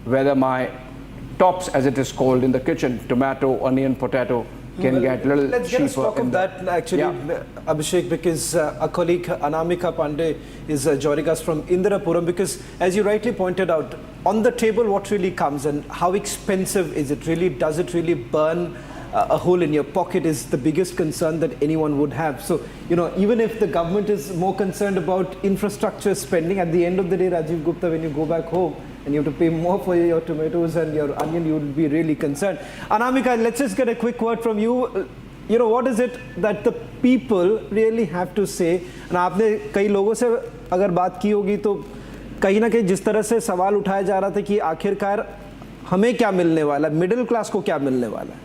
whether my tops, as it is called in the kitchen, tomato, onion, potato, can get a little Let's cheaper. get a stock of that actually, Abhishek, because our colleague Anamika Pandey is joining us from Indirapuram, because as you rightly pointed out, on the table what really comes and how expensive is it really? Does it really burn a hole in your pocket is the biggest concern that anyone would have. So, you know, even if the government is more concerned about infrastructure spending, at the end of the day, Rajiv Gupta, when you go back home and you have to pay more for your tomatoes and your onion, you will be really concerned. Anamika, let's just get a quick word from you. You know, what is it that the people really have to say? And आपने कई लोगों से अगर बात की होगी तो कहीं ना कहीं जिस तरह से सवाल उठाया जा रहा था कि आखिरकार हमें क्या मिलने वाला है, मिडिल क्लास को क्या मिलने वाला है?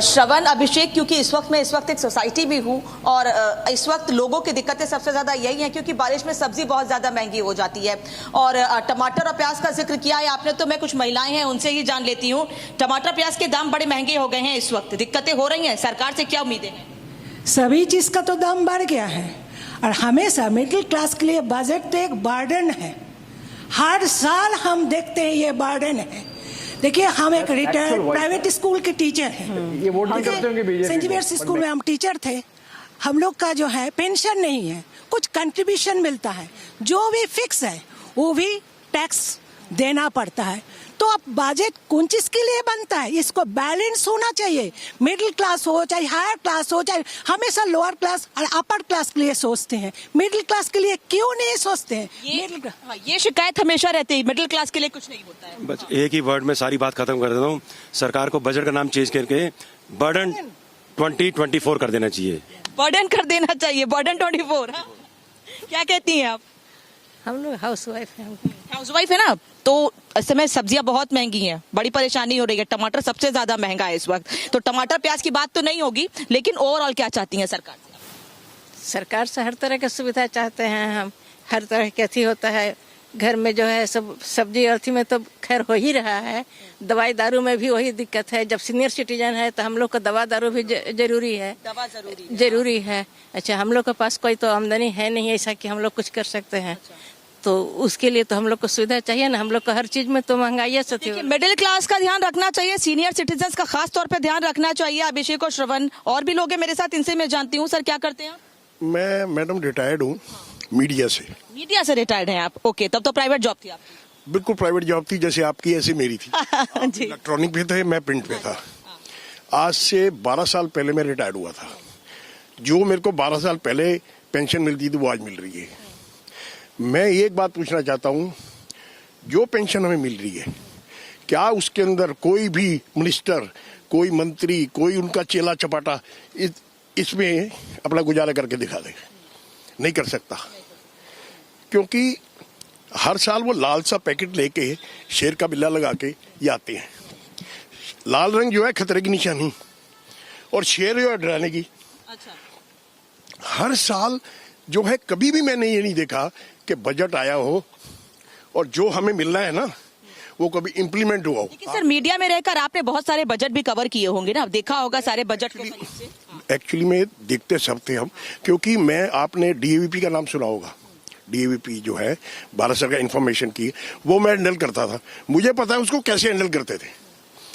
श्रवण, अभिषेक, क्योंकि इस वक्त एक सोसाइटी भी हूँ और इस वक्त लोगों की दिक्कतें सबसे ज़्यादा यही हैं क्योंकि बारिश में सब्जी बहुत ज़्यादा महंगी हो जाती है। और टमाटर और प्याज का जिक्र किया है आपने, तो मैं कुछ महिलाएं हैं उनसे ही जान लेती हूँ। टमाटर प्याज के दाम बड़े महंगे हो गए हैं, इस वक्त दिक्कतें हो रही हैं, सरकार से क्या उम्मीदें हैं? सभी चीज़ का तो दाम बढ़ गया है और हमेशा मिडिल क्लास के लिए बजट तो एक बर्डन है। हर साल हम देखते हैं ये बर्डन है। देखिए, हम एक रिटायर्ड प्राइवेट स्कूल के टीचर हैं। सेंट जेवियर्स स्कूल में हम टीचर थे। हम लोग का जो है पेंशन नहीं है, कुछ कंट्रीब्यूशन मिलता है, जो भी फिक्स है वो भी टैक्स देना पड़ता है। तो अब बजट कौन चीज के लिए बनता है? इसको बैलेंस होना चाहिए। मिडिल क्लास हो चाहे हायर क्लास हो, चाहे हमेशा लोअर क्लास और अपर क्लास के लिए सोचते हैं, मिडिल क्लास के लिए क्यों नहीं सोचते हैं? ये शिकायत हमेशा रहती है, मिडिल क्लास के लिए कुछ नहीं होता है। बस एक ही वर्ड में सारी बात खत्म कर देता हूँ। सरकार को बजट का नाम चेंज करके बर्डन 2024 कर देना चाहिए। बर्डन कर देना चाहिए, बर्डन 24। क्या कहती हैं आप? हम लोग हाउसवाइफ हैं। हाउसवाइफ है ना, तो इस समय सब्जियां बहुत महंगी हैं, बड़ी परेशानी हो रही है। टमाटर सबसे ज्यादा महंगा है इस वक्त, तो टमाटर प्याज की बात तो नहीं होगी, लेकिन ओवरऑल क्या चाहती हैं सरकार से? सरकार से हर तरह की सुविधा चाहते हैं हम। हर तरह की अथी होता है घर में, जो है सब सब्जी अर्थी में तो खैर हो ही रहा है। दवाई दारू में भी वही दिक्कत है। जब सीनियर सिटीजन है तो हम लोग को दवा दारू भी जरूरी है। दवा जरूरी है। अच्छा, हम लोग के पास कोई तो आमदनी है नहीं ऐसा कि हम लोग कुछ कर सकते हैं। तो उसके लिए तो हम लोग को सुविधा चाहिए ना। हम लोग को हर चीज में तो महंगाई से मिडिल क्लास का ध्यान रखना चाहिए, सीनियर सिटीजन का खास तौर पे ध्यान रखना चाहिए। अभिषेक और श्रवण और भी लोग हैं मेरे साथ, इनसे मैं जानती हूँ। सर, क्या करते हैं? मैं मैडम रिटायर्ड हूँ मीडिया से। मीडिया से रिटायर्ड हैं आप? ओके, तब तो प्राइवेट जॉब थी आपकी? बिल्कुल प्राइवेट जॉब थी, जैसे आपकी ऐसी मेरी थी। इलेक्ट्रॉनिक पे थे, मैं प्रिंट पे था। आज से 12 साल पहले मैं रिटायर्ड हुआ था। जो मेरे को 12 साल पहले पेंशन मिलती थी वो आज मिल रही है। मैं एक बात पूछना चाहता हूँ, जो पेंशन हमें मिल रही है, क्या उसके अंदर कोई भी मिनिस्टर, कोई मंत्री, कोई उनका चेला चपाटा इसमें अपना गुजारा करके दिखा दे? नहीं कर सकता, क्योंकि हर साल वो लाल सा पैकेट लेके शेर का बिल्ला लगा के ये आते हैं। लाल रंग जो है खतरे की निशानी और शेर जो है डराने की। अच्छा। हर साल जो है, कभी भी मैंने ये नहीं देखा कि बजट आया हो और जो हमें मिल रहा है ना वो कभी इम्प्लीमेंट हुआ हो। लेकिन सर, मीडिया में रहकर आपने बहुत सारे बजट भी कवर किए होंगे ना, देखा होगा सारे बजट को। एक्चुअली में देखते सब थे हम, क्योंकि मैं, आपने डीएवीपी का नाम सुना होगा। डीएवीपी जो है भारत सरकार इंफॉर्मेशन की, वो मैं हैंडल करता था। मुझे पता है उसको कैसे हैंडल करते थे।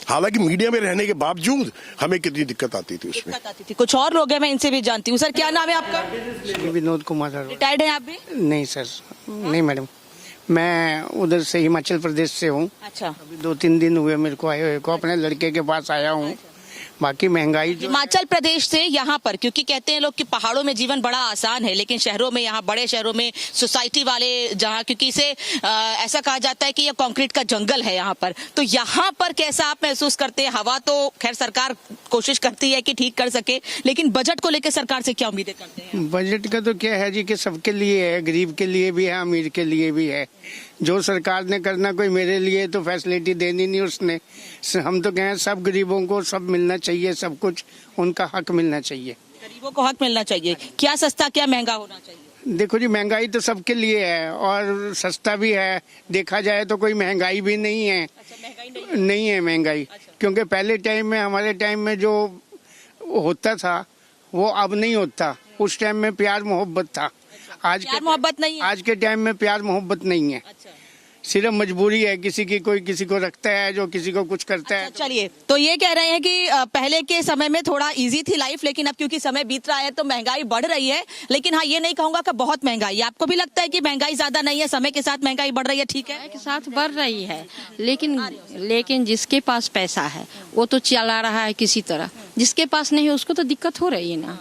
हालांकि मीडिया में रहने के बावजूद हमें कितनी दिक्कत आती थी उसमें। कुछ और लोग हैं, मैं इनसे भी जानती हूँ। सर, क्या नाम है आपका? विनोद कुमार। रिटायर्ड हैं आप भी? नहीं सर, नहीं मैडम, मैं उधर से हिमाचल प्रदेश से हूँ। अच्छा। अभी 2-3 दिन हुए मेरे को आए हुए को, अपने लड़के के पास आया हूँ। बाकी महंगाई हिमाचल प्रदेश से यहाँ पर, क्योंकि कहते हैं लोग कि पहाड़ों में जीवन बड़ा आसान है, लेकिन शहरों में, यहाँ बड़े शहरों में सोसाइटी वाले जहाँ, क्योंकि इसे ऐसा कहा जाता है कि यह कंक्रीट का जंगल है यहाँ पर, तो यहाँ पर कैसा आप महसूस करते हैं? हवा तो खैर सरकार कोशिश करती है कि ठीक कर सके, लेकिन बजट को लेकर सरकार से क्या उम्मीदें करते हैं? बजट का तो क्या है जी कि सबके लिए है, गरीब के लिए भी है, अमीर के लिए भी है। जो सरकार ने करना, कोई मेरे लिए तो फैसिलिटी देनी नहीं उसने। हम तो कहें सब गरीबों को सब मिलना चाहिए, सब कुछ उनका हक मिलना चाहिए। गरीबों को हक मिलना चाहिए। क्या सस्ता क्या महंगा होना चाहिए? देखो जी, महंगाई तो सबके लिए है और सस्ता भी है। देखा जाए तो कोई महंगाई भी नहीं है। अच्छा, महंगाई नहीं है महंगाई। अच्छा। क्योंकि पहले टाइम में, हमारे टाइम में जो होता था वो अब नहीं होता। उस टाइम में प्यार मोहब्बत था, प्यार मोहब्बत नहीं है? आज के टाइम में प्यार मोहब्बत नहीं है। अच्छा। सिर्फ मजबूरी है, किसी की कोई किसी को रखता है, जो किसी को कुछ करता है। चलिए, तो ये कह रहे हैं कि पहले के समय में थोड़ा इजी थी लाइफ, लेकिन अब क्योंकि समय बीत रहा है तो महंगाई बढ़ रही है। लेकिन हाँ, ये नहीं कहूंगा कि बहुत महंगाई। आपको भी लगता है कि महंगाई ज्यादा नहीं है, समय के साथ महंगाई बढ़ रही है? ठीक है, के साथ बढ़ रही है, लेकिन जिसके पास पैसा है वो तो चला रहा है किसी तरह, जिसके पास नहीं है उसको तो दिक्कत हो रही है ना।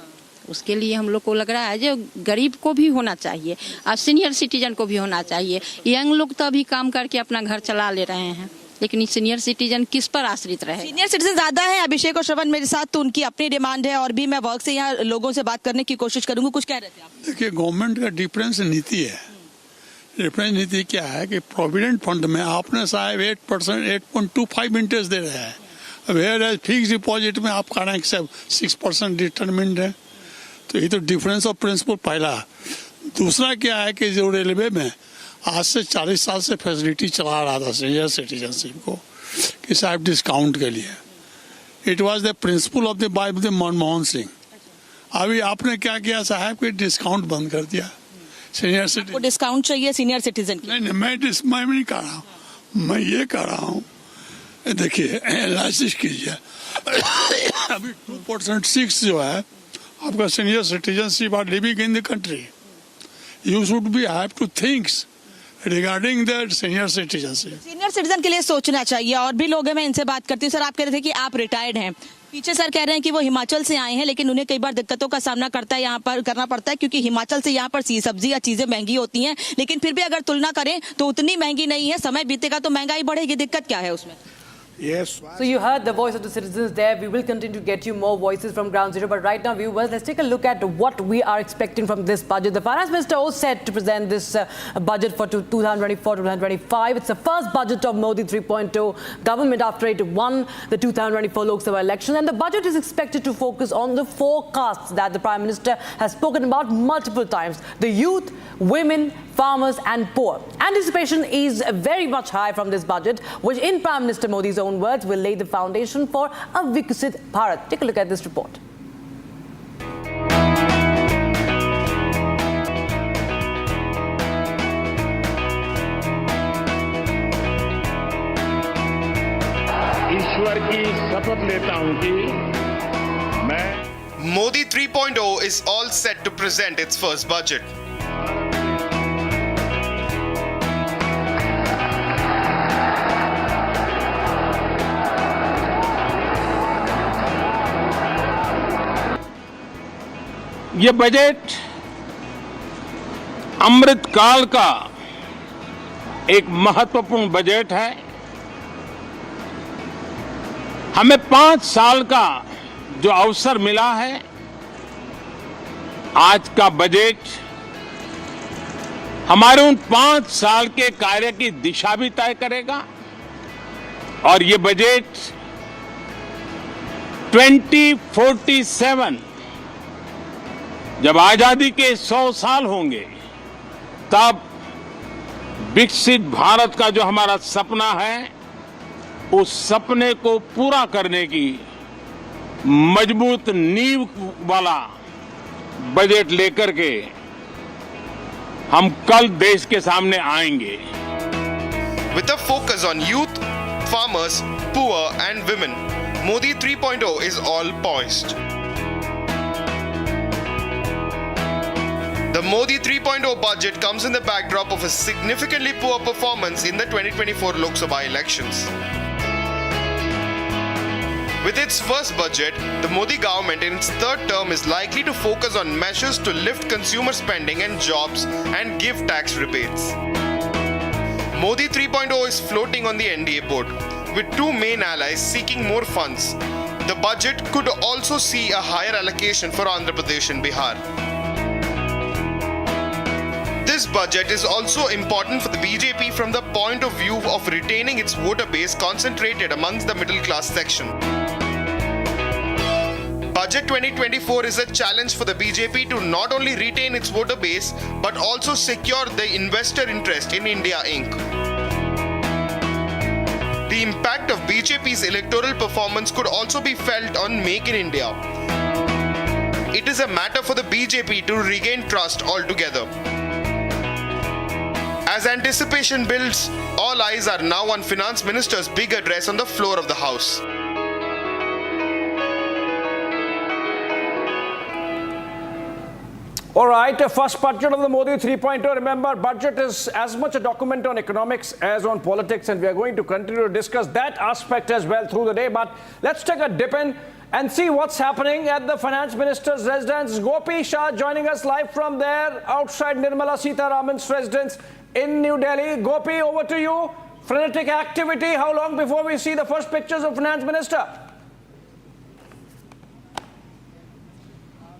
उसके लिए हम लोग को लग रहा है जो गरीब को भी होना चाहिए और सीनियर सिटीजन को भी होना चाहिए। यंग लोग तो अभी काम करके अपना घर चला ले रहे हैं, लेकिन सीनियर सिटीजन किस पर आश्रित रहे? सीनियर सिटीजन ज्यादा है। अभिषेक और श्रवण मेरे साथ, तो उनकी अपनी डिमांड है और भी मैं वर्क से यहाँ लोगों से बात करने की कोशिश करूंगा। कुछ कह रहे थे आप? देखिए, गवर्नमेंट का डिफरेंस नीति है। डिफरेंस नीति क्या है कि प्रोविडेंट फंड में आपने साहब 8%, 8.25 इंटरेस्ट दे रहे हैं, वेयर फिक्स डिपॉजिट में आप कह रहे हैं 6% डिटरमिन्ड है। तो ये तो डिफरेंस ऑफ प्रिंसिपल पहला। दूसरा क्या है कि जो रेलवे में आज से 40 साल से फैसिलिटी चला रहा था सीनियर सिटीजनशिप को कि साहब डिस्काउंट के लिए, it was the principle of the Manmohan Singh. अभी आपने क्या किया साहब कि डिस्काउंट बंद कर दिया सीनियर सिटीजन। डिस्काउंट चाहिए सीनियर सिटीजन की? नहीं, मैं नहीं कह रहा हूँ, मैं ये कह रहा हूँ, देखिए एनालिसिस कीजिए। अभी 2.6 जो है आपका senior citizenship are living in the country, you should be have to thinks regarding that senior citizenship. Senior citizen के लिए सोचना चाहिए। और भी लोग हैं, मैं इनसे बात करती हूँ। सर, आप कह रहे थे कि आप रिटायर्ड हैं। पीछे सर कह रहे हैं कि वो हिमाचल से आए हैं, लेकिन उन्हें कई बार दिक्कतों का सामना यहाँ पर करना पड़ता है, क्योंकि हिमाचल से यहाँ पर सब्जी या चीजें महंगी होती हैं। लेकिन फिर भी अगर तुलना करें तो उतनी महंगी नहीं है। समय बीतेगा तो महंगाई बढ़ेगी। दिक्कत क्या है उसमें? Yes. So you heard the voice of the citizens there. We will continue to get you more voices from Ground Zero. But right now, viewers, let's take a look at what we are expecting from this budget. The Finance Minister was set to present this budget for 2024-2025. It's the first budget of Modi 3.0 government after it won the 2024 Lok Sabha election. And the budget is expected to focus on the four castes that the Prime Minister has spoken about multiple times: the youth, women, farmers and poor. Anticipation is very much high from this budget, which in Prime Minister Modi's own words will lay the foundation for a Viksit Bharat. Take a look at this report. ईश्वर की शपथ लेता हूं कि मैं Modi 3.0 is all set to present its first budget. ये budget अमृत काल का एक महत्वपूर्ण बजट है। हमें 5 साल का जो अवसर मिला है, आज का बजट हमारे उन 5 साल के कार्य की दिशा भी तय करेगा। और ये बजट 2047 जब आजादी के 100 साल होंगे, तब विकसित भारत का जो हमारा सपना है, उस सपने को पूरा करने की मजबूत नींव वाला बजट लेकर के हम कल देश के सामने आएंगे। With a focus on youth, farmers, poor and women, Modi 3.0 is all poised. The Modi 3.0 budget comes in the backdrop of a significantly poor performance in the 2024 Lok Sabha elections. With its first budget, the Modi government in its third term is likely to focus on measures to lift consumer spending and jobs and give tax rebates. Modi 3.0 is floating on the NDA board, with two main allies seeking more funds. The budget could also see a higher allocation for Andhra Pradesh and Bihar. This budget is also important for the BJP from the point of view of retaining its voter base concentrated amongst the middle class section. Budget 2024 is a challenge for the BJP to not only retain its voter base but also secure the investor interest in India Inc. The impact of BJP's electoral performance could also be felt on Make in India. It is a matter for the BJP to regain trust altogether. As anticipation builds, all eyes are now on Finance Minister's big address on the floor of the House. All right, the first budget of the Modi 3.0. Remember, budget is as much a document on economics as on politics, and we are going to continue to discuss that aspect as well through the day. But let's take a dip in and see what's happening at the Finance Minister's residence. Gopi Shah joining us live from there outside Nirmala Sitharaman's residence in New Delhi. Gopi, over to you. Frenetic activity. How long before we see the first pictures of Finance Minister?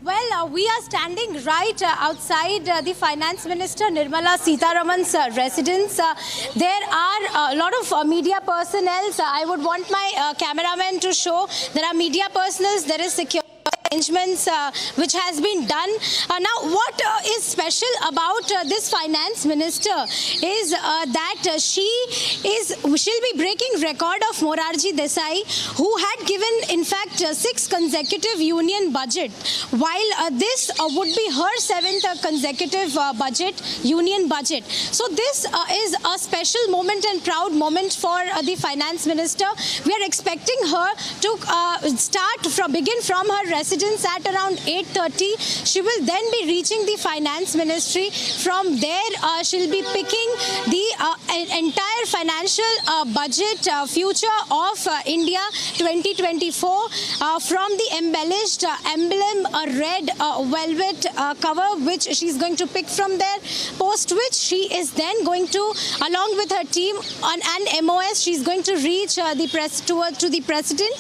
Well, we are standing right outside the Finance Minister Nirmala Sitharaman's residence. There are a lot of media personnel. I would want my cameraman to show. There are media personnel. There is security arrangements which has been done. Now, what is special about this Finance Minister is that she'll be breaking record of Morarji Desai, who had given, in fact, 6 consecutive union budget, while this would be her 7th consecutive union budget. So this is a special moment and proud moment for the Finance Minister. We are expecting her to begin from her residence at around 8:30. She will then be reaching the Finance Ministry. From there, she'll be picking the entire financial budget future of India 2024 from the embellished emblem, a red velvet cover, which she's going to pick from there. Post which she is then going to, along with her team and MOS, she's going to reach to the President,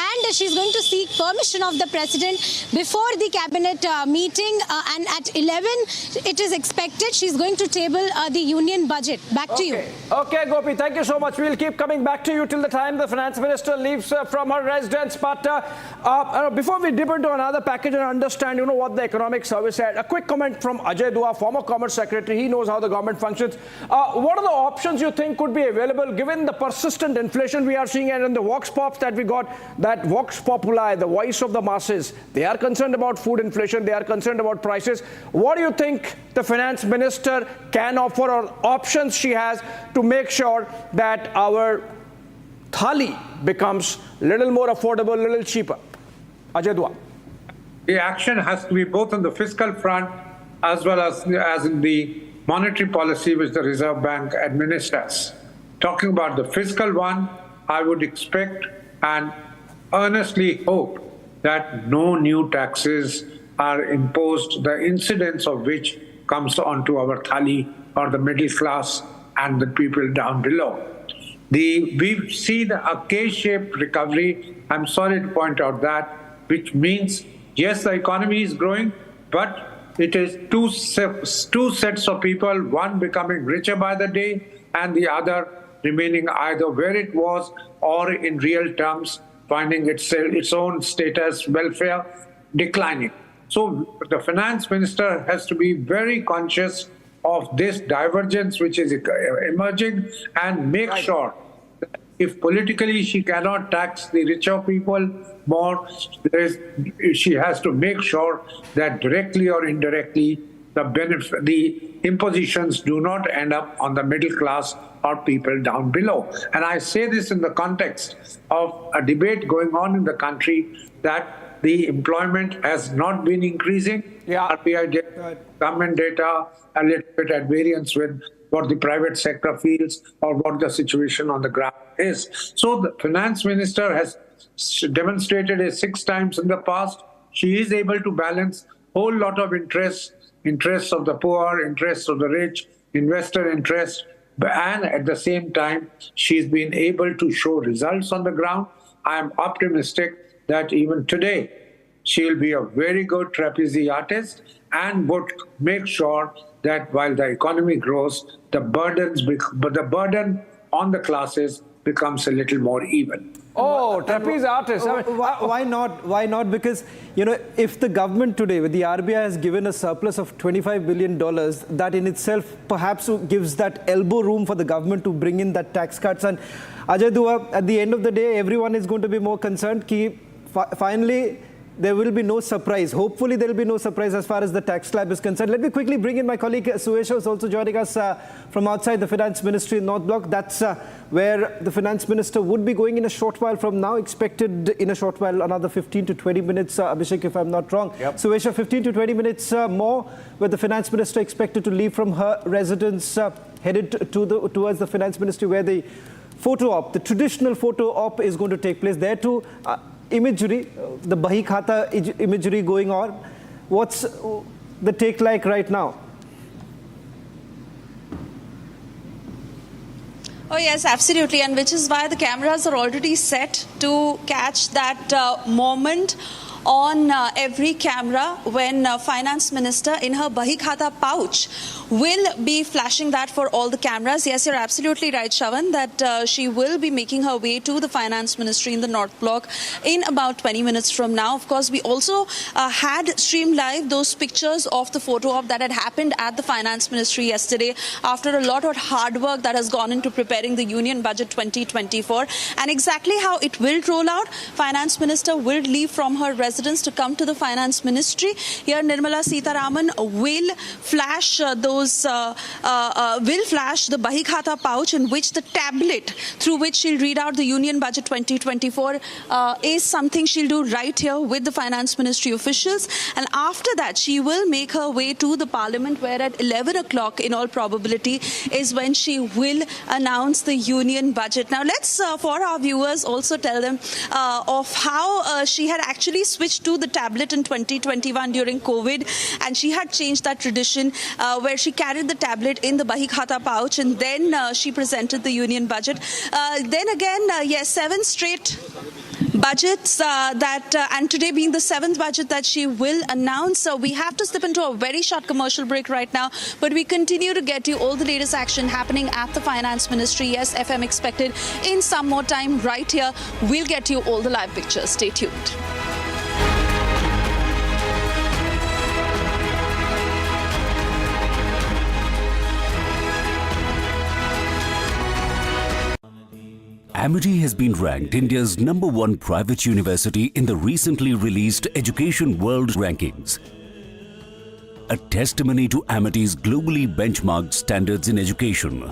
and she's going to seek permission of the President before the cabinet meeting, and at 11 it is expected she's going to table the union budget. Back to you. Okay, Gopi, thank you so much. We'll keep coming back to you till the time the Finance Minister leaves from her residence. But before we dip into another package and understand, what the Economic Service said, a quick comment from Ajay Dua, former Commerce Secretary. He knows how the government functions. What are the options you think could be available given the persistent inflation we are seeing, and in the vox pops that we got, that vox populi, the voice of the masses? They are concerned about food inflation. They are concerned about prices. What do you think the Finance Minister can offer, or options she has to make sure that our thali becomes a little more affordable, a little cheaper? Ajay Dua. The action has to be both on the fiscal front as well as in the monetary policy which the Reserve Bank administers. Talking about the fiscal one, I would expect and earnestly hope that no new taxes are imposed, the incidence of which comes onto our thali or the middle class and the people down below. We see a K-shaped recovery. I'm sorry to point out that, which means, yes, the economy is growing, but it is two sets of people, one becoming richer by the day and the other remaining either where it was or in real terms finding its own status, welfare declining. So the Finance Minister has to be very conscious of this divergence which is emerging and make sure that if politically she cannot tax the richer people more, she has to make sure that directly or indirectly the impositions do not end up on the middle class or people down below. And I say this in the context of a debate going on in the country that the employment has not been increasing. RBI data, government data, a little bit at variance with what the private sector feels or what the situation on the ground is. So the Finance Minister has demonstrated it 6 times in the past. She is able to balance a whole lot of interests of the poor, interests of the rich, investor interest, and at the same time, she's been able to show results on the ground. I am optimistic that even today, she'll be a very good trapeze artist and would make sure that while the economy grows, the burden on the classes becomes a little more even. Oh, trapeze artist. Why not? Why not? Because, if the government today, with the RBI, has given a surplus of $25 billion, that in itself perhaps gives that elbow room for the government to bring in that tax cuts. And Ajay Dua, at the end of the day, everyone is going to be more concerned. Finally, there will be no surprise. Hopefully, there will be no surprise as far as the tax slab is concerned. Let me quickly bring in my colleague Suesha, who's also joining us from outside the Finance Ministry in North Block. That's where the Finance Minister would be going in a short while from now. Expected in a short while, another 15 to 20 minutes, Abhishek, if I'm not wrong. Yep. Suesha, 15 to 20 minutes more, where the Finance Minister expected to leave from her residence, headed towards the Finance Ministry, where the photo op, the traditional photo op, is going to take place. There too, imagery, the Bahi Khata imagery going on. What's the take like right now? Oh yes, absolutely, and which is why the cameras are already set to catch that moment on every camera when Finance Minister in her Bahi Khata pouch will be flashing that for all the cameras. Yes, you're absolutely right, Shavan, that she will be making her way to the Finance Ministry in the North Block in about 20 minutes from now. Of course, we also had streamed live those pictures of the photo op that had happened at the Finance Ministry yesterday after a lot of hard work that has gone into preparing the Union Budget 2024. And exactly how it will roll out, Finance Minister will leave from her residence to come to the Finance Ministry. Here, Nirmala Sitharaman will flash the Bahi Khata pouch, in which the tablet through which she'll read out the Union Budget 2024 is something she'll do right here with the Finance Ministry officials. And after that, she will make her way to the Parliament, where at 11 o'clock, in all probability, is when she will announce the Union Budget. Now, let's, for our viewers, also tell them of how she had actually switched to the tablet in 2021 during COVID, and she had changed that tradition where she carried the tablet in the Bahi Khata pouch, and then she presented the Union Budget. Then again, yes, 7 straight budgets and today being the 7th budget that she will announce. So we have to slip into a very short commercial break right now, but we continue to get you all the latest action happening at the Finance Ministry. Yes, FM expected in some more time right here. We'll get you all the live pictures. Stay tuned. Amity has been ranked India's #1 private university in the recently released Education World Rankings, a testimony to Amity's globally benchmarked standards in education.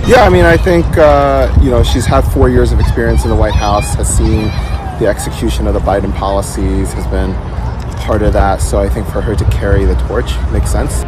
Yeah, I mean, I think, she's had 4 years of experience in the White House, has seen the execution of the Biden policies, has been part of that. So I think for her to carry the torch makes sense.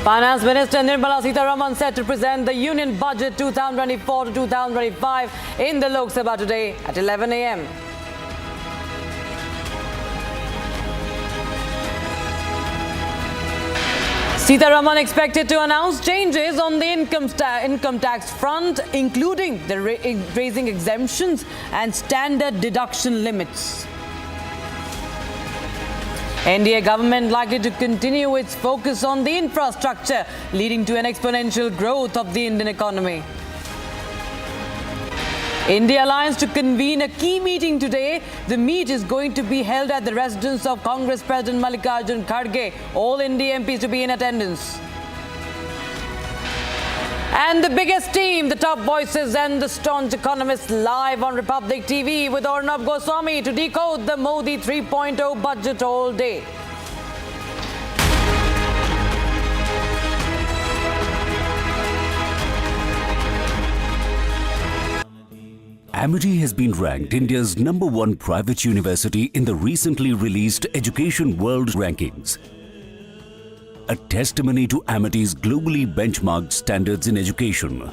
Finance Minister Nirmala Sitharaman set to present the Union Budget 2024 to 2025 in the Lok Sabha today at 11 a.m. Sitharaman expected to announce changes on the income tax front, including the raising exemptions and standard deduction limits. NDA government likely to continue its focus on the infrastructure, leading to an exponential growth of the Indian economy. India Alliance to convene a key meeting today. The meet is going to be held at the residence of Congress President Mallikarjun Kharge. All India MPs to be in attendance. And the biggest team, the top voices and the staunch economists live on Republic TV with Runup Goswami to decode the Modi 3.0 budget all day. Amity has been ranked India's #1 private university in the recently released Education World Rankings. A testimony to Amity's globally benchmarked standards in education.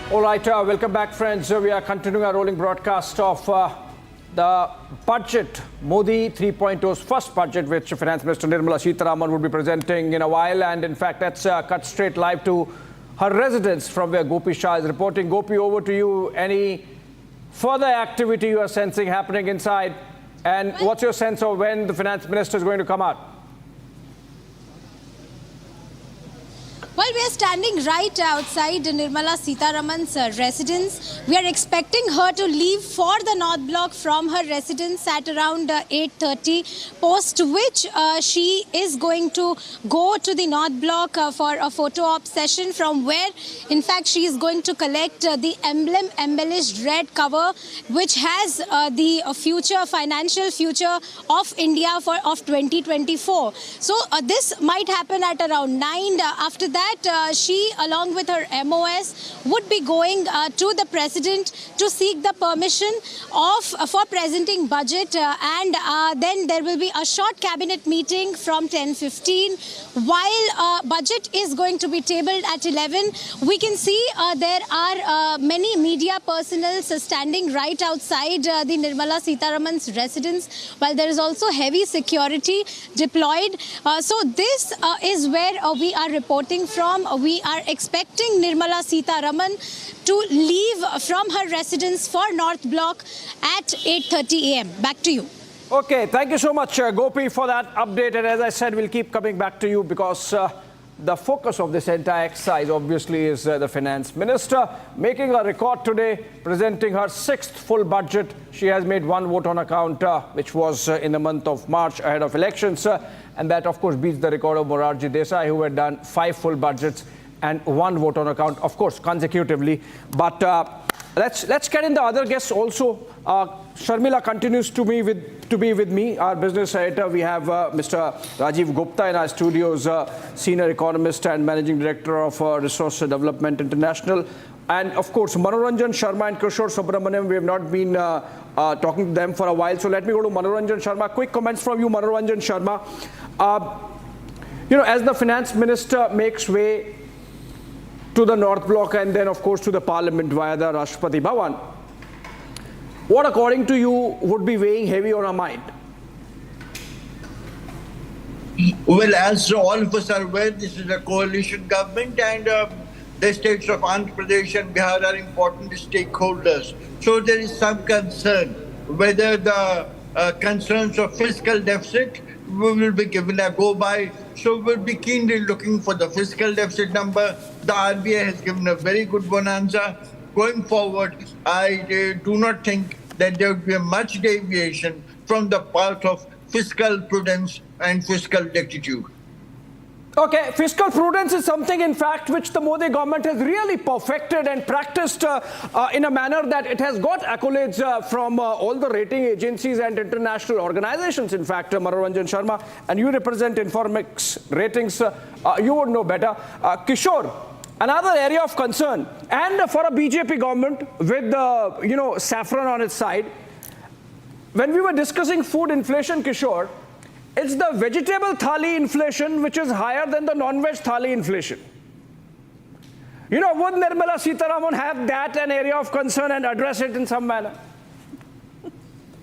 All right, welcome back, friends. We are continuing our rolling broadcast of the budget, Modi 3.0's first budget, which Finance Minister Nirmala Sitharaman will be presenting in a while. And in fact, let's cut straight live to her residence from where Gopi Shah is reporting. Gopi, over to you. Any further activity you are sensing happening inside? And what's your sense of when the Finance Minister is going to come out? Well, we are standing right outside Nirmala Sitharaman's residence. We are expecting her to leave for the North Block from her residence at around 8:30, post which she is going to go to the North Block for a photo op session, from where, in fact, she is going to collect the emblem embellished red cover, which has the financial future of India of 2024. So this might happen at around 9. After that, she, along with her MOS, would be going to the president to seek the permission for presenting budget, and then there will be a short cabinet meeting from 10:15. While budget is going to be tabled at 11, we can see there are many media personnel standing right outside the Nirmala Sitharaman's residence, while there is also heavy security deployed. So this is where we are reporting from. We are expecting Nirmala Sitharaman to leave from her residence for North Block at 8:30 a.m. Back to you. Okay, thank you so much, Gopi, for that update. And as I said, we'll keep coming back to you because the focus of this entire exercise obviously is the Finance Minister making a record today, presenting her 6th full budget. She has made one vote on account, which was in the month of March ahead of elections. And that, of course, beats the record of Morarji Desai, who had done 5 full budgets and 1 vote on account, of course, consecutively. But let's get in the other guests also. Sharmila continues to be with me, our business editor. We have Mr. Rajiv Gupta in our studios, senior economist and managing director of Resource Development International. And of course, Manoranjan Sharma and Kishore Subramaniam, we have not been talking to them for a while. So let me go to Manoranjan Sharma. Quick comments from you, Manoranjan Sharma. As the Finance Minister makes way to the North Block and then, of course, to the Parliament via the Rashtrapati Bhavan, what, according to you, would be weighing heavy on our mind? Well, as all of us are aware, this is a coalition government, and the states of Andhra Pradesh and Bihar are important stakeholders. So there is some concern whether the concerns of fiscal deficit will be given a go-by. So we'll be keenly looking for the fiscal deficit number. The RBI has given a very good bonanza. Going forward, I do not think that there would be much deviation from the path of fiscal prudence and fiscal rectitude. Okay, fiscal prudence is something, in fact, which the Modi government has really perfected and practiced in a manner that it has got accolades from all the rating agencies and international organizations. In fact, Manoranjan Sharma, and you represent Informix Ratings, you would know better. Kishore, another area of concern, and for a BJP government with saffron on its side, when we were discussing food inflation, Kishore, it's the vegetable thali inflation which is higher than the non-veg thali inflation. Would Nirmala Sitharaman have that an area of concern and address it in some manner?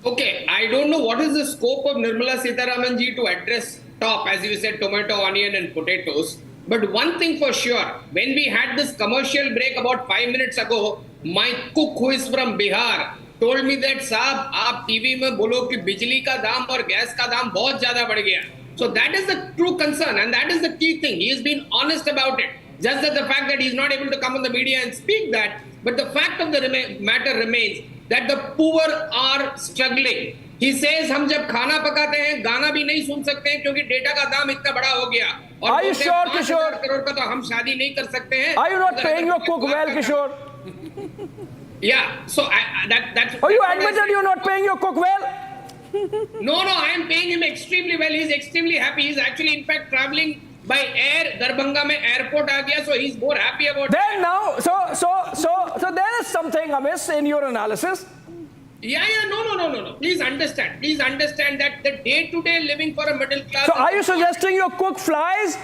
Okay, I don't know what is the scope of Nirmala Sitharaman ji to address top, as you said, tomato, onion and potatoes. But one thing for sure, when we had this commercial break about 5 minutes ago, my cook who is from Bihar told me that साहब आप TV में बोलो कि बिजली का दाम और gas का दाम बहुत ज्यादा बढ़ गया. So that is the true concern, and that is the key thing. He has been honest about it. Just that the fact that he is not able to come on the media and speak that, but the fact of the matter remains that the poor are struggling. He says हम जब खाना पकाते हैं गाना भी नहीं सुन सकते हैं क्योंकि डेटा का दाम इतना बड़ा हो गया. और Are you sure, Kishore? 5,000 crore का तो हम शादी नहीं कर सकते हैं. Are you not paying your cook well, Kishore? Yeah, so that's... Oh, you admitted you're not paying your cook well? No, I am paying him extremely well. He's extremely happy. He's actually, in fact, traveling by air. Darbhanga mein airport aa gaya, so he's more happy about then now, so there is something amiss in your analysis. No. Please understand that the day-to-day living for a middle class. So are you suggesting you cook flies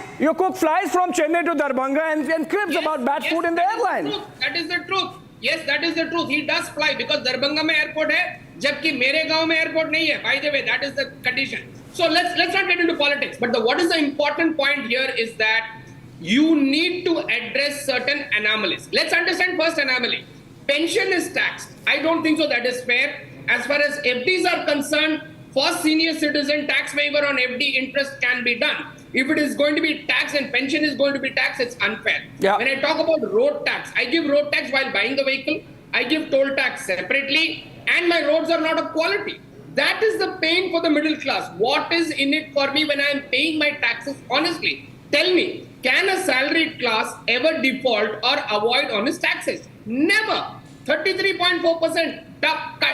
from Chennai to Darbhanga and cribs about bad food in the airline? That is the truth. Yes, that is the truth. He does fly because Darbhanga mein airport hai, jabki mere gaon mein airport nahi hai. By the way, that is the condition. So let's not get into politics. But what is the important point here is that you need to address certain anomalies. Let's understand first anomaly. Pension is taxed. I don't think so that is fair. As far as FDs are concerned, for senior citizen, tax waiver on FD interest can be done. If it is going to be taxed and pension is going to be taxed, it's unfair. Yeah. When I talk about road tax, I give road tax while buying the vehicle. I give toll tax separately, and my roads are not of quality. That is the pain for the middle class. What is in it for me when I am paying my taxes honestly? Tell me, can a salaried class ever default or avoid on his taxes? Never. 33.4%,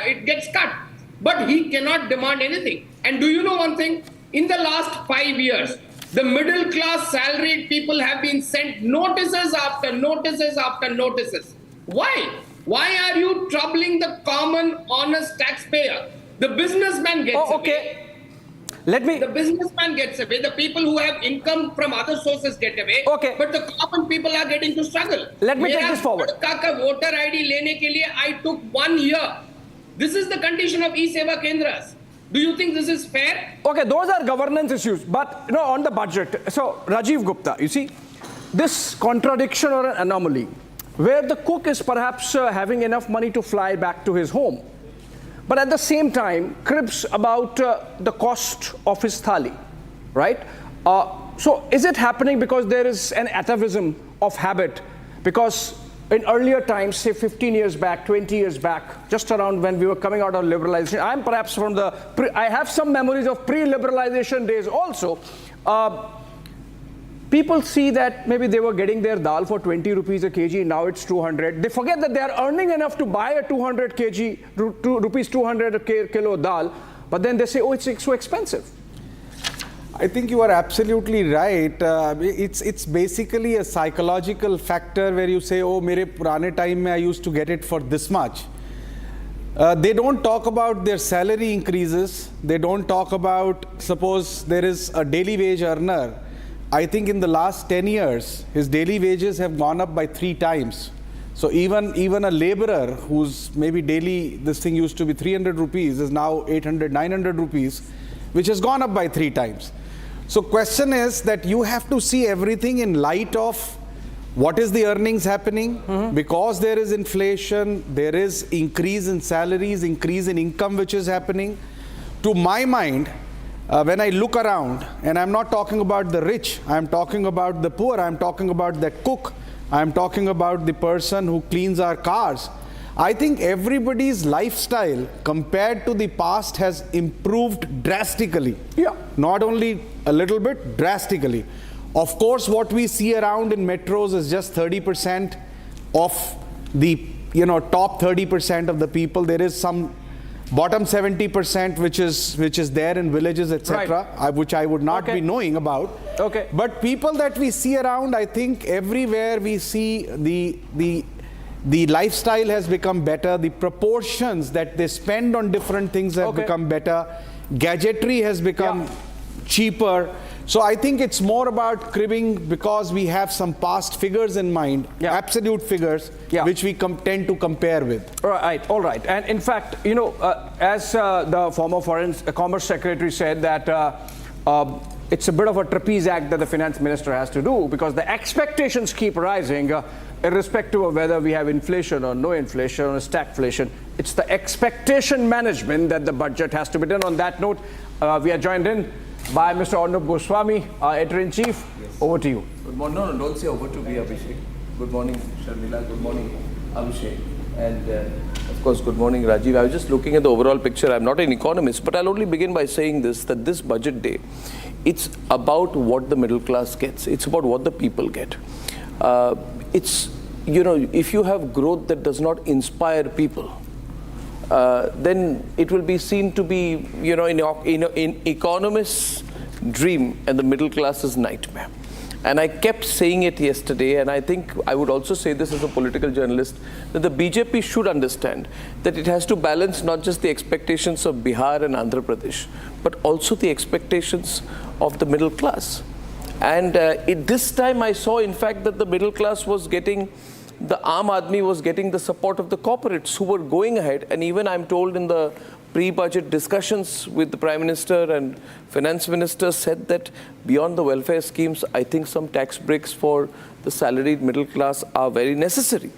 it gets cut. But he cannot demand anything. And do you know one thing? In the last 5 years, the middle class salaried people have been sent notices after notices after notices. Why? Why are you troubling the common honest taxpayer? The businessman gets away. The businessman gets away. The people who have income from other sources get away. But the common people are getting to struggle. Let me take this forward. Voter ID lene ke liye I took 1 year. This is the condition of e-Seva Kendras. Do you think this is fair? Okay, those are governance issues. But on the budget, so Rajiv Gupta, you see, this contradiction or an anomaly, where the cook is perhaps having enough money to fly back to his home, but at the same time cribs about the cost of his thali, right? So is it happening because there is an atavism of habit? Because in earlier times, say 15 years back, 20 years back, just around when we were coming out of liberalization, I'm perhaps from the, I have some memories of pre-liberalization days also. People see that maybe they were getting their dal for 20 rupees a kg, now it's 200. They forget that they are earning enough to buy a 200 kg, rupees 200 a kilo dal, but then they say, oh, it's so expensive. I think you are absolutely right. It's basically a psychological factor where you say, oh, mere purane time mein I used to get it for this much. They don't talk about their salary increases. They don't talk about, suppose there is a daily wage earner. I think in the last 10 years, his daily wages have gone up by 3 times. So even a laborer whose maybe daily, this thing used to be 300 rupees is now 800, 900 rupees, which has gone up by 3 times. So question is that you have to see everything in light of what is the earnings happening, because there is inflation, there is increase in salaries, increase in income which is happening. To my mind, when I look around, and I'm not talking about the rich, I'm talking about the poor, I'm talking about that cook, I'm talking about the person who cleans our cars. I think everybody's lifestyle compared to the past has improved drastically. Yeah. Not only a little bit, drastically. Of course, what we see around in metros is just 30% of the top 30% of the people. There is some bottom 70% which is there in villages, etc., right, which I would not be knowing about. Okay. But people that we see around, I think everywhere we see the lifestyle has become better. The proportions that they spend on different things have become better. Gadgetry has become cheaper. So I think it's more about cribbing because we have some past figures in mind, absolute figures, which we tend to compare with. All right. And in fact, as the former Foreign Commerce Secretary said that it's a bit of a trapeze act that the finance minister has to do because the expectations keep rising, irrespective of whether we have inflation or no inflation or stagflation. It's the expectation management that the budget has to be done. On that note, we are joined in by Mr. Runup Goswami, Editor-in-Chief. Yes. Over to you. Good morning. No, don't say over to me, Abhishek. Good morning, Sharmila. Good morning, Abhishek. And of course, good morning, Rajiv. I was just looking at the overall picture. I'm not an economist, but I'll only begin by saying this, that this budget day, it's about what the middle class gets. It's about what the people get. It's, if you have growth that does not inspire people, then it will be seen to be, in economists' dream and the middle class's nightmare. And I kept saying it yesterday, and I think I would also say this as a political journalist, that the BJP should understand that it has to balance not just the expectations of Bihar and Andhra Pradesh, but also the expectations of the middle class. And this time I saw, in fact, that the middle class was getting, the Aam Aadmi was getting the support of the corporates who were going ahead. And even I'm told in the pre-budget discussions with the Prime Minister and Finance Minister said that beyond the welfare schemes, I think some tax breaks for the salaried middle class are very necessary.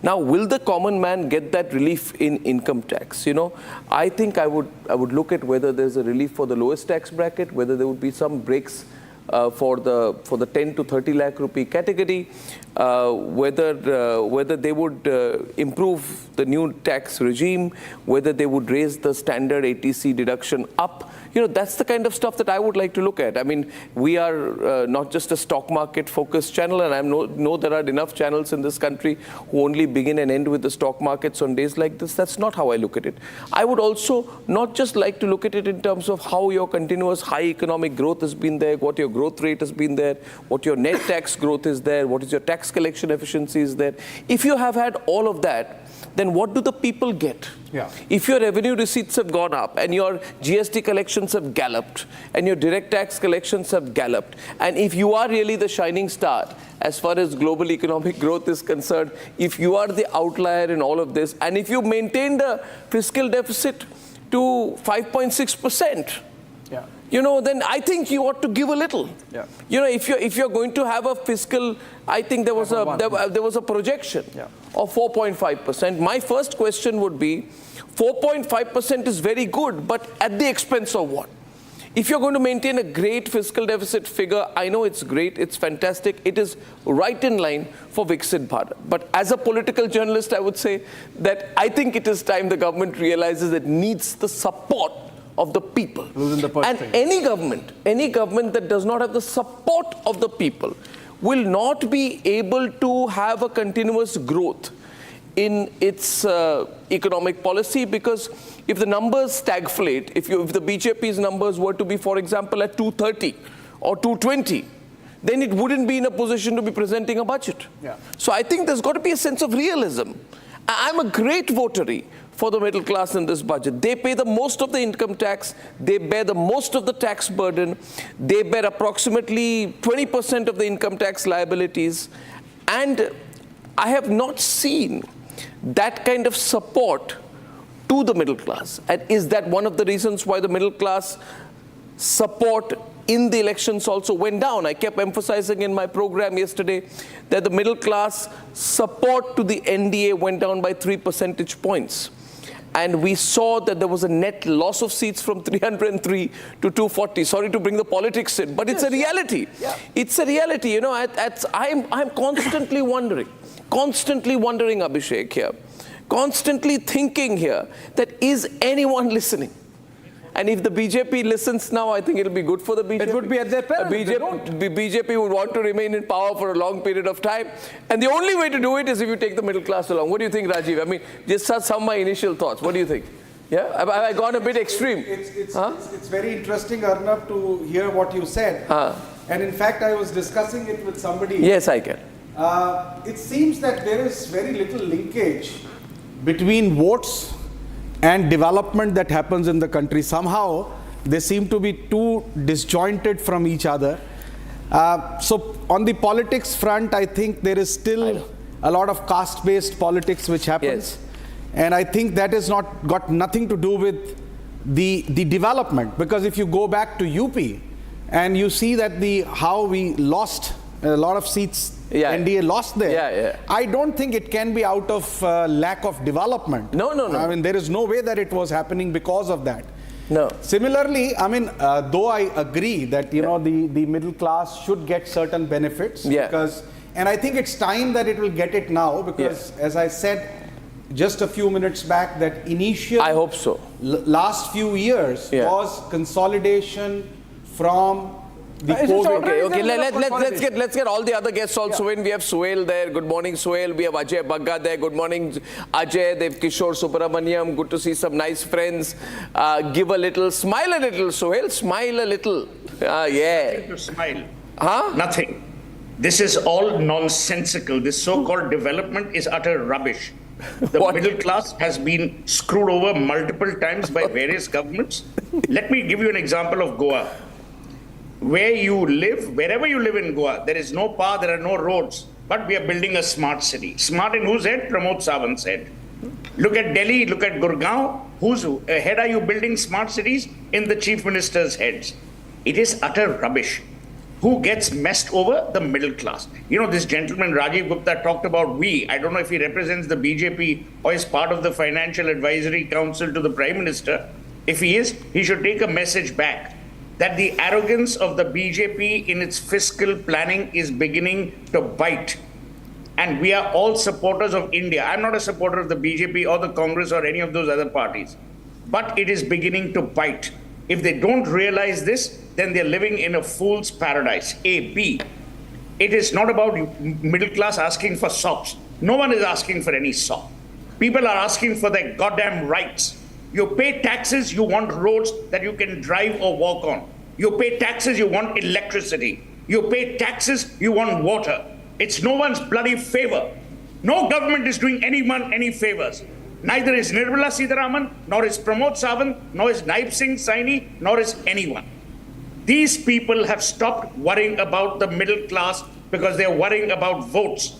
Now, will the common man get that relief in income tax? You know, I think I would look at whether there's a relief for the lowest tax bracket, whether there would be some breaks for the 10 to 30 lakh rupee category, whether they would improve the new tax regime, whether they would raise the standard ATC deduction up. You know, that's the kind of stuff that I would like to look at. I mean, we are not just a stock market focused channel, and I know there are enough channels in this country who only begin and end with the stock markets on days like this. That's not how I look at it. I would also not just like to look at it in terms of how your continuous high economic growth has been there, what your growth rate has been there, what your net tax growth is there, what is your tax collection efficiency is there. If you have had all of that, then what do the people get? Yeah. If your revenue receipts have gone up and your GST collections have galloped and your direct tax collections have galloped, and if you are really the shining star as far as global economic growth is concerned, if you are the outlier in all of this, and if you maintain the fiscal deficit to 5.6%, yeah, you know, then I think you ought to give a little. Yeah. You know, if you're going to have a fiscal, I think there was a projection of 4.5%. My first question would be, 4.5% is very good, but at the expense of what? If you're going to maintain a great fiscal deficit figure, I know it's great, it's fantastic, it is right in line for Viksit Bharat. But as a political journalist, I would say that I think it is time the government realizes it needs the support of the people. And any government that does not have the support of the people will not be able to have a continuous growth in its economic policy, because if the numbers stagflate, if the BJP's numbers were to be, for example, at 230 or 220, then it wouldn't be in a position to be presenting a budget. Yeah. So I think there's got to be a sense of realism. I'm a great votary for the middle class in this budget. They pay the most of the income tax, they bear the most of the tax burden, they bear approximately 20% of the income tax liabilities, and I have not seen that kind of support to the middle class. And is that one of the reasons why the middle class support in the elections also went down? I kept emphasizing in my program yesterday that the middle class support to the NDA went down by 3 percentage points. And we saw that there was a net loss of seats from 303 to 240. Sorry to bring the politics in, but it's a reality. Yeah. It's a reality. You know, I'm constantly wondering, Abhishek, here, constantly thinking here that is anyone listening? And if the BJP listens now, I think it'll be good for the BJP. It would be at their peril. BJP would want to remain in power for a long period of time. And the only way to do it is if you take the middle class along. What do you think, Rajiv? I mean, just some of my initial thoughts. What do you think? Yeah? Have I gone a bit extreme? It's very interesting, Arnab, to hear what you said. And in fact, I was discussing it with somebody. Yes, I can. It seems that there is very little linkage between votes and development that happens in the country. Somehow, they seem to be too disjointed from each other. So on the politics front, I think there is still a lot of caste-based politics which happens. Yes. And I think that has got nothing to do with the development. Because if you go back to UP and you see that how we lost a lot of seats, NDA lost there. I don't think it can be out of lack of development. No. I mean, there is no way that it was happening because of that. No. Similarly, I mean, though I agree that, you know, the middle class should get certain benefits. And I think it's time that it will get it now, because as I said just a few minutes back, that initial I hope so. Last few years was consolidation from the COVID. Okay. Let's get all the other guests also in. We have Suhail there. Good morning, Suhail. We have Ajay Bagga there. Good morning, Ajay. Dev Kishore Subramaniam. Good to see some nice friends. Give a little, smile a little, Suhail. Smile a little. Yeah. To smile. Huh? Nothing. This is all nonsensical. This so-called development is utter rubbish. The middle class has been screwed over multiple times by various governments. Let me give you an example of Goa. Where you live, wherever you live in Goa, there is no power, there are no roads, but we are building a smart city. Smart in whose head? Pramod Sawant's head. Look at Delhi, look at Gurgaon. Whose head are you building smart cities? In the Chief Minister's heads. It is utter rubbish. Who gets messed over? The middle class. You know, this gentleman, Rajiv Gupta, talked about we. I don't know if he represents the BJP or is part of the Financial Advisory Council to the Prime Minister. If he is, he should take a message back that the arrogance of the BJP in its fiscal planning is beginning to bite. And we are all supporters of India. I'm not a supporter of the BJP or the Congress or any of those other parties. But it is beginning to bite. If they don't realize this, then they're living in a fool's paradise. A. B. It is not about middle class asking for sops. No one is asking for any sop. People are asking for their goddamn rights. You pay taxes, you want roads that you can drive or walk on. You pay taxes, you want electricity. You pay taxes, you want water. It's no one's bloody favor. No government is doing anyone any favors. Neither is Nirmala Sitharaman, nor is Pramod Sawant, nor is Naib Singh Saini, nor is anyone. These people have stopped worrying about the middle class because they're worrying about votes.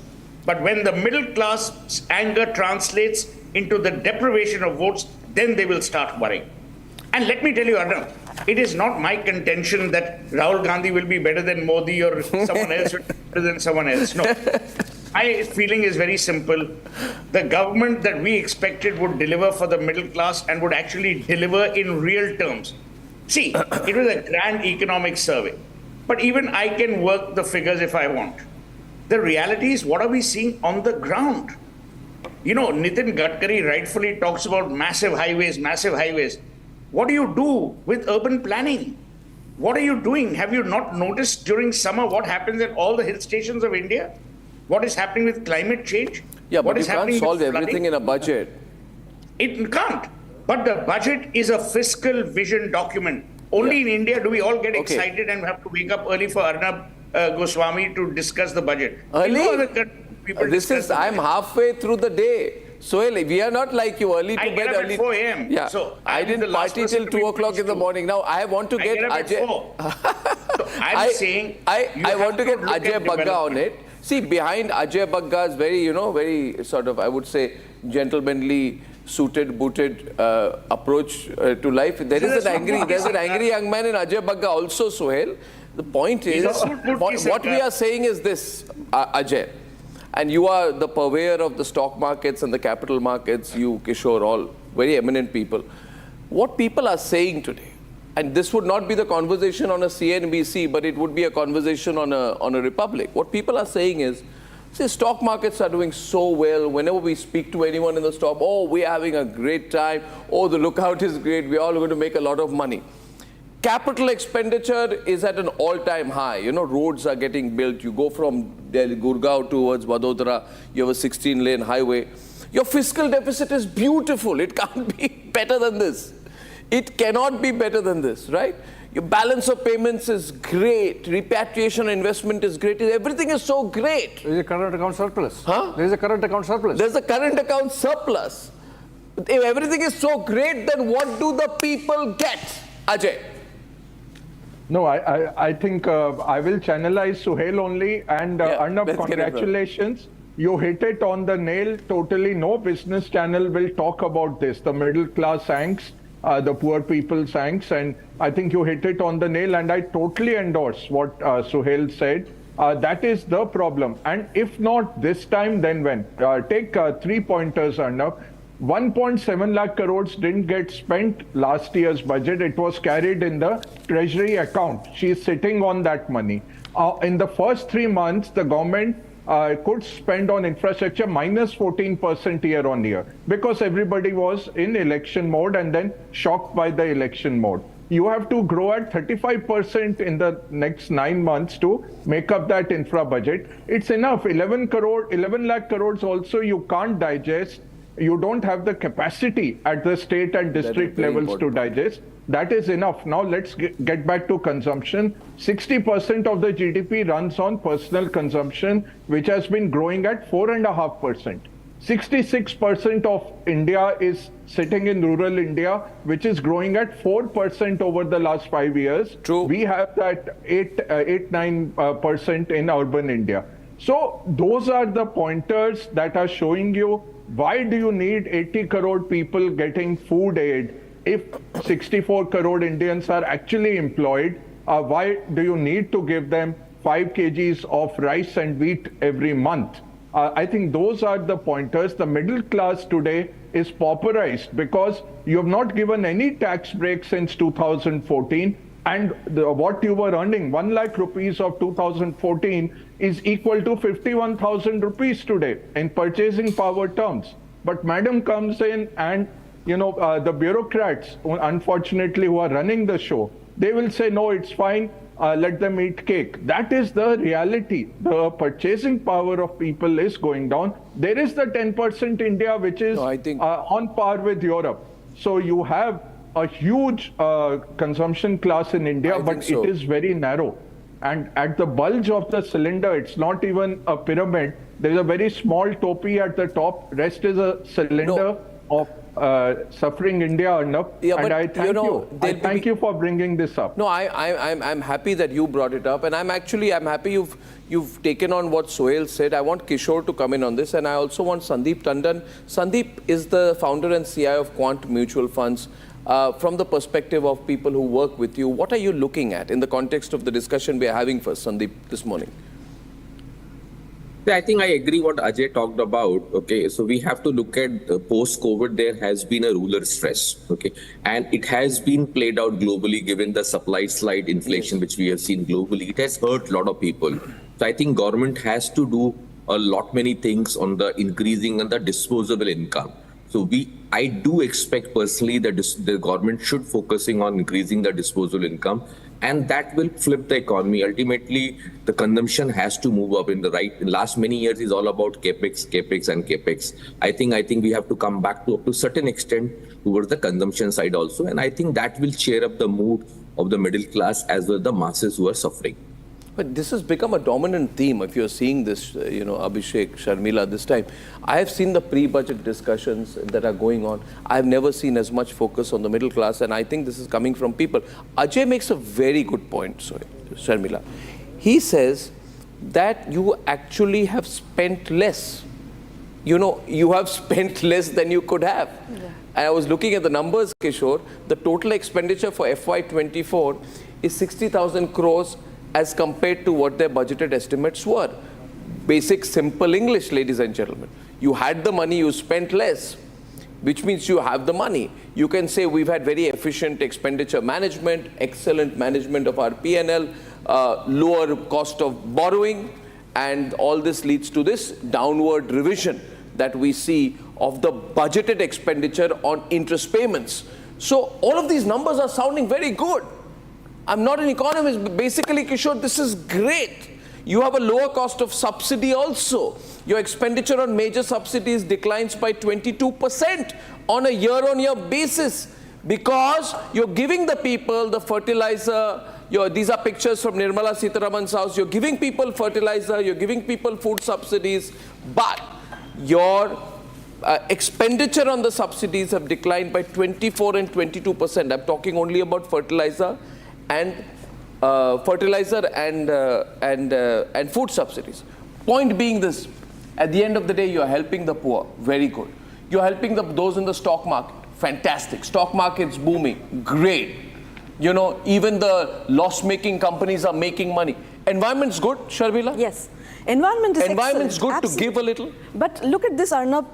But when the middle class anger translates into the deprivation of votes, then they will start worrying. And let me tell you, Arnav, it is not my contention that Rahul Gandhi will be better than Modi or someone else will be better than someone else. No. My feeling is very simple. The government that we expected would deliver for the middle class and would actually deliver in real terms. See, it was a grand economic survey, but even I can work the figures if I want. The reality is, what are we seeing on the ground? You know, Nitin Gadkari rightfully talks about massive highways, massive highways. What do you do with urban planning? What are you doing? Have you not noticed during summer what happens at all the hill stations of India? What is happening with climate change? Yeah, but what you is can't happening solve with everything flooding? in a budget. It can't. But the budget is a fiscal vision document. Only in India do we all get excited and have to wake up early for Arnab Goswami to discuss the budget. Early? I'm halfway through the day. Sohail, we are not like you, early to I bed. get up Early at 4 a.m. Yeah, So I didn't party till 2 o'clock in the morning. Now I want to get Ajay. So I'm saying I want to get Ajay Bagga on it. See, behind Ajay Bagga's very sort of, I would say, gentlemanly, suited, booted approach to life, there's an angry young man in Ajay Bagga also, Sohail. The point is, what we are saying is this, Ajay, and you are the purveyor of the stock markets and the capital markets, you, Kishore, all very eminent people. What people are saying today, and this would not be the conversation on a CNBC, but it would be a conversation on a Republic. What people are saying is, see, stock markets are doing so well. Whenever we speak to anyone in the stock, oh, we're having a great time. Oh, the lookout is great. We're all going to make a lot of money. Capital expenditure is at an all-time high. You know, roads are getting built. You go from Delhi, Gurgaon towards Vadodara. You have a 16-lane highway. Your fiscal deficit is beautiful. It can't be better than this. It cannot be better than this, right? Your balance of payments is great. Repatriation investment is great. Everything is so great. There is a current account surplus. Huh? There is a current account surplus. There's a current account surplus. If everything is so great, then what do the people get, Ajay? No, I think I will channelize Suhail only. And Arnab, congratulations. You hit it on the nail totally. No business channel will talk about this. The middle class angst, the poor people's angst. And I think you hit it on the nail. And I totally endorse what Suhail said. That is the problem. And if not this time, then when? Take 3 pointers, Arnab. 1.7 lakh crores didn't get spent last year's budget. It was carried in the treasury account. She's sitting on that money. In the first 3 months, the government could spend on infrastructure minus 14% year on year because everybody was in election mode and then shocked by the election mode. You have to grow at 35% in the next 9 months to make up that infra budget. It's enough. 11 lakh crores also you can't digest you don't have the capacity at the state and district levels to digest. That is enough. Now let's get back to consumption. 60% of the GDP runs on personal consumption, which has been growing at 4.5%. 66% of India is sitting in rural India, which is growing at 4% over the last 5 years. True. We have that 9% in urban India. So those are the pointers that are showing you why do you need 80 crore people getting food aid if 64 crore Indians are actually employed. Why do you need to give them 5 kgs of rice and wheat every month? I think those are the pointers. The middle class today is pauperized because you have not given any tax break since 2014. And what you were earning, 1 lakh rupees of 2014 is equal to 51,000 rupees today in purchasing power terms. But madam comes in and, the bureaucrats, unfortunately, who are running the show, they will say, no, it's fine. Let them eat cake. That is the reality. The purchasing power of people is going down. There is the 10% India, which is on par with Europe. So you have a huge consumption class in India, but it is very narrow. And at the bulge of the cylinder, it's not even a pyramid. There is a very small topi at the top. Rest is a cylinder of suffering India, Arnab. And I thank you. I thank you for bringing this up. No, I'm happy that you brought it up, and I'm happy you've taken on what Sohail said. I want Kishore to come in on this, and I also want Sandeep Tandon. Sandeep is the founder and CI of Quant Mutual Funds. From the perspective of people who work with you, what are you looking at in the context of the discussion we are having first, Sandeep, this morning? I think I agree what Ajay talked about. Okay, so we have to look at post-COVID, there has been a ruler stress. Okay, and it has been played out globally given the supply side inflation, which we have seen globally. It has hurt a lot of people. So I think government has to do a lot many things on the increasing and the disposable income. So I do expect personally that the government should focusing on increasing the disposable income, and that will flip the economy. Ultimately, the consumption has to move up in the last many years is all about capex and capex. I think we have to come back to up to certain extent towards the consumption side also, and I think that will cheer up the mood of the middle class as well as the masses who are suffering. But this has become a dominant theme. If you're seeing this, Abhishek, Sharmila, this time, I have seen the pre-budget discussions that are going on. I've never seen as much focus on the middle class, and I think this is coming from people. Ajay makes a very good point, Sharmila. He says that you actually have spent less. You have spent less than you could have. Yeah. And I was looking at the numbers, Kishore. The total expenditure for FY24 is 60,000 crores as compared to what their budgeted estimates were. Basic, simple English, ladies and gentlemen. You had the money, you spent less, which means you have the money. You can say we've had very efficient expenditure management, excellent management of our P&L, lower cost of borrowing, and all this leads to this downward revision that we see of the budgeted expenditure on interest payments. So all of these numbers are sounding very good. I'm not an economist, but basically, Kishore, this is great. You have a lower cost of subsidy also. Your expenditure on major subsidies declines by 22% on a year-on-year basis because you're giving the people the fertilizer. These are pictures from Nirmala Sitharaman's house. You're giving people fertilizer, you're giving people food subsidies, but your expenditure on the subsidies have declined by 24 and 22%. I'm talking only about fertilizer and food subsidies. Point being this, at the end of the day, you're helping the poor, very good. You're helping those in the stock market, fantastic. Stock market's booming, great. Even the loss-making companies are making money. Environment's good, Sharmila? Yes. Environment's good to give a little. But look at this, Arnab.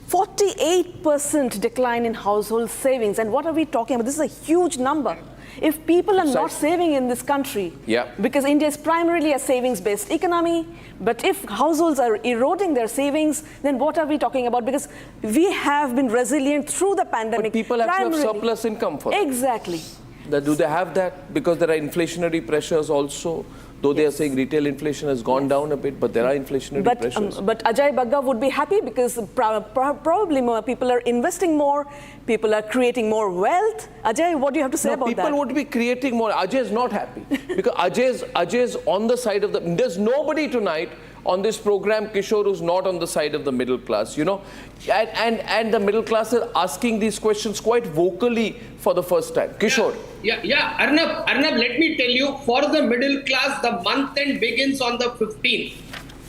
48% decline in household savings. And what are we talking about? This is a huge number. If people are not saving in this country, because India is primarily a savings-based economy, but if households are eroding their savings, then what are we talking about? Because we have been resilient through the pandemic. But people have to have surplus income for Exactly. Do they have that? Because there are inflationary pressures also. though they are saying retail inflation has gone down a bit, but there are inflationary pressures. But Ajay Bagga would be happy because probably more people are investing more, people are creating more wealth. Ajay, what do you have to say about that? People would be creating more. Ajay is not happy because Ajay is on the side of the... There's nobody tonight on this program, Kishore, who's not on the side of the middle class, you know. And the middle class are asking these questions quite vocally for the first time. Kishore. Yeah. Arnab, let me tell you, for the middle class, the month end begins on the 15th.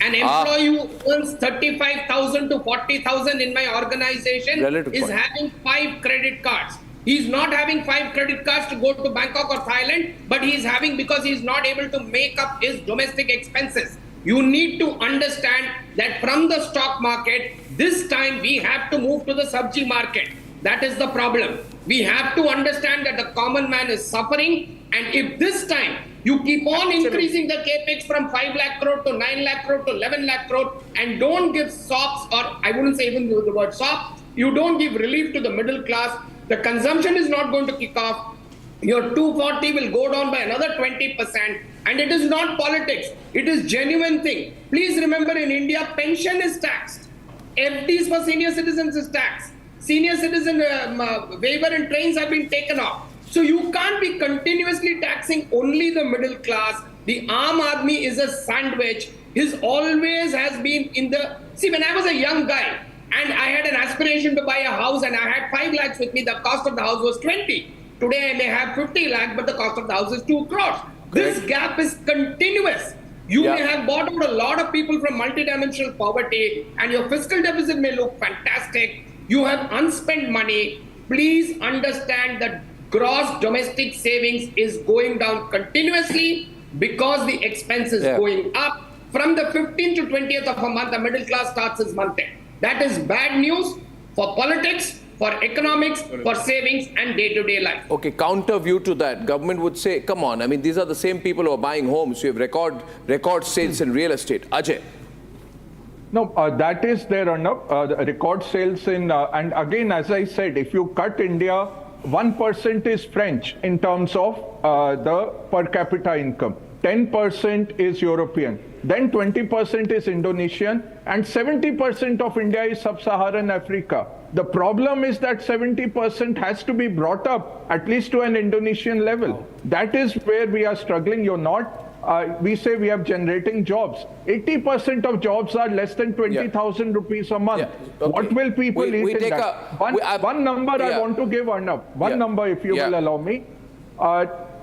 An employee who earns 35,000 to 40,000 in my organization is having 5 credit cards. He's not having 5 credit cards to go to Bangkok or Thailand, but he's having because he's not able to make up his domestic expenses. You need to understand that from the stock market, this time we have to move to the sabji market. That is the problem. We have to understand that the common man is suffering, and if this time you keep on increasing the capex from 5 lakh crore to 9 lakh crore to 11 lakh crore and don't give SOPs, or I wouldn't say even the word SOP, you don't give relief to the middle class, the consumption is not going to kick off. Your 240 will go down by another 20%, and it is not politics. It is genuine thing. Please remember, in India, pension is taxed. FDs for senior citizens is taxed. Senior citizen waiver and trains have been taken off. So you can't be continuously taxing only the middle class. The Aam Aadmi is a sandwich. His always has been in the... See, when I was a young guy and I had an aspiration to buy a house and I had 5 lakhs with me, the cost of the house was 20. Today I may have 50 lakh, but the cost of the house is 2 crores. This gap is continuous. You may have bought out a lot of people from multidimensional poverty, and your fiscal deficit may look fantastic. You have unspent money. Please understand that gross domestic savings is going down continuously because the expense is going up. From the 15th to 20th of a month, the middle class starts its month end. That is bad news for politics, for economics, for savings and day-to-day life. Okay, counter view to that. Government would say, come on, I mean, these are the same people who are buying homes. You have record sales in real estate. Ajay. No, that is there, Runup. The record sales in, and again, as I said, if you cut India, 1% is French in terms of the per capita income. 10% is European. Then 20% is Indonesian, and 70% of India is sub-Saharan Africa. The problem is that 70% has to be brought up at least to an Indonesian level. That is where we are struggling. You're not. We say we are generating jobs. 80% of jobs are less than 20,000 rupees a month. Okay. What will people eat in that? One number I want to give, Arnab. One number, if you will allow me.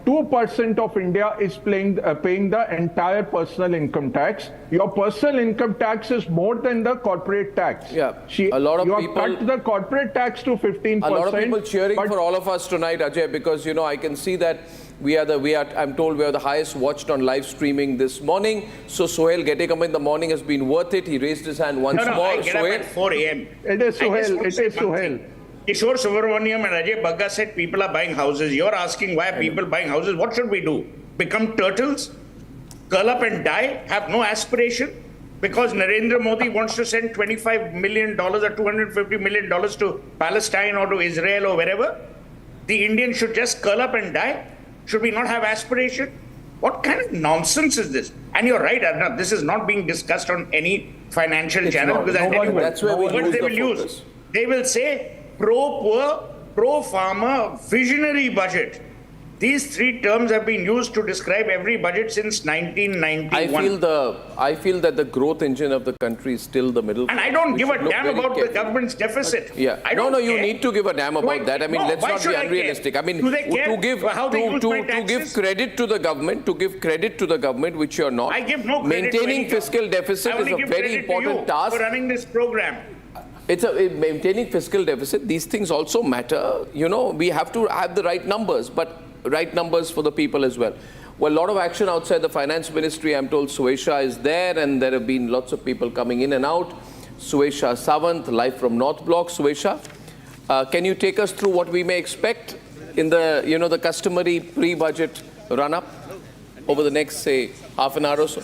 2% of India is paying the entire personal income tax. Your personal income tax is more than the corporate tax. A lot of people cut the corporate tax to 15%. A lot of people cheering for all of us tonight, Ajay, because, you know, I can see that I'm told we are the highest watched on live streaming this morning. So Sohail getting up in the morning has been worth it. He raised his hand once more. I get up at 4 a.m. It is Sohail. It is Sohail. Kishore Subramaniam and Ajay Bagga said people are buying houses. You're asking why are people buying houses? What should we do? Become turtles? Curl up and die? Have no aspiration? Because Narendra Modi wants to send $25 million or $250 million to Palestine or to Israel or wherever? The Indian should just curl up and die? Should we not have aspiration? What kind of nonsense is this? And you're right, Arnab, this is not being discussed on any financial channel. Because that's where we lose the focus. They will say, pro-poor, pro-farmer, visionary budget. These 3 terms have been used to describe every budget since 1991. I feel that the growth engine of the country is still the middle. And I don't give a damn about the government's deficit. You need to give a damn about that. I mean, let's not be unrealistic. I mean, to give credit to the government, which you're not. I give no credit. Maintaining fiscal deficit is a very important task. For running this program. Maintaining fiscal deficit. These things also matter. You know, we have to have the right numbers, but right numbers for the people as well. Well, a lot of action outside the finance ministry. I'm told Suesha is there, and there have been lots of people coming in and out. Suesha Savant, live from North Block. Suesha, can you take us through what we may expect in the, you know, the customary pre-budget run-up over the next, say, half an hour or so?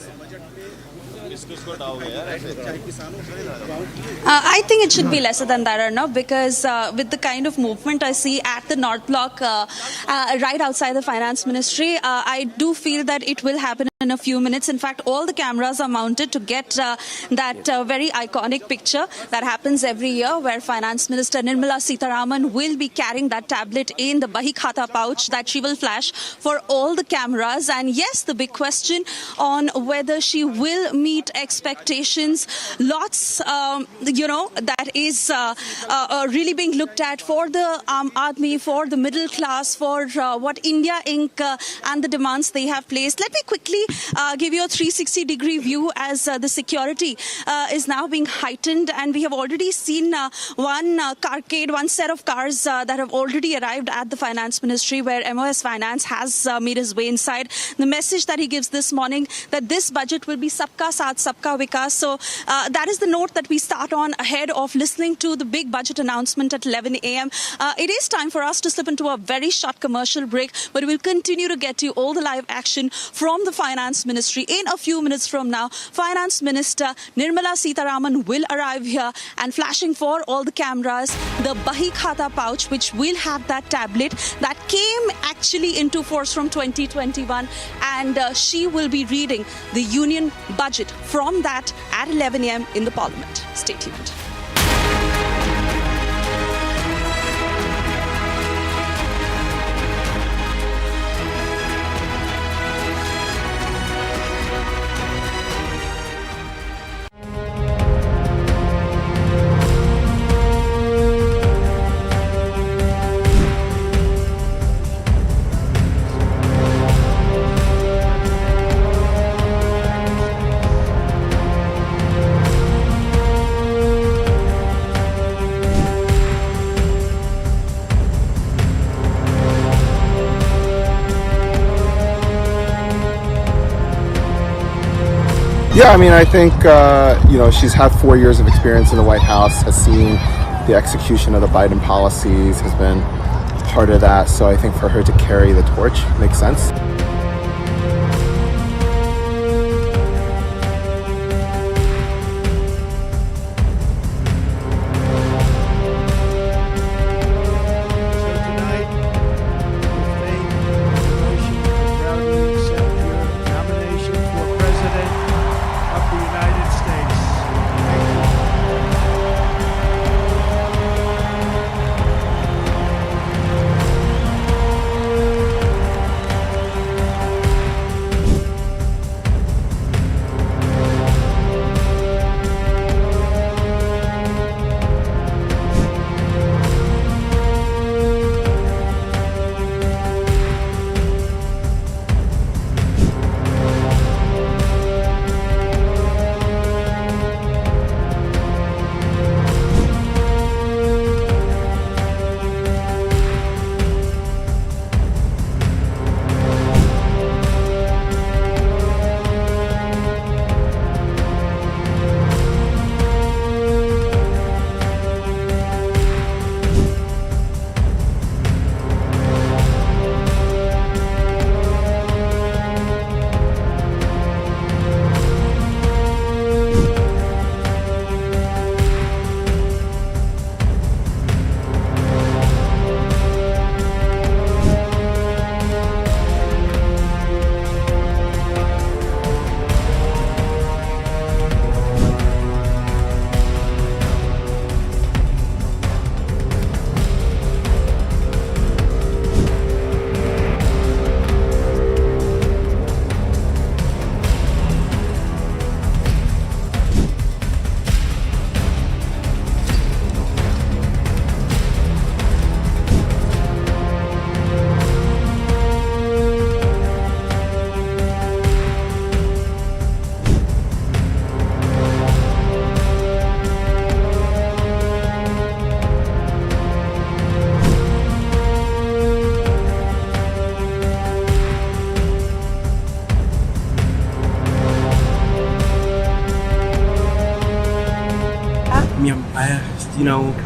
I think it should be lesser than that, Arnab, because with the kind of movement I see at the North Block, right outside the finance ministry, I do feel that it will happen in a few minutes. In fact, all the cameras are mounted to get that very iconic picture that happens every year where Finance Minister Nirmala Sitharaman will be carrying that tablet in the Bahi Khata pouch that she will flash for all the cameras. And yes, the big question on whether she will meet expectations. Lots, that is really being looked at for the Aadmi, for the middle class, for what India Inc. And the demands they have placed. Let me quickly give you a 360-degree view as the security is now being heightened, and we have already seen one carcade, one set of cars that have already arrived at the Finance Ministry, where MOS Finance has made his way inside. The message that he gives this morning, that this budget will be Sabka Saath, Sabka Vikas. So that is the note that we start on ahead of listening to the big budget announcement at 11 a.m. It is time for us to slip into a very short commercial break, but we'll continue to get you all the live action from the Finance Ministry. In a few minutes from now, Finance Minister Nirmala Sitharaman will arrive here, and flashing for all the cameras, the Bahi Khata pouch, which will have that tablet that came actually into force from 2021, and she will be reading the union budget from that at 11 a.m. in the Parliament. Stay tuned. Yeah, I mean, I think, she's had 4 years of experience in the White House, has seen the execution of the Biden policies, has been part of that. So I think for her to carry the torch makes sense.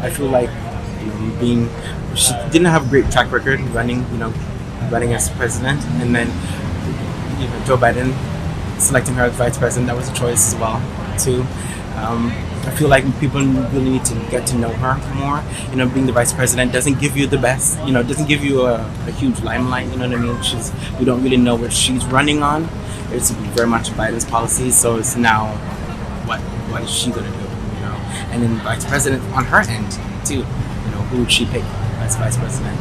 I feel like she didn't have a great track record running as president, and then Joe Biden selecting her as vice president, that was a choice as well too. I feel like people really need to get to know her more. You know, being the vice president doesn't give you the best, you know, it doesn't give you a huge limelight, you know what I mean? We don't really know what she's running on. It's very much Biden's policy, so it's now what is she going to do, you know? And then vice president on her end, too. You know, who would she pick as vice president?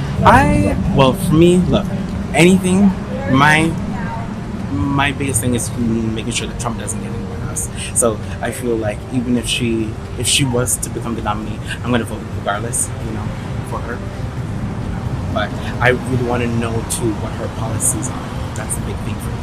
Well, for me, look, anything, my biggest thing is making sure that Trump doesn't get in the White House. So I feel like even if she was to become the nominee, I'm going to vote regardless, you know, for her. But I really want to know too what her policies are. That's the big thing for me.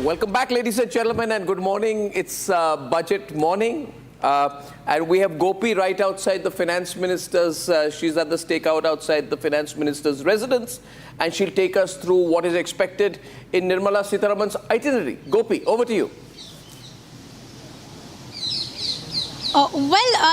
Welcome back, ladies and gentlemen, and good morning. It's budget morning, and we have Gopi right outside the finance minister's. She's at the stakeout outside the finance minister's residence, and she'll take us through what is expected in Nirmala Sitharaman's itinerary. Gopi, over to you.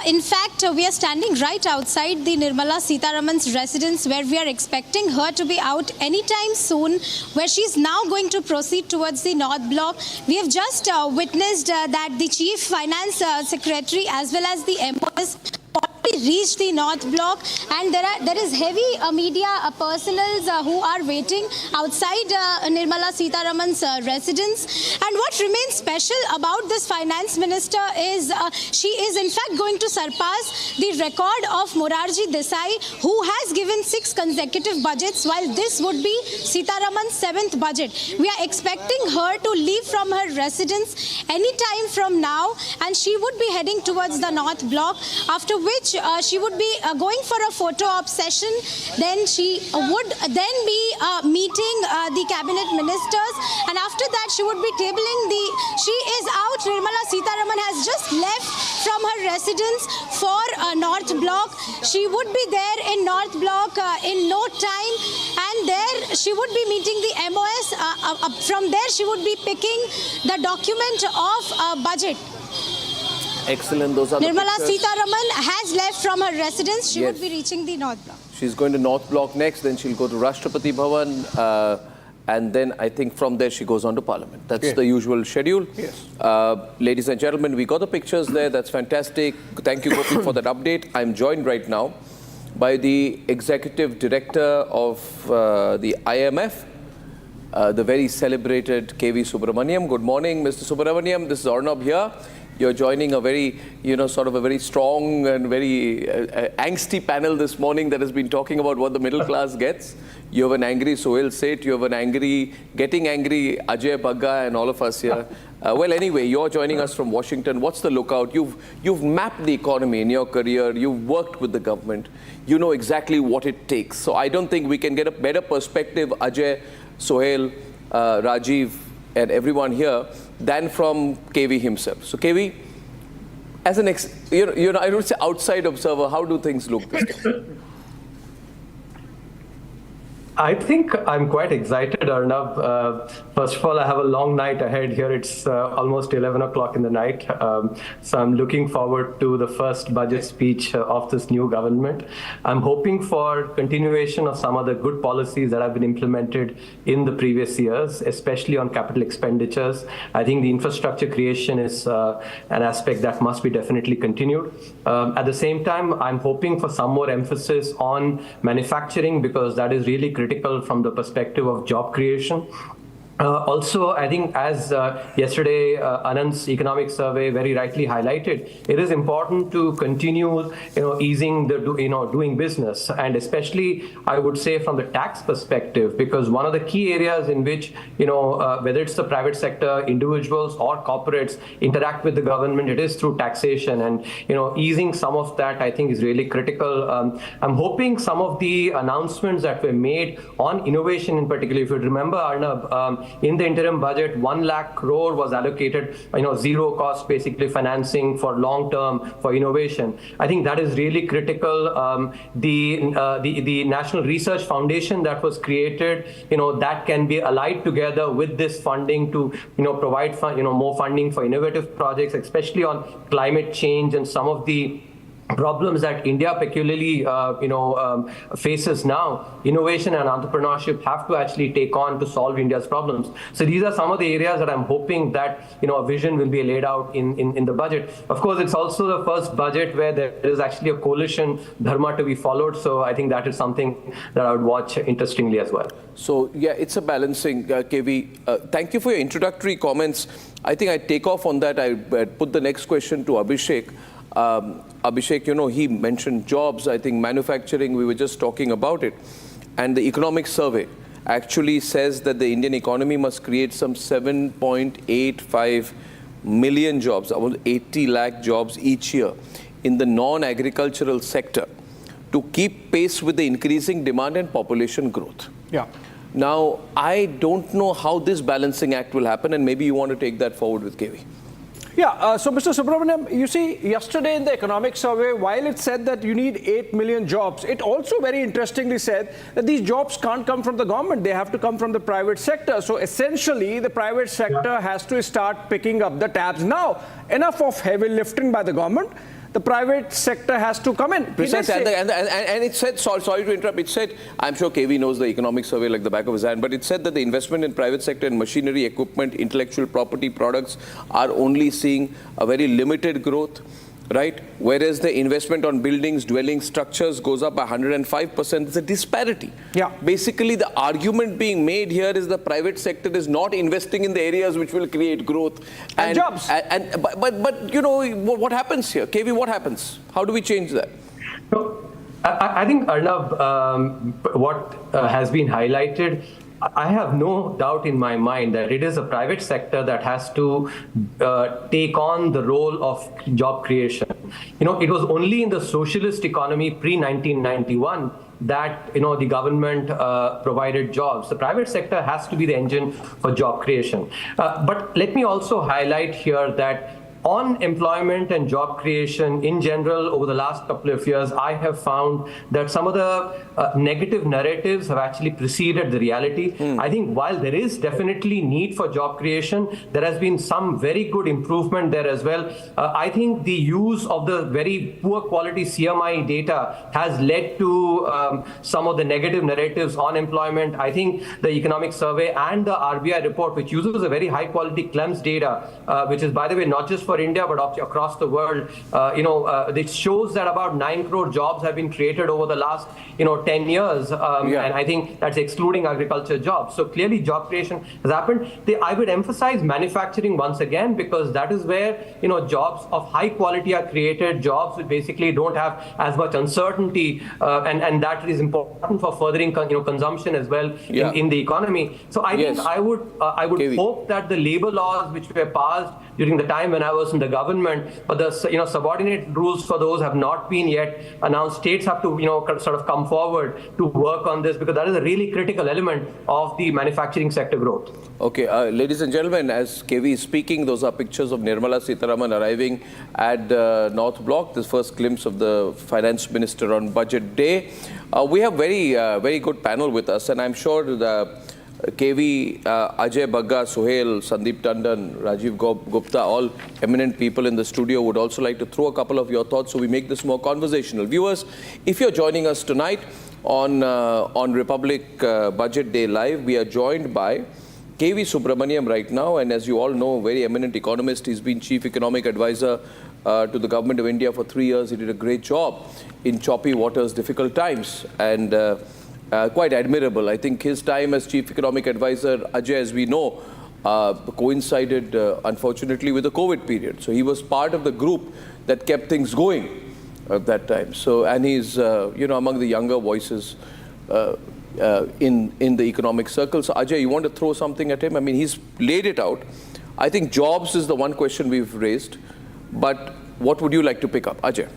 In fact, we are standing right outside the Nirmala Sitharaman's residence, where we are expecting her to be out anytime soon, where she's now going to proceed towards the North Block. We have just witnessed that the Chief Finance Secretary as well as the MOS reached the North Block, and there is heavy media personals who are waiting outside Nirmala Sitharaman's residence. And what remains special about this finance minister is she is in fact going to surpass the record of Morarji Desai, who has given 6 consecutive budgets, while this would be Sitharaman's 7th budget. We are expecting her to leave from her residence any time from now, and she would be heading towards the North Block, after which she would be going for a photo op session. Then she would then be meeting the cabinet ministers, and after that she would be tabling she is out. Nirmala Sitharaman has just left from her residence for North Block. She would be there in North Block in no time, and there she would be meeting the MOS. From there she would be picking the document of budget. Excellent. Those are Nirmala the pictures. Sitharaman has left from her residence. She would be reaching the North Block. She's going to North Block next, then she'll go to Rashtrapati Bhavan, and then I think from there she goes on to Parliament. That's the usual schedule. Yes. Ladies and gentlemen, we got the pictures there. That's fantastic. Thank you, Gopi, for that update. I'm joined right now by the Executive Director of the IMF, the very celebrated KV Subramaniam. Good morning, Mr. Subramaniam. This is Runup here. You're joining a very, sort of a very strong and very angsty panel this morning that has been talking about what the middle class gets. You have an angry Sohail Seth, you have an getting angry Ajay Bagga and all of us here. Well, anyway, you're joining us from Washington. What's the lookout? You've mapped the economy in your career. You've worked with the government. You know exactly what it takes. So I don't think we can get a better perspective, Ajay, Sohail, Rajiv, and everyone here, than from KV himself. So KV, as an I don't say outside observer, how do things look this time? I think I'm quite excited, Arnab. First of all, I have a long night ahead here. It's almost 11 o'clock in the night. So I'm looking forward to the first budget speech of this new government. I'm hoping for continuation of some of the good policies that have been implemented in the previous years, especially on capital expenditures. I think the infrastructure creation is an aspect that must be definitely continued. At the same time, I'm hoping for some more emphasis on manufacturing, because that is really critical from the perspective of job creation. Also, I think as yesterday Anand's economic survey very rightly highlighted, it is important to continue, easing the, doing business, and especially I would say from the tax perspective, because one of the key areas in which, whether it's the private sector, individuals or corporates interact with the government, it is through taxation, and easing some of that I think is really critical. I'm hoping some of the announcements that were made on innovation in particular, if you remember, Arnab, in the interim budget, 1 lakh crore was allocated, zero cost basically financing for long term for innovation. I think that is really critical. The National Research Foundation that was created, that can be allied together with this funding to, provide more funding for innovative projects, especially on climate change and some of the problems that India peculiarly, faces now. Innovation and entrepreneurship have to actually take on to solve India's problems. So these are some of the areas that I'm hoping that, a vision will be laid out in the budget. Of course, it's also the first budget where there is actually a coalition dharma to be followed. So I think that is something that I would watch interestingly as well. So yeah, it's a balancing, KV. Thank you for your introductory comments. I think I take off on that. I put the next question to Abhishek. Abhishek, he mentioned jobs. I think manufacturing, we were just talking about it. And the economic survey actually says that the Indian economy must create some 7.85 million jobs, about 80 lakh jobs each year in the non-agricultural sector to keep pace with the increasing demand and population growth. Yeah. Now, I don't know how this balancing act will happen, and maybe you want to take that forward with KV. Yeah, so Mr. Subramaniam, you see, yesterday in the economic survey, while it said that you need 8 million jobs, it also very interestingly said that these jobs can't come from the government. They have to come from the private sector. So essentially, the private sector has to start picking up the tabs. Now, enough of heavy lifting by the government. The private sector has to come in. Precisely, and it said, sorry to interrupt, it said, I'm sure KV knows the economic survey like the back of his hand, but it said that the investment in private sector in machinery, equipment, intellectual property products are only seeing a very limited growth, right? Whereas the investment on buildings, dwelling structures goes up by 105%. It's a disparity. Yeah. Basically, the argument being made here is the private sector is not investing in the areas which will create growth and jobs. But what happens here? KV, what happens? How do we change that? So, I think, Arnab, what has been highlighted, I have no doubt in my mind that it is a private sector that has to take on the role of job creation. It was only in the socialist economy pre-1991 that the government provided jobs. The private sector has to be the engine for job creation. But let me also highlight here that on employment and job creation in general over the last couple of years, I have found that some of the negative narratives have actually preceded the reality. I think while there is definitely need for job creation, there has been some very good improvement there as well. I think the use of the very poor quality CMI data has led to some of the negative narratives on employment. I think the economic survey and the RBI report, which uses a very high quality CLEMS data, which is, by the way, not just for India, but across the world, it shows that about 9 crore jobs have been created over the last, 10 years. And I think that's excluding agriculture jobs. So clearly job creation has happened. I would emphasize manufacturing once again, because that is where, jobs of high quality are created, jobs which basically don't have as much uncertainty. And that is important for furthering, consumption as well in the economy. So I think I would hope that the labor laws which were passed during the time when I was in the government, but the subordinate rules for those have not been yet announced. States have to sort of come forward to work on this, because that is a really critical element of the manufacturing sector growth. Okay, ladies and gentlemen, as KV is speaking, those are pictures of Nirmala Sitharaman arriving at the North Block. This first glimpse of the Finance Minister on Budget Day. We have very good panel with us, and I'm sure the KV, Ajay Bagga, Suhail, Sandeep Tandon, Rajiv Gupta, all eminent people in the studio would also like to throw a couple of your thoughts so we make this more conversational. Viewers, if you're joining us tonight on Republic Budget Day Live, we are joined by KV Subramaniam right now, and as you all know, a very eminent economist. He's been Chief Economic Advisor to the Government of India for 3 years. He did a great job in choppy waters, difficult times, and quite admirable. I think his time as Chief Economic Advisor, Ajay, as we know, coincided, unfortunately, with the COVID period. So he was part of the group that kept things going at that time. So, and he's, among the younger voices in the economic circle. So, Ajay, you want to throw something at him? I mean, he's laid it out. I think jobs is the one question we've raised. But what would you like to pick up? Ajay.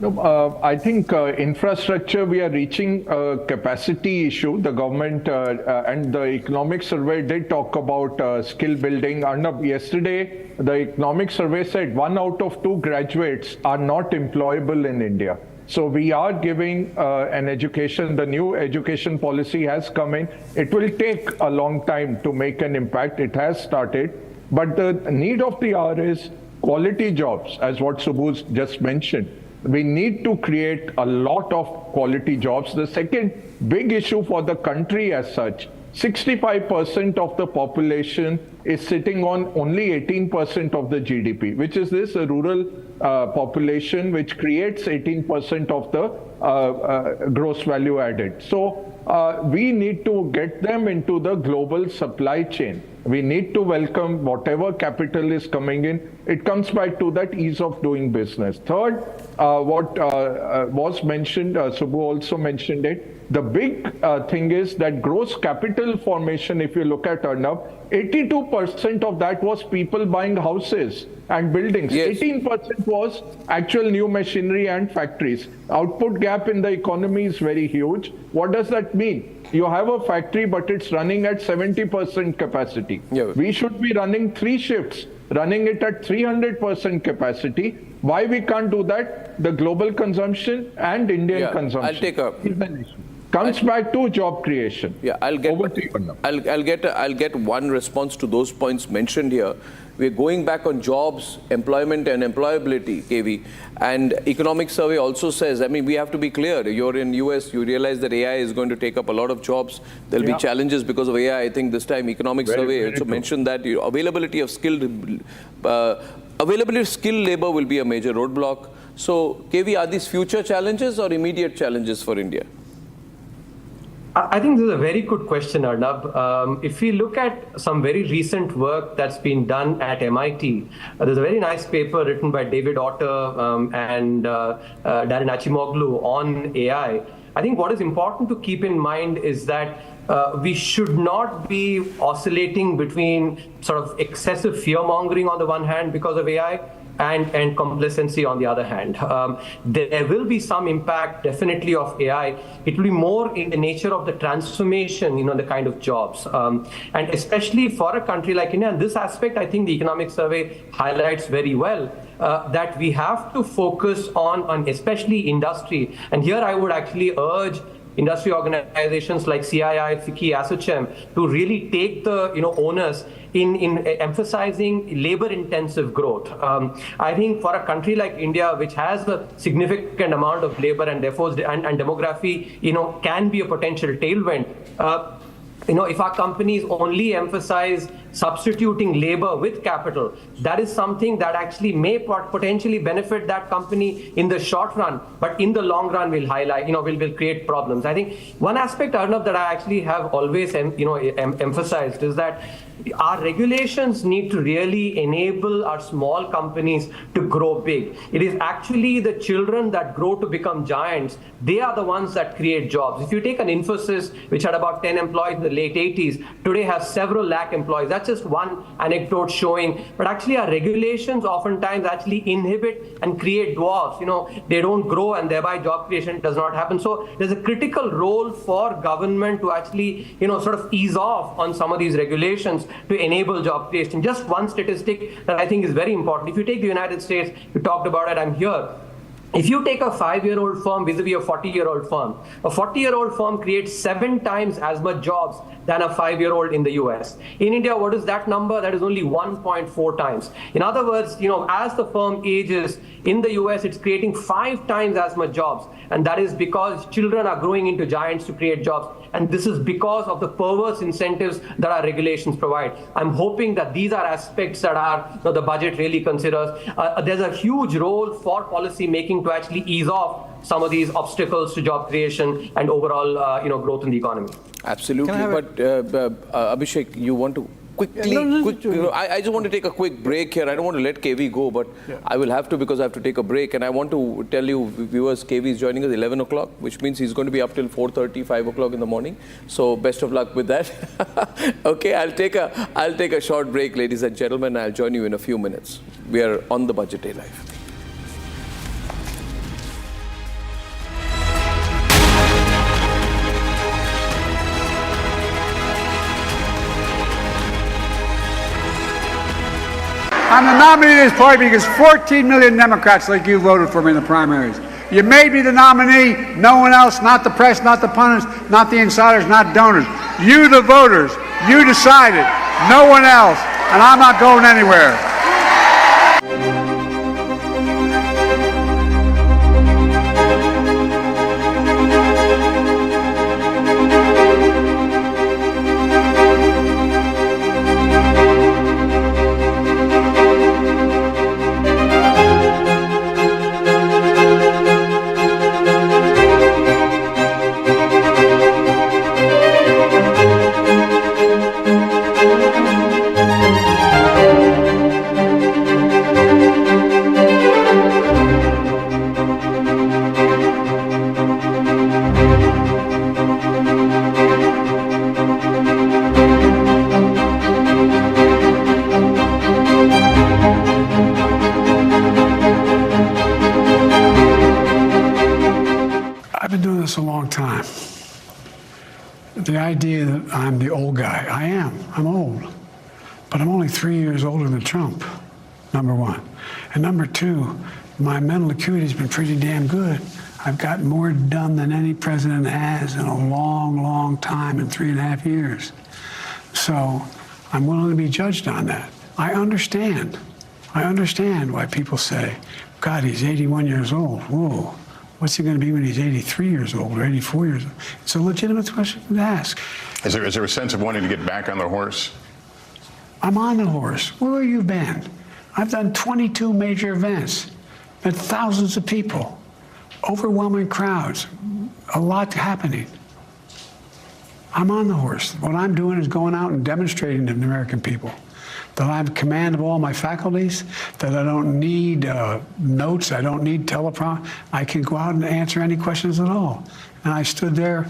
No, I think infrastructure, we are reaching a capacity issue. The government and the economic survey did talk about skill building. Arnab, yesterday, the economic survey said 1 out of 2 graduates are not employable in India. So we are giving an education. The new education policy has come in. It will take a long time to make an impact. It has started. But the need of the hour is quality jobs, as what Subhu's just mentioned. We need to create a lot of quality jobs. The second big issue for the country as such, 65% of the population is sitting on only 18% of the GDP, which is this rural population, which creates 18% of the gross value added. So we need to get them into the global supply chain. We need to welcome whatever capital is coming in. It comes back to that ease of doing business. Third, what was mentioned, Subbu also mentioned it, the big thing is that gross capital formation, if you look at Arnab, 82% of that was people buying houses and buildings. Yes. 18% was actual new machinery and factories. Output gap in the economy is very huge. What does that mean? You have a factory, but it's running at 70% capacity. Yeah. We should be running 3 shifts, running it at 300% capacity. Why we can't do that? The global consumption and Indian consumption. I'll take a... Comes back to job creation. Yeah, I'll get one response to those points mentioned here. We're going back on jobs, employment and employability, KV. And economic survey also says, I mean, we have to be clear. You're in US, you realize that AI is going to take up a lot of jobs. There'll be challenges because of AI. I think this time economic survey also mentioned that availability of skilled labor will be a major roadblock. So, KV, are these future challenges or immediate challenges for India? I think this is a very good question, Arnab. If we look at some very recent work that's been done at MIT, there's a very nice paper written by David Otter and Darren Acemoglu on AI. I think what is important to keep in mind is that we should not be oscillating between sort of excessive fear-mongering on the one hand because of AI and complacency on the other hand. There will be some impact definitely of AI. It will be more in the nature of the transformation, the kind of jobs. And especially for a country like India, and this aspect I think the economic survey highlights very well, that we have to focus on especially industry. And here I would actually urge industry organizations like CII, FICCI, ASSOCHAM to really take the onus in emphasizing labor-intensive growth. I think for a country like India, which has a significant amount of labor and therefore and demography, can be a potential tailwind. If our companies only emphasize substituting labor with capital, that is something that actually may potentially benefit that company in the short run, but in the long run will highlight, will create problems. I think one aspect, Arnab, that I actually have always emphasized is that our regulations need to really enable our small companies to grow big. It is actually the children that grow to become giants. They are the ones that create jobs. If you take an Infosys, which had about 10 employees in the late 80s, today has several lakh employees. That's just one anecdote showing. But actually our regulations oftentimes actually inhibit and create dwarfs. They don't grow and thereby job creation does not happen. So there's a critical role for government to actually, sort of ease off on some of these regulations to enable job creation. Just one statistic that I think is very important. If you take the United States, you talked about it, I'm here. If you take a 5-year-old firm vis-a-vis a 40-year-old firm, a 40-year-old firm creates 7 times as much jobs than a 5-year-old in the US. In India, what is that number? That is only 1.4 times. In other words, as the firm ages, in the US, it's creating 5 times as much jobs. And that is because children are growing into giants to create jobs. And this is because of the perverse incentives that our regulations provide. I'm hoping that these are aspects that the budget really considers. There's a huge role for policy making to actually ease off some of these obstacles to job creation and overall, growth in the economy. Absolutely. But Abhishek, you want to quickly, I just want to take a quick break here. I don't want to let KV go, but I will have to because I have to take a break. And I want to tell you, viewers, KV is joining us 11 o'clock, which means he's going to be up till 4:30, 5 o'clock in the morning. So best of luck with that. Okay, I'll take a short break, ladies and gentlemen. I'll join you in a few minutes. We are on the Budget Day Live. I'm the nominee of this party because 14 million Democrats like you voted for me in the primaries. You made me the nominee, no one else, not the press, not the pundits, not the insiders, not donors. You, the voters, you decided, no one else, and I'm not going anywhere. I've been doing this a long time. The idea that I'm the old guy, I am. I'm old. But I'm only 3 years older than Trump, number one. And number two, my mental acuity's been pretty damn good. I've gotten more done than any president has in a long, long time in 3.5 years. So I'm willing to be judged on that. I understand why people say, God, he's 81 years old. Whoa. What's he going to be when he's 83 years old or 84 years old? It's a legitimate question to ask. Is there a sense of wanting to get back on the horse? I'm on the horse. Where have you been? I've done 22 major events, met thousands of people, overwhelming crowds, a lot happening. I'm on the horse. What I'm doing is going out and demonstrating to the American people that I have command of all my faculties, that I don't need notes, I don't need teleprompter. I can go out and answer any questions at all. And I stood there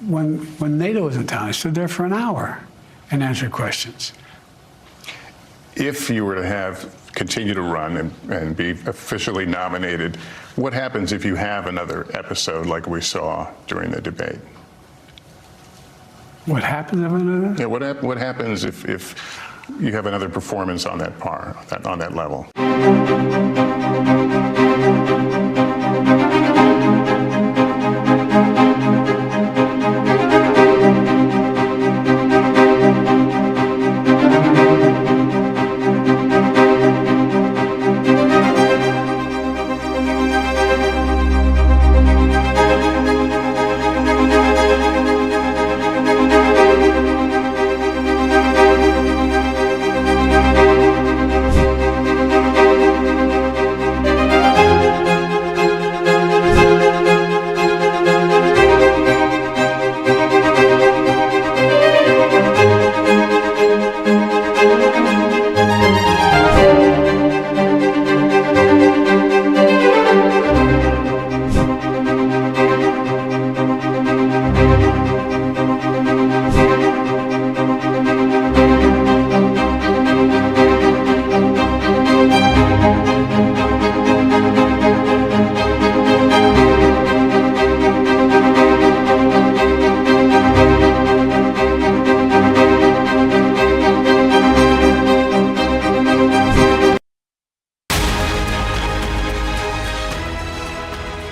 when NATO was in town. I stood there for an hour and answered questions. If you were to continue to run and be officially nominated, what happens if you have another episode like we saw during the debate? What happens if another? Yeah, what happens if you have another performance on that on that level?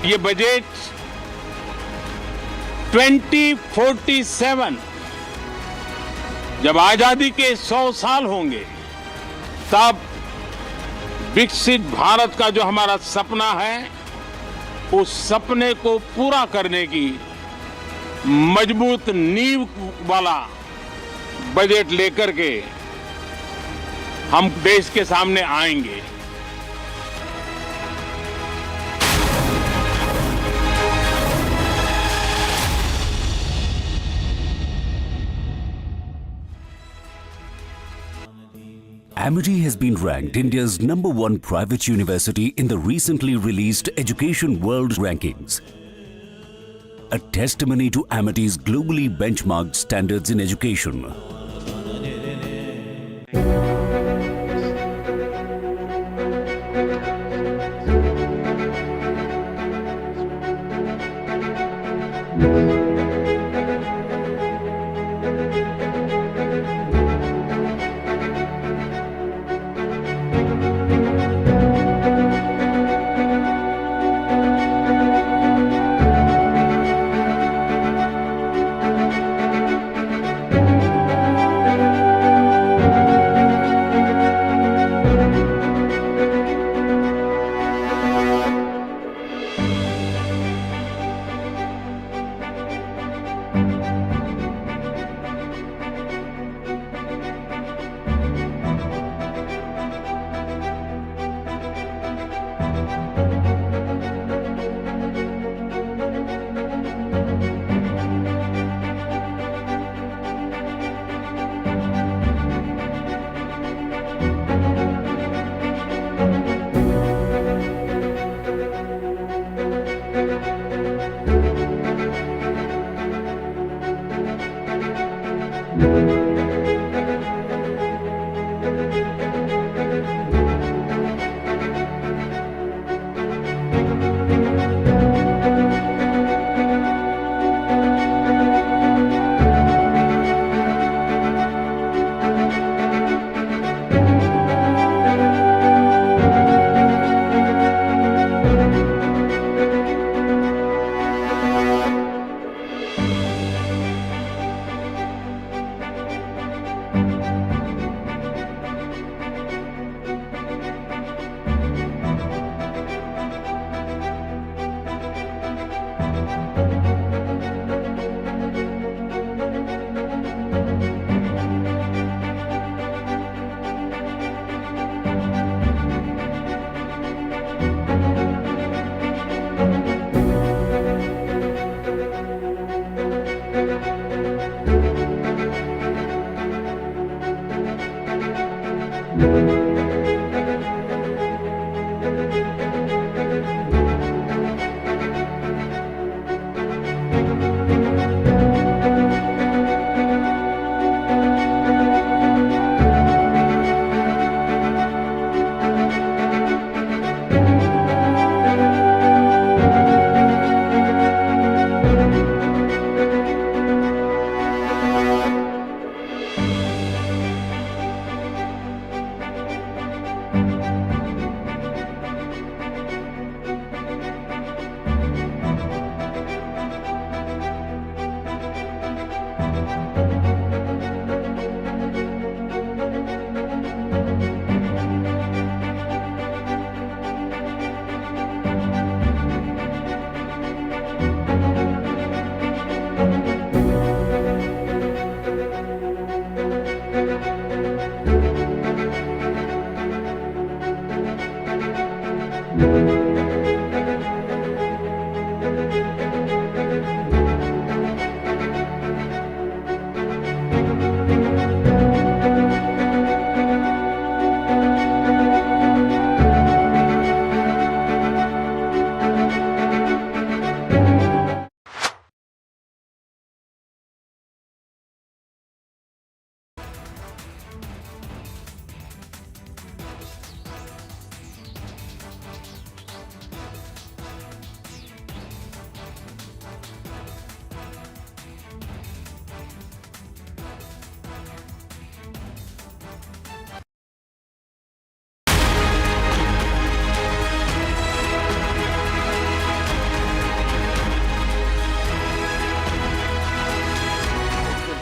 ये budget 2047 जब आजादी के 100 साल होंगे तब विकसित भारत का जो हमारा सपना है उस सपने को पूरा करने की मजबूत नींव वाला बजट लेकर के हम देश के सामने आएंगे। Amity has been ranked India's #1 private university in the recently released Education World Rankings, a testimony to Amity's globally benchmarked standards in education.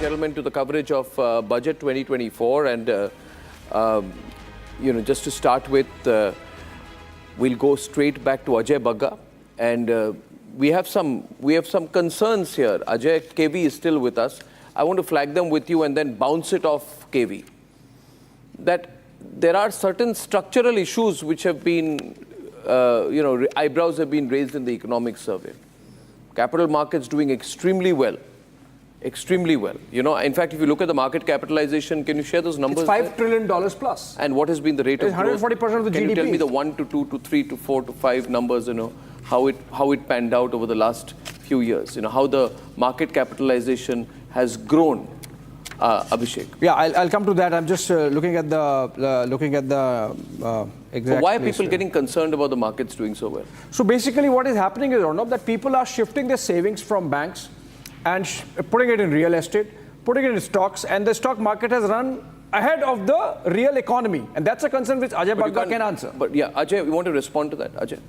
Gentlemen, to the coverage of Budget 2024, and just to start with, we'll go straight back to Ajay Bagga, and we have some concerns here. Ajay, KV is still with us. I want to flag them with you and then bounce it off KV. That there are certain structural issues which have been, eyebrows have been raised in the economic survey. Capital markets doing extremely well. extremely well. You know, in fact, if you look at the market capitalization, can you share those numbers? It's $5 trillion plus. And what has been the rate of growth? 140% of the GDP. Can you tell me the 1 to 2 to 3 to 4 to 5 numbers, you know, how it panned out over the last few years? You know, how the market capitalization has grown, Abhishek. Yeah, I'll come to that. I'm just looking at the exact. But why are people place. getting concerned about the markets doing so well? So basically, what is happening is, Runup, that people are shifting their savings from banks and putting it in real estate, putting it in stocks, and the stock market has run ahead of the real economy, and that's a concern which Ajay Bagga can answer. But yeah, Ajay, we want to respond to that. Ajay.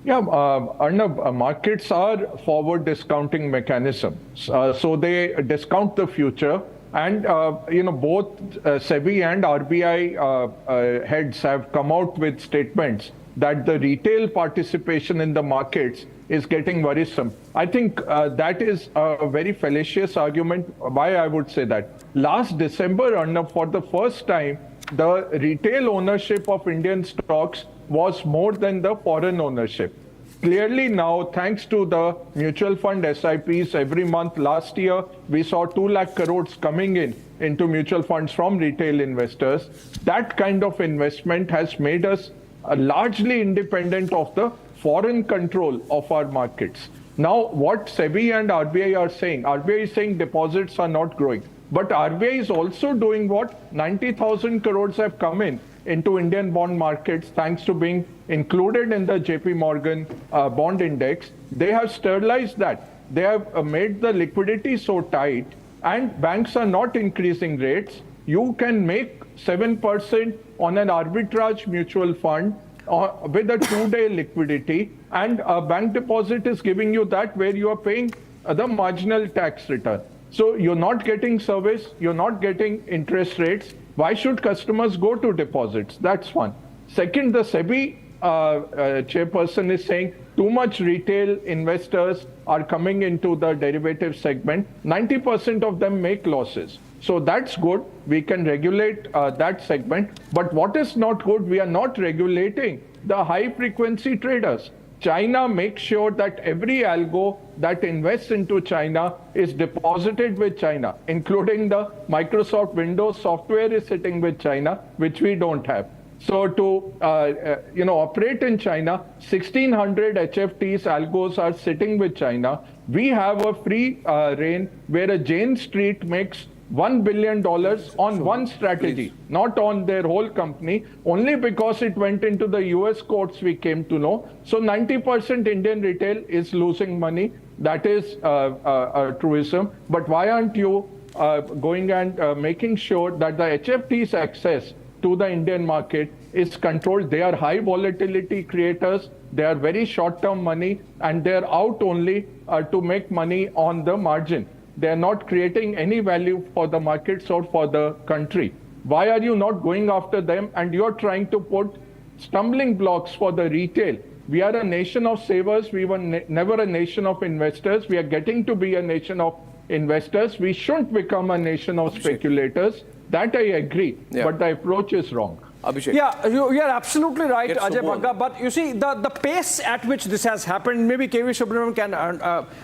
Yeah, Arnab, markets are forward discounting mechanisms. So they discount the future. And, you know, both SEBI and RBI heads have come out with statements that the retail participation in the markets is getting worrisome. I think that is a very fallacious argument. Why I would say that? Last December, Arnab, for the first time, the retail ownership of Indian stocks was more than the foreign ownership. Clearly now, thanks to the mutual fund SIPs every month last year, we saw 2 lakh crores coming into mutual funds from retail investors. That kind of investment has made us largely independent of the foreign control of our markets. Now, what SEBI and RBI are saying, RBI is saying deposits are not growing. But RBI is also doing what? 90,000 crores have come into Indian bond markets thanks to being included in the JP Morgan bond index. They have sterilized that. They have made the liquidity so tight, and banks are not increasing rates. You can make 7% on an arbitrage mutual fund with a 2-day liquidity, and a bank deposit is giving you that where you are paying the marginal tax return. So you're not getting service, you're not getting interest rates. Why should customers go to deposits? That's one. Second, the SEBI chairperson is saying too much retail investors are coming into the derivative segment. 90% of them make losses. So that's good. We can regulate that segment. But what is not good, we are not regulating the high frequency traders. China makes sure that every algo that invests into China is deposited with China, including the Microsoft Windows software is sitting with China, which we don't have. So to operate in China, 1,600 HFTs algos are sitting with China. We have a free reign where a Jane Street makes $1 billion on one strategy, not on their whole company, only because it went into the US courts we came to know. So 90% Indian retail is losing money. That is a truism. But why aren't you going and making sure that the HFT's access to the Indian market is controlled? They are high volatility creators. They are very short-term money, and they're out only to make money on the margin. They're not creating any value for the markets or for the country. Why are you not going after them? And you're trying to put stumbling blocks for the retail. We are a nation of savers. We were never a nation of investors. We are getting to be a nation of investors. We shouldn't become a nation of speculators. That I agree, but the approach is wrong. Abhishek. Yeah, you're absolutely right, Ajay Bagga. But you see, the pace at which this has happened, maybe KV Subramanian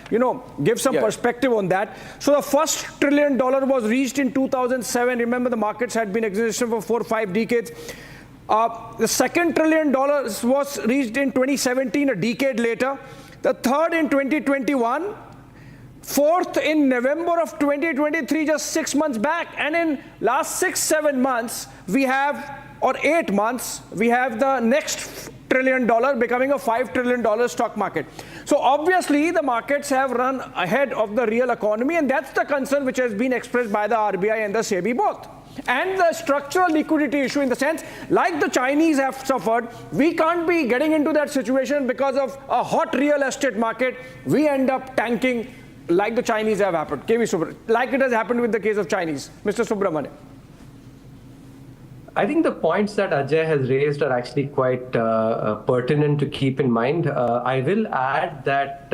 can, give some perspective on that. So the first $1 trillion was reached in 2007. Remember, the markets had been in existence for 4 or 5 decades. The second $1 trillion was reached in 2017, a decade later. The third in 2021. Fourth in November of 2023, just 6 months back. And in last 6-7 months, we have, or 8 months, we have the next $1 trillion becoming a $5 trillion stock market. So obviously, the markets have run ahead of the real economy, and that's the concern which has been expressed by the RBI and the SEBI both. And the structural liquidity issue, in the sense, like the Chinese have suffered, we can't be getting into that situation because of a hot real estate market. We end up tanking like the Chinese have happened. Like it has happened with the case of Chinese. Mr. Subramanian. I think the points that Ajay has raised are actually quite pertinent to keep in mind. I will add that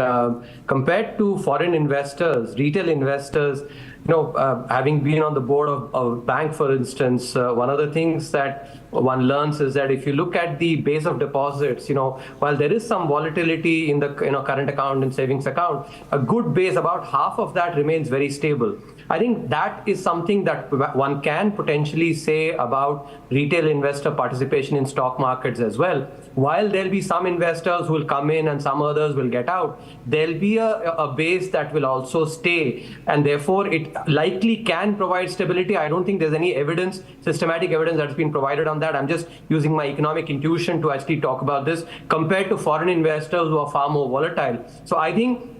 compared to foreign investors, retail investors, having been on the board of a bank, for instance, one of the things that one learns is that if you look at the base of deposits, while there is some volatility in the current account and savings account, a good base, about half of that remains very stable. I think that is something that one can potentially say about retail investor participation in stock markets as well. While there'll be some investors who will come in and some others will get out, there'll be a base that will also stay, and therefore it likely can provide stability. I don't think there's any evidence, systematic evidence that's been provided on that. I'm just using my economic intuition to actually talk about this compared to foreign investors who are far more volatile. So I think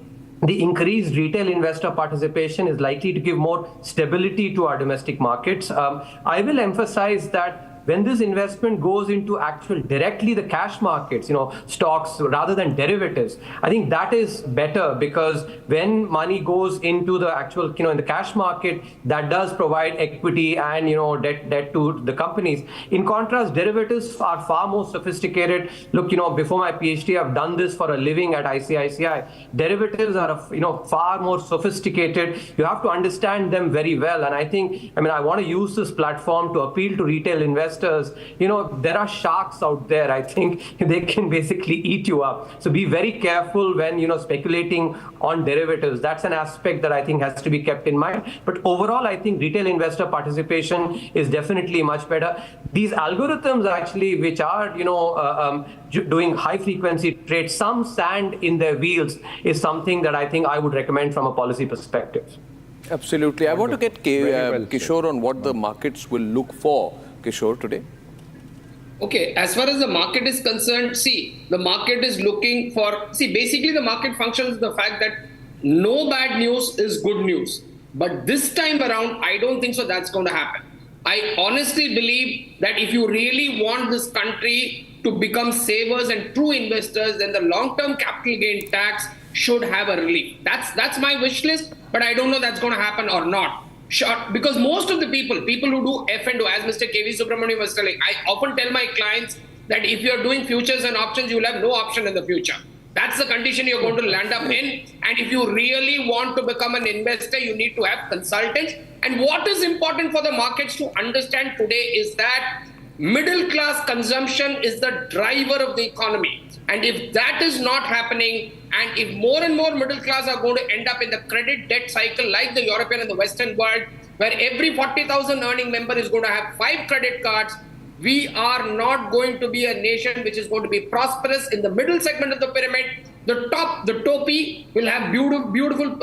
the increased retail investor participation is likely to give more stability to our domestic markets. I will emphasize that when this investment goes into directly the cash markets, stocks rather than derivatives, I think that is better, because when money goes into the actual, in the cash market, that does provide equity and, debt to the companies. In contrast, derivatives are far more sophisticated. Look, before my PhD, I've done this for a living at ICICI. Derivatives are, far more sophisticated. You have to understand them very well. And I want to use this platform to appeal to retail investors. There are sharks out there. I think they can basically eat you up. So be very careful when, speculating on derivatives. That's an aspect that I think has to be kept in mind. But overall, I think retail investor participation is definitely much better. These algorithms actually, which are, doing high frequency trades, some sand in their wheels, is something that I think I would recommend from a policy perspective. Absolutely. I want to get Kishore on what the markets will look for. Kishore, today? Okay, as far as the market is concerned, the market is looking for, basically the market functions the fact that no bad news is good news. But this time around, I don't think so that's going to happen. I honestly believe that if you really want this country to become savers and true investors, then the long-term capital gain tax should have a relief. That's my wish list, but I don't know that's going to happen or not. Sure, because most of the people who do F&O, as Mr. K.V. Subramanian was telling, I often tell my clients that if you're doing futures and options, you'll have no option in the future. That's the condition you're going to land up in. And if you really want to become an investor, you need to have consultants. And what is important for the markets to understand today is that middle class consumption is the driver of the economy. And if that is not happening, and if more and more middle class are going to end up in the credit debt cycle like the European and the Western world, where every 40,000 earning member is going to have 5 credit cards, we are not going to be a nation which is going to be prosperous. In the middle segment of the pyramid, the top, the topi, will have beautiful,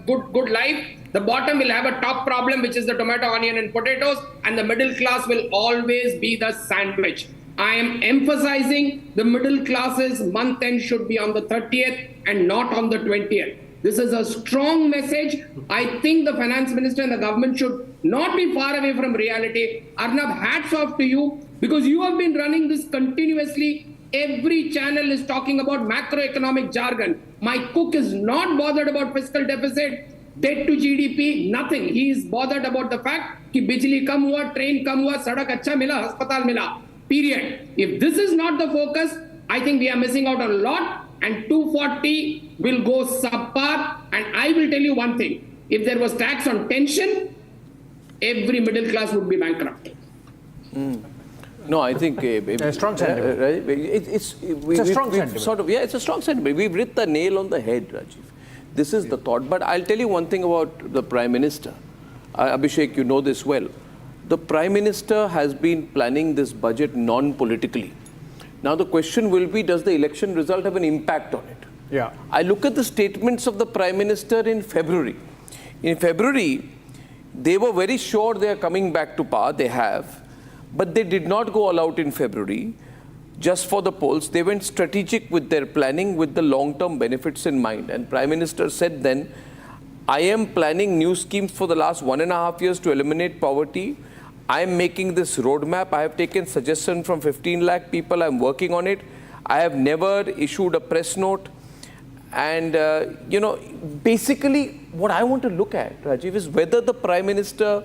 good life. The bottom will have a top problem, which is the tomato, onion and potatoes. And the middle class will always be the sandwich. I am emphasizing the middle classes month end should be on the 30th and not on the 20th. This is a strong message. I think the finance minister and the government should not be far away from reality. Arnab, hats off to you, because you have been running this continuously. Every channel is talking about macroeconomic jargon. My cook is not bothered about fiscal deficit, debt to GDP, nothing. He is bothered about the fact that bijli kam hua, train kam hua, sadak acha mila, hospital mila. Period. If this is not the focus, I think we are missing out a lot, and 240 will go subpar. And I will tell you one thing, if there was tax on pension, every middle class would be bankrupt. No, I think a strong sentiment. It's a strong sentiment. It's a strong sentiment. We've hit the nail on the head, Rajiv. This is the thought. But I'll tell you one thing about the Prime Minister. Abhishek, you know this well. The Prime Minister has been planning this budget non-politically. Now the question will be, does the election result have an impact on it? Yeah. I look at the statements of the Prime Minister in February. In February, they were very sure they are coming back to power. They have. But they did not go all out in February just for the polls. They went strategic with their planning with the long-term benefits in mind. And Prime Minister said then, I am planning new schemes for the last 1.5 years to eliminate poverty. I am making this roadmap. I have taken suggestions from 15 lakh people. I'm working on it. I have never issued a press note. And, basically what I want to look at, Rajiv, is whether the Prime Minister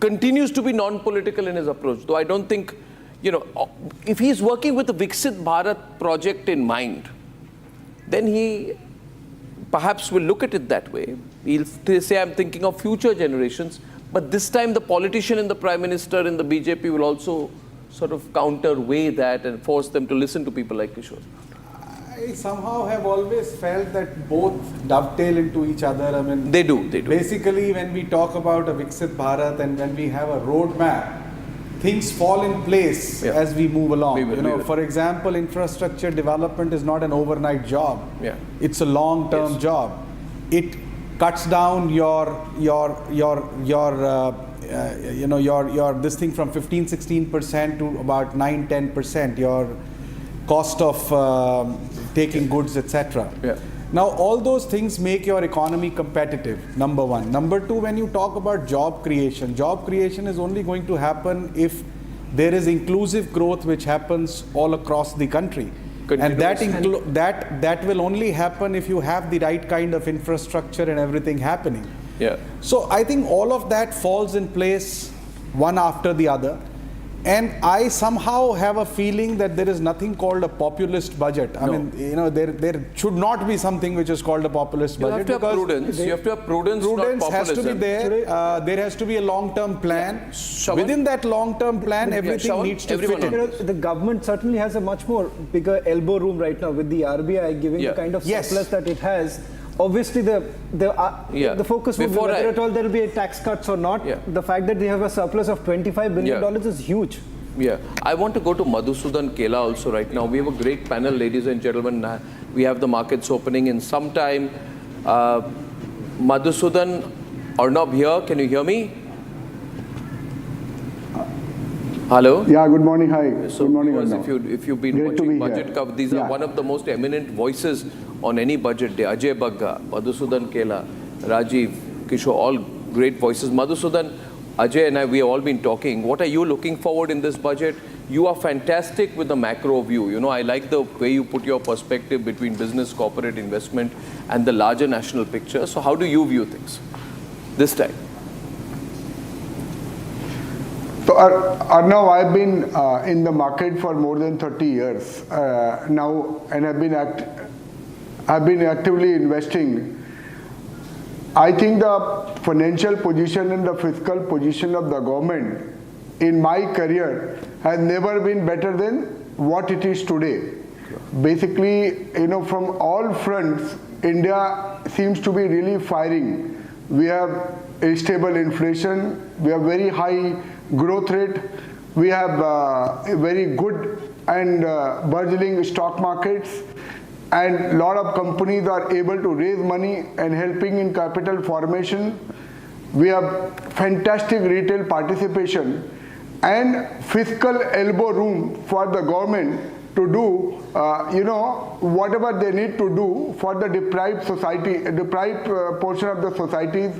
continues to be non-political in his approach. Though I don't think, if he's working with the Viksit Bharat project in mind, then he perhaps will look at it that way. He'll say, I'm thinking of future generations. But this time the politician and the Prime Minister and the BJP will also sort of counterweigh that and force them to listen to people like Kishore. I somehow have always felt that both dovetail into each other. I mean, they do. Basically, when we talk about a Viksit Bharat and when we have a roadmap, things fall in place as we move along. For example, infrastructure development is not an overnight job. It's a long-term job. It cuts down your this thing from 15-16% to about 9-10%. Your cost of taking goods, etc. Now, all those things make your economy competitive, number one. Number two, when you talk about job creation is only going to happen if there is inclusive growth which happens all across the country. And that will only happen if you have the right kind of infrastructure and everything happening. So I think all of that falls in place one after the other. And I somehow have a feeling that there is nothing called a populist budget. I mean, there should not be something which is called a populist budget. You have to have prudence. You have to have prudence, not populism. Has to be there. There has to be a long-term plan. Within that long-term plan, everything needs to fit in. The government certainly has a much more bigger elbow room right now with the RBI giving the kind of surplus that it has. Obviously, the focus will be whether at all there will be tax cuts or not. The fact that they have a surplus of $25 billion is huge. I want to go to Madhusudan Kela also right now. We have a great panel, ladies and gentlemen. We have the markets opening in some time. Madhusudan, Arnab here. Can you hear me? Hello? Yeah, good morning. Hi. So good morning, if you've been watching budget cover, these are one of the most eminent voices on any budget day. Ajay Bagga, Madhusudan Kela, Rajiv, Kishore, all great voices. Madhusudan, Ajay and I, we have all been talking. What are you looking forward in this budget? You are fantastic with the macro view. You know, I like the way you put your perspective between business, corporate investment and the larger national picture. So how do you view things this time? So Arnav, I've been in the market for more than 30 years now, and I've been actively investing. I think the financial position and the fiscal position of the government in my career has never been better than what it is today. Basically, from all fronts, India seems to be really firing. We have a stable inflation, we have very high growth rate, we have a very good and burgeoning stock markets, and a lot of companies are able to raise money and helping in capital formation. We have fantastic retail participation and fiscal elbow room for the government to do, whatever they need to do for the deprived portion of the societies,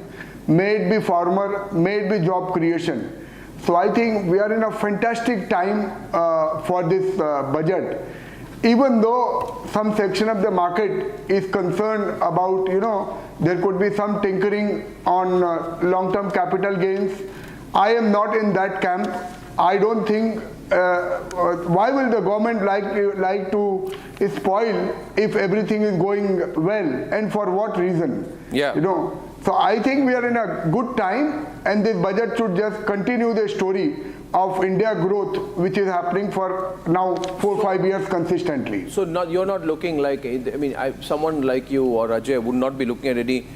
may it be farmer, may it be job creation. So I think we are in a fantastic time for this budget. Even though some section of the market is concerned about, there could be some tinkering on long-term capital gains, I am not in that camp. I don't think, why will the government like to spoil if everything is going well, and for what reason? So I think we are in a good time, and this budget should just continue the story of India growth, which is happening for now 4-5 years consistently. So you're not looking like, someone like you or Ajay would not be looking at any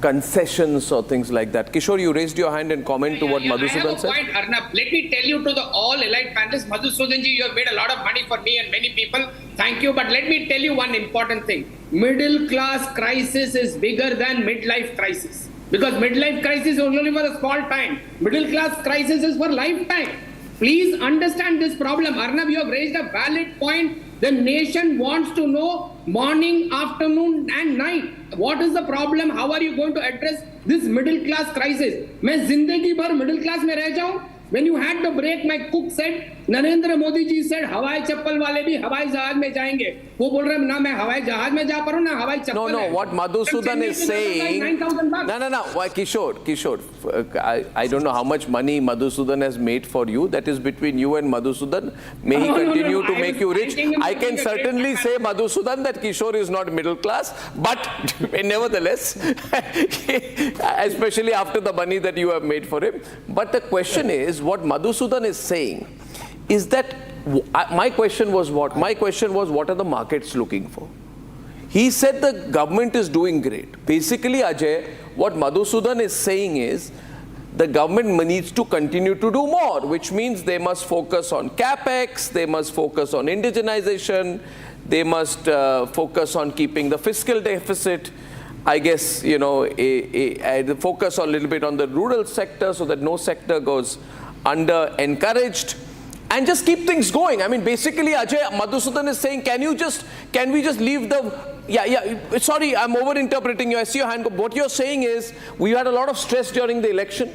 concessions or things like that. Kishore, you raised your hand and comment to what Madhusudan said. I have a point, Arnab. Let me tell you to the all elite panelists, Madhusudan ji, you have made a lot of money for me and many people. Thank you. But let me tell you one important thing. Middle class crisis is bigger than midlife crisis. Because midlife crisis is only for a small time. Middle class crisis is for lifetime. Please understand this problem. Arnab, you have raised a valid point. The nation wants to know morning, afternoon and night. What is the problem? How are you going to address this middle class crisis? मैं जिंदगी भर middle class में रह जाऊं? When you had the break, my cook said, Narendra Modi ji said, हवाई चप्पल वाले भी हवाई जहाज में जाएंगे. वो बोल रहे ना मैं हवाई जहाज में जा पा रहा हूँ ना हवाई चप्पल. No, what Madhusudan is saying. No. Why, Kishore, I don't know how much money Madhusudan has made for you. That is between you and Madhusudan. May he continue to make you rich. I can certainly say, Madhusudan, that Kishore is not middle class, but nevertheless, especially after the money that you have made for him. But the question is, what Madhusudan is saying is that, my question was what? My question was, what are the markets looking for? He said the government is doing great. Basically, Ajay, what Madhusudan is saying is, the government needs to continue to do more, which means they must focus on capex, they must focus on indigenization, they must focus on keeping the fiscal deficit. I guess, focus a little bit on the rural sector so that no sector goes under-encouraged, and just keep things going. I mean, basically, Ajay, Madhusudan is saying, can we just leave the... Sorry, I'm over-interpreting you. I see your hand go. What you're saying is, we had a lot of stress during the election.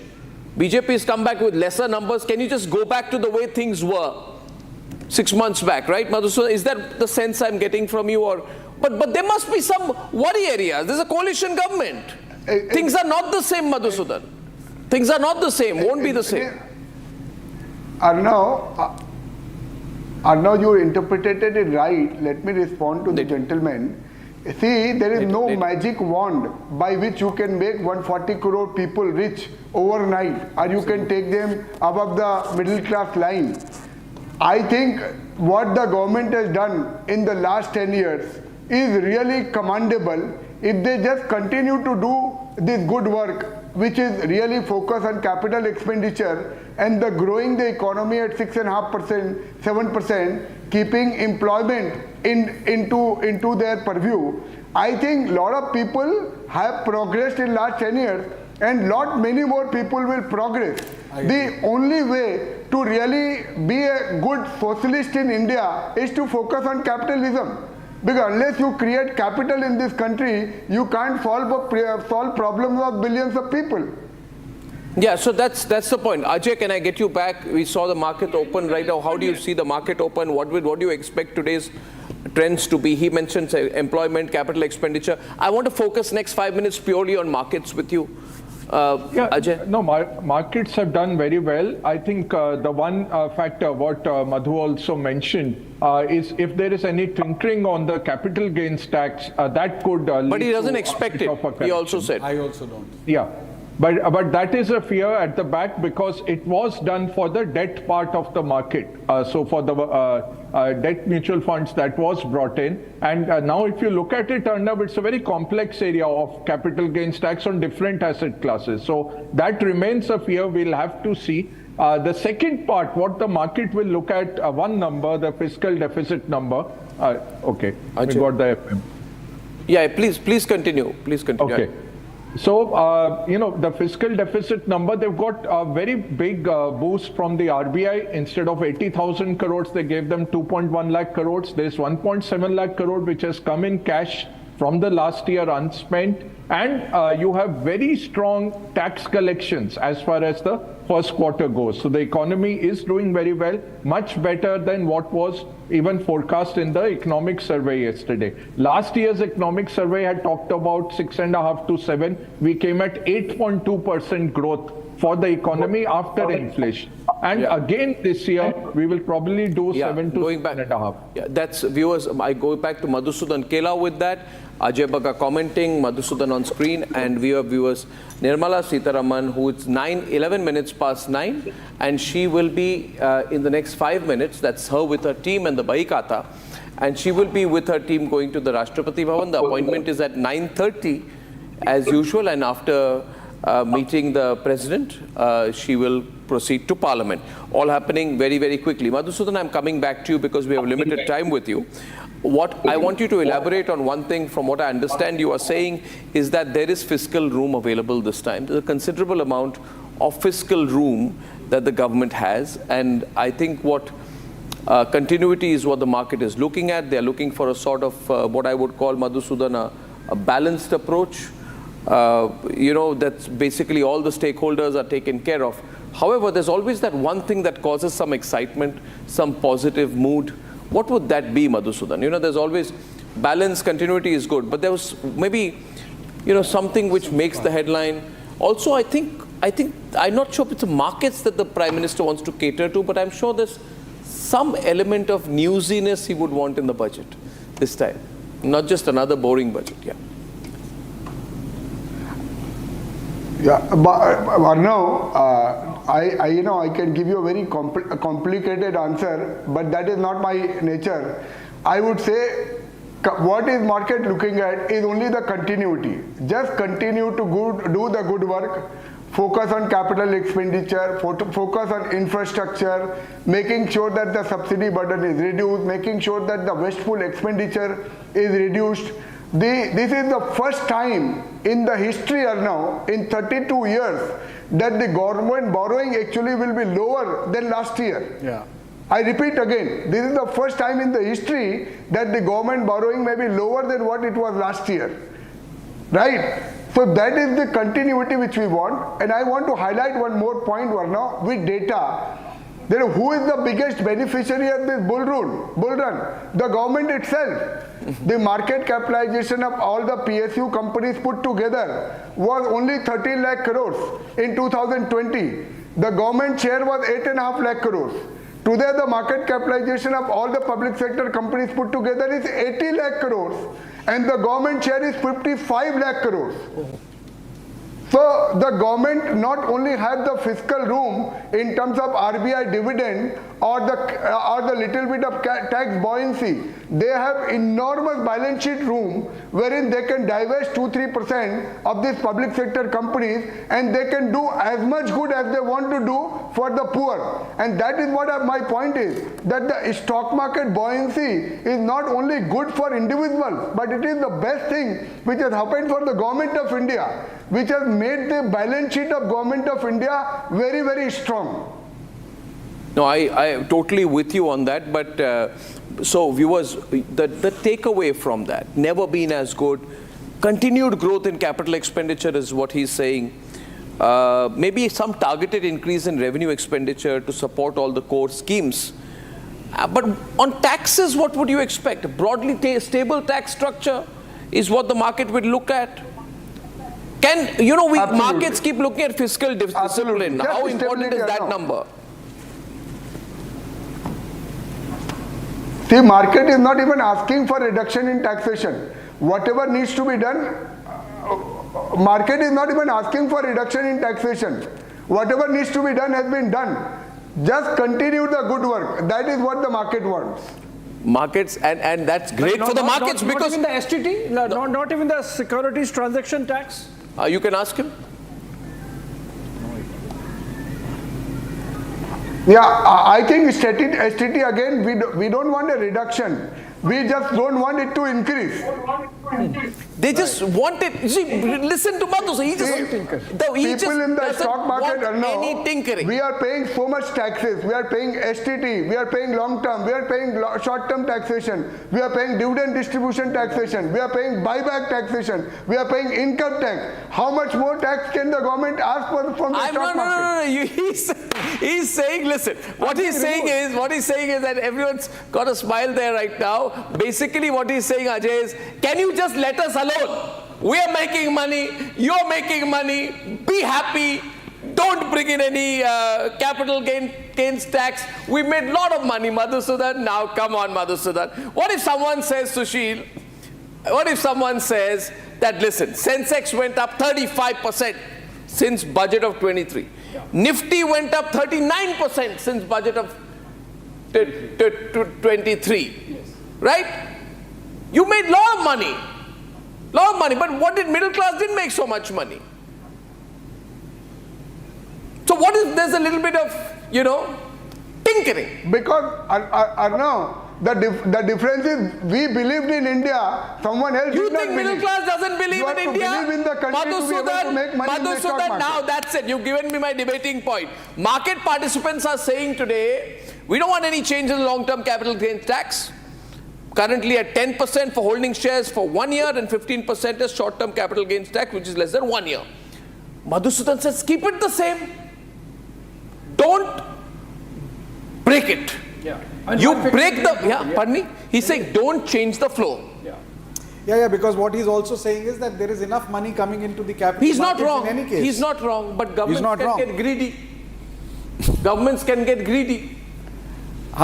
BJP has come back with lesser numbers. Can you just go back to the way things were 6 months back, right, Madhusudan? Is that the sense I'm getting from you? Or But there must be some worry areas. There's a coalition government. Things are not the same, Madhusudan. Things are not the same, won't be the same. Arnav, you interpreted it right. Let me respond to the gentleman. See, there is no magic wand by which you can make 140 crore people rich overnight, or you can take them above the middle class line. I think what the government has done in the last 10 years is really commendable. If they just continue to do this good work, which is really focused on capital expenditure and the growing the economy at 6.5%, 7%, keeping employment into their purview, I think a lot of people have progressed in last 10 years, and many more people will progress. The only way to really be a good socialist in India is to focus on capitalism. Because unless you create capital in this country, you can't solve problems of billions of people. Yeah, so that's the point. Ajay, can I get you back? We saw the market open right now. How do you see the market open? What do you expect today's trends to be? He mentioned employment, capital expenditure. I want to focus next 5 minutes purely on markets with you. Ajay? No, markets have done very well. I think the one factor, what Madhu also mentioned, is if there is any tinkering on the capital gains tax, that could lead But he doesn't to expect it, he also said. I also don't. Yeah. But that is a fear at the back because it was done for the debt part of the market. So for the debt mutual funds that was brought in. And now if you look at it, Arnav, it's a very complex area of capital gains tax on different asset classes. So that remains a fear. We'll have to see. The second part, what the market will look at, one number, the fiscal deficit number. Okay, Ajay. We got the FM. Yeah, please continue. Please continue. Okay. So, the fiscal deficit number, they've got a very big boost from the RBI. Instead of 80,000 crores, they gave them 2.1 lakh crores. There's 1.7 lakh crore which has come in cash from the last year unspent. And you have very strong tax collections as far as the first quarter goes. So the economy is doing very well, much better than what was even forecast in the economic survey yesterday. Last year's economic survey had talked about 6.5 to 7. We came at 8.2% growth for the economy after inflation. And again this year, we will probably do 7 to 7.5. Yeah, that's viewers. I go back to Madhusudan Kela with that. Ajay Baga commenting, Madhusudan on screen, and we have viewers Nirmala Sitharaman, who it's 11 minutes past 9, and she will be in the next 5 minutes. That's her with her team and the Bahikata, and she will be with her team going to the Rashtrapati Bhavan. The appointment is at 9:30 as usual, and after meeting the president, she will proceed to Parliament. All happening very, very quickly. Madhusudan, I'm coming back to you because we have limited time with you. What I want you to elaborate on one thing from what I understand you are saying is that there is fiscal room available this time. There's a considerable amount of fiscal room that the government has, and I think what continuity is what the market is looking at. They're looking for a sort of what I would call, Madhusudan, a balanced approach. That's basically all the stakeholders are taken care of. However, there's always that one thing that causes some excitement, some positive mood. What would that be, Madhusudan? There's always balance, continuity is good, but there was maybe, something which makes the headline. Also, I think I'm not sure if it's the markets that the Prime Minister wants to cater to, but I'm sure there's some element of newsiness he would want in the budget this time. Not just another boring budget, yeah. Yeah, but Arnav, I can give you a very complicated answer, but that is not my nature. I would say what is market looking at is only the continuity. Just continue to do the good work, focus on capital expenditure, focus on infrastructure, making sure that the subsidy burden is reduced, making sure that the wasteful expenditure is reduced. This is the first time in the history now, in 32 years, that the government borrowing actually will be lower than last year. Yeah. I repeat again, this is the first time in the history that the government borrowing may be lower than what it was last year. Right? So that is the continuity which we want. And I want to highlight one more point, Varna, with data. Who is the biggest beneficiary of this bull run? The government itself. The market capitalization of all the PSU companies put together was only 13 lakh crores in 2020. The government share was 8.5 lakh crores. Today the market capitalization of all the public sector companies put together is 80 lakh crores and the government share is 55 lakh crores. So the government not only has the fiscal room in terms of RBI dividend or the little bit of tax buoyancy, they have enormous balance sheet room wherein they can divest 2-3% of these public sector companies and they can do as much good as they want to do for the poor. And that is what my point is, that the stock market buoyancy is not only good for individuals, but it is the best thing which has happened for the government of India, which has made the balance sheet of government of India very, very strong. No, I am totally with you on that, but so viewers, the takeaway from that, never been as good, continued growth in capital expenditure is what he's saying, maybe some targeted increase in revenue expenditure to support all the core schemes. But on taxes, what would you expect? Broadly stable tax structure is what the market would look at. Markets keep looking at fiscal discipline. How important is that number? The market is not even asking for reduction in taxation. Whatever needs to be done, market is not even asking for reduction in taxation. Whatever needs to be done has been done. Just continue the good work. That is what the market wants. Markets, and that's great for the markets because... Not even the STT? Not even the securities transaction tax? You can ask him. Yeah, I think STT again, we don't want a reduction. We just don't want it to increase. They just want it. See, listen to Madhu. People in the stock market are now, we are paying so much taxes. We are paying STT. We are paying long term. We are paying short term taxation. We are paying dividend distribution taxation. We are paying buyback taxation. We are paying income tax. How much more tax can the government ask for from the stock market? No. He's saying, listen, what he's saying is that everyone's got a smile there right now. Basically what he's saying, Ajay, is can you just let us alone? We are making money, you're making money, be happy, don't bring in any capital gains tax. We made a lot of money, Madhusudan. Now come on, Madhusudan. What if someone says, Sushil, what if someone says that, listen, Sensex went up 35% since budget of 23. Nifty went up 39% since budget of 23. Right? You made a lot of money. But what did middle class didn't make so much money? So what if there's a little bit of, tinkering? Because, Arnav, the difference is we believed in India, someone else You did not think middle believe. class doesn't believe in India? Believe in the country to be able to make money in the stock market. Now that's it. You've given me my debating point. Market participants are saying today, we don't want any change in long-term capital gains tax. Currently at 10% for holding shares for 1 year and 15% as short-term capital gains tax, which is less than 1 year. Madhusudan says, keep it the same. don't break it. You break the, pardon me? He's saying don't change the flow. Yeah, because what he's also saying is that there is enough money coming into the capital He's not markets wrong. in any case. He's not wrong, but governments not can wrong. get greedy. Governments can get greedy.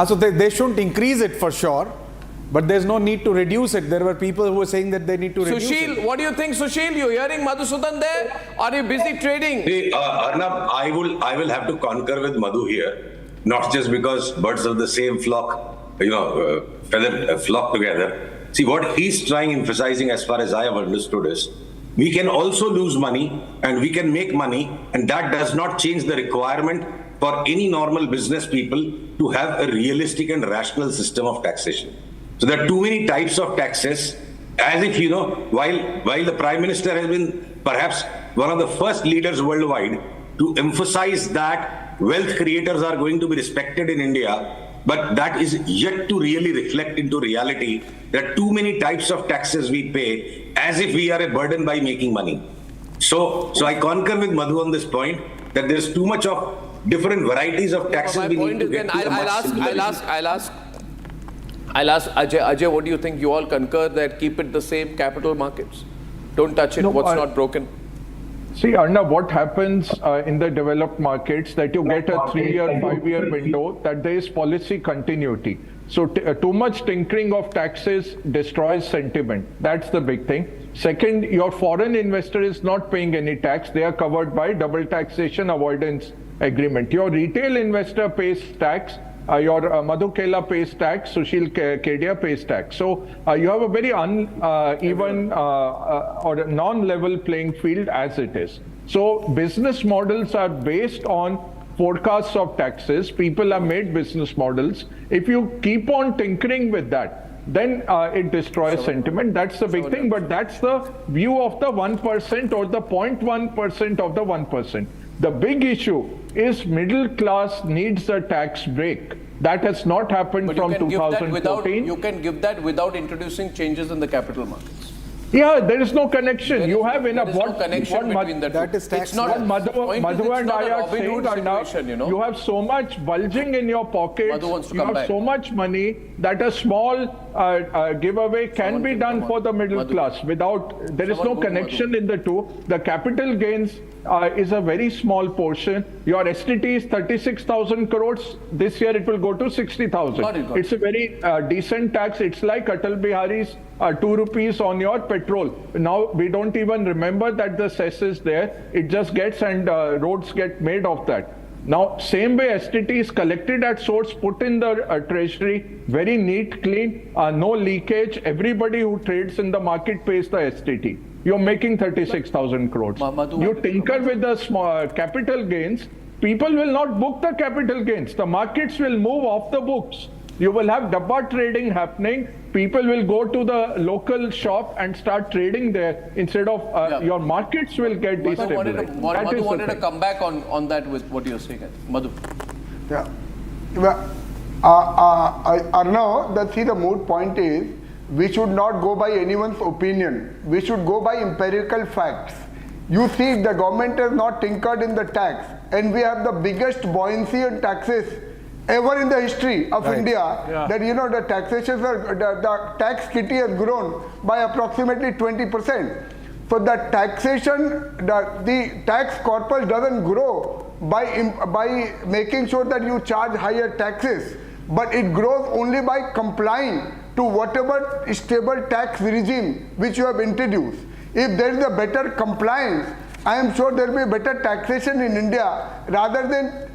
So they shouldn't increase it for sure, but there's no need to reduce it. There were people who were saying that they need to reduce it. Sushil, what do you think, Sushil? You hearing Madhusudan there? Are you busy trading? See, Arnab, I will have to concur with Madhu here, not just because birds of the same flock, flock together. See, what he's trying emphasizing, as far as I have understood, is we can also lose money and we can make money, and that does not change the requirement for any normal business people to have a realistic and rational system of taxation. So there are too many types of taxes, as if, while the Prime Minister has been perhaps one of the first leaders worldwide to emphasize that wealth creators are going to be respected in India, but that is yet to really reflect into reality. There are too many types of taxes we pay as if we are a burden by making money. So I concur with Madhu on this point that there's too much of different varieties of taxes. My point is, then I'll ask Ajay, what do you think? You all concur that keep it the same, capital markets? Don't touch it, what's not broken? See, Arnab, what happens in the developed markets that you get a 3-year, 5-year window, that there is policy continuity. So too much tinkering of taxes destroys sentiment. That's the big thing. Second, your foreign investor is not paying any tax. They are covered by double taxation avoidance agreement. Your retail investor pays tax. Your Madhu Kela pays tax, Sushil Kedia pays tax. So you have a very uneven or a non-level playing field as it is. So business models are based on forecasts of taxes. People have made business models. If you keep on tinkering with that, then it destroys sentiment. That's the big thing, but that's the view of the 1% or the 0.1% of the 1%. The big issue is middle class needs a tax break. That has not happened from 2014. You can give that without introducing changes in the capital markets. Yeah, there is no connection. You have enough. There is no connection between the two. That is tax. It's not Madhu and I are saying, you have so much bulging in your pockets. You have so much money that a small giveaway can be done for the middle class without, there is no connection in the two. The capital gains is a very small portion. Your STT is 36,000 crores. This year it will go to 60,000. It's a very decent tax. It's like Atal Bihari's 2 rupees on your petrol. Now we don't even remember that the cess is there. It just gets and roads get made of that. Now, same way STT is collected at source, put in the treasury, very neat, clean, no leakage. Everybody who trades in the market pays the STT. You're making 36,000 crores. You tinker with the small capital gains, people will not book the capital gains. The markets will move off the books. You will have dabba trading happening. People will go to the local shop and start trading there instead of your markets will get destabilized. Madhu wanted to come back on that with what you're saying. Madhu. Yeah. Well, Arnav, the moot point is we should not go by anyone's opinion. We should go by empirical facts. You see, the government has not tinkered in the tax, and we have the biggest buoyancy in taxes ever in the history of India. That the taxation, the tax kitty has grown by approximately 20%. So the taxation, the tax corpus doesn't grow by making sure that you charge higher taxes, but it grows only by complying to whatever stable tax regime which you have introduced. If there is a better compliance, I am sure there will be better taxation in India rather than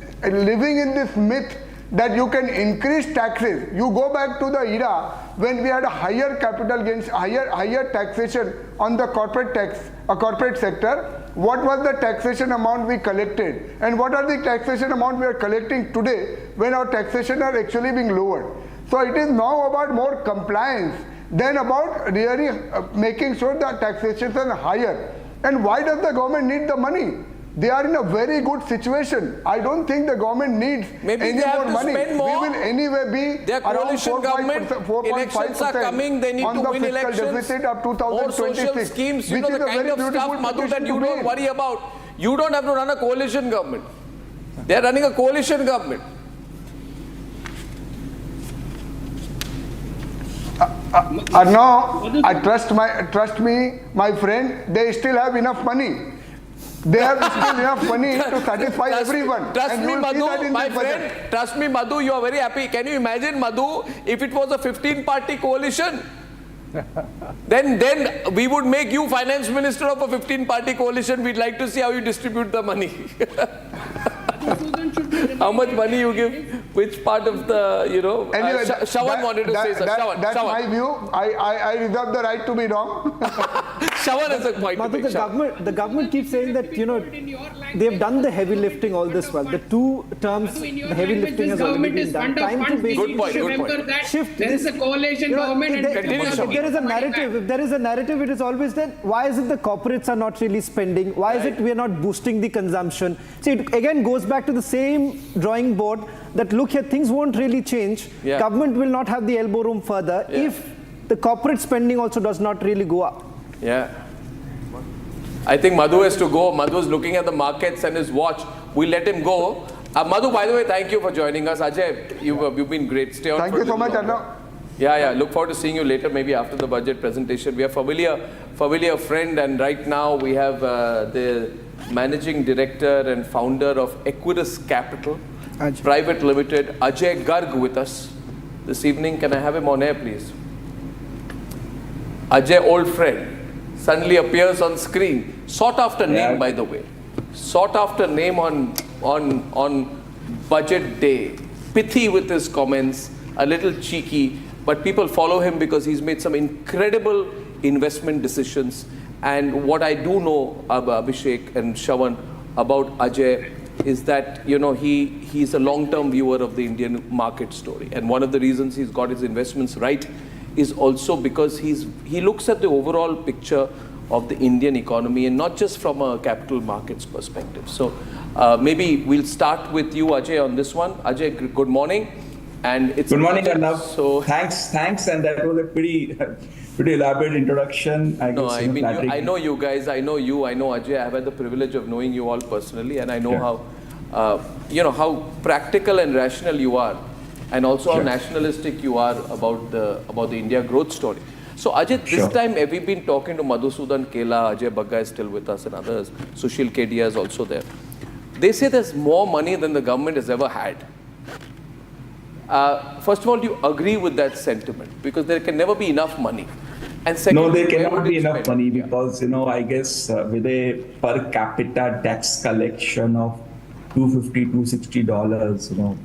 living in this myth that you can increase taxes. You go back to the era when we had a higher capital gains, higher taxation on the corporate sector. What was the taxation amount we collected? And what are the taxation amount we are collecting today when our taxation are actually being lowered? So it is now about more compliance than about really making sure that taxation is higher. And why does the government need the money? They are in a very good situation. I don't think the government needs any more money. We will anyway be around 4.5% elections are coming, they need on to the win fiscal elections. deficit of 2026. More social schemes, which the is a kind very of beautiful stuff, Madhu, that position you to don't be in. worry about. You don't have to run a coalition government. They are running a coalition government. No, trust me, my friend, they still have enough money. They have still enough money to satisfy everyone. Trust me, Madhu, my friend, trust me, Madhu, you are very happy. Can you imagine, Madhu, if it was a 15-party coalition? then we would make you finance minister of a 15-party coalition. We'd like to see how you distribute the money. How much money you give, which part of the, Anyway, Shawan wanted to say something. That's my view. I reserve the right to be wrong. Shawan has a point Madhu, to make. the government keeps saying that, they've done the heavy lifting all this while. The 2 terms, the heavy lifting has already been done. Time to Good point. shift. There is a coalition government and If there is a narrative, it is always that why is it the corporates are not really spending? Why is it we are not boosting the consumption? See, it again goes back to the same drawing board that look here, things won't really change. Yeah. Government will not have the elbow room further if the corporate spending also does not really go up. Yeah. I think Madhu has to go. Madhu is looking at the markets and his watch. We'll let him go. Madhu, by the way, thank you for joining us. Ajay, you've been great. Stay on. Thank you so much, Arnav. Yeah. Look forward to seeing you later, maybe after the budget presentation. We have familiar friend, and right now we have the Managing Director and Founder of Equidus Capital Private Limited, Ajay Garg, with us this evening. Can I have him on air, please? Ajay, old friend, suddenly appears on screen. Sought after name, by the way. Sought after name on budget day. Pithy with his comments, a little cheeky, but people follow him because he's made some incredible investment decisions. And what I do know, Abhishek and Shawan, about Ajay is that, he's a long-term viewer of the Indian market story. And one of the reasons he's got his investments right is also because he looks at the overall picture of the Indian economy and not just from a capital markets perspective. So maybe we'll start with you, Ajay, on this one. Ajay, good morning. And it's good morning, Arnav. So thanks, and that was a pretty elaborate introduction. I know you guys. I know you. I know Ajay. I've had the privilege of knowing you all personally, and I know how practical and rational you are, and also how nationalistic you are about the India growth story. So Ajay, this time we've been talking to Madhusudan Kela, Ajay Bagga is still with us, and others. Sushil Kedia is also there. They say there's more money than the government has ever had. First of all, do you agree with that sentiment? Because there can never be enough money. And second, no, there cannot be enough money because, I guess with a per capita tax collection of $250, $260,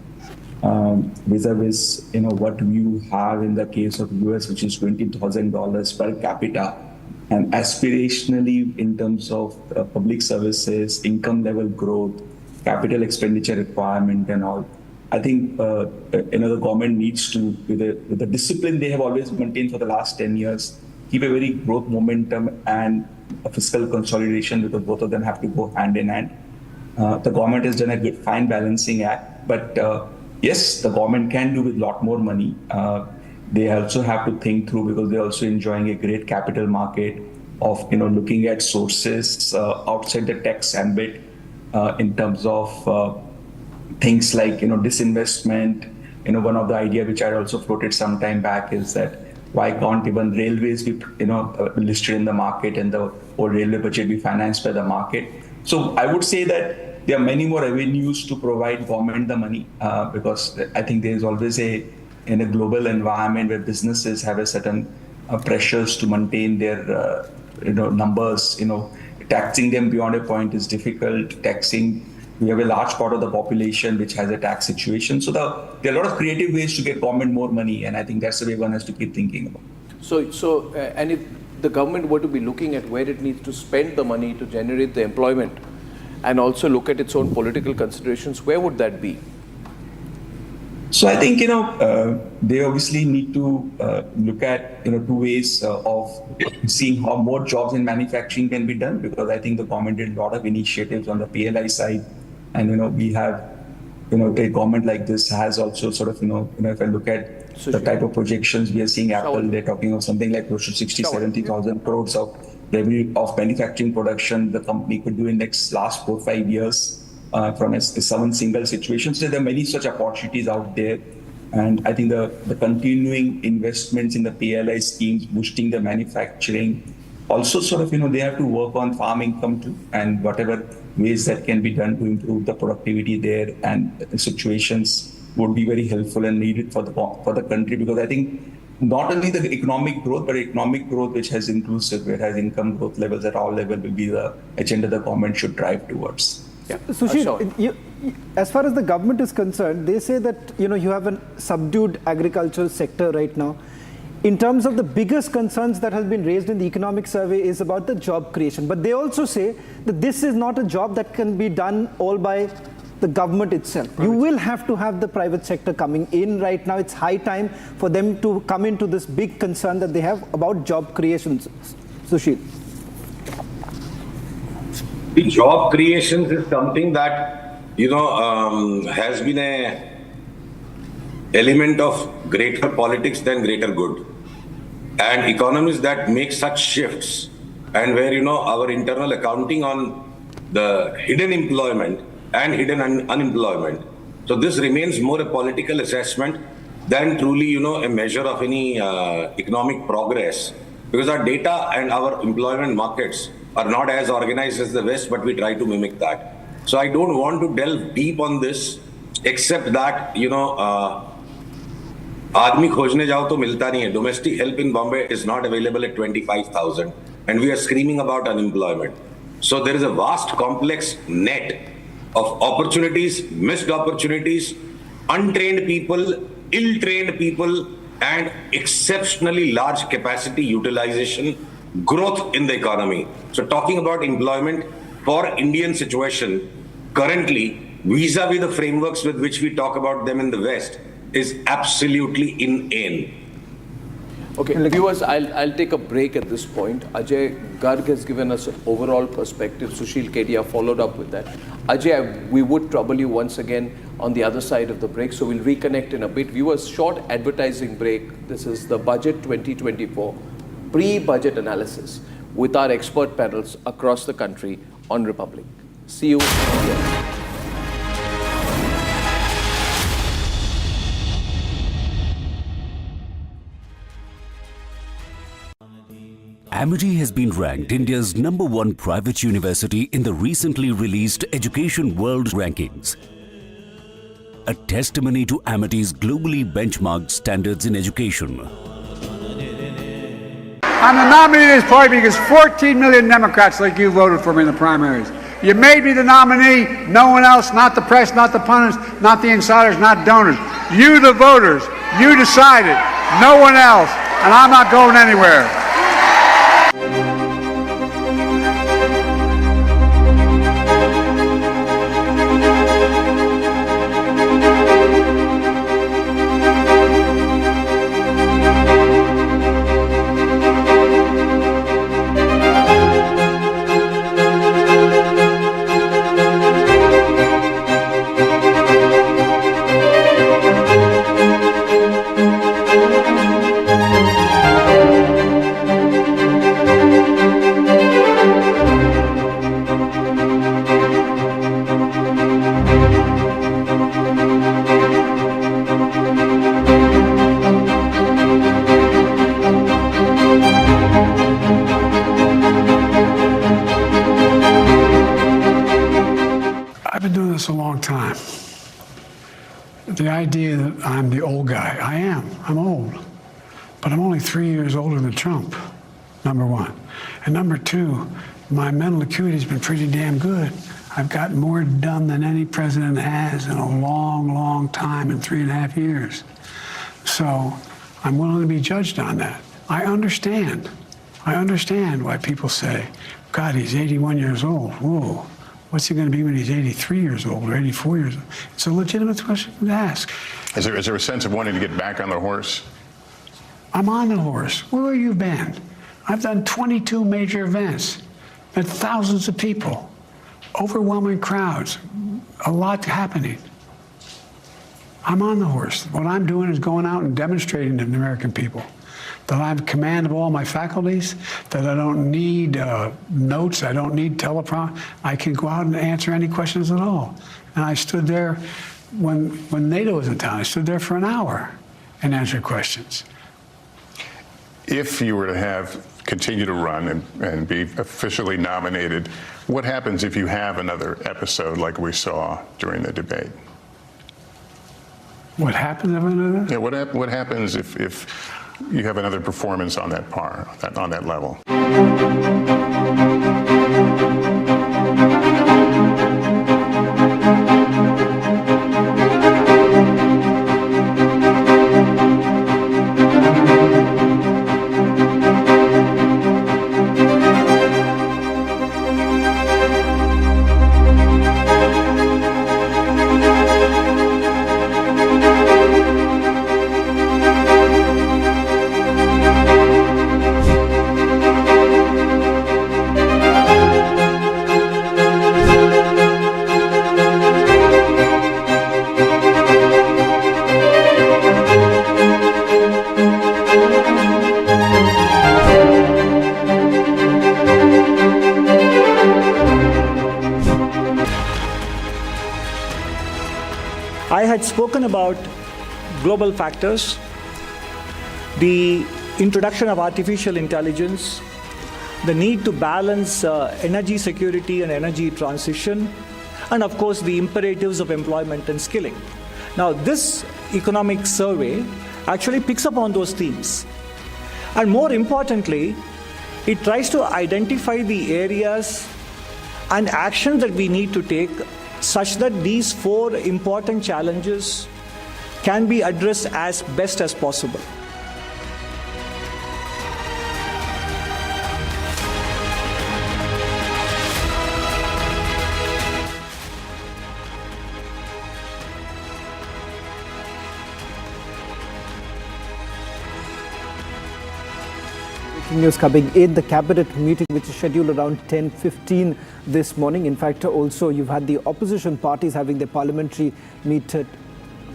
vis-a-vis, what you have in the case of US, which is $20,000 per capita. And aspirationally, in terms of public services, income level growth, capital expenditure requirement and all, I think the government needs to, with the discipline they have always maintained for the last 10 years, keep a very growth momentum and a fiscal consolidation, because both of them have to go hand in hand. The government has done a fine balancing act, but yes, the government can do with a lot more money. They also have to think through, because they're also enjoying a great capital market of looking at sources outside the tax ambit in terms of things like disinvestment. One of the idea which I also floated some time back is that why can't even railways be listed in the market and the whole railway budget be financed by the market? So I would say that there are many more avenues to provide government the money, because I think there is always in a global environment where businesses have a certain pressures to maintain their numbers. Taxing them beyond a point is difficult. We have a large part of the population which has a tax situation. So there are a lot of creative ways to get government more money, and I think that's the way one has to keep thinking about. So and if the government were to be looking at where it needs to spend the money to generate the employment, and also look at its own political considerations, where would that be? So I think they obviously need to look at two ways of seeing how more jobs in manufacturing can be done, because I think the government did a lot of initiatives on the PLI side. And we have a government like this has also sort of if I look at the type of projections we are seeing, Apple, they're talking of something like close to 60,000-70,000 crores of revenue of manufacturing production the company could do in last 4-5 years. from some single situation. So there are many such opportunities out there. And I think the continuing investments in the PLI schemes, boosting the manufacturing, also sort of, they have to work on farm income too, and whatever ways that can be done to improve the productivity there and the situations would be very helpful and needed for the country, because I think not only the economic growth, but economic growth which has inclusive, where has income growth levels at all levels will be the agenda the government should drive towards. Yeah. Sushil, as far as the government is concerned, they say that you have a subdued agricultural sector right now. In terms of the biggest concerns that has been raised in the economic survey is about the job creation. But they also say that this is not a job that can be done all by the government itself. You will have to have the private sector coming in right now. It's high time for them to come into this big concern that they have about job creations. Sushil. The job creations is something that, has been a element of greater politics than greater good. And economies that make such shifts and where, our internal accounting on the hidden employment and hidden unemployment. So this remains more a political assessment than truly, a measure of any economic progress, because our data and our employment markets are not as organized as the West, but we try to mimic that. So I don't want to delve deep on this, except that, आदमी खोजने जाओ तो मिलता नहीं है. Domestic help in Bombay is not available at 25,000, and we are screaming about unemployment. So there is a vast, complex net of opportunities, missed opportunities, untrained people, ill-trained people, and exceptionally large capacity utilization growth in the economy. So talking about employment for Indian situation currently, vis-a-vis the frameworks with which we talk about them in the West, is absolutely inane. Okay, viewers, I'll take a break at this point. Ajay Garg has given us an overall perspective. Sushil Kedia followed up with that. Ajay, we would trouble you once again on the other side of the break, so we'll reconnect in a bit. Viewers, short advertising break. This is the Budget 2024 pre-budget analysis with our expert panels across the country on Republic. See you here. Amity has been ranked India's #1 private university in the recently released Education World Rankings. A testimony to Amity's globally benchmarked standards in education. I'm the nominee of this party because 14 million Democrats like you voted for me in the primaries. You made me the nominee, no one else, not the press, not the pundits, not the insiders, not donors. You, the voters, you decided, no one else, and I'm not going anywhere. A long time. The idea that I'm the old guy, I'm old, but I'm only 3 years older than Trump, number one. And number two, my mental acuity has been pretty damn good. I've gotten more done than any president has in a long, long time, in 3.5 years. So I'm willing to be judged on that. I understand why people say, God, he's 81 years old, whoa. What's he going to be when he's 83 years old or 84 years old? It's a legitimate question to ask. Is there a sense of wanting to get back on the horse? I'm on the horse. Where have you been? I've done 22 major events, met thousands of people, overwhelming crowds, a lot happening. I'm on the horse. What I'm doing is going out and demonstrating to the American people that I have command of all my faculties, that I don't need notes, I don't need teleprompter. I can go out and answer any questions at all. And I stood there when NATO was in town. I stood there for an hour and answered questions. If you were to continue to run and be officially nominated, what happens if you have another episode like we saw during the debate? What happens if another? Yeah, what happens if you have another performance on that on that level? I had spoken about global factors, the introduction of artificial intelligence, the need to balance energy security and energy transition, and of course the imperatives of employment and skilling. Now this economic survey actually picks up on those themes. And more importantly, it tries to identify the areas and actions that we need to take such that these four important challenges can be addressed as best as possible. News coming in, the cabinet meeting which is scheduled around 10:15 this morning. In fact, also you've had the opposition parties having their parliamentary meet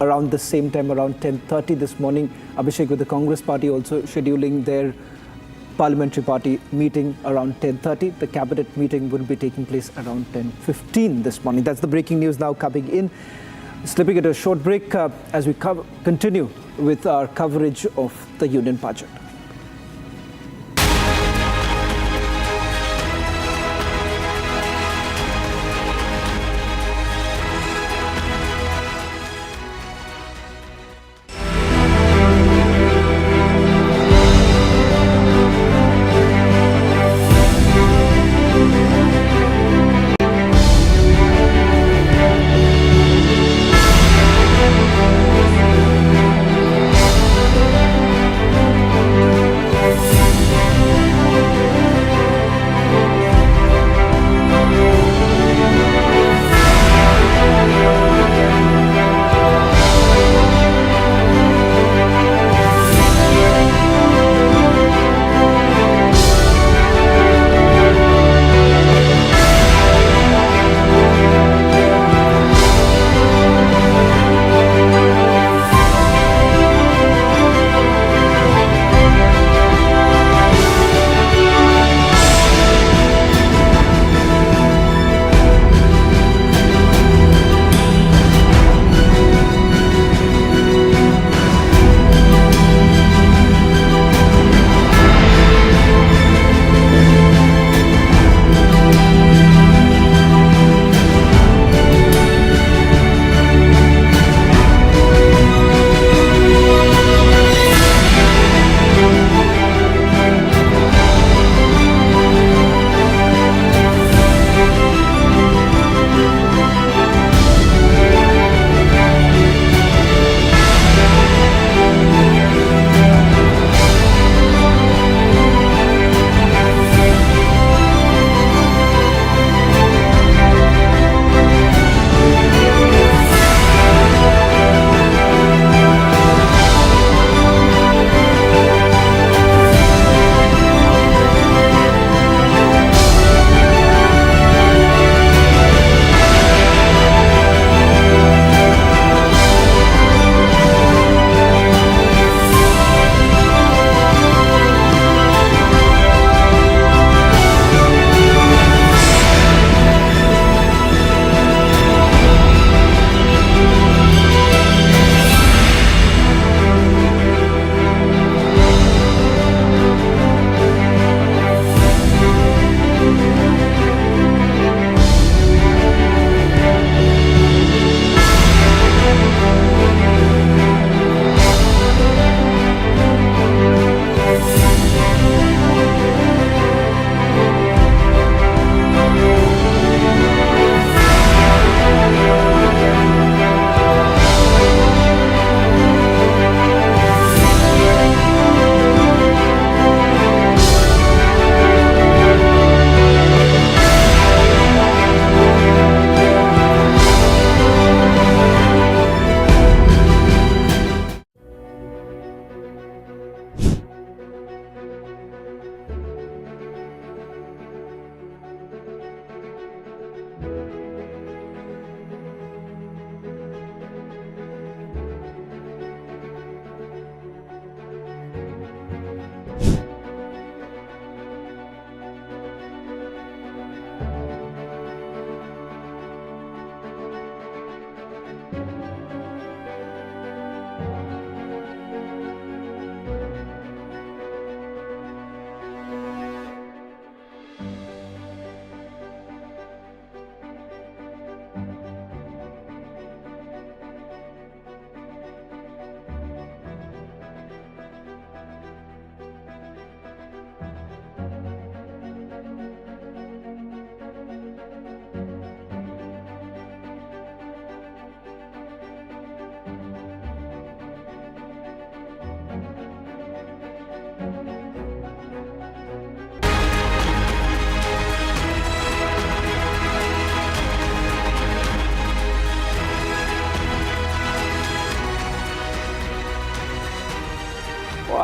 around the same time, around 10:30 this morning. Abhishek, with the Congress party also scheduling their parliamentary party meeting around 10:30. The cabinet meeting will be taking place around 10:15 this morning. That's the breaking news now coming in. Slipping at a short break as we continue with our coverage of the union budget.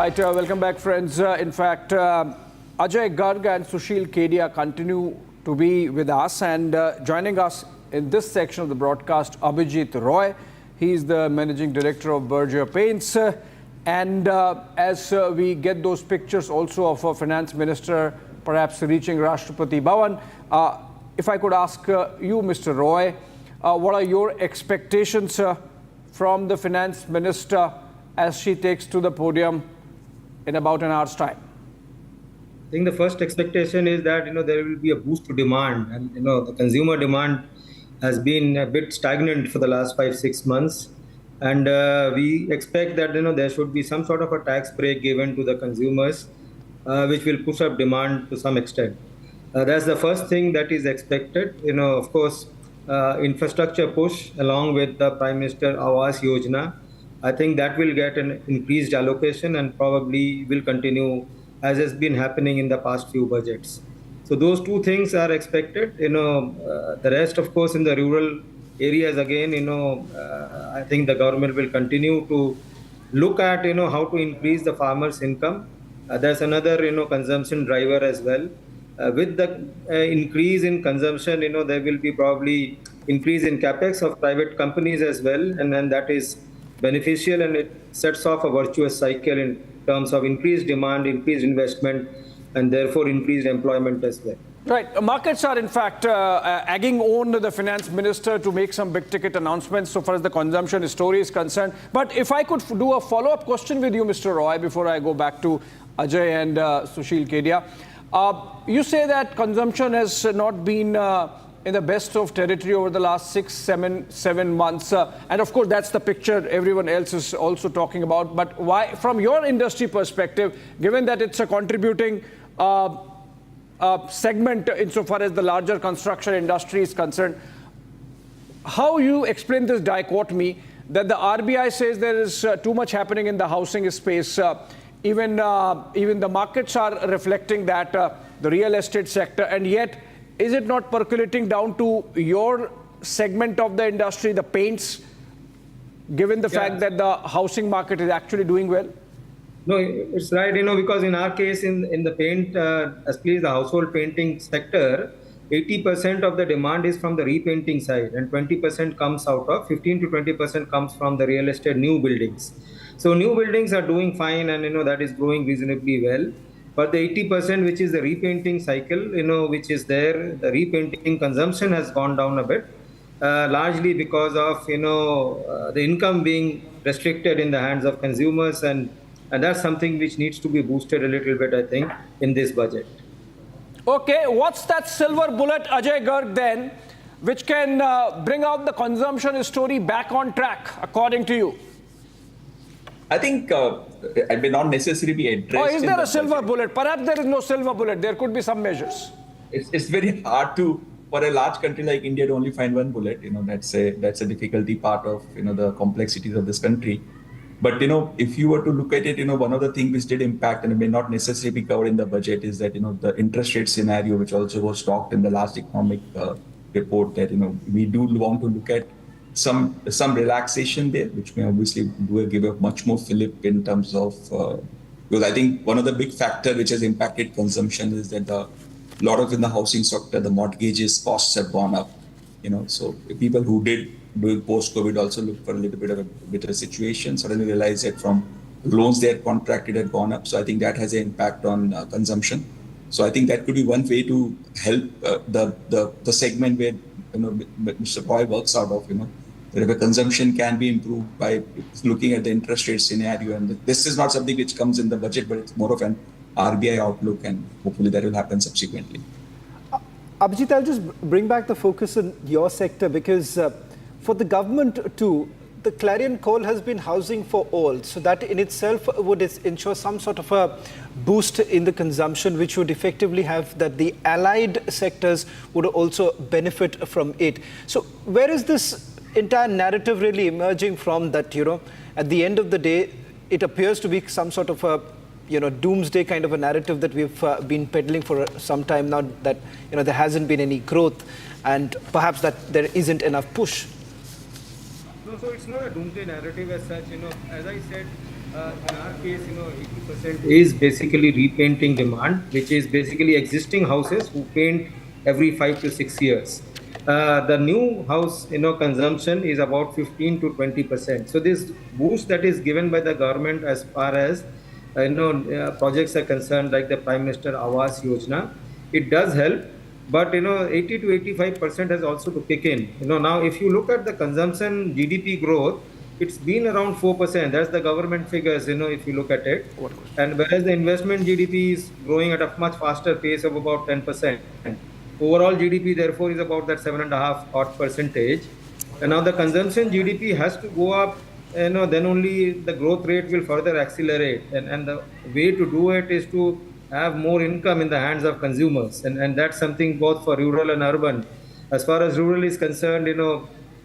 Right, welcome back, friends. In fact, Ajay Garg and Sushil Kedia continue to be with us, and joining us in this section of the broadcast, Abhijit Roy. He's the Managing Director of Berger Paints. And as we get those pictures also of a Finance Minister perhaps reaching Rashtrapati Bhavan, if I could ask you, Mr. Roy, what are your expectations from the Finance Minister as she takes to the podium in about an hour's time? I think the first expectation is that there will be a boost to demand, and the consumer demand has been a bit stagnant for the last 5-6 months, and we expect that there should be some sort of a tax break given to the consumers, which will push up demand to some extent. That's the first thing that is expected. Of course, infrastructure push along with the Prime Minister Awas Yojana. I think that will get an increased allocation and probably will continue as has been happening in the past few budgets. So those two things are expected. The rest, of course, in the rural areas, again, I think the government will continue to look at, how to increase the farmers' income. There's another, consumption driver as well. With the increase in consumption, there will be probably increase in capex of private companies as well, and then that is beneficial, and it sets off a virtuous cycle in terms of increased demand, increased investment, and therefore increased employment as well. Right. Markets are in fact egging on the Finance Minister to make some big ticket announcements so far as the consumption story is concerned. But if I could do a follow-up question with you, Mr. Roy, before I go back to Ajay and Sushil Kedia. You say that consumption has not been in the best of territory over the last 6-7 months. And of course, that's the picture everyone else is also talking about. But why, from your industry perspective, given that it's a contributing segment insofar as the larger construction industry is concerned, how you explain this dichotomy that the RBI says there is too much happening in the housing space, even the markets are reflecting that, the real estate sector, and yet is it not percolating down to your segment of the industry, the paints, given the fact that the housing market is actually doing well? No, it's right, because in our case, in the paint, especially the household painting sector, 80% of the demand is from the repainting side, and 20% comes out of, 15 to 20% comes from the real estate new buildings. So new buildings are doing fine, and that is growing reasonably well. But the 80%, which is the repainting cycle, which is there, the repainting consumption has gone down a bit, largely because of, the income being restricted in the hands of consumers, and that's something which needs to be boosted a little bit, I think, in this budget. Okay, what's that silver bullet, Ajay Garg, then, which can bring out the consumption story back on track, according to you? I think it may not necessarily be addressed. Or is there a silver bullet? Perhaps there is no silver bullet. There could be some measures. It's very hard to, for a large country like India, to only find one bullet. That's a difficulty part of the complexities of this country. But if you were to look at it, one of the things which did impact and it may not necessarily be covered in the budget is that the interest rate scenario, which also was talked in the last economic report, that we do want to look at some relaxation there, which may obviously give a much more fillip in terms of, because I think one of the big factors which has impacted consumption is that a lot of in the housing sector, the mortgages costs have gone up. So people who did during post-COVID also look for a little bit of a better situation, suddenly realized that from loans they had contracted had gone up. So I think that has an impact on consumption. So I think that could be one way to help the segment where Mr. Roy works out of, that if a consumption can be improved by looking at the interest rate scenario. And this is not something which comes in the budget, but it's more of an RBI outlook, and hopefully that will happen subsequently. Abhijit, I'll just bring back the focus on your sector, because for the government too, the clarion call has been housing for all. So that in itself would ensure some sort of a boost in the consumption, which would effectively have that the allied sectors would also benefit from it. So where is this entire narrative really emerging from, that, at the end of the day, it appears to be some sort of a, doomsday kind of a narrative that we've been peddling for some time now, that, there hasn't been any growth and perhaps that there isn't enough push? No, so it's not a doomsday narrative as such. As I said, In our case, 80% is basically repainting demand, which is basically existing houses who paint every 5 to 6 years. The new house, consumption is about 15 to 20%. So this boost that is given by the government as far as projects are concerned, like the Prime Minister Awas Yojana, it does help. But 80 to 85% has also to kick in. Now if you look at the consumption GDP growth, it's been around 4%. That's the government figures, if you look at it. And whereas the investment GDP is growing at a much faster pace of about 10%. Overall GDP, therefore, is about that 7.5 odd percentage. And now the consumption GDP has to go up, then only the growth rate will further accelerate. And the way to do it is to have more income in the hands of consumers. And that's something both for rural and urban. As far as rural is concerned,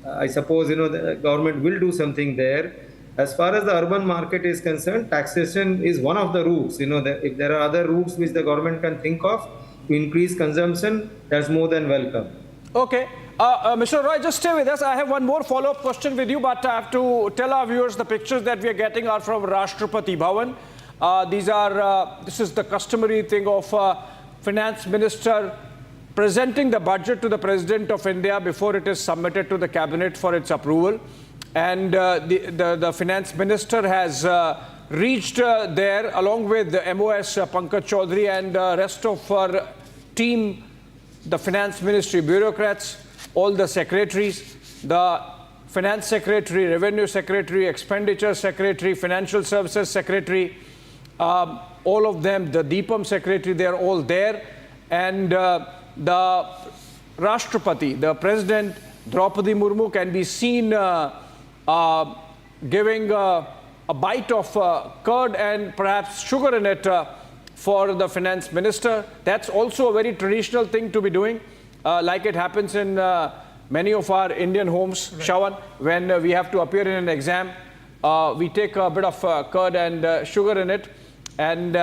I suppose, the government will do something there. As far as the urban market is concerned, taxation is one of the routes. If there are other routes which the government can think of to increase consumption, that's more than welcome. Okay. Mr. Roy, just stay with us. I have one more follow-up question with you, but I have to tell our viewers the pictures that we are getting are from Rashtrapati Bhavan. This is the customary thing of Finance Minister presenting the budget to the President of India before it is submitted to the Cabinet for its approval. And the Finance Minister has reached there along with the MOS Pankaj Chaudhary and rest of our team, the Finance Ministry bureaucrats, all the secretaries, the Finance Secretary, Revenue Secretary, Expenditure Secretary, Financial Services Secretary, all of them, the DPAM Secretary, they are all there. And the Rashtrapati, the President Draupadi Murmu, can be seen giving a bite of curd and perhaps sugar in it for the Finance Minister. That's also a very traditional thing to be doing, like it happens in many of our Indian homes, right. Shawan, when we have to appear in an exam, we take a bit of curd and sugar in it, and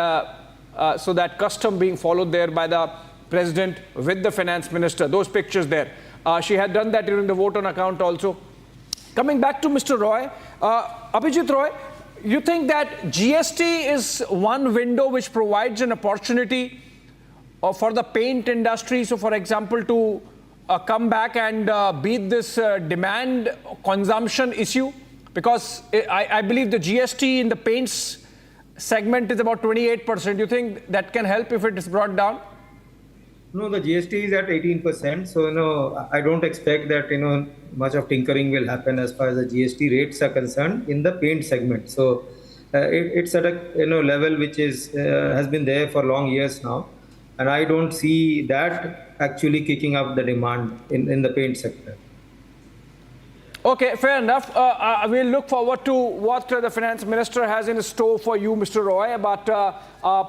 so that custom being followed there by the President with the Finance Minister. Those pictures there. She had done that during the vote on account also. Coming back to Mr. Roy, Abhijit Roy, you think that GST is one window which provides an opportunity for the paint industry, so for example, to come back and beat this demand consumption issue? Because I believe the GST in the paints segment is about 28%. Do you think that can help if it is brought down? No, the GST is at 18%. So, I don't expect that, much of tinkering will happen as far as the GST rates are concerned in the paint segment. So, it's at a, level which is has been there for long years now. And I don't see that actually kicking up the demand in the paint sector. Okay, fair enough. We'll look forward to what the Finance Minister has in store for you, Mr. Roy. But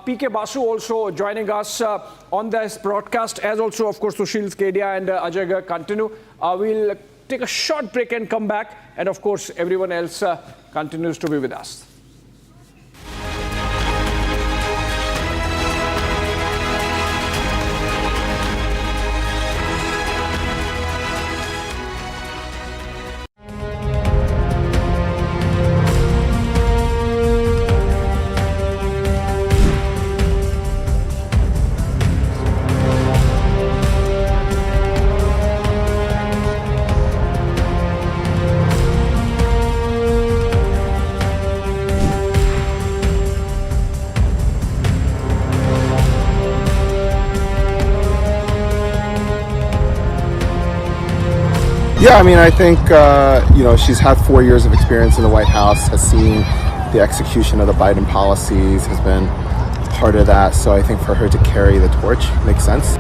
PK Basu also joining us on this broadcast, as also, of course, Sushil Skedia and Ajay Garg continue. We'll take a short break and come back. And, of course, everyone else continues to be with us. Yeah, I mean, I think, she's had 4 years of experience in the White House, has seen the execution of the Biden policies, has been part of that. So I think for her to carry the torch makes sense.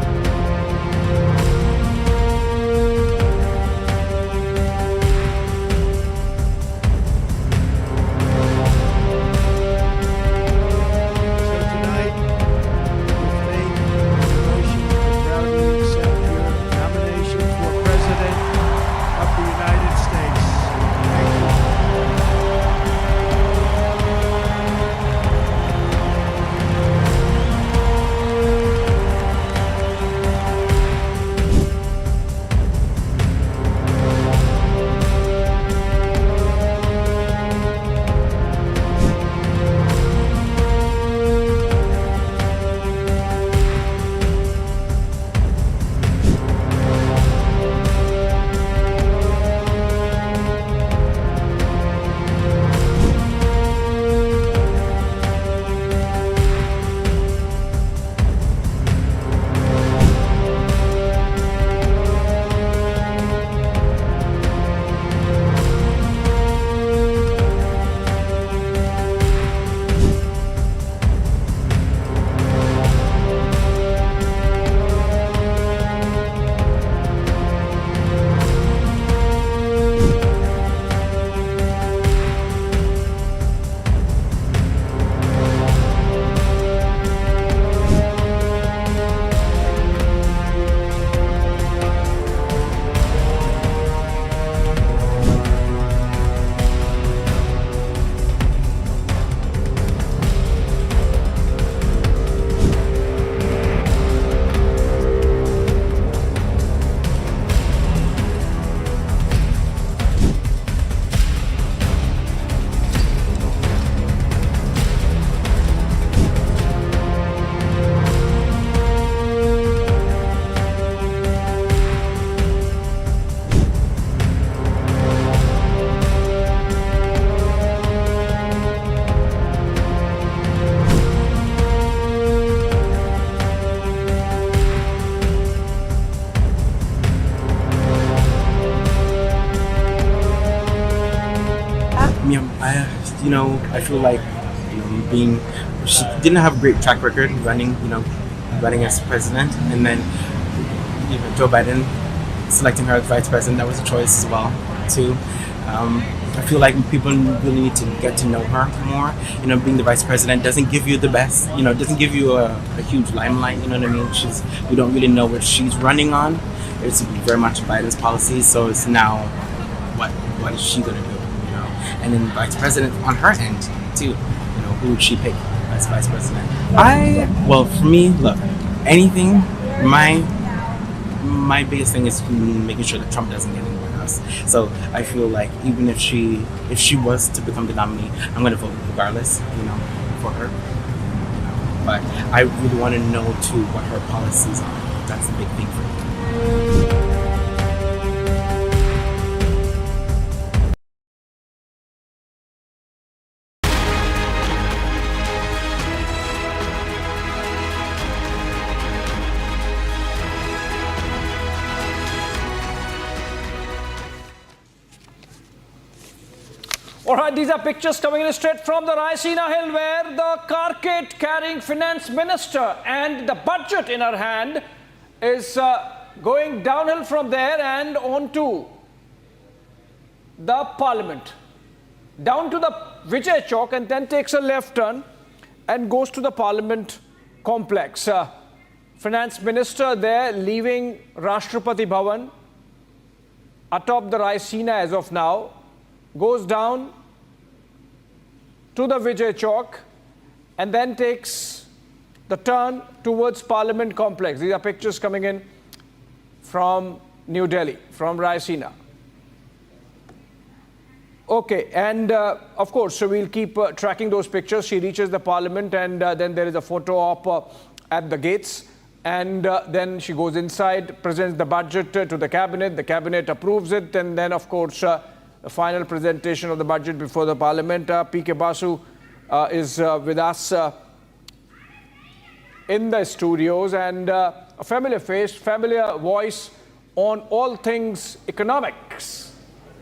I feel like she didn't have a great track record running as president, and then Joe Biden selecting her as vice president, that was a choice as well too. I feel like people really need to get to know her more. Being the vice president doesn't give you the best. Doesn't give you a huge limelight. You know what I mean? We don't really know what she's running on. It's very much Biden's policy. So it's now, what is she gonna do? And then vice president on her end too. Who would she pick as vice president? Well, for me, look, anything. My biggest thing is making sure that Trump doesn't get in the White House. So I feel like even if she was to become the nominee, I'm going to vote regardless, for her. But I really want to know too what her policies are. That's the big thing for me. All right, these are pictures coming in straight from the Raisina Hill, where the carcade carrying finance minister and the budget in her hand is going downhill from there and on to the Parliament, down to the Vijay Chowk, and then takes a left turn and goes to the Parliament complex. Finance minister there leaving Rashtrapati Bhavan atop the Raisina as of now, goes down to the Vijay Chowk and then takes the turn towards Parliament complex. These are pictures coming in from New Delhi, from Raisina. Okay, and of course, so we'll keep tracking those pictures. She reaches the Parliament, and then there is a photo op at the gates, and then she goes inside, presents the budget to the cabinet approves it, and then of course the final presentation of the budget before the Parliament. P.K. Basu is with us in the studios, and a familiar face, familiar voice on all things economics,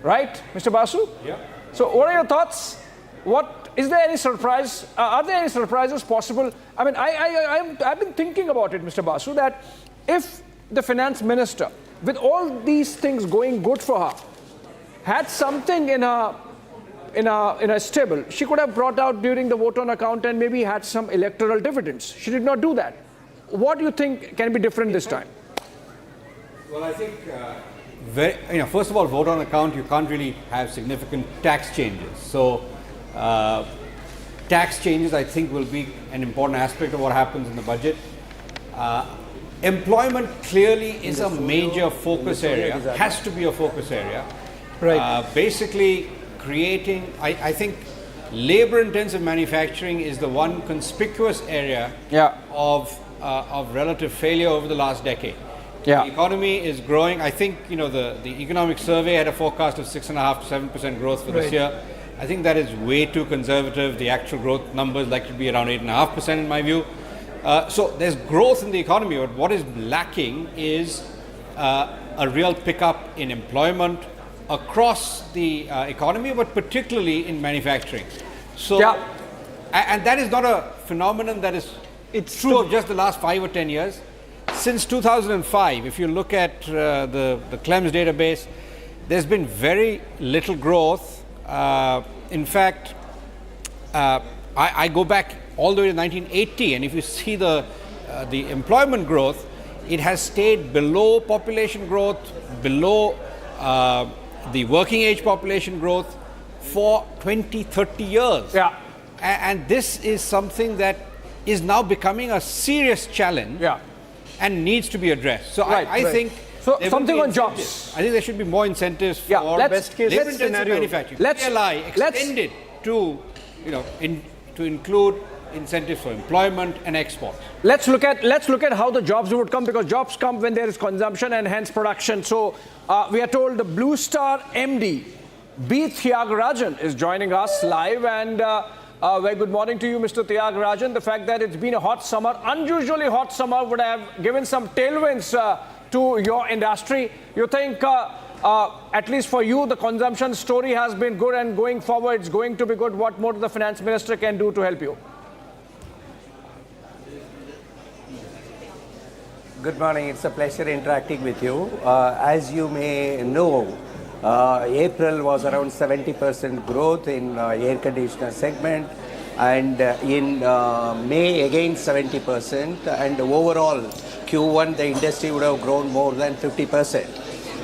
right, Mr. Basu? Yeah. So what are your thoughts? Is there any surprise? Are there any surprises possible? I mean, I've been thinking about it, Mr. Basu, that if the finance minister, with all these things going good for her, had something in a stable, she could have brought out during the vote on account and maybe had some electoral dividends. She did not do that. What do you think can be different this time? Well, I think, first of all, vote on account, you can't really have significant tax changes. So, tax changes, I think, will be an important aspect of what happens in the budget. Employment clearly is a major focus area, has to be a focus area. Right. Basically, creating, I think, labor-intensive manufacturing is the one conspicuous area of relative failure over the last decade. Yeah. The economy is growing. I think, the economic survey had a forecast of 6.5% to 7% growth for this year. I think that is way too conservative. The actual growth numbers likely to be around 8.5% in my view. So there's growth in the economy, but what is lacking is a real pickup in employment across the economy, but particularly in manufacturing. So, and that is not a phenomenon that is true of just the last 5 or 10 years. Since 2005, if you look at the CLEMS database, there's been very little growth. In fact, I go back all the way to 1980, and if you see the employment growth, it has stayed below population growth, below the working age population growth for 20, 30 years. Yeah. And this is something that is now becoming a serious challenge and needs to be addressed. So I think something on jobs. I think there should be more incentives for best case labor-intensive manufacturing. PLI extended to include incentives for employment and exports. Let's look at how the jobs would come, because jobs come when there is consumption and hence production. So we are told the Blue Star MD B. Thiagarajan is joining us live, and very good morning to you, Mr. Thiagarajan. The fact that it's been a hot summer, unusually hot summer, would have given some tailwinds to your industry. You think At least for you, the consumption story has been good, and going forward, it's going to be good. What more the finance minister can do to help you? Good morning. It's a pleasure interacting with you. As you may know, April was around 70% growth in air conditioner segment, and in May again 70%, and overall Q1 the industry would have grown more than 50%.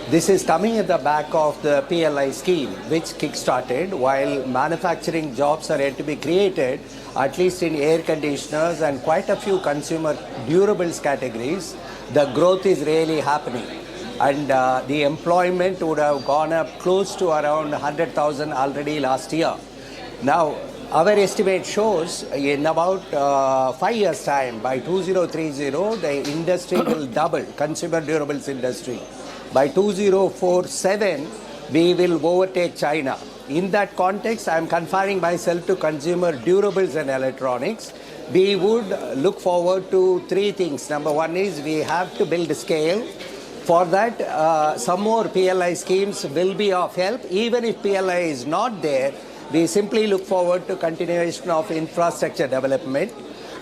This is coming at the back of the PLI scheme, which kick-started, while manufacturing jobs are yet to be created, at least in air conditioners and quite a few consumer durables categories. The growth is really happening, and the employment would have gone up close to around 100,000 already last year. Now, our estimate shows in about 5 years' time, by 2030, the industry will double, consumer durables industry. By 2047, we will overtake China. In that context, I am confining myself to consumer durables and electronics. We would look forward to three things. Number one is we have to build scale. For that, some more PLI schemes will be of help. Even if PLI is not there, we simply look forward to continuation of infrastructure development.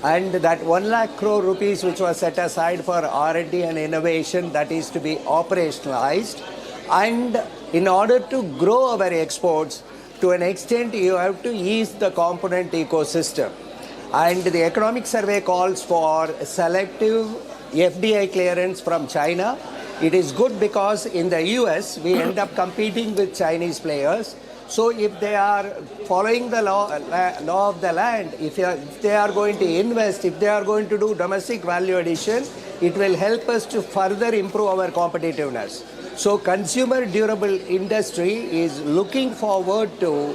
And that 1 lakh crore rupees which was set aside for R&D and innovation, that is to be operationalized. And in order to grow our exports, to an extent you have to ease the component ecosystem. And the economic survey calls for selective FDI clearance from China. It is good because in the US we end up competing with Chinese players. So if they are following the law of the land, if they are going to invest, if they are going to do domestic value addition, it will help us to further improve our competitiveness. So consumer durable industry is looking forward to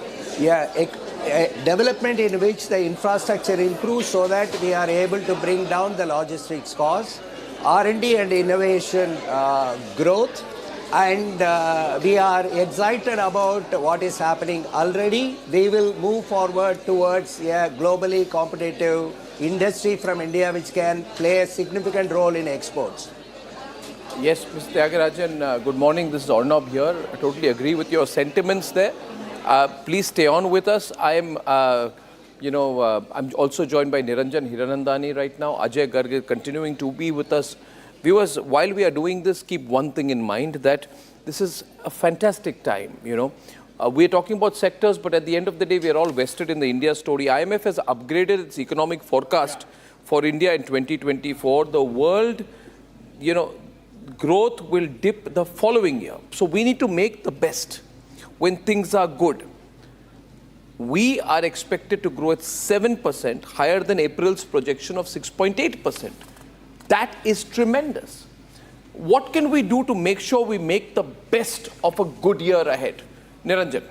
development in which the infrastructure improves so that we are able to bring down the logistics costs, R&D and innovation growth. And we are excited about what is happening already. We will move forward towards a globally competitive industry from India, which can play a significant role in exports. Yes, Mr. Tyagarajan, good morning. This is Runup here. I totally agree with your sentiments there. Please stay on with us. I'm also joined by Niranjan Hiranandani right now. Ajay Garg is continuing to be with us. Viewers, while we are doing this, keep one thing in mind, that this is a fantastic time, we are talking about sectors, but at the end of the day, we are all vested in the India story. IMF has upgraded its economic forecast for India in 2024. The world, growth will dip the following year. So we need to make the best when things are good. We are expected to grow at 7%, higher than April's projection of 6.8%. That is tremendous. What can we do to make sure we make the best of a good year ahead? Niranjan.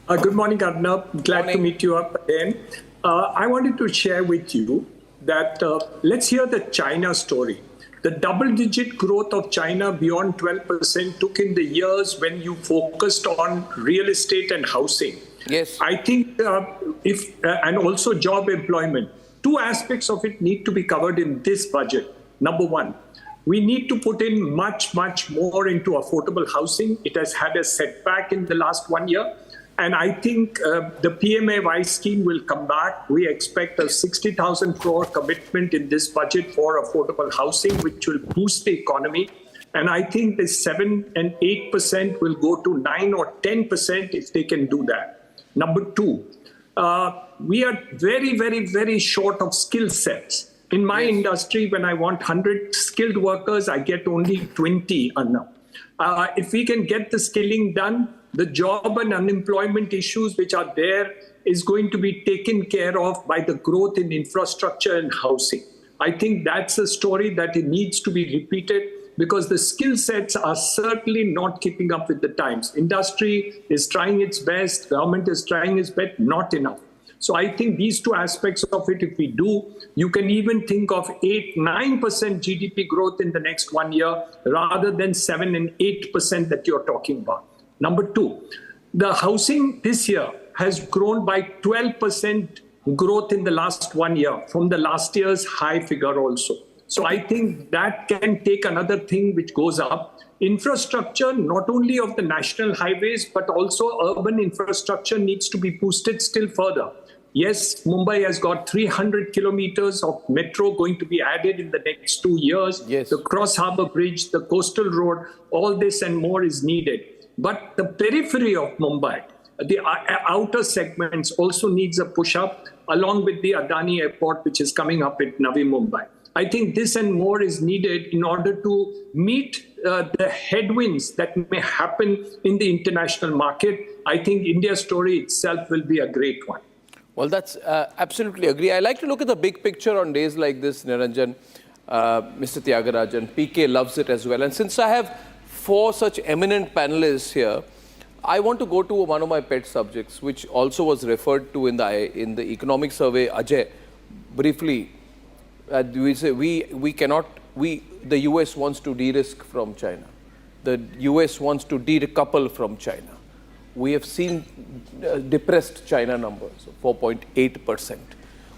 Good morning, Arnab. Glad to meet you up again. I wanted to share with you that let's hear the China story. The double-digit growth of China beyond 12% took in the years when you focused on real estate and housing. Yes. I think and also job employment. Two aspects of it need to be covered in this budget. Number one, we need to put in much, much more into affordable housing. It has had a setback in the last 1 year. And I think the PMAY scheme will come back. We expect a 60,000 crore commitment in this budget for affordable housing, which will boost the economy. And I think the 7 and 8% will go to 9 or 10% if they can do that. Number two, we are very, very, very short of skill sets. In my industry, when I want 100 skilled workers, I get only 20 now. If we can get the skilling done, the job and unemployment issues which are there is going to be taken care of by the growth in infrastructure and housing. I think that's a story that it needs to be repeated because the skill sets are certainly not keeping up with the times. Industry is trying its best, government is trying its best, not enough. So I think these two aspects of it, if we do, you can even think of 8-9% GDP growth in the next 1 year rather than 7 and 8% that you're talking about. Number two, the housing this year has grown by 12% growth in the last 1 year from the last year's high figure also. So I think that can take another thing which goes up. Infrastructure, not only of the national highways, but also urban infrastructure needs to be boosted still further. Yes, Mumbai has got 300 kilometers of metro going to be added in the next 2 years. Yes. The Cross Harbour Bridge, the coastal road, all this and more is needed. But the periphery of Mumbai, the outer segments also needs a push up along with the Adani airport, which is coming up at Navi Mumbai. I think this and more is needed in order to meet the headwinds that may happen in the international market. I think India's story itself will be a great one. Well, that's absolutely agree. I like to look at the big picture on days like this, Niranjan, Mr. Tyagarajan. PK loves it as well. And since I have 4 such eminent panelists here, I want to go to one of my pet subjects, which also was referred to in the economic survey. Ajay, briefly, we say the US wants to de-risk from China. The US wants to decouple from China. We have seen depressed China numbers, 4.8%.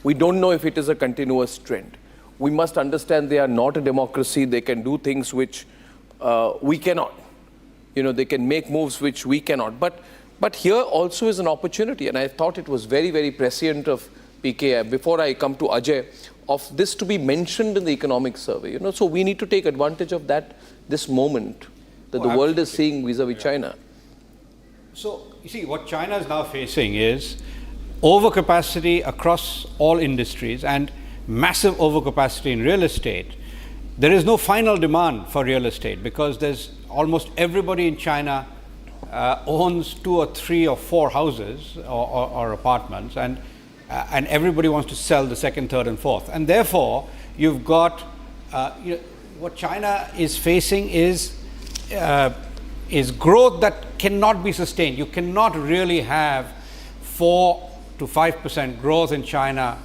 We don't know if it is a continuous trend. We must understand they are not a democracy. They can do things which we cannot. They can make moves which we cannot. But here also is an opportunity, and I thought it was very, very prescient of PK, before I come to Ajay, of this to be mentioned in the economic survey. So we need to take advantage of this moment that the world is seeing vis-a-vis China. So, you see, what China is now facing is overcapacity across all industries and massive overcapacity in real estate. There is no final demand for real estate because there's almost everybody in China owns 2 or 3 or 4 houses or apartments, and everybody wants to sell the second, third, and fourth. And therefore, you've got what China is facing is growth that cannot be sustained. You cannot really have 4 to 5% growth in China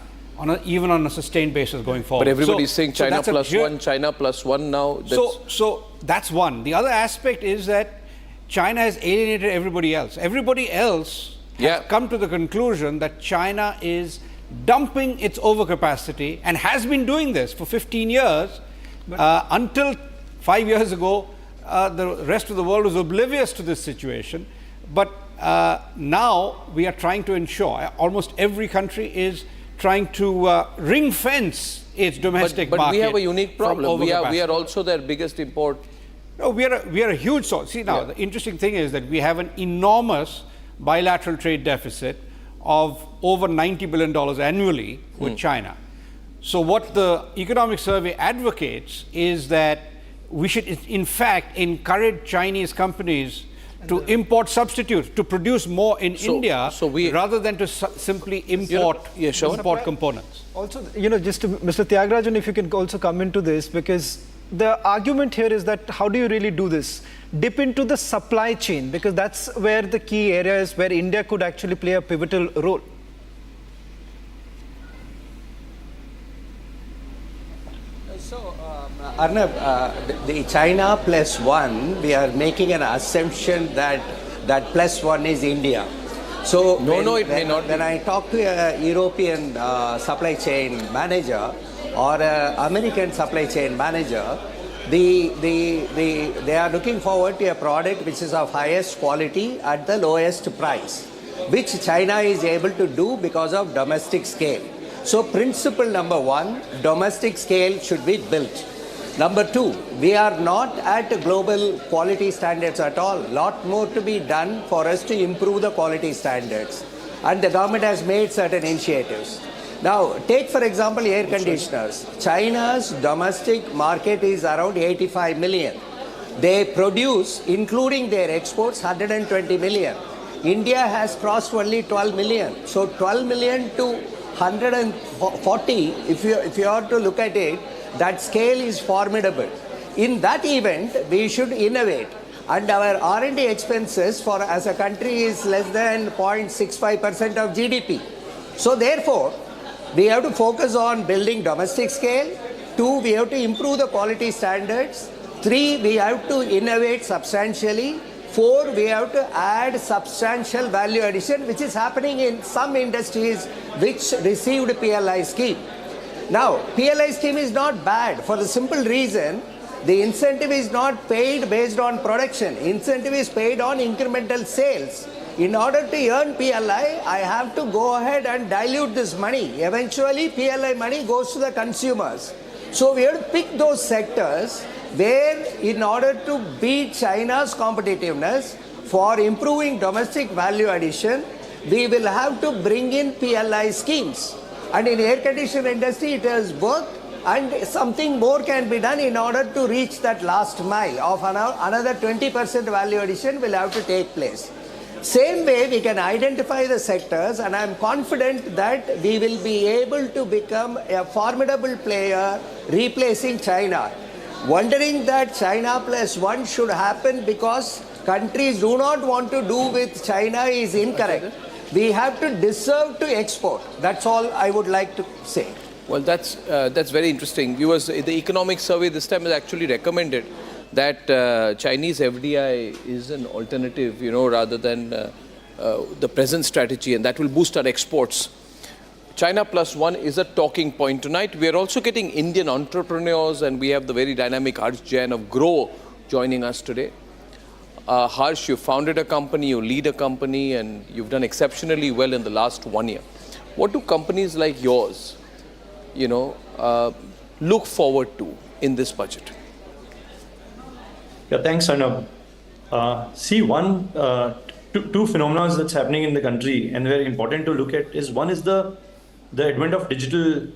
even on a sustained basis going forward. But everybody's saying China plus one, China plus one now. So that's one. The other aspect is that China has alienated everybody else. Everybody else has come to the conclusion that China is dumping its overcapacity and has been doing this for 15 years until 5 years ago. The rest of the world was oblivious to this situation, but now we are trying to ensure, almost every country is trying to ring fence its domestic market. But we have a unique problem. We are also their biggest import. No, we are a huge source. See, now the interesting thing is that we have an enormous bilateral trade deficit of over $90 billion annually with China. So what the economic survey advocates is that we should, in fact, encourage Chinese companies to import substitutes, to produce more in India, rather than to simply import components. Also, just to, Mr. Tyagarajan, if you can also come into this, because the argument here is that how do you really do this? Dip into the supply chain, because that's where the key area is, where India could actually play a pivotal role. Arnab, the China plus one, we are making an assumption that plus one is India. So it may not. When I talk to a European supply chain manager or an American supply chain manager, they are looking forward to a product which is of highest quality at the lowest price, which China is able to do because of domestic scale. So principle number 1, domestic scale should be built. Number 2, we are not at global quality standards at all. Lot more to be done for us to improve the quality standards. And the government has made certain initiatives. Now, take for example air conditioners. China's domestic market is around 85 million. They produce, including their exports, 120 million. India has crossed only 12 million. So 12 million to 140, if you are to look at it, that scale is formidable. In that event, we should innovate. And our R&D expenses for as a country is less than 0.65% of GDP. So therefore, we have to focus on building domestic scale. 2, we have to improve the quality standards. 3, we have to innovate substantially. 4, we have to add substantial value addition, which is happening in some industries which received PLI scheme. Now, PLI scheme is not bad for the simple reason the incentive is not paid based on production. Incentive is paid on incremental sales. In order to earn PLI, I have to go ahead and dilute this money. Eventually, PLI money goes to the consumers. So we have to pick those sectors where, in order to beat China's competitiveness for improving domestic value addition, we will have to bring in PLI schemes. And in air conditioner industry, it has worked, and something more can be done in order to reach that last mile of another 20% value addition will have to take place. Same way, we can identify the sectors, and I am confident that we will be able to become a formidable player replacing China. Wondering that China plus one should happen because countries do not want to do with China is incorrect. We have to deserve to export. That's all I would like to say. Well, that's very interesting. Viewers, the economic survey this time has actually recommended that Chinese FDI is an alternative, rather than the present strategy, and that will boost our exports. China plus one is a talking point tonight. We are also getting Indian entrepreneurs, and we have the very dynamic Harsh Jain of Grow joining us today. Harsh, you founded a company, you lead a company, and you've done exceptionally well in the last 1 year. What do companies like yours, look forward to in this budget? Yeah, thanks, Arnab. See, two phenomena that's happening in the country and very important to look at is one is the advent of digital,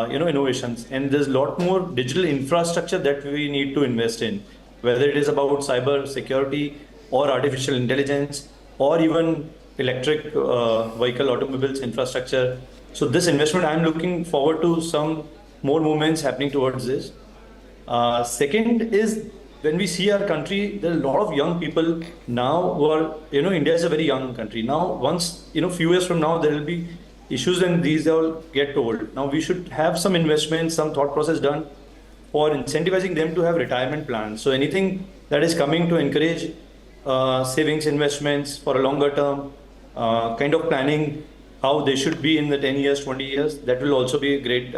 innovations, and there's a lot more digital infrastructure that we need to invest in, whether it is about cyber security or artificial intelligence or even electric vehicle automobiles infrastructure. So this investment, I'm looking forward to some more movements happening towards this. Second is, when we see our country, there are a lot of young people now who are, India is a very young country. Now, once, few years from now, there will be issues and these all get told. Now, we should have some investment, some thought process done for incentivizing them to have retirement plans. So anything that is coming to encourage savings investments for a longer term, kind of planning how they should be in the 10 years, 20 years, that will also be a great,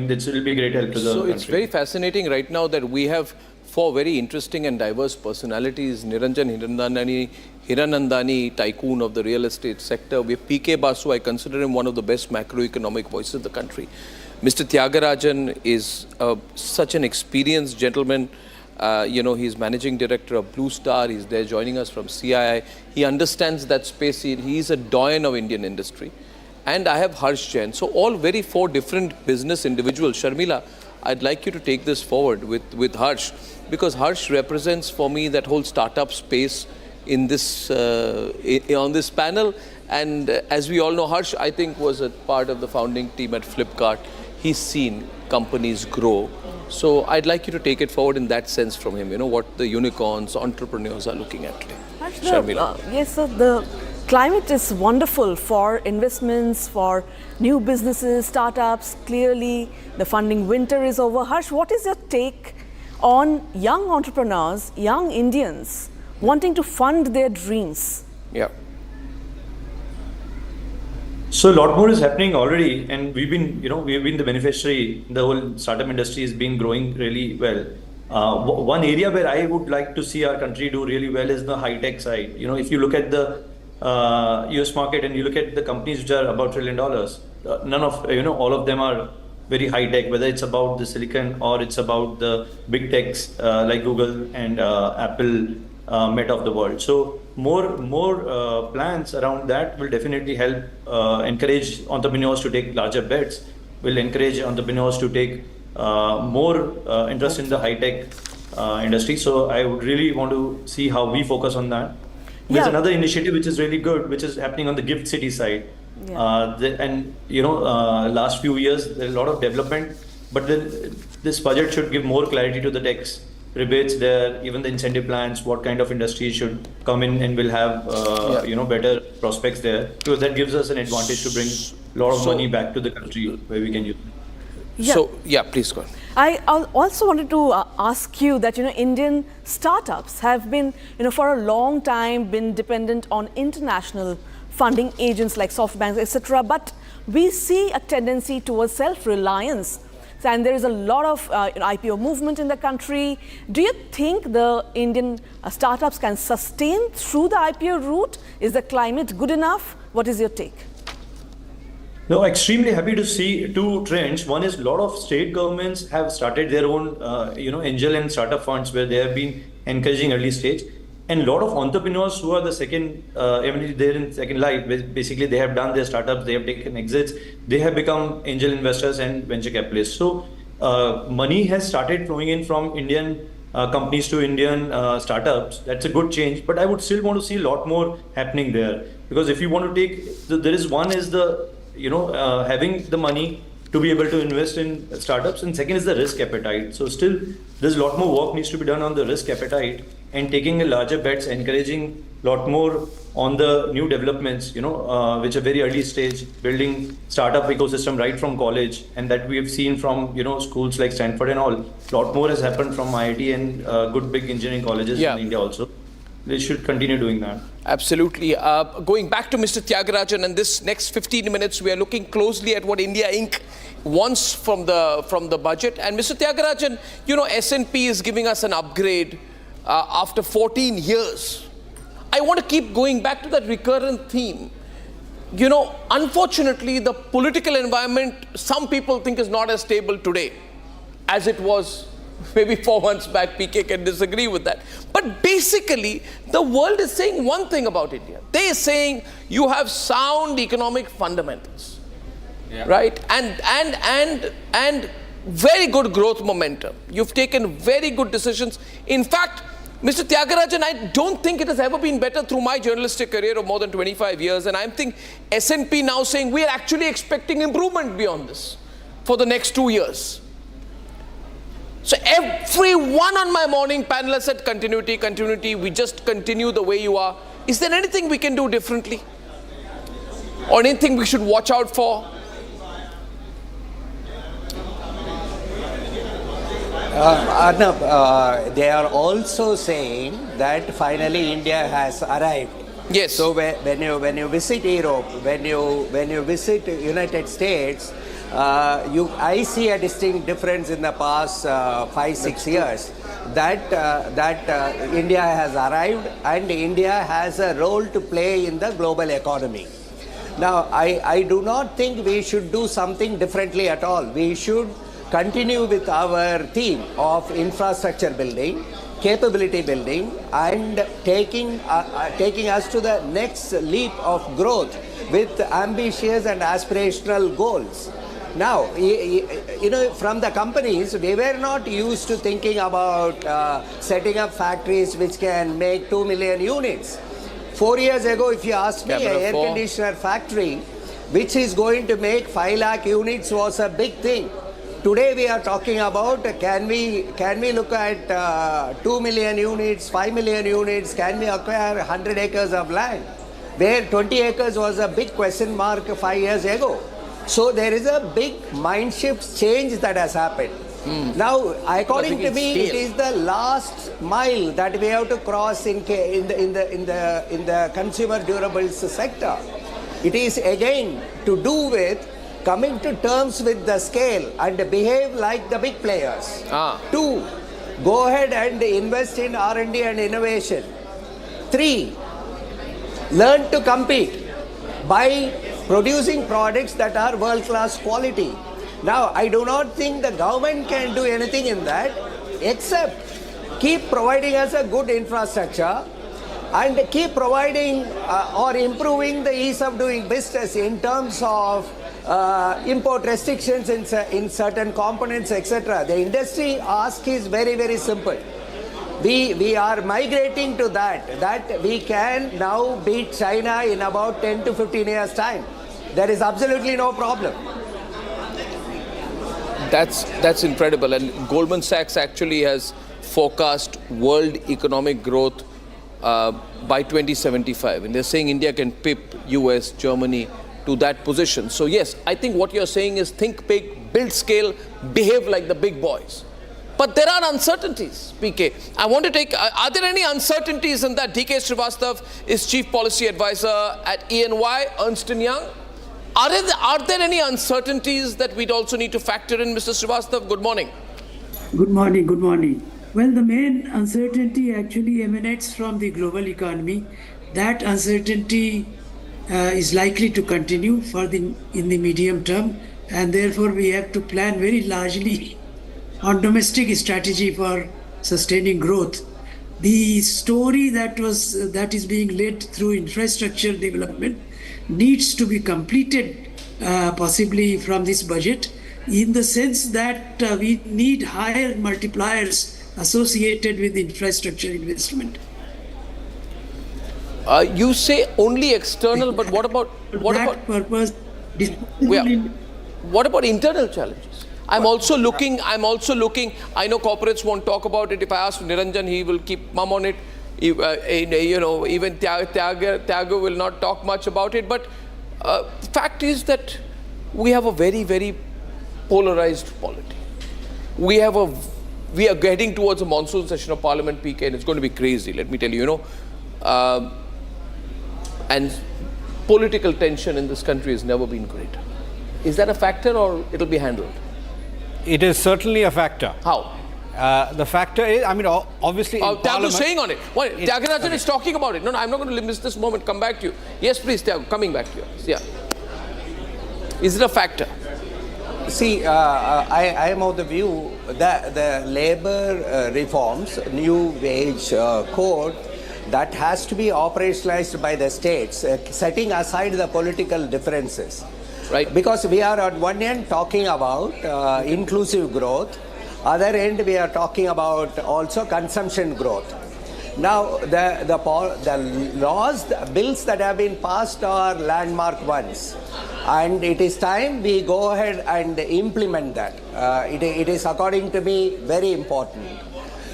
this will be a great help to the country. So it's very fascinating right now that we have 4 very interesting and diverse personalities. Niranjan Hiranandani, tycoon of the real estate sector. We have PK Basu, I consider him one of the best macroeconomic voices of the country. Mr. Tyagarajan is such an experienced gentleman. He's managing director of Blue Star. He's there joining us from CII. He understands that space. He's a doyen of Indian industry. And I have Harsh Jain. So all 4 different business individuals. Sharmila, I'd like you to take this forward with Harsh, because Harsh represents for me that whole startup space in this on this panel. And as we all know, Harsh, I think, was a part of the founding team at Flipkart. He's seen companies grow. So I'd like you to take it forward in that sense from him, what the unicorns, entrepreneurs are looking at today. Sharmila. Yes, sir. The climate is wonderful for investments, for new businesses, startups. Clearly, the funding winter is over. Harsh, what is your take on young entrepreneurs, young Indians wanting to fund their dreams? Yeah. So a lot more is happening already, and we've been the beneficiary. The whole startup industry has been growing really well. One area where I would like to see our country do really well is the high-tech side. If you look at the US market and you look at the companies which are about $1 trillion, none of, all of them are very high-tech, whether it's about the silicon or it's about the big techs like Google and Apple, Meta of the world. So more plans around that will definitely help encourage entrepreneurs to take larger bets, will encourage entrepreneurs to take more interest in the high-tech industry. So I would really want to see how we focus on that. There's another initiative which is really good, which is happening on the gift city side. Last few years, there's a lot of development, but this budget should give more clarity to the tax rebates there, even the incentive plans, what kind of industries should come in and will have better prospects there, because that gives us an advantage to bring a lot of money back to the country where we can use it. So, please go on. I also wanted to ask you that, Indian startups have been, for a long time been dependent on international funding agents like SoftBank, etc. But we see a tendency towards self-reliance. And there is a lot of IPO movement in the country. Do you think the Indian startups can sustain through the IPO route? Is the climate good enough? What is your take? No, extremely happy to see two trends. One is a lot of state governments have started their own, angel and startup funds where they have been encouraging early stage. And a lot of entrepreneurs who are the second, they're in second life, basically they have done their startups, they have taken exits, they have become angel investors and venture capitalists. So money has started flowing in from Indian companies to Indian startups. That's a good change, but I would still want to see a lot more happening there. Because if you want to take, there is one is the, having the money to be able to invest in startups, and second is the risk appetite. So still, there's a lot more work needs to be done on the risk appetite and taking a larger bets, encouraging a lot more on the new developments, which are very early stage, building startup ecosystem right from college, and that we have seen from, schools like Stanford and all. A lot more has happened from IIT and good big engineering colleges in India also. They should continue doing that. Absolutely. Going back to Mr. Tyagarajan, and this next 15 minutes, we are looking closely at what India Inc. wants from the budget. And Mr. Tyagarajan, S&P is giving us an upgrade after 14 years. I want to keep going back to that recurrent theme. Unfortunately, the political environment, some people think is not as stable today as it was maybe 4 months back. PK can disagree with that. But basically, the world is saying one thing about India. They are saying you have sound economic fundamentals, right? And very good growth momentum. You've taken very good decisions. In fact, Mr. Tyagarajan, I don't think it has ever been better through my journalistic career of more than 25 years. And I think S&P now saying we are actually expecting improvement beyond this for the next 2 years. So everyone on my morning panel has said continuity, continuity. We just continue the way you are. Is there anything we can do differently? Or anything we should watch out for? Arnab, they are also saying that finally India has arrived. Yes. So when you visit Europe, when you visit United States, I see a distinct difference in the past 5-6 years that India has arrived and India has a role to play in the global economy. Now, I do not think we should do something differently at all. We should continue with our theme of infrastructure building, capability building, and taking us to the next leap of growth with ambitious and aspirational goals. Now, from the companies, we were not used to thinking about setting up factories which can make 2 million units. 4 years ago, if you asked me, an air conditioner factory which is going to make 5 lakh units was a big thing. Today we are talking about can we look at 2 million units, 5 million units, can we acquire 100 acres of land? Where 20 acres was a big question mark 5 years ago. So there is a big mind shift change that has happened. Now, according to me, it is the last mile that we have to cross in the consumer durables sector. It is again to do with coming to terms with the scale and behave like the big players. 2, go ahead and invest in R&D and innovation. 3, learn to compete by producing products that are world-class quality. Now, I do not think the government can do anything in that except keep providing us a good infrastructure and keep providing or improving the ease of doing business in terms of import restrictions in certain components, etc. The industry ask is very, very simple. We are migrating to that we can now beat China in about 10 to 15 years' time. There is absolutely no problem. That's incredible. And Goldman Sachs actually has forecast world economic growth by 2075. And they're saying India can pip US, Germany to that position. So yes, I think what you're saying is think big, build scale, behave like the big boys. But there are uncertainties, PK. I want to take, are there any uncertainties in that DK Srivastava is Chief Policy Advisor at EY, Ernst & Young? Are there any uncertainties that we'd also need to factor in, Mr. Srivastava? Good morning. Good morning, good morning. Well, the main uncertainty actually emanates from the global economy. That uncertainty is likely to continue in the medium term, and therefore we have to plan very largely on domestic strategy for sustaining growth. The story that is being led through infrastructure development needs to be completed possibly from this budget, in the sense that we need higher multipliers associated with infrastructure investment. You say only external, but what about internal challenges? I'm also looking, I know corporates won't talk about it. If I ask Niranjan, he will keep mum on it. Even Tyaga will not talk much about it. But the fact is that we have a very, very polarized polity. We are getting towards a monsoon session of Parliament, PK, and it's going to be crazy, let me tell you, and political tension in this country has never been greater. Is that a factor, or it'll be handled? It is certainly a factor. How? The factor is, obviously... Tyagu is saying on it. Tyagarajan is talking about it. No, I'm not going to miss this moment. Come back to you. Yes, please, Tyagu, coming back to you. Yeah. Is it a factor? See, I am of the view that the labor reforms, new wage code, that has to be operationalized by the states, setting aside the political differences. Right. Because we are on one end talking about inclusive growth, other end we are talking about also consumption growth. Now the laws, the bills that have been passed are landmark ones, and it is time we go ahead and implement that. It is, according to me, very important.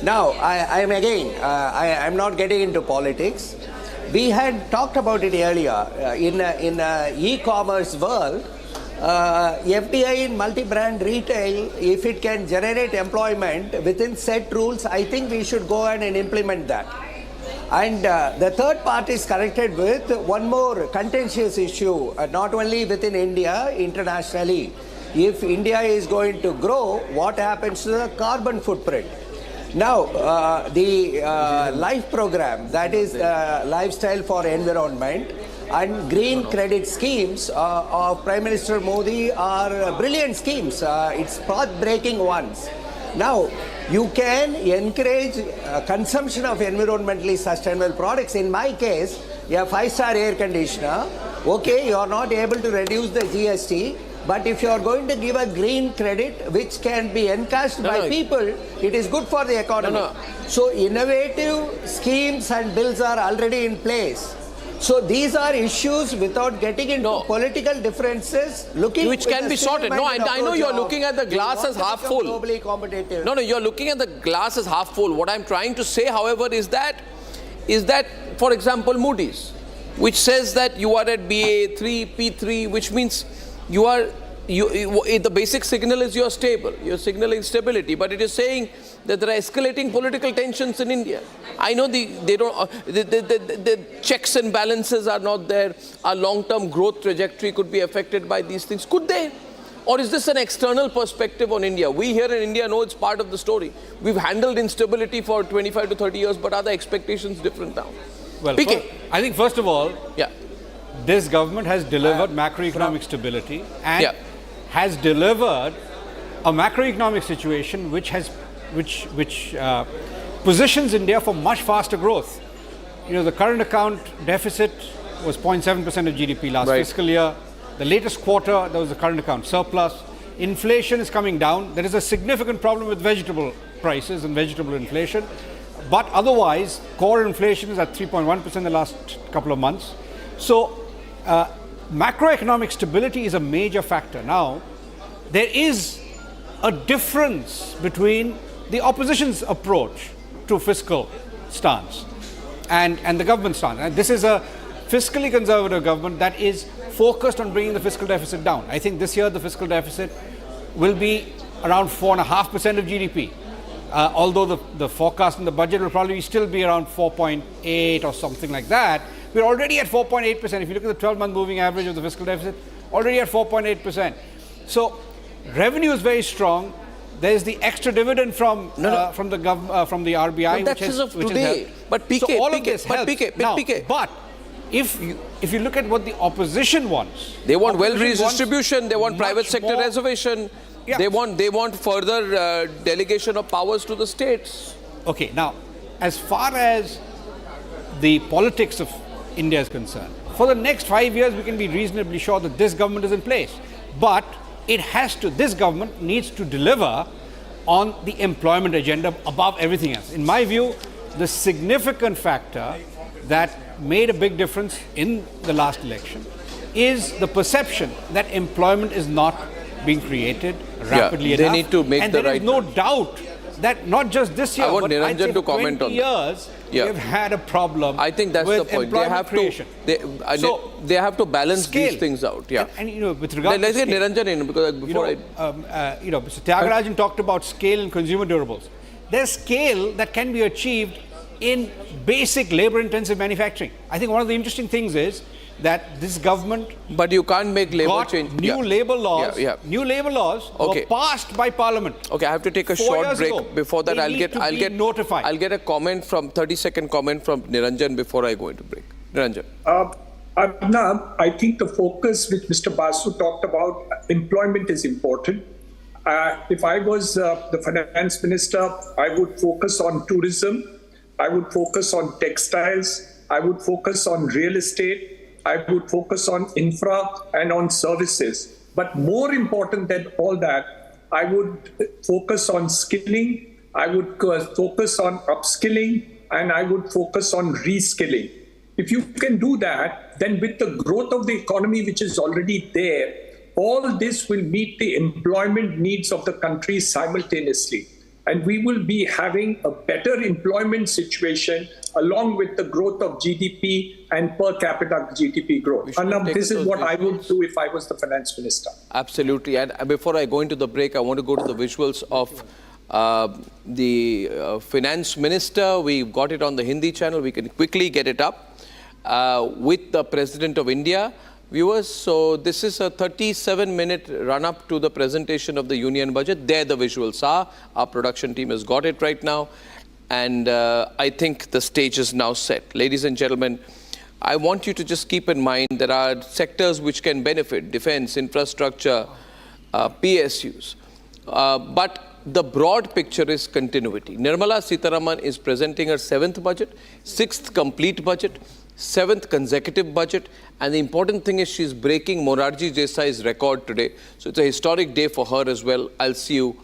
Now I'm not getting into politics. We had talked about it earlier. In e-commerce world, FDI in multi-brand retail, if it can generate employment within set rules, I think we should go ahead and implement that. And the third part is connected with one more contentious issue, not only within India, internationally. If India is going to grow, what happens to the carbon footprint? Now, the LIFE program, that is Lifestyle for Environment, and green credit schemes of Prime Minister Modi are brilliant schemes. It's path-breaking ones. Now, you can encourage consumption of environmentally sustainable products. In my case, a 5-star air conditioner, okay, you are not able to reduce the GST, but if you are going to give a green credit which can be encashed by people, it is good for the economy. So innovative schemes and bills are already in place. So these are issues without getting into political differences, which can be sorted. No, I know you are looking at the glass as half full. Globally competitive. No, you are looking at the glass as half full. What I'm trying to say, however, is that, for example, Moody's, which says that you are at BA3, P3, which means the basic signal is you're stable. You're signaling stability, but it is saying that there are escalating political tensions in India. I know the checks and balances are not there. Our long-term growth trajectory could be affected by these things. Could they? Or is this an external perspective on India? We here in India know it's part of the story. We've handled instability for 25 to 30 years, but are the expectations different now? Well, I think first of all, this government has delivered macroeconomic stability and has delivered a macroeconomic situation which positions India for much faster growth. The current account deficit was 0.7% of GDP last fiscal year. The latest quarter, there was a current account surplus. Inflation is coming down. There is a significant problem with vegetable prices and vegetable inflation. But otherwise, core inflation is at 3.1% in the last couple of months. So, macroeconomic stability is a major factor. Now, there is a difference between the opposition's approach to fiscal stance and the government stance. And this is a fiscally conservative government that is focused on bringing the fiscal deficit down. I think this year the fiscal deficit will be around 4.5% of GDP. although the forecast in the budget will probably still be around 4.8 or something like that, we're already at 4.8%. If you look at the 12-month moving average of the fiscal deficit, already at 4.8%. So revenue is very strong. There's the extra dividend from the RBI, But that's as of today. But PK, so all PK, of this but helps. PK, Now, PK. But if you look at what the opposition wants, They want wealth opposition wants redistribution. They want private sector more- reservation. Yeah. They want further delegation of powers to the states. Okay, now, as far as the politics of India is concerned, for the next 5 years, we can be reasonably sure that this government is in place. But this government needs to deliver on the employment agenda above everything else. In my view, the significant factor that made a big difference in the last election is the perception that employment is not being created rapidly enough. They need to make and the there right. is no doubt that not just this year, I want but I'd Niranjan say to comment 20 on that. years, we have had a problem. I think that's with the point. They employment have creation. to. They have to balance scale. these things out. Yeah. And with regard Let's to get scale, Niranjan in because before Mr. Tyagarajan talked about scale in consumer durables. There's scale that can be achieved in basic labor-intensive manufacturing. I think one of the interesting things is that this government, but you can't make labor change. New labor laws. Yeah. New labor laws Okay. were passed by Parliament. Okay, I have to take a 4 short years break. ago. Before that, They I'll need to be notified. I'll get a comment from 30-second comment from Niranjan before I go into break. Niranjan. Arnab, I think the focus which Mr. Basu talked about, employment is important. If I was the finance minister, I would focus on tourism. I would focus on textiles. I would focus on real estate. I would focus on infra and on services. But more important than all that, I would focus on skilling. I would focus on upskilling, and I would focus on reskilling. If you can do that, then with the growth of the economy, which is already there, all this will meet the employment needs of the country simultaneously. And we will be having a better employment situation along with the growth of GDP and per capita GDP growth. And this is what I would do if I was the finance minister. Absolutely. And before I go into the break, I want to go to the visuals of the finance minister. We got it on the Hindi channel. We can quickly get it up with the President of India. Viewers, so this is a 37-minute run-up to the presentation of the union budget. There the visuals are. Our production team has got it right now. And I think the stage is now set. Ladies and gentlemen, I want you to just keep in mind there are sectors which can benefit, defense, infrastructure, PSUs. But the broad picture is continuity. Nirmala Sitharaman is presenting her 7th budget, 6th complete budget, 7th consecutive budget, and the important thing is she's breaking Morarji Desai's record today. So it's a historic day for her as well. I'll see you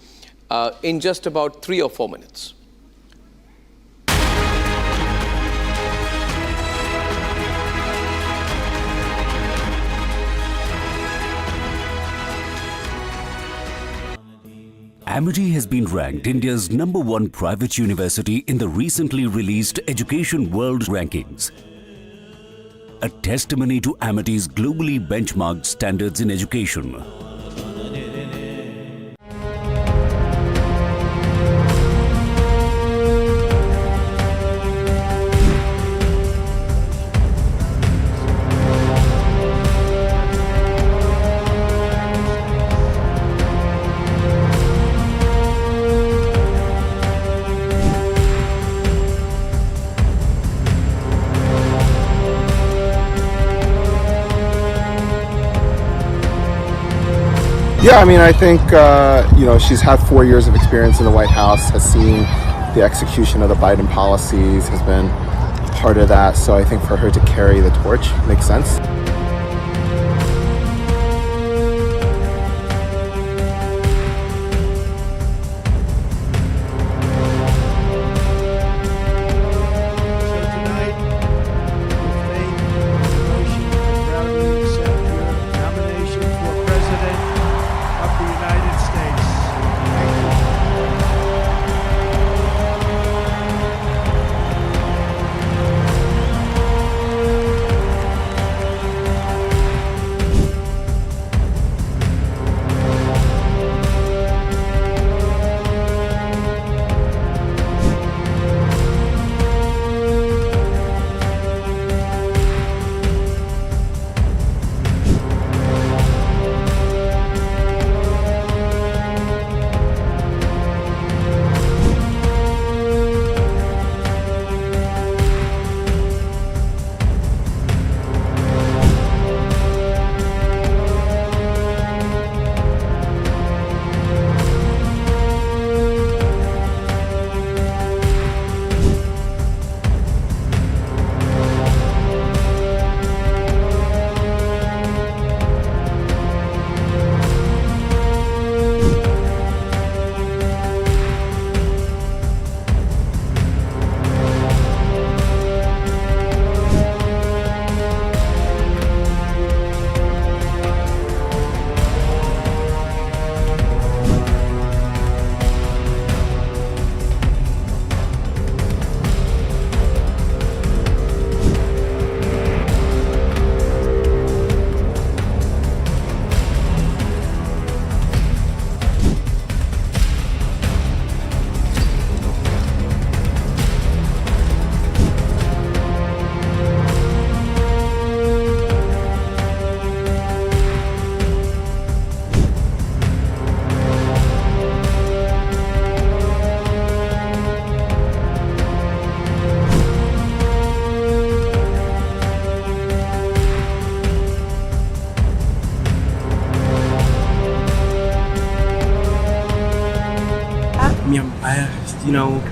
in just about 3 or 4 minutes. Amity has been ranked India's #1 private university in the recently released Education World Rankings. A testimony to Amity's globally benchmarked standards in education. Yeah, I mean, I think, she's had 4 years of experience in the White House, has seen the execution of the Biden policies, has been part of that. So I think for her to carry the torch makes sense.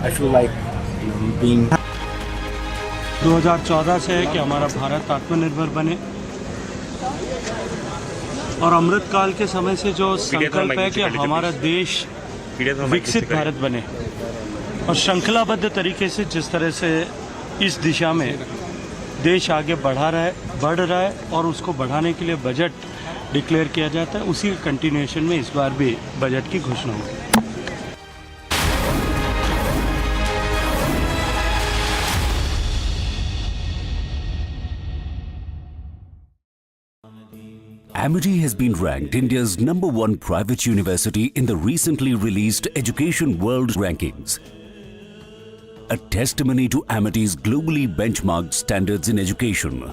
I feel like being 2014 से है कि हमारा भारत आत्मनिर्भर बने और अमृत काल के समय से जो संकल्प है कि हमारा देश विकसित भारत बने और श्रृंखलाबद्ध तरीके से जिस तरह से इस दिशा में देश आगे बढ़ रहा है और उसको बढ़ाने के लिए बजट डिक्लेयर किया जाता है, उसी कंटिन्यूएशन में इस बार भी बजट की घोषणा होगी। Amity has been ranked India's #1 private university in the recently released Education World Rankings, a testimony to Amity's globally benchmarked standards in education.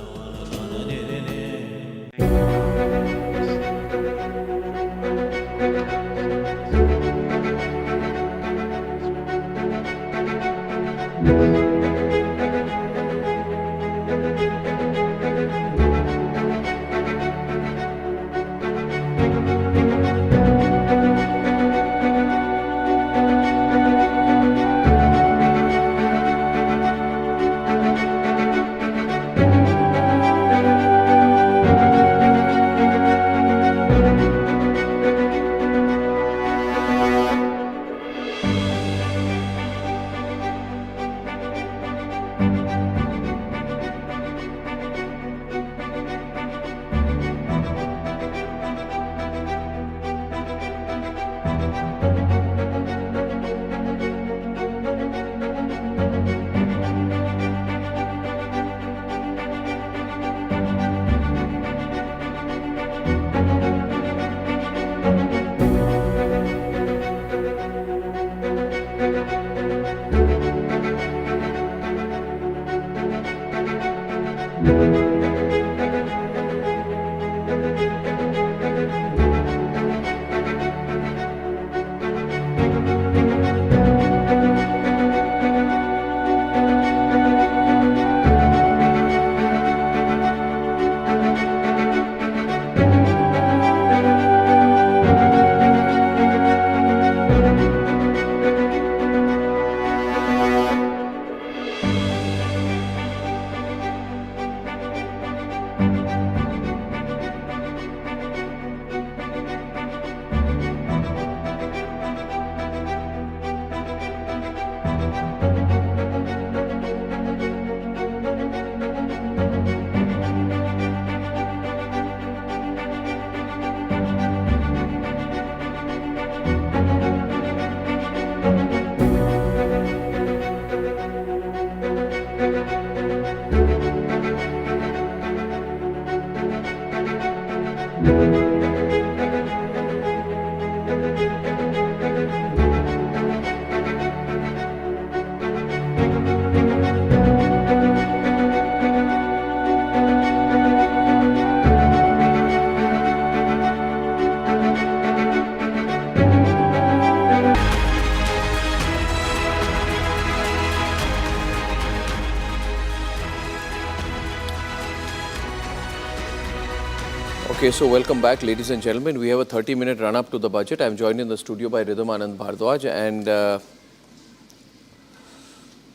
Okay, so welcome back, ladies and gentlemen. We have a 30-minute run-up to the budget. I'm joined in the studio by Rhythm Anand Bhardwaj and... are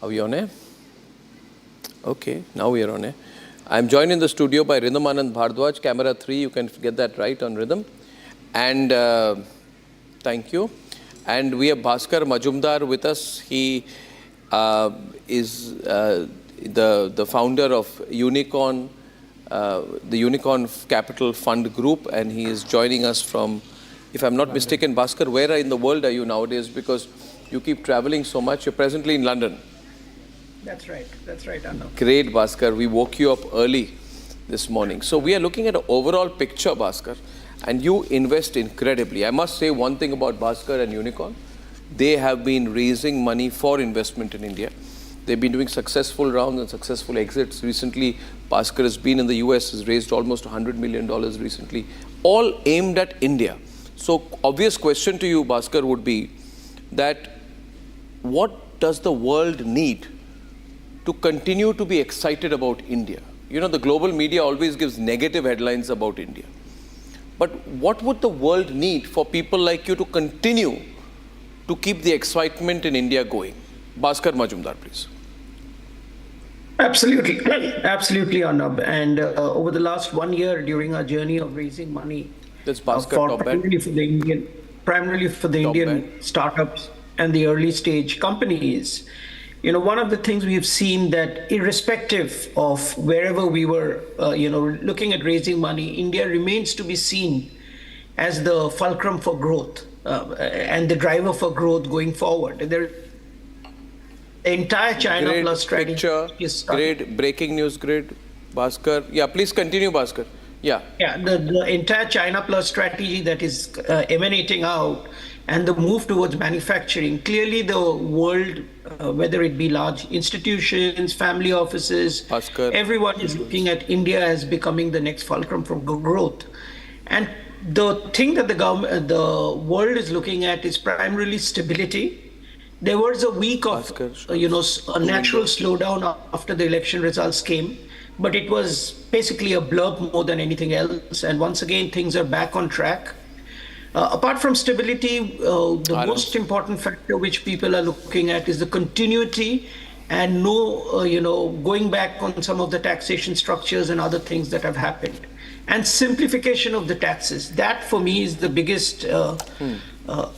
we on air? Okay, now we are on air. I'm joined in the studio by Rhythm Anand Bhardwaj, camera 3, you can get that right on Rhythm. And thank you. And we have Bhaskar Majumdar with us. He is the founder of Unicorn, the Unicorn Capital Fund Group, and he is joining us from, if I'm not mistaken, Bhaskar, where in the world are you nowadays? Because you keep traveling so much. You're presently in London. That's right, Arnav. Great, Bhaskar. We woke you up early this morning. So we are looking at an overall picture, Bhaskar, and you invest incredibly. I must say one thing about Bhaskar and Unicorn. They have been raising money for investment in India. They've been doing successful rounds and successful exits. Recently, Bhaskar has been in the US, has raised almost $100 million recently, all aimed at India. So, obvious question to you, Bhaskar, would be that what does the world need to continue to be excited about India? You know, the global media always gives negative headlines about India. But what would the world need for people like you to continue to keep the excitement in India going? Bhaskar Majumdar, please. Absolutely, absolutely, Arnab. And over the last 1 year, during our journey of raising money, That's Bhaskar, top primarily for the Indian startups and the early stage companies, one of the things we've seen that irrespective of wherever we were, looking at raising money, India remains to be seen as the fulcrum for growth and the driver for growth going forward. The entire China Great Plus strategy picture, is great breaking news grid. Bhaskar, yeah, please continue, Bhaskar. Yeah. Yeah, the entire China Plus strategy that is emanating out and the move towards manufacturing. Clearly, the world, whether it be large institutions, family offices, Bhaskar, everyone is looking at India as becoming the next fulcrum for growth. And the thing that the world is looking at is primarily stability. There was a week of, a natural slowdown after the election results came, but it was basically a blurb more than anything else. And once again, things are back on track. Apart from stability, the most important factor which people are looking at is the continuity and going back on some of the taxation structures and other things that have happened. And simplification of the taxes. That for me is the biggest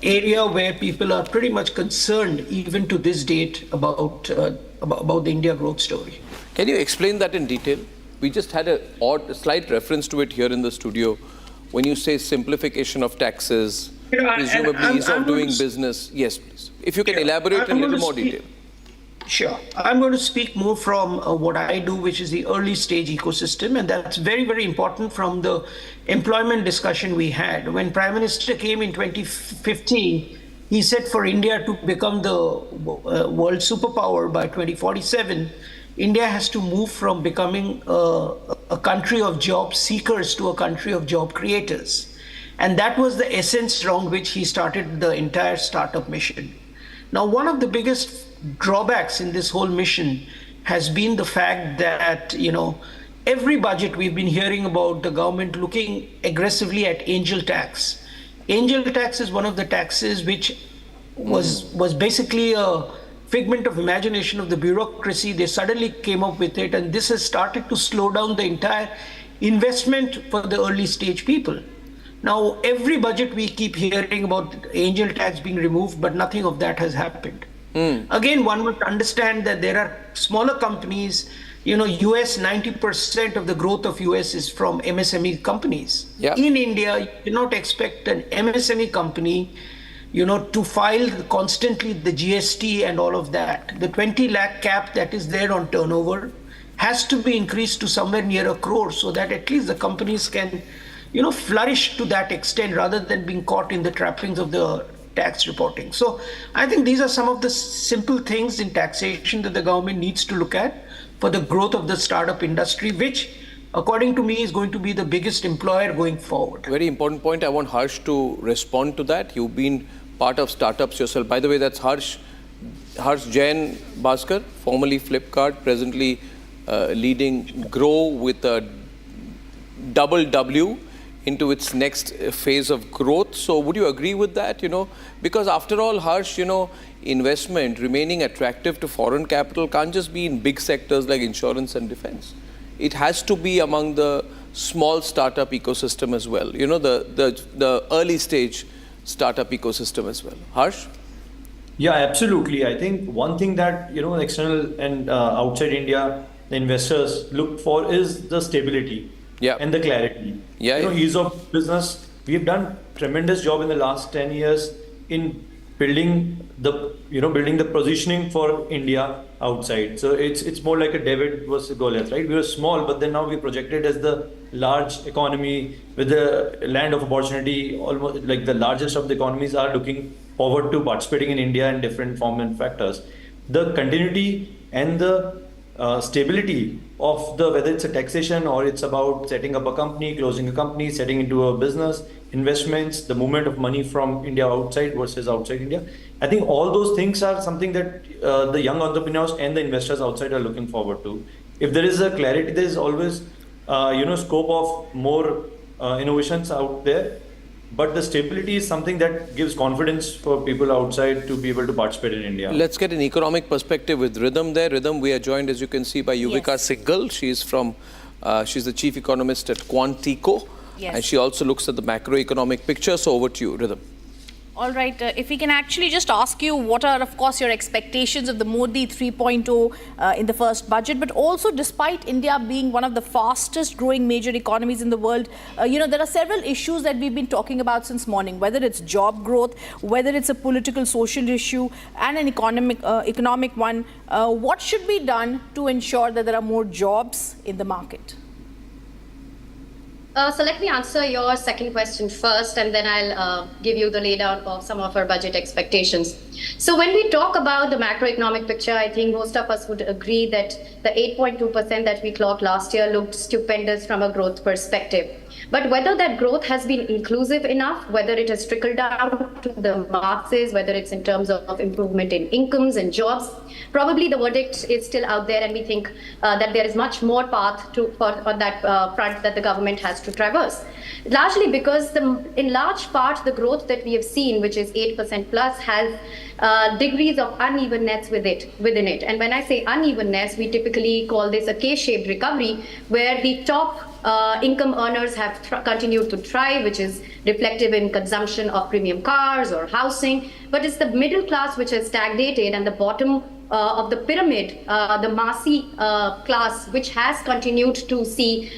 area where people are pretty much concerned even to this date about the India growth story. Can you explain that in detail? We just had a slight reference to it here in the studio. When you say simplification of taxes, presumably ease of doing business. Yes, please. If you can elaborate in a little more detail. Sure. I'm going to speak more from what I do, which is the early stage ecosystem. And that's very, very important from the employment discussion we had. When Prime Minister came in 2015, he said for India to become the world superpower by 2047, India has to move from becoming a country of job seekers to a country of job creators. And that was the essence around which he started the entire startup mission. Now, one of the biggest drawbacks in this whole mission has been the fact that, every budget we've been hearing about the government looking aggressively at angel tax. Angel tax is one of the taxes which was basically a figment of imagination of the bureaucracy. They suddenly came up with it, and this has started to slow down the entire investment for the early stage people. Now, every budget we keep hearing about angel tax being removed, but nothing of that has happened. Again, one must understand that there are smaller companies, US, 90% of the growth of US is from MSME companies. Yep. In India, you cannot expect an MSME company, to file constantly the GST and all of that. The 20 lakh cap that is there on turnover has to be increased to somewhere near 1 crore so that at least the companies can, flourish to that extent rather than being caught in the trappings of the tax reporting. So I think these are some of the simple things in taxation that the government needs to look at for the growth of the startup industry, which according to me is going to be the biggest employer going forward. Very important point. I want Harsh to respond to that. You've been part of startups yourself. By the way, that's Harsh Jain Bhaskar, formerly Flipkart, presently leading Grow with a double W into its next phase of growth. So would you agree with that, Because after all, Harsh, investment remaining attractive to foreign capital can't just be in big sectors like insurance and defense. It has to be among the small startup ecosystem as well, the early stage startup ecosystem as well. Harsh? Yeah, absolutely. I think one thing that, external and outside India, the investors look for is the stability and the clarity. Ease of business. We've done tremendous job in the last 10 years in building the positioning for India outside. So it's more like a David versus Goliath, right? We were small, but then now we projected as the large economy with the land of opportunity. Almost like the largest of the economies are looking forward to participating in India in different form and factors. The continuity and the stability of whether it's a taxation or it's about setting up a company, closing a company, setting into a business, investments, the movement of money from India outside versus outside India. I think all those things are something that the young entrepreneurs and the investors outside are looking forward to. If there is a clarity, there is always scope of more innovations out there. but the stability is something that gives confidence for people outside to be able to participate in India. Let's get an economic perspective with Rhythm there. Rhythm, we are joined, as you can see, by Yuvika Singhal. She's the chief economist at Quantico. Yes. And she also looks at the macroeconomic picture. So over to you, Rhythm. All right, if we can actually just ask you what are, of course, your expectations of the Modi 3.0 in the first budget, but also despite India being one of the fastest growing major economies in the world, there are several issues that we've been talking about since morning, whether it's job growth, whether it's a political social issue and an economic one. What should be done to ensure that there are more jobs in the market? So let me answer your second question first, and then I'll give you the laydown of some of our budget expectations. So when we talk about the macroeconomic picture, I think most of us would agree that the 8.2% that we clocked last year looked stupendous from a growth perspective. But whether that growth has been inclusive enough, whether it has trickled down to the masses, whether it's in terms of improvement in incomes and jobs, probably the verdict is still out there, and we think that there is much more path on that front that the government has to traverse. Largely because in large part the growth that we have seen, which is 8% plus, has degrees of unevenness within it. And when I say unevenness, we typically call this a K-shaped recovery, where the top income earners have continued to thrive, which is reflective in consumption of premium cars or housing. But it's the middle class which has stagnated, and the bottom of the pyramid, the Masi class, which has continued to see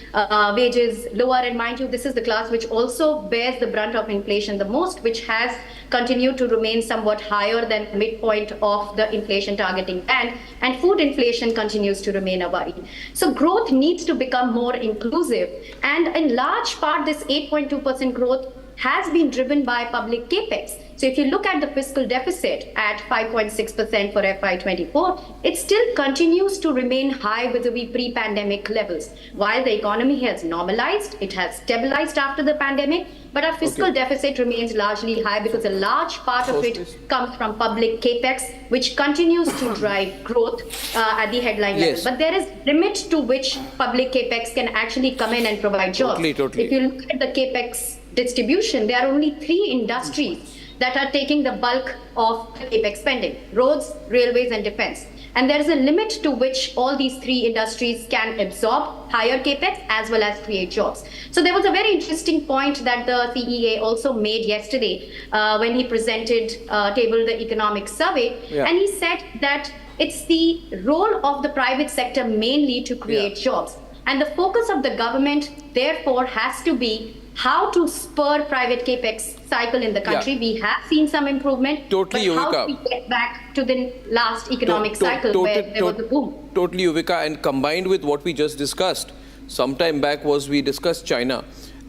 wages lower. And mind you, this is the class which also bears the brunt of inflation the most, which has continued to remain somewhat higher than midpoint of the inflation targeting band, and food inflation continues to remain a worry. So growth needs to become more inclusive, and in large part this 8.2% growth has been driven by public capex. So if you look at the fiscal deficit at 5.6% for FY24, it still continues to remain high vis-a-vis pre-pandemic levels. While the economy has normalized, it has stabilized after the pandemic, but our fiscal deficit remains largely high because a large part of it comes from public capex, which continues to drive growth at the headline level. But there is limit to which public capex can actually come in and provide jobs. Totally. If you look at the capex distribution, there are only 3 industries that are taking the bulk of the capex spending: roads, railways, and defense. And there is a limit to which all these 3 industries can absorb higher capex as well as create jobs. So there was a very interesting point that the CEA also made yesterday when he tabled the economic survey. And he said that it's the role of the private sector mainly to create jobs. And the focus of the government, therefore, has to be how to spur private capex cycle in the country. We have seen some improvement, but how do we get back to the last economic cycle where there was a boom? Totally, Yuvika, and combined with what we just discussed, some time back we discussed China.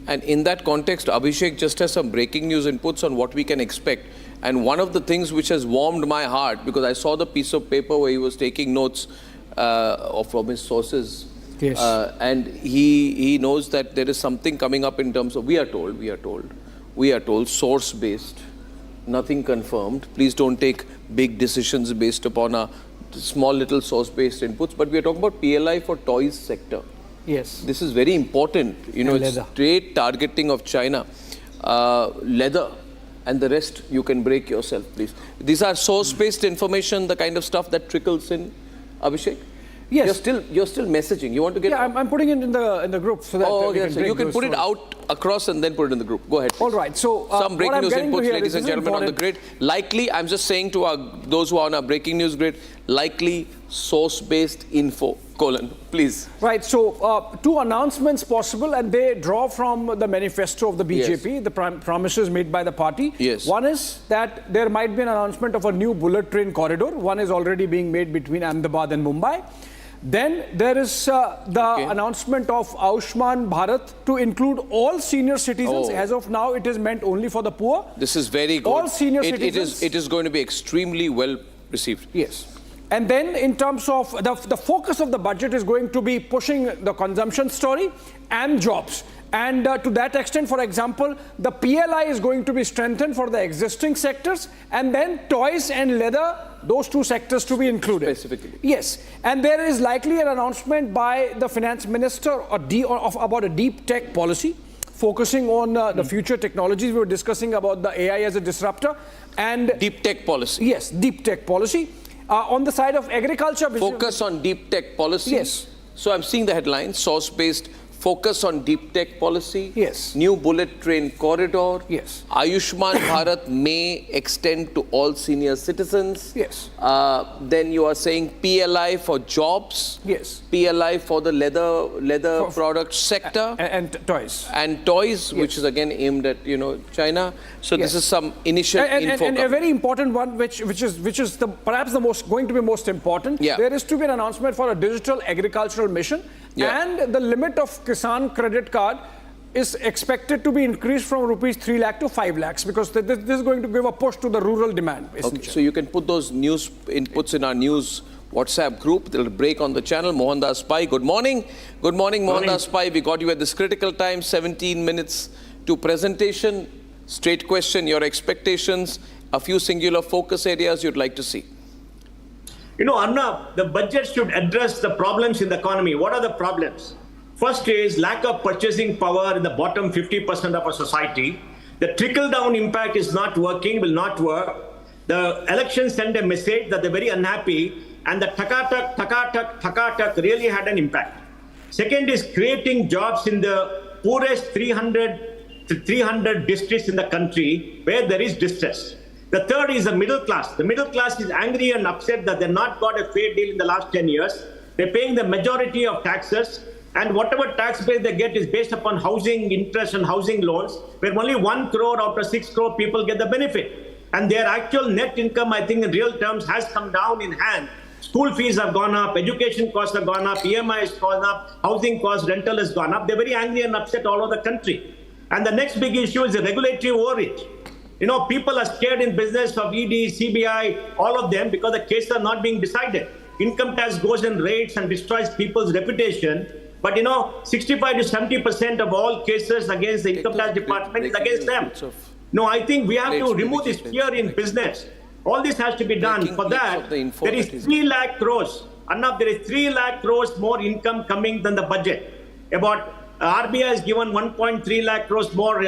And in that context, Abhishek just has some breaking news inputs on what we can expect. And one of the things which has warmed my heart, because I saw the piece of paper where he was taking notes from his sources. Yes. And he knows that there is something coming up in terms of, we are told, source-based, nothing confirmed. Please don't take big decisions based upon a small little source-based inputs. But we are talking about PLI for toys sector. Yes. This is very important. It's straight targeting of China. Leather. And the rest you can break yourself, please. These are source-based information, the kind of stuff that trickles in, Abhishek? Yes. You're still messaging. You want to get... Yeah, I'm putting it in the group so that you can put it out across and then put it in the group. Go ahead, please. All right. So some breaking news inputs, ladies and gentlemen, on the grid. Likely, I'm just saying to those who are on our breaking news grid, likely source-based info, : please. Right. So 2 announcements possible, and they draw from the manifesto of the BJP, the promises made by the party. Yes. One is that there might be an announcement of a new bullet train corridor. One is already being made between Ahmedabad and Mumbai. Then there is the announcement of Ayushman Bharat to include all senior citizens. As of now, it is meant only for the poor. This is very good. All senior citizens. It is going to be extremely well received. Yes. And then in terms of the focus of the budget is going to be pushing the consumption story and jobs. And to that extent, for example, the PLI is going to be strengthened for the existing sectors, and then toys and leather, those 2 sectors to be included. Specifically. Yes. And there is likely an announcement by the finance minister about a deep tech policy focusing on the future technologies. We were discussing about the AI as a disruptor and deep tech policy. Yes, deep tech policy. On the side of agriculture, focus on deep tech policy. Yes. So I'm seeing the headline: source-based focus on deep tech policy. Yes. New bullet train corridor. Yes. Ayushman Bharat may extend to all senior citizens. Yes. Then you are saying PLI for jobs. Yes. PLI for the leather product sector. And toys. And toys, Yes. which is again aimed at China. So Yes. this is some initial info. And a very important one, which is perhaps the most going to be most important. Yeah. There is to be an announcement for a digital agricultural mission, and the limit of Kisan credit card is expected to be increased from rupees 3 lakh to 5 lakhs because this is going to give a push to the rural demand. Okay, so you can put those news inputs in our news WhatsApp group. They'll break on the channel. Mohandas Pai, good morning. Good morning, Mohandas Pai. We got you at this critical time, 17 minutes to presentation. Straight question, your expectations, a few singular focus areas you'd like to see. Arnab, the budget should address the problems in the economy. What are the problems? First is lack of purchasing power in the bottom 50% of our society. The trickle-down impact is not working, will not work. The elections send a message that they're very unhappy, and the Takatak really had an impact. Second is creating jobs in the poorest 300 districts in the country where there is distress. The third is the middle class. The middle class is angry and upset that they've not got a fair deal in the last 10 years. They're paying the majority of taxes, and whatever tax base they get is based upon housing interest and housing loans, where only 1 crore out of 6 crore people get the benefit. And their actual net income, I think in real terms, has come down in hand. School fees have gone up, education costs have gone up, EMI has gone up, housing costs, rental has gone up. They're very angry and upset all over the country. And the next big issue is the regulatory overreach. People are scared in business of ED, CBI, all of them, because the cases are not being decided. Income tax goes in raids and destroys people's reputation. But 65 to 70% of all cases against the income tax department is against them. No, I think we have to remove this fear in business. All this has to be done. For that, there is 3 lakh crores. Arnab, there is 3 lakh crores more income coming than the budget. RBI has given 1.3 lakh crores more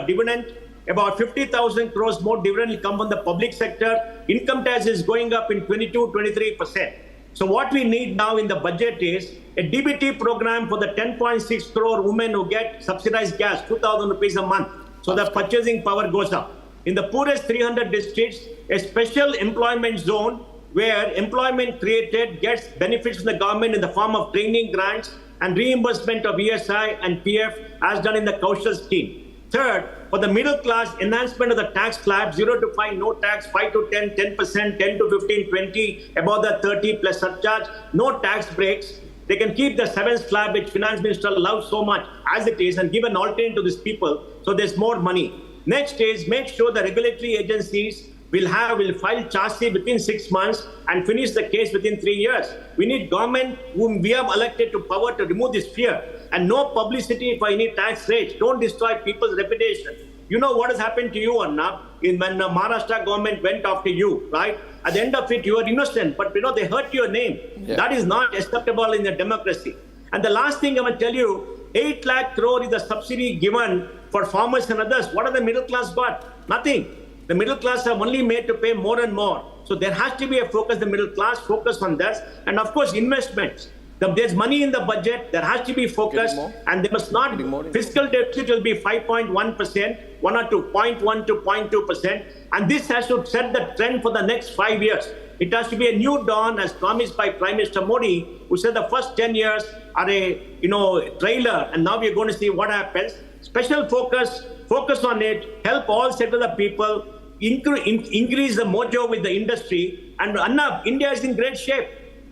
dividend. About 50,000 crores more dividend will come from the public sector. Income tax is going up in 22-23%. So what we need now in the budget is a DBT program for the 10.6 crore women who get subsidized gas, 2,000 rupees a month. So the purchasing power goes up. In the poorest 300 districts, a special employment zone where employment created gets benefits from the government in the form of training grants and reimbursement of ESI and PF as done in the Kaushal scheme. Third, for the middle class, enhancement of the tax slab, 0 to 5, no tax, 5 to 10, 10%, 10 to 15, 20, above the 30 plus surcharge, no tax breaks. They can keep the 7th slab, which Finance Minister loves so much as it is, and give an alternative to these people, so there's more money. Next is make sure the regulatory agencies will file chassis within 6 months and finish the case within 3 years. We need government whom we have elected to power to remove this fear, and no publicity for any tax rates. Don't destroy people's reputation. You know what has happened to you, Arnab, when the Maharashtra government went after you, right? At the end of it, you are innocent, but they hurt your name. Yeah. That is not acceptable in a democracy. And the last thing I will tell you, 8 lakh crore is the subsidy given for farmers and others. What are the middle class got? Nothing. The middle class are only made to pay more and more. So there has to be a focus, the middle class, focus on that. And of course, investments. There's money in the budget, there has to be focus, and there must not, fiscal deficit will be 5.1%, 1 to 0.1 to 0.2%, and this has to set the trend for the next 5 years. It has to be a new dawn as promised by Prime Minister Modi, who said the first 10 years are a trailer, and now we're going to see what happens. Special focus on it, help all sectors of the people, increase the mojo with the industry, and India is in great shape.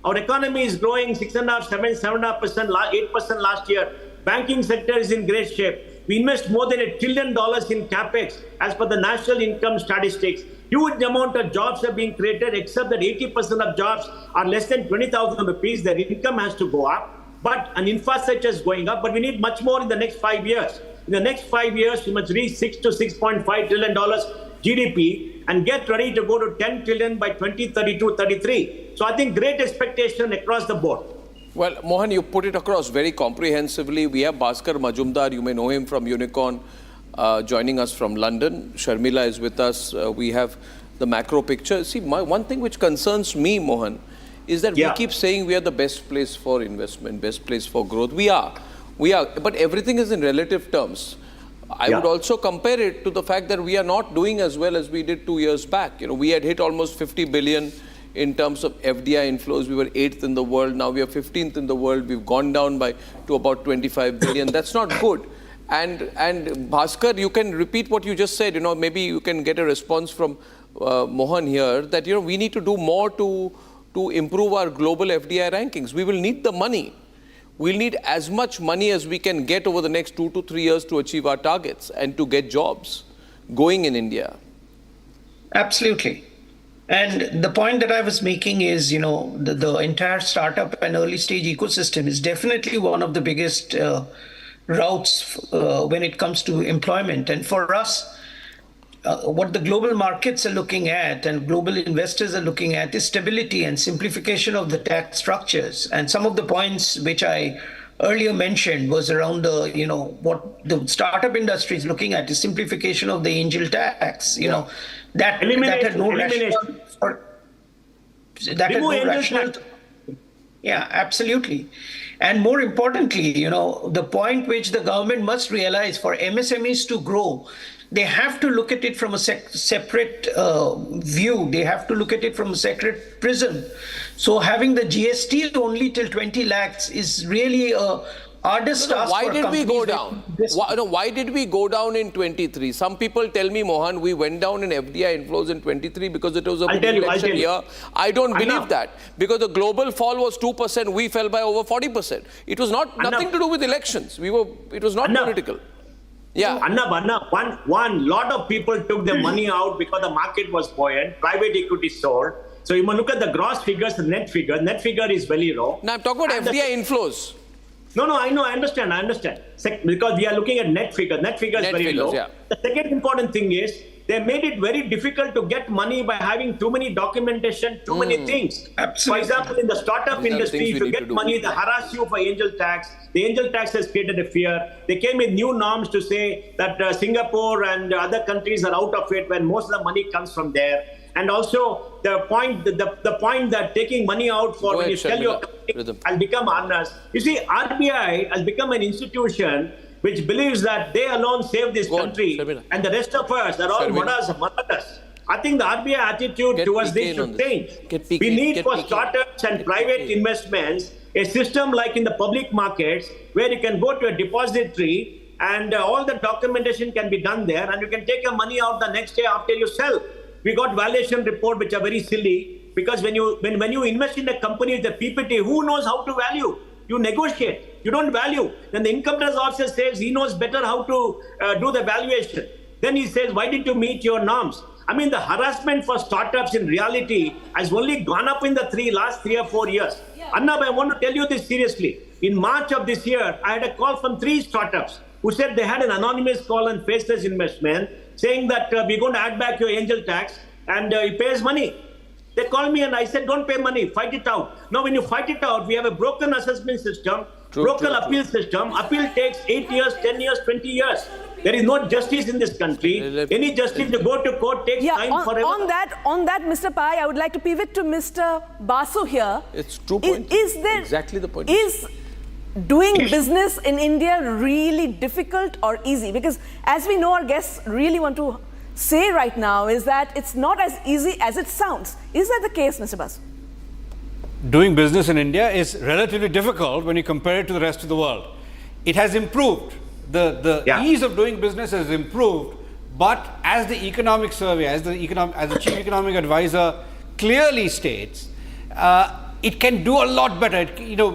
Our economy is growing 6.5%, 7.5%, 8% last year. Banking sector is in great shape. We invest more than $1 trillion in capex as per the national income statistics. Huge amount of jobs are being created, except that 80% of jobs are less than 20,000 rupees. Their income has to go up, and infrastructure is going up. But we need much more in the next 5 years. In the next 5 years, we must reach $6 to $6.5 trillion GDP and get ready to go to 10 trillion by 2032-33. So I think great expectation across the board. Well, Mohan, you put it across very comprehensively. We have Bhaskar Majumdar, you may know him from Unicorn, joining us from London. Sharmila is with us. We have the macro picture. See, one thing which concerns me, Mohan, is that we keep saying we are the best place for investment, best place for growth. We are, but everything is in relative terms. I would also compare it to the fact that we are not doing as well as we did 2 years back. You know, we had hit almost 50 billion in terms of FDI inflows. We were 8th in the world. Now we are 15th in the world. We've gone down to about 25 billion. That's not good. And Bhaskar, you can repeat what you just said. You know, maybe you can get a response from Mohan here that, you know, we need to do more to improve our global FDI rankings. We will need the money. We'll need as much money as we can get over the next 2 to 3 years to achieve our targets and to get jobs going in India. Absolutely. And the point that I was making is, you know, the entire startup and early stage ecosystem is definitely one of the biggest routes when it comes to employment. And for us, what the global markets are looking at and global investors are looking at is stability and simplification of the tax structures. And some of the points which I earlier mentioned was around the, you know, what the startup industry is looking at is simplification of the angel tax, you know, that had no rationale. Yeah, absolutely. And more importantly, you know, the point which the government must realize for MSMEs to grow, they have to look at it from a separate view. They have to look at it from a separate prism. So having the GST only till 20 lakhs is really a arduous task. Why did we go down? Why did we go down in 23? Some people tell me, Mohan, we went down in FDI inflows in 23 because it was a election year. I don't believe that. Because the global fall was 2%, we fell by over 40%. It was nothing to do with elections. It was not political. Yeah. Anna, one lot of people took their money out because the market was buoyant, private equity sold. So you must look at the gross figures, the net figure. Net figure is very low. Now I'm talking about FDI inflows. No, I know, I understand. Because we are looking at net figure. Net figure is very low. Yeah. The second important thing is they made it very difficult to get money by having too many documentation, too many things. Absolutely. For example, in the startup industry, if you get money, they harass you for angel tax. The angel tax has created a fear. They came with new norms to say that Singapore and other countries are out of it when most of the money comes from there. And also the point that taking money out for when you sell your company has become honest. You see, RBI has become an institution which believes that they alone save this country and the rest of us are all marathas. I think the RBI attitude towards this should change. We need for startups and private investments a system like in the public markets where you can go to a depository and all the documentation can be done there and you can take your money out the next day after you sell. We got valuation report which are very silly because when you invest in a company with a PPT, who knows how to value? You negotiate. You don't value. Then the income tax officer says he knows better how to do the valuation. Then he says, why didn't you meet your norms? I mean, the harassment for startups in reality has only gone up in the last 3 or 4 years. Annab, I want to tell you this seriously. In March of this year, I had a call from 3 startups who said they had an anonymous call on faceless investment saying that we're going to add back your angel tax and he pays money. They called me and I said, don't pay money, fight it out. Now, when you fight it out, we have a broken assessment system, broken appeal system. Appeal takes 8 years, 10 years, 20 years. There is no justice in this country. Any justice to go to court takes time forever. On that, Mr. Pai, I would like to pivot to Mr. Basu here. It's 2 points. Is there exactly the point? Is doing business in India really difficult or easy? Because as we know, our guests really want to say right now is that it's not as easy as it sounds. Is that the case, Mr. Basu? Doing business in India is relatively difficult when you compare it to the rest of the world. It has improved. The ease of doing business has improved, but as the economic survey, as the chief economic advisor clearly states, it can do a lot better.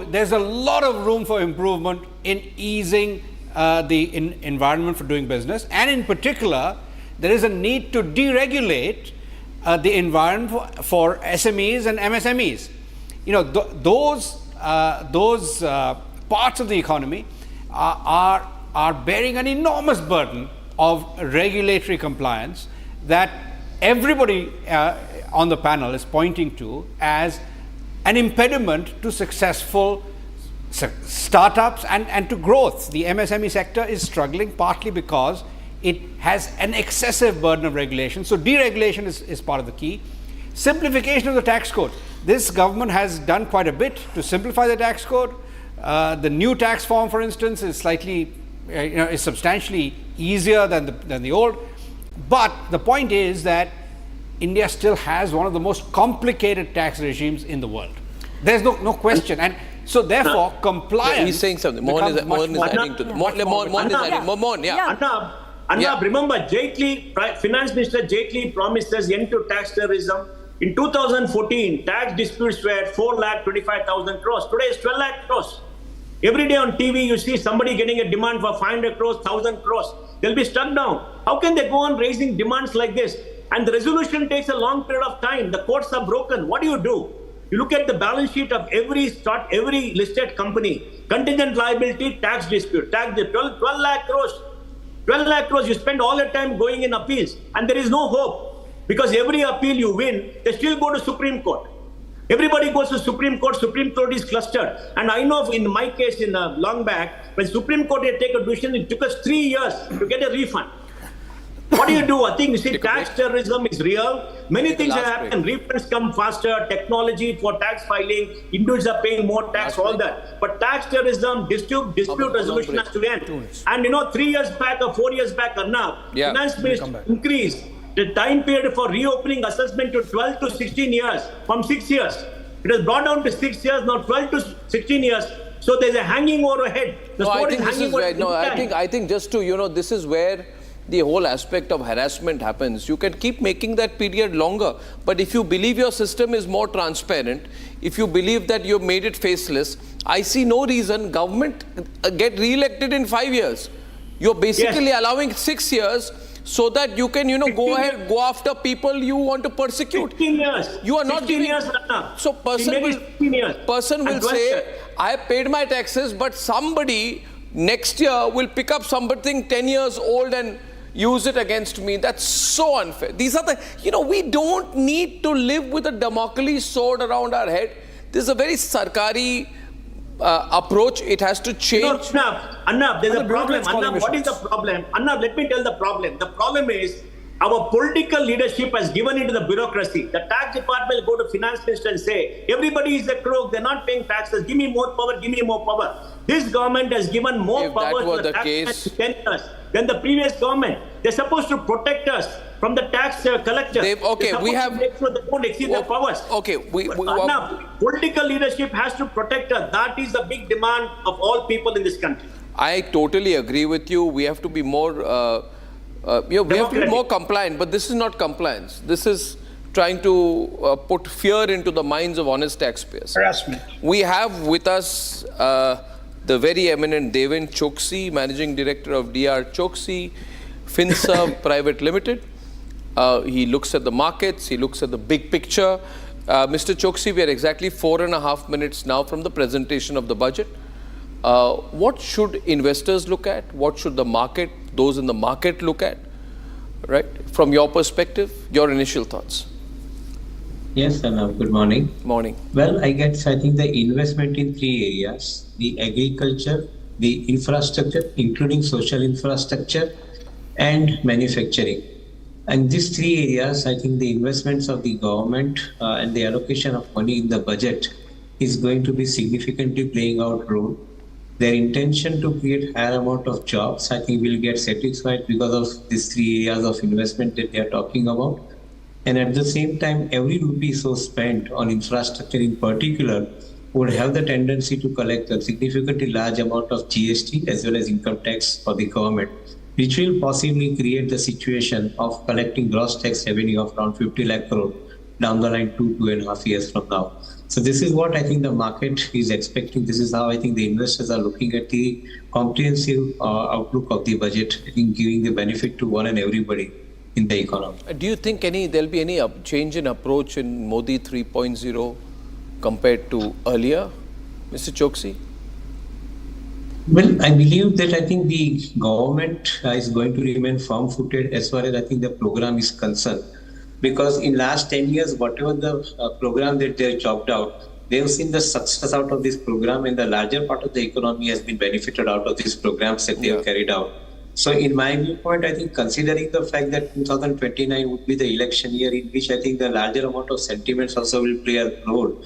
There's a lot of room for improvement in easing the environment for doing business, and in particular, there is a need to deregulate the environment for SMEs and MSMEs. Those parts of the economy are bearing an enormous burden of regulatory compliance that everybody on the panel is pointing to as an impediment to successful startups and to growth. The MSME sector is struggling partly because it has an excessive burden of regulation. So deregulation is part of the key. Simplification of the tax code. This government has done quite a bit to simplify the tax code. The new tax form, for instance, is slightly, is substantially easier than the old. But the point is that India still has one of the most complicated tax regimes in the world. There's no question. And so therefore, compliance. He's saying something. Mohan is adding to that. Arnab, remember, Finance Minister Jaitley promised us end to tax terrorism. In 2014, tax disputes were 4,25,000 crores. Today it's 12 lakh crores. Every day on TV, you see somebody getting a demand for 500 crores, 1,000 crores. They'll be struck down. How can they go on raising demands like this? And the resolution takes a long period of time. The courts are broken. What do? You look at the balance sheet of every listed company. Contingent liability, tax dispute, 12 lakh crores. 12 lakh crores, you spend all the time going in appeals. And there is no hope. Because every appeal you win, they still go to Supreme Court. Everybody goes to Supreme Court is clustered. And I know in my case, long back, when Supreme Court had taken a decision, it took us 3 years to get a refund. What do? I think, tax terrorism is real. Many things have happened. Refunds come faster, technology for tax filing, individuals are paying more tax, all that. But tax terrorism, dispute resolution has to end. And 3 years back or 4 years back, Finance Minister increased the time period for reopening assessment to 12 to 16 years from 6 years. It has brought down to 6 years, now 12 to 16 years. So there's a hanging overhead. I think just to, this is where the whole aspect of harassment happens. You can keep making that period longer. But if you believe your system is more transparent, if you believe that you've made it faceless, I see no reason government get re-elected in 5 years. You're basically allowing 6 years so that you can, go after people you want to persecute. 16 years. You are not giving. So person will say, I paid my taxes, but somebody next year will pick up something 10 years old and use it against me. That's so unfair. These are we don't need to live with a Damocles sword around our head. This is a very sarkari approach. It has to change. Arnab, there's a problem. Arnab, what is the problem? Arnab, let me tell the problem. The problem is our political leadership has given into the bureaucracy. The tax department will go to finance minister and say, everybody is a crook, they're not paying taxes, give me more power, give me more power. This government has given more power to the tax than the previous government. They're supposed to protect us from the tax collectors. We have to make sure they don't exceed their powers. Political leadership has to protect us. That is the big demand of all people in this country. I totally agree with you. We have to be more we have to be more compliant, but this is not compliance. This is trying to put fear into the minds of honest taxpayers. Harassment. We have with us the very eminent Deven Choksi, Managing Director of DR Choksi, FinServ Private Limited. He looks at the markets, he looks at the big picture. Mr. Choksi, we are exactly 4.5 minutes now from the presentation of the budget. What should investors look at? What should those in the market look at? Right? From your perspective, your initial thoughts. Yes, Arnab, good morning. Morning. Well, I think the investment in 3 areas, the agriculture, the infrastructure, including social infrastructure, and manufacturing. And these 3 areas, I think the investments of the government and the allocation of money in the budget is going to be significantly playing out role. Their intention to create higher amount of jobs, I think, will get satisfied because of these 3 areas of investment that they are talking about. And at the same time, every rupee so spent on infrastructure in particular would have the tendency to collect a significantly large amount of GST as well as income tax for the government, which will possibly create the situation of collecting gross tax revenue of around 50 lakh crore down the line 2.5 years from now. So this is what I think the market is expecting. This is how I think the investors are looking at the comprehensive outlook of the budget, I think giving the benefit to one and everybody in the economy. Do you think there'll be any change in approach in Modi 3.0 compared to earlier, Mr. Choksi? Well, I believe that I think the government is going to remain firm-footed as far as I think the program is concerned. Because in last 10 years, whatever the program that they chopped out, They've seen the success out of this program, and the larger part of the economy has been benefited out of these programs that they have carried out. So in my viewpoint, I think considering the fact that 2029 would be the election year in which I think the larger amount of sentiments also will play a role,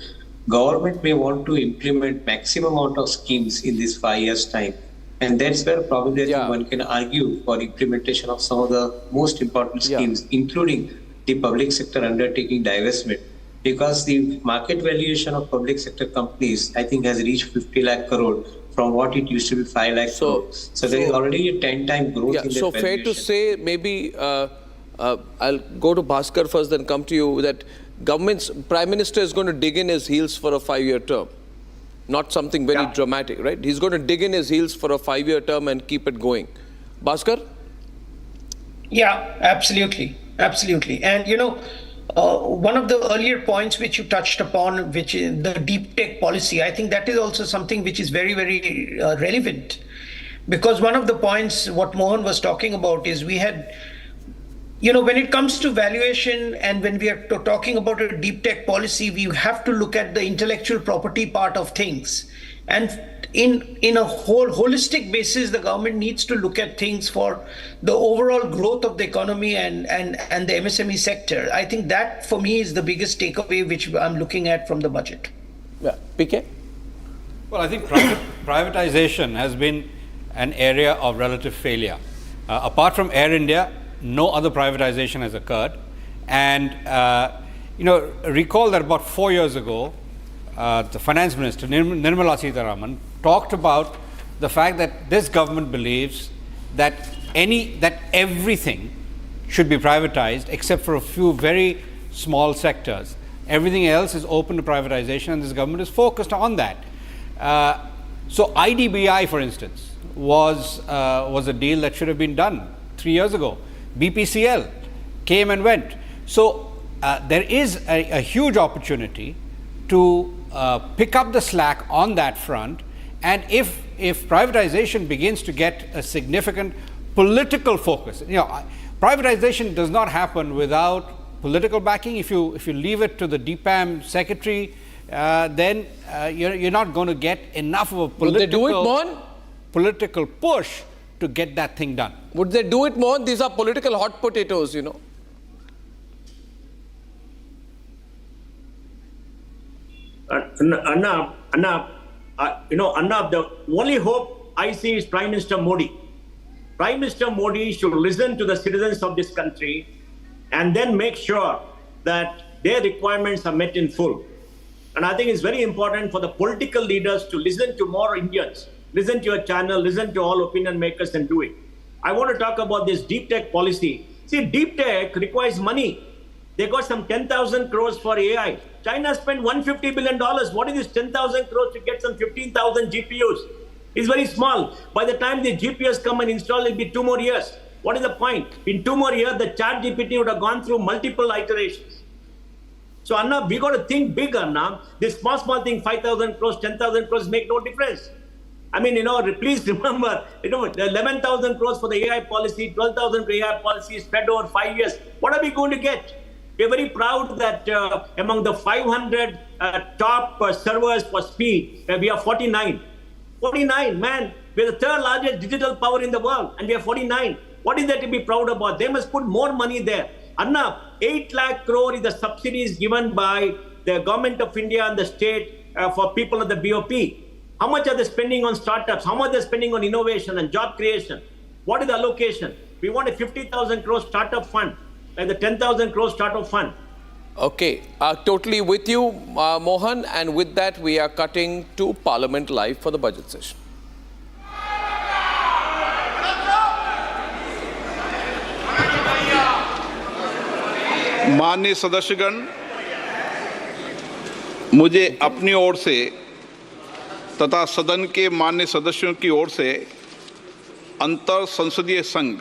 government may want to implement maximum amount of schemes in this 5 years' time. And that's where probably I think one can argue for implementation of some of the most important schemes, including the public sector undertaking divestment. Because the market valuation of public sector companies, I think, has reached 50 lakh crore from what it used to be 5 lakh crore. So there is already a 10-time growth in that so valuation. fair to say, maybe I'll go to Bhaskar first, then come to you, that Prime Minister is going to dig in his heels for a 5-year term. Not something very dramatic, right? He's going to dig in his heels for a 5-year term and keep it going. Bhaskar? Yeah, absolutely. Absolutely. And, one of the earlier points which you touched upon, which is the deep tech policy, I think that is also something which is very, very relevant. Because one of the points what Mohan was talking about is we had, when it comes to valuation and when we are talking about a deep tech policy, we have to look at the intellectual property part of things. And in a whole holistic basis, the government needs to look at things for the overall growth of the economy and the MSME sector. I think that for me is the biggest takeaway which I'm looking at from the budget. Yeah, PK? Well, I think privatization has been an area of relative failure. Apart from Air India, no other privatization has occurred. And, recall that about 4 years ago, the Finance Minister, Nirmala Sitharaman, talked about the fact that this government believes that everything should be privatized except for a few very small sectors. Everything else is open to privatization, and this government is focused on that. So IDBI, for instance, was a deal that should have been done 3 years ago. BPCL came and went. So there is a huge opportunity to pick up the slack on that front, and if privatization begins to get a significant political focus, privatization does not happen without political backing. If you leave it to the DPAM secretary, then you're not going to get enough of a political push to get that thing done. Would they do it more? These are political hot potatoes, Anna, the only hope I see is Prime Minister Modi. Prime Minister Modi should listen to the citizens of this country and then make sure that their requirements are met in full. And I think it's very important for the political leaders to listen to more Indians, listen to your channel, listen to all opinion makers and do it. I want to talk about this deep tech policy. See, deep tech requires money. They got some 10,000 crores for AI. China spent $150 billion. What is this 10,000 crores to get some 15,000 GPUs? It's very small. By the time the GPUs come and install, it'll be 2 more years. What is the point? In 2 more years, the chat GPT would have gone through multiple iterations. So, Anna, we got to think big, Anna. This small thing, 5,000 crores, 10,000 crores make no difference. I mean, please remember, the 11,000 crores for the AI policy, 12,000 for AI policy spread over 5 years. What are we going to get? We're very proud that among the 500 top servers for speed, we are 49. 49, man. We're the third largest digital power in the world, and we are 49. What is that to be proud about? They must put more money there. Anna, 8 lakh crore is the subsidies given by the government of India and the state for people of the BOP. How much are they spending on startups? How much are they spending on innovation and job creation? What is the allocation? We want a 50,000 crore startup fund, like the 10,000 crore startup fund. Okay, totally with you, Mohan. And with that, we are cutting to Parliament Live for the budget session. माननीय सदस्यगण, मुझे अपनी ओर से तथा सदन के माननीय सदस्यों की ओर से अंतर संसदीय संघ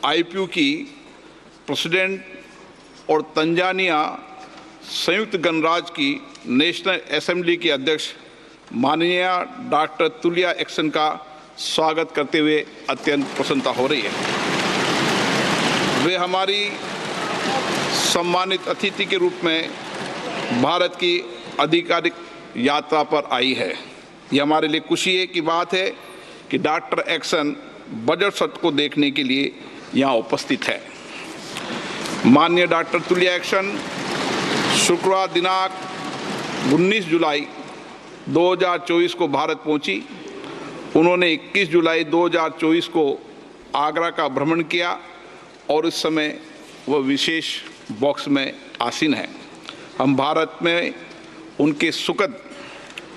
आईपीयू की प्रेसिडेंट और तंजानिया संयुक्त गणराज्य की नेशनल असेंबली की अध्यक्ष माननीय डॉक्टर तुलिया एक्सन का स्वागत करते हुए अत्यंत प्रसन्नता हो रही है। वे हमारी सम्मानित अतिथि के रूप में भारत की आधिकारिक यात्रा पर आई है। ये हमारे लिए खुशी की बात है कि डॉक्टर एक्शन बजट सत्र को देखने के लिए यहाँ उपस्थित है। माननीय डॉक्टर तुल्या एक्शन शुक्रवार दिनांक 19 जुलाई 2024 को भारत पहुंची। उन्होंने 21 जुलाई 2024 को आगरा का भ्रमण किया और इस समय वह विशेष बॉक्स में आसीन है। हम भारत में उनके सुखद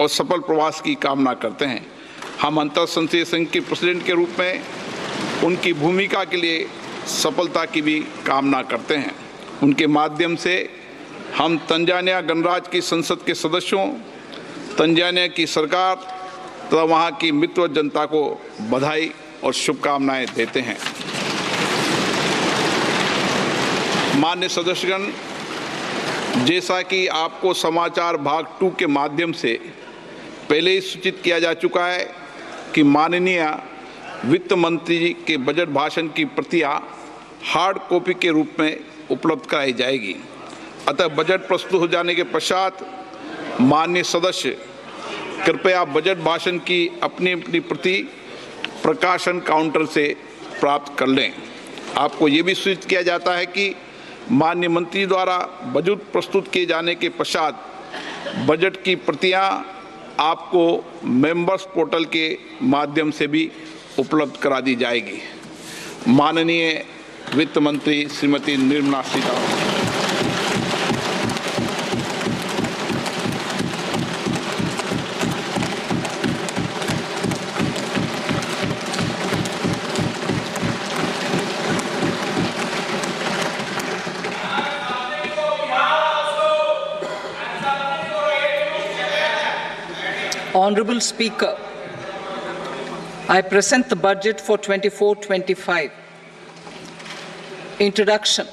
और सफल प्रवास की कामना करते हैं। हम अंतर संसदीय संघ के प्रेसिडेंट के रूप में उनकी भूमिका के लिए सफलता की भी कामना करते हैं। उनके माध्यम से हम तंजानिया गणराज्य की संसद के सदस्यों, तंजानिया की सरकार तथा वहाँ की मित्र जनता को बधाई और शुभकामनाएं देते हैं। माननीय सदस्यगण, जैसा कि आपको समाचार भाग 2 के माध्यम से पहले ही सूचित किया जा चुका है कि माननीय वित्त मंत्री जी के बजट भाषण की प्रतियां हार्ड कॉपी के रूप में उपलब्ध कराई जाएगी। अतः बजट प्रस्तुत हो जाने के पश्चात माननीय सदस्य कृपया बजट भाषण की अपनी अपनी प्रति प्रकाशन काउंटर से प्राप्त कर लें। आपको ये भी सूचित किया जाता है कि माननीय मंत्री द्वारा बजट प्रस्तुत किए जाने के पश्चात बजट की प्रतियां आपको मेंबर्स पोर्टल के माध्यम से भी उपलब्ध करा दी जाएगी। माननीय वित्त मंत्री Shrimati Nirmala Sitharaman. Honorable Speaker, I present the budget for 24-25. Introduction.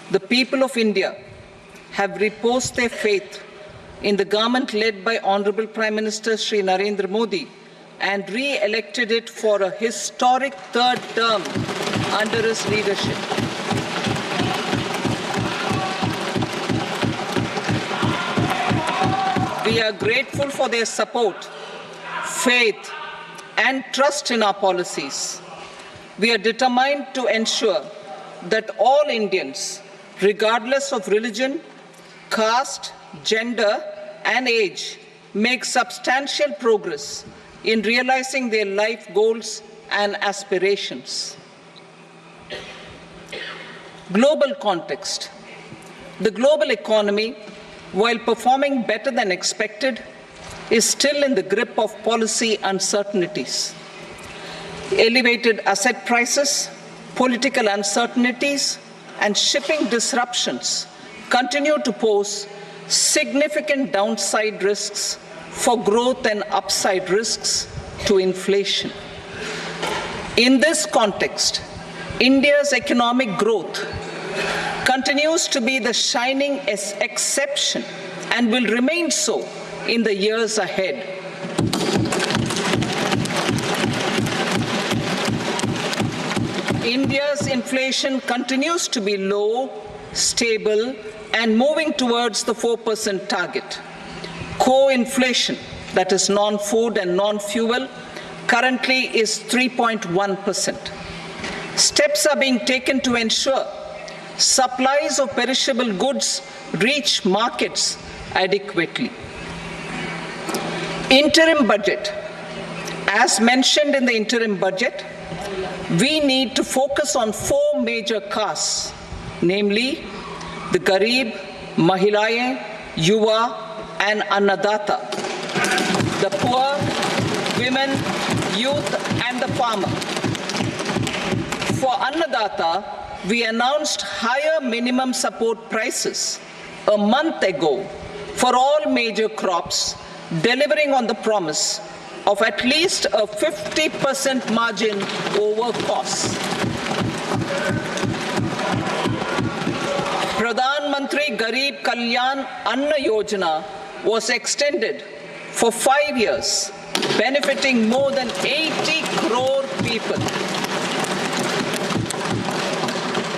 The people of India have reposed their faith in the government led by Honorable Prime Minister Shri Narendra Modi and re-elected it for a historic third term under his leadership. We are grateful for their support, faith, and trust in our policies. We are determined to ensure that all Indians, regardless of religion, caste, gender, and age, make substantial progress in realizing their life goals and aspirations. Global context. The global economy, while performing better than expected, is still in the grip of policy uncertainties. Elevated asset prices, political uncertainties, and shipping disruptions continue to pose significant downside risks for growth and upside risks to inflation. In this context, India's economic growth continues to be the shining exception and will remain so in the years ahead. India's inflation continues to be low, stable, and moving towards the 4% target. Core inflation, that is non-food and non-fuel, currently is 3.1%. Steps are being taken to ensure supplies of perishable goods reach markets adequately. Interim budget. As mentioned in the interim budget, we need to focus on 4 major castes, namely the Garib, Mahilaye, Yuva, and Annadata, the poor, women, youth, and the farmer. For Annadata, we announced higher minimum support prices a month ago for all major crops, delivering on the promise of at least a 50% margin over costs. Pradhan Mantri Garib Kalyan Anna Yojana was extended for 5 years, benefiting more than 80 crore people.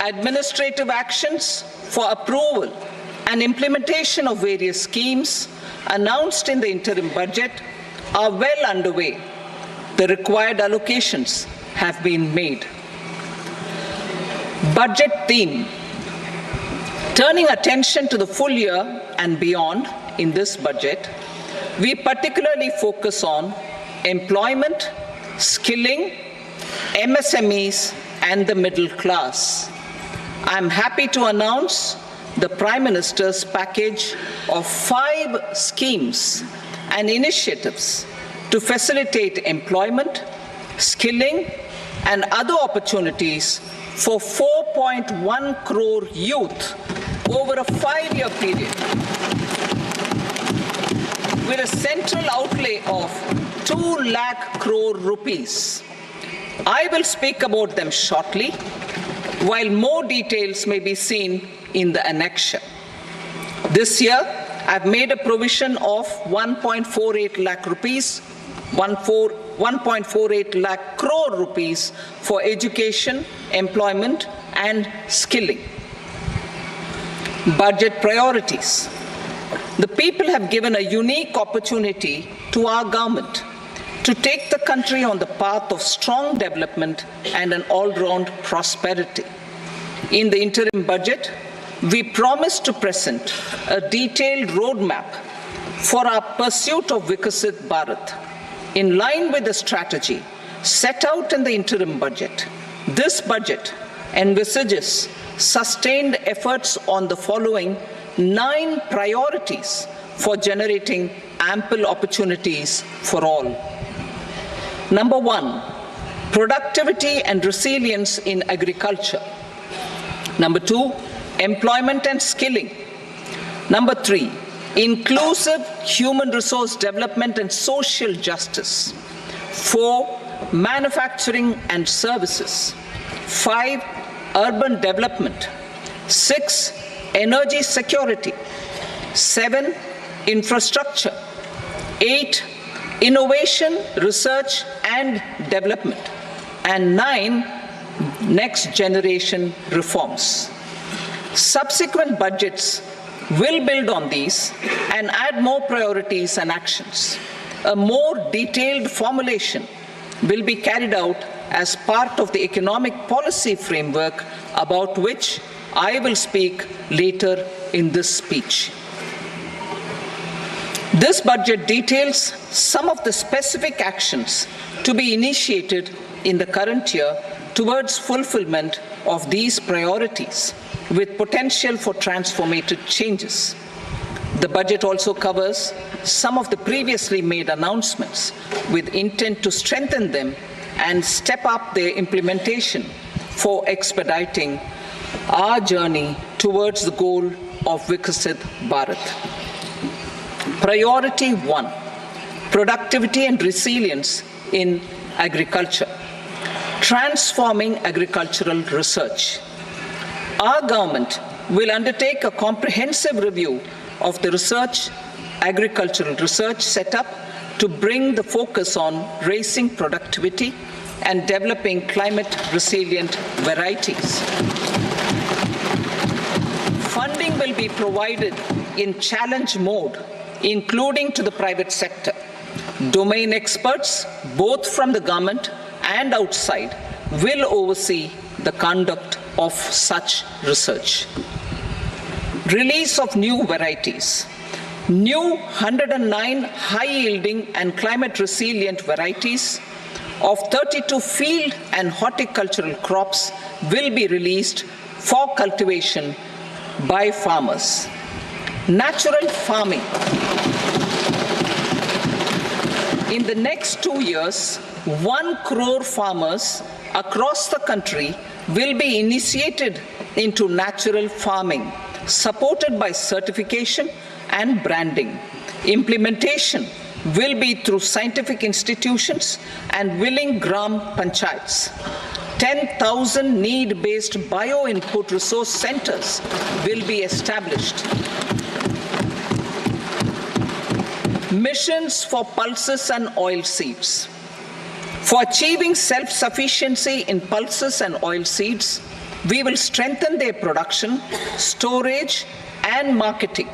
Administrative actions for approval and implementation of various schemes announced in the interim budget are well underway. The required allocations have been made. Budget theme. Turning attention to the full year and beyond in this budget, we particularly focus on employment, skilling, MSMEs, and the middle class. I'm happy to announce the Prime Minister's package of 5 schemes and initiatives to facilitate employment, skilling, and other opportunities for 4.1 crore youth over a 5-year period, with a central outlay of 2 lakh crore rupees. I will speak about them shortly, while more details may be seen in the annexure. This year, I've made a provision of 1.48 lakh rupees, 1.48 lakh crore rupees for education, employment, and skilling. Budget priorities. The people have given a unique opportunity to our government to take the country on the path of strong development and an all-round prosperity. In the interim budget, we promise to present a detailed roadmap for our pursuit of Viksit Bharat. In line with the strategy set out in the interim budget, this budget envisages sustained efforts on the following 9 priorities for generating ample opportunities for all. Number 1, productivity and resilience in agriculture. Number 2, employment and skilling. Number 3, inclusive human resource development and social justice. 4, manufacturing and services. 5, urban development. 6, energy security. 7, infrastructure. 8, innovation, research and development. And 9, next generation reforms. Subsequent budgets will build on these and add more priorities and actions. A more detailed formulation will be carried out as part of the economic policy framework, about which I will speak later in this speech. This budget details some of the specific actions to be initiated in the current year towards fulfillment of these priorities, with potential for transformative changes. The budget also covers some of the previously made announcements with intent to strengthen them and step up their implementation for expediting our journey towards the goal of Viksit Bharat. Priority 1, productivity and resilience in agriculture. Transforming agricultural research. Our government will undertake a comprehensive review of the agricultural research setup to bring the focus on raising productivity and developing climate-resilient varieties. Funding will be provided in challenge mode, including to the private sector. Domain experts, both from the government and outside, will oversee the conduct of such research. Release of new varieties. New 109 high-yielding and climate-resilient varieties of 32 field and horticultural crops will be released for cultivation by farmers. Natural farming. In the next 2 years, 1 crore farmers across the country will be initiated into natural farming, supported by certification and branding. Implementation will be through scientific institutions and willing gram panchayats. 10,000 need-based bio-input resource centers will be established. Missions for pulses and oilseeds. For achieving self-sufficiency in pulses and oilseeds, we will strengthen their production, storage, and marketing.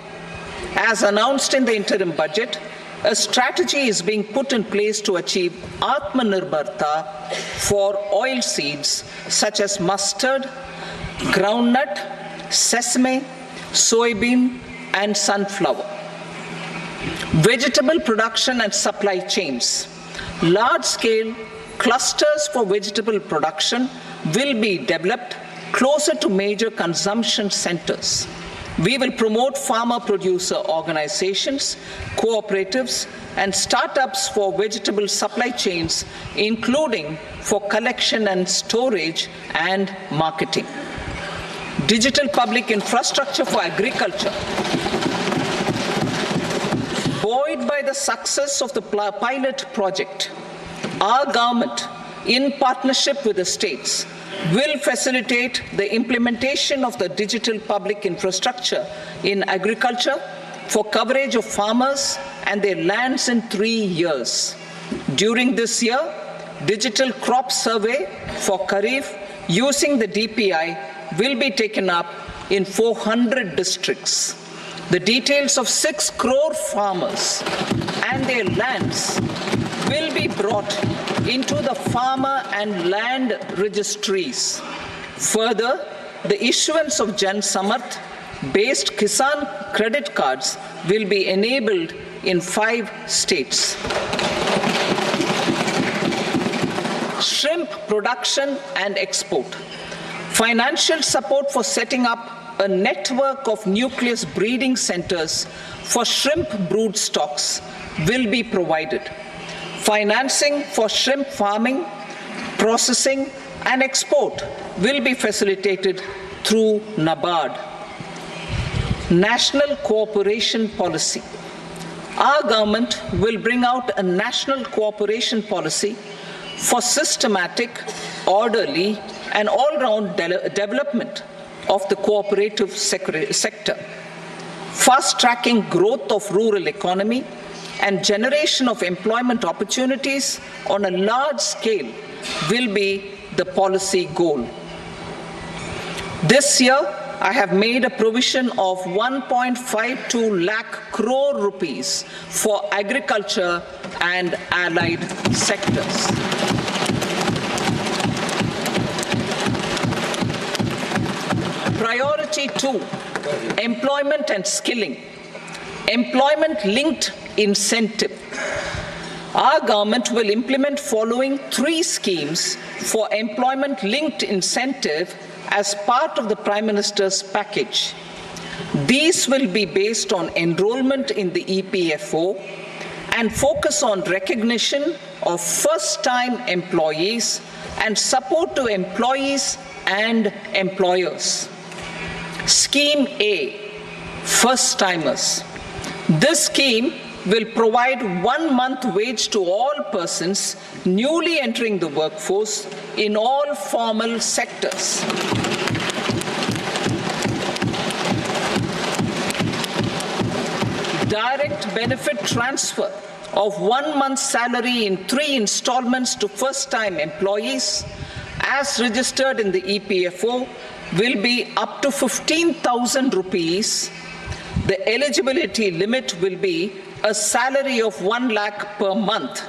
As announced in the interim budget, a strategy is being put in place to achieve Atmanirbharta for oil seeds such as mustard, groundnut, sesame, soybean, and sunflower. Vegetable production and supply chains. Large-scale clusters for vegetable production will be developed closer to major consumption centers. We will promote farmer-producer organizations, cooperatives, and startups for vegetable supply chains, including for collection and storage and marketing. Digital public infrastructure for agriculture. Buoyed by the success of the pilot project, our government, in partnership with the states, will facilitate the implementation of the digital public infrastructure in agriculture for coverage of farmers and their lands in 3 years. During this year, digital crop survey for Kharif using the DPI will be taken up in 400 districts. The details of 6 crore farmers and their lands will be brought into the farmer and land registries. Further, the issuance of Jan Samarth based Kisan credit cards will be enabled in 5 states. Shrimp production and export. Financial support for setting up a network of nucleus breeding centers for shrimp brood stocks will be provided. Financing for shrimp farming, processing, and export will be facilitated through NABARD. National Cooperation Policy. Our government will bring out a national cooperation policy for systematic, orderly, and all-round development of the cooperative sector, fast-tracking growth of rural economy and generation of employment opportunities on a large scale will be the policy goal. This year, I have made a provision of 1.52 lakh crore rupees for agriculture and allied sectors. Priority 2, employment and skilling. Employment-linked incentive. Our government will implement following 3 schemes for employment-linked incentive as part of the Prime Minister's package. These will be based on enrollment in the EPFO and focus on recognition of first-time employees and support to employees and employers. Scheme A, first-timers. This scheme will provide 1 month wage to all persons newly entering the workforce in all formal sectors. Direct benefit transfer of 1 month's salary in 3 installments to first-time employees as registered in the EPFO will be up to 15,000 rupees. The eligibility limit will be a salary of 1 lakh per month.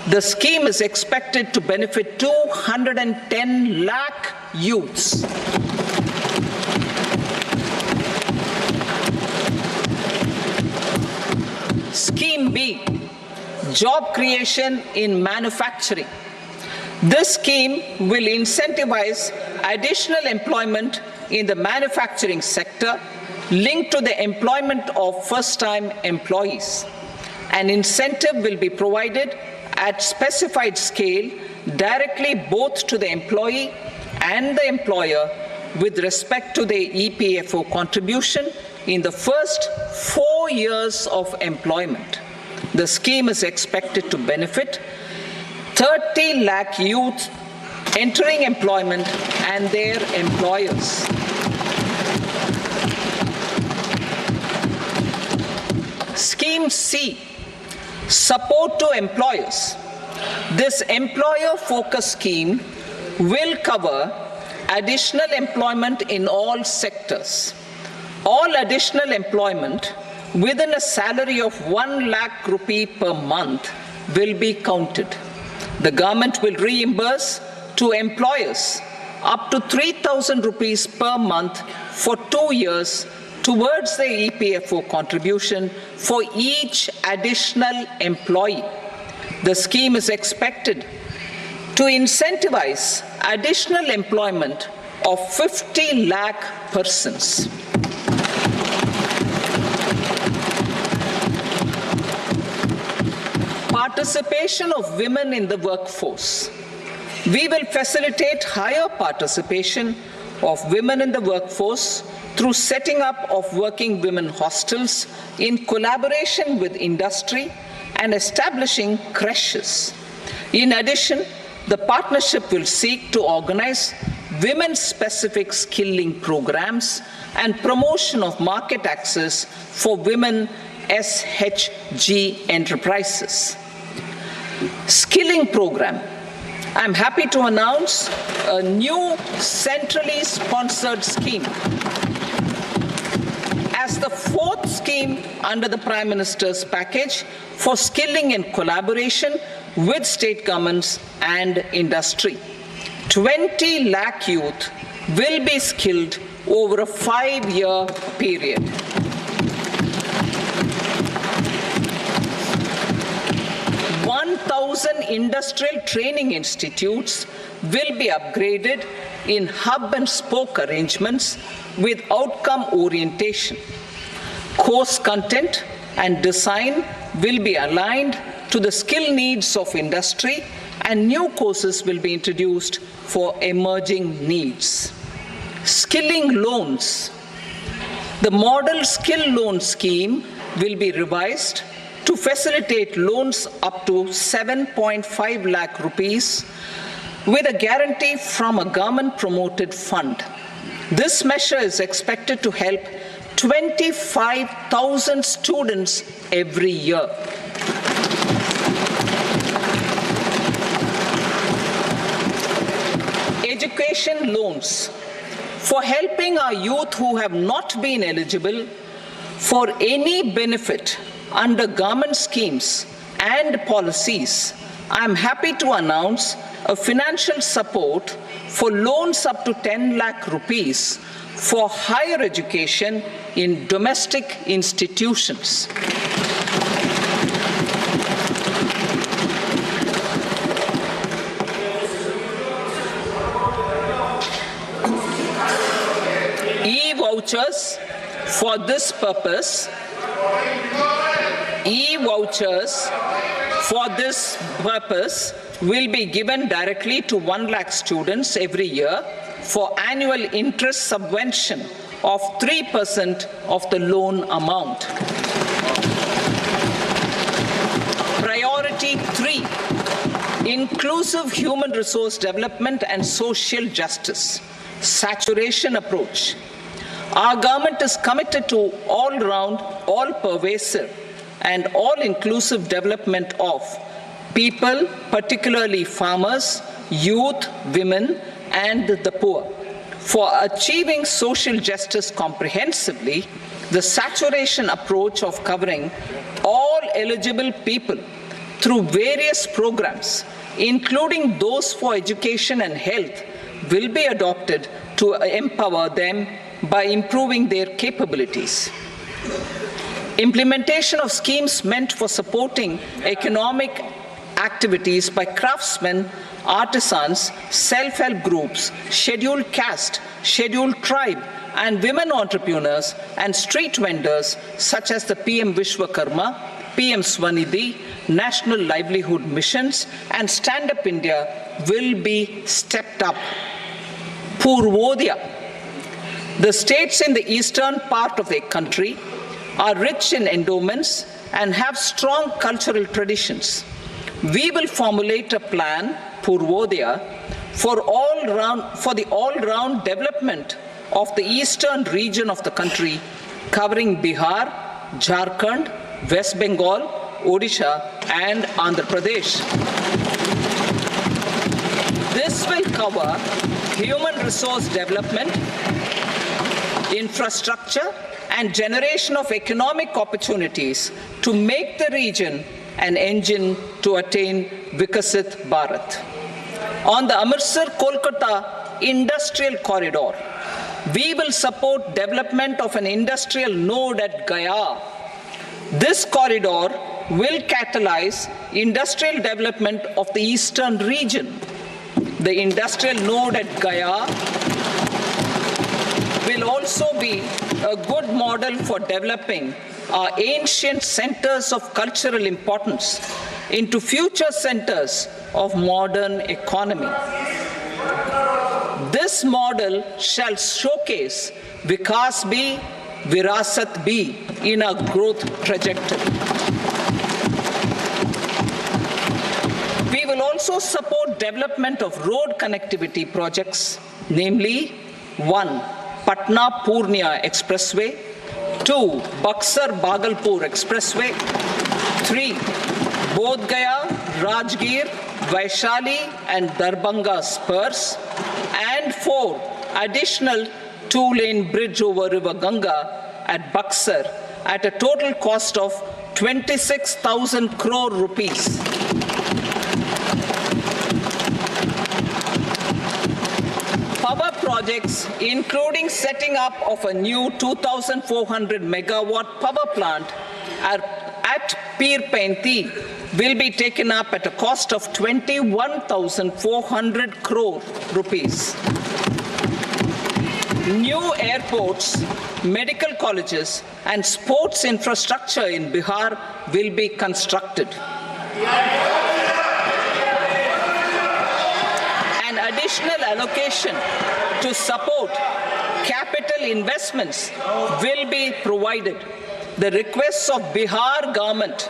The scheme is expected to benefit 210 lakh youths. Scheme B, job creation in manufacturing. This scheme will incentivize additional employment in the manufacturing sector linked to the employment of first-time employees. An incentive will be provided at specified scale directly both to the employee and the employer with respect to the EPFO contribution in the first 4 years of employment. The scheme is expected to benefit 30 lakh youth entering employment and their employers. Scheme C, support to employers. This employer-focused scheme will cover additional employment in all sectors. All additional employment within a salary of 1 lakh rupee per month will be counted. The government will reimburse to employers up to 3,000 rupees per month for 2 years towards the EPFO contribution for each additional employee. The scheme is expected to incentivize additional employment of 50 lakh persons. Participation of women in the workforce. We will facilitate higher participation of women in the workforce through setting up of working women hostels in collaboration with industry and establishing creches. In addition, the partnership will seek to organize women-specific skilling programs and promotion of market access for women SHG enterprises. Skilling program. I'm happy to announce a new centrally sponsored scheme as the fourth scheme under the Prime Minister's package for skilling in collaboration with state governments and industry. 20 lakh youth will be skilled over a 5-year period. Industrial training institutes will be upgraded in hub and spoke arrangements with outcome orientation. Course content and design will be aligned to the skill needs of industry, and new courses will be introduced for emerging needs. Skilling loans. The model skill loan scheme will be revised to facilitate loans up to 7.5 lakh rupees with a guarantee from a government-promoted fund. This measure is expected to help 25,000 students every year. Education loans. For helping our youth who have not been eligible for any benefit under government schemes and policies, I am happy to announce a financial support for loans up to 10 lakh rupees for higher education in domestic institutions. E-vouchers for this purpose. E-vouchers for this purpose will be given directly to 1 lakh students every year for annual interest subvention of 3% of the loan amount. Priority 3, inclusive human resource development and social justice, saturation approach. Our government is committed to all-round, all-pervasive and all-inclusive development of people, particularly farmers, youth, women, and the poor. For achieving social justice comprehensively, the saturation approach of covering all eligible people through various programs, including those for education and health, will be adopted to empower them by improving their capabilities. Implementation of schemes meant for supporting economic activities by craftsmen, artisans, self-help groups, scheduled caste, scheduled tribe, and women entrepreneurs and street vendors such as the PM Vishwakarma, PM Swanidhi, National Livelihood Missions, and Stand Up India will be stepped up. Purvodaya. The states in the eastern part of the country are rich in endowments and have strong cultural traditions. We will formulate a plan, Purvodaya, for the all-round development of the eastern region of the country, covering Bihar, Jharkhand, West Bengal, Odisha, and Andhra Pradesh. This will cover human resource development, infrastructure, and generation of economic opportunities to make the region an engine to attain Vikasit Bharat. On the Amritsar-Kolkata Industrial Corridor, we will support development of an industrial node at Gaya. This corridor will catalyze industrial development of the eastern region. The industrial node at Gaya will also be a good model for developing our ancient centers of cultural importance into future centers of modern economy. This model shall showcase Vikas B, Virasat B in a growth trajectory. We will also support development of road connectivity projects, namely 1. Patna-Purnia Expressway, 2. Buxar-Bhagalpur Expressway, 3. Bodh Gaya, Rajgir, Vaishali and Darbhanga spurs, and 4. Additional 2-lane bridge over River Ganga at Buxar at a total cost of 26,000 crore rupees. Power projects, including setting up of a new 2,400 megawatt power plant at Pir Painti, will be taken up at a cost of 21,400 crore rupees. New airports, medical colleges, and sports infrastructure in Bihar will be constructed. An additional allocation to support capital investments will be provided. The requests of Bihar government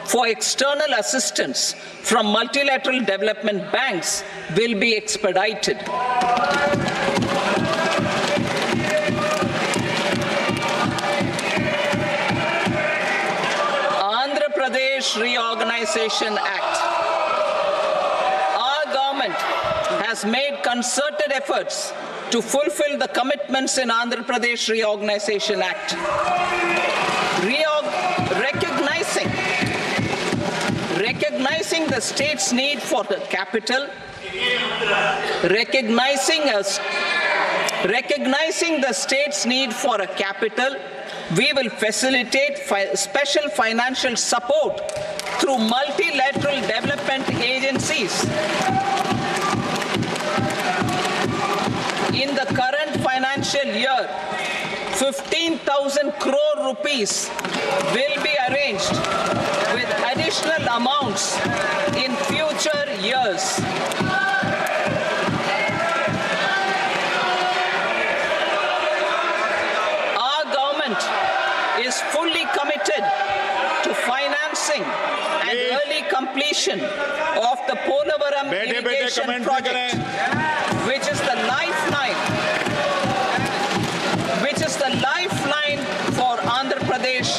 for external assistance from multilateral development banks will be expedited. Andhra Pradesh Reorganization Act. Our government has made concerted efforts to fulfill the commitments in Andhra Pradesh Reorganization Act. Recognizing the state's need for the capital, recognizing the state's need for a capital, we will facilitate special financial support through multilateral development agencies. In the current financial year, 15,000 crore rupees will be arranged with additional amounts in future years. Our government is fully committed to financing and early completion of the Polavaram irrigation project, which is the lifeline for Andhra Pradesh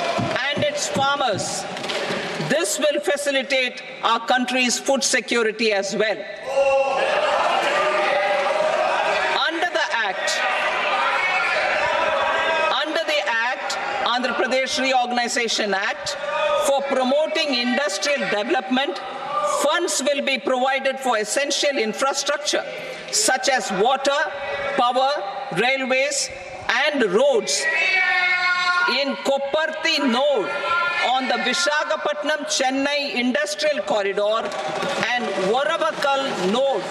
and its farmers. This will facilitate our country's food security as well. Under the Andhra Pradesh Reorganization Act, for promoting industrial development, funds will be provided for essential infrastructure such as water, power, railways, and roads in Kopparthi node on the Visakhapatnam-Chennai Industrial Corridor and Varavakal node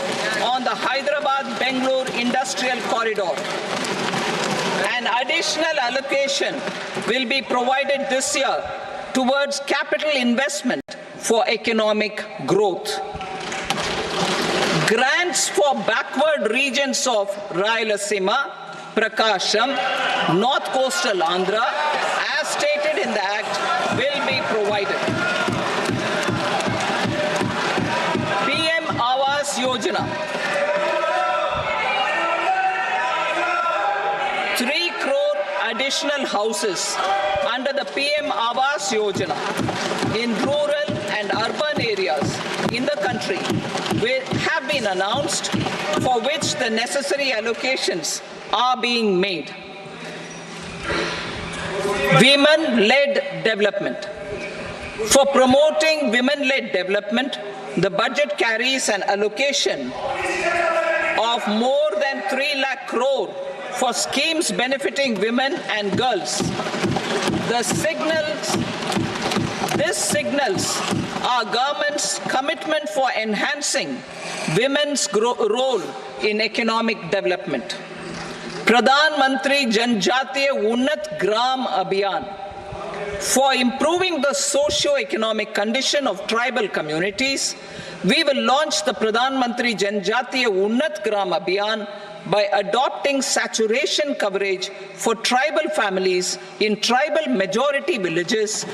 on the Hyderabad-Bengaluru Industrial Corridor. An additional allocation will be provided this year towards capital investment for economic growth. Grants for backward regions of Rayalaseema, Prakasham, North Coastal Andhra, as stated in the Act, will be provided. PM Awas Yojana. 3 crore additional houses under the PM Awas Yojana in rural and urban areas in the country have been announced, for which the necessary allocations are being made. Women-led development. For promoting women-led development, the budget carries an allocation of more than 3 lakh crore for schemes benefiting women and girls. This signals our government's commitment for enhancing women's role in economic development. Pradhan Mantri Janjatiya Unnat Gram Abhiyan. For improving the socio-economic condition of tribal communities, we will launch the Pradhan Mantri Janjatiya Unnat Gram Abhiyan by adopting saturation coverage for tribal families in tribal majority villages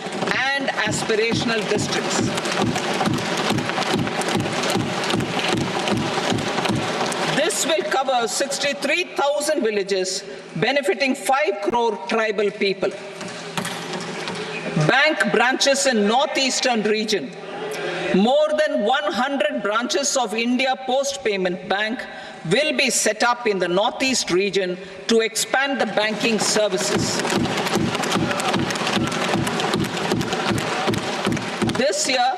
and aspirational districts. This will cover 63,000 villages, benefiting 5 crore tribal people. Bank branches in northeastern region. More than 100 branches of India Post Payment Bank will be set up in the northeast region to expand the banking services. This year,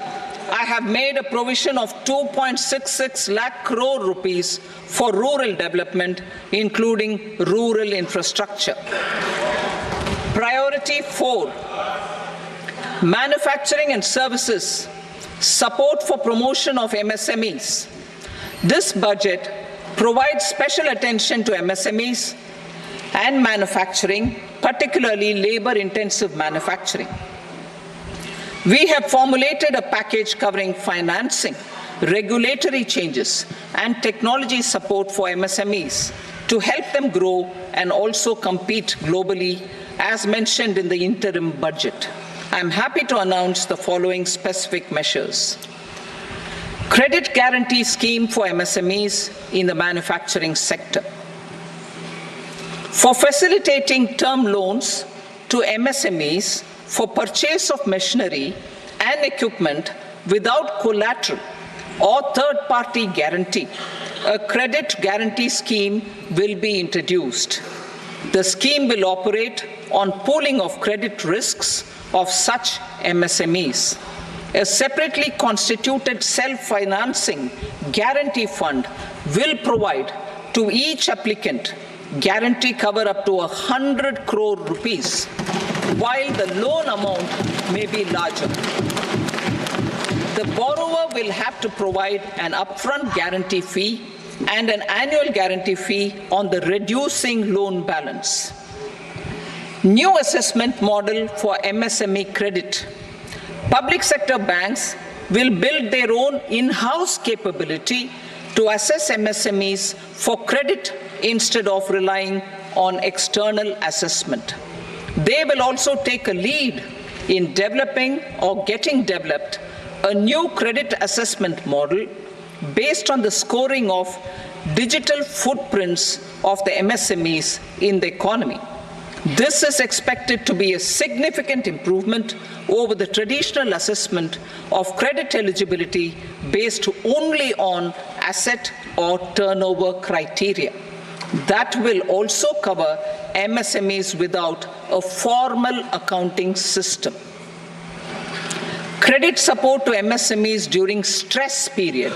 I have made a provision of 2.66 lakh crore rupees for rural development, including rural infrastructure. Priority 4, manufacturing and services, support for promotion of MSMEs. This budget provides special attention to MSMEs and manufacturing, particularly labor-intensive manufacturing. We have formulated a package covering financing, regulatory changes, and technology support for MSMEs to help them grow and also compete globally, as mentioned in the interim budget. I am happy to announce the following specific measures. Credit guarantee scheme for MSMEs in the manufacturing sector. For facilitating term loans to MSMEs for purchase of machinery and equipment without collateral or third-party guarantee, a credit guarantee scheme will be introduced. The scheme will operate on pooling of credit risks of such MSMEs. A separately constituted self-financing guarantee fund will provide to each applicant guarantee cover up to 100 crore rupees, while the loan amount may be larger. The borrower will have to provide an upfront guarantee fee and an annual guarantee fee on the reducing loan balance. New assessment model for MSME credit. Public sector banks will build their own in-house capability to assess MSMEs for credit instead of relying on external assessment. They will also take a lead in developing or getting developed a new credit assessment model based on the scoring of digital footprints of the MSMEs in the economy. This is expected to be a significant improvement over the traditional assessment of credit eligibility based only on asset or turnover criteria. That will also cover MSMEs without a formal accounting system. Credit support to MSMEs during stress period.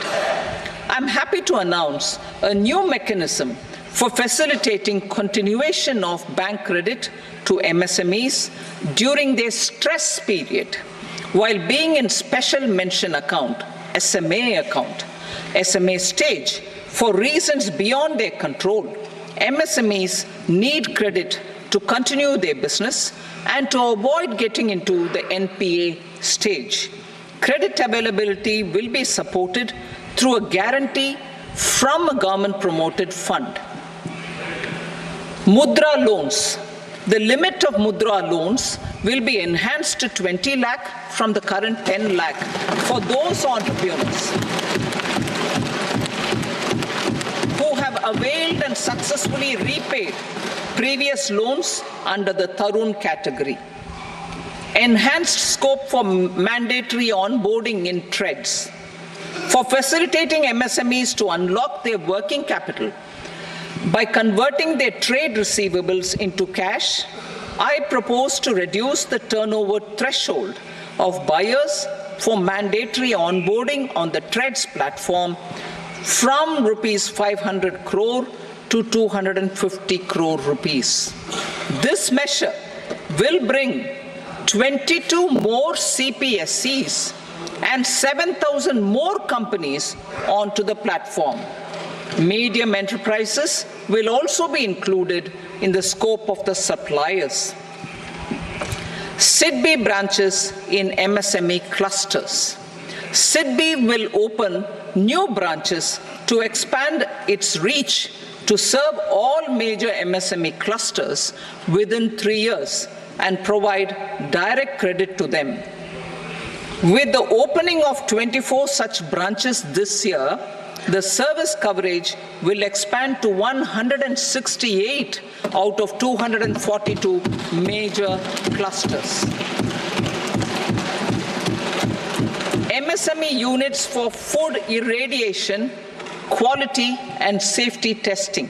I'm happy to announce a new mechanism for facilitating continuation of bank credit to MSMEs during their stress period while being in special mention account, SMA stage, for reasons beyond their control. MSMEs need credit to continue their business and to avoid getting into the NPA stage. Credit availability will be supported through a guarantee from a government-promoted fund. Mudra loans. The limit of Mudra loans will be enhanced to 20 lakh from the current 10 lakh for those entrepreneurs who have availed and successfully repaid previous loans under the Tarun category. Enhanced scope for mandatory onboarding in TREDS. For facilitating MSMEs to unlock their working capital by converting their trade receivables into cash I propose to reduce the turnover threshold of buyers for mandatory onboarding on the TREADS platform from rupees 500 crore to 250 crore rupees. This measure will bring 22 more CPSCs and 7,000 more companies onto the platform. Medium enterprises will also be included in the scope of the suppliers. SIDBI branches in MSME clusters. SIDBI will open new branches to expand its reach to serve all major MSME clusters within 3 years and provide direct credit to them. With the opening of 24 such branches this year, the service coverage will expand to 168 out of 242 major clusters. MSME units for food irradiation, quality and safety testing.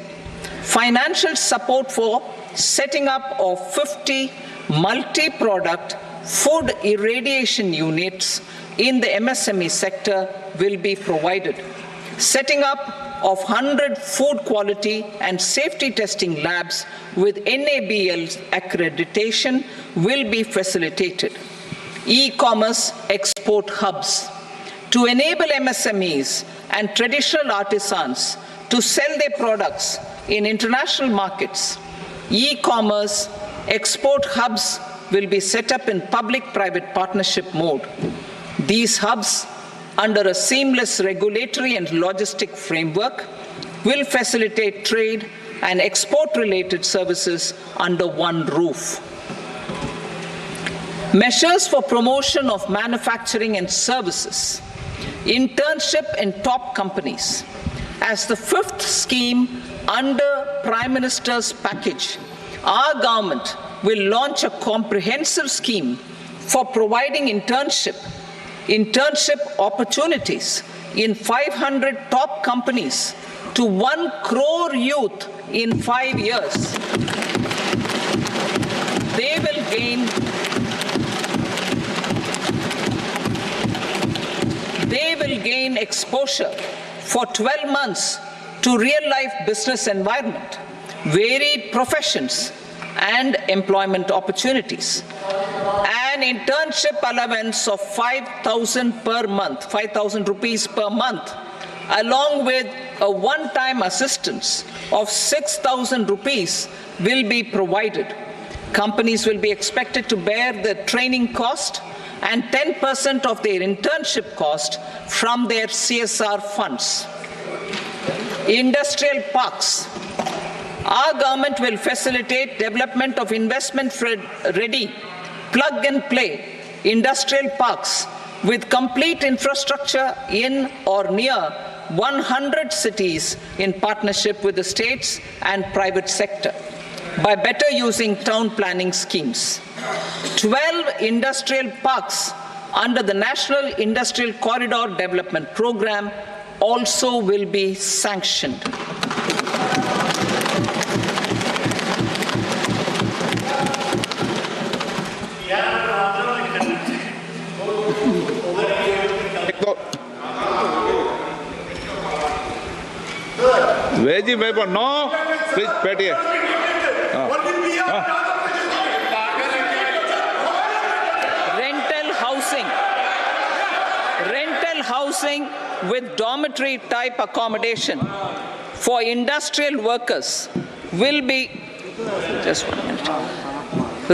Financial support for setting up of 50 multi-product food irradiation units in the MSME sector will be provided. Setting up of 100 food quality and safety testing labs with NABL accreditation will be facilitated. E-commerce export hubs. To enable MSMEs and traditional artisans to sell their products in international markets, e-commerce export hubs will be set up in public-private partnership mode. These hubs, under a seamless regulatory and logistic framework, will facilitate trade and export-related services under one roof. Measures for promotion of manufacturing and services. Internship in top companies. As the fifth scheme under Prime Minister's package, our government will launch a comprehensive scheme for providing internship opportunities in 500 top companies to 1 crore youth in 5 years. They will gain exposure for 12 months to real-life business environment, varied professions, and employment opportunities. An internship allowance of 5,000 per month, 5,000 rupees per month, along with a one-time assistance of 6,000 rupees will be provided. Companies will be expected to bear the training cost and 10% of their internship cost from their CSR funds. Industrial parks. Our government will facilitate development of investment-ready, plug-and-play industrial parks with complete infrastructure in or near 100 cities in partnership with the states and private sector by better using town planning schemes. 12 industrial parks under the National Industrial Corridor Development Program also will be sanctioned. Veggie paper, no. Please, Petty. Rental housing with dormitory type accommodation for industrial workers will be, just 1 minute.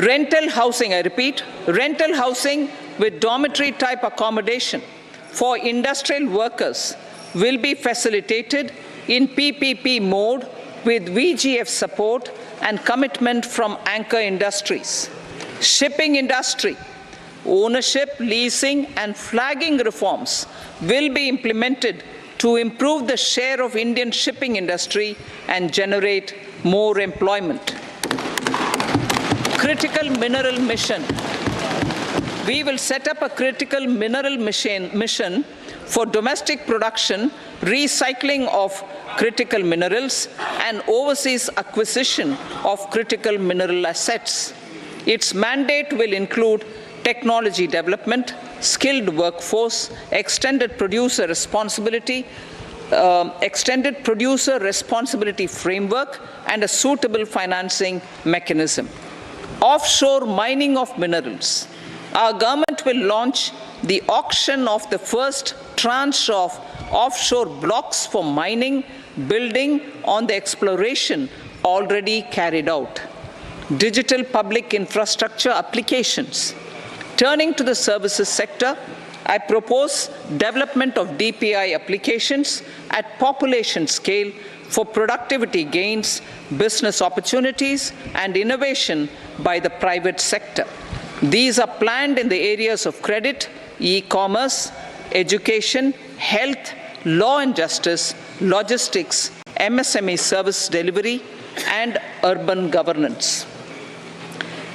Rental housing, I repeat, rental housing with dormitory type accommodation for industrial workers will be facilitated in PPP mode with VGF support and commitment from anchor industries. Shipping industry, ownership, leasing and flagging reforms will be implemented to improve the share of Indian shipping industry and generate more employment. Critical mineral mission. We will set up a critical mineral mission for domestic production, recycling of critical minerals, and overseas acquisition of critical mineral assets. Its mandate will include technology development, skilled workforce, extended producer responsibility framework, and a suitable financing mechanism. Offshore mining of minerals. Our government will launch the auction of the first tranche of offshore blocks for mining, building on the exploration already carried out. Digital public infrastructure applications. Turning to the services sector, I propose development of DPI applications at population scale for productivity gains, business opportunities, and innovation by the private sector. These are planned in the areas of credit, e-commerce, education, health, law and justice, logistics, MSME service delivery, and urban governance.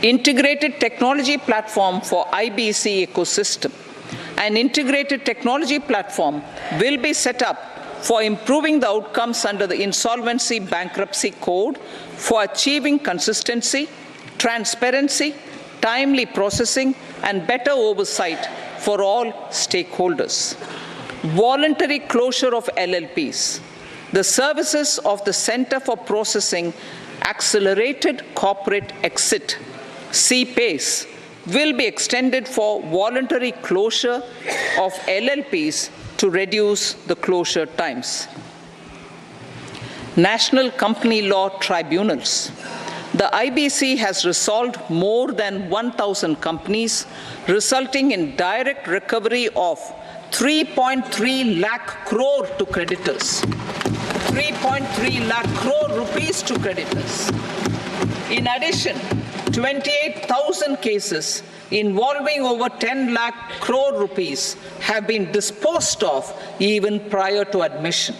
Integrated technology platform for IBC ecosystem. An integrated technology platform will be set up for improving the outcomes under the Insolvency Bankruptcy Code for achieving consistency, transparency, timely processing, and better oversight for all stakeholders. Voluntary closure of LLPs. The services of the Center for Processing Accelerated Corporate Exit, CPACE, will be extended for voluntary closure of LLPs to reduce the closure times. National Company Law Tribunals. The IBC has resolved more than 1,000 companies, resulting in direct recovery of 3.3 lakh crore to creditors. 3.3 lakh crore rupees to creditors. In addition, 28,000 cases involving over 10 lakh crore rupees have been disposed of even prior to admission.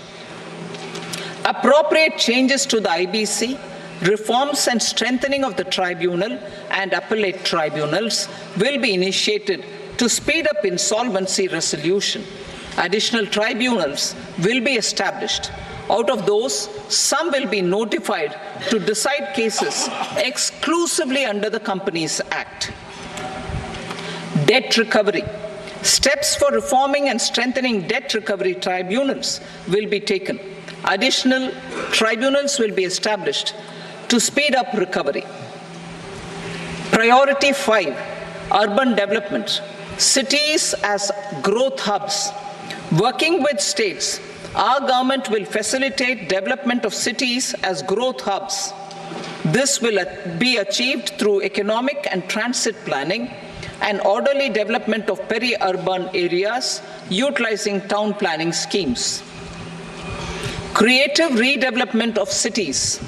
Appropriate changes to the IBC, reforms and strengthening of the tribunal and appellate tribunals will be initiated to speed up insolvency resolution. Additional tribunals will be established. Out of those, some will be notified to decide cases exclusively under the Companies Act. Debt recovery. Steps for reforming and strengthening debt recovery tribunals will be taken. Additional tribunals will be established to speed up recovery. Priority 5, urban development. Cities as growth hubs. Working with states, our government will facilitate development of cities as growth hubs. This will be achieved through economic and transit planning and orderly development of peri-urban areas utilizing town planning schemes. Creative redevelopment of cities.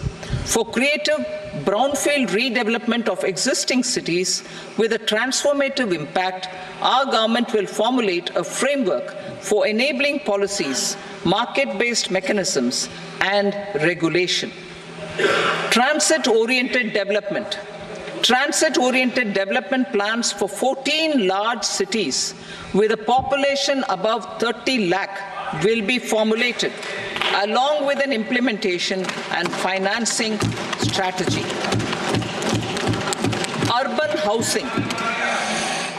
For creative brownfield redevelopment of existing cities with a transformative impact, our government will formulate a framework for enabling policies, market-based mechanisms, and regulation. Transit-oriented development. Transit-oriented development plans for 14 large cities with a population above 30 lakh will be formulated, along with an implementation and financing strategy. Urban housing.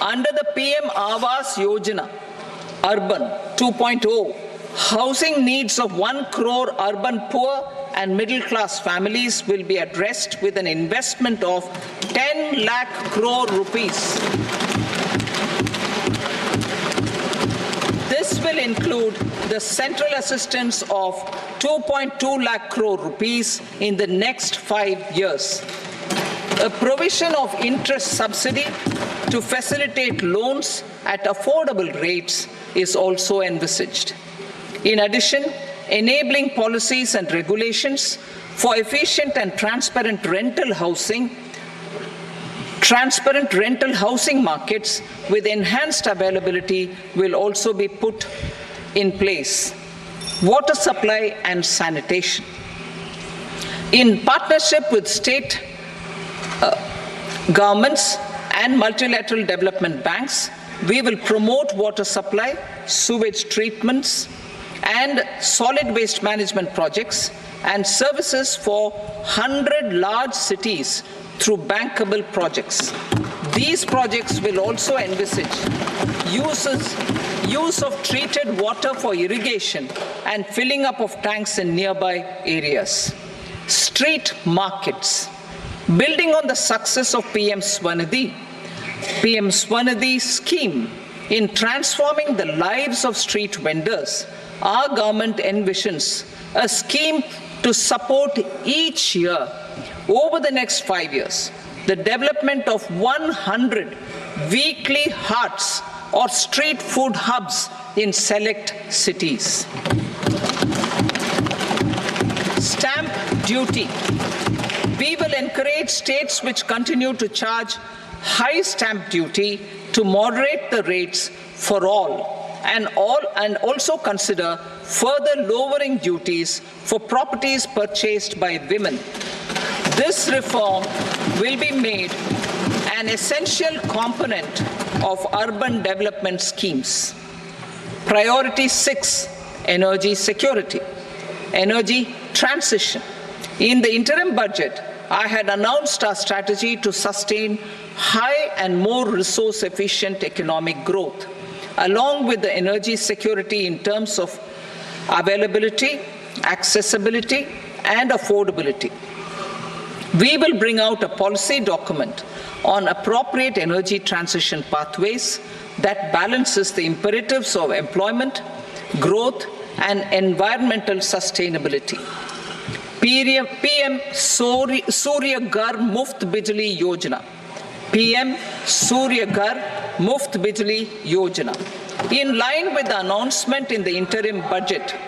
Under the PM Awas Yojana, Urban 2.0, housing needs of 1 crore urban poor and middle-class families will be addressed with an investment of 10 lakh crore rupees. This will include the central assistance of 2.2 lakh crore rupees in the next 5 years. A provision of interest subsidy to facilitate loans at affordable rates is also envisaged. In addition, enabling policies and regulations for efficient and transparent rental housing markets with enhanced availability will also be put in place. Water supply and sanitation. In partnership with state governments and multilateral development banks, we will promote water supply, sewage treatments, and solid waste management projects and services for 100 large cities through bankable projects. These projects will also envisage use of treated water for irrigation and filling up of tanks in nearby areas. Street markets. Building on the success of PM Swanidhi scheme in transforming the lives of street vendors, our government envisions a scheme to support each year over the next 5 years the development of 100 weekly hearts or street food hubs in select cities. Stamp duty. We will encourage states which continue to charge high stamp duty to moderate the rates for all and also consider further lowering duties for properties purchased by women. This reform will be made an essential component of urban development schemes. Priority 6, energy security, energy transition. In the interim budget, I had announced our strategy to sustain high and more resource-efficient economic growth, along with the energy security in terms of availability, accessibility, and affordability. We will bring out a policy document on appropriate energy transition pathways that balances the imperatives of employment, growth, and environmental sustainability. PM Surya Ghar Muft Bijli Yojana. PM Surya Ghar Muft Bijli Yojana. In line with the announcement in the interim budget,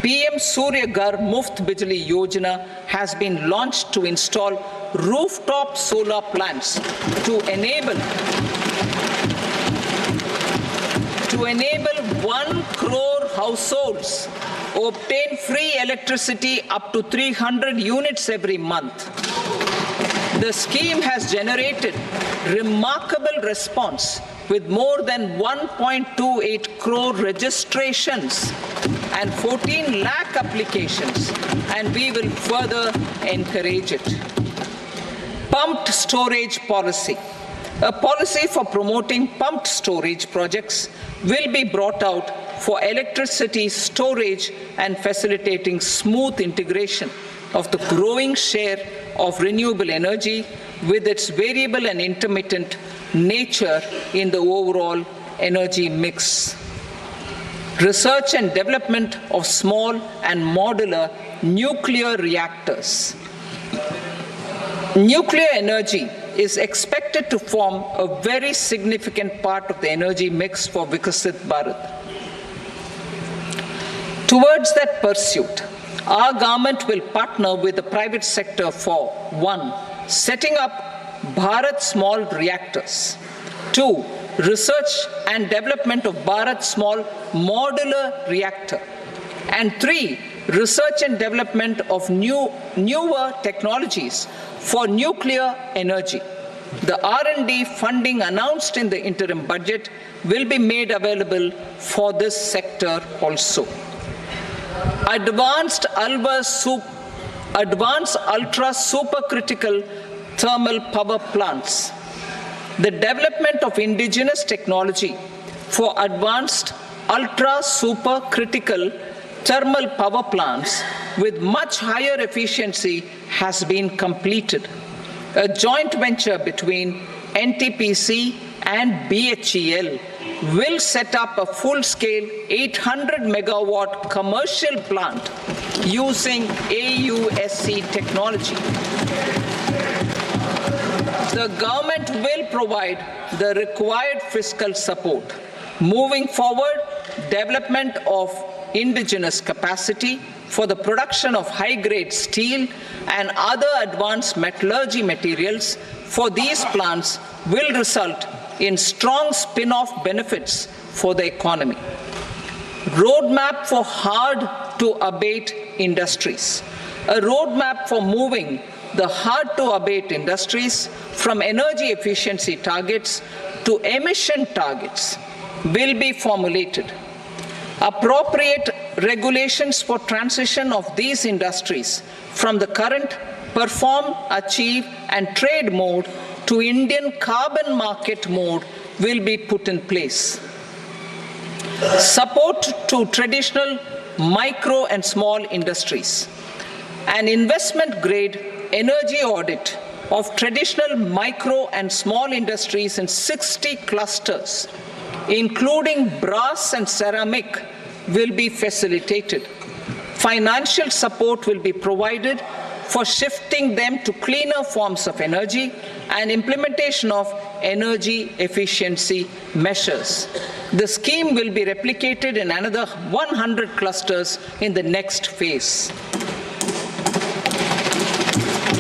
PM Surya Ghar Muft Bijli Yojana has been launched to install rooftop solar plants to enable 1 crore households obtain free electricity up to 300 units every month. The scheme has generated remarkable response with more than 1.28 crore registrations and 14 lakh applications, and we will further encourage it. Pumped storage policy. A policy for promoting pumped storage projects will be brought out for electricity storage and facilitating smooth integration of the growing share of renewable energy with its variable and intermittent nature in the overall energy mix. Research and development of small and modular nuclear reactors. Nuclear energy is expected to form a very significant part of the energy mix for Viksit Bharat. Towards that pursuit, our government will partner with the private sector for 1. Setting up Bharat Small Reactors, 2. Research and development of Bharat Small Modular Reactor, and 3. Research and development of newer technologies for nuclear energy. The R&D funding announced in the interim budget will be made available for this sector also. Advanced ultra supercritical thermal power plants. The development of indigenous technology for advanced ultra supercritical thermal power plants with much higher efficiency has been completed. A joint venture between NTPC and BHEL will set up a full-scale 800 megawatt commercial plant using AUSC technology. The government will provide the required fiscal support. Moving forward, development of indigenous capacity for the production of high-grade steel and other advanced metallurgy materials for these plants will result in strong spin-off benefits for the economy. Roadmap for hard-to-abate industries. A roadmap for moving the hard-to-abate industries from energy efficiency targets to emission targets will be formulated. Appropriate regulations for transition of these industries from the current perform, achieve and trade mode to Indian carbon market mode will be put in place. Support to traditional micro and small industries. An investment-grade energy audit of traditional micro and small industries in 60 clusters, including brass and ceramic, will be facilitated. Financial support will be provided for shifting them to cleaner forms of energy and implementation of energy efficiency measures. The scheme will be replicated in another 100 clusters in the next phase.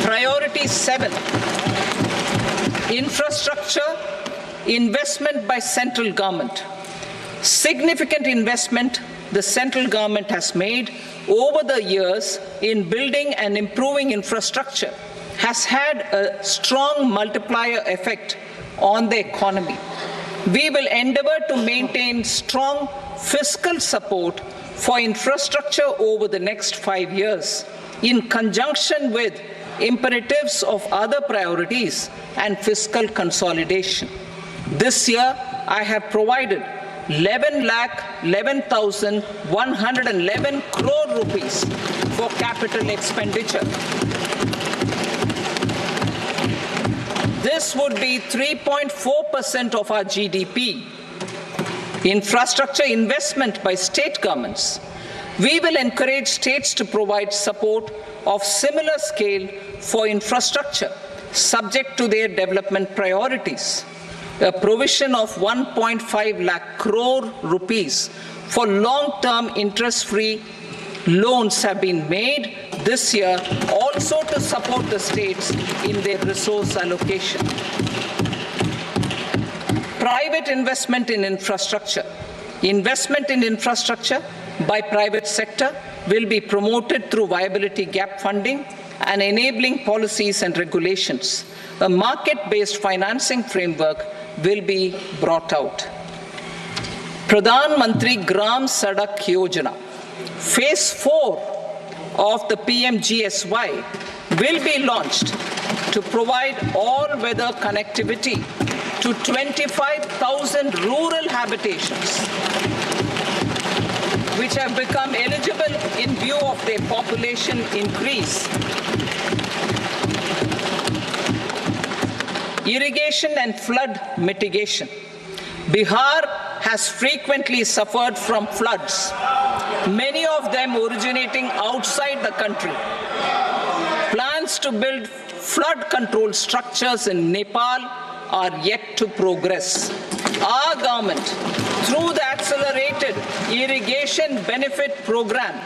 Priority 7, infrastructure investment by central government. Significant investment the central government has made over the years in building and improving infrastructure has had a strong multiplier effect on the economy. We will endeavor to maintain strong fiscal support for infrastructure over the next 5 years in conjunction with imperatives of other priorities and fiscal consolidation. This year, I have provided 11,11,111 crore rupees for capital expenditure. This would be 3.4% of our GDP. Infrastructure investment by state governments. We will encourage states to provide support of similar scale for infrastructure, subject to their development priorities. A provision of 1.5 lakh crore rupees for long-term interest-free loans have been made this year also to support the states in their resource allocation. Private investment in infrastructure. Investment in infrastructure by private sector will be promoted through viability gap funding and enabling policies and regulations. A market-based financing framework will be brought out. Pradhan Mantri Gram Sadak Yojana, Phase 4 of the PMGSY will be launched to provide all-weather connectivity to 25,000 rural habitations, which have become eligible in view of their population increase. Irrigation and flood mitigation. Bihar has frequently suffered from floods, many of them originating outside the country. Plans to build flood control structures in Nepal are yet to progress. Our government, through the Accelerated Irrigation Benefit Program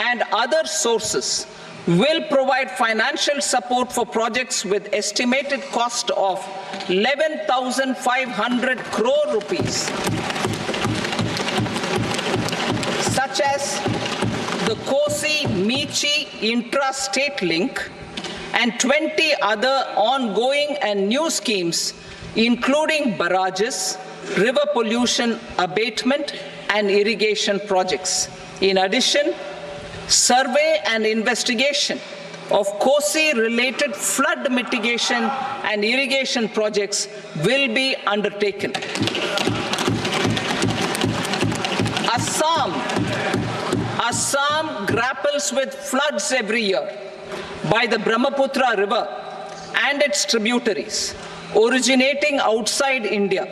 and other sources, will provide financial support for projects with estimated cost of 11,500 crore rupees, such as the Kosi-Michi intra-state link and 20 other ongoing and new schemes, including barrages, river pollution abatement and irrigation projects. In addition, survey and investigation of Kosi-related flood mitigation and irrigation projects will be undertaken. Assam grapples with floods every year by the Brahmaputra River and its tributaries originating outside India.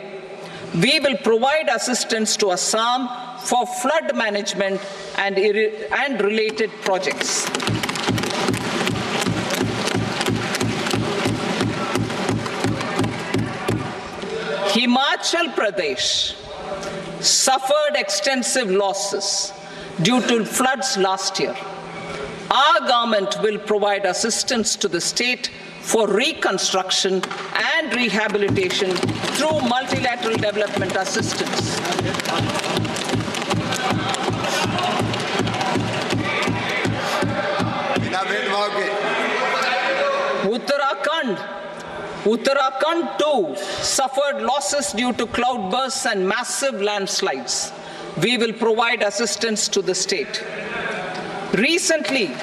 We will provide assistance to Assam for flood management and related projects. Himachal Pradesh suffered extensive losses due to floods last year. Our government will provide assistance to the state for reconstruction and rehabilitation through multilateral development assistance. Uttarakhand too suffered losses due to cloudbursts and massive landslides. we will provide assistance to the state. Recently,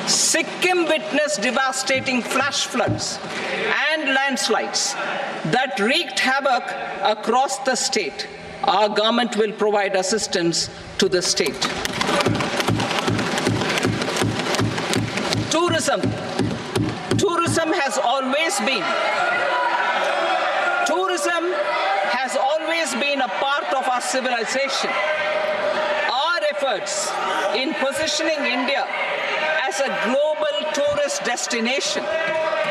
Sikkim witnessed devastating flash floods and landslides that wreaked havoc across the state. Our government will provide assistance to the state. Tourism. Tourism has always been a part of our civilization. Our efforts in positioning India as a global tourist destination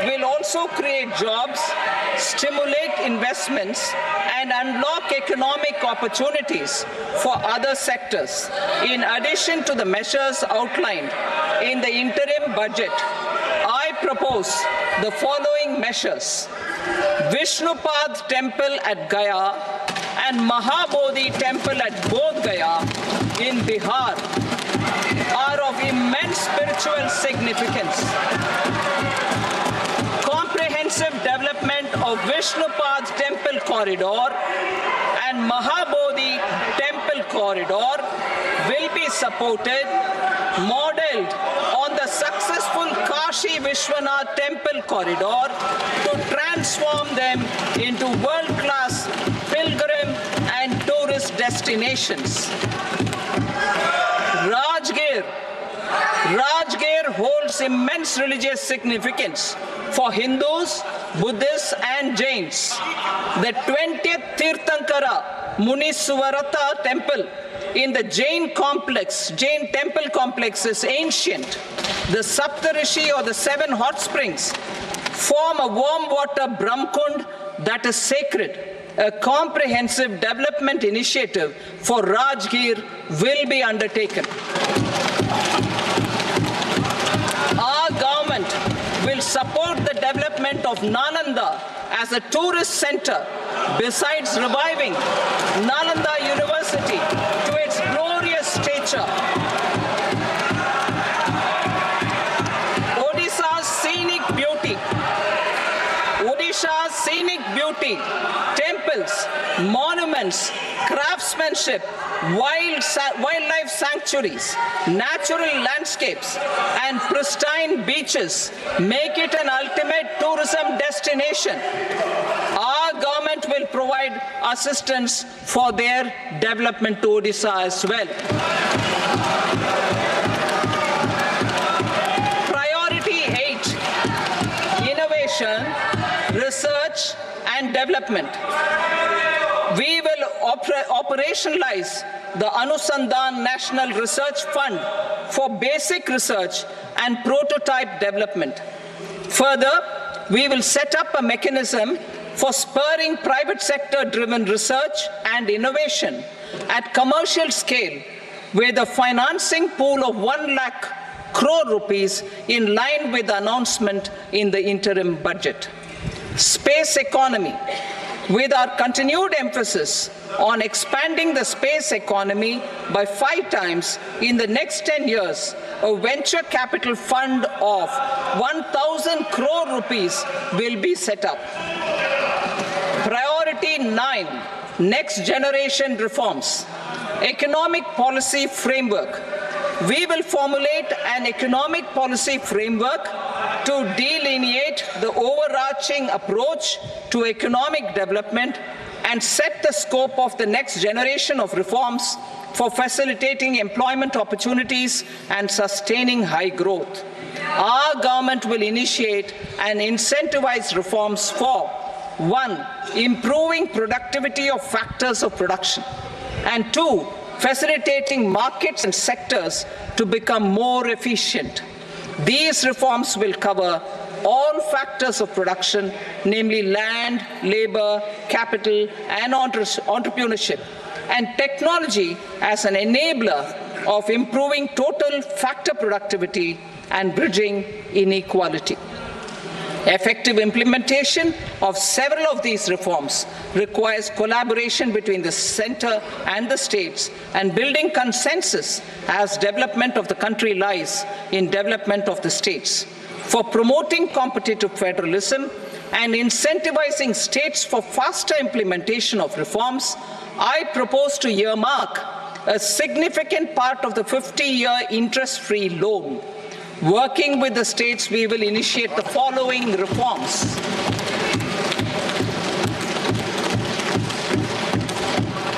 will also create jobs, stimulate investments, and unlock economic opportunities for other sectors. In addition to the measures outlined in the interim budget, I propose the following measures. Vishnupad Temple at Gaya and Mahabodhi Temple at Bodh Gaya in Bihar are of immense spiritual significance. Comprehensive development of Vishnupad Temple Corridor and Mahabodhi Temple Corridor will be supported, modeled on the successful Kashi Vishwanath Temple Corridor to transform them into world-class pilgrim and tourist destinations. Rajgir holds immense religious significance for Hindus, Buddhists and Jains. The 20th Tirthankara Muniswarata temple in the Jain temple complex is ancient. The Saptarishi or the 7 hot springs form a warm water Brahmkund that is sacred. A comprehensive development initiative for Rajgir will be undertaken. Our government will support the development of Nalanda as a tourist center, besides reviving Nalanda University to its glorious stature. Odisha's scenic beauty, temples, monuments, craftsmanship, wildlife sanctuaries, natural landscapes, and pristine beaches make it an ultimate tourism destination. Our government will provide assistance for their development to Odisha as well. Priority 8, innovation, research and development. We will operationalize the Anusandhan National Research Fund for basic research and prototype development. Further, we will set up a mechanism for spurring private sector-driven research and innovation at commercial scale with a financing pool of 1 lakh crore rupees in line with the announcement in the interim budget. Space economy. With our continued emphasis on expanding the space economy by 5 times in the next 10 years, a venture capital fund of 1,000 crore rupees will be set up. Priority 9, next generation reforms. Economic policy framework. We will formulate an economic policy framework to delineate the overarching approach to economic development and set the scope of the next generation of reforms for facilitating employment opportunities and sustaining high growth. Our government will initiate and incentivize reforms for 1. Improving productivity of factors of production, and 2. Facilitating markets and sectors to become more efficient. These reforms will cover all factors of production, namely land, labor, capital, and entrepreneurship, and technology as an enabler of improving total factor productivity and bridging inequality. Effective implementation of several of these reforms requires collaboration between the center and the states, and building consensus as development of the country lies in development of the states. For promoting competitive federalism and incentivizing states for faster implementation of reforms, I propose to earmark a significant part of the 50-year interest-free loan. Working with the states, we will initiate the following reforms.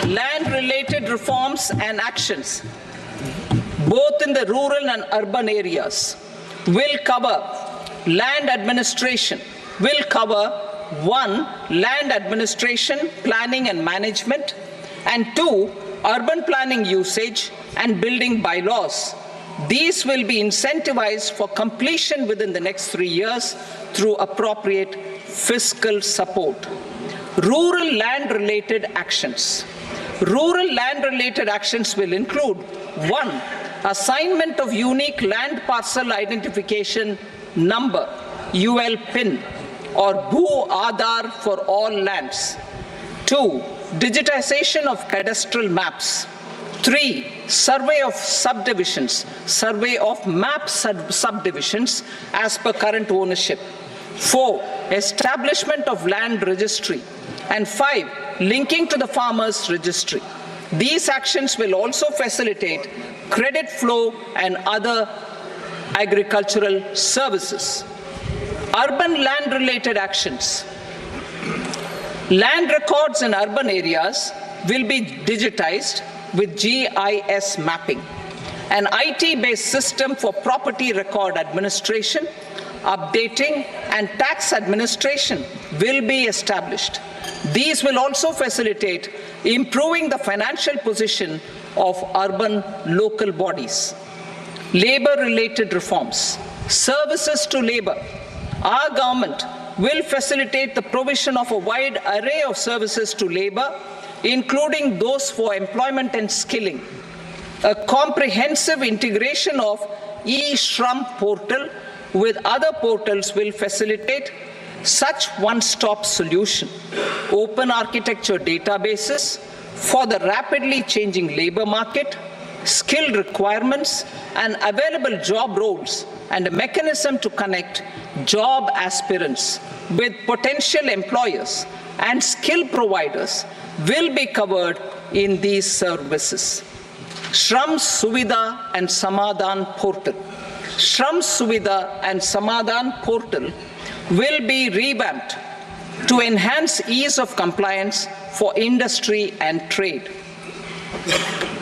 Land-related reforms and actions, both in the rural and urban areas, will cover land administration, will cover 1. Land administration, planning and management, and 2. Urban planning usage and building bylaws. These will be incentivized for completion within the next 3 years through appropriate fiscal support. Rural land-related actions. Rural land-related actions will include 1. Assignment of unique land parcel identification number, UL PIN, or Bhu Aadhaar for all lands. 2. Digitization of cadastral maps. 3. Survey of subdivisions, survey of map subdivisions as per current ownership. 4. Establishment of land registry. And 5. Linking to the farmers registry. These actions will also facilitate credit flow and other agricultural services. Urban land-related actions. Land records in urban areas will be digitized with GIS mapping. An IT-based system for property record administration, updating, and tax administration will be established. These will also facilitate improving the financial position of urban local bodies. Labor-related reforms. Services to labor. Our government will facilitate the provision of a wide array of services to labor, including those for employment and skilling. A comprehensive integration of e-Shram portal with other portals will facilitate such one-stop solution. Open architecture databases for the rapidly changing labor market, skill requirements, and available job roles, and a mechanism to connect job aspirants with potential employers and skill providers will be covered in these services. Shram Suvidha and Samadhan portal. Shram Suvidha and Samadhan portal will be revamped to enhance ease of compliance for industry and trade.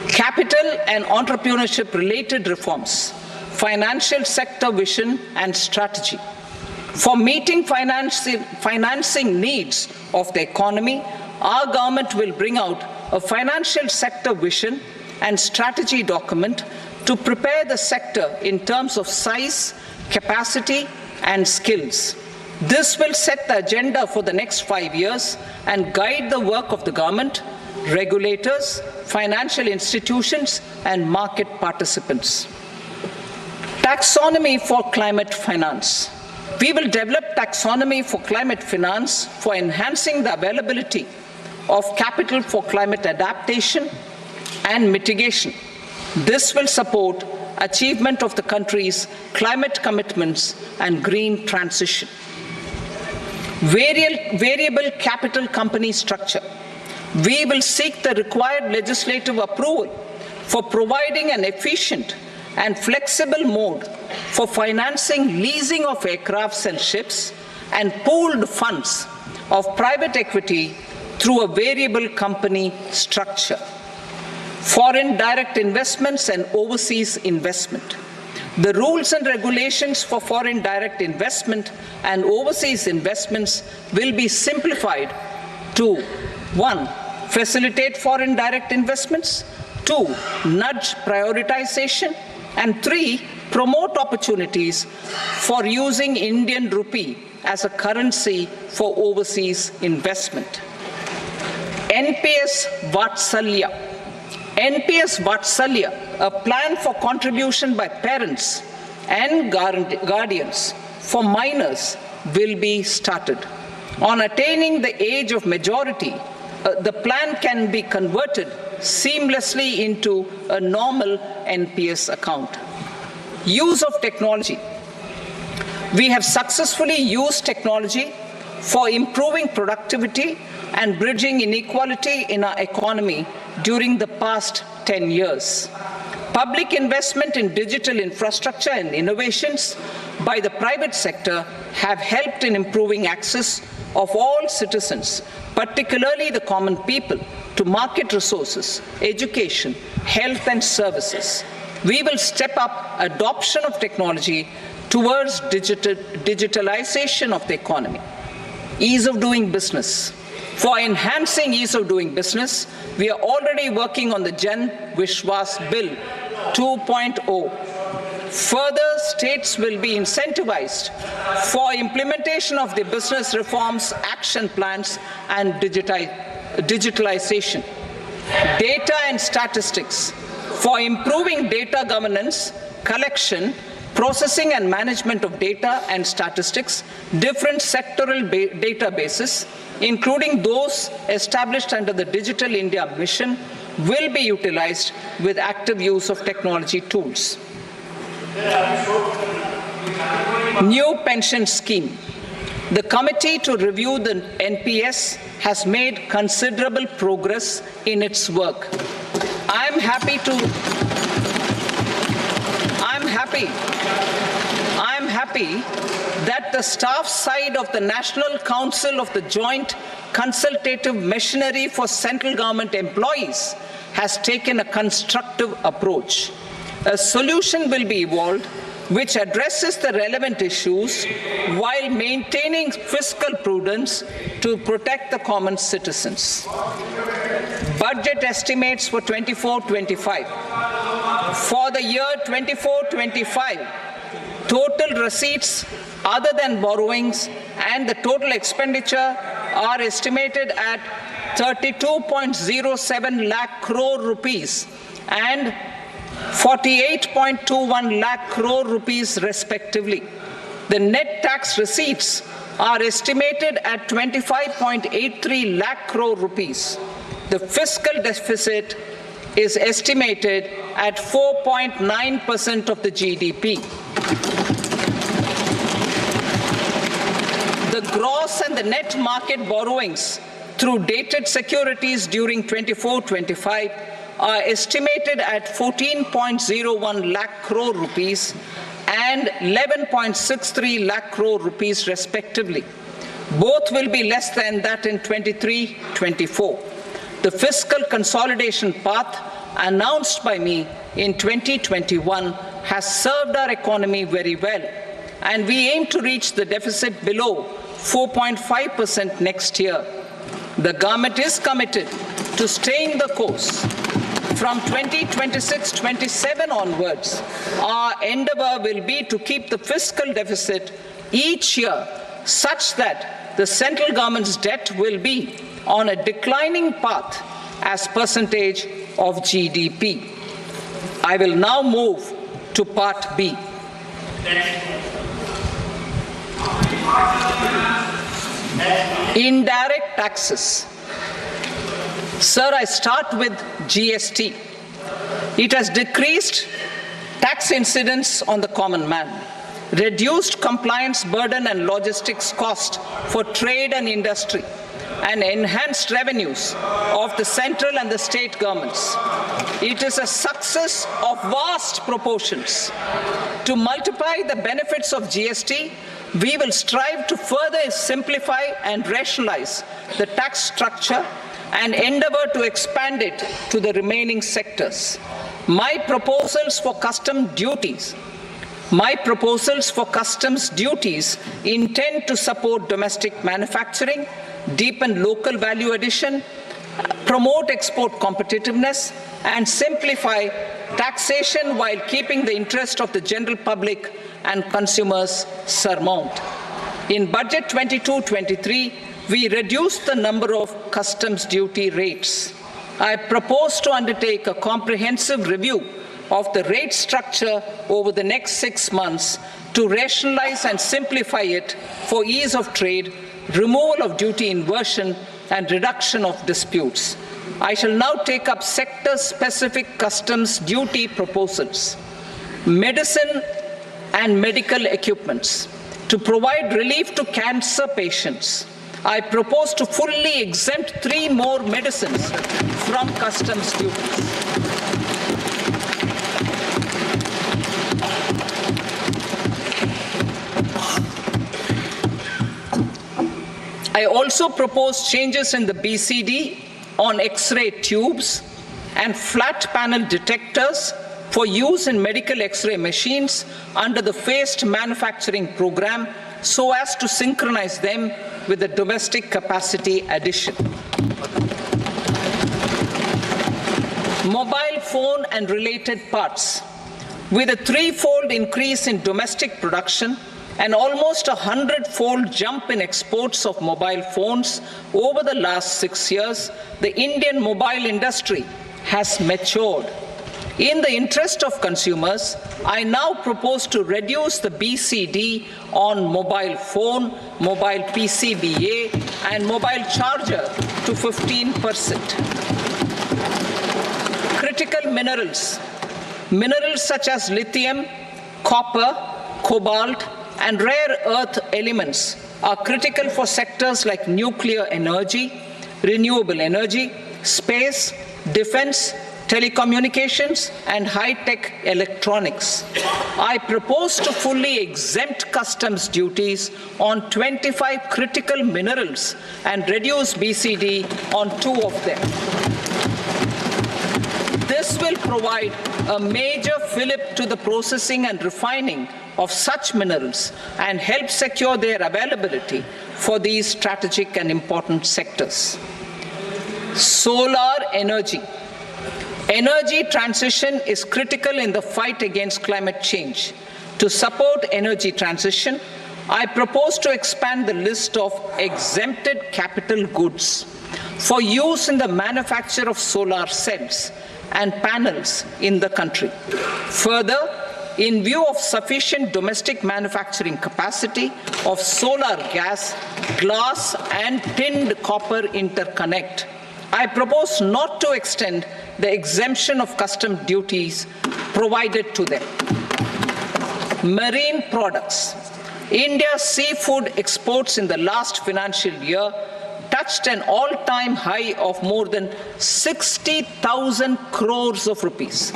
Capital and entrepreneurship related reforms. Financial sector vision and strategy. For meeting financing needs of the economy, our government will bring out a financial sector vision and strategy document to prepare the sector in terms of size, capacity, and skills. This will set the agenda for the next 5 years and guide the work of the government, regulators, financial institutions, and market participants. Taxonomy for climate finance. We will develop taxonomy for climate finance for enhancing the availability of capital for climate adaptation and mitigation. This will support achievement of the country's climate commitments and green transition. Variable capital company structure. We will seek the required legislative approval for providing an efficient and flexible mode for financing leasing of aircrafts and ships and pooled funds of private equity through a variable company structure. Foreign direct investments and overseas investment. The rules and regulations for foreign direct investment and overseas investments will be simplified to 1. Facilitate foreign direct investments, 2. Nudge prioritization, and 3. Promote opportunities for using Indian rupee as a currency for overseas investment. NPS Vatsalya. NPS Vatsalya, a plan for contribution by parents and guardians for minors, will be started. On attaining the age of majority, the plan can be converted seamlessly into a normal NPS account. Use of technology. We have successfully used technology for improving productivity and bridging inequality in our economy during the past 10 years. Public investment in digital infrastructure and innovations by the private sector have helped in improving access of all citizens, particularly the common people, to market resources, education, health and services. We will step up adoption of technology towards digitalization of the economy. Ease of doing business. For enhancing ease of doing business, we are already working on the Jan Vishwas Bill 2.0. Further, states will be incentivized for implementation of the business reforms, action plans, and digitalization. Data and statistics. For improving data governance, collection, processing and management of data and statistics, different sectoral databases, including those established under the Digital India Mission, will be utilized with active use of technology tools. New pension scheme. The committee to review the NPS has made considerable progress in its work. I'm happy that the staff side of the National Council of the Joint Consultative Machinery for Central Government Employees has taken a constructive approach. A solution will be evolved which addresses the relevant issues while maintaining fiscal prudence to protect the common citizens. Budget estimates for 24-25. For the year 24-25, total receipts other than borrowings and the total expenditure are estimated at 32.07 lakh crore rupees and 48.21 lakh crore rupees respectively. The net tax receipts are estimated at 25.83 lakh crore rupees. The fiscal deficit is estimated at 4.9% of the GDP. The gross and the net market borrowings through dated securities during 24-25 are estimated at 14.01 lakh crore rupees and 11.63 lakh crore rupees respectively. Both will be less than that in 23-24. The fiscal consolidation path announced by me in 2021 has served our economy very well, and we aim to reach the deficit below 4.5% next year. The government is committed to staying the course. From 2026-27 onwards, our endeavor will be to keep the fiscal deficit each year such that the central government's debt will be on a declining path as percentage of GDP. I will now move to Part B. Indirect taxes. Sir, I start with GST. It has decreased tax incidence on the common man, reduced compliance burden and logistics cost for trade and industry, and enhanced revenues of the central and the state governments. It is a success of vast proportions. To multiply the benefits of GST, we will strive to further simplify and rationalize the tax structure and endeavor to expand it to the remaining sectors. My proposals for customs duties intend to support domestic manufacturing, deepen local value addition, promote export competitiveness, and simplify taxation while keeping the interest of the general public and consumers surmount. In Budget 22-23, we reduced the number of customs duty rates. I propose to undertake a comprehensive review of the rate structure over the next 6 months to rationalize and simplify it for ease of trade, removal of duty inversion, and reduction of disputes. I shall now take up sector-specific customs duty proposals. Medicine and medical equipments. To provide relief to cancer patients, I propose to fully exempt 3 more medicines from customs duties. I also propose changes in the BCD on X-ray tubes and flat panel detectors for use in medical X-ray machines under the phased manufacturing program so as to synchronize them with the domestic capacity addition. Mobile phone and related parts. With a 3-fold increase in domestic production and almost a 100-fold jump in exports of mobile phones over the last 6 years, the Indian mobile industry has matured. In the interest of consumers, I now propose to reduce the BCD on mobile phone, mobile PCBA, and mobile charger to 15%. Critical minerals. Minerals such as lithium, copper, cobalt, and rare earth elements are critical for sectors like nuclear energy, renewable energy, space, defense, telecommunications, and high-tech electronics. I propose to fully exempt customs duties on 25 critical minerals and reduce BCD on 2 of them. This will provide a major fillip to the processing and refining of such minerals and help secure their availability for these strategic and important sectors. Solar energy. Energy transition is critical in the fight against climate change. To support energy transition, I propose to expand the list of exempted capital goods for use in the manufacture of solar cells and panels in the country. Further, in view of sufficient domestic manufacturing capacity of solar gas, glass, and tinned copper interconnect, I propose not to extend the exemption of custom duties provided to them. Marine products. India's seafood exports in the last financial year touched an all-time high of more than 60,000 crores of rupees.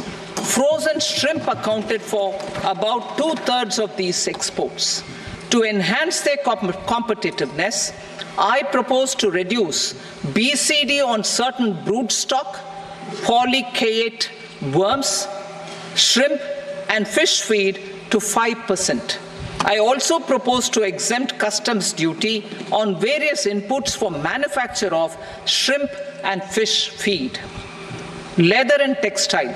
Frozen shrimp accounted for about 2/3 of these exports. To enhance their competitiveness, I propose to reduce BCD on certain broodstock, polychaete worms, shrimp, and fish feed to 5%. I also propose to exempt customs duty on various inputs for manufacture of shrimp and fish feed. Leather and textile.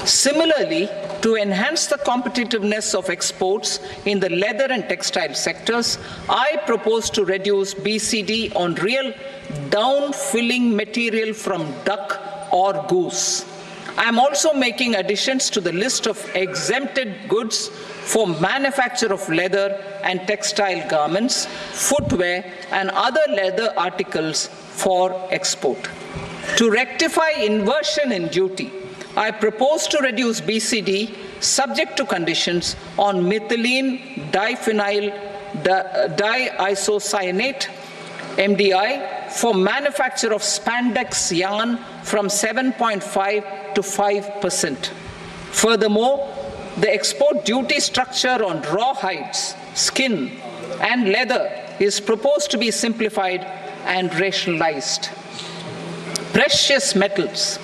Similarly, to enhance the competitiveness of exports in the leather and textile sectors, I propose to reduce BCD on real down-filling material from duck or goose. I am also making additions to the list of exempted goods for manufacture of leather and textile garments, footwear, and other leather articles for export. To rectify inversion in duty, I propose to reduce BCD subject to conditions on methylene diphenyl diisocyanate MDI for manufacture of spandex yarn from 7.5 to 5%. Furthermore, the export duty structure on raw hides, skin, and leather is proposed to be simplified and rationalized. Precious metals.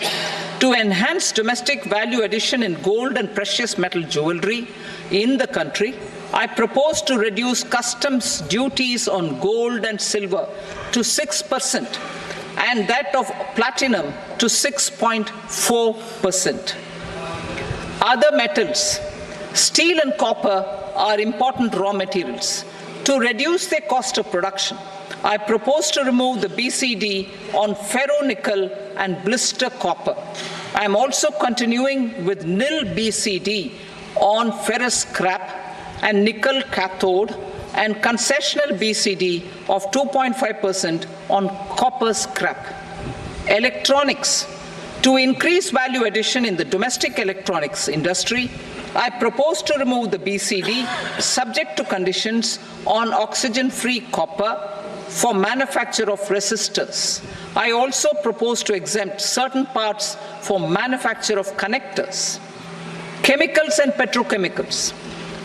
To enhance domestic value addition in gold and precious metal jewelry in the country, I propose to reduce customs duties on gold and silver to 6% and that of platinum to 6.4%. Other metals. Steel and copper are important raw materials. To reduce their cost of production, I propose to remove the BCD on ferronickel and blister copper. I am also continuing with nil BCD on ferrous scrap and nickel cathode and concessional BCD of 2.5% on copper scrap. Electronics. To increase value addition in the domestic electronics industry, I propose to remove the BCD subject to conditions on oxygen-free copper, for manufacture of resistors. I also propose to exempt certain parts for manufacture of connectors. Chemicals and petrochemicals.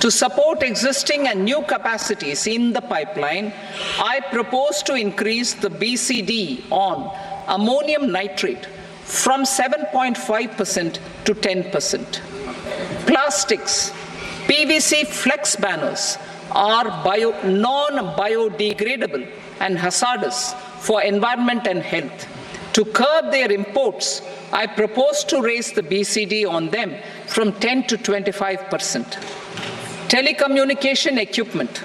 To support existing and new capacities in the pipeline, I propose to increase the BCD on ammonium nitrate from 7.5% to 10%. Plastics. PVC flex banners are non-biodegradable and hazardous for environment and health. To curb their imports, I propose to raise the BCD on them from 10 to 25%. Telecommunication equipment.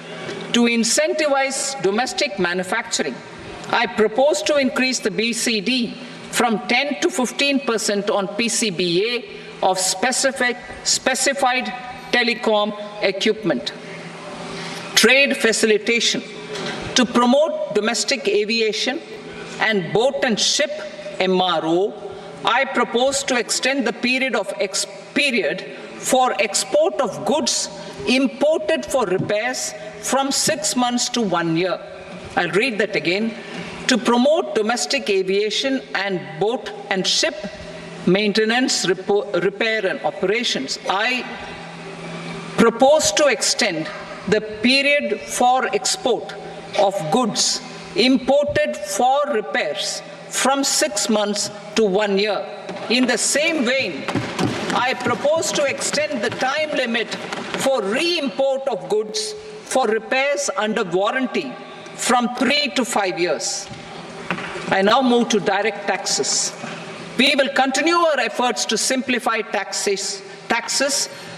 To incentivize domestic manufacturing, I propose to increase the BCD from 10 to 15% on PCBA of specified telecom equipment. Trade facilitation. To promote domestic aviation and boat and ship MRO, I propose to extend the period for export of goods imported for repairs from 6 months to 1 year. I'll read that again. To promote domestic aviation and boat and ship maintenance, repair and operations, I propose to extend the period for export of goods imported for repairs from 6 months to 1 year. In the same vein, I propose to extend the time limit for re-import of goods for repairs under warranty from 3 to 5 years. I now move to direct taxes. We will continue our efforts to simplify taxes,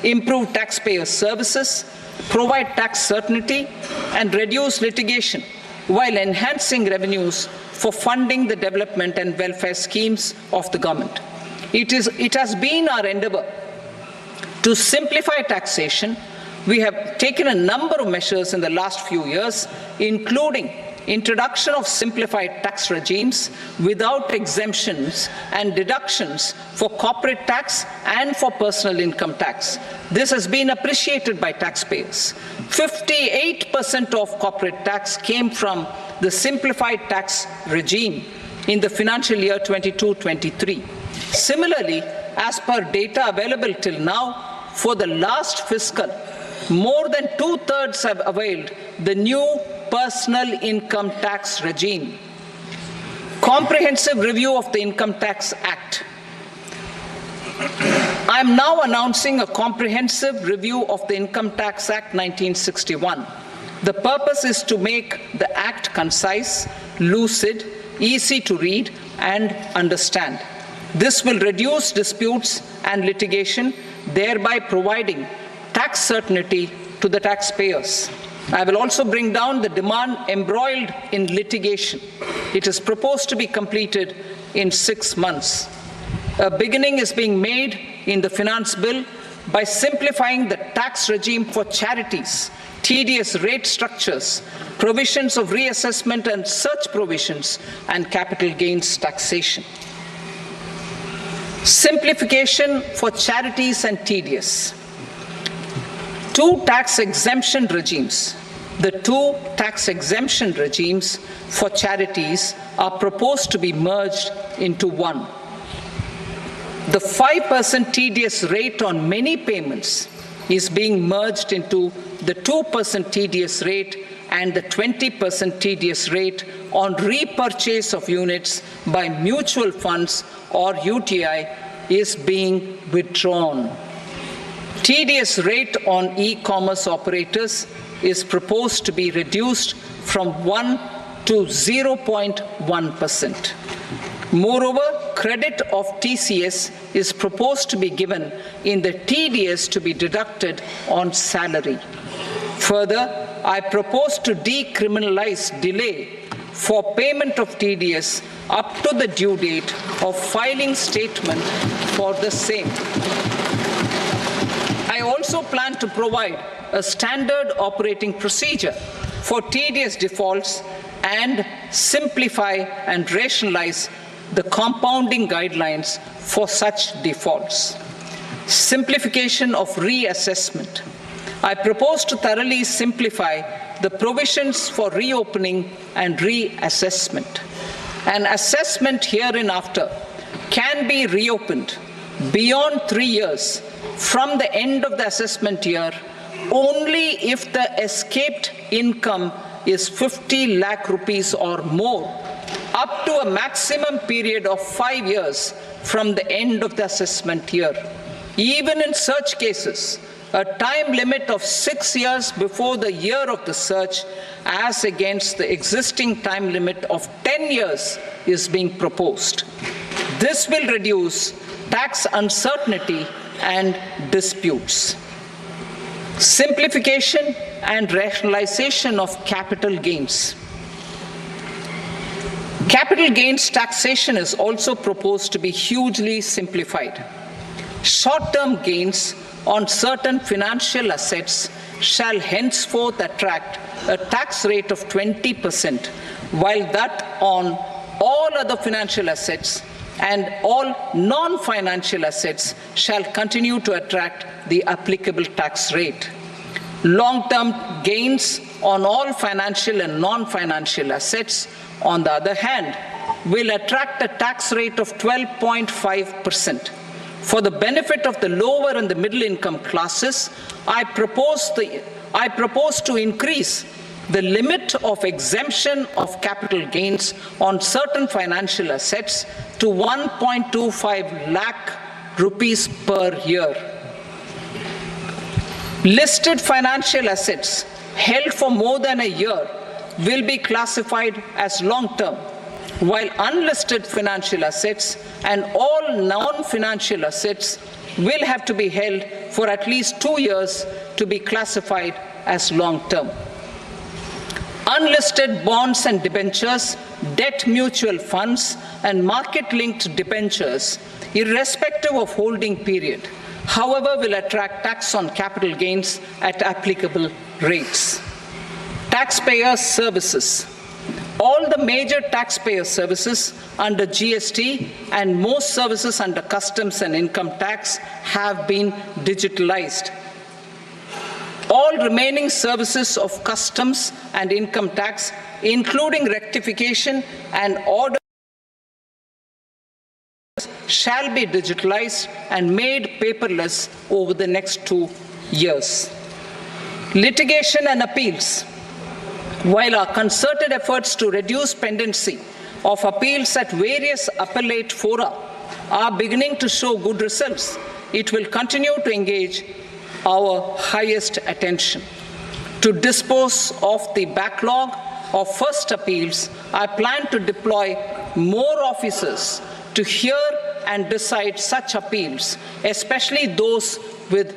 improve taxpayer services, provide tax certainty, and reduce litigation while enhancing revenues for funding the development and welfare schemes of the government. It has been our endeavor to simplify taxation. We have taken a number of measures in the last few years, including introduction of simplified tax regimes without exemptions and deductions for corporate tax and for personal income tax. This has been appreciated by taxpayers. 58% of corporate tax came from the simplified tax regime in the financial year 22-23. Similarly, as per data available till now, for the last fiscal, more than 2/3 have availed the new personal income tax regime. Comprehensive review of the Income Tax Act. I am now announcing a comprehensive review of the Income Tax Act 1961. The purpose is to make the Act concise, lucid, easy to read and understand. This will reduce disputes and litigation, thereby providing tax certainty to the taxpayers. I will also bring down the demand embroiled in litigation. It is proposed to be completed in 6 months. A beginning is being made in the finance bill by simplifying the tax regime for charities, tedious rate structures, provisions of reassessment and such provisions, and capital gains taxation. Simplification for charities and tedious. Two tax exemption regimes. The two tax exemption regimes for charities are proposed to be merged into one. The 5% TDS rate on many payments is being merged into the 2% TDS rate, and the 20% TDS rate on repurchase of units by mutual funds or UTI is being withdrawn. TDS rate on e-commerce operators is proposed to be reduced from 1 to 0.1%. Moreover, credit of TCS is proposed to be given in the TDS to be deducted on salary. Further, I propose to decriminalize delay for payment of TDS up to the due date of filing statement for the same. I also plan to provide a standard operating procedure for TDS defaults and simplify and rationalize the compounding guidelines for such defaults. Simplification of reassessment. I propose to thoroughly simplify the provisions for reopening and reassessment. An assessment hereinafter can be reopened beyond 3 years from the end of the assessment year only if the escaped income is 50 lakh rupees or more, up to a maximum period of 5 years from the end of the assessment year. Even in such cases, a time limit of 6 years before the year of the search, as against the existing time limit of 10 years, is being proposed. This will reduce tax uncertainty and disputes. Simplification and rationalization of capital gains. Capital gains taxation is also proposed to be hugely simplified. Short-term gains on certain financial assets shall henceforth attract a tax rate of 20%, while that on all other financial assets and all non-financial assets shall continue to attract the applicable tax rate. Long-term gains on all financial and non-financial assets, on the other hand, will attract a tax rate of 12.5%. For the benefit of the lower and the middle income classes, I propose to increase the limit of exemption of capital gains on certain financial assets to 1.25 lakh rupees per year. Listed financial assets held for more than a year will be classified as long-term, while unlisted financial assets and all non-financial assets will have to be held for at least 2 years to be classified as long-term. Unlisted bonds and debentures, debt mutual funds, and market-linked debentures, irrespective of holding period, however, will attract tax on capital gains at applicable rates. Taxpayer services. All the major taxpayer services under GST and most services under customs and income tax have been digitalized. All remaining services of customs and income tax, including rectification and order, shall be digitalized and made paperless over the next 2 years. Litigation and appeals. While our concerted efforts to reduce pendency of appeals at various appellate fora are beginning to show good results, it will continue to engage our highest attention. To dispose of the backlog of first appeals, I plan to deploy more officers to hear and decide such appeals, especially those with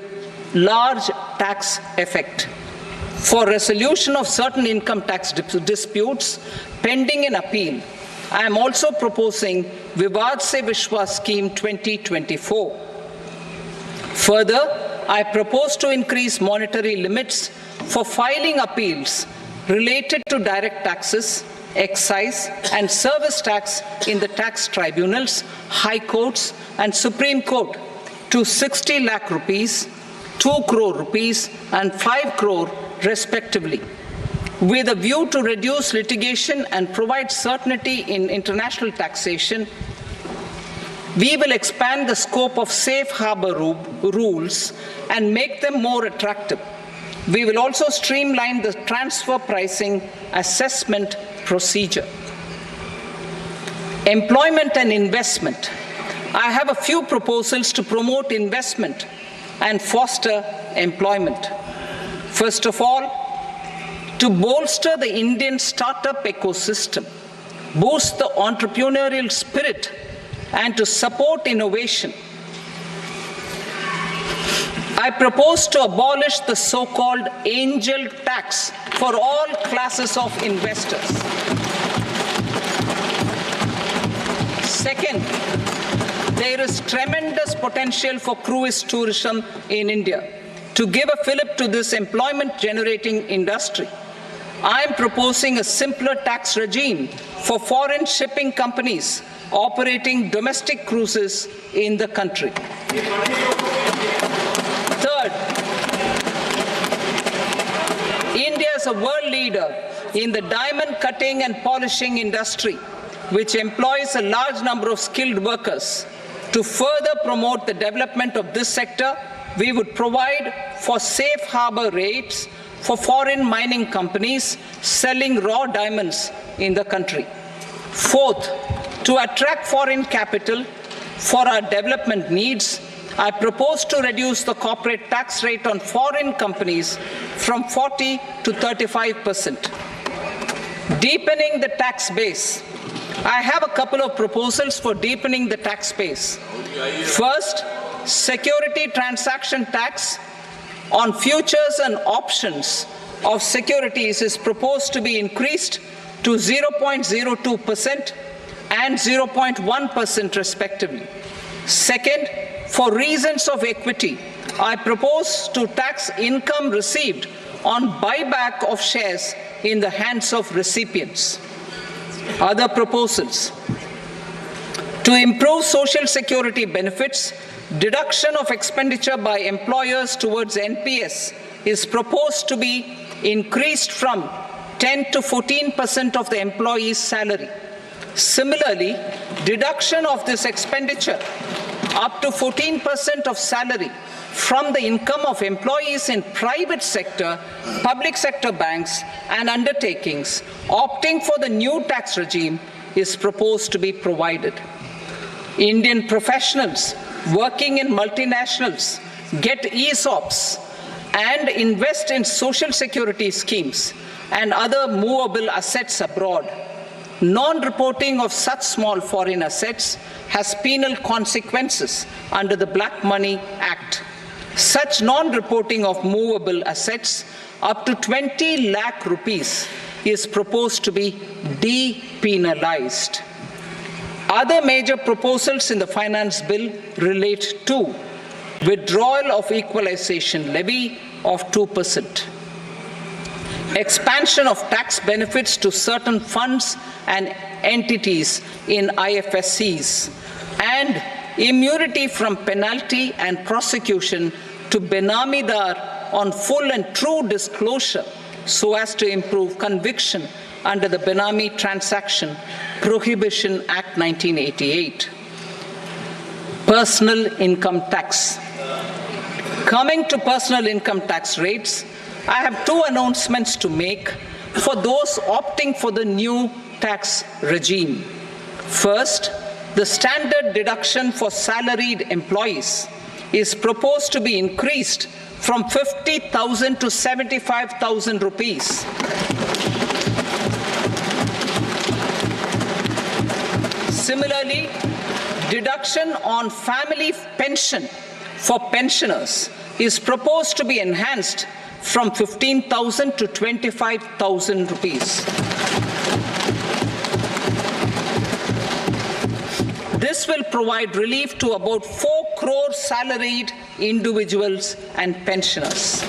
large tax effect. For resolution of certain income tax disputes pending an appeal, I am also proposing Vivad Se Vishwas Scheme 2024. Further, I propose to increase monetary limits for filing appeals related to direct taxes, excise and service tax in the tax tribunals, high courts and Supreme Court to 60 lakh rupees, 2 crore rupees and 5 crore respectively. With a view to reduce litigation and provide certainty in international taxation, we will expand the scope of safe harbor rules and make them more attractive. We will also streamline the transfer pricing assessment procedure. Employment and investment. I have a few proposals to promote investment and foster employment. First of all, to bolster the Indian startup ecosystem, boost the entrepreneurial spirit, and to support innovation, I propose to abolish the so-called angel tax for all classes of investors. Second, there is tremendous potential for cruise tourism in India. To give a fillip to this employment-generating industry, I am proposing a simpler tax regime for foreign shipping companies operating domestic cruises in the country. Third, India's as a world leader in the diamond cutting and polishing industry, which employs a large number of skilled workers. To further promote the development of this sector, we would provide for safe harbor rates for foreign mining companies selling raw diamonds in the country. Fourth, to attract foreign capital for our development needs, I propose to reduce the corporate tax rate on foreign companies from 40 to 35%. Deepening the tax base. I have a couple of proposals for deepening the tax base. First, security transaction tax on futures and options of securities is proposed to be increased to 0.02% and 0.1% respectively. Second, for reasons of equity, I propose to tax income received on buyback of shares in the hands of recipients. Other proposals. To improve social security benefits, deduction of expenditure by employers towards NPS is proposed to be increased from 10 to 14% of the employee's salary. Similarly, deduction of this expenditure up to 14% of salary from the income of employees in private sector, public sector banks and undertakings opting for the new tax regime is proposed to be provided. Indian professionals working in multinationals get ESOPs and invest in social security schemes and other movable assets abroad. Non-reporting of such small foreign assets has penal consequences under the Black Money Act. Such non-reporting of movable assets up to 20 lakh rupees is proposed to be depenalized. Other major proposals in the finance bill relate to withdrawal of equalization levy of 2%, expansion of tax benefits to certain funds and entities in IFSCs, and immunity from penalty and prosecution to Benamidar on full and true disclosure so as to improve conviction under the Benami Transaction Prohibition Act 1988. Personal income tax. Coming to personal income tax rates, I have two announcements to make for those opting for the new tax regime. First, the standard deduction for salaried employees is proposed to be increased from 50,000 to 75,000 rupees. Similarly, deduction on family pension for pensioners is proposed to be enhanced from 15,000 to 25,000 rupees. This will provide relief to about 4 crore salaried individuals and pensioners.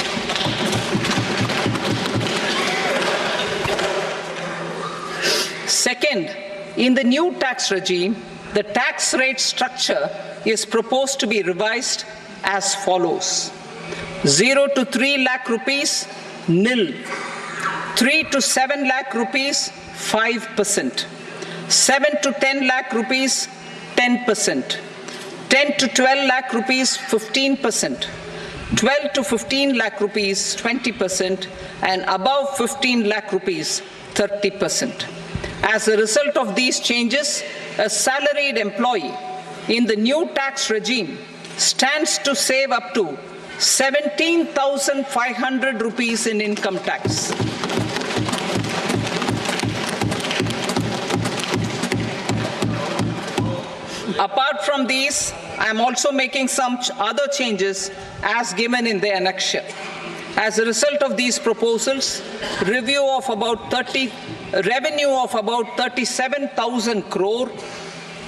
Second, in the new tax regime, the tax rate structure is proposed to be revised as follows. 0 to 3 lakh rupees, nil. 3 to 7 lakh rupees, 5%. 7 to 10 lakh rupees, 10%. 10 to 12 lakh rupees, 15%. 12 to 15 lakh rupees, 20%. And above 15 lakh rupees, 30%. As a result of these changes, a salaried employee in the new tax regime stands to save up to 17,500 rupees in income tax. Apart from these, I am also making some other changes as given in the annexure. As a result of these proposals, revenue of about 37,000 crore,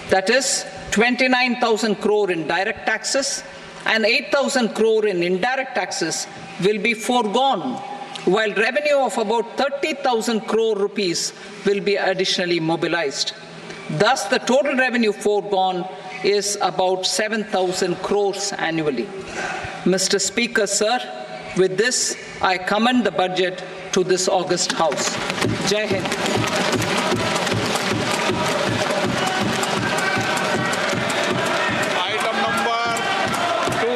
that is 29,000 crore in direct taxes and 8,000 crore in indirect taxes will be foregone, while revenue of about 30,000 crore rupees will be additionally mobilized. Thus, the total revenue foregone is about 7,000 crores annually. Mr. Speaker, sir, with this, I commend the budget to this august House. Jai Hind. Item number 2.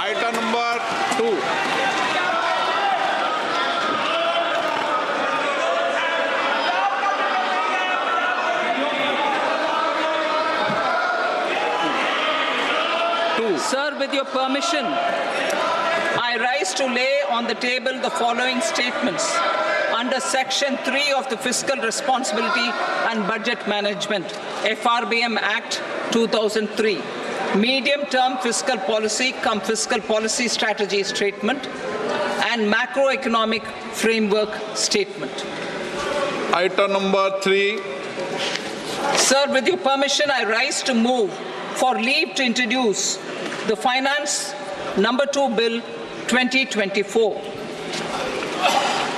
Item number 2. Sir, with your permission, I rise to lay on the table the following statements under Section 3 of the Fiscal Responsibility and Budget Management, FRBM Act 2003. Medium-term fiscal policy cum fiscal policy strategy statement and macroeconomic framework statement. Item number 3. Sir, with your permission, I rise to move for leave to introduce the Finance Number 2 Bill 2024.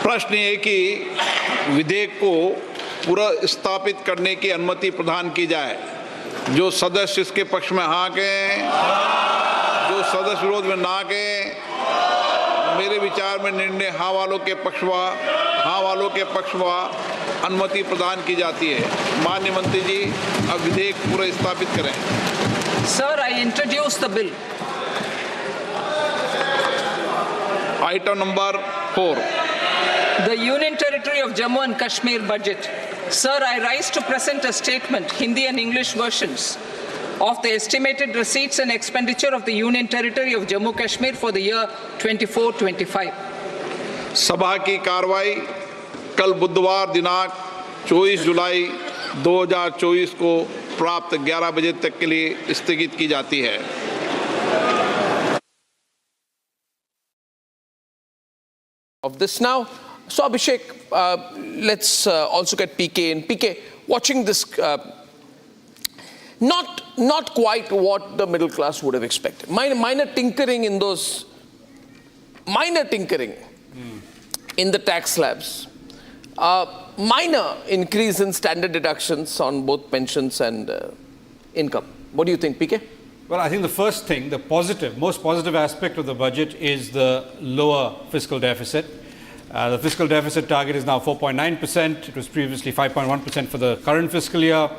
प्रश्न ये कि विधेयक को पूरा स्थापित करने की अनुमति प्रदान की जाए। जो सदस्य इसके पक्ष में हाँ कहें, जो सदस्य विरोध में ना कहें, मेरे विचार में निर्णय हाँ वालों के पक्ष में अनुमति प्रदान की जाती है। माननीय मंत्री जी, अब विधेयक पूरा स्थापित करें। Sir, I introduce the bill. Item number 4. The Union Territory of Jammu and Kashmir budget. Sir, I rise to present a statement, Hindi and English versions, of the estimated receipts and expenditure of the Union Territory of Jammu and Kashmir for the year 24-25. सभा की कार्रवाई कल बुधवार दिनांक 24 जुलाई 2024 को प्राप्त 11 बजे तक के लिए स्थगित की जाती है। Of this now. So Abhishek, let's also get PK in. PK, watching this, not quite what the middle class would have expected. Minor tinkering in those, in the tax slabs. Minor increase in standard deductions on both pensions and income. What do you think, PK? Well, I think the first thing, the most positive aspect of the budget is the lower fiscal deficit. The fiscal deficit target is now 4.9%. It was previously 5.1% for the current fiscal year.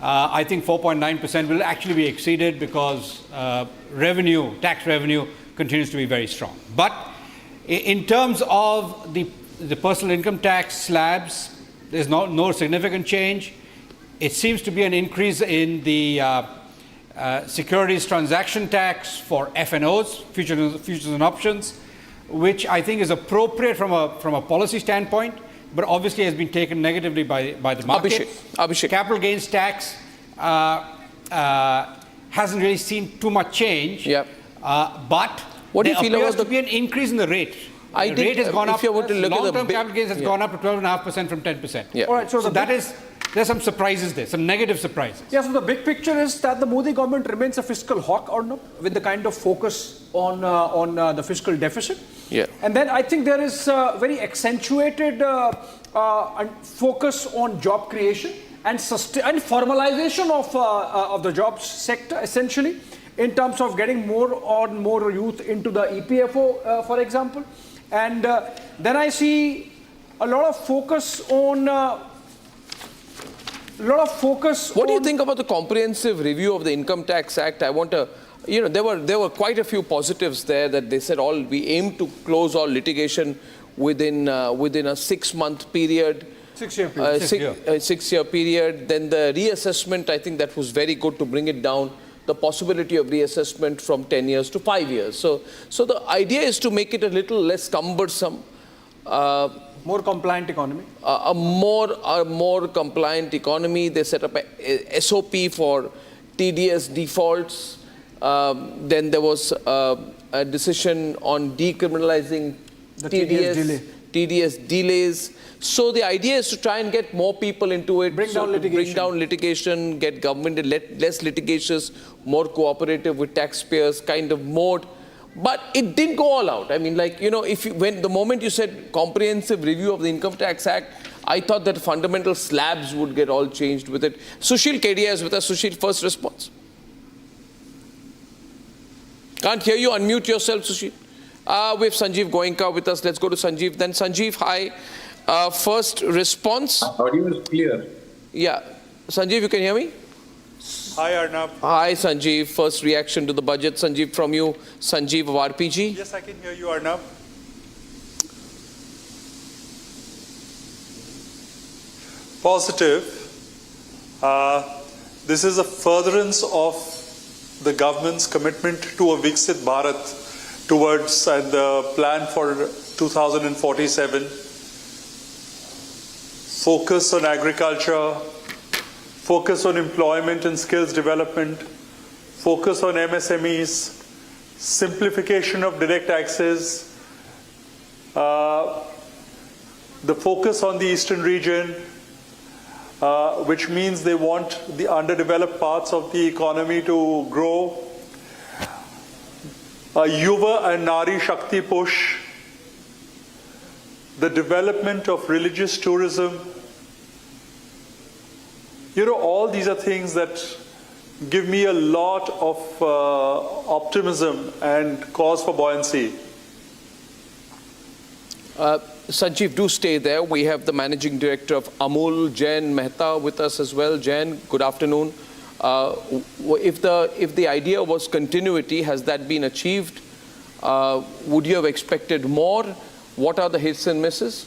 I think 4.9% will actually be exceeded because tax revenue continues to be very strong. But in terms of the personal income tax slabs, there's no significant change. It seems to be an increase in the securities transaction tax for FNOs, futures and options, which I think is appropriate from a policy standpoint, but obviously has been taken negatively by the market. Abhishek. Capital gains tax hasn't really seen too much change. Yep. But what do you feel about to be an increase in the rate. I the think rate has gone up. Long-term capital gains has gone up to 12.5% from 10%. Yeah. All right, so there's some surprises there, some negative surprises. Yeah, so the big picture is that the Modi government remains a fiscal hawk or no, with the kind of focus on the fiscal deficit. Yeah. And then I think there is very accentuated focus on job creation and formalization of the jobs sector, essentially, in terms of getting more youth into the EPFO, for example. And then I see a lot of focus on... What do you think about the comprehensive review of the Income Tax Act? I want to, there were quite a few positives there that they said we aim to close all litigation within a 6-month period. 6-year period. 6-year period. Then the reassessment, I think that was very good to bring it down. The possibility of reassessment from 10 years to 5 years. So the idea is to make it a little less cumbersome. More compliant economy? A more compliant economy. They set up a SOP for TDS defaults. Then there was a decision on decriminalizing TDS delays. So the idea is to try and get more people into it. Bring down litigation, get government less litigious, more cooperative with taxpayers kind of mode. But it didn't go all out. I mean, the moment you said comprehensive review of the Income Tax Act, I thought that fundamental slabs would get all changed with it. Sushil Kedia is with us. Sushil, first response. Can't hear you. Unmute yourself, Sushil. We have Sanjeev Goenka with us. Let's go to Sanjeev. Then Sanjeev, hi. First response. Audio is clear. Yeah. Sanjeev, you can hear me? Hi, Arnab. Hi, Sanjeev. First reaction to the budget. Sanjeev, from you. Sanjeev of RPG. Yes, I can hear you, Arnab. Positive. This is a furtherance of the government's commitment to a Viksit Bharat towards the plan for 2047. Focus on agriculture, focus on employment and skills development, focus on MSMEs, simplification of direct taxes, the focus on the eastern region, which means they want the underdeveloped parts of the economy to grow. A Yuva and Nari Shakti push, the development of religious tourism. You know, all these are things that give me a lot of optimism and cause for buoyancy. Sanjeev, do stay there. We have the Managing Director of Amul, Jain Mehta, with us as well. Jain, good afternoon. If the idea was continuity, has that been achieved? Would you have expected more? What are the hits and misses?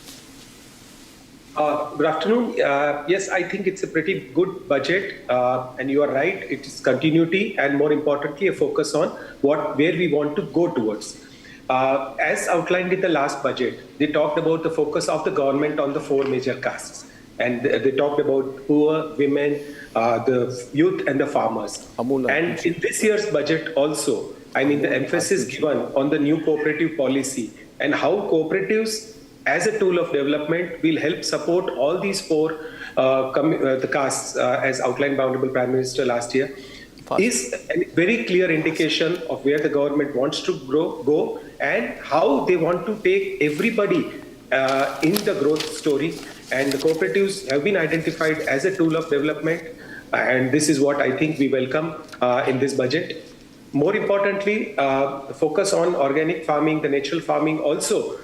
Good afternoon. Yes, I think it's a pretty good budget, and you are right. It is continuity, and more importantly, a focus on where we want to go towards. As outlined in the last budget, they talked about the focus of the government on the 4 major castes. And they talked about poor, women, the youth and the farmers. And in this year's budget also, I mean, the emphasis given on the new cooperative policy and how cooperatives as a tool of development will help support all these 4 the castes as outlined by Honorable Prime Minister last year is a very clear indication of where the government wants to go and how they want to take everybody in the growth story. And the cooperatives have been identified as a tool of development. And this is what I think we welcome in this budget. More importantly, the focus on organic farming, the natural farming also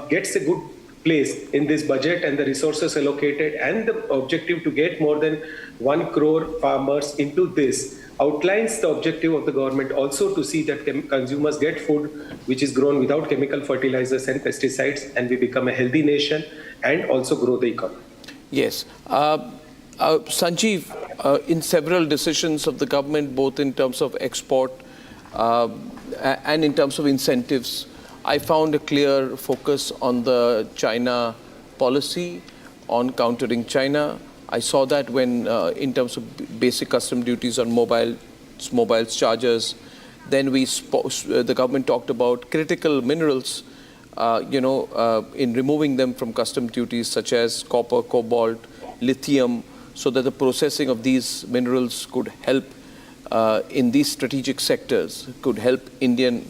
gets a good place in this budget, and the resources allocated and the objective to get more than 1 crore farmers into this outlines the objective of the government also to see that consumers get food which is grown without chemical fertilizers and pesticides, and we become a healthy nation and also grow the economy. Yes. Sanjeev, in several decisions of the government, both in terms of export and in terms of incentives, I found a clear focus on the China policy, on countering China. I saw that when, in terms of basic custom duties on mobiles, chargers, then the government talked about critical minerals, in removing them from custom duties such as copper, cobalt, lithium, so that the processing of these minerals could help in these strategic sectors, could help Indian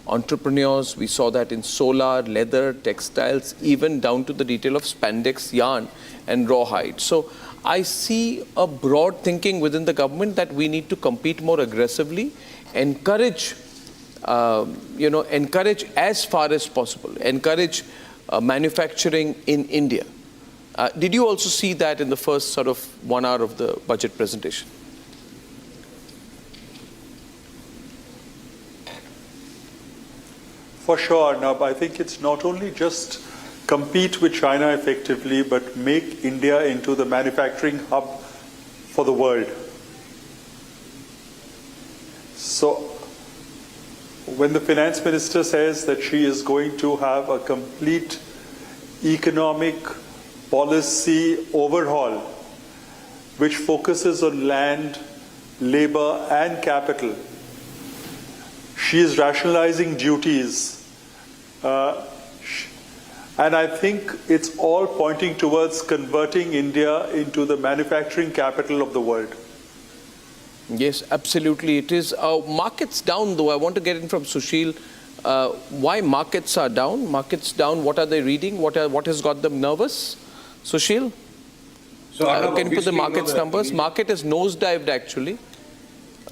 entrepreneurs. We saw that in solar, leather, textiles, even down to the detail of spandex, yarn and rawhide. So I see a broad thinking within the government that we need to compete more aggressively, encourage as far as possible, encourage manufacturing in India. Did you also see that in the first sort of 1 hour of the budget presentation? For sure, Arnab. I think it's not only just compete with China effectively, but make India into the manufacturing hub for the world. So when the finance minister says that she is going to have a complete economic policy overhaul, which focuses on land, labor and capital, she is rationalizing duties. And I think it's all pointing towards converting India into the manufacturing capital of the world. Yes, absolutely. It is. Markets down, though. I want to get in from Sushil. Why markets are down? Markets down. What are they reading? What has got them nervous? Sushil? So can you put the markets numbers? Market has nosedived, actually.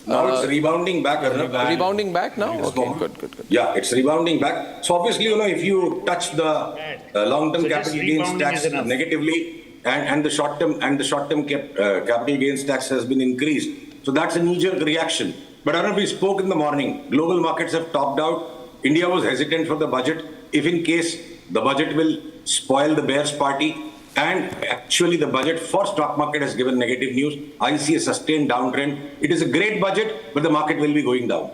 Now it's rebounding back. Rebounding back now? It's Okay, gone. good. Yeah, it's rebounding back. So obviously, if you touch the long-term capital gains tax negatively, and the short-term capital gains tax has been increased, so that's a knee-jerk reaction. But Runup, we spoke in the morning. Global markets have topped out. India was hesitant for the budget. If in case the budget will spoil the bears' party, and actually the budget for stock market has given negative news, I see a sustained downtrend. It is a great budget, but the market will be going down.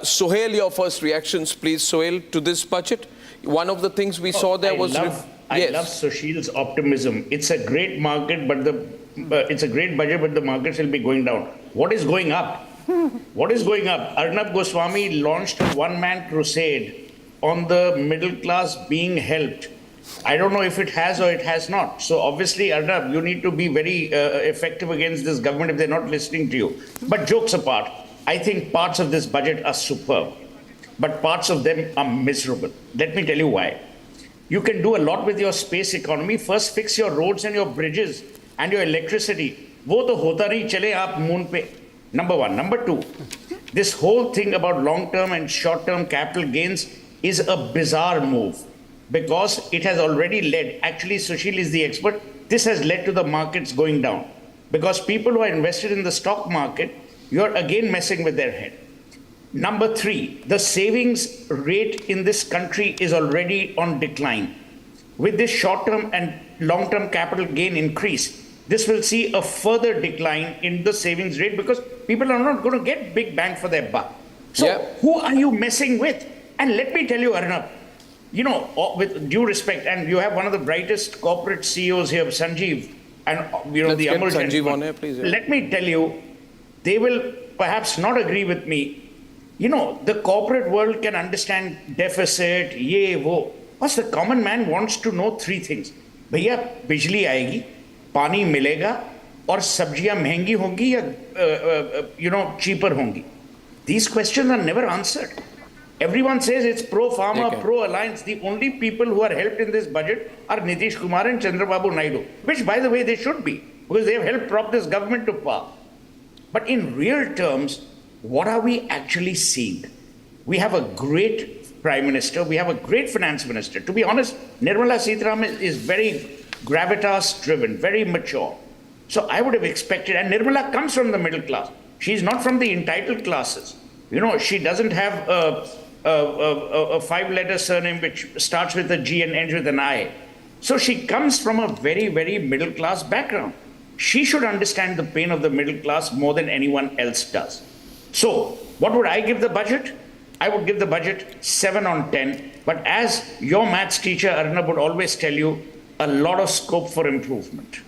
Sohail, your first reactions, please, Sohail, to this budget. One of the things we saw there was... I love Sushil's optimism. It's a great market, but it's a great budget, but the markets will be going down. What is going up? What is going up? Arnab Goswami launched a one-man crusade on the middle class being helped. I don't know if it has or it has not. So obviously, Arnab, you need to be very effective against this government if they're not listening to you. But jokes apart, I think parts of this budget are superb, but parts of them are miserable. Let me tell you why. You can do a lot with your space economy. First, fix your roads and your bridges and your electricity. वो तो होता नहीं चले आप moon पे. Number one. Number two, this whole thing about long-term and short-term capital gains is a bizarre move because it has already led, actually Sushil is the expert, this has led to the markets going down because people who are invested in the stock market, you're again messing with their head. Number three, the savings rate in this country is already on decline. With this short-term and long-term capital gain increase, this will see a further decline in the savings rate because people are not going to get big bang for their buck. So who are you messing with? And let me tell you, Arnab, with due respect, and you have one of the brightest corporate CEOs here, Sanjeev, and Let's the get Amul Sanjeev gentleman. on here, please. Let me tell you, they will perhaps not agree with me. The corporate world can understand deficit, ye, wo. But the common man wants to know three things. Bhaiya, bijli aayegi, pani milega, और सब्जियां महंगी होंगी या cheaper होंगी. These questions are never answered. Everyone says it's pro-farmer, pro-alliance. The only people who are helped in this budget are Nitish Kumar and Chandrababu Naidu, which, by the way, they should be, because they have helped prop this government to power. But in real terms, what are we actually seeing? We have a great Prime Minister, we have a great Finance Minister. To be honest, Nirmala Sitharaman is very gravitas-driven, very mature. So I would have expected, and Nirmala comes from the middle class. She's not from the entitled classes. She doesn't have a five-letter surname which starts with a G and ends with an I. So she comes from a very, very middle-class background. She should understand the pain of the middle class more than anyone else does. So what would I give the budget? I would give the budget 7 on 10. But as your maths teacher, Arnab, would always tell you, a lot of scope for improvement.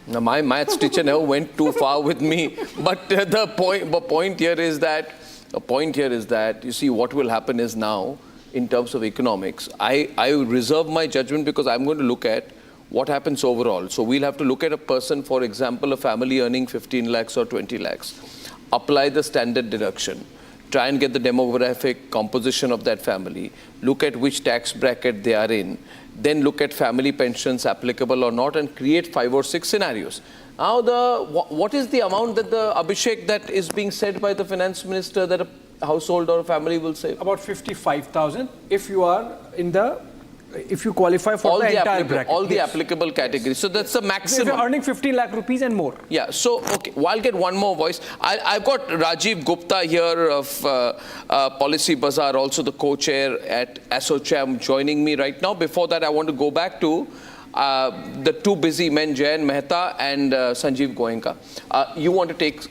Now, my maths teacher never went too far with me. But the point here is that, you see, what will happen is now, in terms of economics, I reserve my judgment because I'm going to look at what happens overall. So we'll have to look at a person, for example, a family earning 15 lakhs or 20 lakhs, apply the standard deduction, try and get the demographic composition of that family, look at which tax bracket they are in, then look at family pensions applicable or not, and create 5 or 6 scenarios. Now, what is the amount that the Abhishek that is being said by the finance minister that a household or a family will save? About 55,000 if you are if you qualify for all the entire bracket. All the applicable categories. So that's the maximum. If you're earning 15 lakh rupees and more. Yeah. So, okay. Well, I'll get one more voice. I've got Rajiv Gupta here of Policy Bazaar, also the co-chair at ASSOCHAM, joining me right now. Before that, I want to go back to the two busy men, Jayan Mehta and Sanjeev Goenka. You want to take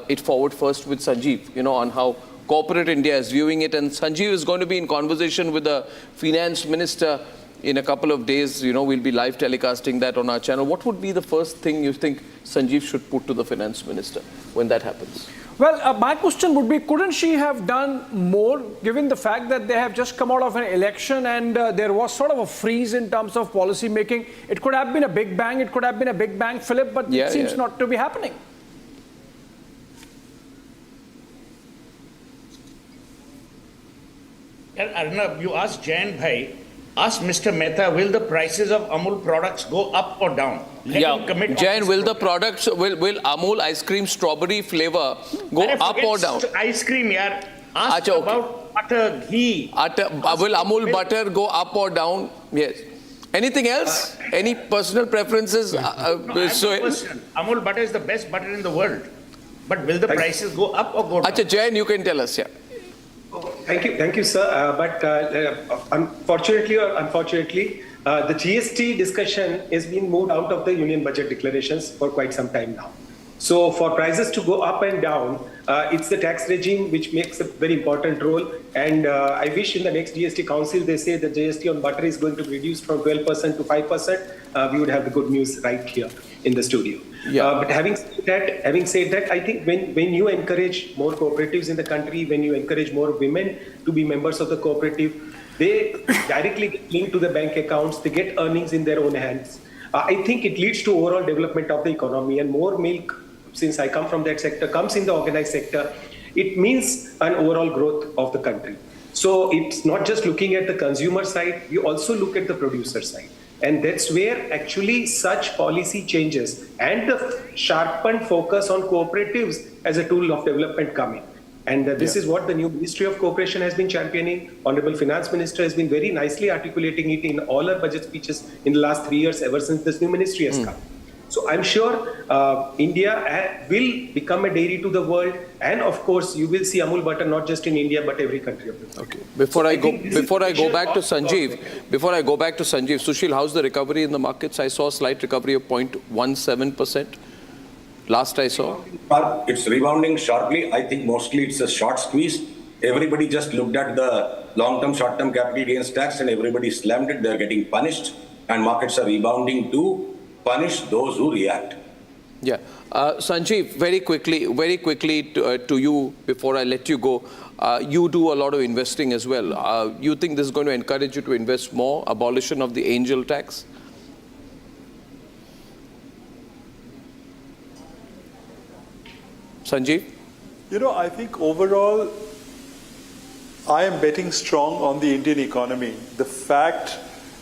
it forward first with Sanjeev, on how corporate India is viewing it, and Sanjeev is going to be in conversation with the finance minister in a couple of days. We'll be live telecasting that on our channel. What would be the first thing you think Sanjeev should put to the finance minister when that happens? Well, my question would be, couldn't she have done more, given the fact that they have just come out of an election and there was sort of a freeze in terms of policy making? It could have been a big bang, it could have been a big bang, Philip, but it seems not to be happening. Arnab, you asked Jayan Bhai, ask Mr. Mehta, will the prices of Amul products go up or down? Let him commit. Jain, will the products, will Amul ice cream strawberry flavor go up or down? Ice cream, yaar. Ask about butter, ghee. Will Amul butter go up or down? Yes. Anything else? Any personal preferences? Amul butter is the best butter in the world. But will the prices go up or go down? Jain, you can tell us, yeah. Thank you, sir. But unfortunately or unfortunately, the GST discussion is being moved out of the union budget declarations for quite some time now. So for prices to go up and down, it's the tax regime which makes a very important role. And I wish in the next GST council, they say the GST on butter is going to be reduced from 12% to 5%. We would have the good news right here in the studio. But having said that, I think when you encourage more cooperatives in the country, when you encourage more women to be members of the cooperative, they directly get linked to the bank accounts, they get earnings in their own hands. I think it leads to overall development of the economy, and more milk, since I come from that sector, comes in the organized sector. It means an overall growth of the country. So it's not just looking at the consumer side, we also look at the producer side. And that's where actually such policy changes and the sharpened focus on cooperatives as a tool of development come in. And this is what the new Ministry of Cooperation has been championing. Honorable Finance Minister has been very nicely articulating it in all her budget speeches in the last 3 years, ever since this new ministry has come. So I'm sure India will become a dairy to the world, and of course you will see Amul butter not just in India but every country of the world. Okay. Before I go back to Sanjeev, Sushil, how's the recovery in the markets? I saw a slight recovery of 0.17%. Last I saw. It's rebounding sharply. I think mostly it's a short squeeze. Everybody just looked at the long-term, short-term capital gains tax and everybody slammed it. They're getting punished, and markets are rebounding to punish those who react. Yeah. Sanjeev, very quickly to you before I let you go. You do a lot of investing as well. You think this is going to encourage you to invest more? Abolition of the angel tax? Sanjeev? I think overall, I am betting strong on the Indian economy. The fact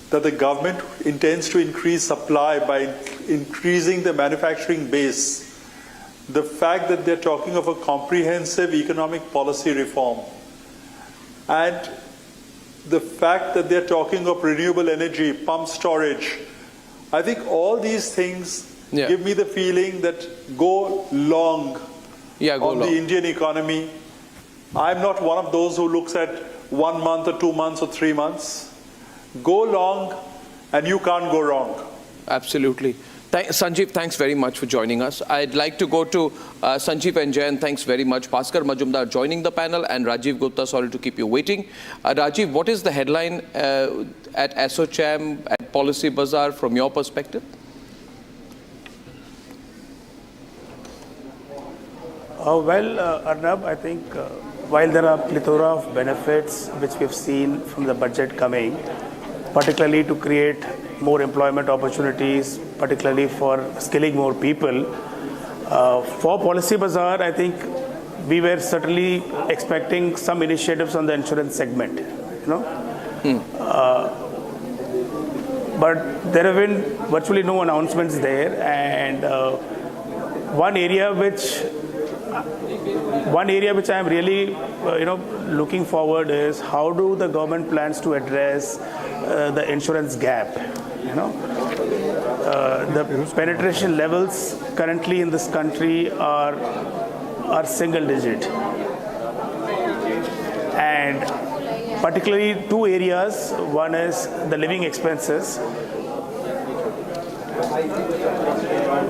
that the government intends to increase supply by increasing the manufacturing base, the fact that they're talking of a comprehensive economic policy reform, and the fact that they're talking of renewable energy, pump storage, I think all these things give me the feeling that go long on the Indian economy. I'm not one of those who looks at 1 month or 2 months or 3 months. Go long and you can't go wrong. Absolutely. Sanjeev, thanks very much for joining us. I'd like to go to Sanjeev and Jayan. Thanks very much. Bhaskar Majumdar joining the panel, and Rajiv Gupta, sorry to keep you waiting. Rajiv, what is the headline at ASSOCHAM, at Policy Bazaar from your perspective? Arnab, I think while there are plethora of benefits which we've seen from the budget coming, particularly to create more employment opportunities, particularly for skilling more people, for Policy Bazaar, I think we were certainly expecting some initiatives on the insurance segment, but there have been virtually no announcements there, and one area which I am really, looking forward is how do the government plans to address the insurance gap. The penetration levels currently in this country are single digit, and particularly two areas. One is the living expenses,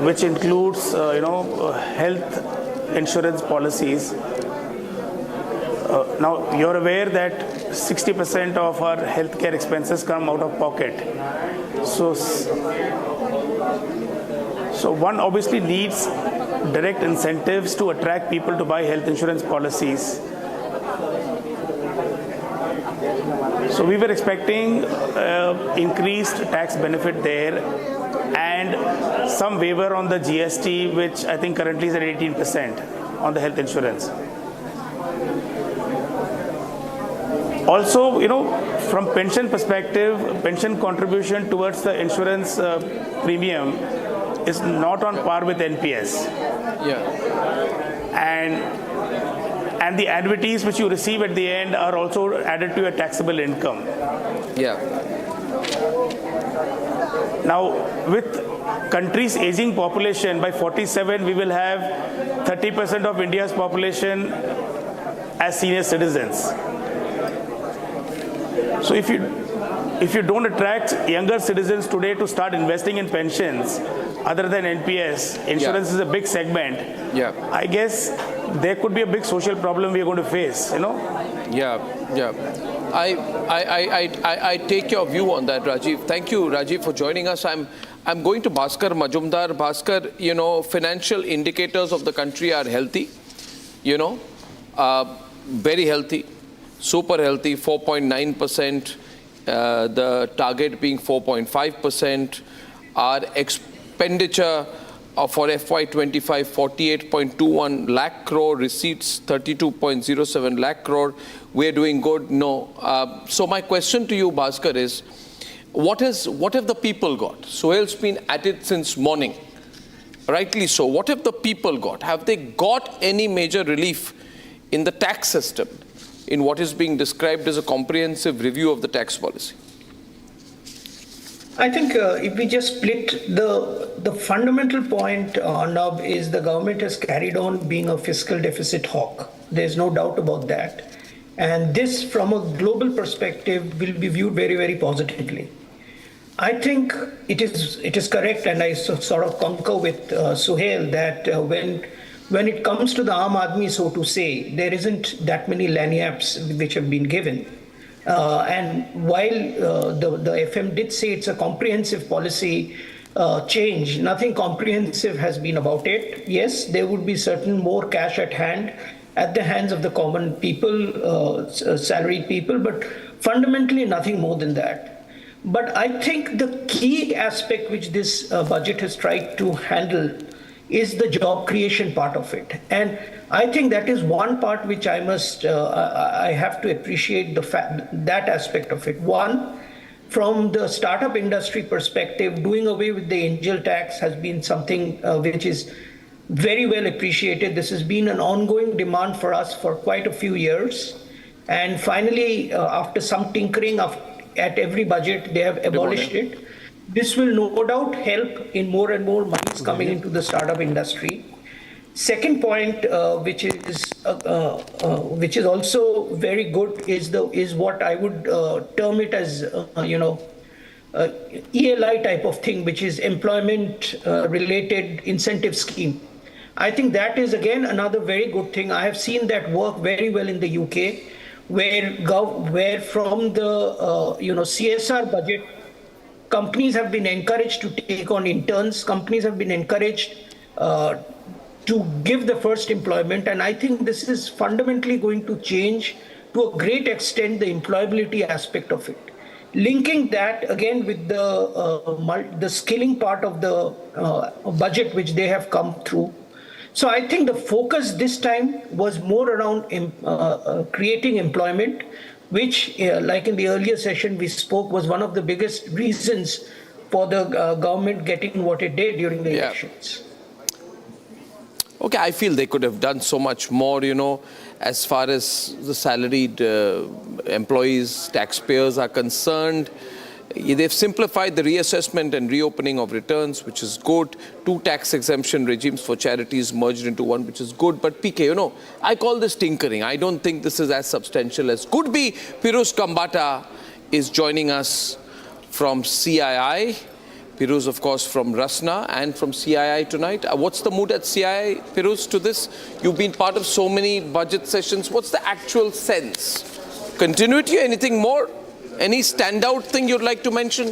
which includes health insurance policies. Now, you're aware that 60% of our healthcare expenses come out of pocket. So one obviously needs direct incentives to attract people to buy health insurance policies. So we were expecting increased tax benefit there and some waiver on the GST, which I think currently is at 18% on the health insurance. Also, from pension perspective, pension contribution towards the insurance premium is not on par with NPS. Yeah. And the annuities which you receive at the end are also added to your taxable income. Yeah. Now, with country's aging population, by 47 we will have 30% of India's population as senior citizens. So if you don't attract younger citizens today to start investing in pensions, other than NPS, insurance is a big segment. Yeah. I guess there could be a big social problem we are going to face, Yeah. I take your view on that, Rajiv. Thank you, Rajiv, for joining us. I'm going to Bhaskar Majumdar. Bhaskar, financial indicators of the country are healthy, very healthy, super healthy, 4.9%, the target being 4.5%. Our expenditure for FY25, 48.21 lakh crore, receipts 32.07 lakh crore. We're doing good. No. So my question to you, Bhaskar, is what have the people got? Sohail's been at it since morning. Rightly so. What have the people got? Have they got any major relief in the tax system in what is being described as a comprehensive review of the tax policy? I think if we just split the fundamental point, Arnab, is the government has carried on being a fiscal deficit hawk. There's no doubt about that. And this, from a global perspective, will be viewed very, very positively. I think it is correct, and I sort of concur with Sohail that when it comes to the Aam Aadmi, so to say, there isn't that many lagniappes which have been given. And while the FM did say it's a comprehensive policy change, nothing comprehensive has been about it. Yes, there would be certain more cash at hand at the hands of the common people, salaried people, but fundamentally nothing more than that. But I think the key aspect which this budget has tried to handle is the job creation part of it. And I think that is one part which I have to appreciate that aspect of it. One, from the startup industry perspective, doing away with the angel tax has been something which is very well appreciated. This has been an ongoing demand for us for quite a few years. And finally, after some tinkering at every budget, they have abolished it. This will no doubt help in more and more monies coming into the startup industry. Second point, which is also very good, is what I would term it as ELI type of thing, which is employment related incentive scheme. I think that is again another very good thing. I have seen that work very well in the UK, where from the CSR budget, companies have been encouraged to take on interns. Companies have been encouraged to give the first employment. And I think this is fundamentally going to change to a great extent the employability aspect of it. Linking that again with the skilling part of the budget which they have come through. So I think the focus this time was more around creating employment, which, like in the earlier session we spoke, was one of the biggest reasons for the government getting what it did during the elections. Okay, I feel they could have done so much more, as far as the salaried employees, taxpayers are concerned. They've simplified the reassessment and reopening of returns, which is good. 2 tax exemption regimes for charities merged into one, which is good. But PK, I call this tinkering. I don't think this is as substantial as could be. Piruz Kambata is joining us from CII. Piruz, of course, from Rationale and from CII tonight. What's the mood at CII, Piruz, to this? You've been part of so many budget sessions. What's the actual sense? Continuity, anything more? Any standout thing you'd like to mention?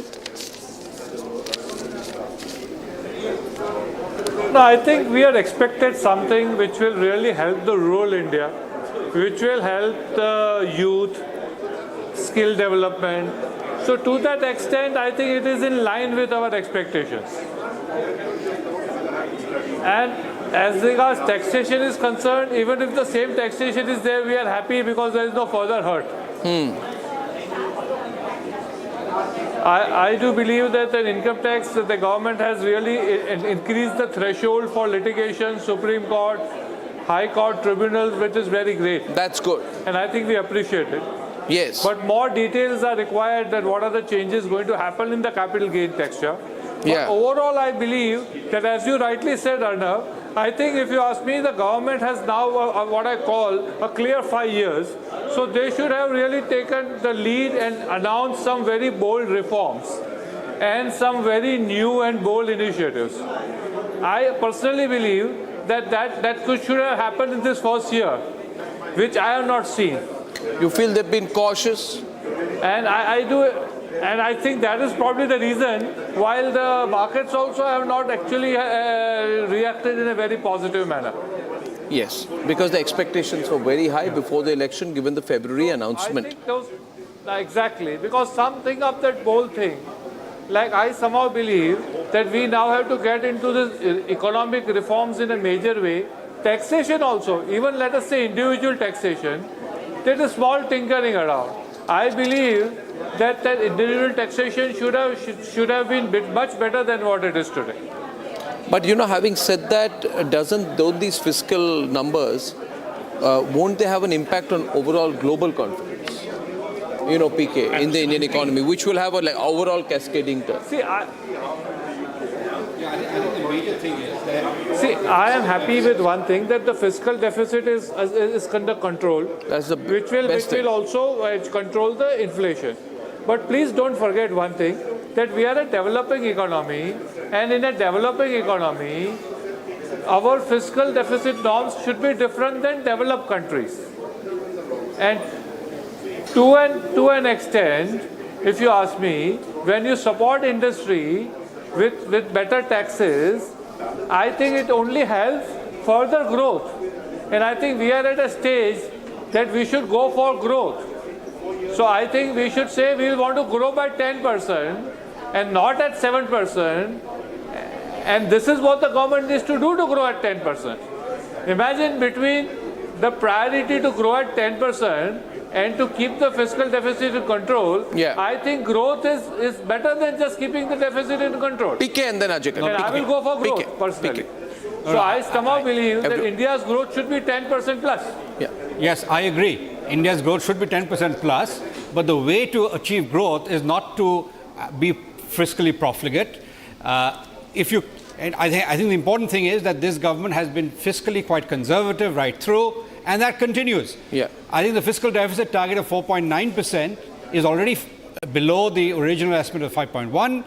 No, I think we had expected something which will really help the rural India, which will help the youth, skill development. So to that extent, I think it is in line with our expectations. And as regards taxation is concerned, even if the same taxation is there, we are happy because there is no further hurt. I do believe that an income tax, that the government has really increased the threshold for litigation, Supreme Court, High Court tribunals, which is very great. That's good. And I think we appreciate it. Yes. But more details are required that what are the changes going to happen in the capital gain taxure. But overall, I believe that, as you rightly said, Arnav, I think if you ask me, the government has now what I call a clear 5 years. So they should have really taken the lead and announced some very bold reforms and some very new and bold initiatives. I personally believe that should have happened in this first year, which I have not seen. You feel they've been cautious? And I do, and I think that is probably the reason while the markets also have not actually reacted in a very positive manner. Yes, because the expectations were very high before the election, given the February announcement. I think those, exactly, because something of that whole thing, like I somehow believe that we now have to get into this economic reforms in a major way. Taxation also, even let us say individual taxation, there is small tinkering around. I believe that individual taxation should have been much better than what it is today. But having said that, don't these fiscal numbers, won't they have an impact on overall global confidence? PK, in the Indian economy, which will have an overall cascading turn. See, I think I am happy with one thing, that the fiscal deficit is under control, which will also control the inflation. But please don't forget one thing, that we are a developing economy, and in a developing economy, our fiscal deficit norms should be different than developed countries. And to an extent, if you ask me, when you support industry with better taxes, I think it only helps further growth. And I think we are at a stage that we should go for growth. So I think we should say we want to grow by 10% and not at 7%. And this is what the government needs to do to grow at 10%. Imagine between the priority to grow at 10% and to keep the fiscal deficit in control, I think growth is better than just keeping the deficit in control. PK and then Ajay. And I will go for growth, personally. So I somehow believe that India's growth should be 10% plus. Yes, I agree. India's growth should be 10% plus, but the way to achieve growth is not to be fiscally profligate. I think the important thing is that this government has been fiscally quite conservative right through, and that continues. I think the fiscal deficit target of 4.9% is already below the original estimate of 5.1.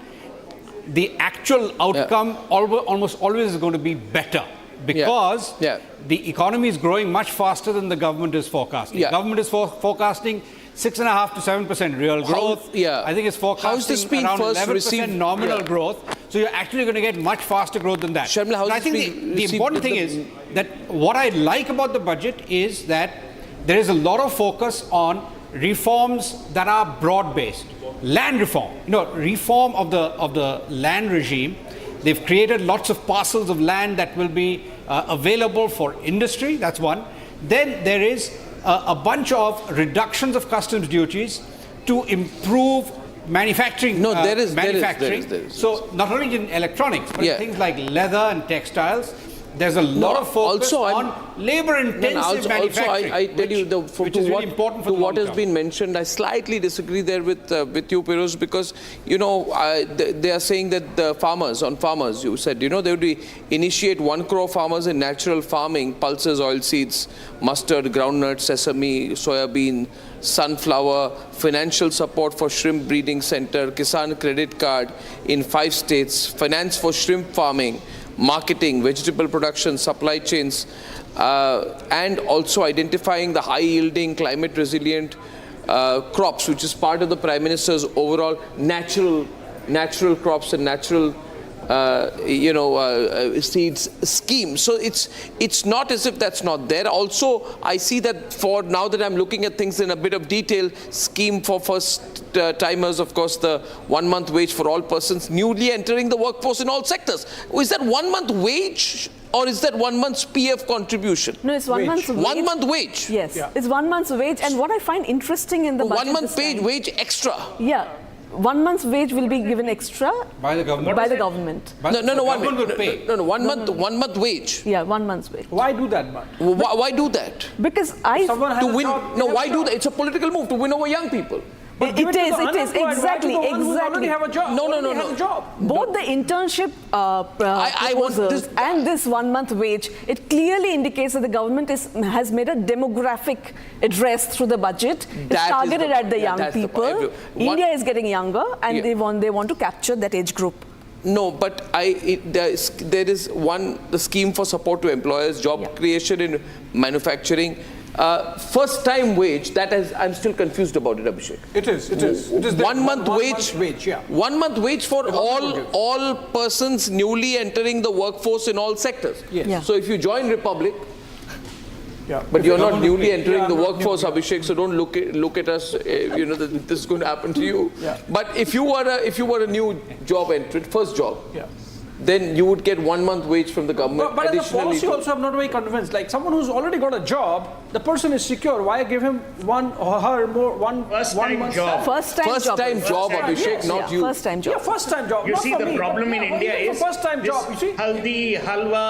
The actual outcome almost always is going to be better, because the economy is growing much faster than the government is forecasting. The government is forecasting 6.5% to 7% real growth. I think it's forecasting around 11% nominal growth. So you're actually going to get much faster growth than that. I think the important thing is that what I like about the budget is that there is a lot of focus on reforms that are broad-based. Land reform, reform of the land regime. They've created lots of parcels of land that will be available for industry. That's one. Then there is a bunch of reductions of customs duties to improve manufacturing. There is. So not only in electronics, but things like leather and textiles. There's a lot of focus on labor-intensive manufacturing. I tell you, which is really important for what has been mentioned, I slightly disagree there with you, Piruz, because they are saying that the farmers, you said, they would initiate 1 crore farmers in natural farming, pulses, oilseeds, mustard, groundnut, sesame, soybean, sunflower, financial support for shrimp breeding center, Kisan credit card in 5 states, finance for shrimp farming, marketing, vegetable production, supply chains, and also identifying the high-yielding, climate-resilient crops, which is part of the Prime Minister's overall natural crops and natural seeds scheme. So it's not as if that's not there. Also, I see that for now that I'm looking at things in a bit of detail, scheme for first timers, of course, the 1 month wage for all persons newly entering the workforce in all sectors. Is that 1 month wage? Or is that 1 month's PF contribution? No, it's 1 month's wage. 1 month wage? Yes, it's 1 month's wage. And what I find interesting in the budget 1 month wage extra? Yeah. 1 month's wage will be given extra by the government. By the government. No, 1 month wage. Yeah, 1 month's wage. Why do that, but? Why do that? Because to win. No, why do that? It's a political move to win over young people. It is exactly. Have a job. No. Both the internship proposals and this 1 month wage, it clearly indicates that the government has made a demographic address through the budget. It's targeted at the young people. India is getting younger, and they want to capture that age group. No, but there is the scheme for support to employers, job creation in manufacturing. First time wage, I'm still confused about it, Abhishek. It is 1 month wage. 1 month wage for all persons newly entering the workforce in all sectors. Yes. Yeah. So if you join Republic, but you're not newly entering the workforce, Abhishek, so don't look at us, that this is going to happen to you. Yeah. But if you were a new job entrant, first job, then you would get 1 month wage from the government. But as a policy also, I'm not very convinced. Like someone who's already got a job, the person is secure. Why give him one or her more one month job? First time job, Abhishek, not you. First time job. Yeah, first time job. You not see, for the me. problem in India is first time job. You see, haldi, halwa,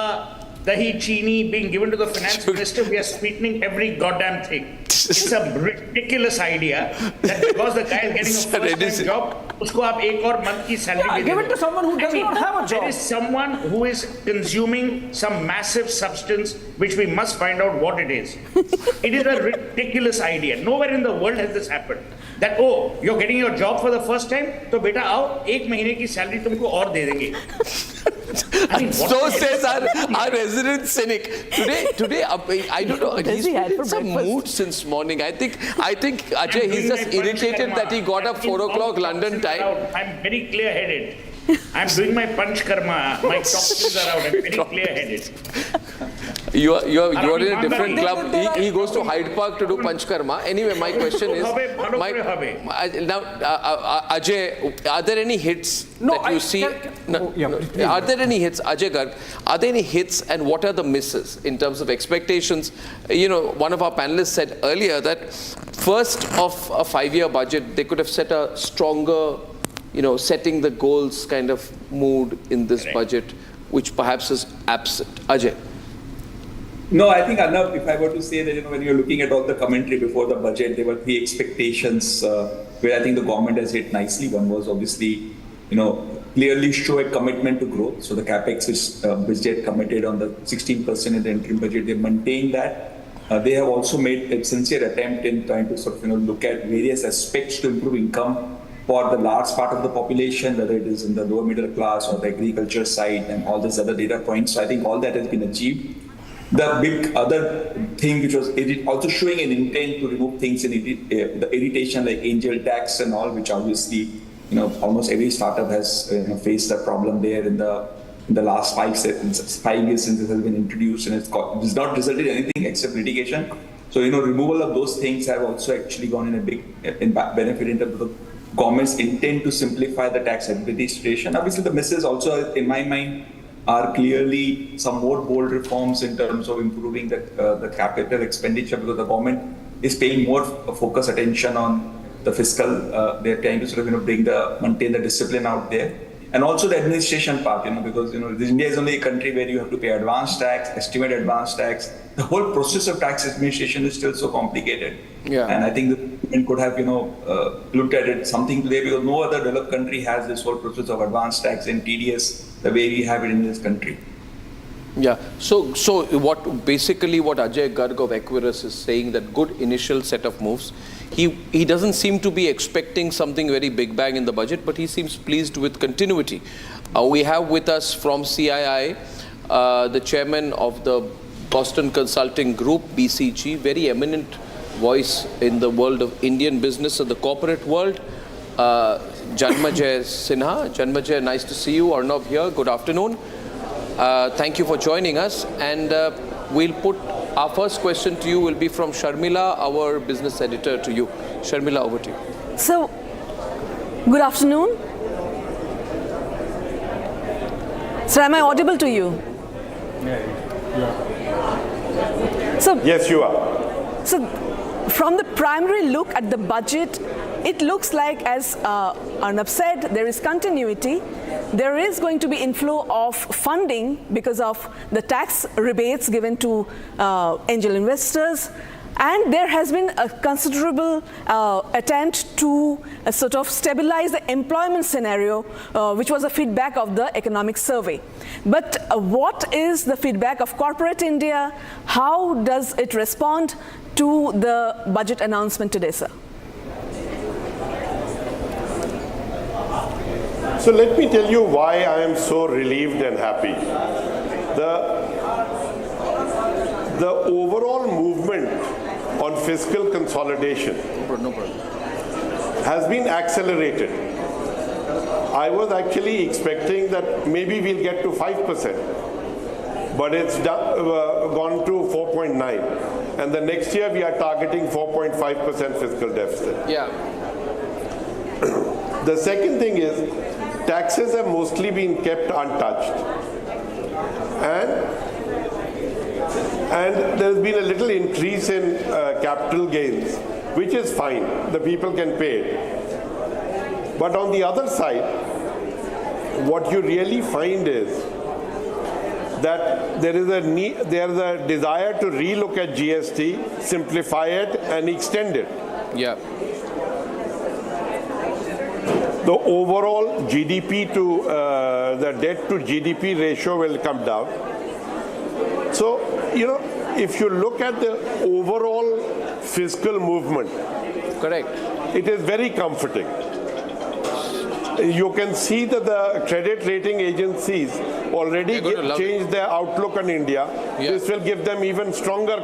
dahi, chini being given to the finance minister. We are sweetening every goddamn thing. It's a ridiculous idea that because the guy is getting a first-time job, usko aap ek aur month ki salary give it to someone who does not have a job. There is someone who is consuming some massive substance which we must find out what it is. It is a ridiculous idea. Nowhere in the world has this happened. That, you're getting your job for the first time, so beta aao, 1 mahine ki salary tumko aur de denge. So says our resident cynic. Today, I don't know. He's been in some mood since morning. I think Ajay, he's just irritated that he got up 4 o'clock London time. I'm very clear-headed. I'm doing my punch karma. My toxins are out. I'm very clear-headed. You're in a different club. He goes to Hyde Park to do Panch Karma. Anyway, my question is, now, Ajay, are there any hits that you see? Are there any hits, Ajay Garg? Are there any hits, and what are the misses in terms of expectations? One of our panelists said earlier that first of a 5-year budget, they could have set a stronger, setting the goals kind of mood in this budget, which perhaps is absent. Ajay. No, I think, Arnab, if I were to say that, when you're looking at all the commentary before the budget, there were 3 expectations where I think the government has hit nicely. One was obviously, clearly show a commitment to growth. So the capex which they had committed on the 16% in the interim budget, they maintained that. They have also made a sincere attempt in trying to sort of, look at various aspects to improve income for the large part of the population, whether it is in the lower middle class or the agriculture side and all these other data points. So I think all that has been achieved. The big other thing which was also showing an intent to remove things in the irritation like angel tax and all, which obviously, almost every startup has faced a problem there in the last 5 years since it has been introduced, and it's not resulted in anything except litigation. So, removal of those things have also actually gone in a big benefit in terms of the government's intent to simplify the tax administration. Obviously, the misses also, in my mind, are clearly some more bold reforms in terms of improving the capital expenditure, because the government is paying more focused attention on the fiscal. They're trying to sort of maintain the discipline out there, and also the administration part. Because India is only a country where you have to pay advance tax, estimate advance tax. The whole process of tax administration is still so complicated. Yeah. And I think the government could have looked at it something today, because no other developed country has this whole process of advance tax and TDS the way we have it in this country. Yeah. So what Ajay Garg of Equirus is saying, that good initial set of moves. He doesn't seem to be expecting something very big bang in the budget, but he seems pleased with continuity. We have with us from CII the chairman of the Boston Consulting Group, BCG, very eminent voice in the world of Indian business and the corporate world. Janmajay Sinha. Janmajay, nice to see you. Arnab here. Good afternoon. Thank you for joining us. And we'll put our first question to you will be from Sharmila, our business editor, to you. Sharmila, over to you. So, good afternoon. Sir, am I audible to you? So, yes, you are. So, from the primary look at the budget, it looks like, as Arnab said, there is continuity. There is going to be inflow of funding because of the tax rebates given to angel investors. And there has been a considerable attempt to sort of stabilize the employment scenario, which was a feedback of the economic survey. But what is the feedback of corporate India? How does it respond to the budget announcement today, sir? So let me tell you why I am so relieved and happy. The overall movement on fiscal consolidation has been accelerated. I was actually expecting that maybe we'll get to 5%, but it's gone to 4.9%. And the next year we are targeting 4.5% fiscal deficit. Yeah. The second thing is, taxes have mostly been kept untouched. And there's been a little increase in capital gains, which is fine. The people can pay it. But on the other side, what you really find is that there is a desire to relook at GST, simplify it, and extend it. Yeah. The overall GDP to the debt to GDP ratio will come down. So, if you look at the overall fiscal movement, correct, it is very comforting. You can see that the credit rating agencies already changed their outlook on India. Yeah. This will give them even stronger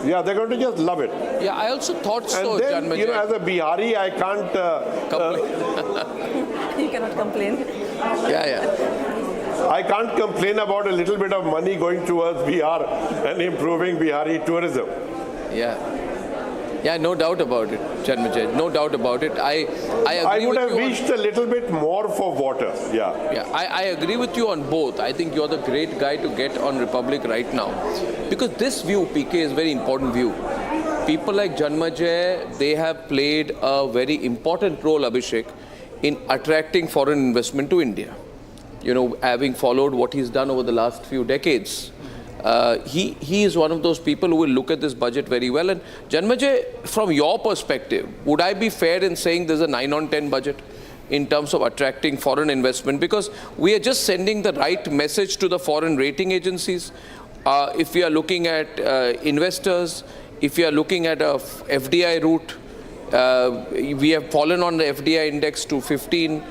they're going to just love it. Yeah, I also thought so, and then, as a Bihari, I can't... You cannot complain. I can't complain about a little bit of money going towards Bihar and improving Bihari tourism. Yeah, no doubt about it, Janmajay. No doubt about it. I agree I would with have you wished a little bit more for water. I agree with you on both. I think you're the great guy to get on Republic right now. Because this view, PK, is a very important view. People like Janmajay, they have played a very important role, Abhishek, in attracting foreign investment to India. Having followed what he's done over the last few decades. He is one of those people who will look at this budget very well. And Janmajay, from your perspective, would I be fair in saying there's a 9 on 10 budget in terms of attracting foreign investment? Because we are just sending the right message to the foreign rating agencies. If we are looking at investors, if we are looking at a FDI route, we have fallen on the FDI index to 15.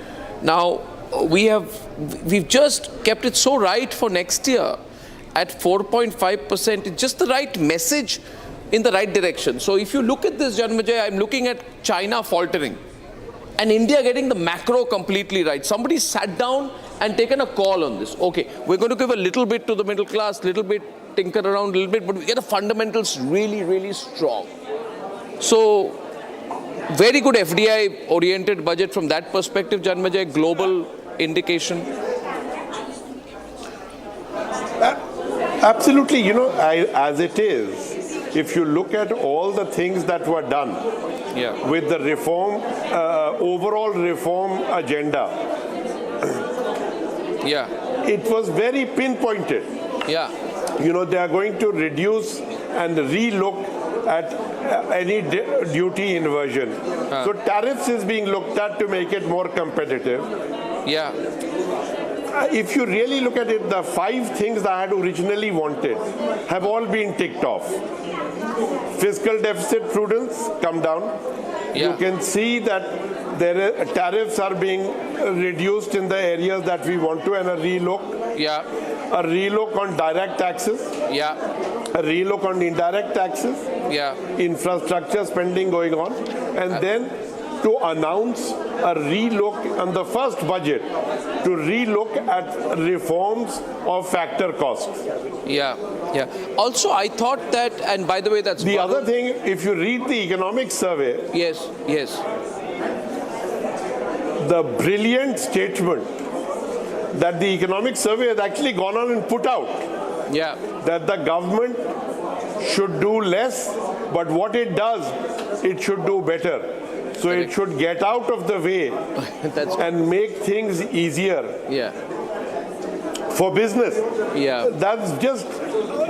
Now, we've just kept it so right for next year at 4.5%. It's just the right message in the right direction. So if you look at this, Janmajay, I'm looking at China faltering and India getting the macro completely right. Somebody sat down and taken a call on this. Okay, we're going to give a little bit to the middle class, little bit, tinker around a little bit, but we get the fundamentals really, really strong. So very good FDI-oriented budget from that perspective, Janmajay, global indication. Absolutely. As it is, if you look at all the things that were done with the reform, overall reform agenda, it was very pinpointed. They are going to reduce and relook at any duty inversion. So tariffs is being looked at to make it more competitive. If you really look at it, the 5 things I had originally wanted have all been ticked off. Fiscal deficit prudence, come down. You can see that tariffs are being reduced in the areas that we want to, and a relook. A relook on direct taxes. A relook on indirect taxes. Infrastructure spending going on. And then to announce a relook on the first budget to relook at reforms of factor costs. Yeah, yeah. Also, I thought that, and by the way, that's the other thing. If you read the economic survey, yes, yes, the brilliant statement that the economic survey has actually gone on and put out. Yeah. That the government should do less, but what it does, it should do better. So it should get out of the way and make things easier for business. Yeah.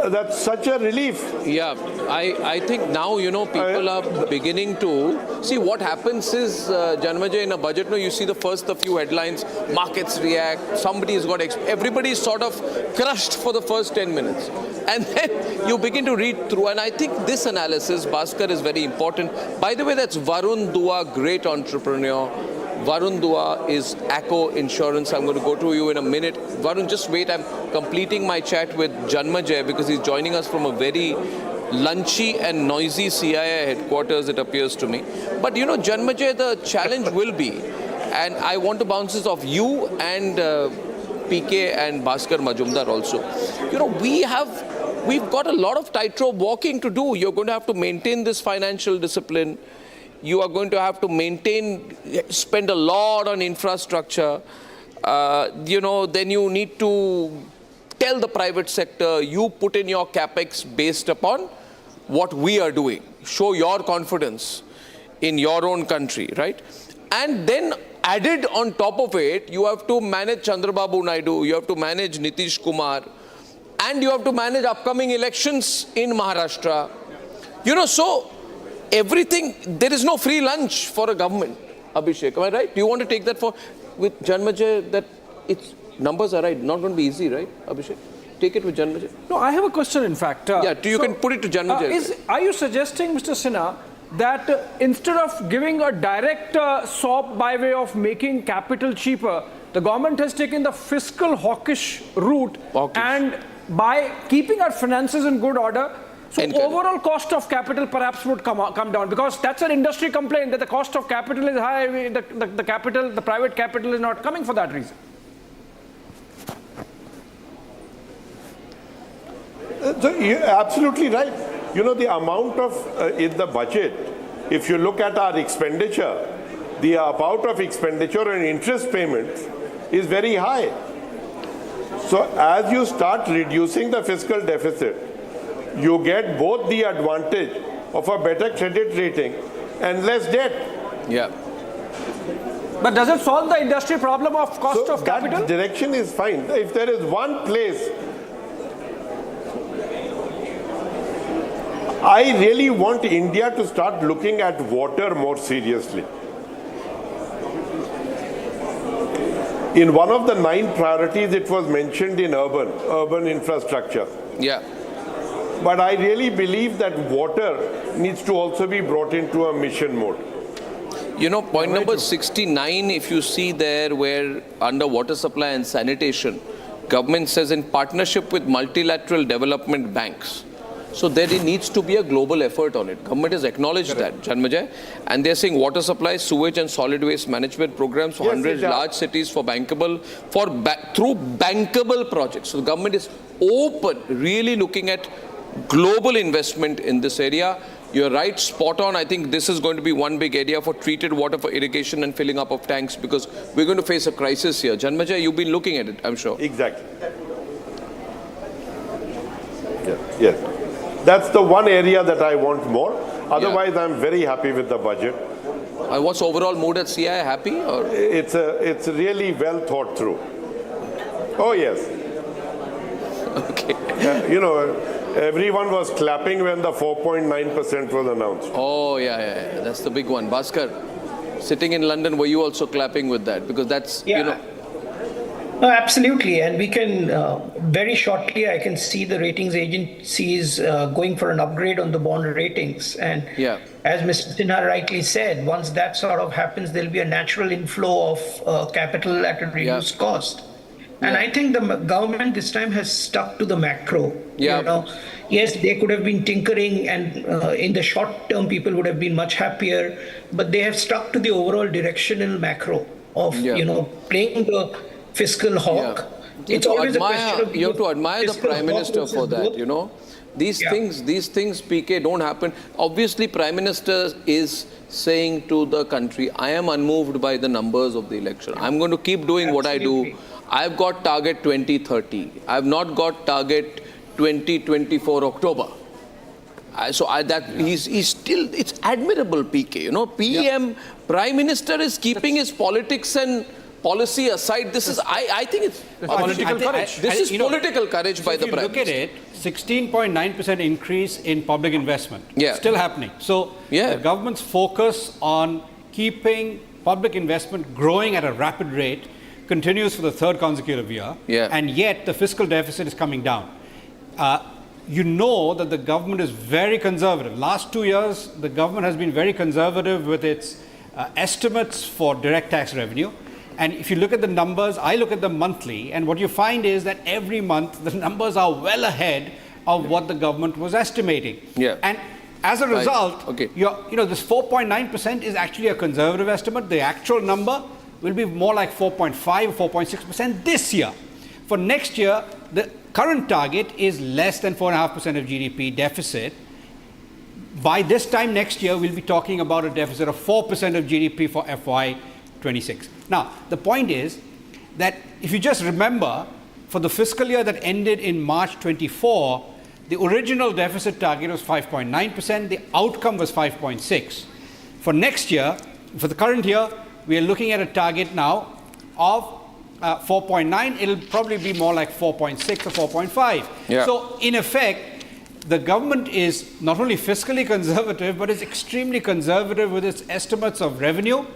That's such a relief. Yeah, I think now, you know, people are beginning to see what happens is, Janmajay, in a budget, no, you see the few headlines, markets react, somebody's got, everybody's sort of crushed for the first 10 minutes. And then you begin to read through, and I think this analysis, Bhaskar, is very important. By the way, that's Varun Dua, great entrepreneur. Varun Dua is ACO Insurance. I'm going to go to you in a minute. Varun, just wait. I'm completing my chat with Janmajay because he's joining us from a very lunchy and noisy CIA headquarters, it appears to me. But, you know, Janmajay, the challenge will be, and I want to bounce this off you and PK and Bhaskar Majumdar also. You know, we've got a lot of tightrope walking to do. You're going to have to maintain this financial discipline. You are going to have to spend a lot on infrastructure. You know, then you need to tell the private sector, you put in your capex based upon what we are doing. Show your confidence in your own country, right? And then added on top of it, you have to manage Chandrababu Naidu, you have to manage Nitish Kumar, and you have to manage upcoming elections in Maharashtra. You know, so everything, there is no free lunch for a government, Abhishek, am I right? Do you want to take that with Janmajay, that it's numbers are right, not going to be easy, right, Abhishek? Take it with Janmajay. No, I have a question, in fact. You can put it to Janmajay. Are you suggesting, Mr. Sinha, that instead of giving a direct SOP by way of making capital cheaper, the government has taken the fiscal hawkish route and by keeping our finances in good order, so overall cost of capital perhaps would come down, because that's an industry complaint that the cost of capital is high, the private capital is not coming for that reason. So you're absolutely right. You know, the amount of, in the budget, if you look at our expenditure, the amount of expenditure and interest payments is very high. So as you start reducing the fiscal deficit, you get both the advantage of a better credit rating and less debt. Yeah. But does it solve the industry problem of cost of capital? That direction is fine. If there is one place, I really want India to start looking at water more seriously. In one of the 9 priorities, it was mentioned in urban infrastructure. Yeah. But I really believe that water needs to also be brought into a mission mode. You know, point number 69, if you see there, where under water supply and sanitation, government says in partnership with multilateral development banks. So there needs to be a global effort on it. Government has acknowledged that, Janmajay. And they're saying water supply, sewage and solid waste management programs for 100 large cities through bankable projects. So the government is open, really looking at global investment in this area. You're right, spot on. I think this is going to be one big area for treated water for irrigation and filling up of tanks, because we're going to face a crisis here. Janmajay, you've been looking at it, I'm sure. Exactly. Yes. That's the one area that I want more. Otherwise, I'm very happy with the budget. What's overall mood at CI? Happy? Or? It's really well thought through. Oh, yes. Okay. You know, everyone was clapping when the 4.9% was announced. Oh, yeah. That's the big one. Bhaskar, sitting in London, were you also clapping with that? Because that's, you know. No, absolutely. And we can, very shortly, I can see the ratings agencies going for an upgrade on the bond ratings. And as Mr. Sinha rightly said, once that sort of happens, there'll be a natural inflow of capital at a reduced cost. And I think the government this time has stuck to the macro. Yeah. You know, yes, they could have been tinkering, and in the short term, people would have been much happier. But they have stuck to the overall directional macro of playing the fiscal hawk. It's always a question of you have to admire the Prime Minister for that. You know, these things, PK, don't happen. Obviously, Prime Minister is saying to the country, I am unmoved by the numbers of the election. I'm going to keep doing what I do. I've got target 2030. I've not got target 2024 October. He's still, it's admirable, PK. You know, PM, Prime Minister is keeping his politics and policy aside. This is, I think it's political courage. This is political courage by the Prime Minister. Look at it, 16.9% increase in public investment. Still happening. So the government's focus on keeping public investment growing at a rapid rate continues for the third consecutive year. And yet the fiscal deficit is coming down. You know that the government is very conservative. Last 2 years, the government has been very conservative with its estimates for direct tax revenue. And if you look at the numbers, I look at them monthly, and what you find is that every month the numbers are well ahead of what the government was estimating. And as a result, this 4.9% is actually a conservative estimate. The actual number will be more like 4.5, 4.6% this year. For next year, the current target is less than 4.5% of GDP deficit. By this time next year, we'll be talking about a deficit of 4% of GDP for FY26. Now, the point is that if you just remember, for the fiscal year that ended in March 24, the original deficit target was 5.9%, the outcome was 5.6. For next year, for the current year, we are looking at a target now of 4.9. It'll probably be more like 4.6 or 4.5. So, in effect, the government is not only fiscally conservative, but is extremely conservative with its estimates of revenue.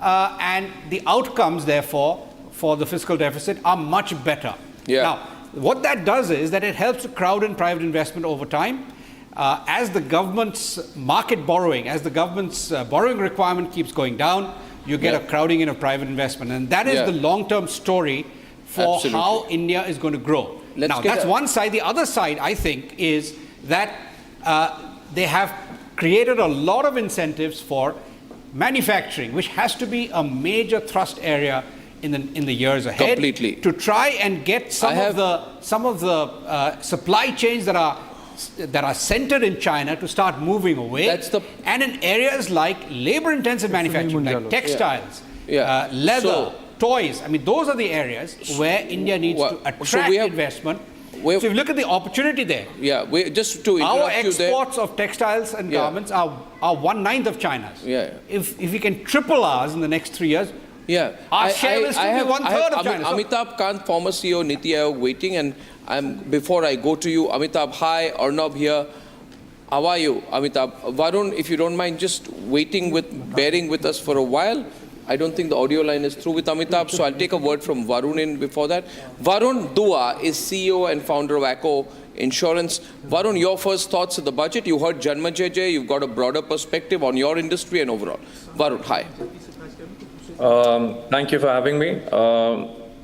And the outcomes, therefore, for the fiscal deficit are much better. Now, what that does is that it helps to crowd in private investment over time. As the government's market borrowing, as the government's borrowing requirement keeps going down, you get a crowding in of private investment. And that is the long-term story for how India is going to grow. Now, that's one side. The other side, I think, is that they have created a lot of incentives for manufacturing, which has to be a major thrust area in the years ahead. To try and get some of the supply chains that are centered in China to start moving away. And in areas like labor-intensive manufacturing, like textiles, leather, toys. I mean, those are the areas where India needs to attract investment. So if you look at the opportunity there, just to our exports of textiles and garments are 1/9 of China's. If we can triple ours in the next 3 years, our share is to be 1/3 of China's. Amitabh Kant, former CEO, Niti Aayog, waiting, and before I go to you, Amitabh, hi, Arnab here. How are you, Amitabh? Varun, if you don't mind, just bearing with us for a while. I don't think the audio line is through with Amitabh, so I'll take a word from Varun in before that. Varun Dua is CEO and founder of ACO Insurance. Varun, your first thoughts of the budget. You heard Janma JJ, you've got a broader perspective on your industry and overall. Varun, hi. Thank you for having me.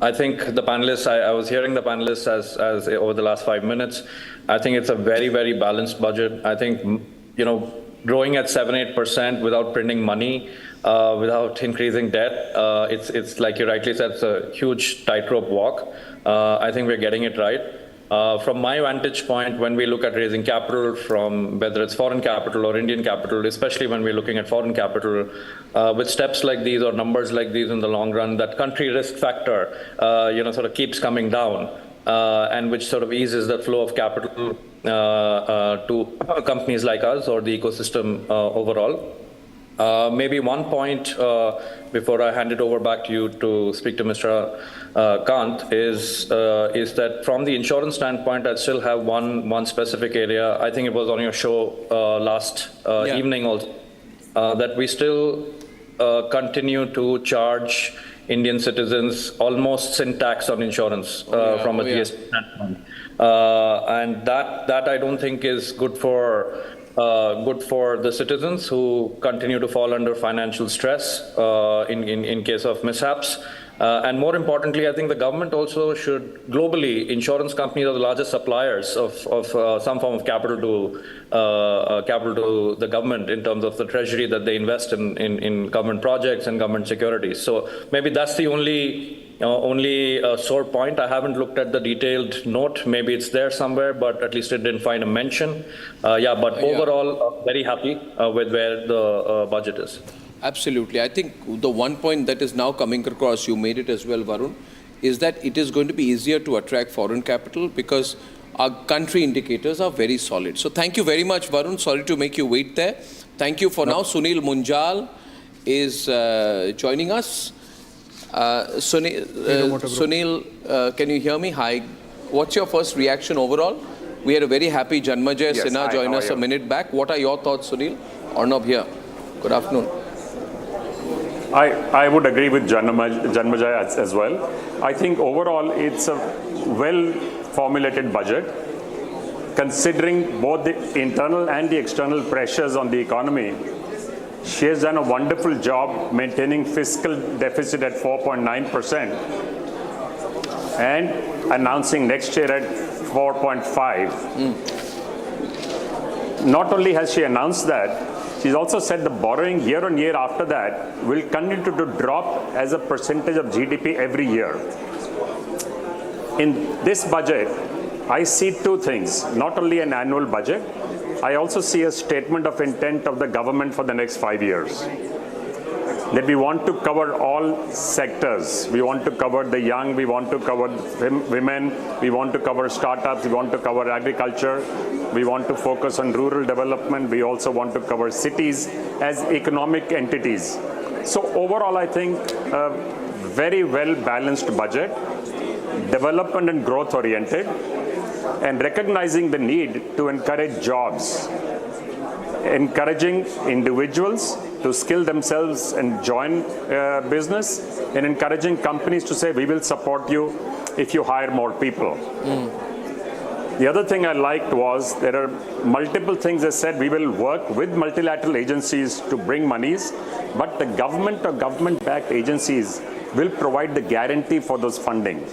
I think the panelists, I was hearing the panelists as over the last 5 minutes. I think it's a very, very balanced budget. I think, growing at 7-8% without printing money, without increasing debt, it's like you rightly said, it's a huge tightrope walk. I think we're getting it right. From my vantage point, when we look at raising capital from whether it's foreign capital or Indian capital, especially when we're looking at foreign capital, with steps like these or numbers like these in the long run, that country risk factor, sort of keeps coming down, and which sort of eases the flow of capital to companies like us or the ecosystem overall. Maybe one point before I hand it over back to you to speak to Mr. Kant is that from the insurance standpoint, I still have one specific area. I think it was on your show last evening also, that we still continue to charge Indian citizens almost sin tax on insurance from a GST standpoint, and that I don't think is good for the citizens who continue to fall under financial stress in case of mishaps. And more importantly, I think the government also should, globally, insurance companies are the largest suppliers of some form of capital to the government in terms of the treasury that they invest in government projects and government securities. So maybe that's the only sore point. I haven't looked at the detailed note. Maybe it's there somewhere, but at least it didn't find a mention. Overall, very happy with where the budget is. Absolutely. I think the one point that is now coming across, you made it as well, Varun, is that it is going to be easier to attract foreign capital because our country indicators are very solid. So thank you very much, Varun. Sorry to make you wait there. Thank you for now. Sunil Munjal is joining us. Sunil, can you hear me? Hi. What's your first reaction overall? We had a very happy Janmajay Sinha join us a minute back. What are your thoughts, Sunil? Arnab here. Good afternoon. I would agree with Janmajay as well. I think overall it's a well-formulated budget, considering both the internal and the external pressures on the economy. She has done a wonderful job maintaining fiscal deficit at 4.9% and announcing next year at 4.5. Not only has she announced that, she's also said the borrowing year on year after that will continue to drop as a percentage of GDP every year. In this budget, I see two things, not only an annual budget, I also see a statement of intent of the government for the next 5 years. That we want to cover all sectors. We want to cover the young, we want to cover women, we want to cover startups, we want to cover agriculture, we want to focus on rural development, we also want to cover cities as economic entities. So overall, I think a very well-balanced budget, development and growth oriented, and recognizing the need to encourage jobs, encouraging individuals to skill themselves and join business, and encouraging companies to say, we will support you if you hire more people. The other thing I liked was there are multiple things they said, we will work with multilateral agencies to bring monies, but the government or government-backed agencies will provide the guarantee for those funding.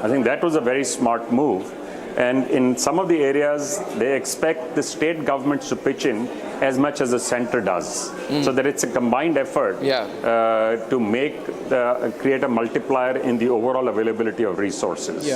I think that was a very smart move. And in some of the areas, they expect the state governments to pitch in as much as the center does. So that it's a combined effort to create a multiplier in the overall availability of resources.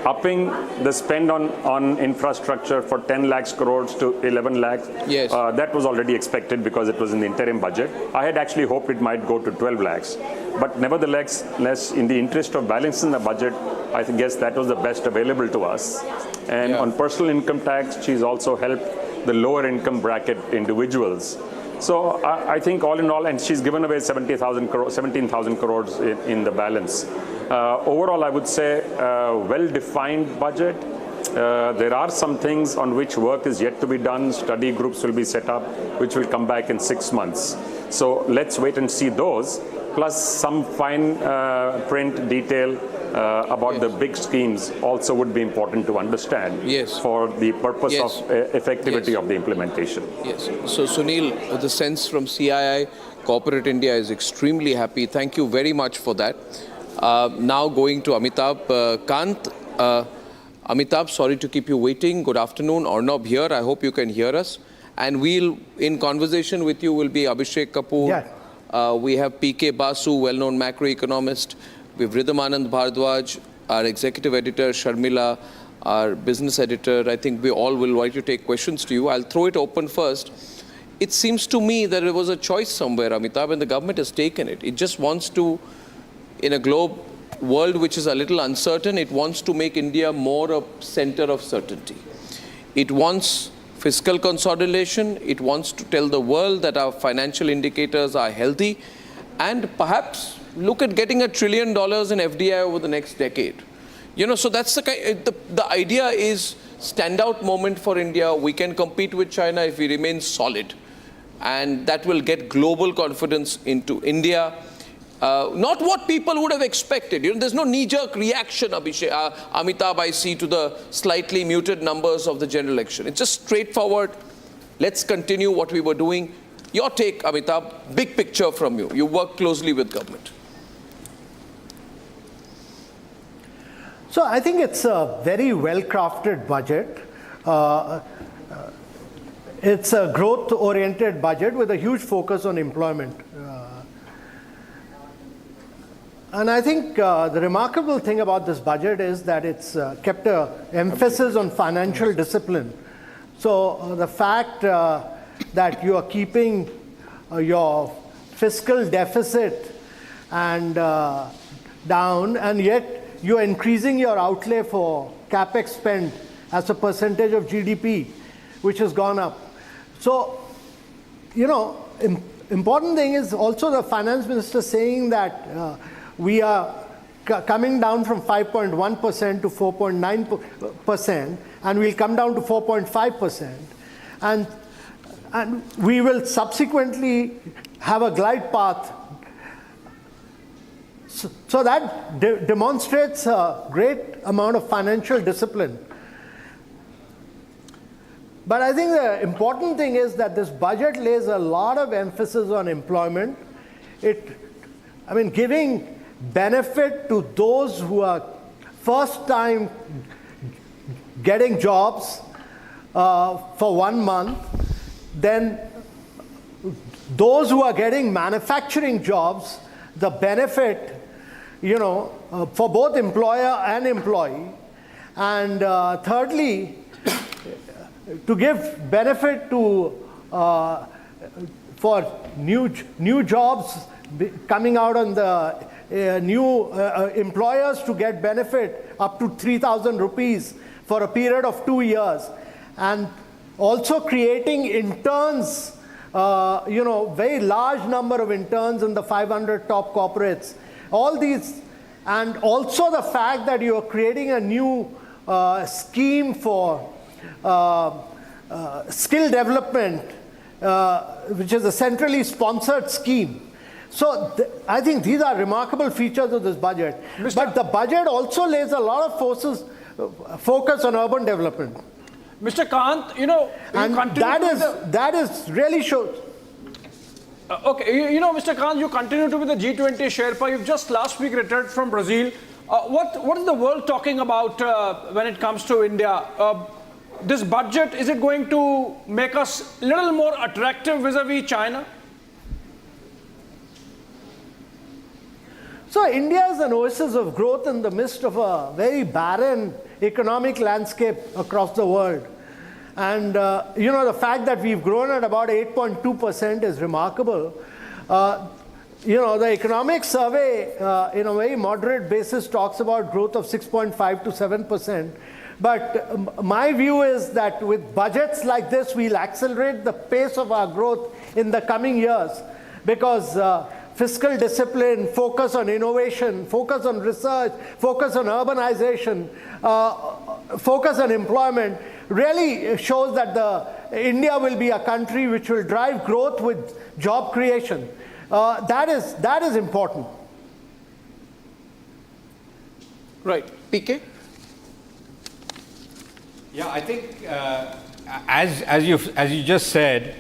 Upping the spend on infrastructure for 10 lakhs crores to 11 lakhs, that was already expected because it was in the interim budget. I had actually hoped it might go to 12 lakhs. But nevertheless, in the interest of balancing the budget, I guess that was the best available to us. And on personal income tax, she's also helped the lower income bracket individuals. So I think all in all, and she's given away 17,000 crores in the balance. Overall, I would say well-defined budget. There are some things on which work is yet to be done. Study groups will be set up, which will come back in 6 months. So let's wait and see those, plus some fine print detail about the big schemes also would be important to understand for the purpose of effectivity of the implementation. So Sunil, the sense from CII, Corporate India is extremely happy. Thank you very much for that. Now going to Amitabh Kant. Amitabh, sorry to keep you waiting. Good afternoon. Arnab here. I hope you can hear us. And we'll, in conversation with you, will be Abhishek Kapoor. We have P.K. Basu, well-known macroeconomist. We have Ridham Anand Bhardwaj, our executive editor, Sharmila, our business editor. I think we all will like to take questions to you. I'll throw it open first. It seems to me that there was a choice somewhere, Amitabh, and the government has taken it. It just wants to, in a world which is a little uncertain, it wants to make India more a center of certainty. It wants fiscal consolidation. It wants to tell the world that our financial indicators are healthy, and perhaps look at getting $1 trillion in FDI over the next decade. So that's the idea is standout moment for India. We can compete with China if we remain solid, and that will get global confidence into India. Not what people would have expected. There's no knee-jerk reaction, Amitabh, I see, to the slightly muted numbers of the general election. It's just straightforward. Let's continue what we were doing. Your take, Amitabh, big picture from you. You work closely with government. So I think it's a very well-crafted budget. It's a growth-oriented budget with a huge focus on employment. And I think the remarkable thing about this budget is that it's kept an emphasis on financial discipline. So the fact that you are keeping your fiscal deficit and down, and yet you are increasing your outlay for capex spend as a percentage of GDP, which has gone up. So, you know, important thing is also the finance minister saying that we are coming down from 5.1% to 4.9%, and we'll come down to 4.5%. And we will subsequently have a glide path. So that demonstrates a great amount of financial discipline. But I think the important thing is that this budget lays a lot of emphasis on employment. Giving benefit to those who are first time getting jobs for 1 month, then those who are getting manufacturing jobs, the benefit, for both employer and employee. And thirdly, to give benefit to for new jobs coming out on the new employers to get benefit up to 3,000 rupees for a period of 2 years, and also creating interns, very large number of interns in the 500 top corporates. All these, and also the fact that you are creating a new scheme for skill development, which is a centrally sponsored scheme. So I think these are remarkable features of this budget. But the budget also lays a lot of focus on urban development. Mr. Kant, and that is really shows. Okay, Mr. Kant, you continue to be the G20 Sherpa. You've just last week returned from Brazil. What is the world talking about when it comes to India? This budget, is it going to make us a little more attractive vis-a-vis China? So India is an oasis of growth in the midst of a very barren economic landscape across the world. And, the fact that we've grown at about 8.2% is remarkable. The economic survey, in a very moderate basis, talks about growth of 6.5 to 7%. But my view is that with budgets like this, we'll accelerate the pace of our growth in the coming years, because fiscal discipline, focus on innovation, focus on research, focus on urbanization, focus on employment really shows that India will be a country which will drive growth with job creation. That is important. Right. PK? Yeah, I think as you just said,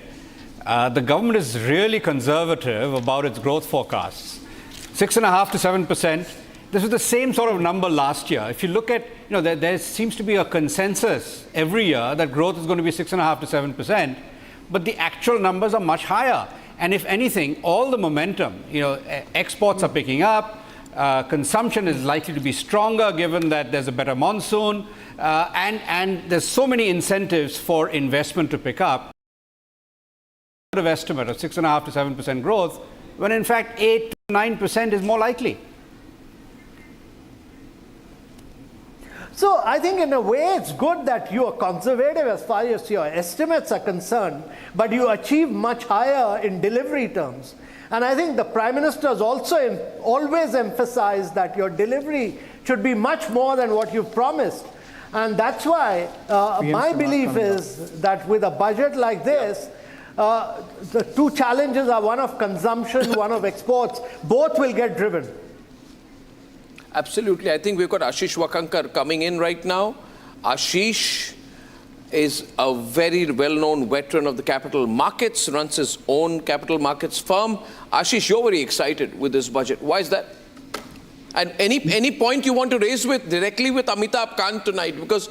the government is really conservative about its growth forecasts. 6.5 to 7%. This was the same sort of number last year. If you look at, there seems to be a consensus every year that growth is going to be 6.5 to 7%, but the actual numbers are much higher. And if anything, all the momentum, exports are picking up, consumption is likely to be stronger given that there's a better monsoon, and there's so many incentives for investment to pick up. Estimate of 6.5 to 7% growth, when in fact 8 to 9% is more likely. So I think in a way it's good that you are conservative as far as your estimates are concerned, but you achieve much higher in delivery terms. And I think the Prime Minister has also always emphasized that your delivery should be much more than what you've promised. And that's why my belief is that with a budget like this, the two challenges are one of consumption, one of exports. Both will get driven. Absolutely. I think we've got Ashish Wakankar coming in right now. Ashish is a very well-known veteran of the capital markets, runs his own capital markets firm. Ashish, you're very excited with this budget. Why is that? And any point you want to raise directly with Amitabh Kant tonight, because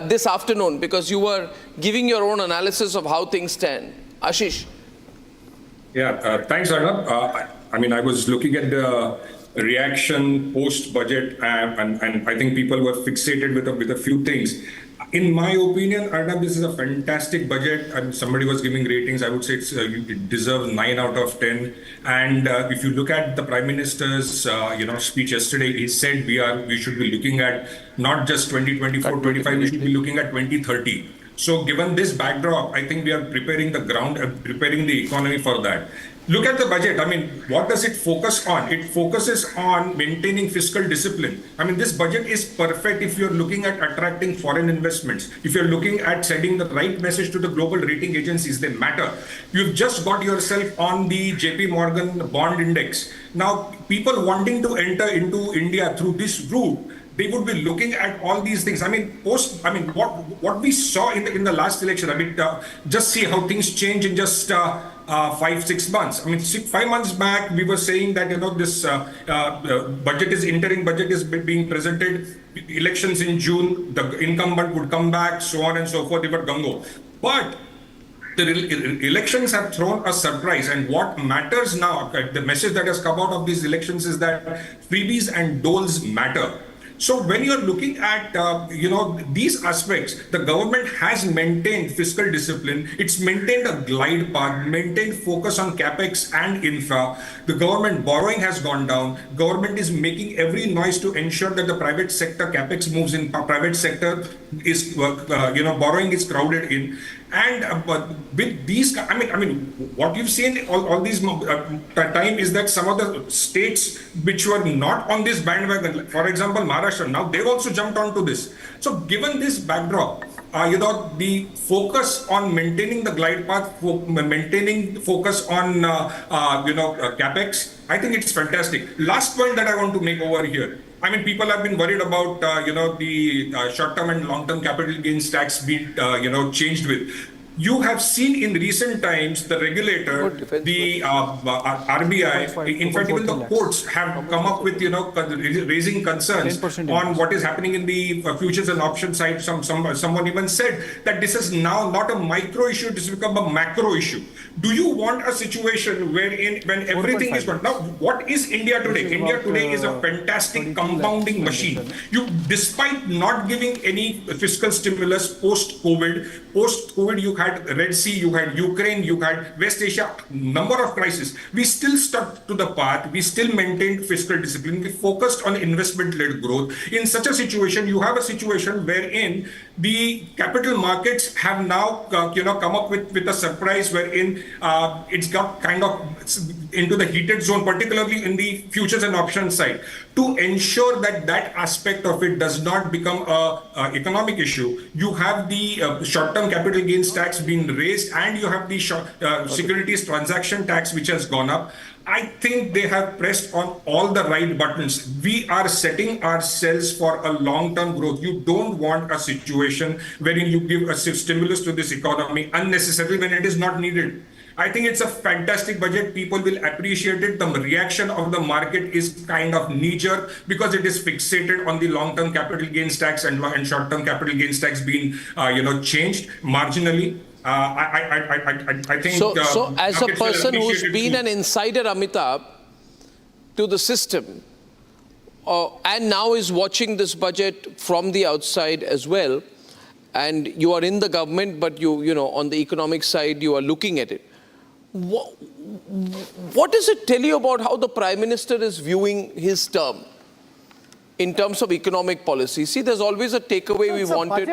this afternoon, because you were giving your own analysis of how things stand. Ashish. Yeah, thanks, Arnab. I mean, I was looking at the reaction post-budget, and I think people were fixated with a few things. In my opinion, Arnab, this is a fantastic budget. And somebody was giving ratings. I would say it deserves 9 out of 10. And if you look at the Prime Minister's speech yesterday, he said we should be looking at not just 2024, 25. We should be looking at 2030. So given this backdrop, I think we are preparing the ground, preparing the economy for that. Look at the budget. I mean, what does it focus on? It focuses on maintaining fiscal discipline. I mean, this budget is perfect if you're looking at attracting foreign investments, if you're looking at sending the right message to the global rating agencies, they matter. You've just got yourself on the JP Morgan bond index. Now, people wanting to enter into India through this route, they would be looking at all these things. I mean, what we saw in the last election, I mean, just see how things change in just 5-6 months. I mean, 5 months back, we were saying that, this interim budget is being presented, elections in June, the incumbent would come back, so on and so forth, they were gung-ho. But the elections have thrown a surprise, and what matters now, the message that has come out of these elections is that freebies and doles matter. So when you're looking at, these aspects, the government has maintained fiscal discipline. It's maintained a glide path, maintained focus on capex and infra. The government borrowing has gone down. Government is making every noise to ensure that the private sector capex moves in. Private sector is, borrowing is crowded in. And with these, I mean, what you've seen all these time is that some of the states which were not on this bandwagon, for example, Maharashtra, now they've also jumped onto this. So given this backdrop, the focus on maintaining the glide path, maintaining focus on, capex, I think it's fantastic. Last point that I want to make over here. I mean, people have been worried about, the short-term and long-term capital gains tax being, changed with. You have seen in recent times the regulator, the RBI, in fact, even the courts have come up with, raising concerns on what is happening in the futures and options side. Someone even said that this is now not a micro issue, this has become a macro issue. Do you want a situation wherein, when everything is gone? Now, what is India today? India today is a fantastic compounding machine. Despite not giving any fiscal stimulus post-COVID, you had Red Sea, you had Ukraine, you had West Asia, number of crises. We still stuck to the path. We still maintained fiscal discipline. We focused on investment-led growth. In such a situation, you have a situation wherein the capital markets have now, come up with a surprise wherein it's got kind of into the heated zone, particularly in the futures and options side. To ensure that that aspect of it does not become an economic issue, you have the short-term capital gains tax being raised, and you have the securities transaction tax which has gone up. I think they have pressed on all the right buttons. We are setting ourselves for a long-term growth. You don't want a situation wherein you give a stimulus to this economy unnecessarily when it is not needed. I think it's a fantastic budget. People will appreciate it. The reaction of the market is kind of knee-jerk because it is fixated on the long-term capital gains tax and short-term capital gains tax being, changed marginally. I think. So as a person who's been an insider, Amitabh, to the system, and now is watching this budget from the outside as well, and you are in the government, but on the economic side, you are looking at it. What does it tell you about how the Prime Minister is viewing his term in terms of economic policy? See, there's always a takeaway we wanted.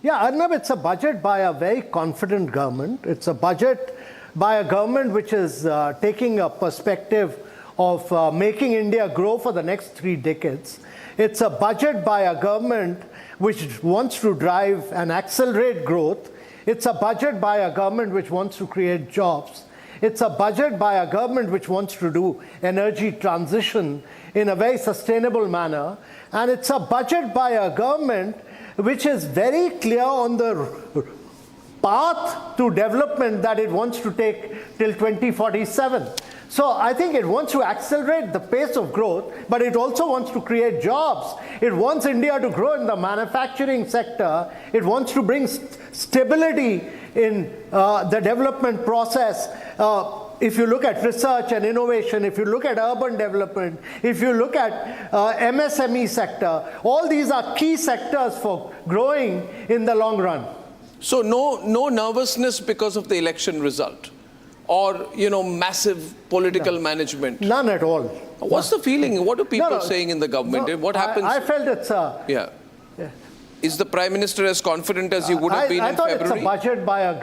Arnab, it's a budget by a very confident government. It's a budget by a government which is taking a perspective of making India grow for the next 3 decades. It's a budget by a government which wants to drive and accelerate growth. It's a budget by a government which wants to create jobs. It's a budget by a government which wants to do energy transition in a very sustainable manner. And it's a budget by a government which is very clear on the path to development that it wants to take till 2047. So I think it wants to accelerate the pace of growth, but it also wants to create jobs. It wants India to grow in the manufacturing sector. It wants to bring stability in the development process. If you look at research and innovation, if you look at urban development, if you look at MSME sector, all these are key sectors for growing in the long run. So no nervousness because of the election result? Or, massive political management? None at all. What's the feeling? What are people saying in the government? What happens? I felt it's Yeah. Is the Prime Minister as confident as he would have been in February? I thought it's a budget by a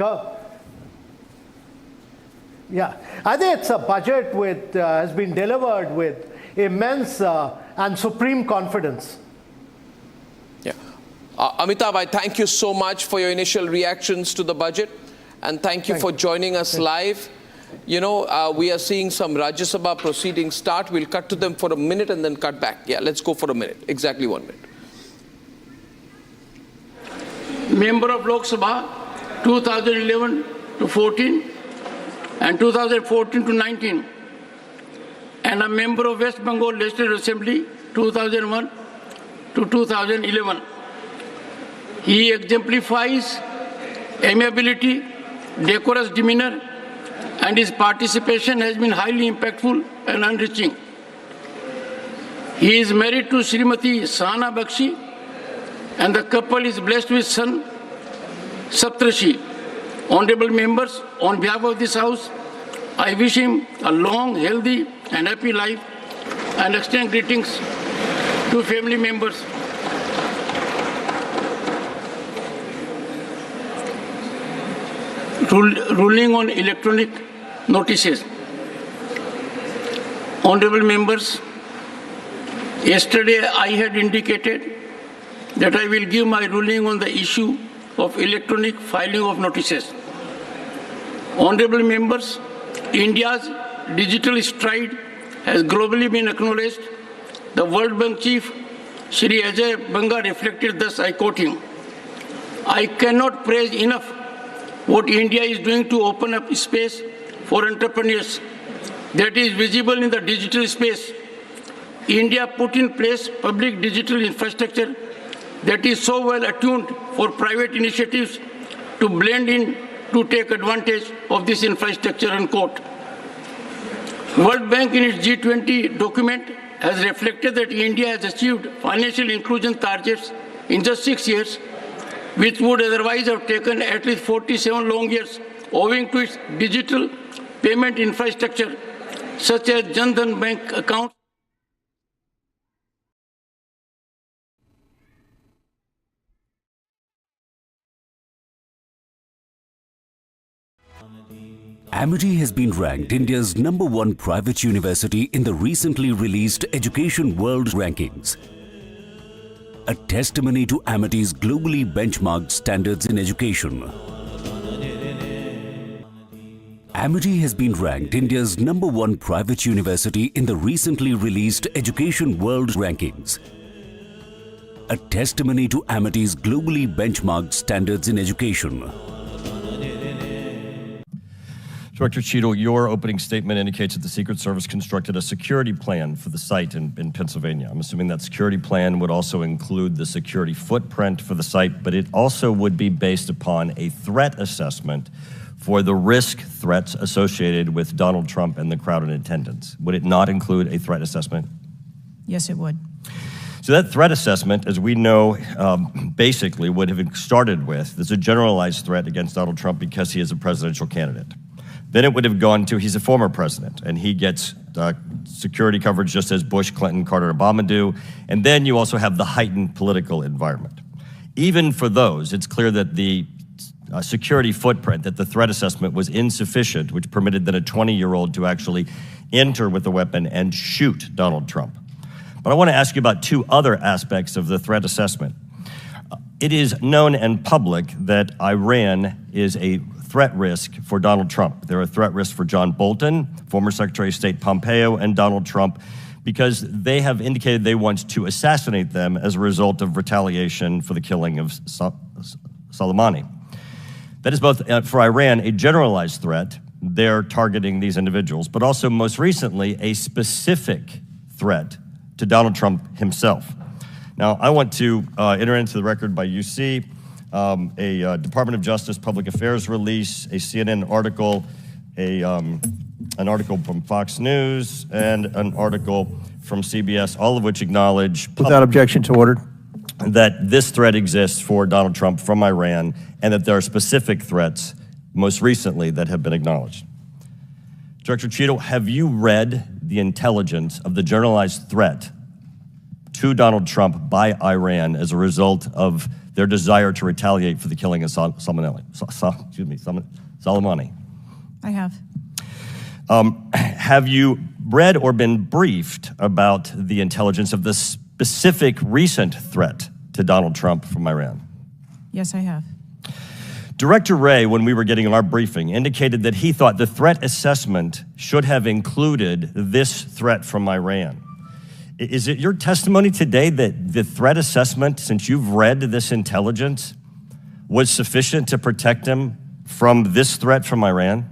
Yeah, I think it's a budget with has been delivered with immense and supreme confidence. Yeah. Amitabh, I thank you so much for your initial reactions to the budget. And thank you for joining us live. We are seeing some Rajya Sabha proceedings start. We'll cut to them for a minute and then cut back. Yeah, let's go for a minute. Exactly 1 minute. Member of Lok Sabha 2011 to 14 and 2014 to 19, and a member of West Bengal Legislative Assembly 2001 to 2011. He exemplifies amiability, decorous demeanor, and his participation has been highly impactful and enriching. He is married to Srimati Sahana Bakshi, and the couple is blessed with son Saptrashi. Honorable members, on behalf of this House, I wish him a long, healthy, and happy life, and extend greetings to family members. Ruling on electronic notices. Honorable members, yesterday I had indicated that I will give my ruling on the issue of electronic filing of notices. Honorable members, India's digital stride has globally been acknowledged. The World Bank chief, Shri Ajay Banga, reflected thus, I quote him, "I cannot praise enough what India is doing to open up space for entrepreneurs that is visible in the digital space. India put in place public digital infrastructure that is so well attuned for private initiatives to blend in to take advantage of this infrastructure," unquote. World Bank in its G20 document has reflected that India has achieved financial inclusion targets in just 6 years, which would otherwise have taken at least 47 long years, owing to its digital payment infrastructure, such as Jan Dhan Bank accounts. Amity has been ranked India's #1 private university in the recently released Education World Rankings, a testimony to Amity's globally benchmarked standards in education. Amity has been ranked India's #1 private university in the recently released Education World Rankings, a testimony to Amity's globally benchmarked standards in education. Director Cheadle, your opening statement indicates that the Secret Service constructed a security plan for the site in Pennsylvania. I'm assuming that security plan would also include the security footprint for the site, but it also would be based upon a threat assessment for the threats associated with Donald Trump and the crowd in attendance. Would it not include a threat assessment? Yes, it would. So that threat assessment, as we know, basically would have started with, there's a generalized threat against Donald Trump because he is a presidential candidate. Then it would have gone to, he's a former president, and he gets security coverage just as Bush, Clinton, Carter, and Obama do. And then you also have the heightened political environment. Even for those, it's clear that the security footprint, that the threat assessment was insufficient, which permitted then a 20-year-old to actually enter with a weapon and shoot Donald Trump. But I want to ask you about two other aspects of the threat assessment. It is known and public that Iran is a threat risk for Donald Trump. They're a threat risk for John Bolton, former Secretary of State Pompeo, and Donald Trump, because they have indicated they want to assassinate them as a result of retaliation for the killing of Soleimani. That is both, for Iran, a generalized threat, they're targeting these individuals, but also most recently a specific threat to Donald Trump himself. Now, I want to enter into the record by UC a Department of Justice Public Affairs release, a CNN article, an article from Fox News, and an article from CBS, all of which acknowledge without objection to order that this threat exists for Donald Trump from Iran, and that there are specific threats most recently that have been acknowledged. Director Cheadle, have you read the intelligence of the generalized threat to Donald Trump by Iran as a result of their desire to retaliate for the killing of Soleimani? I have. Have you read or been briefed about the intelligence of the specific recent threat to Donald Trump from Iran? Yes, I have. Director Wray, when we were getting our briefing, indicated that he thought the threat assessment should have included this threat from Iran. Is it your testimony today that the threat assessment, since you've read this intelligence, was sufficient to protect him from this threat from Iran?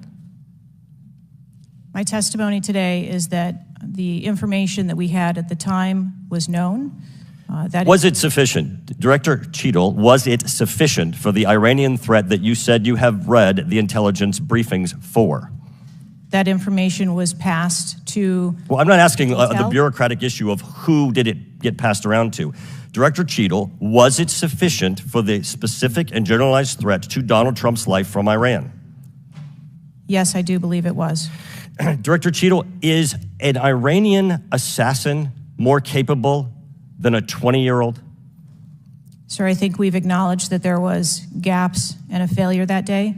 My testimony today is that the information that we had at the time was known. Was it sufficient? Director Cheadle, was it sufficient for the Iranian threat that you said you have read the intelligence briefings for? That information was passed to... Well, I'm not asking the bureaucratic issue of who did it get passed around to. Director Cheadle, was it sufficient for the specific and generalized threat to Donald Trump's life from Iran? Yes, I do believe it was. Director Cheadle, is an Iranian assassin more capable than a 20-year-old? Sir, I think we've acknowledged that there was gaps and a failure that day.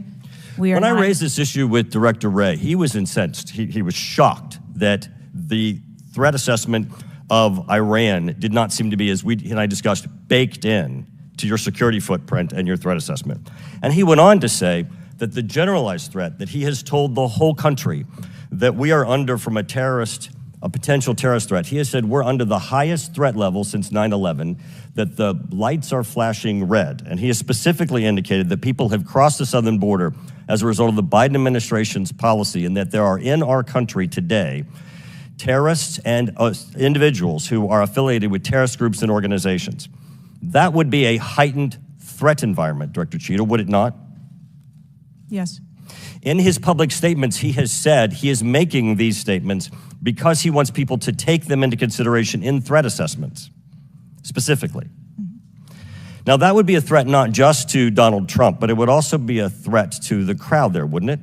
When I raised this issue with Director Wray, he was incensed. He was shocked that the threat assessment of Iran did not seem to be, as he and I discussed, baked in to your security footprint and your threat assessment. And he went on to say that the generalized threat that he has told the whole country that we are under from a potential terrorist threat. He has said we're under the highest threat level since 9/11, that the lights are flashing red. And he has specifically indicated that people have crossed the southern border as a result of the Biden administration's policy, and that there are in our country today terrorists and individuals who are affiliated with terrorist groups and organizations. That would be a heightened threat environment, Director Cheadle, would it not? Yes. In his public statements, he has said he is making these statements because he wants people to take them into consideration in threat assessments, specifically. Now, that would be a threat not just to Donald Trump, but it would also be a threat to the crowd there, wouldn't it?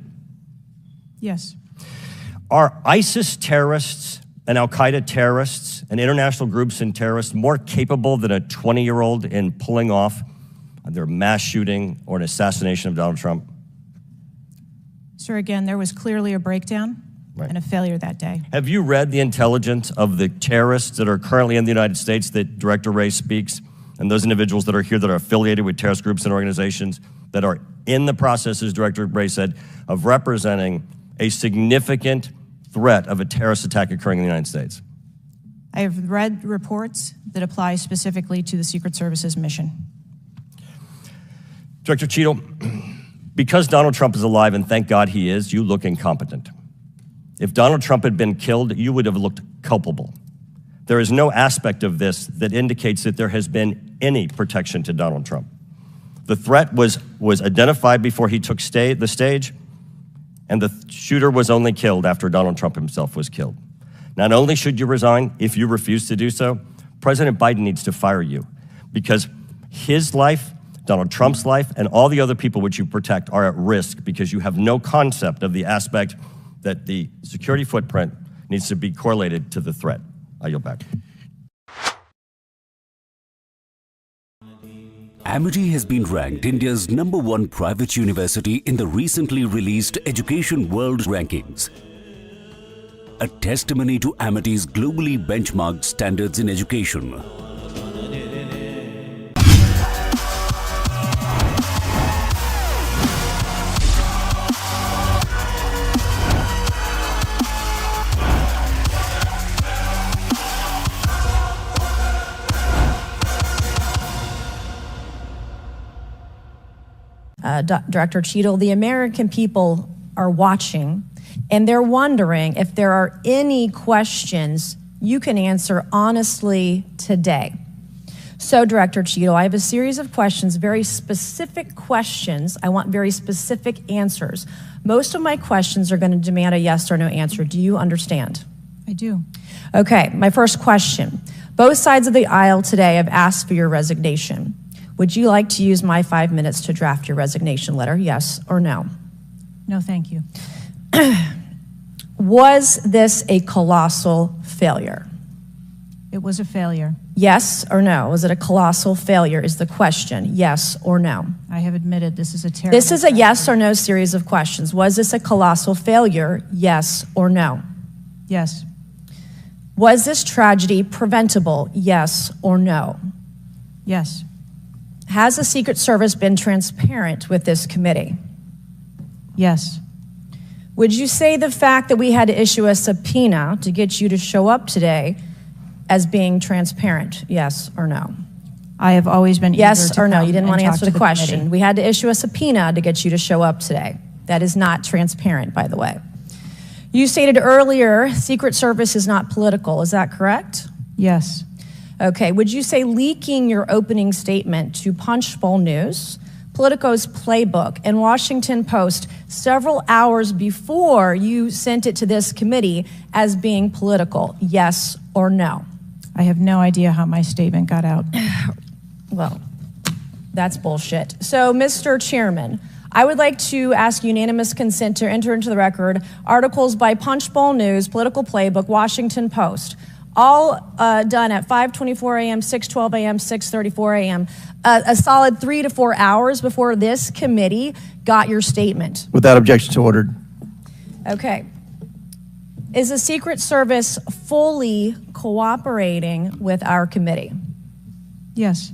Yes. Are ISIS terrorists and Al-Qaeda terrorists and international groups and terrorists more capable than a 20-year-old in pulling off either a mass shooting or an assassination of Donald Trump? Sir, again, there was clearly a breakdown and a failure that day. Have you read the intelligence of the terrorists that are currently in the United States that Director Wray speaks, and those individuals that are here that are affiliated with terrorist groups and organizations that are in the process, as Director Wray said, of representing a significant threat of a terrorist attack occurring in the United States? I have read reports that apply specifically to the Secret Service's mission. Director Cheadle, because Donald Trump is alive, and thank God he is, you look incompetent. If Donald Trump had been killed, you would have looked culpable. There is no aspect of this that indicates that there has been any protection to Donald Trump. The threat was identified before he took the stage, and the shooter was only killed after Donald Trump himself was killed. Not only should you resign, if you refuse to do so, President Biden needs to fire you, because his life, Donald Trump's life, and all the other people which you protect are at risk because you have no concept of the aspect that the security footprint needs to be correlated to the threat. I yield back. Amity has been ranked India's #1 private university in the recently released Education World Rankings. A testimony to Amity's globally benchmarked standards in education. Director Cheadle, the American people are watching, and they're wondering if there are any questions you can answer honestly today. So, Director Cheadle, I have a series of questions, very specific questions. I want very specific answers. Most of my questions are going to demand a yes or no answer. Do you understand? I do. Okay, my first question. Both sides of the aisle today have asked for your resignation. Would you like to use my 5 minutes to draft your resignation letter, yes or no? No, thank you. Was this a colossal failure? It was a failure. Yes or no? Was it a colossal failure is the question. Yes or no? I have admitted this is a terrible... This is a yes or no series of questions. Was this a colossal failure? Yes or no? Yes. Was this tragedy preventable? Yes or no? Yes. Has the Secret Service been transparent with this committee? Yes. Would you say the fact that we had to issue a subpoena to get you to show up today as being transparent? Yes or no? I have always been yes or no? You didn't want to talk answer to the question. committee. We had to issue a subpoena to get you to show up today. That is not transparent, by the way. You stated earlier, Secret Service is not political. Is that correct? Yes. Okay. Would you say leaking your opening statement to Punchbowl News, Politico's Playbook, and Washington Post several hours before you sent it to this committee as being political? Yes or no? I have no idea how my statement got out. Well, that's bullshit. So, Mr. Chairman, I would like to ask unanimous consent to enter into the record articles by Punchbowl News, Political Playbook, Washington Post, all done at 5:24 a.m., 6:12 a.m., 6:34 a.m., a solid 3 to 4 hours before this committee got your statement. Without objection, so ordered. Okay. Is the Secret Service fully cooperating with our committee? Yes.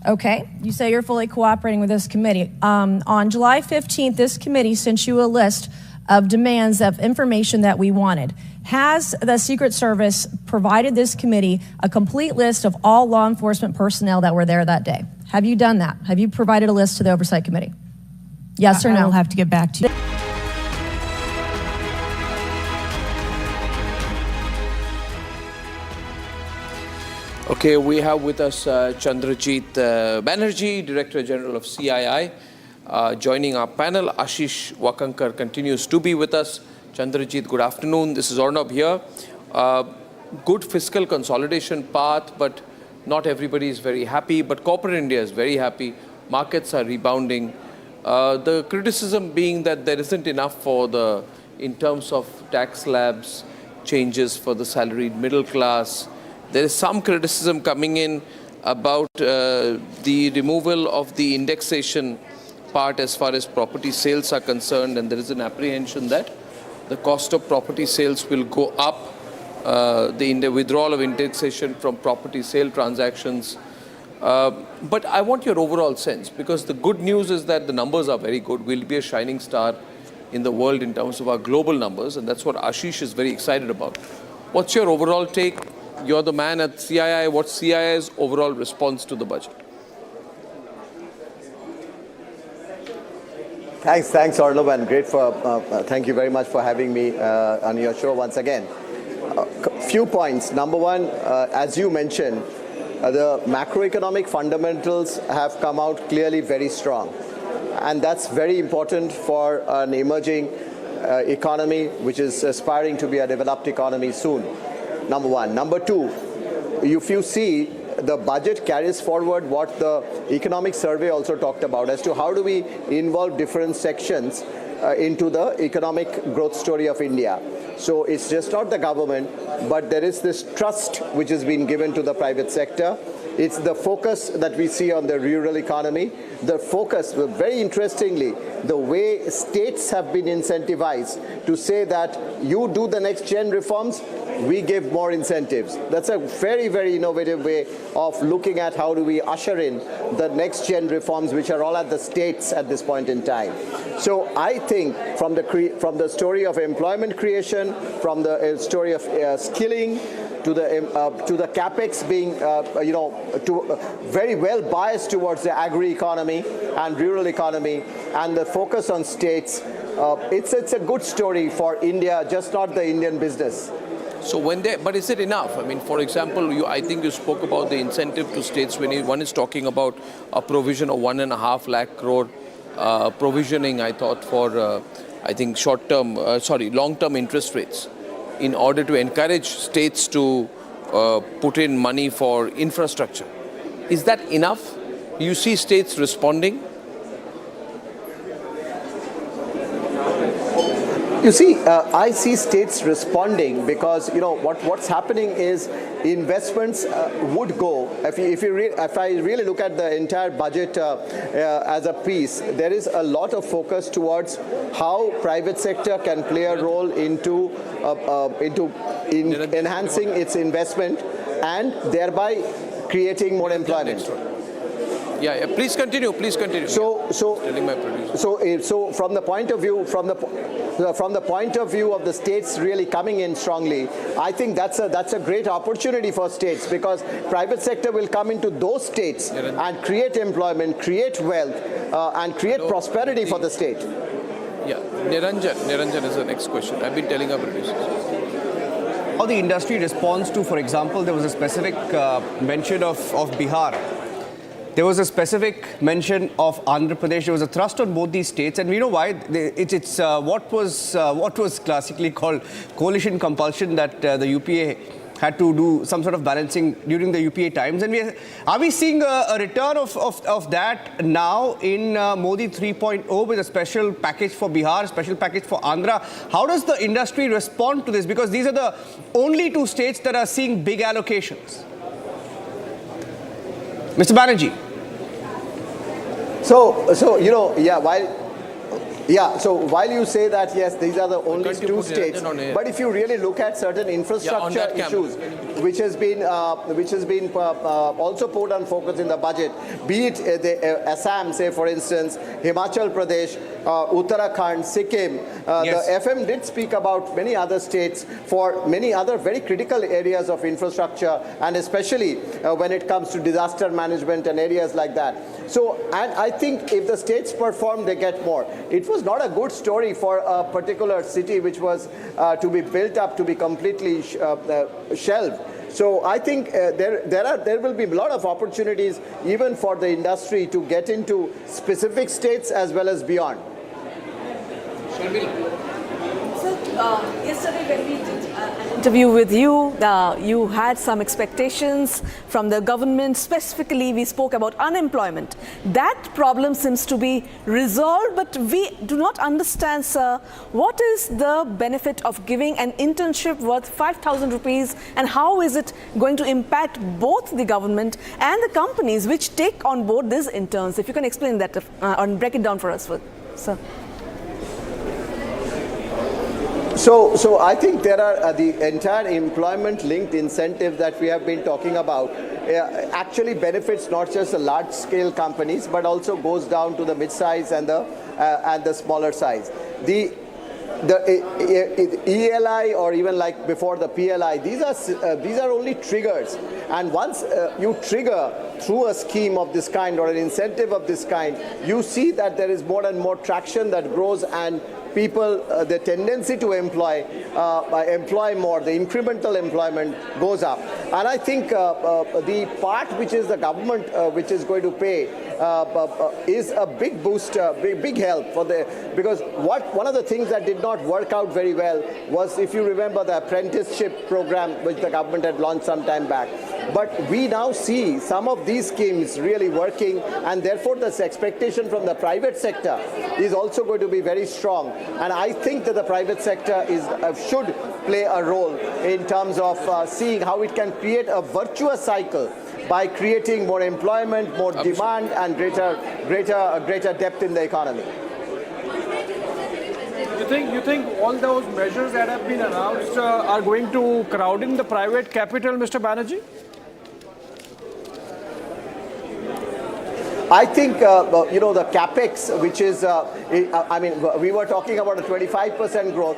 Okay, you say you're fully cooperating with this committee. On July 15th, this committee sent you a list of demands of information that we wanted. Has the Secret Service provided this committee a complete list of all law enforcement personnel that were there that day? Have you done that? Have you provided a list to the Oversight Committee? Yes or no? I will have to get back to you. Okay, we have with us Chandrajit Banerjee, Director General of CII, joining our panel. Ashish Wakankar continues to be with us. Chandrajit, good afternoon. This is Runup here. Good fiscal consolidation path, but not everybody is very happy. But corporate India is very happy. Markets are rebounding. The criticism being that there isn't enough in terms of tax slabs, changes for the salaried middle class. There is some criticism coming in about the removal of the indexation part as far as property sales are concerned, and there is an apprehension that the cost of property sales will go up, the withdrawal of indexation from property sale transactions. But I want your overall sense, because the good news is that the numbers are very good. We'll be a shining star in the world in terms of our global numbers, and that's what Ashish is very excited about. What's your overall take? You're the man at CII. What's CII's overall response to the budget? Thanks, Arnav, and thank you very much for having me on your show once again. Few points. Number one, as you mentioned, the macroeconomic fundamentals have come out clearly very strong, and that's very important for an emerging economy which is aspiring to be a developed economy soon. Number one. Number two, if you see, the budget carries forward what the economic survey also talked about as to how do we involve different sections into the economic growth story of India. So it's just not the government, but there is this trust which has been given to the private sector. It's the focus that we see on the rural economy. The focus, very interestingly, the way states have been incentivized to say that you do the next gen reforms, we give more incentives. That's a very, very innovative way of looking at how do we usher in the next gen reforms, which are all at the states at this point in time. So I think from the story of employment creation, from the story of skilling, to the capex being very well biased towards the agri economy and rural economy, and the focus on states, it's a good story for India, just not the Indian business. So but is it enough? I mean, for example, I think you spoke about the incentive to states when one is talking about a provision of 1.5 lakh crore provisioning, I thought, for I think long-term interest rates in order to encourage states to put in money for infrastructure. Is that enough? You see states responding? You see, I see states responding because what's happening is investments would go. If I really look at the entire budget as a piece, there is a lot of focus towards how private sector can play a role into enhancing its investment and thereby creating more employment. Yeah, please continue. So from the point of view of the states really coming in strongly, I think that's a great opportunity for states, because private sector will come into those states and create employment, create wealth, and create prosperity for the state. Yeah, Niranjan is the next question. I've been telling our producers. How the industry responds to, for example, there was a specific mention of Bihar. There was a specific mention of Andhra Pradesh. There was a thrust on both these states, and we know why. It's what was classically called coalition compulsion that the UPA had to do some sort of balancing during the UPA times. And are we seeing a return of that now in Modi 3.0 with a special package for Bihar, special package for Andhra? How does the industry respond to this? Because these are the only two states that are seeing big allocations. Mr. Banerjee. While you say that, yes, these are the only two states, but if you really look at certain infrastructure issues, which has been also put on focus in the budget, be it the Assam, say for instance, Himachal Pradesh, Uttarakhand, Sikkim, the FM did speak about many other states for many other very critical areas of infrastructure, and especially when it comes to disaster management and areas like that. So, and I think if the states perform, they get more. It was not a good story for a particular city which was to be built up to be completely shelved. So I think there will be a lot of opportunities even for the industry to get into specific states as well as beyond. Yesterday when we did an interview with you, you had some expectations from the government. Specifically, we spoke about unemployment. That problem seems to be resolved, but we do not understand, sir, what is the benefit of giving an internship worth 5,000 rupees, and how is it going to impact both the government and the companies which take on board these interns? If you can explain that and break it down for us, sir. So I think there are the entire employment-linked incentive that we have been talking about actually benefits not just the large-scale companies, but also goes down to the mid-size and the smaller size. The ELI, or even like before the PLI, these are only triggers, and once you trigger through a scheme of this kind or an incentive of this kind, you see that there is more and more traction that grows, and people, the tendency to employ more, the incremental employment goes up. And I think the part which is the government which is going to pay is a big boost, big help for because one of the things that did not work out very well was, if you remember, the apprenticeship program which the government had launched some time back. But we now see some of these schemes really working, and therefore this expectation from the private sector is also going to be very strong. And I think that the private sector should play a role in terms of seeing how it can create a virtuous cycle by creating more employment, more demand, and greater depth in the economy. You think all those measures that have been announced are going to crowd in the private capital, Mr. Banerjee? I think, the capex, which is, we were talking about a 25% growth.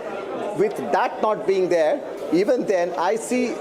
With that not being there, even then, I see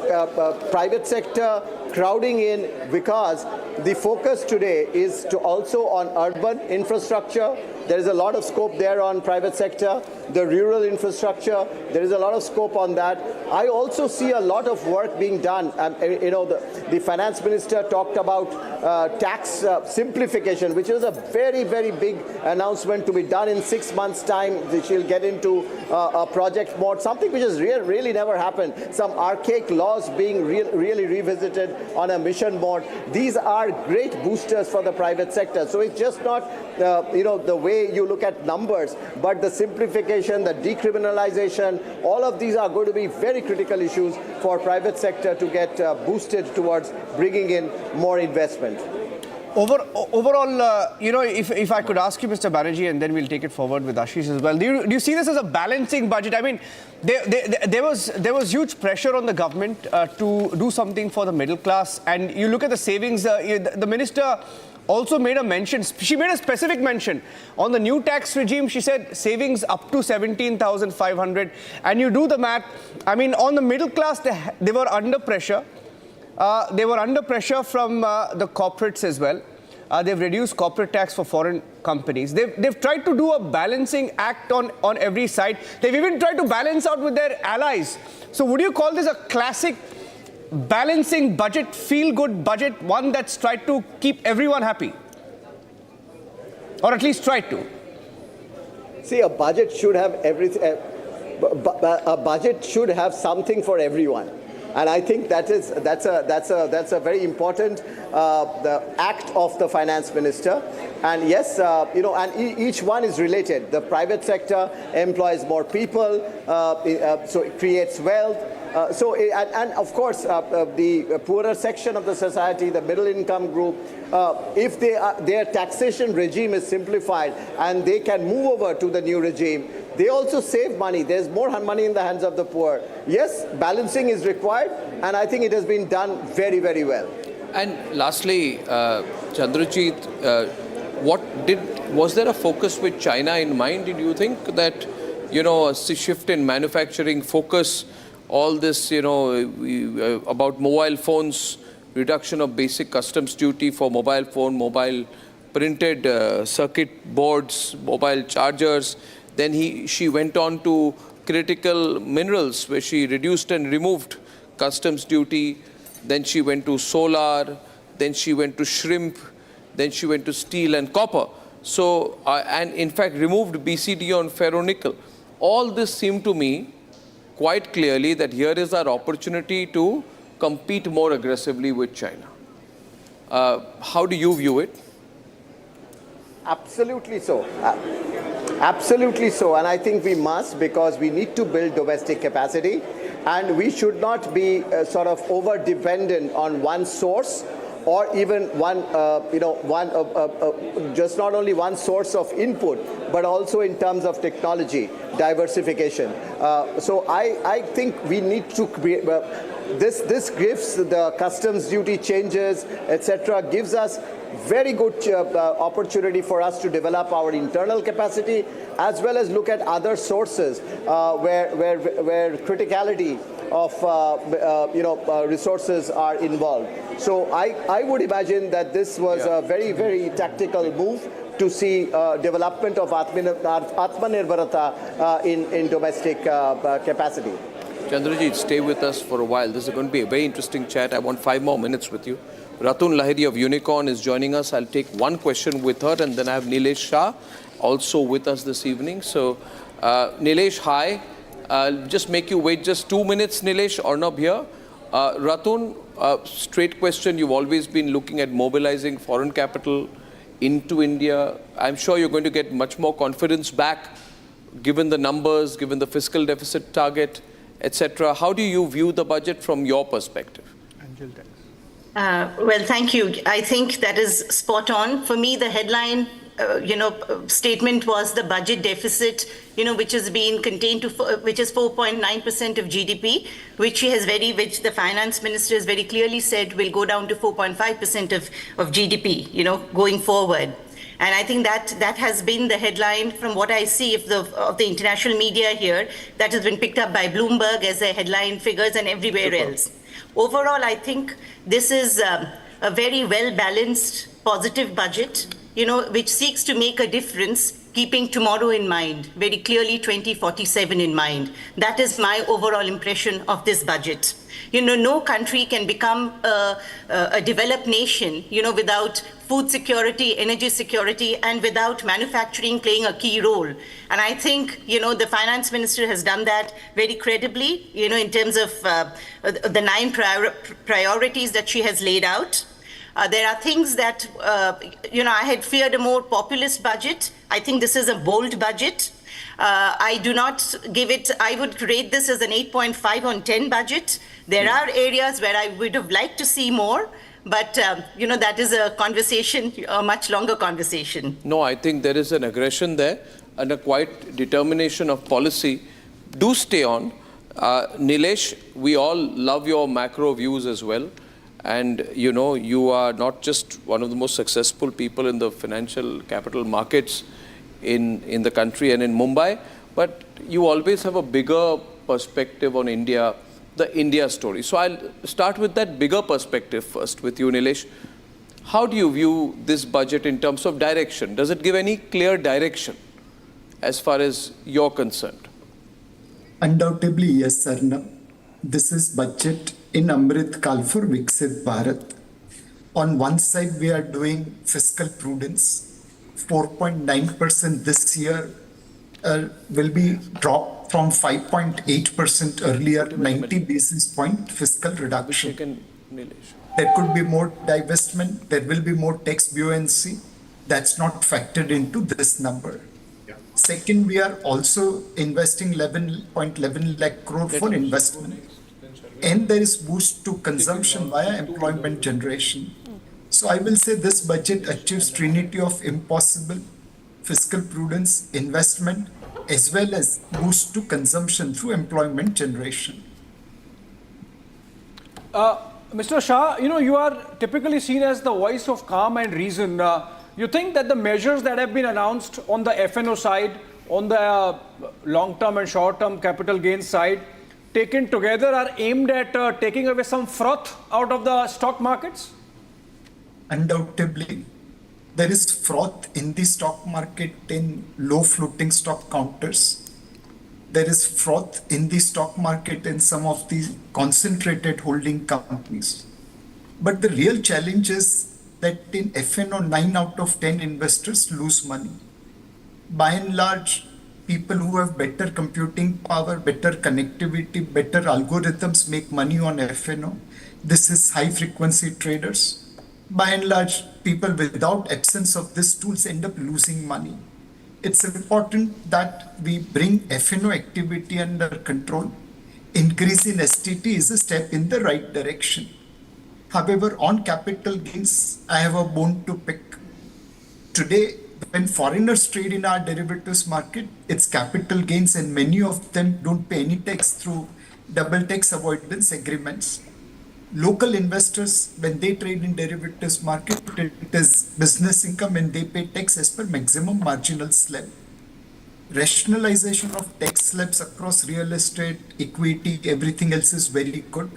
private sector crowding in because the focus today is to also on urban infrastructure. There is a lot of scope there on private sector, the rural infrastructure. There is a lot of scope on that. I also see a lot of work being done. The finance minister talked about tax simplification, which is a very, very big announcement to be done in 6 months' time. She'll get into a project mode, something which has really never happened. Some archaic laws being really revisited on a mission mode. These are great boosters for the private sector. So it's just not, the way you look at numbers, but the simplification, the decriminalization, all of these are going to be very critical issues for private sector to get boosted towards bringing in more investment. Overall, if I could ask you, Mr. Banerjee, and then we'll take it forward with Ashish as well. Do you see this as a balancing budget? I mean, there was huge pressure on the government to do something for the middle class, and you look at the savings. The minister also made a mention. She made a specific mention on the new tax regime. She said savings up to 17,500, and you do the math. I mean, on the middle class, they were under pressure. They were under pressure from the corporates as well. They've reduced corporate tax for foreign companies. They've tried to do a balancing act on every side. They've even tried to balance out with their allies. So would you call this a classic balancing budget, feel-good budget, one that's tried to keep everyone happy? Or at least tried to? See, a budget should have everything. A budget should have something for everyone. And I think that's a very important the act of the finance minister. And yes, and each one is related. The private sector employs more people, so it creates wealth. And of course, the poorer section of the society, the middle income group, if their taxation regime is simplified and they can move over to the new regime, they also save money. There's more money in the hands of the poor. Yes, balancing is required, and I think it has been done very, very well. And lastly, Chandrajit, was there a focus with China in mind? Did you think that, a shift in manufacturing focus, all this, about mobile phones, reduction of basic customs duty for mobile phone, mobile printed circuit boards, mobile chargers. Then she went on to critical minerals, where she reduced and removed customs duty. Then she went to solar. Then she went to shrimp. Then she went to steel and copper. So, and in fact, removed BCD on ferronickel. All this seemed to me quite clearly that here is our opportunity to compete more aggressively with China. How do you view it? Absolutely so. Absolutely so. And I think we must, because we need to build domestic capacity, and we should not be sort of over-dependent on one source, or even just not only one source of input, but also in terms of technology, diversification. So I think we need to create, this gives the customs duty changes, etc., gives us very good opportunity for us to develop our internal capacity, as well as look at other sources where criticality of resources are involved. So I would imagine that this was a very, very tactical move to see development of Atmanirbharata in domestic capacity. Chandrajit, stay with us for a while. This is going to be a very interesting chat. I want 5 more minutes with you. Ratun Lahiri of Unicorn is joining us. I'll take one question with her, and then I have Nilesh Shah also with us this evening. So, Nilesh, hi. I'll just make you wait just 2 minutes, Nilesh. Arnab here. Ratun, straight question. You've always been looking at mobilizing foreign capital into India. I'm sure you're going to get much more confidence back, given the numbers, given the fiscal deficit target, etc. How do you view the budget from your perspective? Well, thank you. I think that is spot on. For me, the headline, statement was the budget deficit, which has been contained to, which is 4.9% of GDP, which the finance minister has very clearly said will go down to 4.5% of GDP, going forward. And I think that has been the headline from what I see of the international media here, that has been picked up by Bloomberg as the headline figures and everywhere else. Overall, I think this is a very well-balanced, positive budget, which seeks to make a difference, keeping tomorrow in mind, very clearly 2047 in mind. That is my overall impression of this budget. No country can become a developed nation, without food security, energy security, and without manufacturing playing a key role. And I think, the finance minister has done that very credibly, in terms of the 9 priorities that she has laid out. There are things that, I had feared a more populist budget. I think this is a bold budget. I do not give it, I would rate this as an 8.5 on 10 budget. There are areas where I would have liked to see more, but, that is a conversation, a much longer conversation. No, I think there is an aggression there and a quite determination of policy. Do stay on. Nilesh, we all love your macro views as well. And, you are not just one of the most successful people in the financial capital markets in the country and in Mumbai, but you always have a bigger perspective on India, the India story. So I'll start with that bigger perspective first with you, Nilesh. How do you view this budget in terms of direction? Does it give any clear direction as far as you're concerned? Undoubtedly, yes, Arnab. This is budget in Amrit Kal for Viksit Bharat. On one side, we are doing fiscal prudence. 4.9% this year will be dropped from 5.8% earlier, 90 basis point fiscal reduction. There could be more divestment, there will be more tax buoyancy. That's not factored into this number. Second, we are also investing 11.11 lakh crore for investment. And there is boost to consumption via employment generation. So I will say this budget achieves trinity of impossible: fiscal prudence, investment, as well as boost to consumption through employment generation. Mr. Shah, you are typically seen as the voice of calm and reason. You think that the measures that have been announced on the FNO side, on the long-term and short-term capital gains side, taken together are aimed at taking away some froth out of the stock markets? Undoubtedly, there is froth in the stock market in low floating stock counters. There is froth in the stock market in some of the concentrated holding companies. But the real challenge is that in FNO, 9 out of 10 investors lose money. By and large, people who have better computing power, better connectivity, better algorithms make money on FNO. This is high frequency traders. By and large, people without absence of these tools end up losing money. It's important that we bring FNO activity under control. Increase in STT is a step in the right direction. However, on capital gains, I have a bone to pick. Today, when foreigners trade in our derivatives market, it's capital gains, and many of them don't pay any tax through double tax avoidance agreements. Local investors, when they trade in derivatives market, it is business income and they pay tax as per maximum marginal slab. Rationalization of tax slabs across real estate, equity, everything else is very good.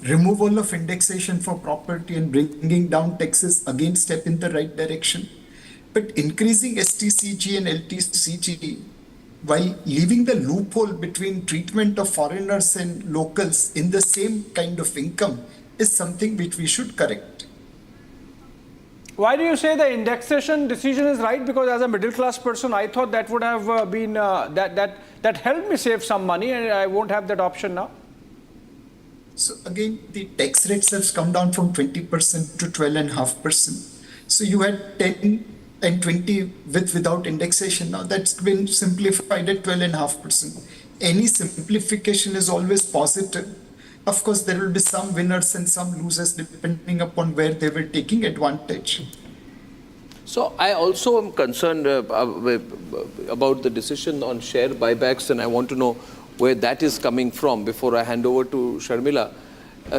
Removal of indexation for property and bringing down taxes, again step in the right direction. But increasing STCG and LTCG while leaving the loophole between treatment of foreigners and locals in the same kind of income is something which we should correct. Why do you say the indexation decision is right? Because as a middle class person, I thought that would have been, that helped me save some money, and I won't have that option now. So again, the tax rates have come down from 20% to 12.5%. So you had 10 and 20 without indexation. Now that's been simplified at 12.5%. Any simplification is always positive. Of course, there will be some winners and some losers depending upon where they were taking advantage. So I also am concerned about the decision on share buybacks, and I want to know where that is coming from before I hand over to Sharmila.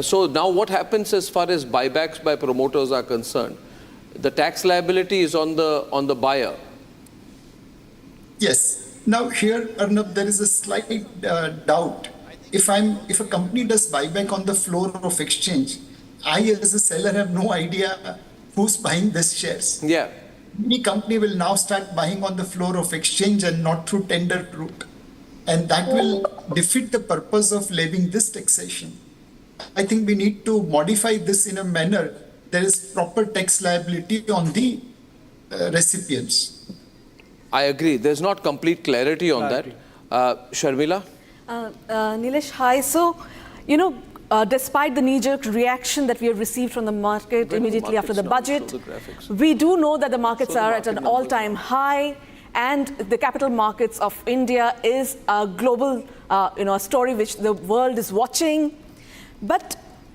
So now what happens as far as buybacks by promoters are concerned? The tax liability is on the buyer. Yes. Now here, Arnab, there is a slight doubt. If a company does buyback on the floor of exchange, I as a seller have no idea who's buying these shares. Yeah. Any company will now start buying on the floor of exchange and not through tender route. And that will defeat the purpose of levying this taxation. I think we need to modify this in a manner there is proper tax liability on the recipients. I agree. There's not complete clarity on that. Sharmila? Nilesh, hi. So, despite the knee-jerk reaction that we have received from the market immediately after the budget, we do know that the markets are at an all-time high, and the capital markets of India is a global, a story which the world is watching.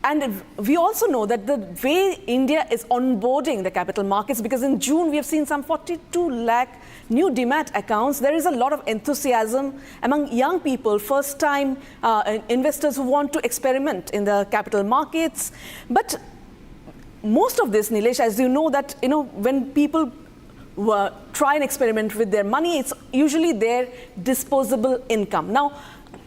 And we also know that the way India is onboarding the capital markets, because in June we have seen some 42 lakh new demat accounts, there is a lot of enthusiasm among young people, first-time investors who want to experiment in the capital markets. But most of this, Nilesh, as you know, that when people try and experiment with their money, it's usually their disposable income. Now,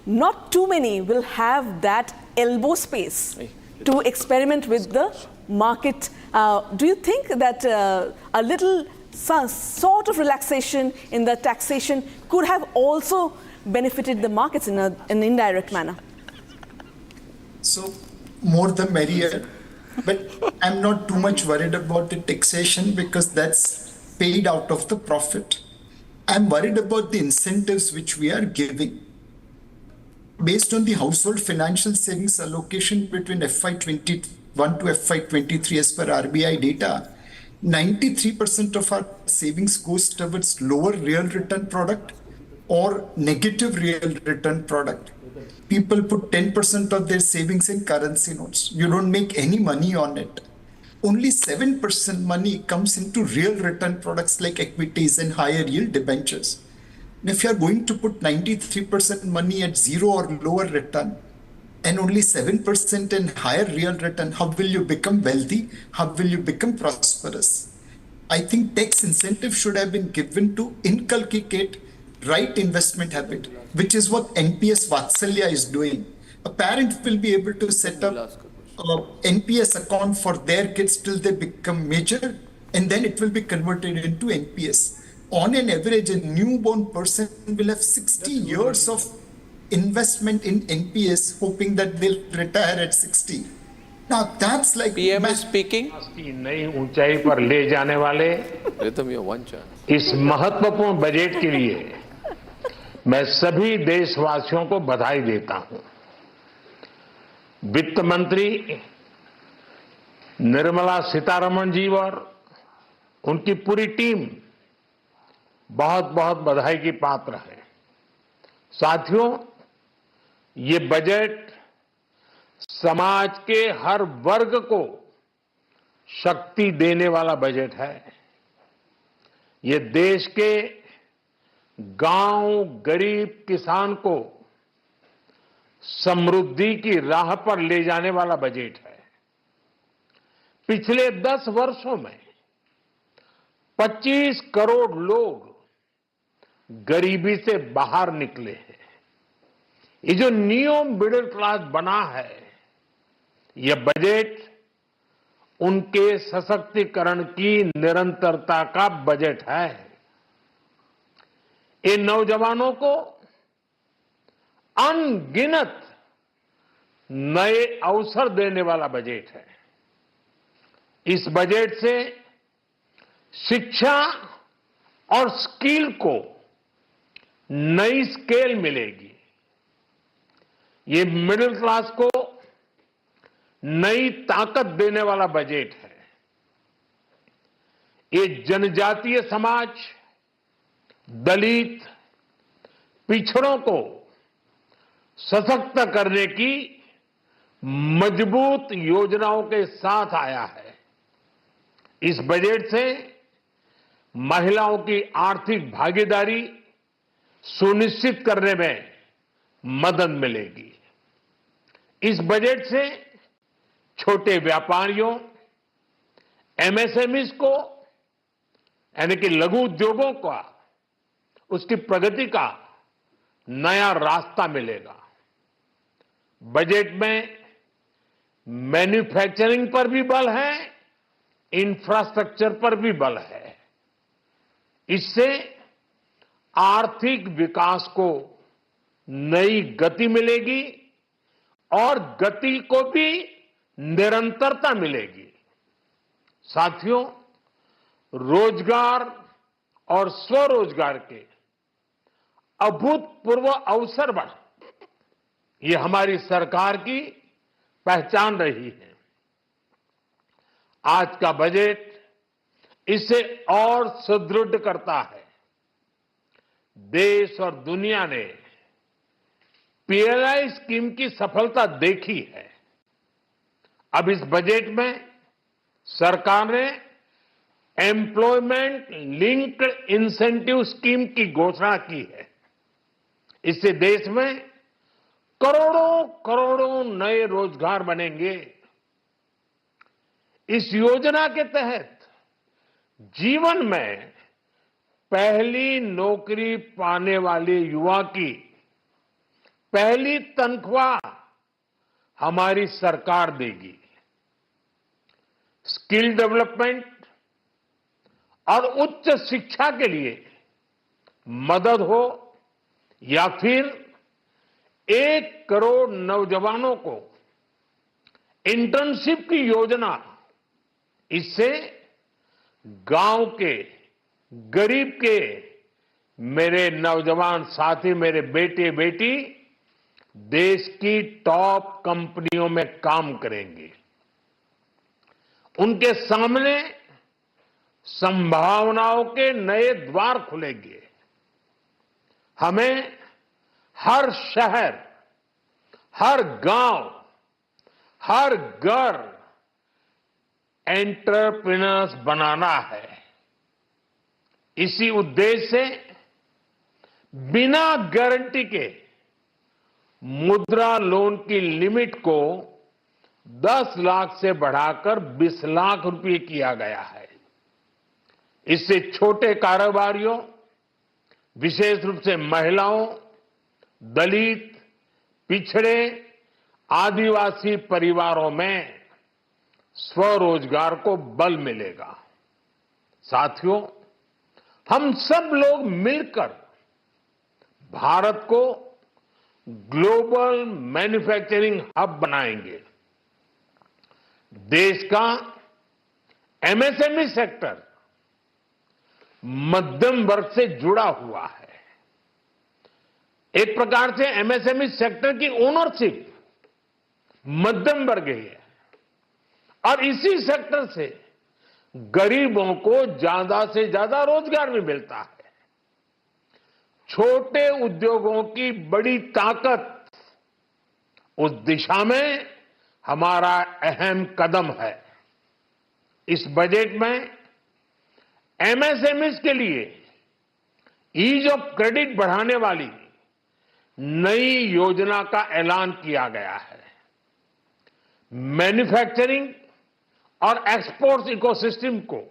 not too many will have that elbow space to experiment with the market. Do you think that a little sort of relaxation in the taxation could have also benefited the markets in an indirect manner? So, more the merrier. But I'm not too much worried about the taxation because that's paid out of the profit. I'm worried about the incentives which we are giving. Based on the household financial savings allocation between FY21 to FY23 as per RBI data, 93% of our savings goes towards lower real return product or negative real return product. People put 10% of their savings in currency notes. You don't make any money on it. Only 7% money comes into real return products like equities and higher yield debentures. And if you are going to put 93% money at zero or lower return and only 7% in higher real return, how will you become wealthy? How will you become prosperous? I think tax incentive should have been given to inculcate right investment habit, which is what NPS Vatsalya is doing. A parent will be able to set up an NPS account for their kids till they become major, and then it will be converted into NPS. On an average, a newborn person will have 60 years of investment in NPS, hoping that they'll retire at 60. Now that's like PM is speaking. नई ऊंचाई पर ले जाने वाले इस महत्वपूर्ण budget के लिए मैं सभी देशवासियों को बधाई देता हूं। वित्त मंत्री निर्मला सीतारमण जी और उनकी पूरी टीम बहुत बहुत बधाई की पात्र है। साथियों, ये बजट समाज के हर वर्ग को शक्ति देने वाला बजट है। ये देश के गांव, गरीब किसान को समृद्धि की राह पर ले जाने वाला बजट है। पिछले 10 वर्षों में 25 करोड़ लोग गरीबी से बाहर निकले हैं। ये जो न्यू मिडिल क्लास बना है, यह बजट उनके सशक्तिकरण की निरंतरता का बजट है। ये नौजवानों को अनगिनत नए अवसर देने वाला बजट है। इस बजट से शिक्षा और स्किल को नई स्केल मिलेगी। ये मिडिल क्लास को नई ताकत देने वाला बजट है। ये जनजातीय समाज, दलित, पिछड़ों को सशक्त करने की मजबूत योजनाओं के साथ आया है। इस बजट से महिलाओं की आर्थिक भागीदारी सुनिश्चित करने में मदद मिलेगी। इस बजट से छोटे व्यापारियों, एमएसएमईज को यानी कि लघु उद्योगों का उसकी प्रगति का नया रास्ता मिलेगा। बजट में मैन्युफैक्चरिंग पर भी बल है, इंफ्रास्ट्रक्चर पर भी बल है। इससे आर्थिक विकास को नई गति मिलेगी और गति को भी निरंतरता मिलेगी। साथियों, रोजगार और स्वरोजगार के अभूतपूर्व अवसर बढ़, ये हमारी सरकार की पहचान रही है। आज का बजट इसे और सुदृढ़ करता है। देश और दुनिया ने पीएलआई स्कीम की सफलता देखी है। अब इस बजट में सरकार ने एम्प्लॉयमेंट लिंक्ड इंसेंटिव स्कीम की घोषणा की है। इससे देश में करोड़ों करोड़ों नए रोजगार बनेंगे। इस योजना के तहत जीवन में पहली नौकरी पाने वाले युवा की पहली तनख्वाह हमारी सरकार देगी। स्किल डेवलपमेंट और उच्च शिक्षा के लिए मदद हो या फिर 1 करोड़ नौजवानों को इंटर्नशिप की योजना, इससे गांव के गरीब के मेरे नौजवान साथी, मेरे बेटे बेटी देश की टॉप कंपनियों में काम करेंगे। उनके सामने संभावनाओं के नए द्वार खुलेंगे। हमें हर शहर, हर गांव, हर घर एंटरप्रेन्योर्स बनाना है। इसी उद्देश्य से बिना गारंटी के मुद्रा लोन की लिमिट को 10 लाख से बढ़ाकर 20 लाख रुपए किया गया है। इससे छोटे कारोबारियों, विशेष रूप से महिलाओं, दलित, पिछड़े, आदिवासी परिवारों में स्वरोजगार को बल मिलेगा। साथियों, हम सब लोग मिलकर भारत को ग्लोबल मैन्युफैक्चरिंग हब बनाएंगे। देश का एमएसएमई सेक्टर मध्यम वर्ग से जुड़ा हुआ है। एक प्रकार से एमएसएमई सेक्टर की ओनरशिप मध्यम वर्ग ही है और इसी सेक्टर से गरीबों को ज्यादा से ज्यादा रोजगार भी मिलता है। छोटे उद्योगों की बड़ी ताकत, उस दिशा में हमारा अहम कदम है। इस बजट में एमएसएमईज के लिए ईज ऑफ क्रेडिट बढ़ाने वाली नई योजना का ऐलान किया गया है। मैन्युफैक्चरिंग और एक्सपोर्ट्स इकोसिस्टम को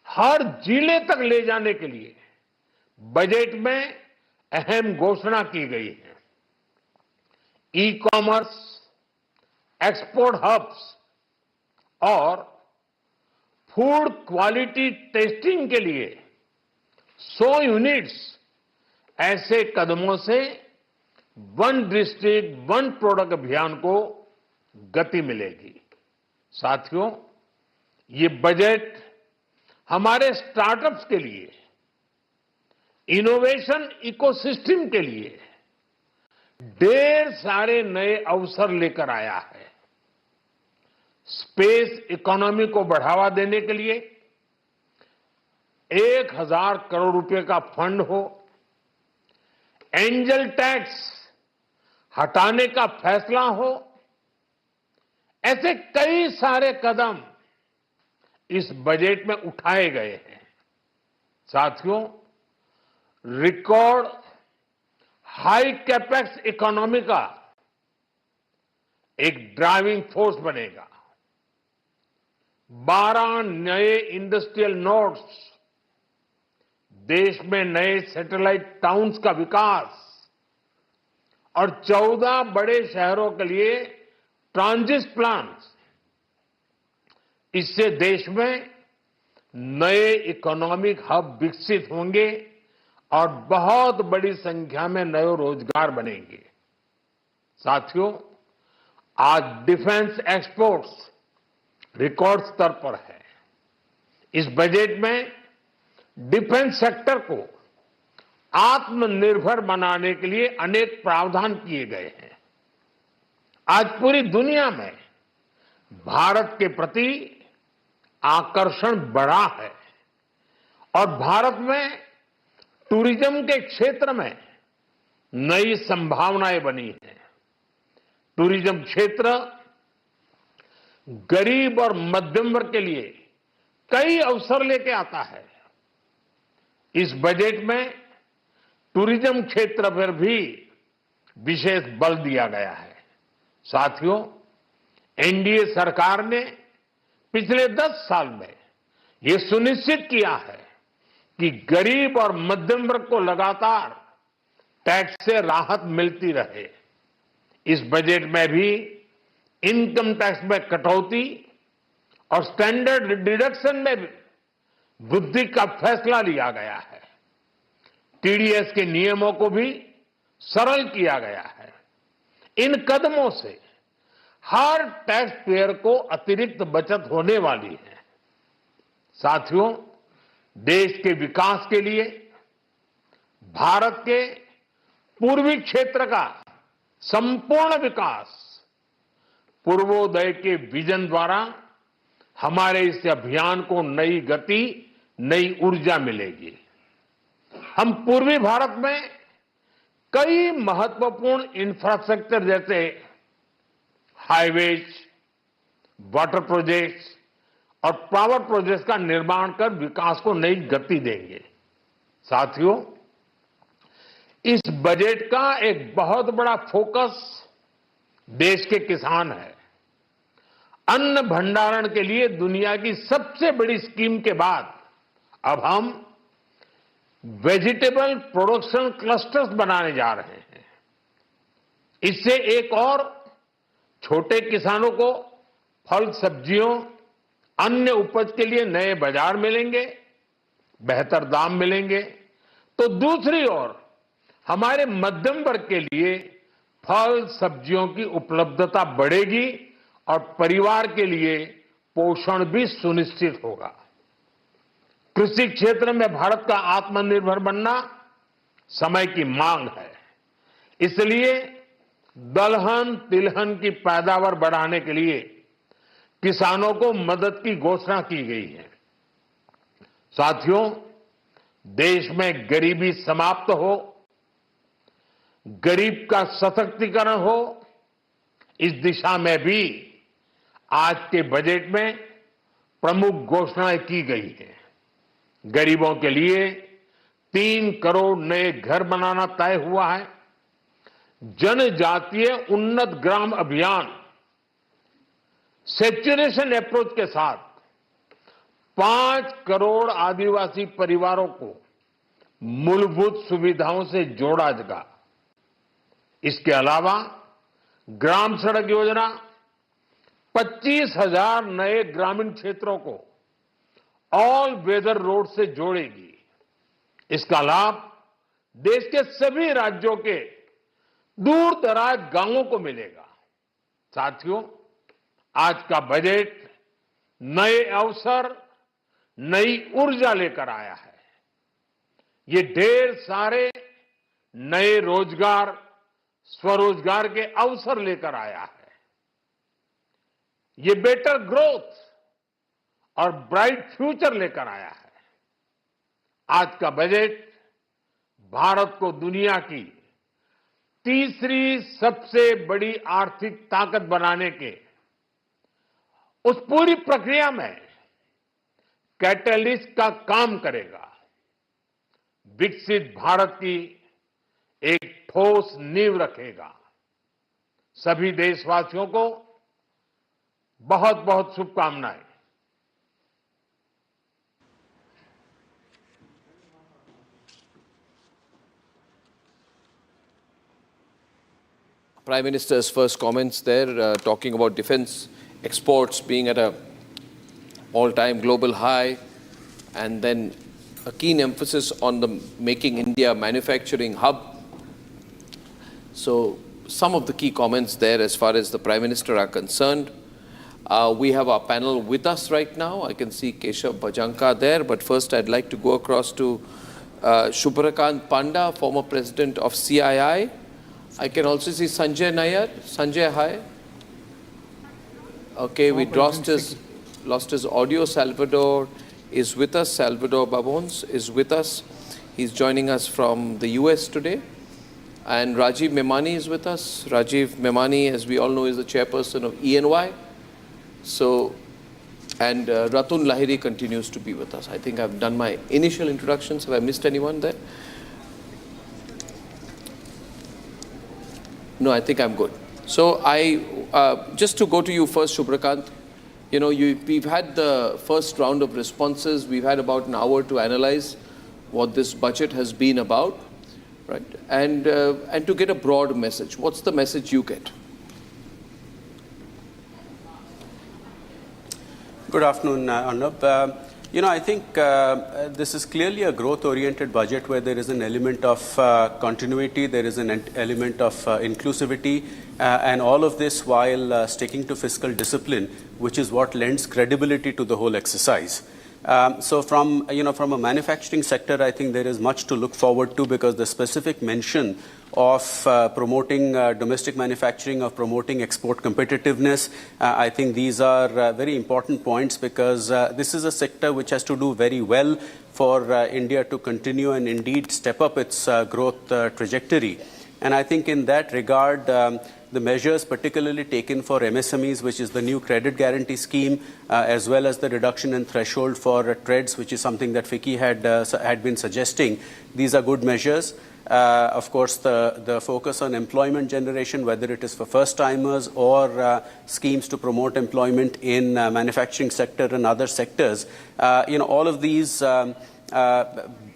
हर जिले तक ले जाने के लिए बजट में अहम घोषणा की गई है। ई कॉमर्स, एक्सपोर्ट हब्स और फूड क्वालिटी टेस्टिंग के लिए 100 यूनिट्स, ऐसे कदमों से वन डिस्ट्रिक्ट वन प्रोडक्ट अभियान को गति मिलेगी। साथियों, ये बजट हमारे स्टार्टअप्स के लिए, इनोवेशन इकोसिस्टम के लिए ढेर सारे नए अवसर लेकर आया है। स्पेस इकोनॉमी को बढ़ावा देने के लिए 1000 करोड़ रुपए का फंड हो, एंजल टैक्स हटाने का फैसला हो, ऐसे कई सारे कदम इस बजट में उठाए गए हैं। साथियों, रिकॉर्ड हाई कैपेक्स इकोनॉमी का एक ड्राइविंग फोर्स बनेगा। 12 नए इंडस्ट्रियल नोड्स, देश में नए सैटेलाइट टाउन्स का विकास और 14 बड़े शहरों के लिए ट्रांजिट प्लान्स, इससे देश में नए इकोनॉमिक हब विकसित होंगे और बहुत बड़ी संख्या में नए रोजगार बनेंगे। साथियों, आज डिफेंस एक्सपोर्ट्स रिकॉर्ड स्तर पर है। इस बजट में डिफेंस सेक्टर को आत्मनिर्भर बनाने के लिए अनेक प्रावधान किए गए हैं। आज पूरी दुनिया में भारत के प्रति आकर्षण बढ़ा है और भारत में टूरिज्म के क्षेत्र में नई संभावनाएं बनी हैं। टूरिज्म क्षेत्र गरीब और मध्यम वर्ग के लिए कई अवसर लेके आता है। इस बजट में टूरिज्म क्षेत्र पर भी विशेष बल दिया गया है। साथियों, एनडीए सरकार ने पिछले 10 साल में ये सुनिश्चित किया है कि गरीब और मध्यम वर्ग को लगातार टैक्स से राहत मिलती रहे। इस बजट में भी इनकम टैक्स में कटौती और स्टैंडर्ड डिडक्शन में भी वृद्धि का फैसला लिया गया है। टीडीएस के नियमों को भी सरल किया गया है। इन कदमों से हर टैक्स पेयर को अतिरिक्त बचत होने वाली है। साथियों, देश के विकास के लिए भारत के पूर्वी क्षेत्र का संपूर्ण विकास पूर्वोदय के विजन द्वारा हमारे इस अभियान को नई गति, नई ऊर्जा मिलेगी। हम पूर्वी भारत में कई महत्वपूर्ण इंफ्रास्ट्रक्चर जैसे हाईवेज, वाटर प्रोजेक्ट्स और पावर प्रोजेक्ट्स का निर्माण कर विकास को नई गति देंगे। साथियों, इस बजट का एक बहुत बड़ा फोकस देश के किसान है। अन्न भंडारण के लिए दुनिया की सबसे बड़ी स्कीम के बाद अब हम वेजिटेबल प्रोडक्शन क्लस्टर्स बनाने जा रहे हैं। इससे एक और छोटे किसानों को फल, सब्जियों, अन्य उपज के लिए नए बाजार मिलेंगे, बेहतर दाम मिलेंगे, तो दूसरी ओर हमारे मध्यम वर्ग के लिए फल, सब्जियों की उपलब्धता बढ़ेगी और परिवार के लिए पोषण भी सुनिश्चित होगा। कृषि क्षेत्र में भारत का आत्मनिर्भर बनना समय की मांग है। इसलिए दलहन, तिलहन की पैदावार बढ़ाने के लिए किसानों को मदद की घोषणा की गई है। साथियों, देश में गरीबी समाप्त हो, गरीब का सशक्तिकरण हो, इस दिशा में भी आज के बजट में प्रमुख घोषणाएं की गई हैं। गरीबों के लिए 3 करोड़ नए घर बनाना तय हुआ है। जनजातीय उन्नत ग्राम अभियान सेचुरेशन अप्रोच के साथ 5 करोड़ आदिवासी परिवारों को मूलभूत सुविधाओं से जोड़ा जाएगा। इसके अलावा ग्राम सड़क योजना 25,000 नए ग्रामीण क्षेत्रों को ऑल वेदर रोड से जोड़ेगी। इसका लाभ देश के सभी राज्यों के दूर दराज गांवों को मिलेगा। साथियों, आज का बजट नए अवसर, नई ऊर्जा लेकर आया है। ये ढेर सारे नए रोजगार, स्वरोजगार के अवसर लेकर आया है। ये बेटर ग्रोथ और ब्राइट फ्यूचर लेकर आया है। आज का बजट भारत को दुनिया की तीसरी सबसे बड़ी आर्थिक ताकत बनाने के उस पूरी प्रक्रिया में कैटलिस्ट का काम करेगा। विकसित भारत की एक ठोस नींव रखेगा। सभी देशवासियों को बहुत बहुत शुभकामनाएं। Prime Minister's first comments there, talking about defense exports being at a all-time global high, and then a keen emphasis on the making India manufacturing hub. So some of the key comments there as far as the Prime Minister are concerned. We have our panel with us right now. I can see Keshav Bhajanka there, but first I'd like to go across to Shubhrakant Panda, former president of CII. I can also see Sanjay Nair. Sanjay, hi. Okay, we lost his audio. Salvador is with us. Salvador Babons is with us. He's joining us from the US today. And Rajiv Memani is with us. Rajiv Memani, as we all know, is the chairperson of ENY. So, and Ratun Lahiri continues to be with us. I think I've done my initial introductions. Have I missed anyone there? No, I think I'm good. So just to go to you first, Shubhrakant, you know, we've had the first round of responses. We've had about an hour to analyze what this budget has been about, right? And to get a broad message. What's the message you get? Good afternoon, Arnab. I think this is clearly a growth-oriented budget where there is an element of continuity, there is an element of inclusivity, and all of this while sticking to fiscal discipline, which is what lends credibility to the whole exercise. So from a manufacturing sector, I think there is much to look forward to, because the specific mention of promoting domestic manufacturing, of promoting export competitiveness, I think these are very important points, because this is a sector which has to do very well for India to continue and indeed step up its growth trajectory. And I think in that regard, the measures particularly taken for MSMEs, which is the new credit guarantee scheme, as well as the reduction in threshold for TREDs, which is something that FICCI had been suggesting, these are good measures. Of course, the focus on employment generation, whether it is for first-timers or schemes to promote employment in manufacturing sector and other sectors, all of these,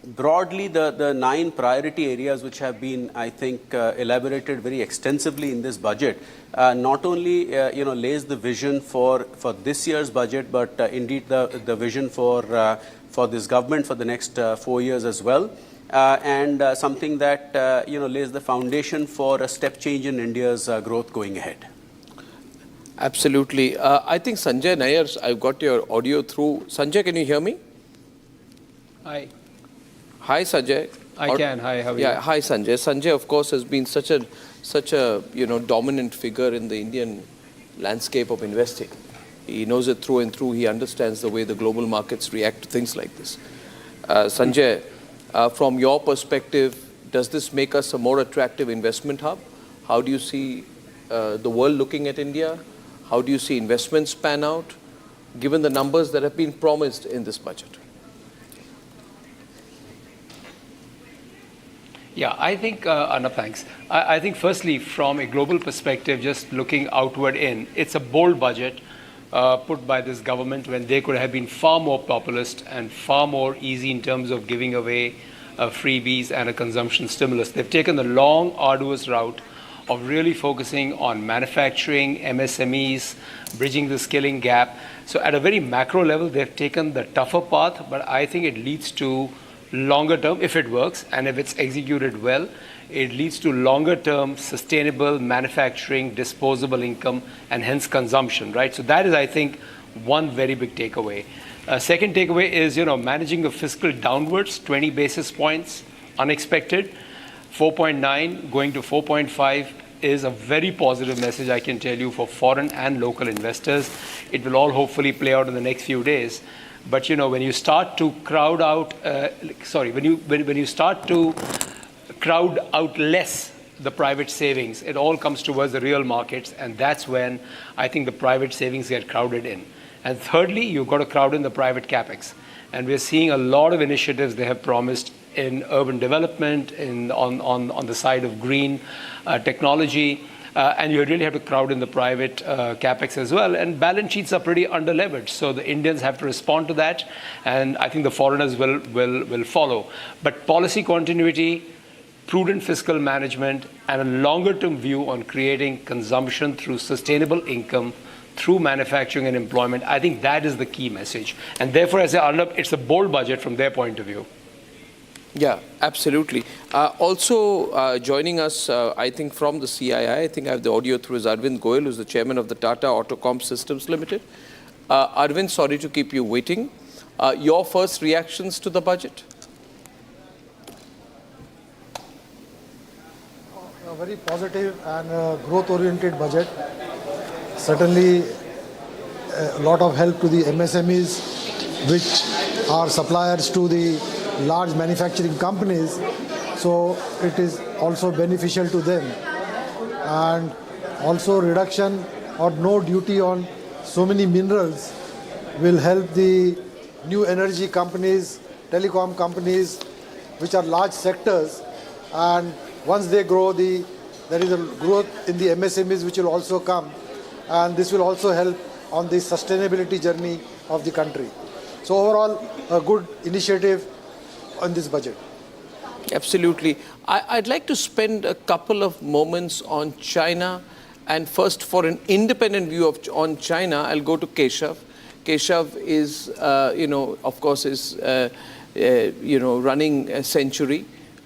broadly, the 9 priority areas which have been, I think, elaborated very extensively in this budget, not only, lays the vision for this year's budget, but indeed the vision for this government for the next 4 years as well. And something that lays the foundation for a step change in India's growth going ahead. Absolutely. I think Sanjay Nair, I've got your audio through. Sanjay, can you hear me? Hi. Hi, Sanjay. I can. Hi, how are you? Yeah, hi, Sanjay. Sanjay, of course, has been such a dominant figure in the Indian landscape of investing. He knows it through and through. He understands the way the global markets react to things like this. Sanjay, from your perspective, does this make us a more attractive investment hub? How do you see the world looking at India? How do you see investments pan out, given the numbers that have been promised in this budget? Yeah, I think, Arnab, thanks. I think firstly, from a global perspective, just looking outward in, it's a bold budget put by this government when they could have been far more populist and far more easy in terms of giving away freebies and a consumption stimulus. They've taken the long, arduous route of really focusing on manufacturing, MSMEs, bridging the skilling gap. So at a very macro level, they've taken the tougher path, but I think it leads to longer term, if it works, and if it's executed well, it leads to longer term sustainable manufacturing, disposable income, and hence consumption, right? So that is, I think, one very big takeaway. Second takeaway is, managing the fiscal downwards, 20 basis points, unexpected. 4.9 going to 4.5 is a very positive message, I can tell you, for foreign and local investors. It will all hopefully play out in the next few days. But when you start to crowd out, when you start to crowd out less the private savings, it all comes towards the real markets, and that's when I think the private savings get crowded in. And thirdly, you've got to crowd in the private capex, and we're seeing a lot of initiatives they have promised in urban development, on the side of green technology. And you really have to crowd in the private capex as well. And balance sheets are pretty underleveraged. So the Indians have to respond to that. And I think the foreigners will follow. But policy continuity, prudent fiscal management, and a longer-term view on creating consumption through sustainable income, through manufacturing and employment. I think that is the key message. And therefore, as I Arnab, it's a bold budget from their point of view. Yeah, absolutely. Also joining us, I think from the CII, I think I have the audio through, is Arvind Goyal, who's the chairman of the Tata Autocomp Systems Limited. Arvind, sorry to keep you waiting. Your first reactions to the budget? A very positive and growth-oriented budget. Certainly a lot of help to the MSMEs, which are suppliers to the large manufacturing companies. So it is also beneficial to them. And also reduction or no duty on so many minerals will help the new energy companies, telecom companies, which are large sectors. And once they grow, there is a growth in the MSMEs which will also come. And this will also help on the sustainability journey of the country. So overall, a good initiative on this budget. Absolutely. I'd like to spend a couple of moments on China. And first, for an independent view on China, I'll go to Keshav. Keshav is, of course, is, running Century,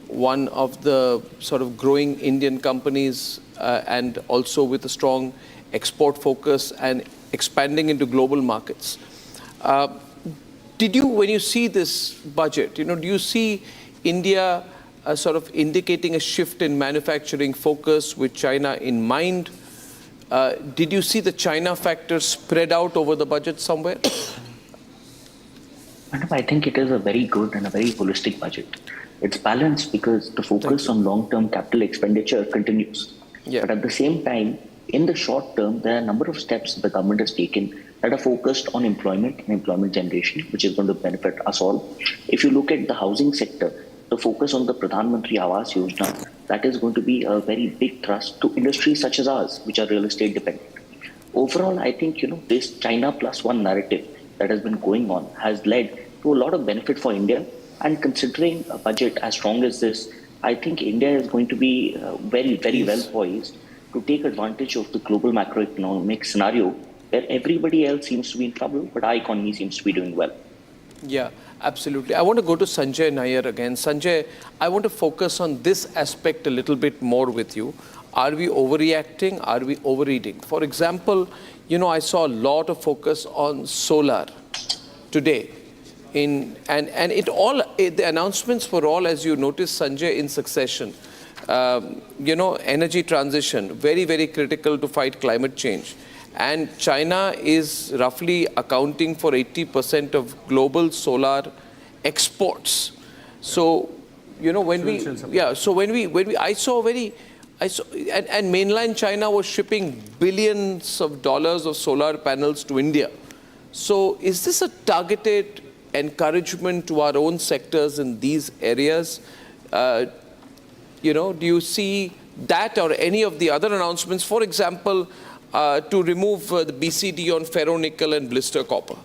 one of the sort of growing Indian companies, and also with a strong export focus and expanding into global markets. When you see this budget, do you see India sort of indicating a shift in manufacturing focus with China in mind? Did you see the China factor spread out over the budget somewhere? I think it is a very good and a very holistic budget. It's balanced because the focus on long-term capital expenditure continues. Yeah. But at the same time, in the short term, there are a number of steps the government has taken that are focused on employment and employment generation, which is going to benefit us all. If you look at the housing sector, the focus on the Pradhan Mantri Awas Yojana, that is going to be a very big thrust to industries such as ours, which are real estate dependent. Overall, I think, this China plus one narrative that has been going on has led to a lot of benefit for India. And considering a budget as strong as this, I think India is going to be very, very well poised to take advantage of the global macroeconomic scenario where everybody else seems to be in trouble, but our economy seems to be doing well. Yeah, absolutely. I want to go to Sanjay Nair again. Sanjay, I want to focus on this aspect a little bit more with you. Are we overreacting? Are we overeating? For example, I saw a lot of focus on solar today. The announcements were all, as you noticed, Sanjay, in succession. Energy transition, very, very critical to fight climate change. And China is roughly accounting for 80% of global solar exports. So, when mainland China was shipping billions of dollars of solar panels to India. So is this a targeted encouragement to our own sectors in these areas? Do you see that or any of the other announcements, for example, to remove the BCD on ferronickel and blister copper?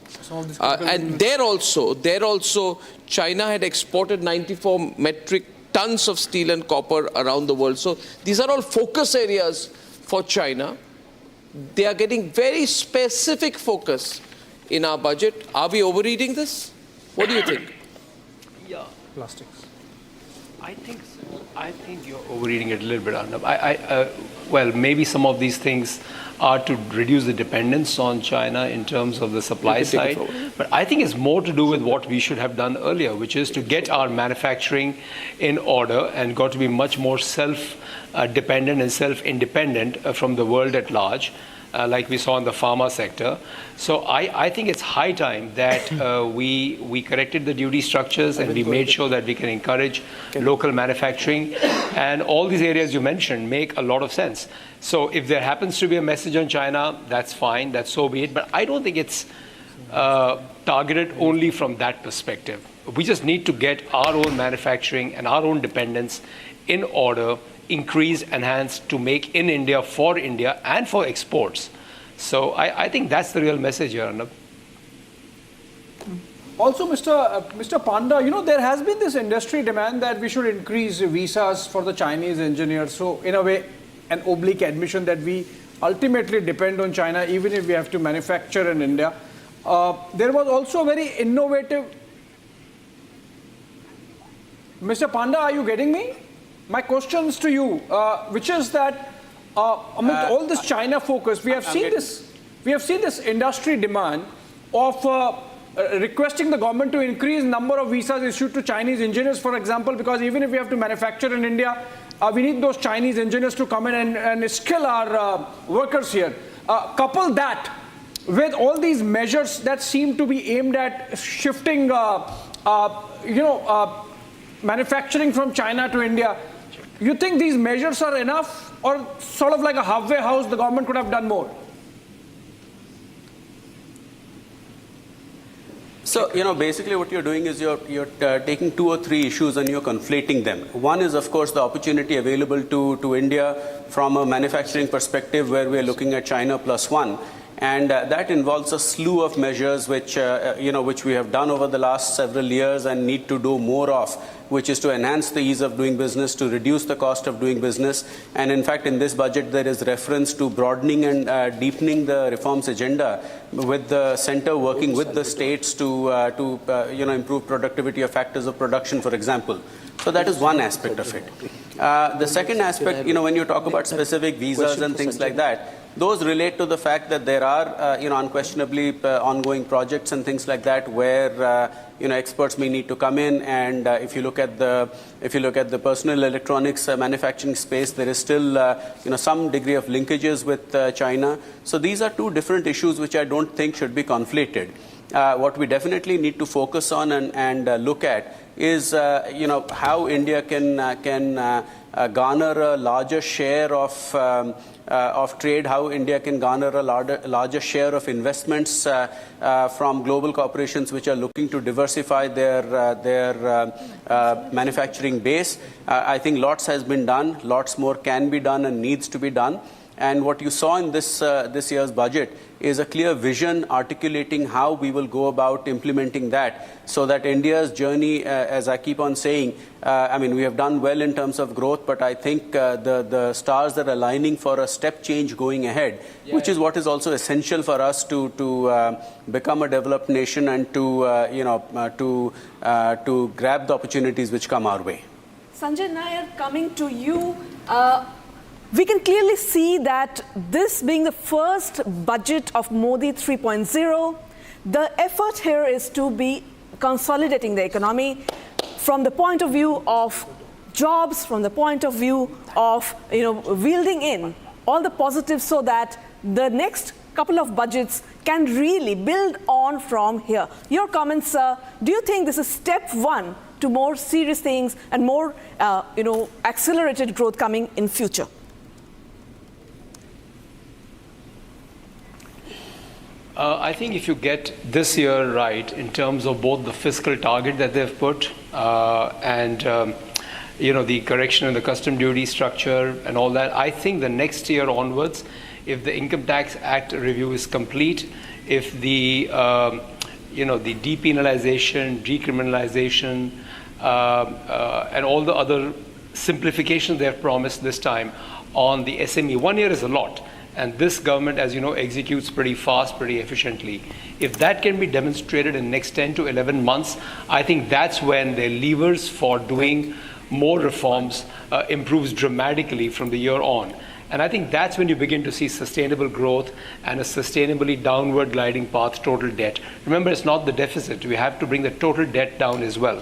And there also, China had exported 94 metric tons of steel and copper around the world. So these are all focus areas for China. They are getting very specific focus in our budget. Are we overeating this? What do you think? Yeah. Plastics. I think you're overeating it a little bit, Arnab. Well, maybe some of these things are to reduce the dependence on China in terms of the supply side. But I think it's more to do with what we should have done earlier, which is to get our manufacturing in order and got to be much more self-dependent and self-independent from the world at large. Like we saw in the pharma sector. So I think it's high time that we corrected the duty structures and we made sure that we can encourage local manufacturing. And all these areas you mentioned make a lot of sense. So if there happens to be a message on China, that's fine, that's so be it. But I don't think it's targeted only from that perspective. We just need to get our own manufacturing and our own dependence in order, increase, enhance to make in India for India and for exports. So I think that's the real message here, Arnab. Also, Mr. Panda, there has been this industry demand that we should increase visas for the Chinese engineers. So, in a way, an oblique admission that we ultimately depend on China, even if we have to manufacture in India. There was also a very innovative... Mr. Panda, are you getting me? My question is to you, which is that amid all this China focus, we have seen this industry demand of requesting the government to increase number of visas issued to Chinese engineers, for example, because even if we have to manufacture in India, we need those Chinese engineers to come in and skill our workers here. Couple that with all these measures that seem to be aimed at shifting, manufacturing from China to India. You think these measures are enough, or sort of like a halfway house, the government could have done more? So, basically what you're doing is you're taking two or three issues and you're conflating them. One is, of course, the opportunity available to India from a manufacturing perspective, where we're looking at China plus one. And that involves a slew of measures which we have done over the last several years and need to do more of, which is to enhance the ease of doing business, to reduce the cost of doing business. And in fact, in this budget, there is reference to broadening and deepening the reforms agenda, with the center working with the states to improve productivity of factors of production, for example. So that is one aspect of it. The second aspect, when you talk about specific visas and things like that, those relate to the fact that there are, unquestionably ongoing projects and things like that where, experts may need to come in. And if you look at the personal electronics manufacturing space, there is still, some degree of linkages with China. So these are two different issues which I don't think should be conflated. What we definitely need to focus on and look at is, how India can garner a larger share of trade, how India can garner a larger share of investments from global corporations which are looking to diversify their manufacturing base. I think lots has been done, lots more can be done and needs to be done. And what you saw in this year's budget is a clear vision articulating how we will go about implementing that, so that India's journey, as I keep on saying, we have done well in terms of growth, but I think the stars are aligning for a step change going ahead, which is what is also essential for us to become a developed nation and to grab the opportunities which come our way. Sanjay Nair, coming to you. We can clearly see that this being the first budget of Modi 3.0, the effort here is to be consolidating the economy from the point of view of jobs, from the point of view of wielding in all the positives, so that the next couple of budgets can really build on from here. Your comments, sir. Do you think this is step one to more serious things and more accelerated growth coming in future? I think if you get this year right in terms of both the fiscal target that they've put and the correction in the custom duty structure and all that, I think the next year onwards, if the Income Tax Act review is complete, if the the depenalization, decriminalization, and all the other simplifications they have promised this time on the SME, 1 year is a lot. And this government, as you know, executes pretty fast, pretty efficiently. If that can be demonstrated in the next 10 to 11 months, I think that's when their levers for doing more reforms improves dramatically from the year on. And I think that's when you begin to see sustainable growth and a sustainably downward gliding path, total debt. Remember, it's not the deficit. We have to bring the total debt down as well.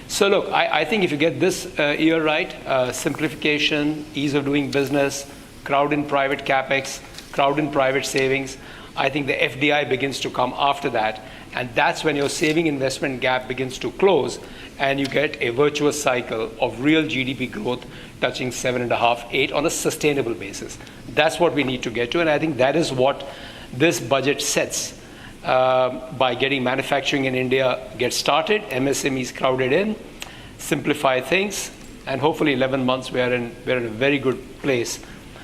So look, I think if you get this year right, simplification, ease of doing business, crowd in private capex, crowd in private savings, I think the FDI begins to come after that. And that's when your saving investment gap begins to close and you get a virtuous cycle of real GDP growth touching 7.5%, 8% on a sustainable basis. That's what we need to get to. And I think that is what this budget sets by getting manufacturing in India get started, MSMEs crowded in, simplify things, and hopefully 11 months we're in a very good place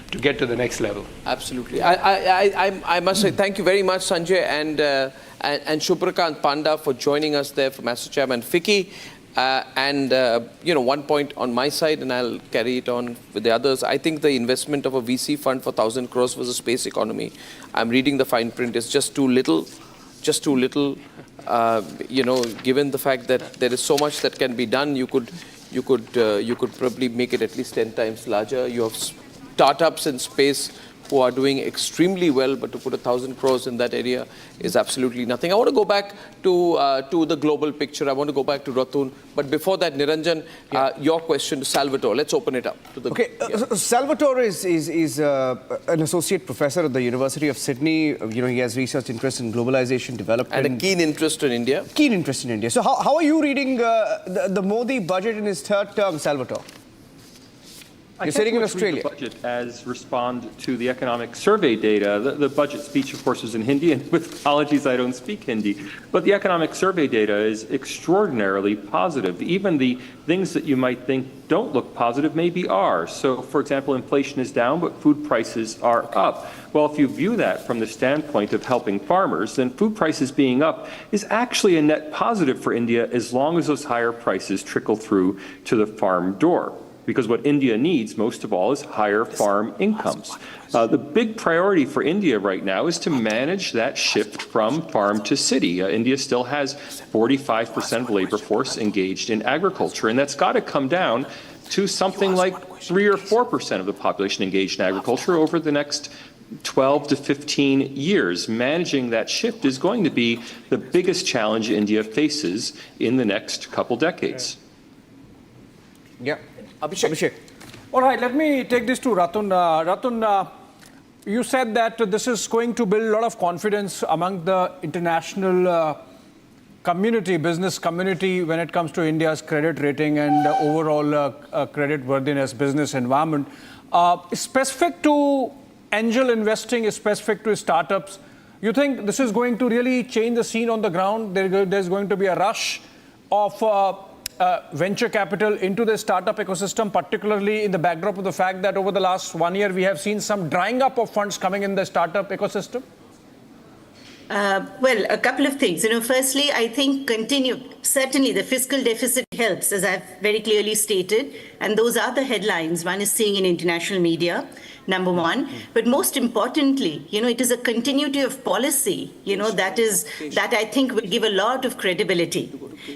to get to the next level. Absolutely. I must say thank you very much, Sanjay, and Shubhrakant Panda for joining us there from ASSOCHAM, and Ficky. One point on my side, and I'll carry it on with the others. I think the investment of a VC fund for 1,000 crores for the space economy, I'm reading the fine print, is just too little. Given the fact that there is so much that can be done, you could probably make it at least 10 times larger. You have startups in space who are doing extremely well, but to put 1,000 crores in that area is absolutely nothing. I want to go back to the global picture. I want to go back to Ratun. But before that, Niranjan, your question to Salvatore. Let's open it up. Salvatore is an associate professor at the University of Sydney. He has research interest in globalization, development. And a keen interest in India. Keen interest in India. So how are you reading the Modi budget in his third term, Salvatore? You're sitting in Australia. The budget as respond to the economic survey data. The budget speech, of course, is in Hindi, and with apologies, I don't speak Hindi. But the economic survey data is extraordinarily positive. Even the things that you might think don't look positive maybe are. So, for example, inflation is down, but food prices are up. Well, if you view that from the standpoint of helping farmers, then food prices being up is actually a net positive for India as long as those higher prices trickle through to the farm door. Because what India needs, most of all, is higher farm incomes. The big priority for India right now is to manage that shift from farm to city. India still has 45% of labor force engaged in agriculture, and that's got to come down to something like 3 or 4% of the population engaged in agriculture over the next 12 to 15 years. Managing that shift is going to be the biggest challenge India faces in the next couple decades. Yeah. Abhishek. All right, let me take this to Ratun. Ratun, you said that this is going to build a lot of confidence among the international community, business community, when it comes to India's credit rating and overall credit worthiness, business environment. Specific to angel investing, specific to startups, you think this is going to really change the scene on the ground? There's going to be a rush of venture capital into the startup ecosystem, particularly in the backdrop of the fact that over the last 1 year, we have seen some drying up of funds coming in the startup ecosystem? Well, a couple of things. Firstly, I think certainly the fiscal deficit helps, as I've very clearly stated, and those are the headlines one is seeing in international media, number one. But most importantly, it is a continuity of policy, that I think will give a lot of credibility.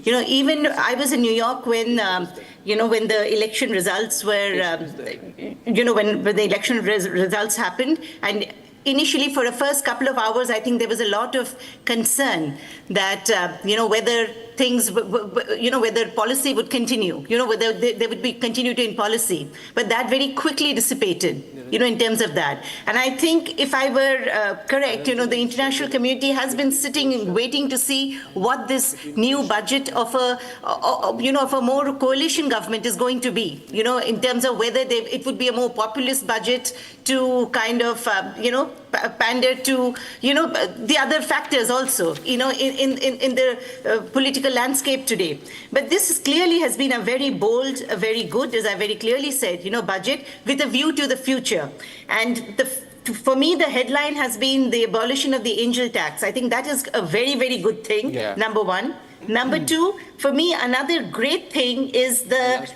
Even I was in New York when the election results were, when the election results happened, and initially, for the first couple of hours, I think there was a lot of concern that, whether things, whether policy would continue, whether there would be continuity in policy. But that very quickly dissipated, in terms of that. And I think if I were correct, the international community has been sitting and waiting to see what this new budget of a more coalition government is going to be, in terms of whether it would be a more populist budget to kind of, pander to, the other factors also, in the political landscape today. But this clearly has been a very bold, a very good, as I very clearly said, budget with a view to the future. And for me, the headline has been the abolition of the angel tax. I think that is a very, very good thing, number one. Number two, for me, another great thing is the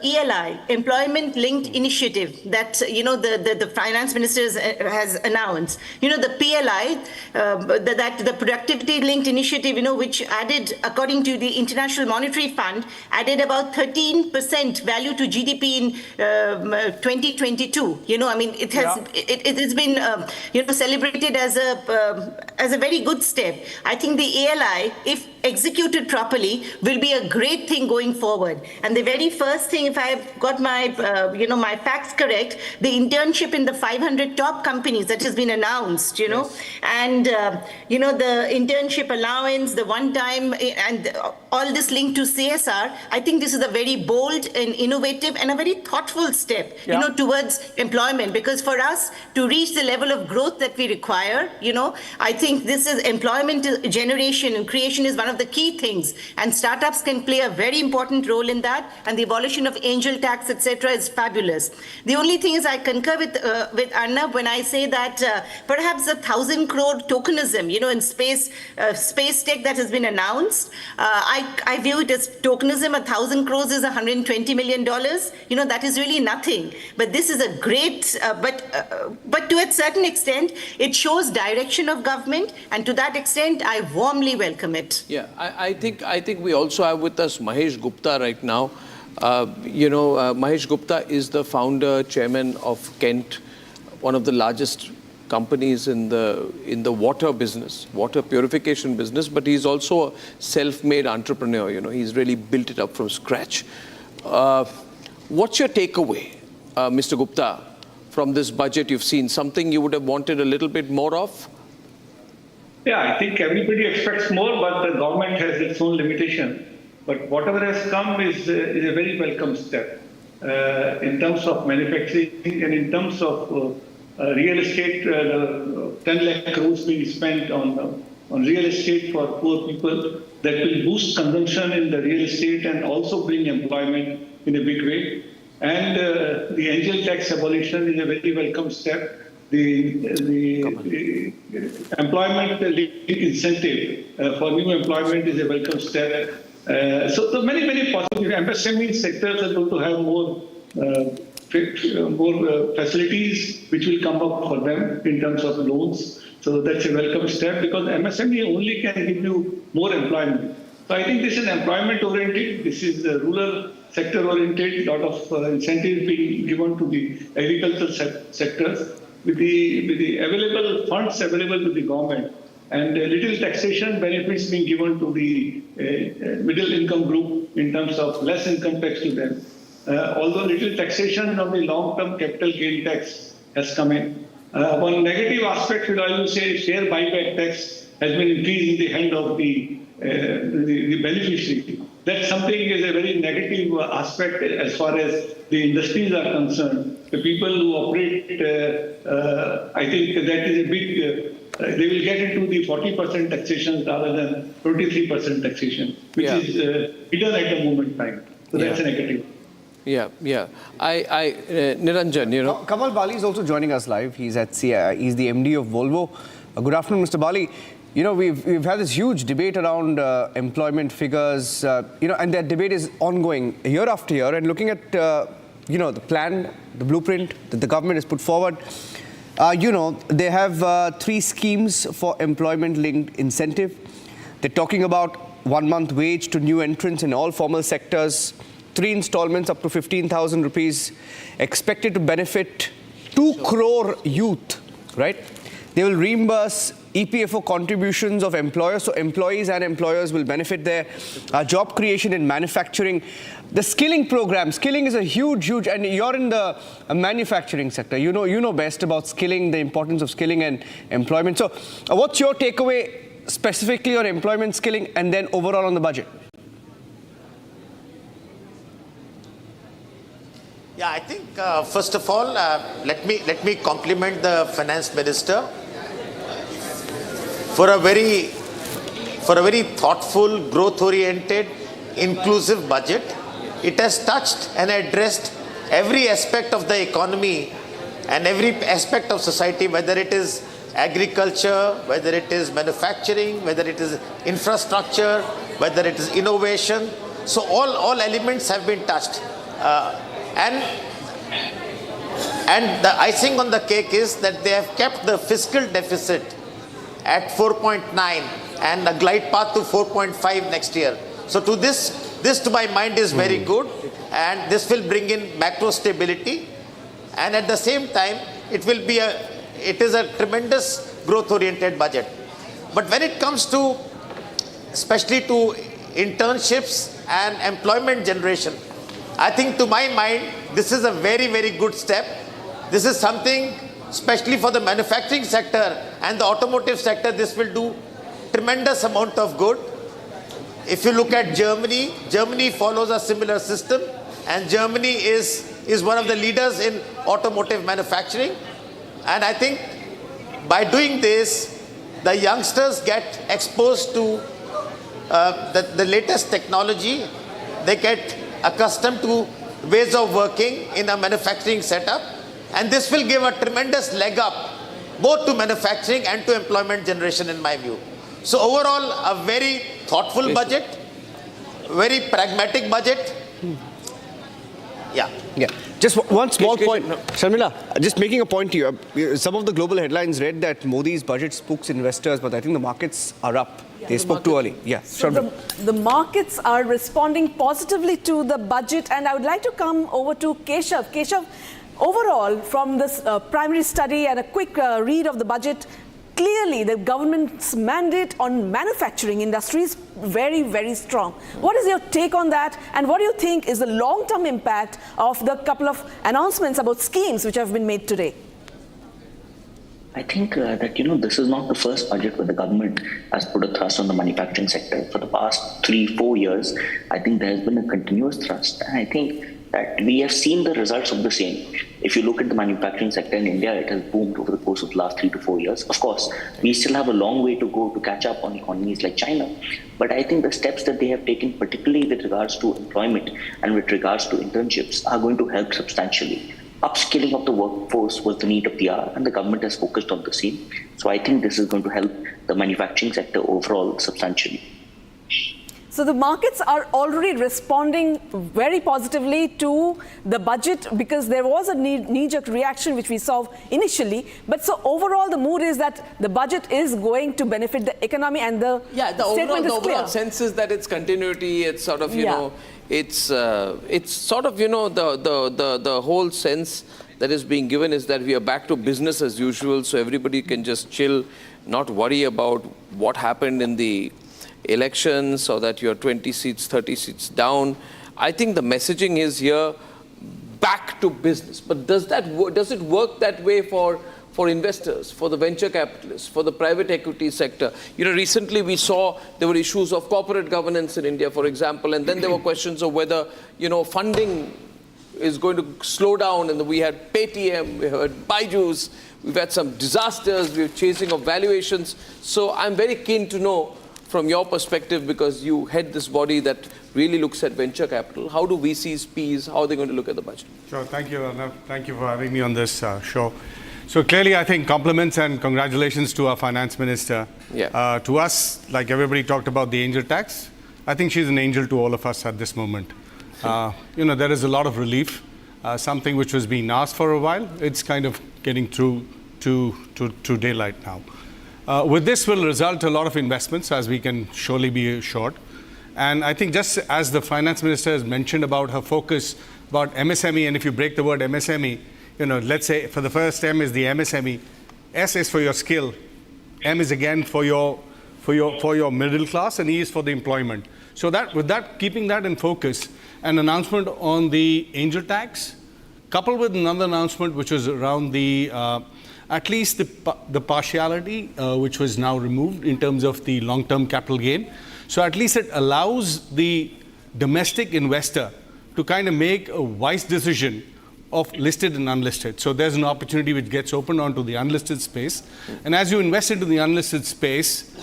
ELI, Employment Linked Initiative, that the finance minister has announced. The PLI, the Productivity Linked Initiative, which added, according to the International Monetary Fund, added about 13% value to GDP in 2022. It has been celebrated as a very good step. I think the ELI, if executed properly, will be a great thing going forward. And the very first thing, if I've got my my facts correct, the internship in the 500 top companies that has been announced, and the internship allowance, the one time, and all this linked to CSR, I think this is a very bold and innovative and a very thoughtful step, towards employment. Because for us to reach the level of growth that we require, I think this is employment generation and creation is one of the key things. And startups can play a very important role in that. And the abolition of angel tax, etc., is fabulous. The only thing is I concur with Arnab when I say that perhaps the 1,000 crore tokenism, in space tech that has been announced, I view it as tokenism. 1,000 crores is $120 million. That is really nothing. But this is a great, but to a certain extent, it shows direction of government, and to that extent, I warmly welcome it. Yeah, I think we also have with us Mahesh Gupta right now. Mahesh Gupta is the founder, chairman of Kent, one of the largest companies in the water business, water purification business, but he's also a self-made entrepreneur. He's really built it up from scratch. What's your takeaway, Mr. Gupta, from this budget you've seen? Something you would have wanted a little bit more of? Yeah, I think everybody expects more, but the government has its own limitation. But whatever has come is a very welcome step in terms of manufacturing and in terms of real estate. 10 lakh crores being spent on real estate for poor people that will boost consumption in the real estate and also bring employment in a big way. And the angel tax abolition is a very welcome step. The employment incentive for new employment is a welcome step. So many, many positive. MSME sectors are going to have more facilities which will come up for them in terms of loans. So that's a welcome step, because MSME only can give you more employment. So I think this is employment oriented. This is rural sector oriented. A lot of incentives being given to the agricultural sectors with the available funds available to the government, and little taxation benefits being given to the middle income group in terms of less income tax to them. Although little taxation of the long-term capital gain tax has come in. One negative aspect, I will say, share buyback tax has been increased in the hand of the beneficiary. That's something is a very negative aspect as far as the industries are concerned. The people who operate, I think that is a big, they will get into the 40% taxation rather than 23% taxation, which is hidden at the moment time. So that's a negative. Yeah. Niranjan, Kamal Bali is also joining us live. He's at he's the MD of Volvo. Good afternoon, Mr. Bali. We've had this huge debate around employment figures, and that debate is ongoing year after year. And looking at, the plan, the blueprint that the government has put forward, they have 3 schemes for employment-linked incentive. They're talking about 1 month wage to new entrants in all formal sectors, 3 installments up to 15,000 rupees, expected to benefit 2 crore youth, right? They will reimburse EPFO contributions of employers, so employees and employers will benefit there. Job creation in manufacturing. The skilling program. Skilling is a huge, and you're in the manufacturing sector. You know best about skilling, the importance of skilling and employment. So what's your takeaway specifically on employment skilling and then overall on the budget? Yeah, I think first of all, let me compliment the finance minister for a very thoughtful, growth-oriented, inclusive budget. It has touched and addressed every aspect of the economy and every aspect of society, whether it is agriculture, whether it is manufacturing, whether it is infrastructure, whether it is innovation. So all elements have been touched. And the icing on the cake is that they have kept the fiscal deficit at 4.9 and a glide path to 4.5 next year. So this to my mind is very good, and this will bring in macro stability, and at the same time it is a tremendous growth oriented budget. But when it comes to especially to internships and employment generation, I think to my mind this is a very, very good step. This is something especially for the manufacturing sector and the automotive sector. This will do tremendous amount of good. if you look at Germany, Germany follows a similar system, and Germany is one of the leaders in automotive manufacturing. And I think by doing this, the youngsters get exposed to the latest technology. They get accustomed to ways of working in a manufacturing setup, and this will give a tremendous leg up both to manufacturing and to employment generation, in my view. So overall, a very thoughtful budget, very pragmatic budget. Yeah. Just one small point. Sharmila, just making a point to you. Some of the global headlines read that Modi's budget spooks investors, but I think the markets are up. They spoke too early. Yeah, so the markets are responding positively to the budget, and I would like to come over to Keshav. Keshav, overall, from this primary study and a quick read of the budget, clearly the government's mandate on manufacturing industry is very, very strong. What is your take on that, and what do you think is the long-term impact of the couple of announcements about schemes which have been made today? I think that, this is not the first budget where the government has put a thrust on the manufacturing sector. For the past 3-4 years, I think there has been a continuous thrust. And I think that we have seen the results of the same. If you look at the manufacturing sector in India, it has boomed over the course of the last 3 to 4 years. Of course, we still have a long way to go to catch up on economies like China. But I think the steps that they have taken, particularly with regards to employment and with regards to internships, are going to help substantially. Upskilling of the workforce was the need of the hour, and the government has focused on the same. So I think this is going to help the manufacturing sector overall substantially. So the markets are already responding very positively to the budget, because there was a knee-jerk reaction which we saw initially. But so overall, the mood is that the budget is going to benefit the economy, and the statement is clear. Overall sense is that it's continuity. It's sort of, it's sort of, the whole sense that is being given is that we are back to business as usual. So everybody can just chill, not worry about what happened in the elections, or that you're 20 seats, 30 seats down. I think the messaging is here, back to business. But does it work that way for investors, for the venture capitalists, for the private equity sector? Recently we saw there were issues of corporate governance in India, for example, and then there were questions of whether, funding is going to slow down, and we had Paytm, we had Byju's, we've had some disasters, we're chasing of valuations. So I'm very keen to know, from your perspective, because you head this body that really looks at venture capital, how do VCs, Ps, how are they going to look at the budget? Sure, thank you, Arnav. Thank you for having me on this show. So clearly, I think compliments and congratulations to our finance minister. Yeah. To us, like everybody talked about the angel tax, I think she's an angel to all of us at this moment. There is a lot of relief, something which was being asked for a while. It's kind of getting through to daylight now. With this will result a lot of investments, as we can surely be assured. And I think just as the finance minister has mentioned about her focus about MSME, and if you break the word MSME, let's say for the first M is the MSME, S is for your skill, M is again for your middle class, and E is for the employment. So keeping that in focus, an announcement on the angel tax, coupled with another announcement which was around the at least the partiality, which was now removed in terms of the long-term capital gain. So at least it allows the domestic investor to kind of make a wise decision of listed and unlisted. So there's an opportunity which gets opened onto the unlisted space. And as you invest into the unlisted space,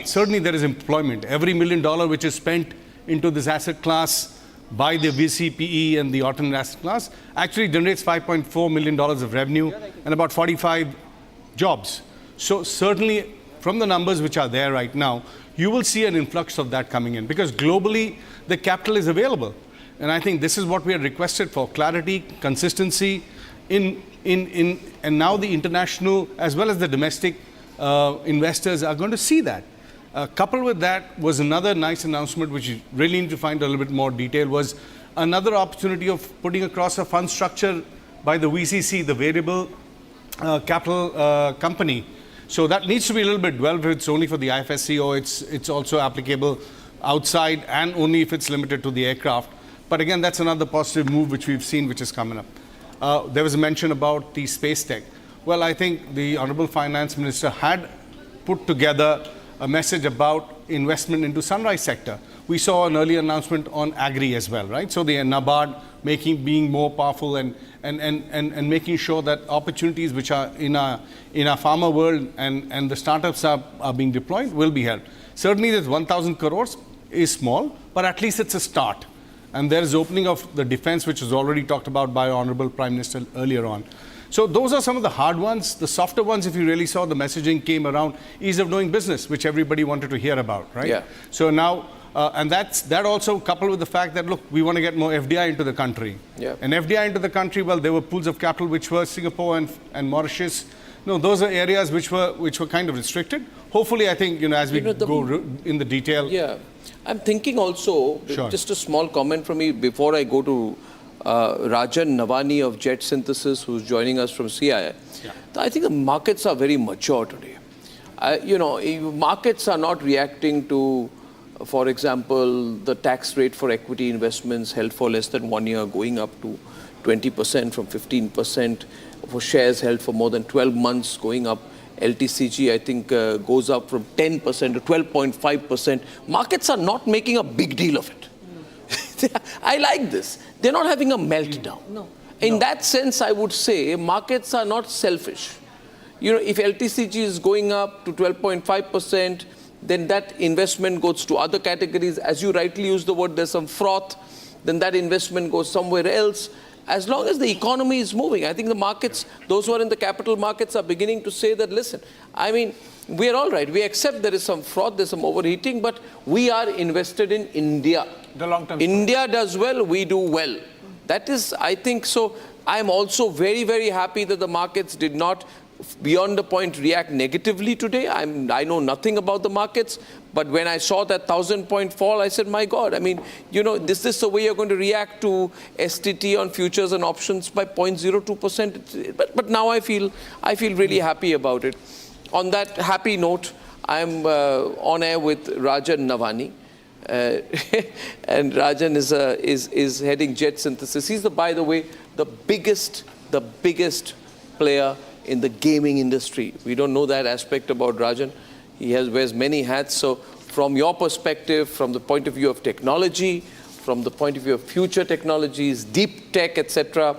certainly there is employment. Every $1 million which is spent into this asset class by the VCPE and the alternate asset class actually generates $5.4 million of revenue and about 45 jobs. So certainly from the numbers which are there right now, you will see an influx of that coming in, because globally the capital is available. And I think this is what we had requested for: clarity, consistency and now the international as well as the domestic investors are going to see that. Coupled with that was another nice announcement, which you really need to find a little bit more detail, was another opportunity of putting across a fund structure by the VCC, the variable capital company. So that needs to be a little bit dwelled with. It's only for the IFSC, or it's also applicable outside, and only if it's limited to the aircraft. But again, that's another positive move which we've seen, which is coming up. There was a mention about the space tech. Well, I think the Honorable Finance Minister had put together a message about investment into sunrise sector. We saw an early announcement on agri as well, right? So the NABARD being more powerful and making sure that opportunities which are in our farmer world and the startups are being deployed will be helped. Certainly this 1,000 crores is small, but at least it's a start. And there is opening of the defense, which was already talked about by Honorable Prime Minister earlier on. So those are some of the hard ones. The softer ones, if you really saw, the messaging came around ease of doing business, which everybody wanted to hear about, right? Yeah. So now, and that also coupled with the fact that, look, we want to get more FDI into the country. Yeah. And FDI into the country, well, there were pools of capital which were Singapore and Mauritius. No, those are areas which were kind of restricted. Hopefully, I think, as we go in the detail. Yeah. I'm thinking also, just a small comment from me before I go to Rajan Navani of Jet Synthesis, who's joining us from CII. Yeah. I think the markets are very mature today. Markets are not reacting to, for example, the tax rate for equity investments held for less than 1 year going up to 20% from 15%, for shares held for more than 12 months going up. LTCG, I think, goes up from 10% to 12.5%. Markets are not making a big deal of it. I like this. They're not having a meltdown. No. In that sense, I would say markets are not selfish. If LTCG is going up to 12.5%, then that investment goes to other categories. As you rightly use the word, there's some froth, then that investment goes somewhere else. As long as the economy is moving, I think the markets, those who are in the capital markets are beginning to say that, listen, we're all right. We accept there is some fraud, there's some overheating, but we are invested in India. The long-term India does well, we do well. That is, I think, so I'm also very, very happy that the markets did not, beyond the point, react negatively today. I know nothing about the markets, but when I saw that 1,000-point fall, I said, my God, this is the way you're going to react to STT on futures and options by 0.02%. But now I feel really happy about it. On that happy note, I'm on air with Rajan Navani. And Rajan is heading Jet Synthesis. He's, by the way, the biggest player in the gaming industry. We don't know that aspect about Rajan. He wears many hats. So from your perspective, from the point of view of technology, from the point of view of future technologies, deep tech, etc.,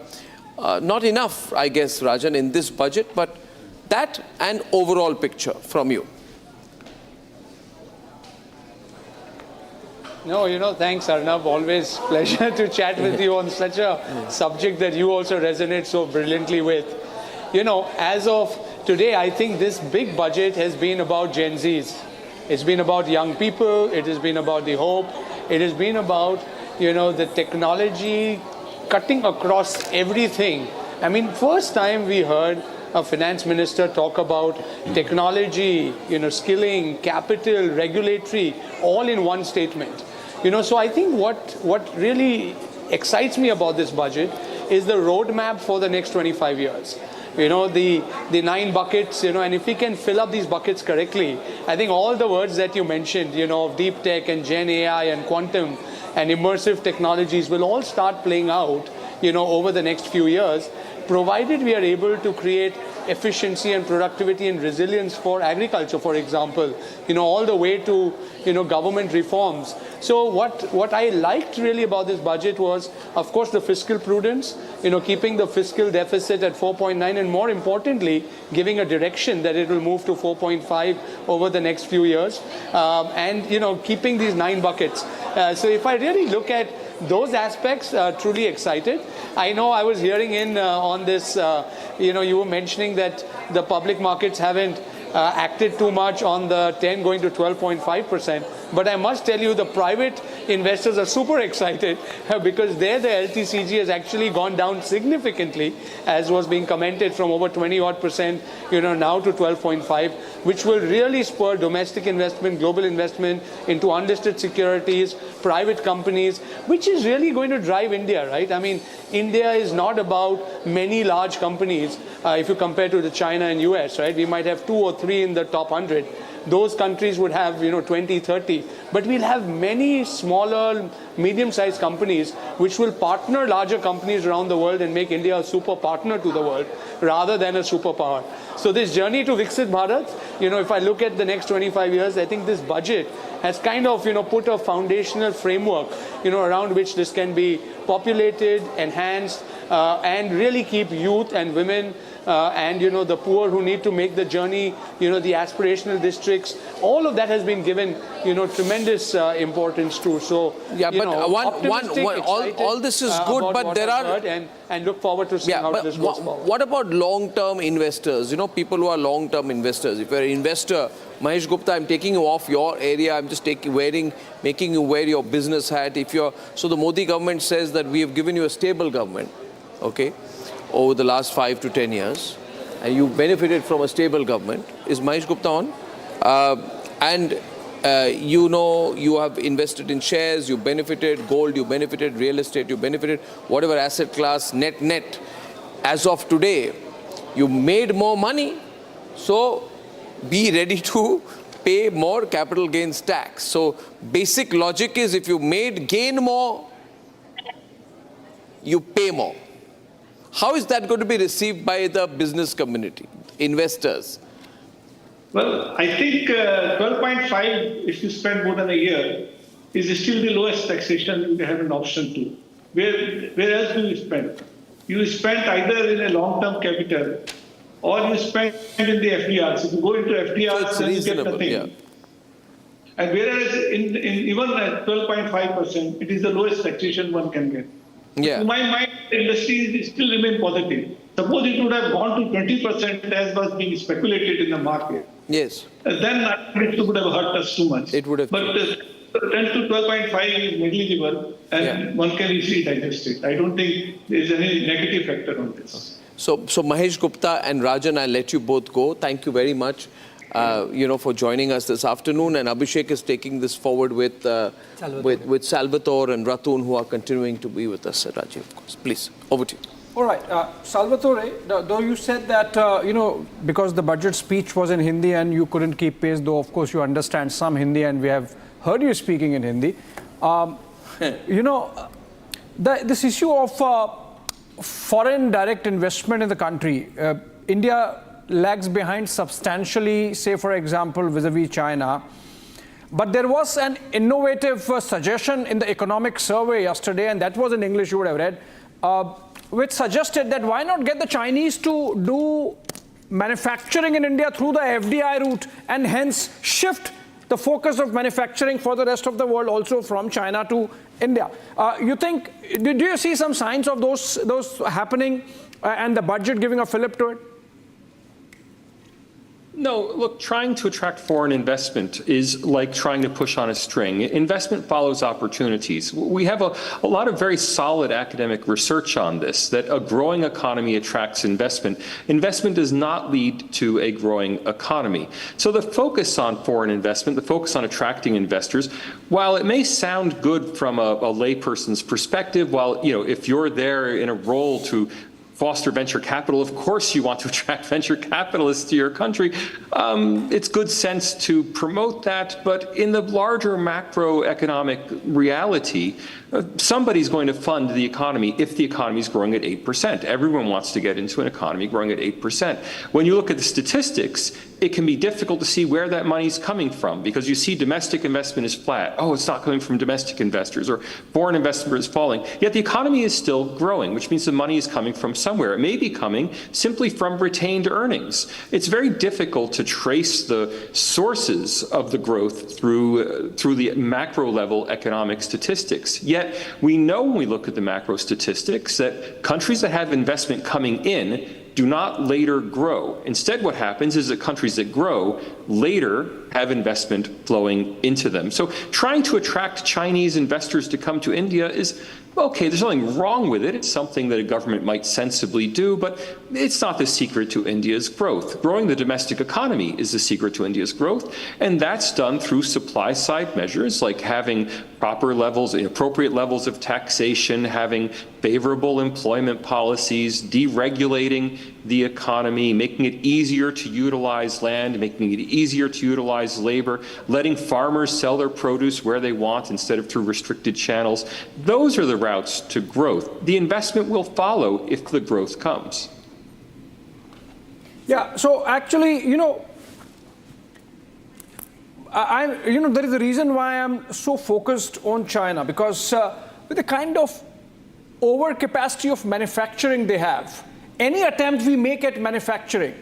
not enough, I guess, Rajan, in this budget, but that and overall picture from you. No, thanks, Arnab. Always pleasure to chat with you on such a subject that you also resonate so brilliantly with. As of today, I think this big budget has been about Gen Zs. It's been about young people. It has been about the hope. It has been about, the technology cutting across everything. First time we heard a finance minister talk about technology, skilling, capital, regulatory, all in one statement. So I think what really excites me about this budget is the roadmap for the next 25 years. The 9 buckets, and if we can fill up these buckets correctly, I think all the words that you mentioned, deep tech and Gen AI and quantum and immersive technologies will all start playing out, over the next few years, provided we are able to create efficiency and productivity and resilience for agriculture, for example, all the way to, government reforms. So what I liked really about this budget was, of course, the fiscal prudence, keeping the fiscal deficit at 4.9 and more importantly, giving a direction that it will move to 4.5 over the next few years, and, keeping these 9 buckets. So if I really look at those aspects, truly excited. I know I was hearing on this, you were mentioning that the public markets haven't acted too much on the 10 going to 12.5%. But I must tell you, the private investors are super excited because there the LTCG has actually gone down significantly, as was being commented, from over 20-odd%, now to 12.5, which will really spur domestic investment, global investment into unlisted securities, private companies, which is really going to drive India, right? India is not about many large companies if you compare to the China and US, right? We might have 2 or 3 in the top 100. those countries would have, 20, 30. But we'll have many smaller, medium-sized companies which will partner larger companies around the world and make India a super partner to the world rather than a superpower. So this journey to Viksit Bharat, if I look at the next 25 years, I think this budget has kind of, put a foundational framework, around which this can be populated, enhanced, and really keep youth and women and, the poor who need to make the journey, the aspirational districts, all of that has been given, tremendous importance to. So, yeah, but all this is good, but there are... And look forward to seeing how this goes forward. What about long-term investors? People who are long-term investors. If you're an investor, Mahesh Gupta, I'm taking you off your area. I'm just making you wear your business hat. So the Modi government says that we have given you a stable government, okay, over the last 5 to 10 years, and you benefited from a stable government. Is Mahesh Gupta on? You have invested in shares, you benefited gold, you benefited real estate, you benefited whatever asset class, net. As of today, you made more money, so be ready to pay more capital gains tax. So basic logic is if you gain more, you pay more. How is that going to be received by the business community, investors? Well, I think 12.5, if you spend more than a year, is still the lowest taxation you have an option to. Where else do you spend? You spend either in a long-term capital or you spend in the FDRs. If you go into FDRs, then you get nothing. Yeah. And whereas even at 12.5%, it is the lowest taxation one can get. Yeah. To my mind, the industry still remain positive. Suppose it would have gone to 20% as was being speculated in the market. Yes. Then it would have hurt us too much. It would have. But 10 to 12.5 is negligible and one can easily digest it. I don't think there is any negative factor on this. So Mahesh Gupta and Rajan, I'll let you both go. Thank you very much, for joining us this afternoon. And Abhishek is taking this forward with Salvatore and Ratun, who are continuing to be with us, Rajiv, of course. Please, over to you. All right. Salvatore, though you said that, because the budget speech was in Hindi and you couldn't keep pace, though, of course, you understand some Hindi and we have heard you speaking in Hindi. This issue of foreign direct investment in the country, India lags behind substantially, say, for example, vis-a-vis China. But there was an innovative suggestion in the economic survey yesterday, and that was in English, you would have read, which suggested that why not get the Chinese to do manufacturing in India through the FDI route and hence shift the focus of manufacturing for the rest of the world also from China to India. Do you see some signs of those happening and the budget giving a fillip to it? No, look, trying to attract foreign investment is like trying to push on a string. Investment follows opportunities. We have a lot of very solid academic research on this, that a growing economy attracts investment. Investment does not lead to a growing economy. So the focus on foreign investment, the focus on attracting investors, while it may sound good from a layperson's perspective, while, if you're there in a role to foster venture capital, of course you want to attract venture capitalists to your country. It's good sense to promote that, but in the larger macroeconomic reality, somebody's going to fund the economy if the economy is growing at 8%. Everyone wants to get into an economy growing at 8%. When you look at the statistics, it can be difficult to see where that money is coming from because you see domestic investment is flat. Oh, it's not coming from domestic investors, or foreign investment is falling. Yet the economy is still growing, which means the money is coming from somewhere. It may be coming simply from retained earnings. It's very difficult to trace the sources of the growth through the macro level economic statistics. Yet we know when we look at the macro statistics that countries that have investment coming in do not later grow. Instead, what happens is that countries that grow later have investment flowing into them. So trying to attract Chinese investors to come to India is, okay, there's nothing wrong with it. It's something that a government might sensibly do, but it's not the secret to India's growth. Growing the domestic economy is the secret to India's growth, and that's done through supply-side measures like having proper levels, appropriate levels of taxation, having favorable employment policies, deregulating, the economy, making it easier to utilize land, making it easier to utilize labor, letting farmers sell their produce where they want instead of through restricted channels. Those are the routes to growth. The investment will follow if the growth comes. Yeah, so actually, there is a reason why I'm so focused on China, because with the kind of overcapacity of manufacturing they have, any attempt we make at manufacturing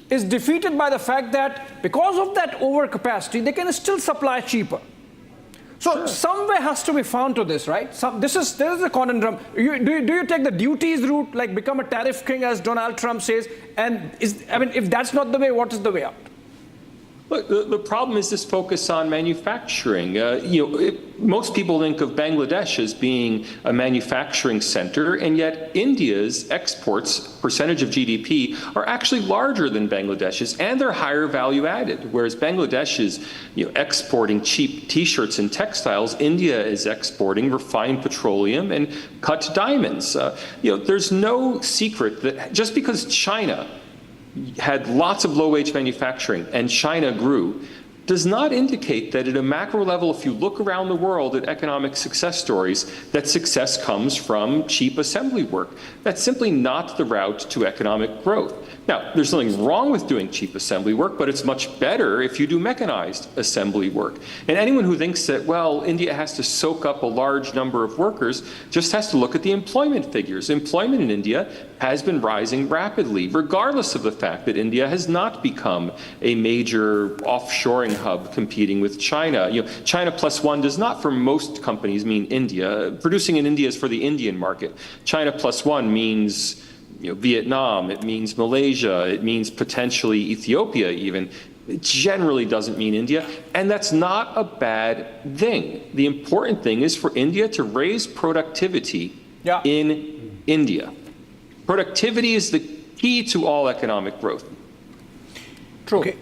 is defeated by the fact that because of that overcapacity, they can still supply cheaper. So some way has to be found to this, right? There is a conundrum. Do you take the duties route, like become a tariff king, as Donald Trump says? And if that's not the way, what is the way out? Look, the problem is this focus on manufacturing. Most people think of Bangladesh as being a manufacturing center, and yet India's exports, percentage of GDP, are actually larger than Bangladesh's, and they're higher value added. Whereas Bangladesh is exporting cheap T-shirts and textiles, India is exporting refined petroleum and cut diamonds. There's no secret that just because China had lots of low-wage manufacturing and China grew, does not indicate that at a macro level, if you look around the world at economic success stories, that success comes from cheap assembly work. That's simply not the route to economic growth. Now, there's nothing wrong with doing cheap assembly work, but it's much better if you do mechanized assembly work. And anyone who thinks that, well, India has to soak up a large number of workers just has to look at the employment figures. Employment in India has been rising rapidly, regardless of the fact that India has not become a major offshoring hub competing with China. China plus one does not, for most companies, mean India. Producing in India is for the Indian market. China plus one means Vietnam, it means Malaysia, it means potentially Ethiopia even. It generally doesn't mean India, and that's not a bad thing. The important thing is for India to raise productivity in India. Productivity is the key to all economic growth. True. Okay.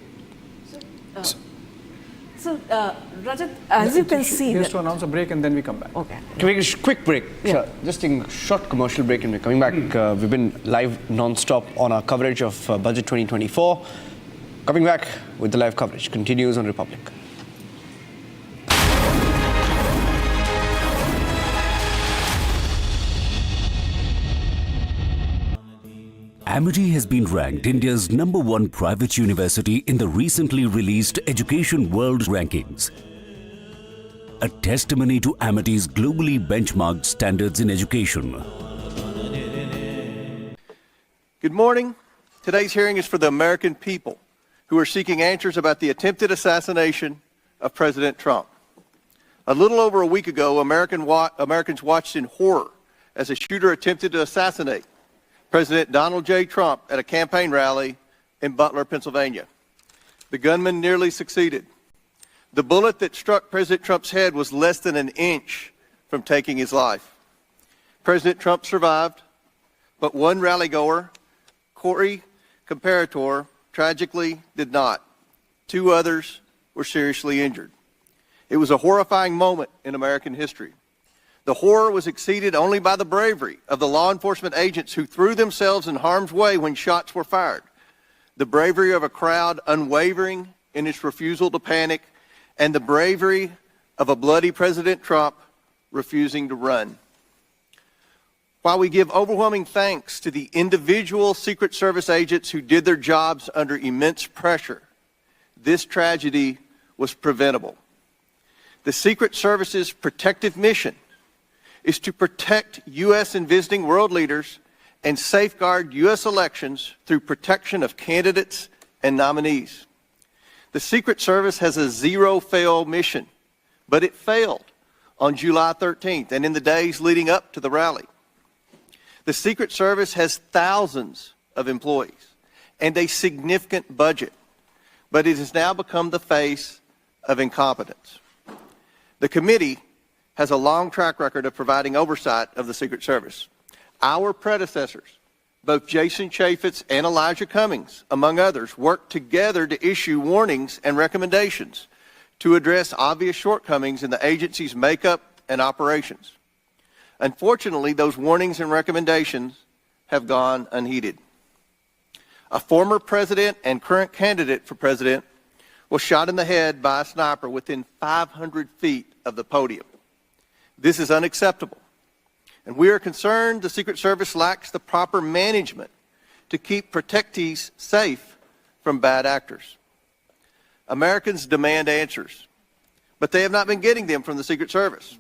So, Rajat, as you can see... Here's to announce a break and then we come back. Okay. Can we take a quick break? Yeah. Just a short commercial break and we're coming back. We've been live non-stop on our coverage of Budget 2024. Coming back with the live coverage. Continues on Republic. Amity has been ranked India's #1 private university in the recently released Education World Rankings. A testimony to Amity's globally benchmarked standards in education. Good morning. Today's hearing is for the American people who are seeking answers about the attempted assassination of President Trump. A little over a week ago, Americans watched in horror as a shooter attempted to assassinate President Donald J. Trump at a campaign rally in Butler, Pennsylvania. The gunman nearly succeeded. The bullet that struck President Trump's head was less than an inch from taking his life. President Trump survived, but one rallygoer, Corey Comparator, tragically did not. 2 others were seriously injured. It was a horrifying moment in American history. The horror was exceeded only by the bravery of the law enforcement agents who threw themselves in harm's way when shots were fired. The bravery of a crowd unwavering in its refusal to panic, and the bravery of a bloody President Trump refusing to run. While we give overwhelming thanks to the individual Secret Service agents who did their jobs under immense pressure, this tragedy was preventable. The Secret Service's protective mission is to protect U.S. and visiting world leaders and safeguard U.S. elections through protection of candidates and nominees. The Secret Service has a zero-fail mission, but it failed on July 13th and in the days leading up to the rally. The Secret Service has thousands of employees and a significant budget, but it has now become the face of incompetence. The committee has a long track record of providing oversight of the Secret Service. Our predecessors, both Jason Chaffetz and Elijah Cummings, among others, worked together to issue warnings and recommendations to address obvious shortcomings in the agency's makeup and operations. Unfortunately, those warnings and recommendations have gone unheeded. A former president and current candidate for president was shot in the head by a sniper within 500 feet of the podium. This is unacceptable, and we are concerned the Secret Service lacks the proper management to keep protectees safe from bad actors. Americans demand answers, but they have not been getting them from the Secret Service.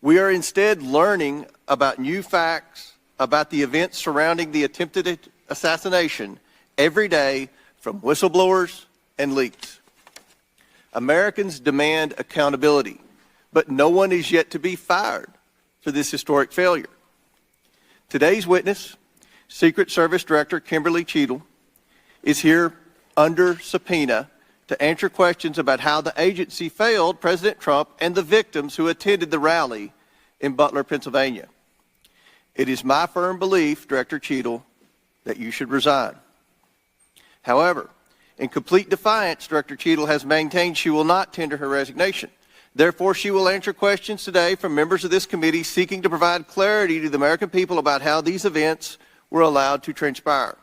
We are instead learning about new facts about the events surrounding the attempted assassination every day from whistleblowers and leaks. Americans demand accountability, but no one is yet to be fired for this historic failure. Today's witness, Secret Service Director Kimberly Cheadle, is here under subpoena to answer questions about how the agency failed President Trump and the victims who attended the rally in Butler, Pennsylvania. It is my firm belief, Director Cheadle, that you should resign. However, in complete defiance, Director Cheadle has maintained she will not tender her resignation. Therefore, she will answer questions today from members of this committee seeking to provide clarity to the American people about how these events were allowed to transpire.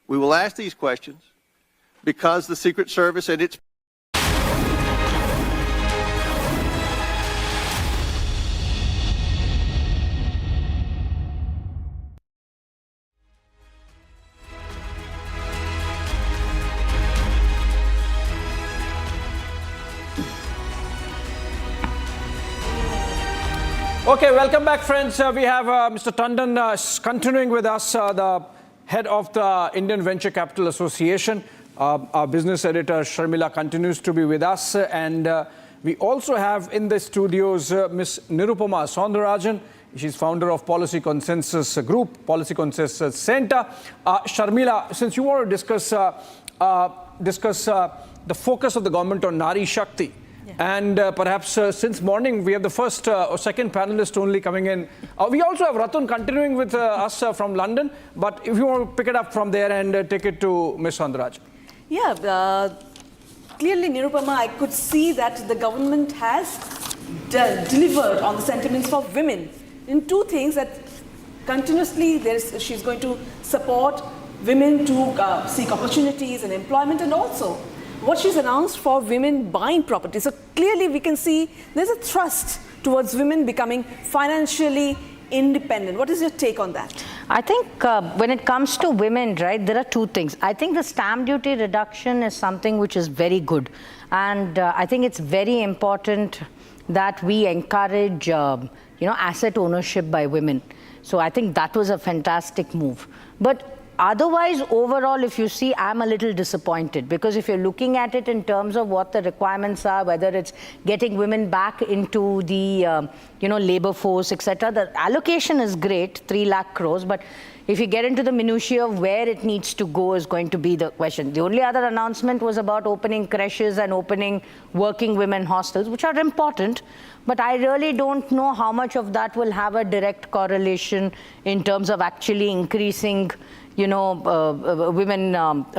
We will ask these questions because the Secret Service and its Okay, welcome back, friends. We have Mr. Tandon continuing with us, the head of the Indian Venture Capital Association. Our business editor, Sharmila, continues to be with us. And we also have in the studios Ms. Nirupama Soundarajan. She's founder of Policy Consensus Group, Policy Consensus Center. Sharmila, since you want to discuss the focus of the government on Nari Shakti, and perhaps since morning, we have the first or second panelist only coming in. We also have Ratun continuing with us from London. But if you want to pick it up from there and take it to Ms. Soundaraj. Yeah, clearly, Nirupama, I could see that the government has delivered on the sentiments for women in two things, that continuously she's going to support women to seek opportunities and employment, and also what she's announced for women buying property. So clearly we can see there's a thrust towards women becoming financially independent. What is your take on that? I think when it comes to women, right, there are two things. I think the stamp duty reduction is something which is very good. And I think it's very important that we encourage, asset ownership by women. So I think that was a fantastic move. But otherwise, overall, if you see, I'm a little disappointed, because if you're looking at it in terms of what the requirements are, whether it's getting women back into the, labor force, etc., the allocation is great, 3 lakh crores, but if you get into the minutiae of where it needs to go is going to be the question. The only other announcement was about opening creches and opening working women hostels, which are important, but I really don't know how much of that will have a direct correlation in terms of actually increasing women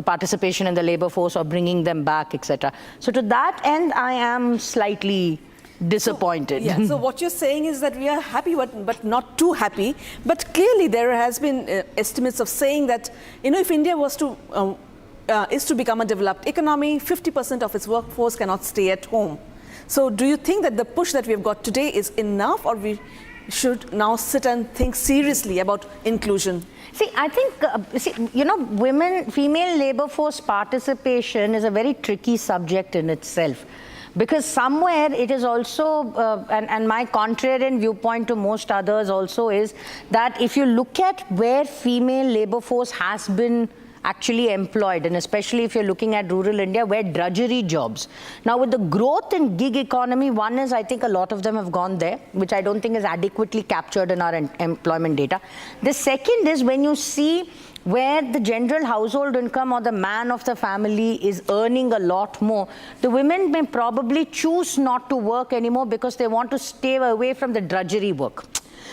participation in the labor force or bringing them back, etc. So to that end, I am slightly disappointed. So what you're saying is that we are happy, but not too happy. But clearly there has been estimates of saying that, if India was to is to become a developed economy, 50% of its workforce cannot stay at home. So do you think that the push that we have got today is enough, or we should now sit and think seriously about inclusion? See, I think, female labor force participation is a very tricky subject in itself. Because somewhere it is also, and my contrarian viewpoint to most others also is that if you look at where female labor force has been actually employed, and especially if you're looking at rural India, where drudgery jobs. Now, with the growth in gig economy, one is, I think a lot of them have gone there, which I don't think is adequately captured in our employment data. The second is when you see where the general household income or the man of the family is earning a lot more, the women may probably choose not to work anymore because they want to stay away from the drudgery work.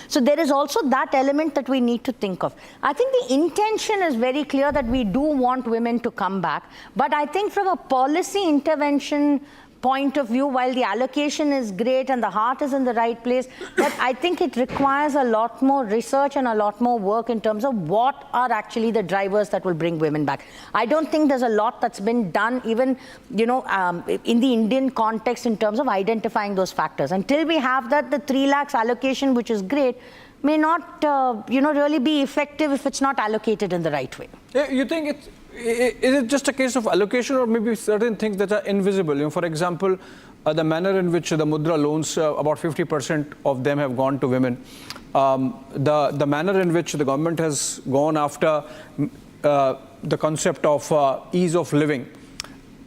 So there is also that element that we need to think of. I think the intention is very clear that we do want women to come back, but I think from a policy intervention point of view, while the allocation is great and the heart is in the right place, but I think it requires a lot more research and a lot more work in terms of what are actually the drivers that will bring women back. I don't think there's a lot that's been done even, in the Indian context in terms of identifying those factors. Until we have that, the 3 lakhs allocation, which is great, may not, really be effective if it's not allocated in the right way. You think is it just a case of allocation, or maybe certain things that are invisible? For example, the manner in which the Mudra loans, about 50% of them have gone to women. The manner in which the government has gone after the concept of ease of living,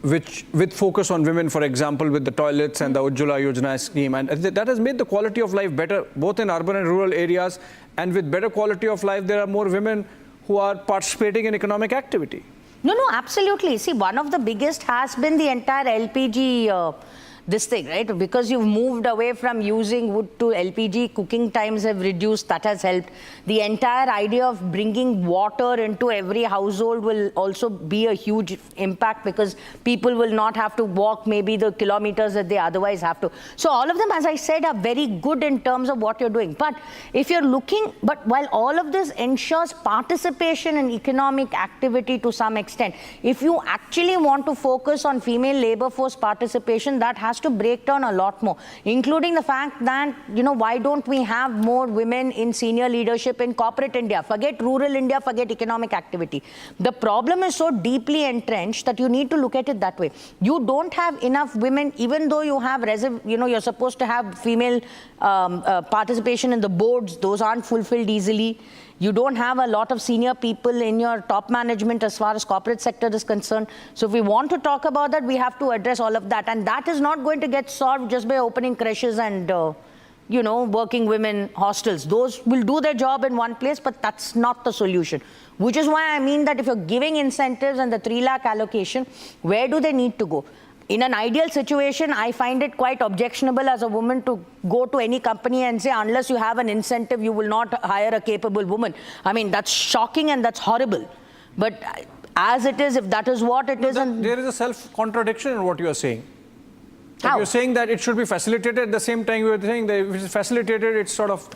which with focus on women, for example, with the toilets and the Ujjwala Yojana scheme. And that has made the quality of life better, both in urban and rural areas. And with better quality of life, there are more women who are participating in economic activity. No, absolutely. See, one of the biggest has been the entire LPG this thing, right? Because you've moved away from using wood to LPG, cooking times have reduced, that has helped. The entire idea of bringing water into every household will also be a huge impact, because people will not have to walk maybe the kilometers that they otherwise have to. So all of them, as I said, are very good in terms of what you're doing. But if you're looking, but while all of this ensures participation in economic activity to some extent, if you actually want to focus on female labor force participation, that has to break down a lot more, including the fact that, why don't we have more women in senior leadership in corporate India? Forget rural India, forget economic activity. The problem is so deeply entrenched that you need to look at it that way. You don't have enough women, even though you have, you're supposed to have female participation in the boards. Those aren't fulfilled easily. You don't have a lot of senior people in your top management as far as corporate sector is concerned. So if we want to talk about that, we have to address all of that. And that is not going to get solved just by opening creches and, working women hostels. Those will do their job in one place, but that's not the solution. Which is why I mean that if you're giving incentives and the 3 lakh allocation, where do they need to go? In an ideal situation, I find it quite objectionable as a woman to go to any company and say, unless you have an incentive, you will not hire a capable woman. I mean, that's shocking and that's horrible. But as it is, if that is what it is... There is a self-contradiction in what you are saying. How? You're saying that it should be facilitated. At the same time, you're saying that if it's facilitated, it's sort of...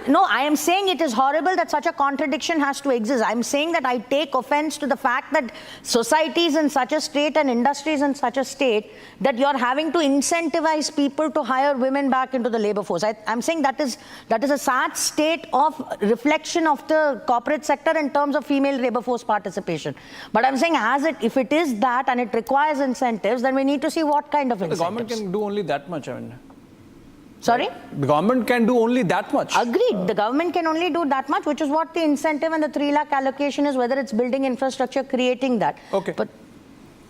No, I am saying it is horrible that such a contradiction has to exist. I'm saying that I take offense to the fact that societies in such a state and industries in such a state that you're having to incentivize people to hire women back into the labor force. I'm saying that is a sad state of reflection of the corporate sector in terms of female labor force participation. But I'm saying if it is that and it requires incentives, then we need to see what kind of incentives. The government can do only that much, Sorry? The government can do only that much. Agreed. The government can only do that much, which is what the incentive and the 3 lakh allocation is, whether it's building infrastructure, creating that. Okay. But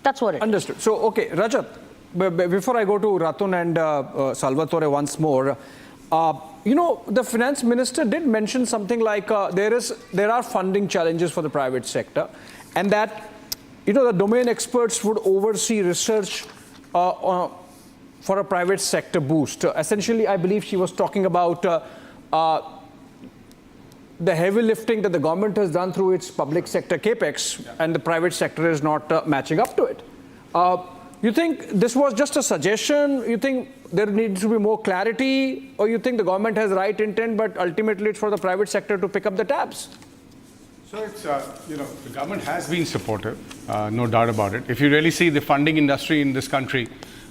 that's what it is. Understood. So, okay, Rajat, before I go to Ratun and Salvatore once more, the finance minister did mention something like there are funding challenges for the private sector, and that, the domain experts would oversee research for a private sector boost. Essentially, I believe she was talking about the heavy lifting that the government has done through its public sector capex, and the private sector is not matching up to it. You think this was just a suggestion? You think there needs to be more clarity? Or you think the government has right intent, but ultimately it's for the private sector to pick up the tabs? So it's, the government has been supportive, no doubt about it. If you really see the funding industry in this country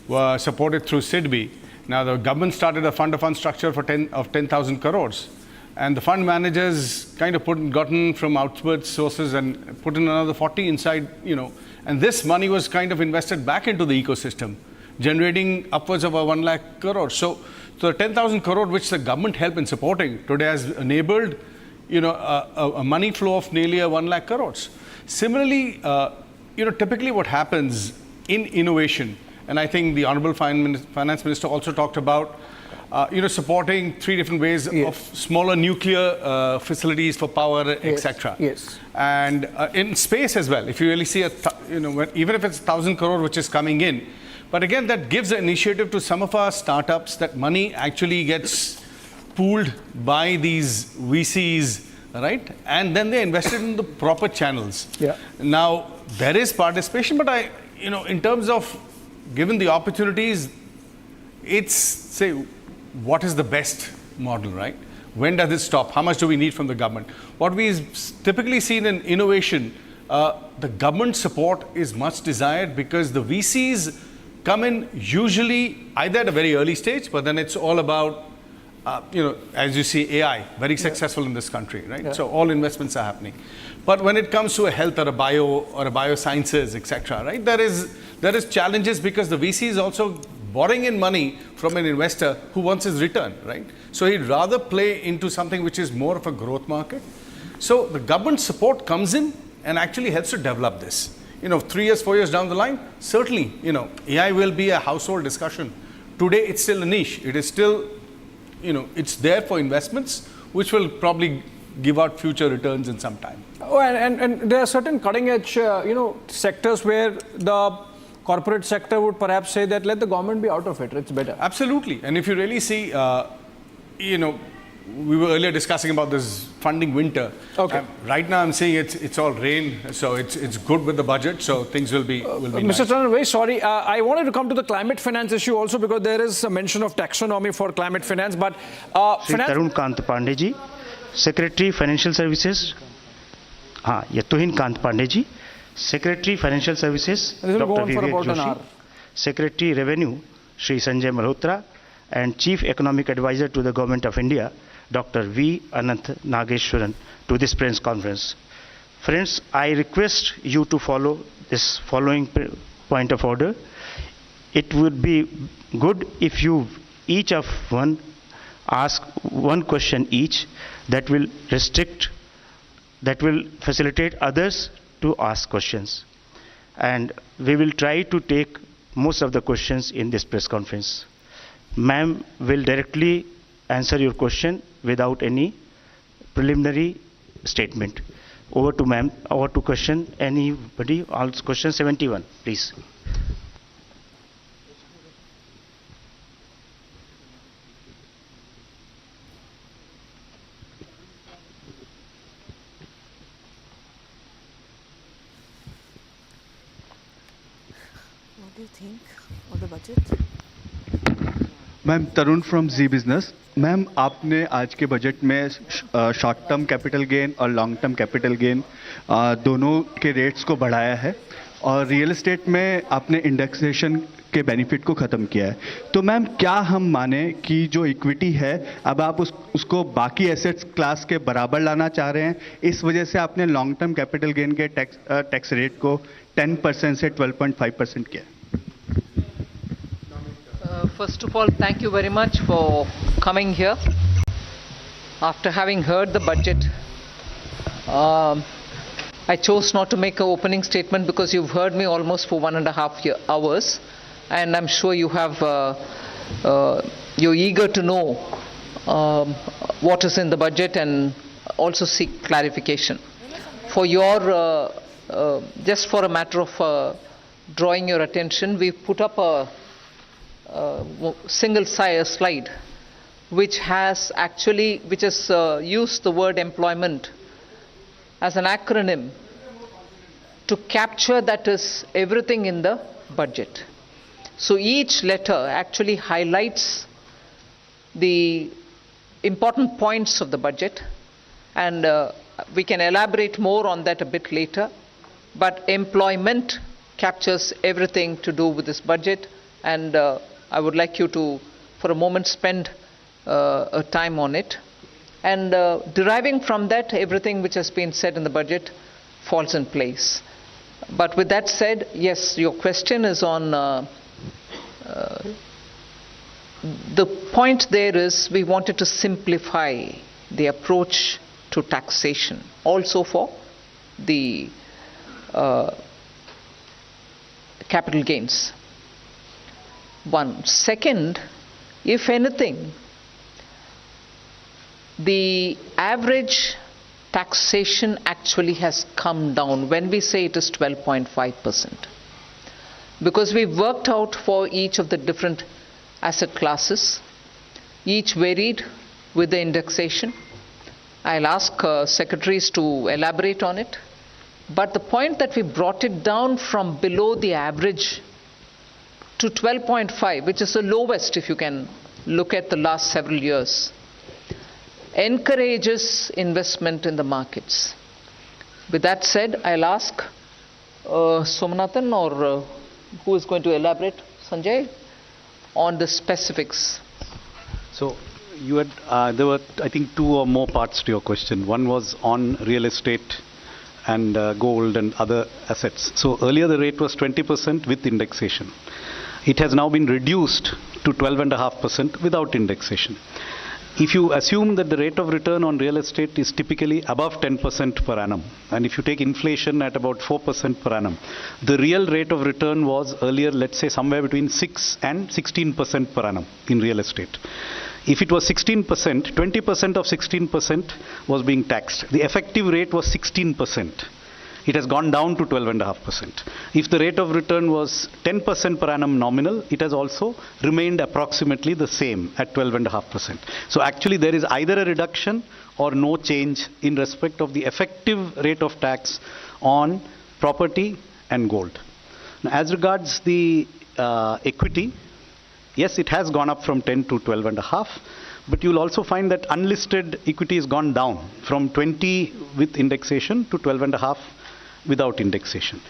were supported through SIDBI. Now the government started a fund-of-fund structure for 10,000 crores. And the fund managers kind of gotten from outside sources and put in another 40 inside, and this money was kind of invested back into the ecosystem, generating upwards of 1 lakh crores. So the 10,000 crore which the government helped in supporting today has enabled a money flow of nearly 1 lakh crores. Similarly, typically what happens in innovation, and I think the Honorable Finance Minister also talked about, supporting 3 different ways of smaller nuclear facilities for power, etc. Yes. And in space as well, if you really see, even if it's 1,000 crore which is coming in, but again, that gives an initiative to some of our startups that money actually gets pooled by these VCs, right? And then they invested in the proper channels. Yeah. Now, there is participation, but in terms of given the opportunities, it's, say, what is the best model, right? When does it stop? How much do we need from the government? What we've typically seen in innovation, the government support is much desired because the VCs come in usually either at a very early stage, but then it's all about, as you see, AI, very successful in this country, right? Yeah. So all investments are happening. But when it comes to a health or a bio or a biosciences, etc., right, there is challenges because the VC is also borrowing in money from an investor who wants his return, right? So he'd rather play into something which is more of a growth market. So the government support comes in and actually helps to develop this. 3 years, 4 years down the line, certainly, AI will be a household discussion. Today, it's still a niche. It is still, it's there for investments, which will probably give out future returns in some time. Oh, and there are certain cutting edge, sectors where the corporate sector would perhaps say that let the government be out of it. It's better. Absolutely. And if you really see, we were earlier discussing about this funding winter. Okay. Right now, I'm saying it's all rain, so it's good with the budget. So things will be Mr. nice. Tandon, very sorry. I wanted to come to the climate finance issue also because there is a mention of taxonomy for climate finance. But Tarun Kant Pandey ji, Secretary Financial Services. Tuhin Kant Pandey ji, Secretary Financial Services, Dr. Vivek Joshi, Secretary Revenue, Shri Sanjay Malhotra, and Chief Economic Advisor to the Government of India, Dr. V. Anant Nageshwaran, to this press conference. Friends, I request you to follow this following point of order. It would be good if you each of one ask one question each. That will facilitate others to ask questions. And we will try to take most of the questions in this press conference. Ma'am will directly answer your question without any preliminary statement. Over to ma'am. Over to question. Anybody? Question 71, please. What do you think of the budget? Ma'am Tarun from Zee Business. Ma'am आपने आज के budget में short term capital gain और long term capital gain दोनों के rates को बढ़ाया है और रियल एस्टेट में आपने इंडेक्सेशन के बेनिफिट को ख़त्म किया है। तो मैम क्या हम माने कि जो इक्विटी है अब आप उसको बाकी एसेट्स क्लास के बराबर लाना चाह रहे हैं, इस वजह से आपने लॉन्ग टर्म कैपिटल गेन के टैक्स रेट को 10% से 12.5% किया। First of all, thank you very much for coming here. After having heard the budget, I chose not to make an opening statement because you've heard me almost for 1.5 hours, and I'm sure you have, you're eager to know what is in the budget and also seek clarification. For your, just for a matter of drawing your attention, we've put up a single slide which has used the word employment as an acronym to capture that is everything in the budget. So each letter actually highlights the important points of the budget, and we can elaborate more on that a bit later, but employment captures everything to do with this budget, and I would like you to, for a moment, spend a time on it. And deriving from that, everything which has been said in the budget falls in place. But with that said, yes, your question is on, the point there is we wanted to simplify the approach to taxation, also for the capital gains. One. Second, if anything, the average taxation actually has come down when we say it is 12.5%. Because we've worked out for each of the different asset classes, each varied with the indexation. I'll ask secretaries to elaborate on it. But the point that we brought it down from below the average to 12.5, which is the lowest if you can look at the last several years, encourages investment in the markets. With that said, I'll ask Somanathan or who is going to elaborate, Sanjay, on the specifics. So you had, there were, I think, two or more parts to your question. One was on real estate and gold and other assets. So earlier the rate was 20% with indexation. It has now been reduced to 12.5% without indexation. If you assume that the rate of return on real estate is typically above 10% per annum, and if you take inflation at about 4% per annum, the real rate of return was earlier, let's say, somewhere between 6 and 16% per annum in real estate. If it was 16%, 20% of 16% was being taxed. The effective rate was 16%. It has gone down to 12.5%. If the rate of return was 10% per annum nominal, it has also remained approximately the same at 12.5%. So actually there is either a reduction or no change in respect of the effective rate of tax on property and gold. Now, as regards the equity, yes, it has gone up from 10 to 12.5. But you'll also find that unlisted equity has gone down from 20 with indexation to 12.5 without indexation.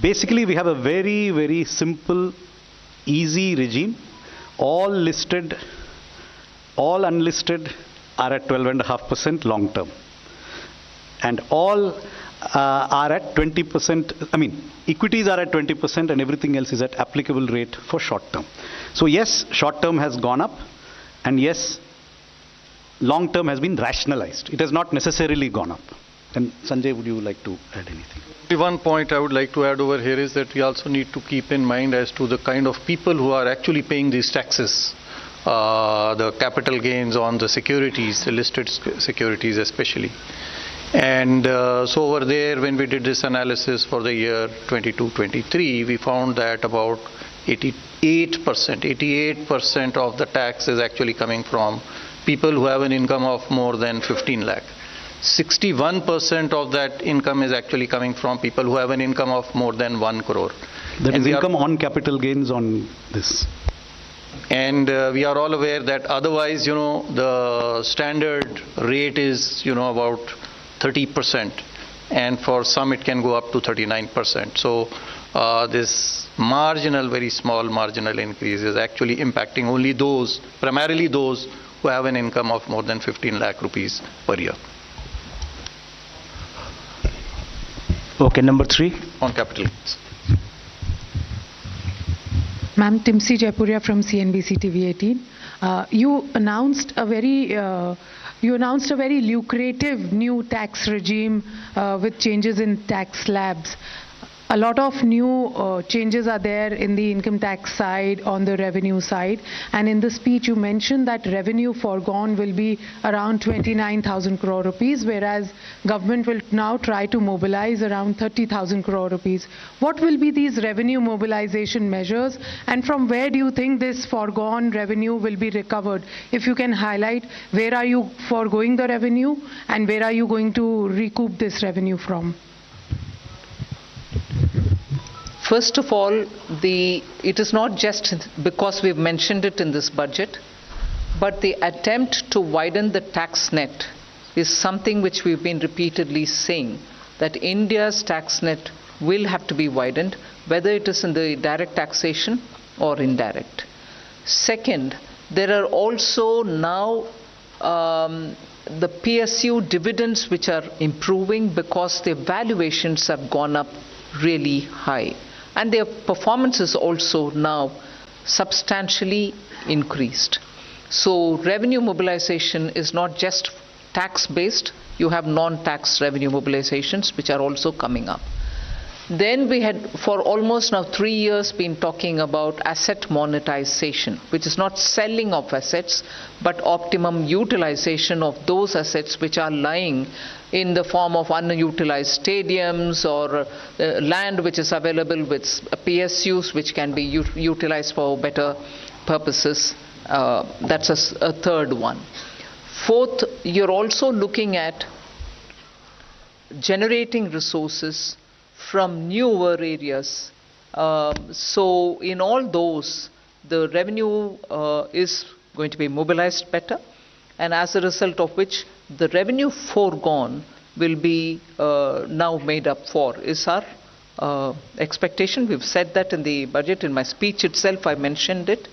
Basically, we have a very, very simple, easy regime. All listed, all unlisted are at 12.5% long term. And all are at 20%, I mean, equities are at 20% and everything else is at applicable rate for short term. So yes, short term has gone up, and yes, long term has been rationalized. It has not necessarily gone up. And Sanjay, would you like to add anything? One point I would like to add over here is that we also need to keep in mind as to the kind of people who are actually paying these taxes. The capital gains on the securities, the listed securities especially. And so over there, when we did this analysis for the year 22-23, we found that about 88% of the tax is actually coming from people who have an income of more than 15 lakh. 61% of that income is actually coming from people who have an income of more than 1 crore. That is income on capital gains on this. And we are all aware that otherwise, the standard rate is, about 30%. And for some it can go up to 39%. So this marginal, very small marginal increase is actually impacting only those, primarily those who have an income of more than 15 lakh rupees per year. Okay, number 3. On capital gains. Ma'am, Timsi Jaipuria from CNBC TV 18. You announced a very lucrative new tax regime with changes in tax slabs. A lot of new changes are there in the income tax side, on the revenue side. And in the speech, you mentioned that revenue foregone will be around 29,000 crore rupees, whereas government will now try to mobilize around 30,000 crore rupees. What will be these revenue mobilization measures, and from where do you think this foregone revenue will be recovered? If you can highlight, where are you foregoing the revenue, and where are you going to recoup this revenue from? First of all, it is not just because we've mentioned it in this budget, but the attempt to widen the tax net is something which we've been repeatedly saying, that India's tax net will have to be widened, whether it is in the direct taxation or indirect. Second, there are also now the PSU dividends which are improving because their valuations have gone up really high. And their performance is also now substantially increased. So revenue mobilization is not just tax-based, you have non-tax revenue mobilizations which are also coming up. Then we had, for almost now 3 years, been talking about asset monetization, which is not selling of assets, but optimum utilization of those assets which are lying in the form of unutilized stadiums or land which is available with PSUs which can be utilized for better purposes. That's a third one. Fourth, you're also looking at generating resources from newer areas So in all those, the revenue is going to be mobilized better, and as a result of which the revenue foregone will be now made up for, is our expectation. We've said that in the budget. In my speech itself, I mentioned it,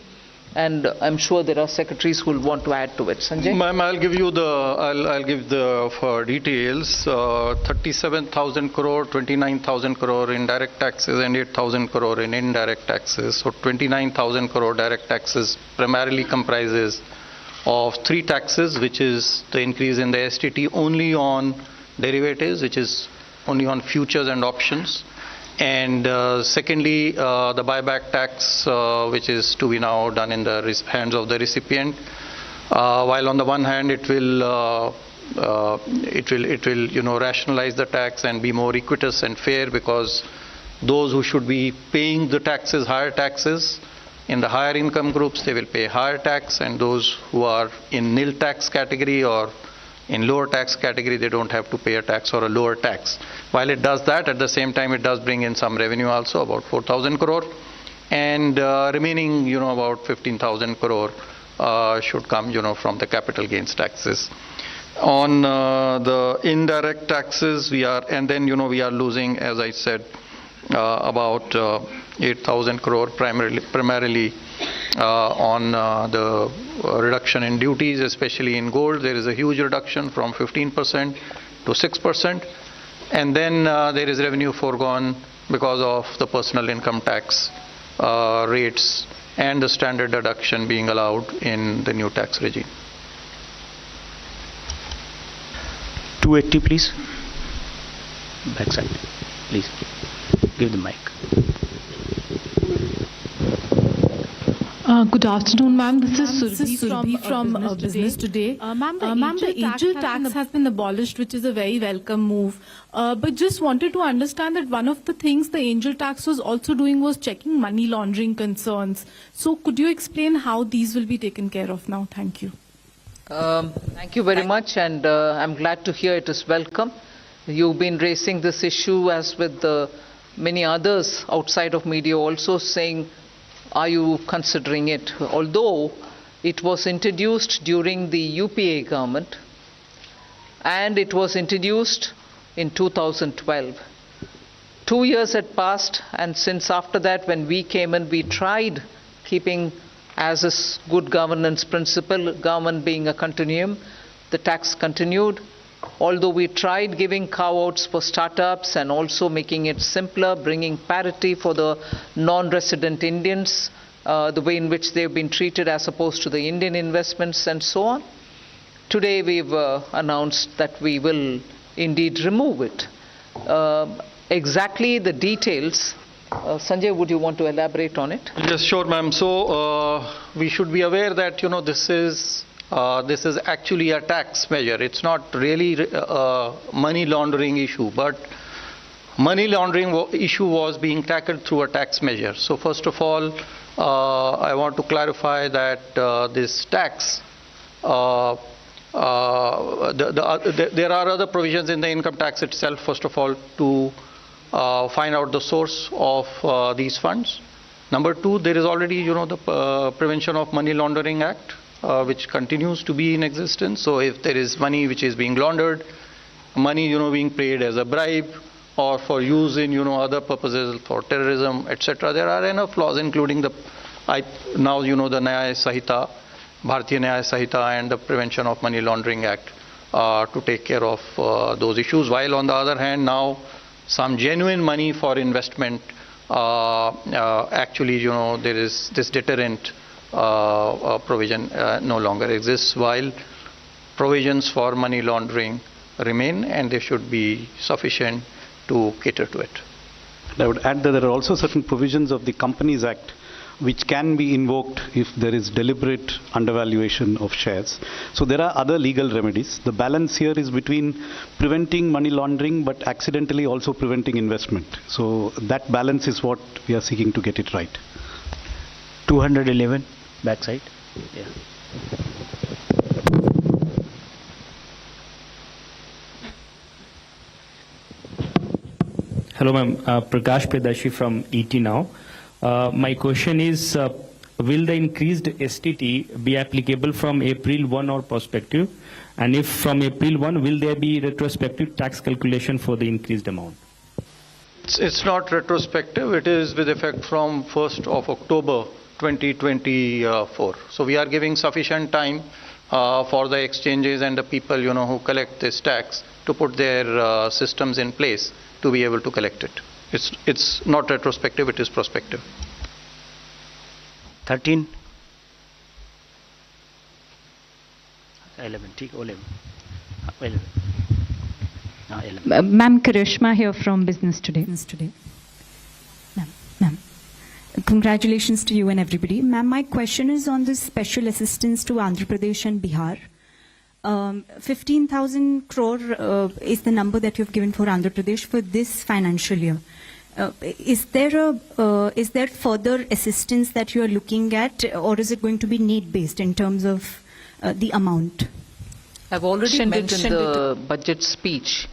and I'm sure there are secretaries who will want to add to it. Sanjay? Ma'am, I'll give the details. 37,000 crore, 29,000 crore in direct taxes and 8,000 crore in indirect taxes. So 29,000 crore direct taxes primarily comprises of three taxes, which is the increase in the STT only on derivatives, which is only on futures and options. And secondly, the buyback tax, which is to be now done in the hands of the recipient. While on the one hand, it will rationalize the tax and be more equitous and fair, because those who should be paying the taxes, higher taxes, in the higher income groups, they will pay higher tax, and those who are in nil tax category or in lower tax category, they don't have to pay a tax or a lower tax. While it does that, at the same time, it does bring in some revenue also, about 4,000 crore, and remaining, about 15,000 crore should come, from the capital gains taxes. On the indirect taxes, we are losing, as I said, about 8,000 crore primarily on the reduction in duties, especially in gold. There is a huge reduction from 15% to 6%. And then there is revenue foregone because of the personal income tax rates and the standard deduction being allowed in the new tax regime. 280, please. Backside, please. Give the mic. Good afternoon, ma'am. This is Surabhi from Business Today. Ma'am, the angel tax has been abolished, which is a very welcome move. But just wanted to understand that one of the things the angel tax was also doing was checking money laundering concerns. So could you explain how these will be taken care of now? Thank you. Thank you very much, and I'm glad to hear it is welcome. You've been raising this issue, as with many others outside of media also, saying, are you considering it? Although it was introduced during the UPA government, and it was introduced in 2012. 2 years had passed, and since after that, when we came in, we tried keeping as a good governance principle, government being a continuum, the tax continued. Although we tried giving carve-outs for startups and also making it simpler, bringing parity for the non-resident Indians, the way in which they've been treated as opposed to the Indian investments and so on. Today we've announced that we will indeed remove it. Exactly the details, Sanjay, would you want to elaborate on it? Yes, sure, ma'am. So we should be aware that this is actually a tax measure. It's not really a money laundering issue, but money laundering issue was being tackled through a tax measure. So first of all, I want to clarify that this tax, there are other provisions in the income tax itself, first of all, to find out the source of these funds. Number two, there is already, the Prevention of Money Laundering Act, which continues to be in existence. So if there is money which is being laundered, money being paid as a bribe or for use in other purposes for terrorism, etc., there are enough laws, including the Nyaya Sahita, Bharatiya Nyaya Sahita, and the Prevention of Money Laundering Act to take care of those issues. While on the other hand, now some genuine money for investment, actually there is this deterrent provision no longer exists, while provisions for money laundering remain, and they should be sufficient to cater to it. I would add that there are also certain provisions of the Companies Act which can be invoked if there is deliberate undervaluation of shares. So there are other legal remedies. The balance here is between preventing money laundering but accidentally also preventing investment. So that balance is what we are seeking to get it right. 211. Backside. Yeah. Hello, ma'am. Prakash Pedashi from ET Now. My question is, will the increased STT be applicable from April 1 or prospective? And if from April 1, will there be retrospective tax calculation for the increased amount? It's not retrospective. It is with effect from 1st of October 2024. So we are giving sufficient time for the exchanges and the people, who collect this tax to put their systems in place to be able to collect it. It's not retrospective, it is prospective. 13. 11. 11. Ma'am, Karishma here from Business Today. Ma'am, congratulations to you and everybody. Ma'am, my question is on this special assistance to Andhra Pradesh and Bihar. 15,000 crore is the number that you've given for Andhra Pradesh for this financial year. Is there further assistance that you are looking at, or is it going to be need-based in terms of the amount? I've already mentioned in the budget speech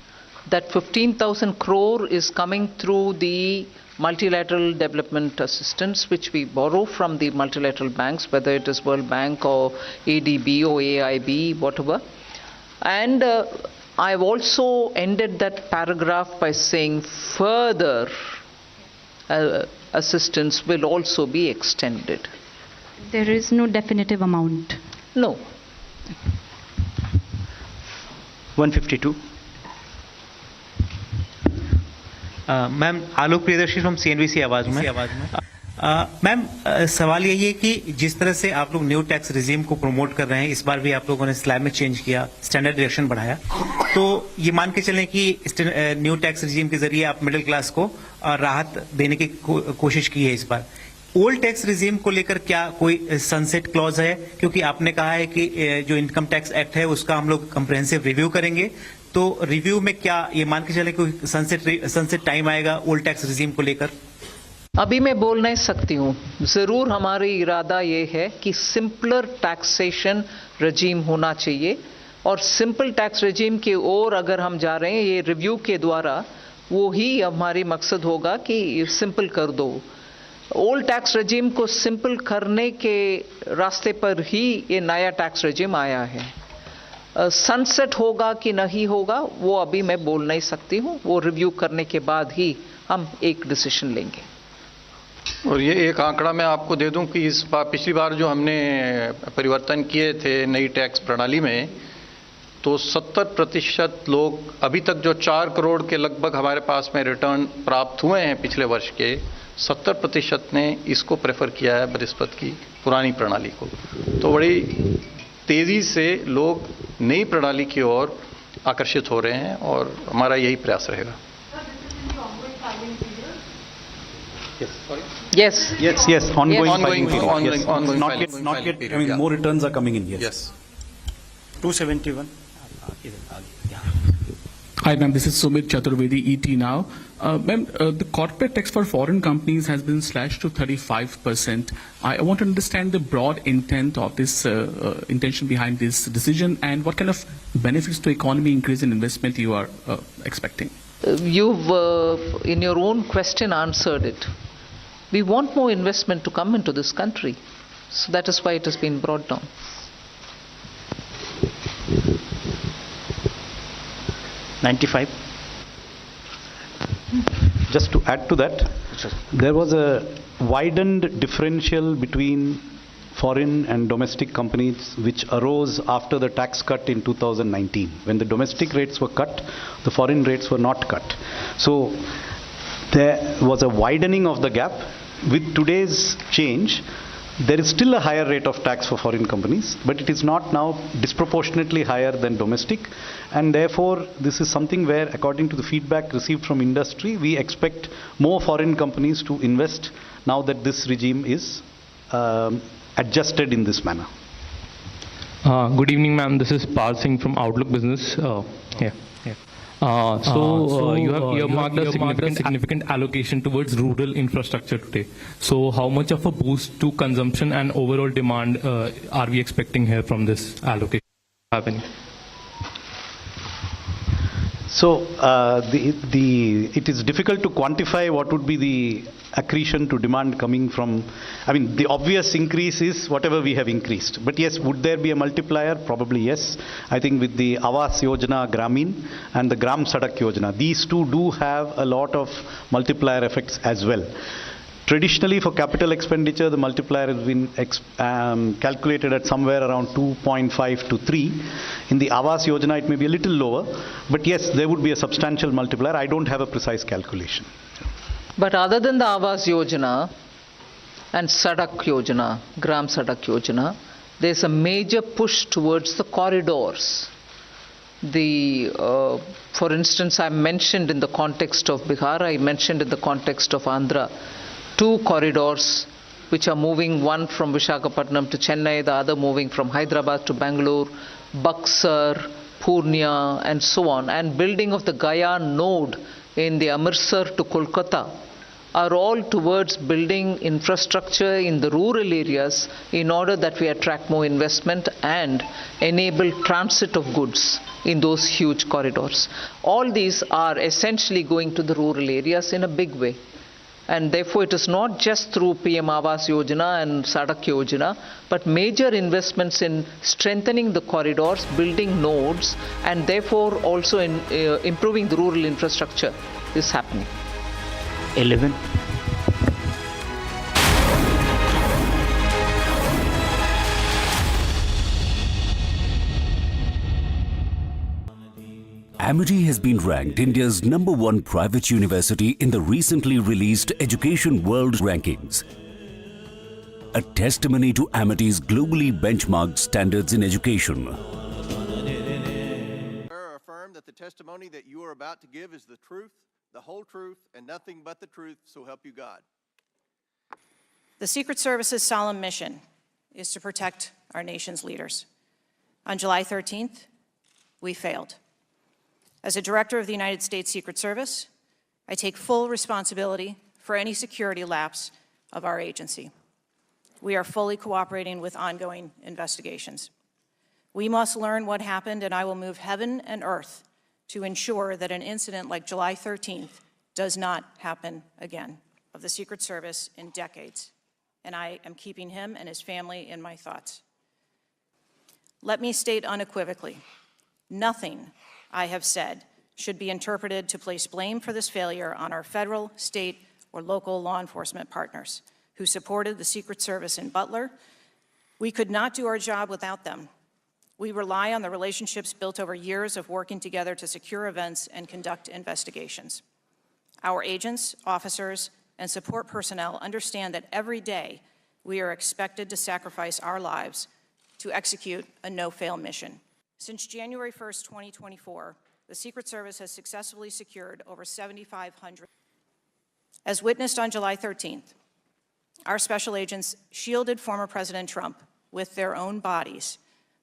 that 15,000 crore is coming through the multilateral development assistance, which we borrow from the multilateral banks, whether it is World Bank or ADB or AIB, whatever. And I've also ended that paragraph by saying further assistance will also be extended. There is no definitive amount? No. 152. Ma'am Alok Priyadarshi from CNBC आवाज में ma'am सवाल यही है कि जिस तरह से आप लोग न्यू टैक्स रिजीम को प्रमोट कर रहे हैं, इस बार भी आप लोगों ने स्लैब में चेंज किया, स्टैंडर्ड डिडक्शन बढ़ाया, तो ये मान के चलें कि न्यू टैक्स रिजीम के जरिए आप मिडिल क्लास को राहत देने की कोशिश की है इस बार। ओल्ड टैक्स रिजीम को लेकर क्या कोई सनसेट क्लॉज है? क्योंकि आपने कहा है कि जो इनकम टैक्स एक्ट है उसका हम लोग कंप्रिहेंसिव रिव्यू करेंगे, तो रिव्यू में क्या ये मान के चले कोई सनसेट टाइम आएगा ओल्ड टैक्स रिजीम को लेकर? अभी मैं बोल नहीं सकती हूँ। जरूर हमारी इरादा ये है कि सिंपलर टैक्सेशन रजीम होना चाहिए, और सिंपल टैक्स रजीम की ओर अगर हम जा रहे हैं ये रिव्यू के द्वारा, वो ही हमारी मकसद होगा कि सिंपल कर दो। ओल्ड टैक्स रजीम को सिंपल करने के रास्ते पर ही ये नया टैक्स रजीम आया है। सनसेट होगा कि नहीं होगा वो अभी मैं बोल नहीं सकती हूँ, वो रिव्यू करने के बाद ही हम एक डिसीजन लेंगे। और ये एक आंकड़ा मैं आपको दे दूं कि इस बार पिछली बार जो हमने परिवर्तन किए थे नई टैक्स प्रणाली में, तो 70% लोग अभी तक जो 4 करोड़ के लगभग हमारे पास में रिटर्न प्राप्त हुए हैं पिछले वर्ष के, 70% ने इसको प्रेफर किया है बनिस्बत की पुरानी प्रणाली को। तो बड़ी तेजी से लोग नई प्रणाली की ओर आकर्षित हो रहे हैं और हमारा यही प्रयास रहेगा। Yes. Ongoing. Not yet. I mean, more returns are coming in. Yes. 271. Hi, ma'am. This is Sumit Chaturvedi, ET Now. Ma'am, the corporate tax for foreign companies has been slashed to 35%. I want to understand the broad intent of this intention behind this decision, and what kind of benefits to economy increase in investment you are expecting. You've, in your own question, answered it. We want more investment to come into this country. So that is why it has been brought down. $95. Just to add to that, there was a widened differential between foreign and domestic companies which arose after the tax cut in 2019. When the domestic rates were cut, the foreign rates were not cut. So there was a widening of the gap. With today's change, there is still a higher rate of tax for foreign companies, but it is not now disproportionately higher than domestic, and therefore this is something where, according to the feedback received from industry, we expect more foreign companies to invest now that this regime is adjusted in this manner. Good evening, ma'am. This is Pal Singh from Outlook Business. So you have earmarked a significant allocation towards rural infrastructure today. So how much of a boost to consumption and overall demand are we expecting here from this allocation? So it is difficult to quantify what would be the accretion to demand coming from, I mean, the obvious increase is whatever we have increased. But yes, would there be a multiplier? Probably yes. I think with the Awas Yojana Gramin and the Gram Sadak Yojana, these two do have a lot of multiplier effects as well. Traditionally, for capital expenditure, the multiplier has been calculated at somewhere around 2.5 to 3. In the Awas Yojana, it may be a little lower, but yes, there would be a substantial multiplier. I don't have a precise calculation. But other than the Awas Yojana and Sadak Yojana, Gram Sadak Yojana, there's a major push towards the corridors. For instance, I mentioned in the context of Bihar, I mentioned in the context of Andhra, 2 corridors which are moving, one from Visakhapatnam to Chennai, the other moving from Hyderabad to Bangalore, Buxar, Purnia, and so on, and building of the Gaya node in the Amritsar to Kolkata are all towards building infrastructure in the rural areas in order that we attract more investment and enable transit of goods in those huge corridors. All these are essentially going to the rural areas in a big way. And therefore, it is not just through PM Awas Yojana and Sadak Yojana, but major investments in strengthening the corridors, building nodes, and therefore also in improving the rural infrastructure is happening. 11. Amity has been ranked India's #1 private university in the recently released Education World Rankings. A testimony to Amity's globally benchmarked standards in education. Affirm that the testimony that you are about to give is the truth, the whole truth, and nothing but the truth, so help you God. The Secret Service's solemn mission is to protect our nation's leaders. On July 13th, we failed. As a director of the United States Secret Service, I take full responsibility for any security lapse of our agency. We are fully cooperating with ongoing investigations. We must learn what happened, and I will move heaven and earth to ensure that an incident like July 13th does not happen again of the Secret Service in decades. And I am keeping him and his family in my thoughts. Let me state unequivocally, nothing I have said should be interpreted to place blame for this failure on our federal, state, or local law enforcement partners who supported the Secret Service in Butler. We could not do our job without them. We rely on the relationships built over years of working together to secure events and conduct investigations. Our agents, officers, and support personnel understand that every day we are expected to sacrifice our lives to execute a no-fail mission. Since January 1st, 2024, the Secret Service has successfully secured over 7,500. As witnessed on July 13th, our special agents shielded former President Trump with their own bodies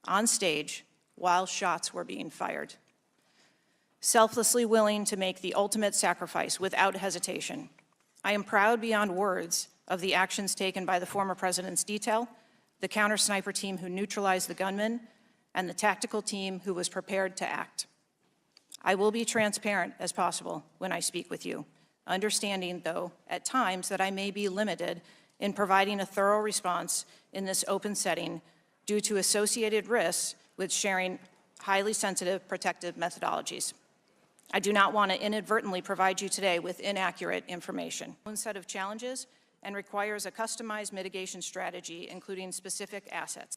on stage while shots were being fired. Selflessly willing to make the ultimate sacrifice without hesitation, I am proud beyond words of the actions taken by the former president's detail, the counter-sniper team who neutralized the gunman, and the tactical team who was prepared to act. I will be transparent as possible when I speak with you, understanding, though, at times that I may be limited in providing a thorough response in this open setting due to associated risks with sharing highly sensitive protective methodologies. I do not want to inadvertently provide you today with inaccurate information. One set of challenges and requires a customized mitigation strategy, including specific assets.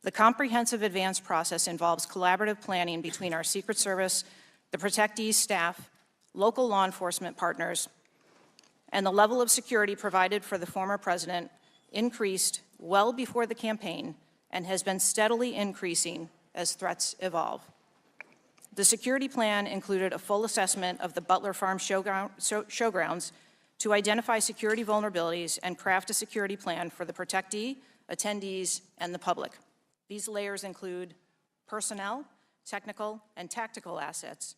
The comprehensive advance process involves collaborative planning between our Secret Service, the protectees staff, local law enforcement partners, and the level of security provided for the former president increased well before the campaign and has been steadily increasing as threats evolve. The security plan included a full assessment of the Butler Farm showgrounds to identify security vulnerabilities and craft a security plan for the protectee, attendees, and the public. These layers include personnel, technical, and tactical assets.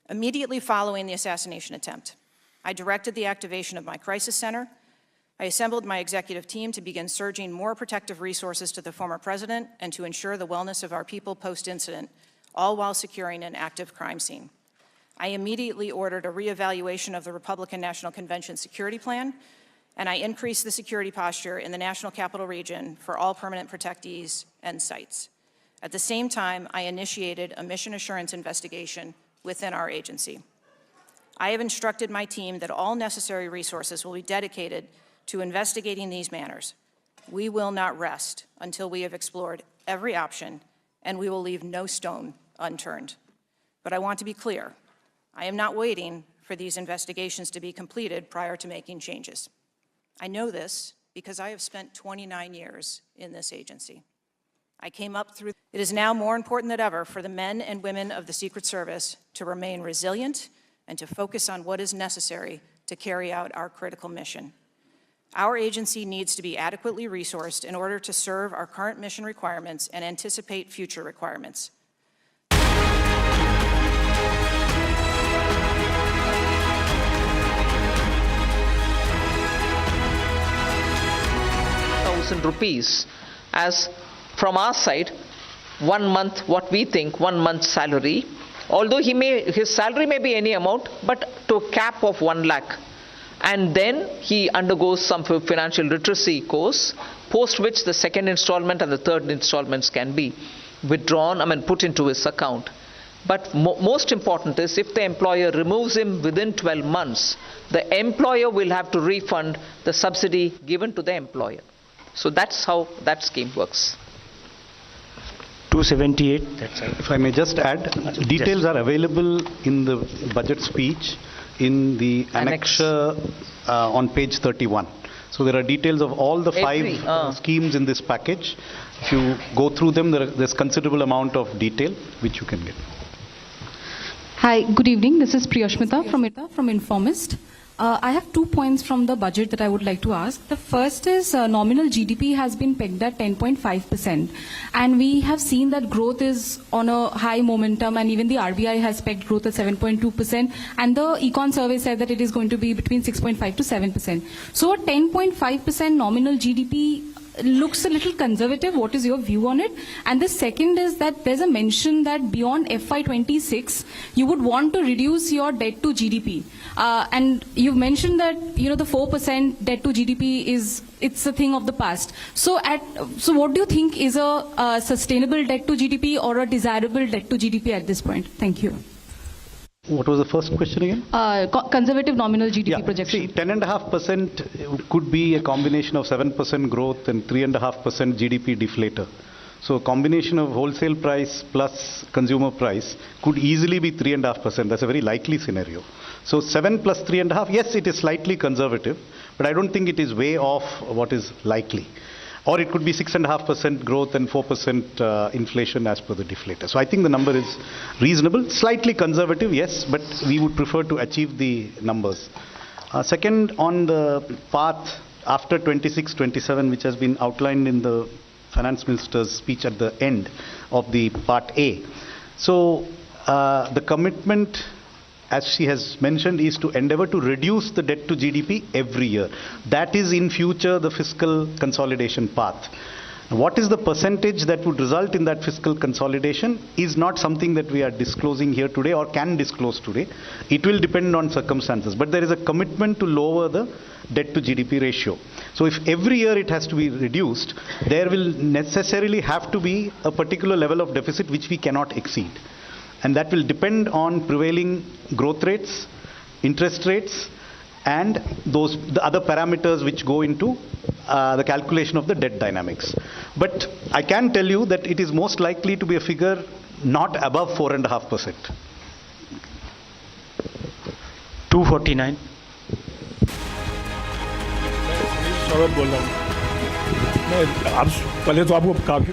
Immediately following the assassination attempt, I directed the activation of my crisis center. I assembled my executive team to begin surging more protective resources to the former president and to ensure the wellness of our people post-incident, all while securing an active crime scene. I immediately ordered a reevaluation of the Republican National Convention security plan, and I increased the security posture in the National Capital Region for all permanent protectees and sites. At the same time, I initiated a mission assurance investigation within our agency. I have instructed my team that all necessary resources will be dedicated to investigating these matters. We will not rest until we have explored every option, and we will leave no stone unturned. But I want to be clear, I am not waiting for these investigations to be completed prior to making changes. I know this because I have spent 29 years in this agency. I came up through. It is now more important than ever for the men and women of the Secret Service to remain resilient and to focus on what is necessary to carry out our critical mission. Our agency needs to be adequately resourced in order to serve our current mission requirements and anticipate future requirements. ₹1,000 as from our side 1 month, what we think 1 month's salary, although his salary may be any amount, but to a cap of 1 lakh, and then he undergoes some financial literacy course, post which the second installment and the third installments can be withdrawn, put into his account. But most important is, if the employer removes him within 12 months, the employer will have to refund the subsidy given to the employer. So that's how that scheme works. 278. If I may just add, details are available in the budget speech in the annexure on page 31. So there are details of all the 5 schemes in this package. If you go through them, there's considerable amount of detail which you can get. Hi, good evening. This is Priyashmita from Informist. I have 2 points from the budget that I would like to ask. The first is nominal GDP has been pegged at 10.5%, and we have seen that growth is on a high momentum, and even the RBI has pegged growth at 7.2%, and the Econ survey said that it is going to be between 6.5 to 7%. So a 10.5% nominal GDP looks a little conservative. What is your view on it? And the second is that there's a mention that beyond FY26, you would want to reduce your debt to GDP. And you've mentioned that, the 4% debt to GDP it's a thing of the past. So what do you think is a sustainable debt to GDP or a desirable debt to GDP at this point? Thank you. What was the first question again? Conservative nominal GDP projection. See, 10.5% could be a combination of 7% growth and 3.5% GDP deflator. So a combination of wholesale price plus consumer price could easily be 3.5%. That's a very likely scenario. So 7 plus 3.5, yes, it is slightly conservative, but I don't think it is way off what is likely. Or it could be 6.5% growth and 4% inflation as per the deflator. So I think the number is reasonable, slightly conservative, yes, but we would prefer to achieve the numbers. Second, on the path after 26-27, which has been outlined in the Finance Minister's speech at the end of the Part A. So the commitment, as she has mentioned, is to endeavor to reduce the debt to GDP every year. That is in future the fiscal consolidation path. What is the percentage that would result in that fiscal consolidation is not something that we are disclosing here today or can disclose today. It will depend on circumstances. But there is a commitment to lower the debt to GDP ratio. So if every year it has to be reduced, there will necessarily have to be a particular level of deficit which we cannot exceed. And that will depend on prevailing growth rates, interest rates, and the other parameters which go into the calculation of the debt dynamics. But I can tell you that it is most likely to be a figure not above 4.5%. 249. बोल रहा हूँ मैं अब पहले तो आपको काफी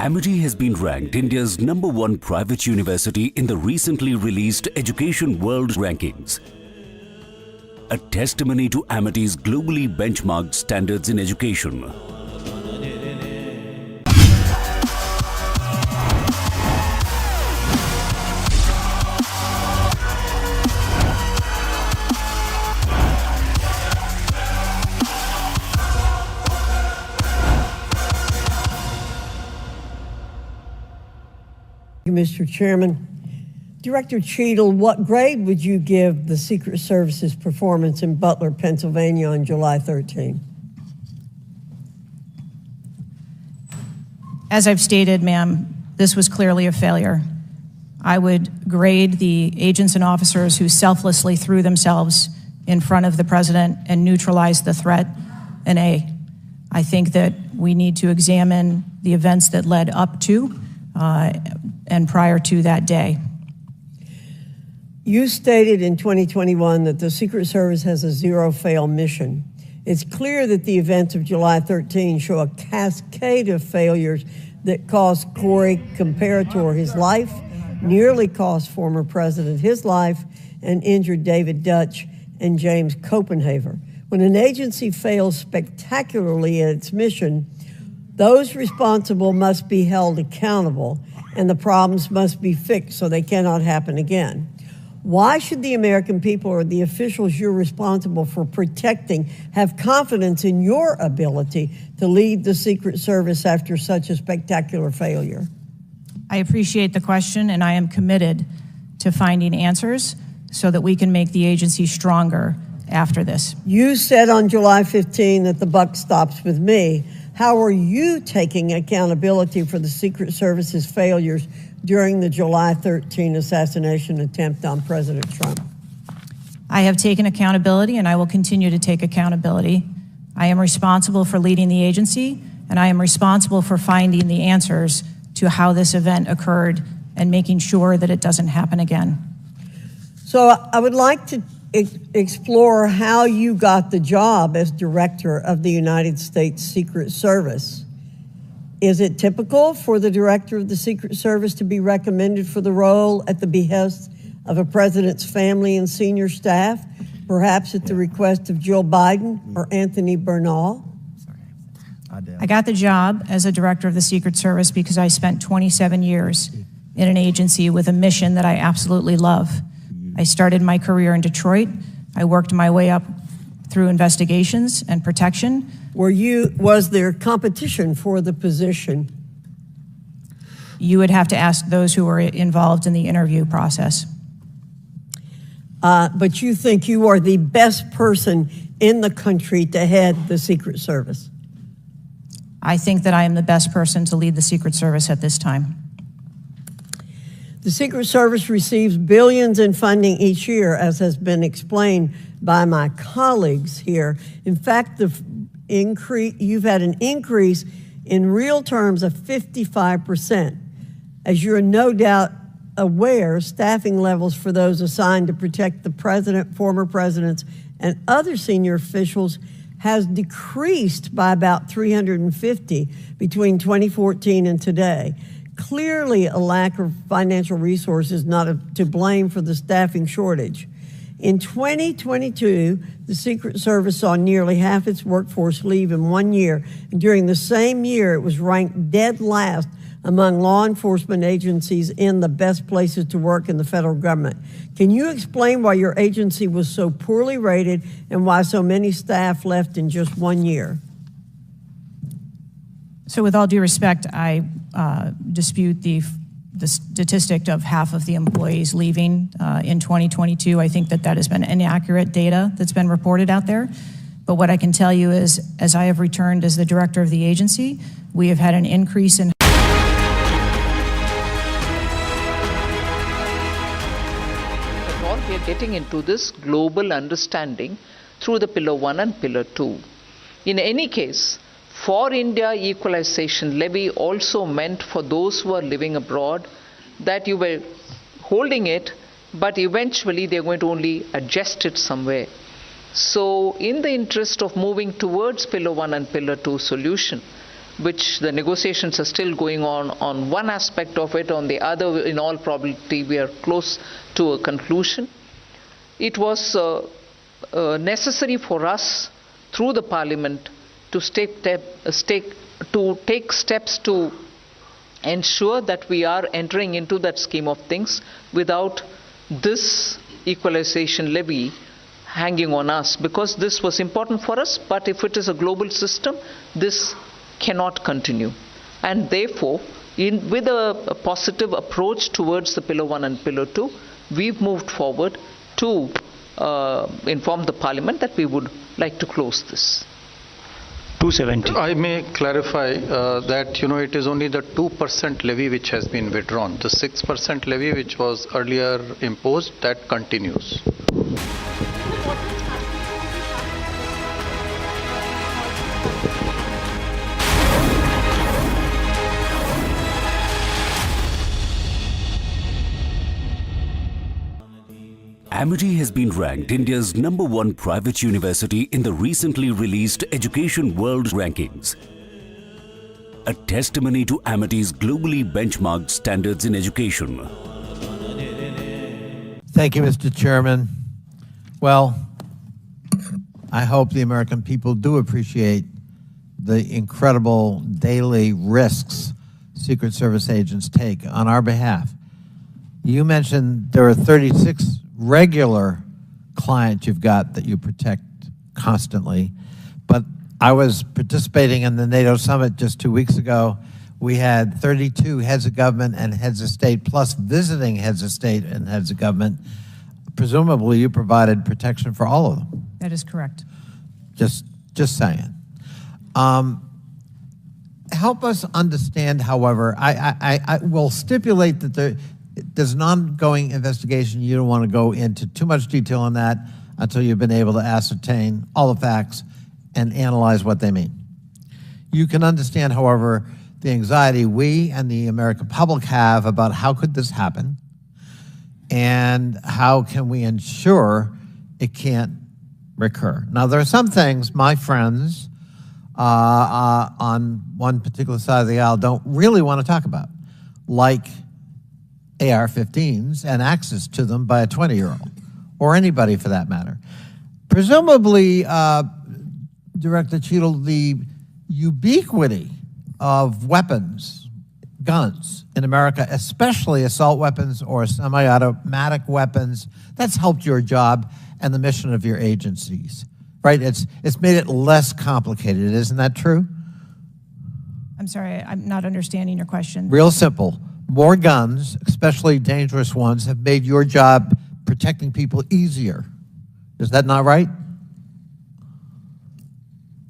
Amity has been ranked India's #1 private university in the recently released Education World Rankings. A testimony to Amity's globally benchmarked standards in education. Mr. Chairman. Director Cheadle, what grade would you give the Secret Service's performance in Butler, Pennsylvania on July 13? As I've stated, ma'am, this was clearly a failure. I would grade the agents and officers who selflessly threw themselves in front of the president and neutralized the threat an A. I think that we need to examine the events that led up to and prior to that day. You stated in 2021 that the Secret Service has a zero-fail mission. It's clear that the events of July 13 show a cascade of failures that cost Corey Comparator his life, nearly cost former president his life, and injured David Dutch and James Copenhaver. When an agency fails spectacularly at its mission, those responsible must be held accountable, and the problems must be fixed so they cannot happen again. Why should the American people or the officials you're responsible for protecting have confidence in your ability to lead the Secret Service after such a spectacular failure? I appreciate the question, and I am committed to finding answers so that we can make the agency stronger after this. You said on July 15 that the buck stops with me. How are you taking accountability for the Secret Service's failures during the July 13 assassination attempt on President Trump? I have taken accountability, and I will continue to take accountability. I am responsible for leading the agency, and I am responsible for finding the answers to how this event occurred and making sure that it doesn't happen again. So I would like to explore how you got the job as director of the United States Secret Service. Is it typical for the director of the Secret Service to be recommended for the role at the behest of a president's family and senior staff, perhaps at the request of Jill Biden or Anthony Bernal? I got the job as a director of the Secret Service because I spent 27 years in an agency with a mission that I absolutely love. I started my career in Detroit. I worked my way up through investigations and protection. Was there competition for the position? You would have to ask those who were involved in the interview process. But you think you are the best person in the country to head the Secret Service? I think that I am the best person to lead the Secret Service at this time. The Secret Service receives billions in funding each year, as has been explained by my colleagues here. In fact, you've had an increase in real terms of 55%. As you're no doubt aware, staffing levels for those assigned to protect the president, former presidents, and other senior officials has decreased by about 350 between 2014 and today. Clearly, a lack of financial resources not to blame for the staffing shortage. In 2022, the Secret Service saw nearly half its workforce leave in 1 year. And during the same year, it was ranked dead last among law enforcement agencies in the best places to work in the federal government. Can you explain why your agency was so poorly rated and why so many staff left in just 1 year? So with all due respect, I dispute the statistic of half of the employees leaving in 2022. I think that has been inaccurate data that's been reported out there. But what I can tell you is, as I have returned as the director of the agency, we have had an increase in we are getting into this global understanding through the Pillar 1 and Pillar 2. In any case, for India, equalization levy also meant for those who are living abroad that you were holding it, but eventually they're going to only adjust it somewhere. So in the interest of moving towards Pillar 1 and Pillar 2 solution, which the negotiations are still going on one aspect of it, on the other, in all probability, we are close to a conclusion. It was necessary for us, through the Parliament, to take steps to ensure that we are entering into that scheme of things without this equalization levy hanging on us, because this was important for us, but if it is a global system, this cannot continue. And therefore, with a positive approach towards the Pillar 1 and Pillar 2, we've moved forward to inform the Parliament that we would like to close this. 270. I may clarify that, it is only the 2% levy which has been withdrawn. The 6% levy which was earlier imposed, that continues. Amity has been ranked India's #1 private university in the recently released Education World Rankings, a testimony to Amity's globally benchmarked standards in education. Thank you, Mr. Chairman. Well, I hope the American people do appreciate the incredible daily risks Secret Service agents take on our behalf. You mentioned there are 36 regular clients you've got that you protect constantly. But I was participating in the NATO summit just 2 weeks ago. We had 32 heads of government and heads of state, plus visiting heads of state and heads of government. Presumably you provided protection for all of them. That is correct. Just saying. Help us understand, however, I will stipulate that there's an ongoing investigation. You don't want to go into too much detail on that until you've been able to ascertain all the facts and analyze what they mean. You can understand, however, the anxiety we and the American public have about how could this happen and how can we ensure it can't recur. Now, there are some things my friends on one particular side of the aisle don't really want to talk about, like AR-15s and access to them by a 20-year-old, or anybody for that matter. Presumably, Director Cheadle, the ubiquity of weapons, guns in America, especially assault weapons or semi-automatic weapons, that's helped your job and the mission of your agencies, right? It's made it less complicated, isn't that true? I'm sorry, I'm not understanding your question. Real simple. More guns, especially dangerous ones, have made your job protecting people easier. Is that not right?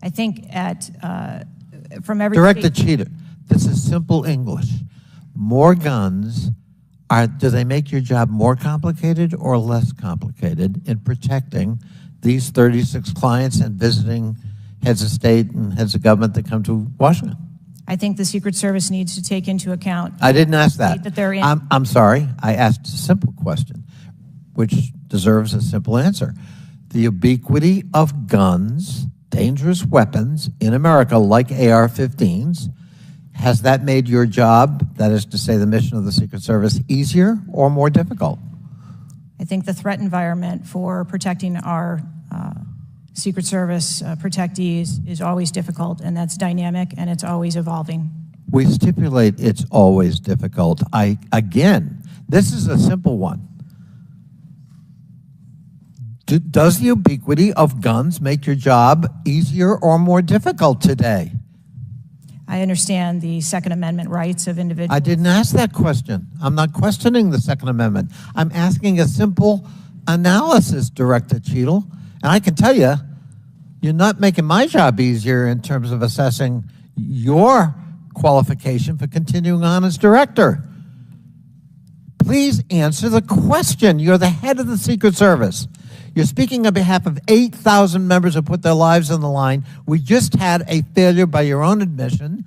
I think from every Director Cheadle, this is simple English. More guns, do they make your job more complicated or less complicated in protecting these 36 clients and visiting heads of state and heads of government that come to Washington? I think the Secret Service needs to take into account. I didn't ask that. They're in. I'm sorry. I asked a simple question, which deserves a simple answer. The ubiquity of guns, dangerous weapons in America, like AR-15s, has that made your job, that is to say the mission of the Secret Service, easier or more difficult? I think the threat environment for protecting our Secret Service protectees is always difficult, and that's dynamic, and it's always evolving. We stipulate it's always difficult. Again, this is a simple one. Does the ubiquity of guns make your job easier or more difficult today? I understand the Second Amendment rights of individuals. I didn't ask that question. I'm not questioning the Second Amendment. I'm asking a simple analysis, Director Cheadle. And I can tell you, you're not making my job easier in terms of assessing your qualification for continuing on as director. Please answer the question. You're the head of the Secret Service. You're speaking on behalf of 8,000 members who put their lives on the line. We just had a failure by your own admission.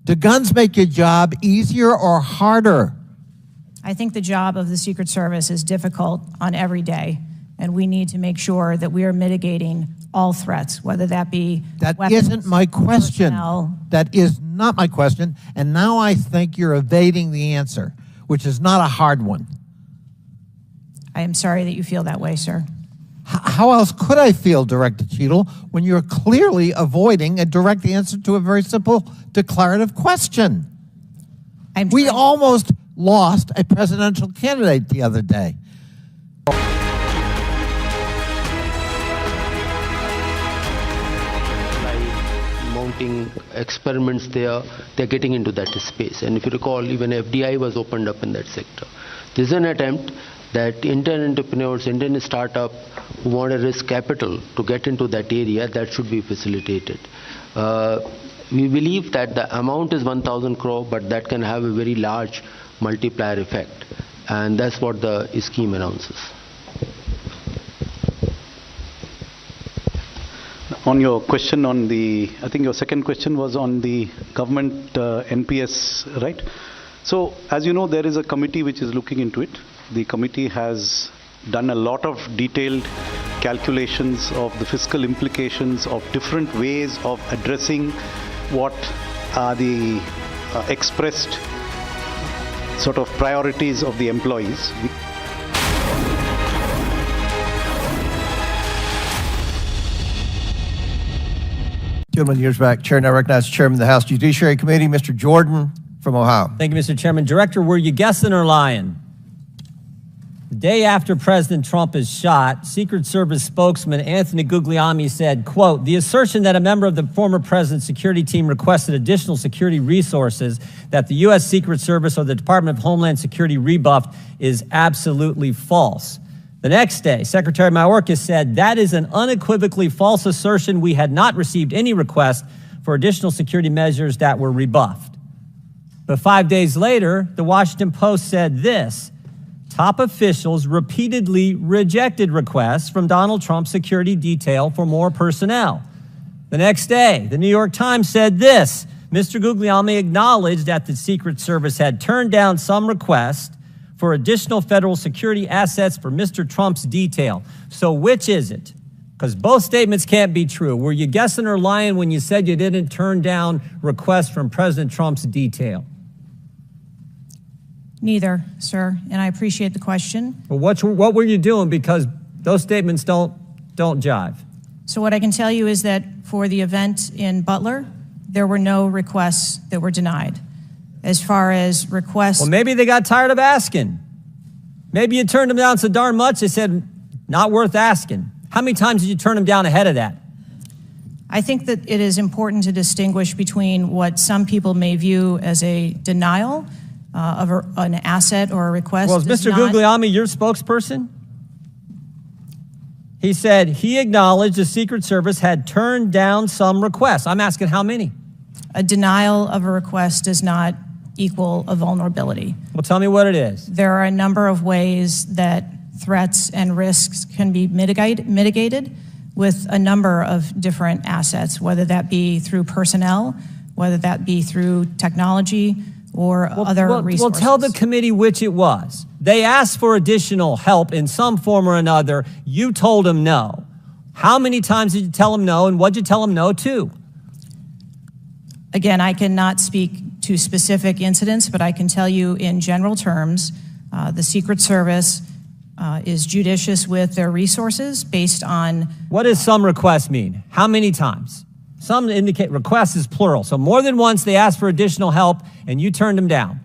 Do guns make your job easier or harder? I think the job of the Secret Service is difficult on every day, and we need to make sure that we are mitigating all threats, whether that be That weapons, isn't my question. personnel. That is not my question. And now I think you're evading the answer, which is not a hard one. I am sorry that you feel that way, sir. How else could I feel, Director Cheadle, when you're clearly avoiding a direct answer to a very simple declarative question? We almost lost a presidential candidate the other day. mounting experiments there, they're getting into that space. And if you recall, even FDI was opened up in that sector. This is an attempt that Indian entrepreneurs, Indian startup who want to risk capital to get into that area, that should be facilitated. We believe that the amount is 1,000 crore, but that can have a very large multiplier effect. And that's what the scheme announces. On your question on the, I think your second question was on the government NPS, right? So, as you know, there is a committee which is looking into it. The committee has done a lot of detailed calculations of the fiscal implications of different ways of addressing what are the expressed sort of priorities of the employees. Gentleman, years back. Chair now recognizes Chairman of the House Judiciary Committee, Mr. Jordan from Ohio. Thank you, Mr. Chairman. Director, were you guessing or lying? The day after President Trump is shot, Secret Service spokesman Anthony Guglielmi said, quote, "The assertion that a member of the former president's security team requested additional security resources that the U.S. Secret Service or the Department of Homeland Security rebuffed is absolutely false." The next day, Secretary Mayorkas said, "That is an unequivocally false assertion. We had not received any request for additional security measures that were rebuffed." But 5 days later, the Washington Post said this: "Top officials repeatedly rejected requests from Donald Trump's security detail for more personnel." The next day, the New York Times said this: "Mr. Guglielmi acknowledged that the Secret Service had turned down some requests for additional federal security assets for Mr. Trump's detail." So which is it? Because both statements can't be true. Were you guessing or lying when you said you didn't turn down requests from President Trump's detail? Neither, sir, and I appreciate the question. Well, what were you doing? Because those statements don't jive. So what I can tell you is that for the event in Butler, there were no requests that were denied. As far as requests... Well, maybe they got tired of asking. Maybe you turned them down so darn much, they said, not worth asking. How many times did you turn them down ahead of that? I think that it is important to distinguish between what some people may view as a denial of an asset or a request. Well, is Mr. Guglielmi your spokesperson? He said he acknowledged the Secret Service had turned down some requests. I'm asking how many? A denial of a request does not equal a vulnerability. Well, tell me what it is. There are a number of ways that threats and risks can be mitigated with a number of different assets, whether that be through personnel, whether that be through technology, or other resources. Well, tell the committee which it was. They asked for additional help in some form or another. You told them no. How many times did you tell them no, and what did you tell them no to? Again, I cannot speak to specific incidents, but I can tell you in general terms, the Secret Service is judicious with their resources based on... What does some requests mean? How many times? Some indicate requests is plural. So more than once they asked for additional help and you turned them down.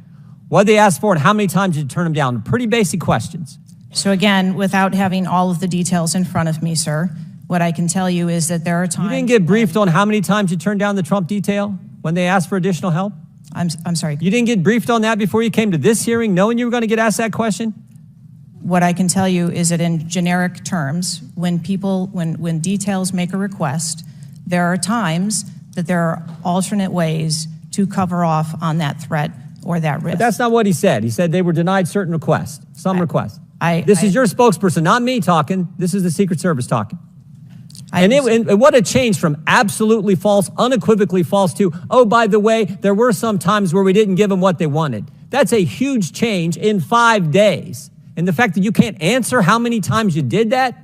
What did they ask for and how many times did you turn them down? Pretty basic questions. So again, without having all of the details in front of me, sir, what I can tell you is that there are times... You didn't get briefed on how many times you turned down the Trump detail when they asked for additional help? I'm sorry. You didn't get briefed on that before you came to this hearing, knowing you were going to get asked that question? What I can tell you is that in generic terms, when details make a request, there are times that there are alternate ways to cover off on that threat or that risk. But that's not what he said. He said they were denied certain requests, some requests. This is your spokesperson, not me talking. This is the Secret Service talking. And what a change from absolutely false, unequivocally false to, oh, by the way, there were some times where we didn't give them what they wanted. That's a huge change in 5 days. And the fact that you can't answer how many times you did that,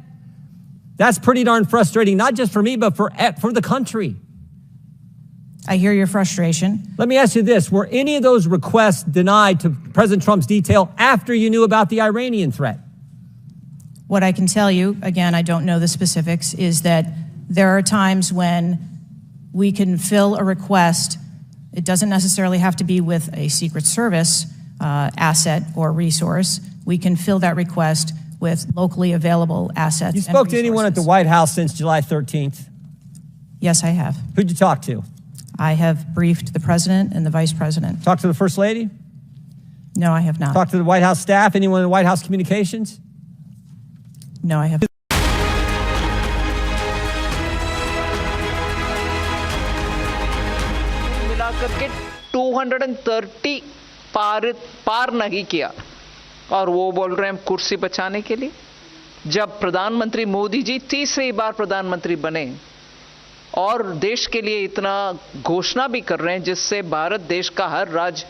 that's pretty darn frustrating, not just for me, but for the country. I hear your frustration. Let me ask you this. Were any of those requests denied to President Trump's detail after you knew about the Iranian threat? What I can tell you, again, I don't know the specifics, is that there are times when we can fill a request. It doesn't necessarily have to be with a Secret Service asset or resource. We can fill that request with locally available assets. You spoke to anyone at the White House since July 13th? Yes, I have. Who'd you talk to? I have briefed the President and the Vice President. Talk to the First Lady? No, I have not. Talk to the White House staff? Anyone in White House communications? No, I have not. मिलाकर के 230 पार नहीं किया और वो बोल रहे हैं कुर्सी बचाने के लिए। जब प्रधानमंत्री मोदी जी तीसरी बार प्रधानमंत्री बने और देश के लिए इतना घोषणा भी कर रहे हैं जिससे भारत देश का हर राज्य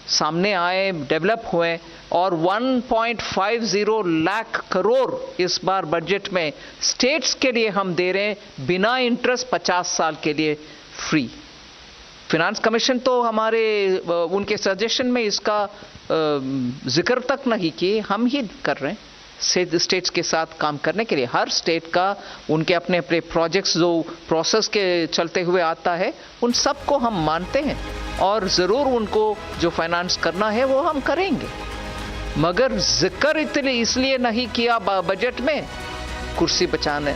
सामने आए, डेवलप हुए, और 1.50 लाख करोड़ इस बार बजट में स्टेट्स के लिए हम दे रहे हैं बिना इंटरेस्ट 50 साल के लिए फ्री। फिनांस कमीशन तो हमारे उनके सजेशन में इसका जिक्र तक नहीं किए, हम ही कर रहे हैं स्टेट्स के साथ काम करने के लिए। हर स्टेट का उनके अपने अपने प्रोजेक्ट्स जो प्रोसेस के चलते हुए आता है उन सबको हम मानते हैं और ज़रूर उनको जो फाइनेंस करना है वो हम करेंगे, मगर जिक्र इसलिए नहीं किया बजट में कुर्सी बचाने।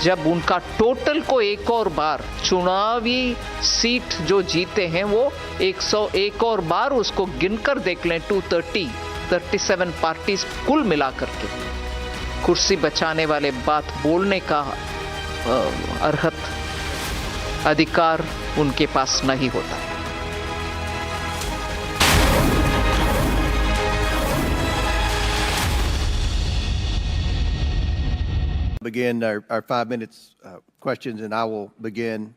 जब उनका टोटल को एक और बार चुनावी सीट जो जीते हैं वो 101 और बार उसको गिनकर देख लें, 237 पार्टीज कुल मिलाकर के कुर्सी बचाने वाले बात बोलने का अर्हत अधिकार उनके पास नहीं होता। Begin our 5 minutes questions, and I will begin.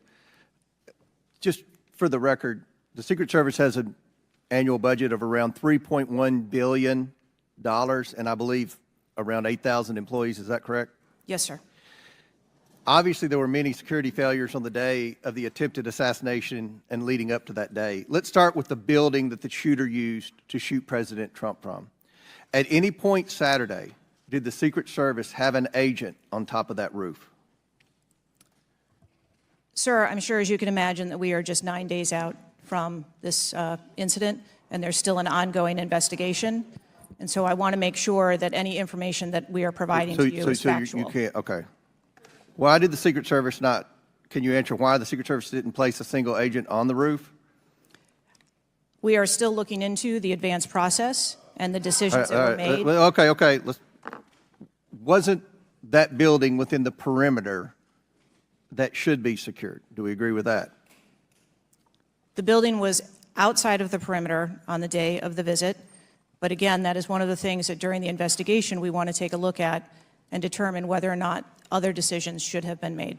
Just for the record, the Secret Service has an annual budget of around $3.1 billion, and I believe around 8,000 employees. Is that correct? Yes, sir. Obviously, there were many security failures on the day of the attempted assassination and leading up to that day. Let's start with the building that the shooter used to shoot President Trump from. At any point Saturday, did the Secret Service have an agent on top of that roof? Sir, I'm sure, as you can imagine, that we are just 9 days out from this incident, and there's still an ongoing investigation. And so I want to make sure that any information that we are providing to you is factual. You can't, okay. Why did the Secret Service not, can you answer why the Secret Service didn't place a single agent on the roof? We are still looking into the advanced process and the decisions that were made. Okay. Wasn't that building within the perimeter that should be secured? Do we agree with that? The building was outside of the perimeter on the day of the visit. But again, that is one of the things that during the investigation we want to take a look at and determine whether or not other decisions should have been made.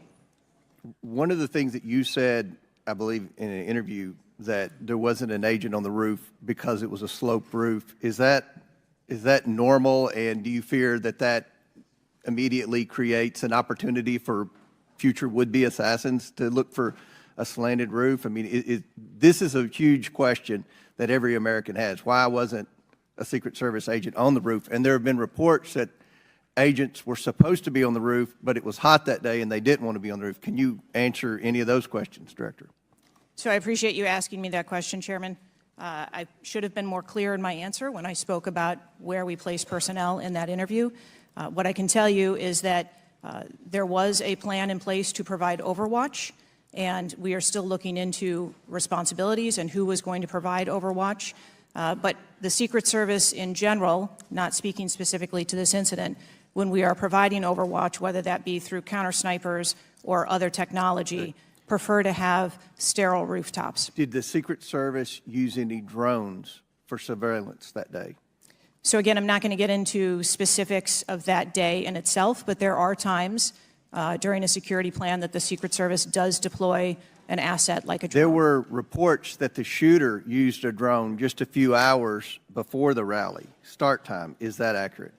One of the things that you said, I believe in an interview, that there wasn't an agent on the roof because it was a sloped roof. Is that normal, and do you fear that that immediately creates an opportunity for future would-be assassins to look for a slanted roof? I mean, this is a huge question that every American has. Why wasn't a Secret Service agent on the roof? And there have been reports that agents were supposed to be on the roof, but it was hot that day and they didn't want to be on the roof. Can you answer any of those questions, Director? So I appreciate you asking me that question, Chairman. I should have been more clear in my answer when I spoke about where we place personnel in that interview. What I can tell you is that there was a plan in place to provide overwatch, and we are still looking into responsibilities and who was going to provide overwatch. But the Secret Service in general, not speaking specifically to this incident, when we are providing overwatch, whether that be through counter snipers or other technology, prefer to have sterile rooftops. Did the Secret Service use any drones for surveillance that day? So again, I'm not going to get into specifics of that day in itself, but there are times during a security plan that the Secret Service does deploy an asset like a drone. There were reports that the shooter used a drone just a few hours before the rally start time. Is that accurate?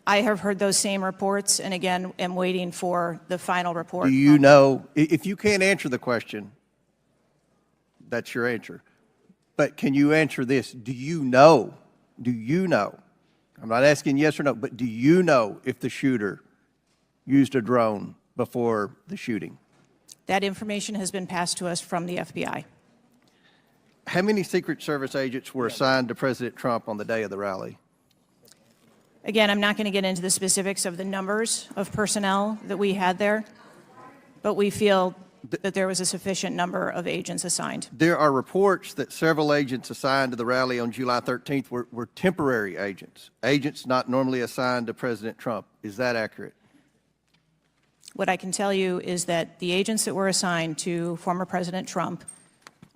I have heard those same reports, and again, am waiting for the final report. Do you know, if you can't answer the question, that's your answer. But can you answer this? Do you know, I'm not asking yes or no, but do you know if the shooter used a drone before the shooting? That information has been passed to us from the FBI. How many Secret Service agents were assigned to President Trump on the day of the rally? Again, I'm not going to get into the specifics of the numbers of personnel that we had there, but we feel that there was a sufficient number of agents assigned. There are reports that several agents assigned to the rally on July 13th were temporary agents, agents not normally assigned to President Trump. Is that accurate? What I can tell you is that the agents that were assigned to former President Trump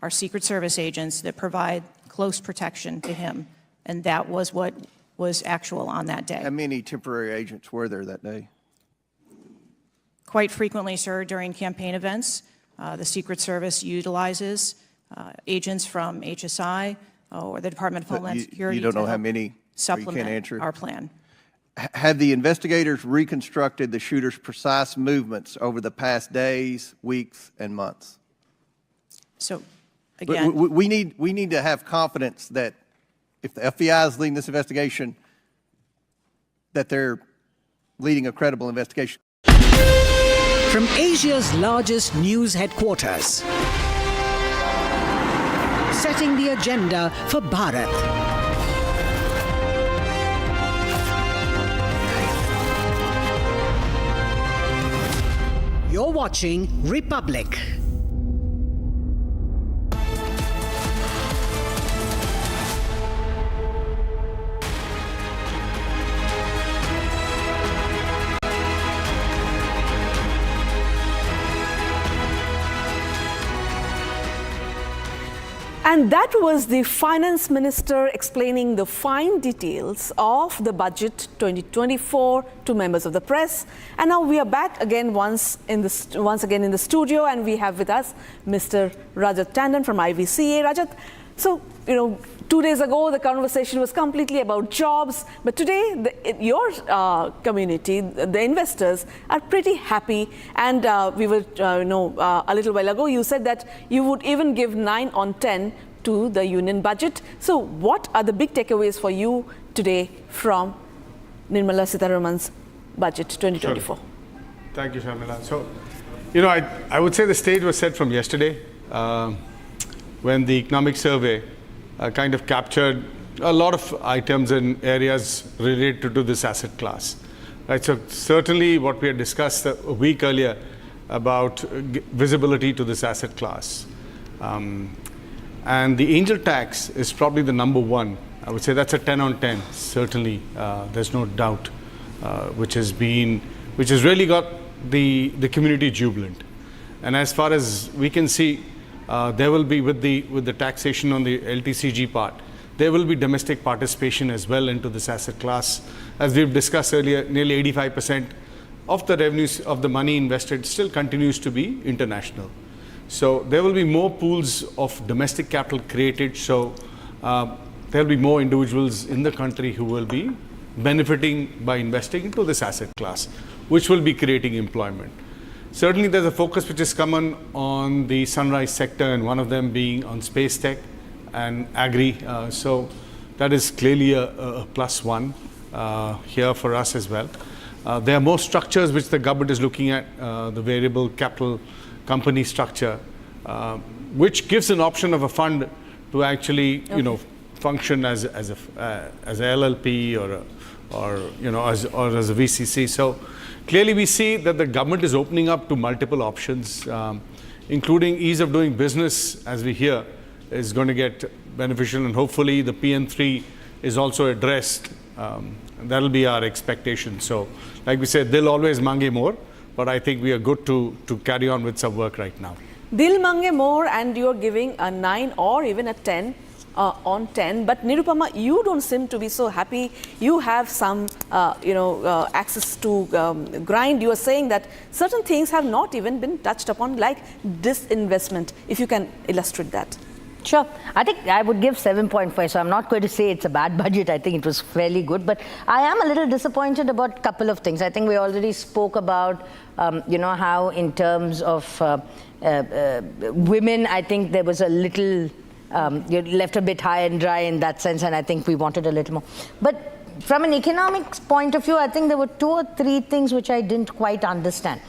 are Secret Service agents that provide close protection to him, and that was what was actual on that day. How many temporary agents were there that day? Quite frequently, sir, during campaign events, the Secret Service utilizes agents from HSI or the Department of Homeland Security. You don't know to how many? Supplement you can't answer? our plan. Have the investigators reconstructed the shooter's precise movements over the past days, weeks, and months? So, again, we need to have confidence that if the FBI is leading this investigation, that they're leading a credible investigation. From Asia's largest news headquarters, setting the agenda for Bharat. You're watching Republic. And that was the Finance Minister explaining the fine details of the budget 2024 to members of the press. And now we are back again once again in the studio, and we have with us Mr. Rajat Tandon from IVCA. Rajat, so 2 days ago the conversation was completely about jobs, but today your community, the investors, are pretty happy. And we were, a little while ago you said that you would even give 9 on 10 to the union budget. So what are the big takeaways for you today from Nirmala Sitharaman's budget 2024? Sure. Thank you, Sharmila. So, I would say the stage was set from yesterday when the economic survey kind of captured a lot of items in areas related to this asset class. Right, so certainly what we had discussed a week earlier about visibility to this asset class. And the angel tax is probably the number one. I would say that's a 10 on 10, certainly. There's no doubt, which has really got the community jubilant. And as far as we can see, there will be with the taxation on the LTCG part, there will be domestic participation as well into this asset class. As we've discussed earlier, nearly 85% of the revenues of the money invested still continues to be international. So there will be more pools of domestic capital created. So there will be more individuals in the country who will be benefiting by investing into this asset class, which will be creating employment. Certainly there's a focus which is common on the sunrise sector, and one of them being on space tech and agri. So that is clearly a plus one here for us as well. There are more structures which the government is looking at, the variable capital company structure, which gives an option of a fund to actually, function as a LLP or as a VCC. So clearly we see that the government is opening up to multiple options, including ease of doing business, as we hear, is going to get beneficial, and hopefully the PN3 is also addressed. That'll be our expectation. So like we said, they'll always mange more, but I think we are good to carry on with some work right now. Dil mange more, and you're giving a 9 or even a 10 on 10. But Nirupama, you don't seem to be so happy. You have some, access to grind. You are saying that certain things have not even been touched upon, like disinvestment. If you can illustrate that. Sure. I think I would give 7.5, so I'm not going to say it's a bad budget. I think it was fairly good, but I am a little disappointed about a couple of things. I think we already spoke about, how in terms of women, I think there was a little, you left a bit high and dry in that sense, and I think we wanted a little more. But from an economics point of view, I think there were 2 or 3 things which I didn't quite understand.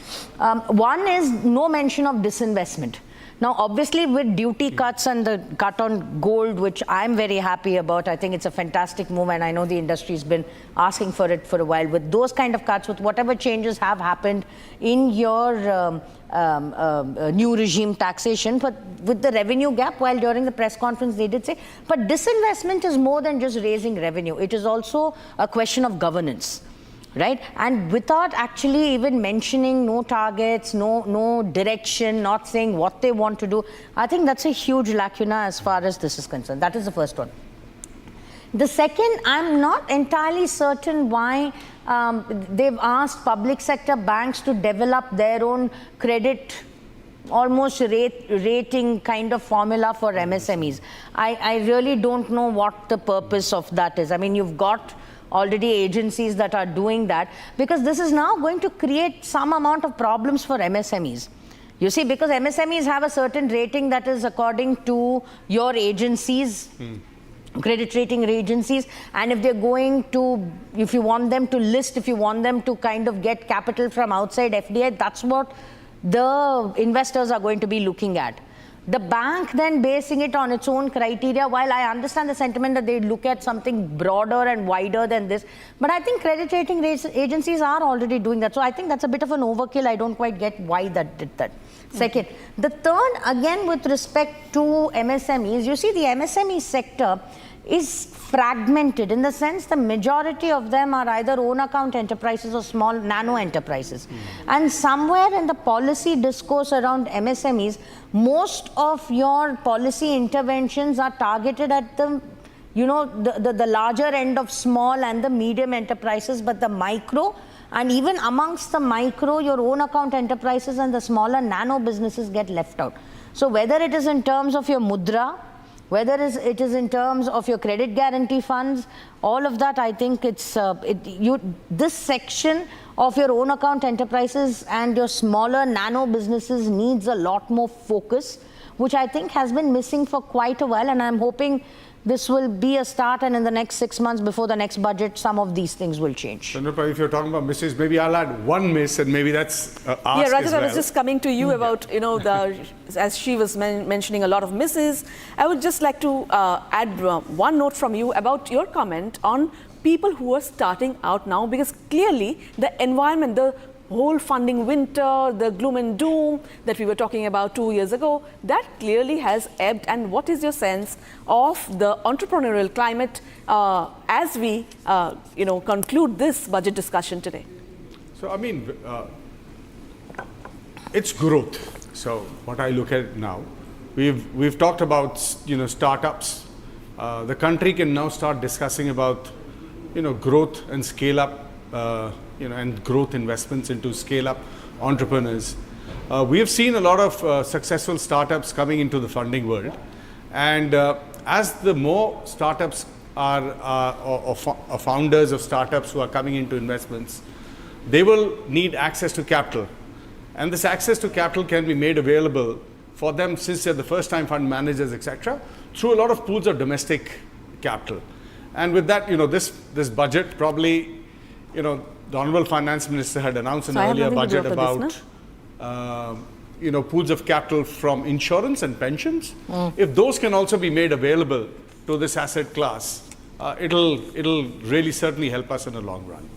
One is no mention of disinvestment. Now, obviously, with duty cuts and the cut on gold, which I'm very happy about, I think it's a fantastic move, and I know the industry's been asking for it for a while. With those kind of cuts, with whatever changes have happened in your new regime taxation, but with the revenue gap, while during the press conference they did say, but disinvestment is more than just raising revenue. It is also a question of governance. Right? And without actually even mentioning no targets, no direction, not saying what they want to do, I think that's a huge lacuna as far as this is concerned. That is the first one. The second, I'm not entirely certain why they've asked public sector banks to develop their own credit almost rating kind of formula for MSMEs. I really don't know what the purpose of that is. I mean, you've got already agencies that are doing that, because this is now going to create some amount of problems for MSMEs. You see, because MSMEs have a certain rating that is according to your agencies, credit rating agencies, and if they're going to, if you want them to list, if you want them to kind of get capital from outside FDI, that's what the investors are going to be looking at. The bank then basing it on its own criteria, while I understand the sentiment that they look at something broader and wider than this, but I think credit rating agencies are already doing that. So I think that's a bit of an overkill. I don't quite get why that did that. Second, the third, again with respect to MSMEs, you see the MSME sector is fragmented in the sense the majority of them are either own account enterprises or small nano enterprises. And somewhere in the policy discourse around MSMEs, most of your policy interventions are targeted at the, you know, the larger end of small and the medium enterprises, but the micro, and even amongst the micro, your own account enterprises and the smaller nano businesses get left out. So whether it is in terms of your mudra, whether it is in terms of your credit guarantee funds, all of that, I think it's this section of your own account enterprises and your smaller nano businesses needs a lot more focus, which I think has been missing for quite a while, and I'm hoping this will be a start, and in the next 6 months before the next budget, some of these things will change. If you're talking about misses, maybe I'll add one miss, and maybe that's ask Rajat, as well. I was just coming to you about, you know, as she was mentioning a lot of misses. I would just like to add one note from you about your comment on people who are starting out now, because clearly the environment, the whole funding winter, the gloom and doom that we were talking about 2 years ago, that clearly has ebbed. And what is your sense of the entrepreneurial climate as we, conclude this budget discussion today? So, I mean, it's growth. So, what I look at now, we've talked about, startups. The country can now start discussing about, growth and scale up. And growth investments into scale-up entrepreneurs. We have seen a lot of successful startups coming into the funding world, and as the more startups or founders of startups who are coming into investments, they will need access to capital, and this access to capital can be made available for them, since they're the first-time fund managers, etc., through a lot of pools of domestic capital. And with that, this budget probably, the Honorable Finance Minister had announced an earlier budget about, pools of capital from insurance and pensions. If those can also be made available to this asset class, it'll really certainly help us in the long run.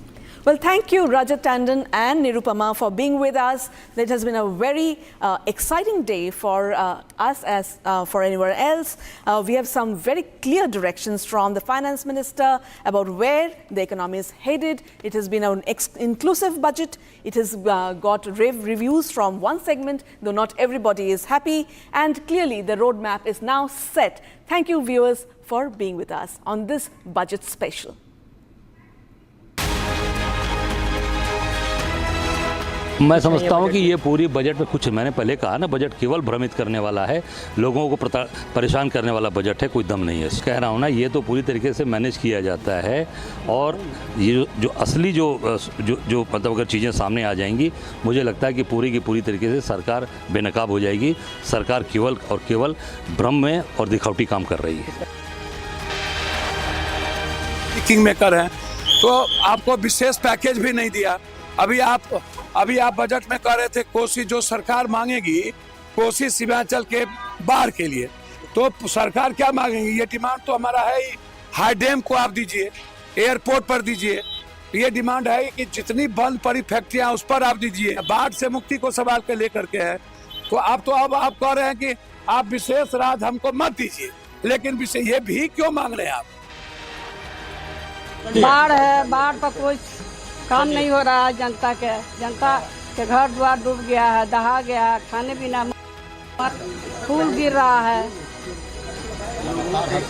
Well, thank you, Rajat Tandon and Nirupama, for being with us. It has been a very exciting day for us as for anywhere else. We have some very clear directions from the Finance Minister about where the economy is headed. It has been an inclusive budget. It has got reviews from one segment, though not everybody is happy. And clearly, the roadmap is now set. Thank you, viewers, for being with us on this budget special. मैं समझता हूं कि ये पूरी budget में कुछ, मैंने पहले कहा ना, बजट केवल भ्रमित करने वाला है, लोगों को परेशान करने वाला बजट है, कोई दम नहीं है। कह रहा हूं ना, ये तो पूरी तरीके से मैनेज किया जाता है, और ये जो असली जो मतलब अगर चीज़ें सामने आ जाएंगी, मुझे लगता है कि पूरी की पूरी तरीके से सरकार बेनकाब हो जाएगी। सरकार केवल और केवल भ्रम में और दिखावटी काम कर रही है। किंग मेकर है तो आपको विशेष पैकेज भी नहीं दिया। अभी आप बजट में कह रहे थे कोशिश जो सरकार मांगेगी कोसी सीमांचल के बाढ़ के लिए। तो सरकार क्या मांगेंगे? ये डिमांड तो हमारा है ही, हाई डैम को आप दीजिए, एयरपोर्ट पर दीजिए। ये डिमांड है कि जितनी बंद पड़ी फैक्ट्रियां उस पर आप दीजिए। बाढ़ से मुक्ति को सवाल के लेकर के है। तो अब आप कह रहे हैं कि आप विशेष राज हमको मत दीजिए, लेकिन विशेष ये भी क्यों मांग रहे हैं आप? बाढ़ है, बाढ़ पर कोई काम नहीं हो रहा है। जनता के घर द्वार डूब गया है, दहा गया है, खाने पीना फूल गिर रहा है,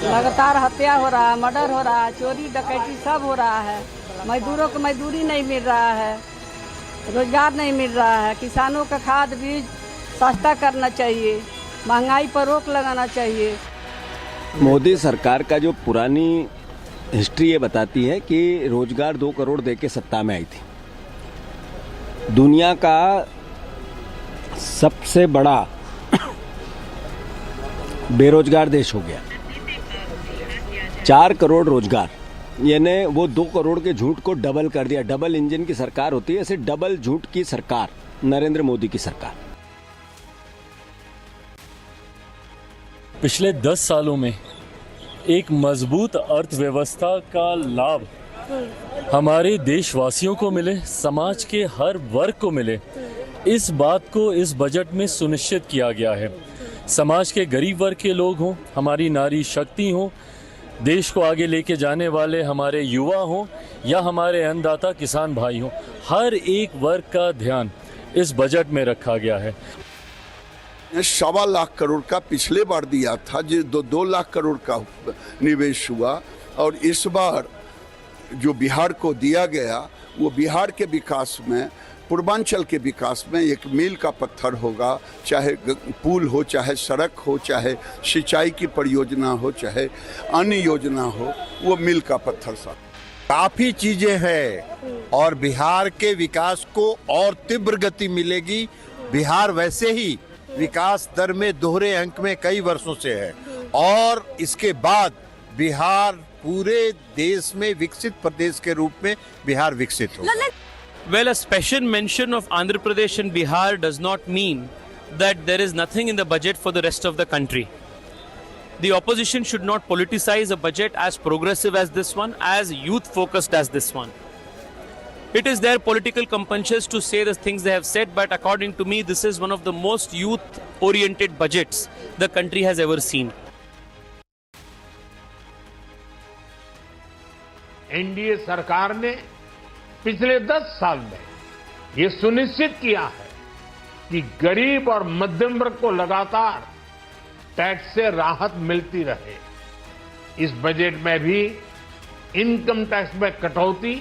लगातार हत्या हो रहा है, मर्डर हो रहा है, चोरी डकैती सब हो रहा है। मजदूरों को मजदूरी नहीं मिल रहा है, रोजगार नहीं मिल रहा है। किसानों का खाद बीज सस्ता करना चाहिए, महंगाई पर रोक लगाना चाहिए। मोदी सरकार का जो पुरानी हिस्ट्री ये बताती है कि रोजगार 2 करोड़ देके सत्ता में आई थी। दुनिया का सबसे बड़ा बेरोजगार देश हो गया। 4 करोड़ रोजगार, यानी वो 2 करोड़ के झूठ को डबल कर दिया। डबल इंजन की सरकार होती है, ऐसे डबल झूठ की सरकार नरेंद्र मोदी की सरकार। पिछले 10 सालों में एक मजबूत अर्थव्यवस्था का लाभ हमारे देशवासियों को मिले, समाज के हर वर्ग को मिले, इस बात को इस बजट में सुनिश्चित किया गया है। समाज के गरीब वर्ग के लोग हों, हमारी नारी शक्ति हो, देश को आगे लेके जाने वाले हमारे युवा हों या हमारे अन्नदाता किसान भाई हों, हर एक वर्ग का ध्यान इस बजट में रखा गया है। 1.25 लाख करोड़ का पिछले बार दिया था, जो 2 लाख करोड़ का निवेश हुआ, और इस बार जो बिहार को दिया गया वो बिहार के विकास में, पूर्वांचल के विकास में एक मील का पत्थर होगा। चाहे पुल हो, चाहे सड़क हो, चाहे सिंचाई की परियोजना हो, चाहे अन्य योजना हो, वो मील का पत्थर सा। काफी चीजें हैं और बिहार के विकास को और तीव्र गति मिलेगी। बिहार वैसे ही विकास दर में दोहरे अंक में कई वर्षों से है, और इसके बाद बिहार पूरे देश में विकसित प्रदेश के रूप में बिहार विकसित होगा। Well, a special mention of Andhra Pradesh and Bihar does not mean that there is nothing in the budget for the rest of the country. The opposition should not politicize a budget as progressive as this one, as youth-focused as this one. It is their political compulsions to say the things they have said, but according to me, this is one of the most youth-oriented budgets the country has ever seen. NDA सरकार ने पिछले 10 साल में ये सुनिश्चित किया है कि गरीब और मध्यम वर्ग को लगातार टैक्स से राहत मिलती रहे। इस बजट में भी इनकम टैक्स में कटौती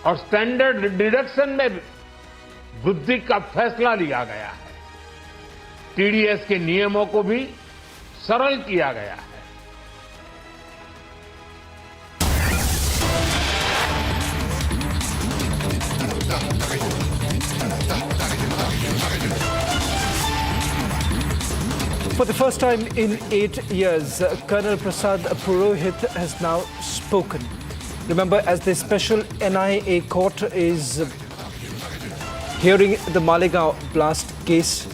और स्टैंडर्ड डिडक्शन में वृद्धि का फैसला लिया गया है। टीडीएस के नियमों को भी सरल किया गया है। For the first time in 8 years, Colonel Prasad Purohit has now spoken. Remember, as the special NIA court is hearing the Malegaon blast case,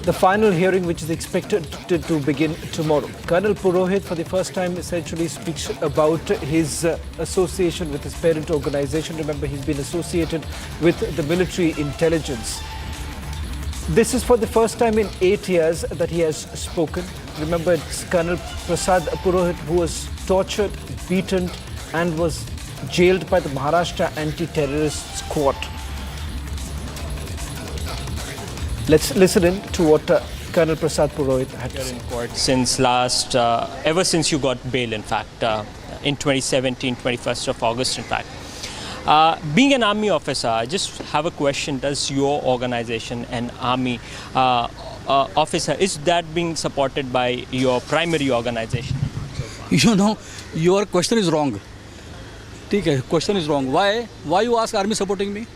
the final hearing which is expected to begin tomorrow. Colonel Purohit for the first time essentially speaks about his association with his parent organization. Remember, he's been associated with the military intelligence. This is for the first time in 8 years that he has spoken. Remember, it's Colonel Prasad Purohit who was tortured, beaten and was jailed by the Maharashtra Anti-Terrorist Squad. Let's listen in to what Colonel Prasad Purohit had to say. In court since ever since you got bail, in fact, in 2017, 21st of August, in fact. Being an army officer, I just have a question. Does your organization, an army officer, is that being supported by your primary organization? You know, your question is wrong. Okay, question is wrong. Why you ask army supporting me?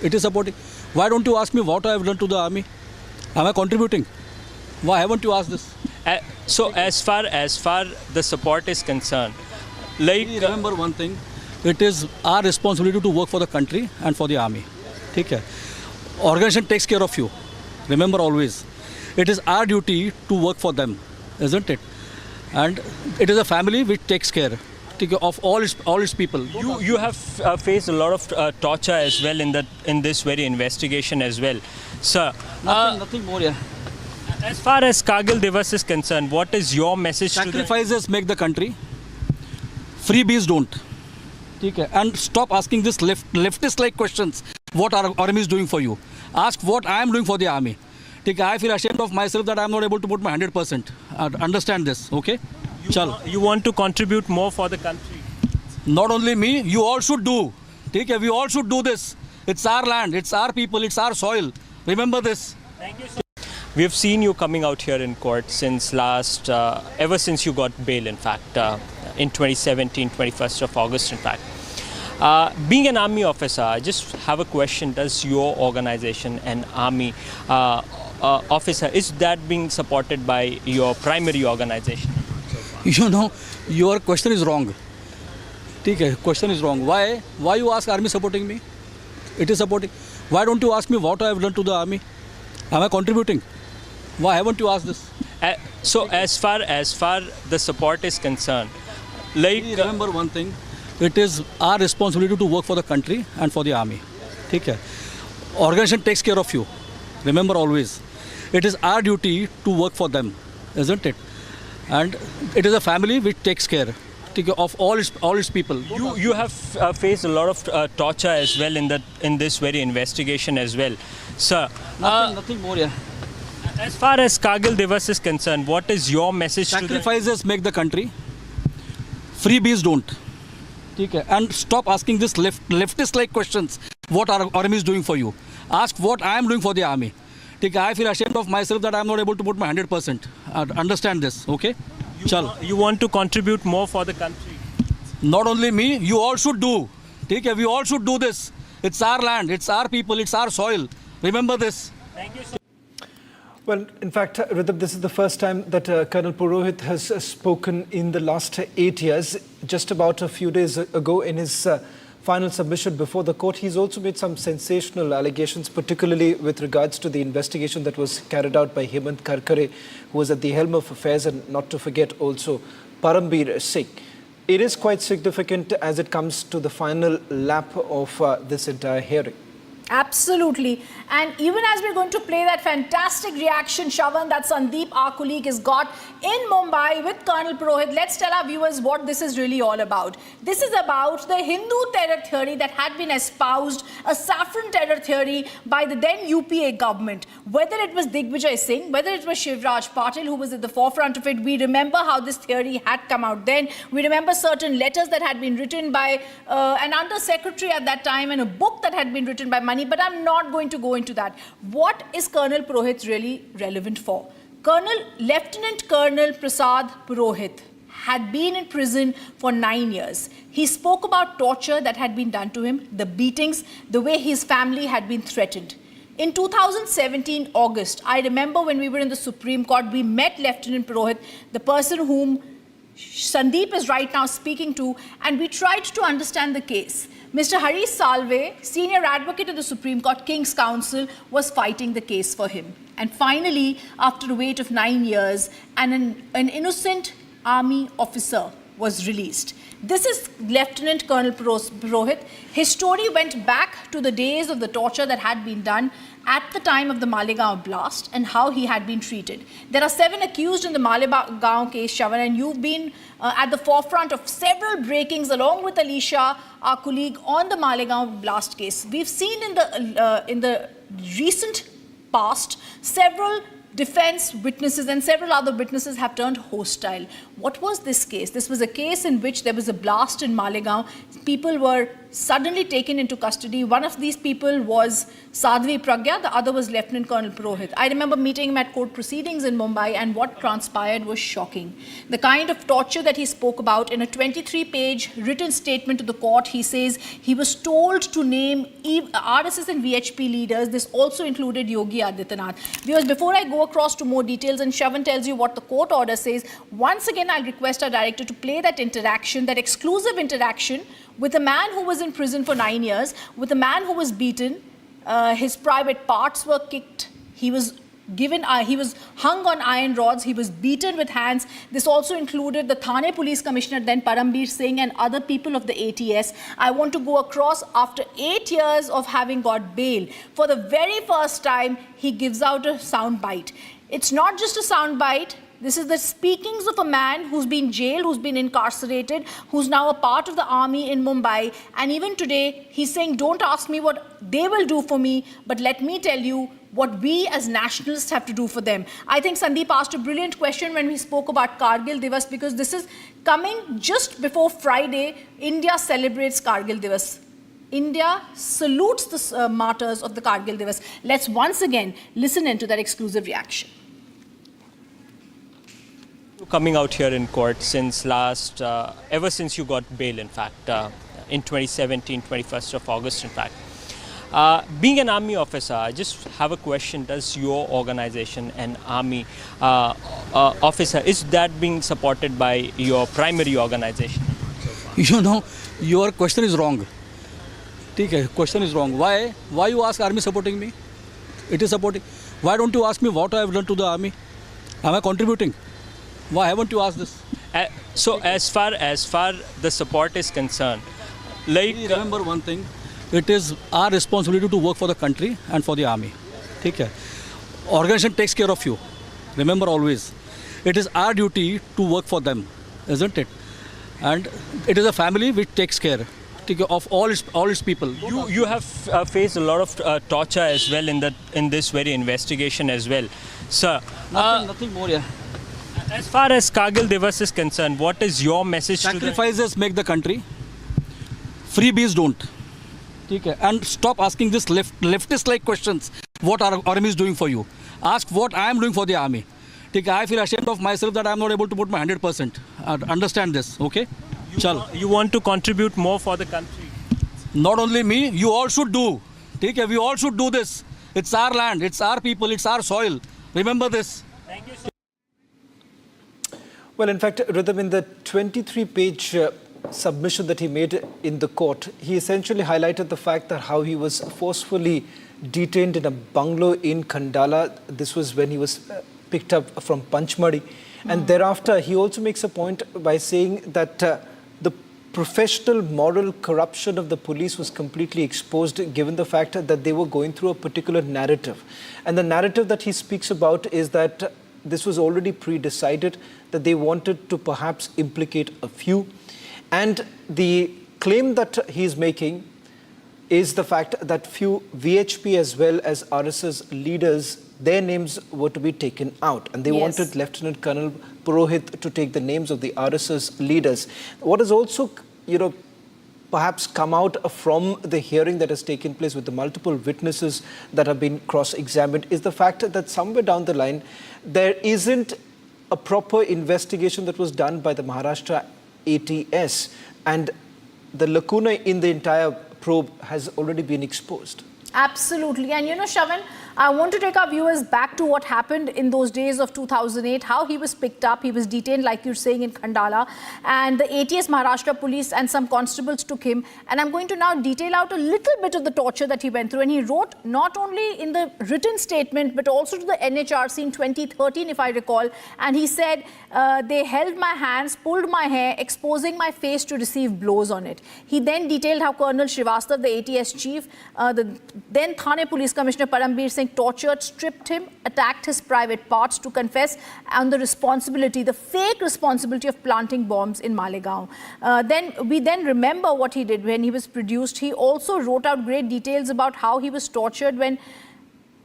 It is supporting. Why don't you ask me what I have done to the army? Am I contributing? Why haven't you asked this? So as far the support is concerned, like remember one thing. It is our responsibility to work for the country and for the army. Okay? Organization takes care of you. Remember always. It is our duty to work for them, isn't it? And it is a family which takes care of all its people. You have faced a lot of torture as well in this very investigation as well, sir. Nothing more, yeah. As far as Kargil Divas is concerned, what is your message to the... Sacrifices make the country. Freebies don't. Okay. And stop asking this leftist-like questions. What our army is doing for you? Ask what I am doing for the army. Okay. I feel ashamed of myself that I am not able to put my 100%. Understand this, okay? You want to contribute more for the country? Not only me, you all should do. Okay. We all should do this. It's our land, it's our people, it's our soil. Remember this. Thank you, sir. We have seen you coming out here in court since ever since you got bail, in fact, in 2017, 21st of August, in fact. Being an army officer, I just have a question. Does your organization, an army officer, is that being supported by your primary organization? You know, your question is wrong. Okay, question is wrong. Why you ask army supporting me? It is supporting. Why don't you ask me what I have done to the army? Am I contributing? Why haven't you asked this? So as far the support is concerned, like remember one thing, it is our responsibility to work for the country and for the army. Okay. Organization takes care of you. Remember always, it is our duty to work for them, isn't it? And it is a family which takes care of all its people. You have faced a lot of torture as well in this very investigation as well, sir. Nothing more, yeah. As far as Kargil Divas is concerned, what is your message to the... Sacrifices make the country. Freebies don't. Okay. And stop asking this leftist-like questions. What our army is doing for you? Ask what I am doing for the army. Okay. I feel ashamed of myself that I am not able to put my 100%. Understand this, okay? You want to contribute more for the country? Not only me, you all should do. Okay. We all should do this. It's our land, it's our people, it's our soil. Remember this. Thank you, sir. Well, in fact, Runup, this is the first time that Colonel Purohit has spoken in the last 8 years. Just about a few days ago, in his final submission before the court, he's also made some sensational allegations, particularly with regards to the investigation that was carried out by Hemant Karkare, who was at the helm of affairs, and not to forget also Parambir Singh. It is quite significant as it comes to the final lap of this entire hearing. Absolutely. And even as we're going to play that fantastic reaction, Shravan, that Sandeep, our colleague, has got in Mumbai with Colonel Purohit, let's tell our viewers what this is really all about. This is about the Hindu terror theory that had been espoused, a saffron terror theory by the then UPA government. Whether it was Digvijay Singh, whether it was Shivraj Patil, who was at the forefront of it, we remember how this theory had come out then. We remember certain letters that had been written by an undersecretary at that time and a book that had been written by but I'm not going to go into that. What is Colonel Purohit really relevant for? Lieutenant Colonel Prasad Purohit had been in prison for 9 years. He spoke about torture that had been done to him, the beatings, the way his family had been threatened. In 2017, August, I remember when we were in the Supreme Court, we met Lieutenant Purohit, the person whom Sandeep is right now speaking to, and we tried to understand the case. Mr. Harish Salve, senior advocate of the Supreme Court, King's Counsel, was fighting the case for him. And finally, after a wait of 9 years, an innocent army officer was released. This is Lieutenant Colonel Purohit. His story went back to the days of the torture that had been done at the time of the Malegaon blast and how he had been treated. There are 7 accused in the Malegaon case, Shravan, and you've been at the forefront of several breakings along with Alisha, our colleague, on the Malegaon blast case. We've seen in the recent past several defense witnesses and several other witnesses have turned hostile. What was this case? This was a case in which there was a blast in Malegaon. People were suddenly taken into custody. One of these people was Sadhvi Pragya, the other was Lieutenant Colonel Purohit. I remember meeting him at court proceedings in Mumbai, and what transpired was shocking. The kind of torture that he spoke about in a 23-page written statement to the court, he says he was told to name RSS and VHP leaders. This also included Yogi Adityanath. Viewers, before I go across to more details and Shravan tells you what the court order says, once again I'll request our director to play that interaction, that exclusive interaction with a man who was in prison for 9 years, with a man who was beaten, his private parts were kicked, he was he was hung on iron rods, he was beaten with hands. This also included the Thane Police Commissioner, then Parambir Singh, and other people of the ATS. I want to go across. After 8 years of having got bail, for the very first time, he gives out a sound bite. It's not just a sound bite. This is the speakings of a man who's been jailed, who's been incarcerated, who's now a part of the army in Mumbai. And even today, he's saying, don't ask me what they will do for me, but let me tell you what we as nationalists have to do for them. I think Sandeep asked a brilliant question when we spoke about Kargil Divas, because this is coming just before Friday. India celebrates Kargil Divas. India salutes the martyrs of the Kargil Divas. Let's once again listen into that exclusive reaction. Coming out here in court since ever since you got bail, in fact, in 2017, 21st of August, in fact. Being an army officer, I just have a question. Does your organization, an army officer, is that being supported by your primary organization? You know, your question is wrong. Okay, question is wrong. Why you ask army supporting me? It is supporting. Why don't you ask me what I have done to the army? Am I contributing? Why haven't you asked this? So as far the support is concerned, like remember one thing, it is our responsibility to work for the country and for the army. Okay. Organization takes care of you. Remember always, it is our duty to work for them, isn't it? And it is a family which takes care of all its people. You have faced a lot of torture as well in this very investigation as well, sir. Nothing more, yeah. As far as Kargil Divas is concerned, what is your message to them? Sacrifices make the country. Freebies don't. Okay. And stop asking this leftist-like questions. What our army is doing for you? Ask what I am doing for the army. Okay. I feel ashamed of myself that I am not able to put my 100%. Understand this, okay? You want to contribute more for the country? Not only me, you all should do. Okay. We all should do this. It's our land, it's our people, it's our soil. Remember this. Thank you, sir. Well, in fact, Runup, in the 23-page submission that he made in the court, he essentially highlighted the fact that how he was forcefully detained in a bungalow in Khandala. This was when he was picked up from Panchmadi. And thereafter, he also makes a point by saying that the professional moral corruption of the police was completely exposed, given the fact that they were going through a particular narrative. And the narrative that he speaks about is that this was already pre-decided, that they wanted to perhaps implicate a few. And the claim that he's making is the fact that few VHP as well as RSS leaders, their names were to be taken out. And they wanted Lieutenant Colonel Purohit to take the names of the RSS leaders. What has also, perhaps come out from the hearing that has taken place with the multiple witnesses that have been cross-examined is the fact that somewhere down the line, there isn't a proper investigation that was done by the Maharashtra ATS, and the lacuna in the entire probe has already been exposed. Absolutely. And Shravan, I want to take our viewers back to what happened in those days of 2008, how he was picked up. He was detained, like you're saying, in Khandala, and the ATS Maharashtra police and some constables took him. And I'm going to now detail out a little bit of the torture that he went through. And he wrote not only in the written statement, but also to the NHRC in 2013, if I recall. And he said, they held my hands, pulled my hair, exposing my face to receive blows on it. He then detailed how Colonel Srivastav, the ATS chief, the then Thane Police Commissioner Parambir Singh, tortured, stripped him, attacked his private parts to confess on the responsibility, the fake responsibility of planting bombs in Malegaon. We remember what he did when he was produced. He also wrote out great details about how he was tortured when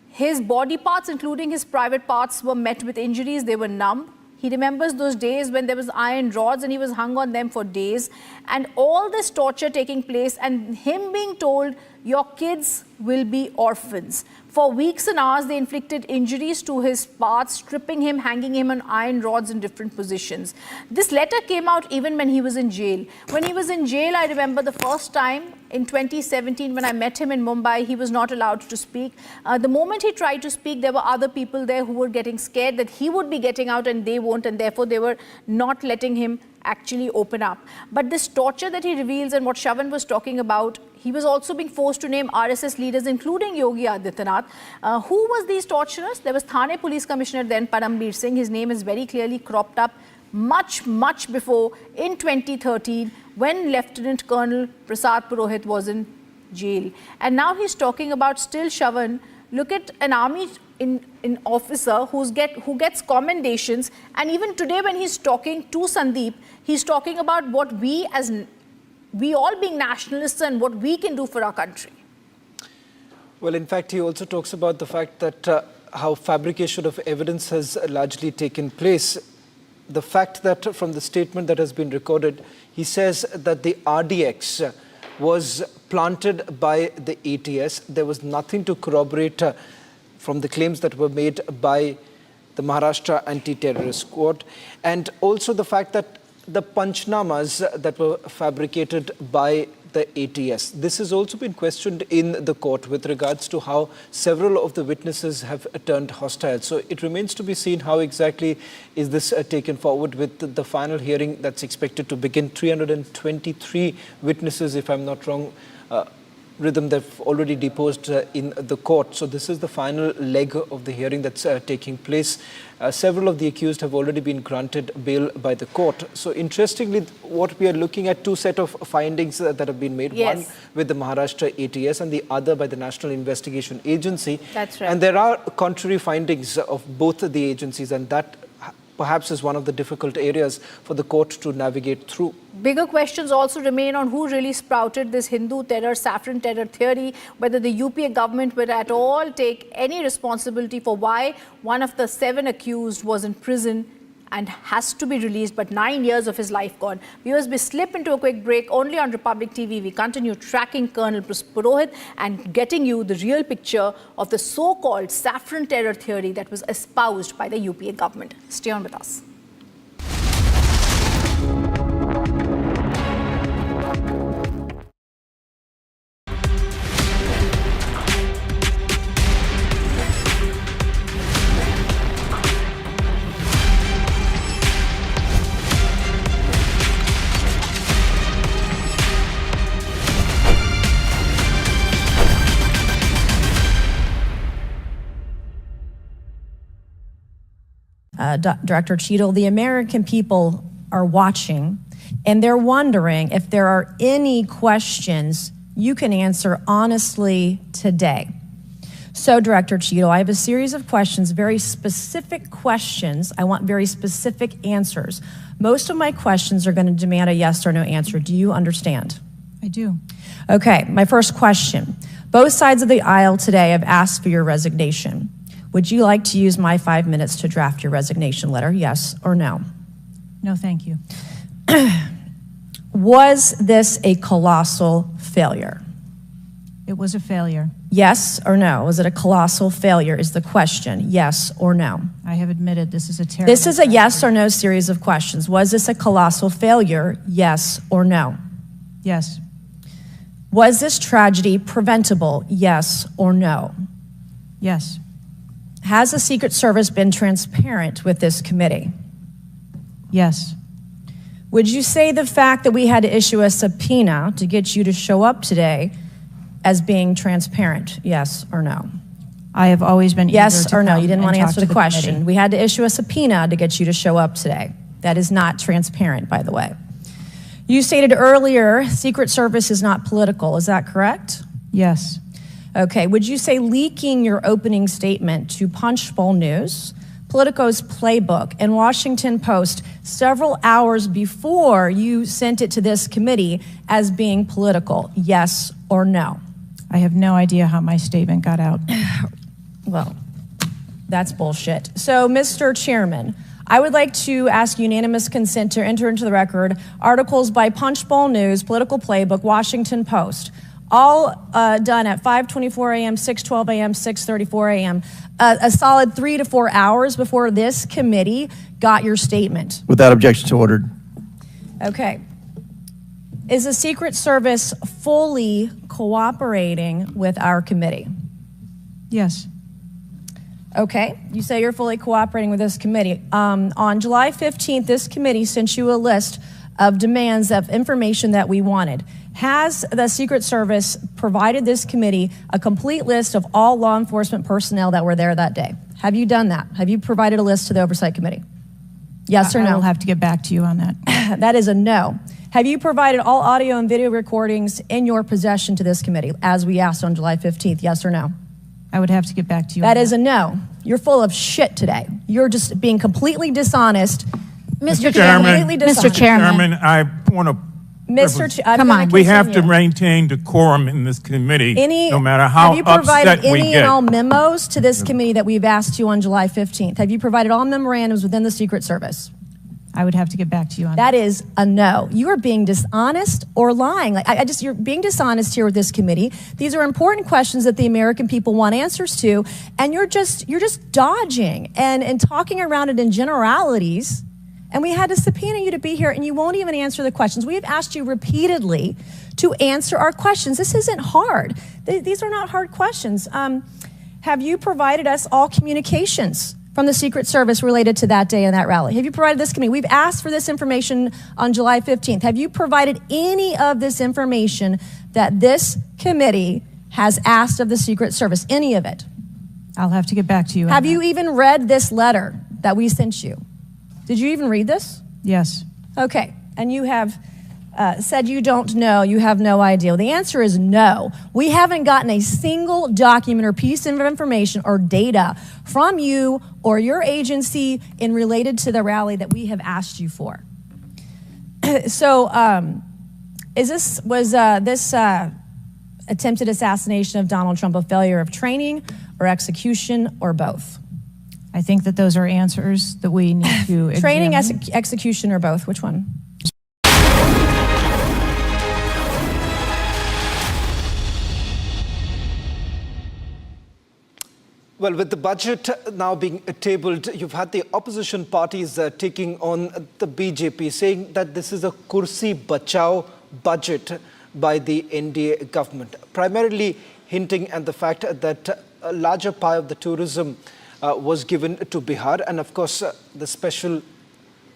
his body parts, including his private parts, were met with injuries. They were numb. He remembers those days when there was iron rods and he was hung on them for days. And all this torture taking place and him being told, your kids will be orphans. For weeks and hours, they inflicted injuries to his parts, stripping him, hanging him on iron rods in different positions. This letter came out even when he was in jail. When he was in jail, I remember the first time in 2017 when I met him in Mumbai, he was not allowed to speak. The moment he tried to speak, there were other people there who were getting scared that he would be getting out and they won't, and therefore they were not letting him actually open up. But this torture that he reveals and what Shravan was talking about, he was also being forced to name RSS leaders, including Yogi Adityanath. Who was these torturers? There was Thane Police Commissioner then, Parambir Singh. His name is very clearly cropped up much before in 2013 when Lieutenant Colonel Prasad Purohit was in jail. And now he's talking about still Shavan. Look at an army in officer who gets commendations, and even today when he's talking to Sandeep, he's talking about what we all being nationalists and what we can do for our country. Well, in fact, he also talks about the fact that how fabrication of evidence has largely taken place. The fact that from the statement that has been recorded, he says that the RDX was planted by the ATS. There was nothing to corroborate from the claims that were made by the Maharashtra Anti-Terrorist Squad, and also the fact that the Panchnamas that were fabricated by the ATS. This has also been questioned in the court with regards to how several of the witnesses have turned hostile. So it remains to be seen how exactly is this taken forward with the final hearing that's expected to begin. 323 witnesses, if I'm not wrong, Rhythm, they've already deposed in the court. So this is the final leg of the hearing that's taking place. Several of the accused have already been granted bail by the court. So interestingly, what we are looking at, two set of findings that have been made. Yes. One with the Maharashtra ATS and the other by the National Investigation Agency. That's right. And there are contrary findings of both the agencies, and that perhaps is one of the difficult areas for the court to navigate through. Bigger questions also remain on who really sprouted this Hindu terror, saffron terror theory, whether the UPA government would at all take any responsibility for why one of the 7 accused was in prison and has to be released, but 9 years of his life gone. Viewers, we slip into a quick break only on Republic TV. We continue tracking Colonel Purohit and getting you the real picture of the so-called saffron terror theory that was espoused by the UPA government. Stay on with us. Director Cheadle, the American people are watching, and they're wondering if there are any questions you can answer honestly today. So, Director Cheadle, I have a series of questions, very specific questions. I want very specific answers. Most of my questions are going to demand a yes or no answer. Do you understand? I do. Okay, my first question. Both sides of the aisle today have asked for your resignation. Would you like to use my 5 minutes to draft your resignation letter, yes or no? No, thank you. Was this a colossal failure? It was a failure. Yes or no? Was it a colossal failure is the question, yes or no? I have admitted this is a terrible This is a yes or no series of questions. Was this a colossal failure, yes or no? Yes. Was this tragedy preventable, yes or no? Yes. Has the Secret Service been transparent with this committee? Yes. Would you say the fact that we had to issue a subpoena to get you to show up today as being transparent, yes or no? I have always been yes or no. You didn't want to talk answer to the question. committee. We had to issue a subpoena to get you to show up today. That is not transparent, by the way. You stated earlier, Secret Service is not political. Is that correct? Yes. Okay. Would you say leaking your opening statement to Punchbowl News, Politico's Playbook, and Washington Post several hours before you sent it to this committee as being political, yes or no? I have no idea how my statement got out. Well, that's bullshit. So, Mr. Chairman, I would like to ask unanimous consent to enter into the record articles by Punchbowl News, Political Playbook, Washington Post, all done at 5:24 a.m., 6:12 a.m., 6:34 a.m., a solid 3 to 4 hours before this committee got your statement. Without objection, so ordered. Okay. Is the Secret Service fully cooperating with our committee? Yes. Okay, you say you're fully cooperating with this committee. On July 15th, this committee sent you a list of demands of information that we wanted. Has the Secret Service provided this committee a complete list of all law enforcement personnel that were there that day? Have you done that? Have you provided a list to the Oversight Committee? Yes or no? I will have to get back to you on that. That is a no. Have you provided all audio and video recordings in your possession to this committee, as we asked on July 15th? Yes or no? I would have to get back to you. That is a no. You're full of shit today. You're just being completely dishonest. Mr. Chairman, Mr. Chairman, I want to. Come on. We have to maintain decorum in this committee, no matter how upset we get. Have you provided any and all memos to this committee that we've asked you on July 15th? Have you provided all memorandums within the Secret Service? I would have to get back to you on that. That is a no. You are being dishonest or lying. You're being dishonest here with this committee. These are important questions that the American people want answers to, and you're just dodging and talking around it in generalities. And we had to subpoena you to be here, and you won't even answer the questions. We have asked you repeatedly to answer our questions. This isn't hard. These are not hard questions. Have you provided us all communications from the Secret Service related to that day and that rally? Have you provided this committee? We've asked for this information on July 15th. Have you provided any of this information that this committee has asked of the Secret Service? Any of it? I'll have to get back to you. Have you even read this letter that we sent you? Did you even read this? Yes. Okay. And you have said you don't know, you have no idea. Well, the answer is no. We haven't gotten a single document or piece of information or data from you or your agency in related to the rally that we have asked you for. So was this attempted assassination of Donald Trump a failure of training or execution or both? I think that those are answers that we need to Training, examine. execution, or both? Which one? Well, with the budget now being tabled, you've had the opposition parties taking on the BJP, saying that this is a kursi bachao budget by the NDA government, primarily hinting at the fact that a larger pie of the tourism was given to Bihar, and of course the special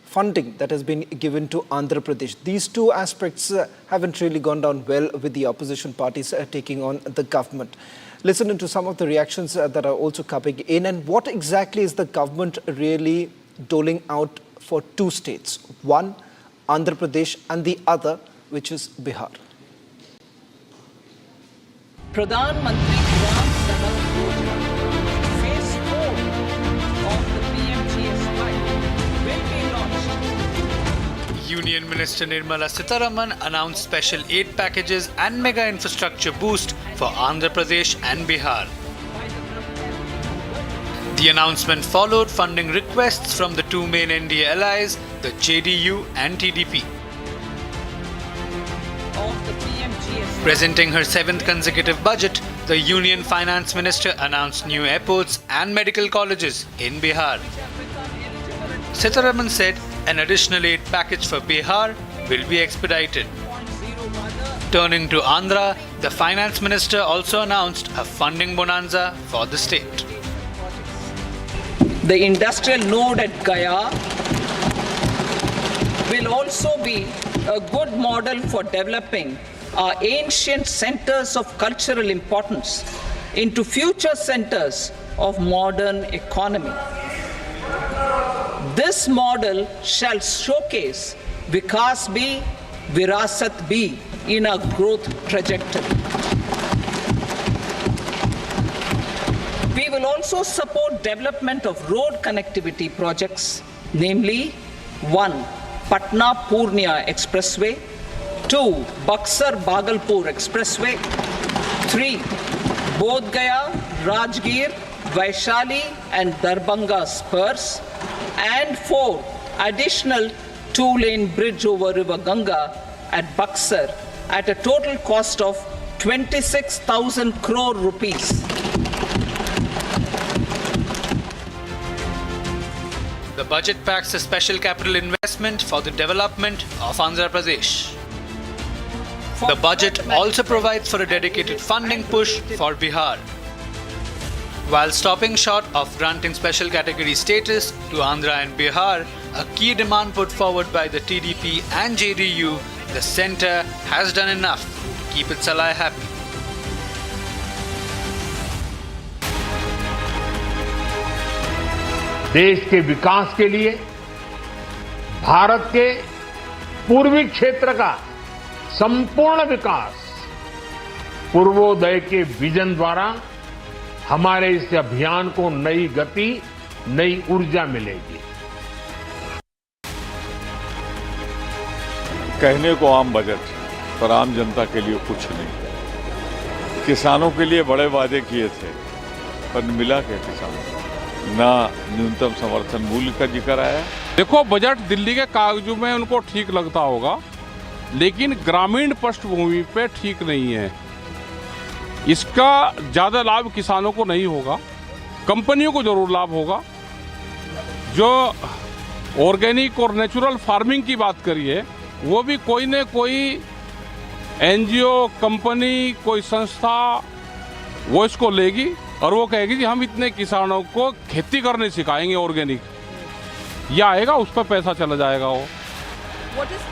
funding that has been given to Andhra Pradesh. These two aspects haven't really gone down well with the opposition parties taking on the government. Listen to some of the reactions that are also coming in, and what exactly is the government really doling out for two states, one Andhra Pradesh and the other, which is Bihar. Pradhan Mantri Gram Sabha Yojana, Phase 4 of the PMGSY will be launched. Union Minister Nirmala Sitharaman announced special aid packages and mega infrastructure boost for Andhra Pradesh and Bihar. The announcement followed funding requests from the two main NDA allies, the JDU and TDP. Presenting her 7th consecutive budget, the Union Finance Minister announced new airports and medical colleges in Bihar. Sitharaman said an additional aid package for Bihar will be expedited. Turning to Andhra, the Finance Minister also announced a funding bonanza for the state. The industrial node at Gaya will also be a good model for developing our ancient centers of cultural importance into future centers of modern economy. This model shall showcase Vikas B, Virasat B in a growth trajectory. We will also support development of road connectivity projects, namely 1. Patna-Purnia Expressway, 2. Buxar-Bhagalpur Expressway, 3. Bodh Gaya, Rajgir, Vaishali and Darbhanga spurs, and 4. Additional 2-lane bridge over River Ganga at Buxar at a total cost of 26,000 crore rupees. The budget packs a special capital investment for the development of Andhra Pradesh. The budget also provides for a dedicated funding push for Bihar. While stopping short of granting special category status to Andhra and Bihar, a key demand put forward by the TDP and JDU the centre has done enough to keep its ally happy. देश के विकास के लिए भारत के पूर्वी क्षेत्र का संपूर्ण विकास पूर्वोदय के विजन द्वारा हमारे इस अभियान को नई गति, नई ऊर्जा मिलेगी। कहने को आम बजट, पर आम जनता के लिए कुछ नहीं। किसानों के लिए बड़े वादे किए थे, पर मिला क्या किसानों को? ना न्यूनतम समर्थन मूल्य का जिक्र आया। देखो, बजट दिल्ली के कागजों में उनको ठीक लगता होगा, लेकिन ग्रामीण पृष्ठभूमि पे ठीक नहीं है। इसका ज़्यादा लाभ किसानों को नहीं होगा, कंपनियों को जरूर लाभ होगा। जो ऑर्गेनिक और नेचुरल फार्मिंग की बात करिए, वो भी कोई न कोई एनजीओ, कंपनी, कोई संस्था वो इसको लेगी और वो कहेगी कि हम इतने किसानों को खेती करने सिखाएंगे ऑर्गेनिक। या आएगा, उस पर पैसा चला जाएगा वो। What is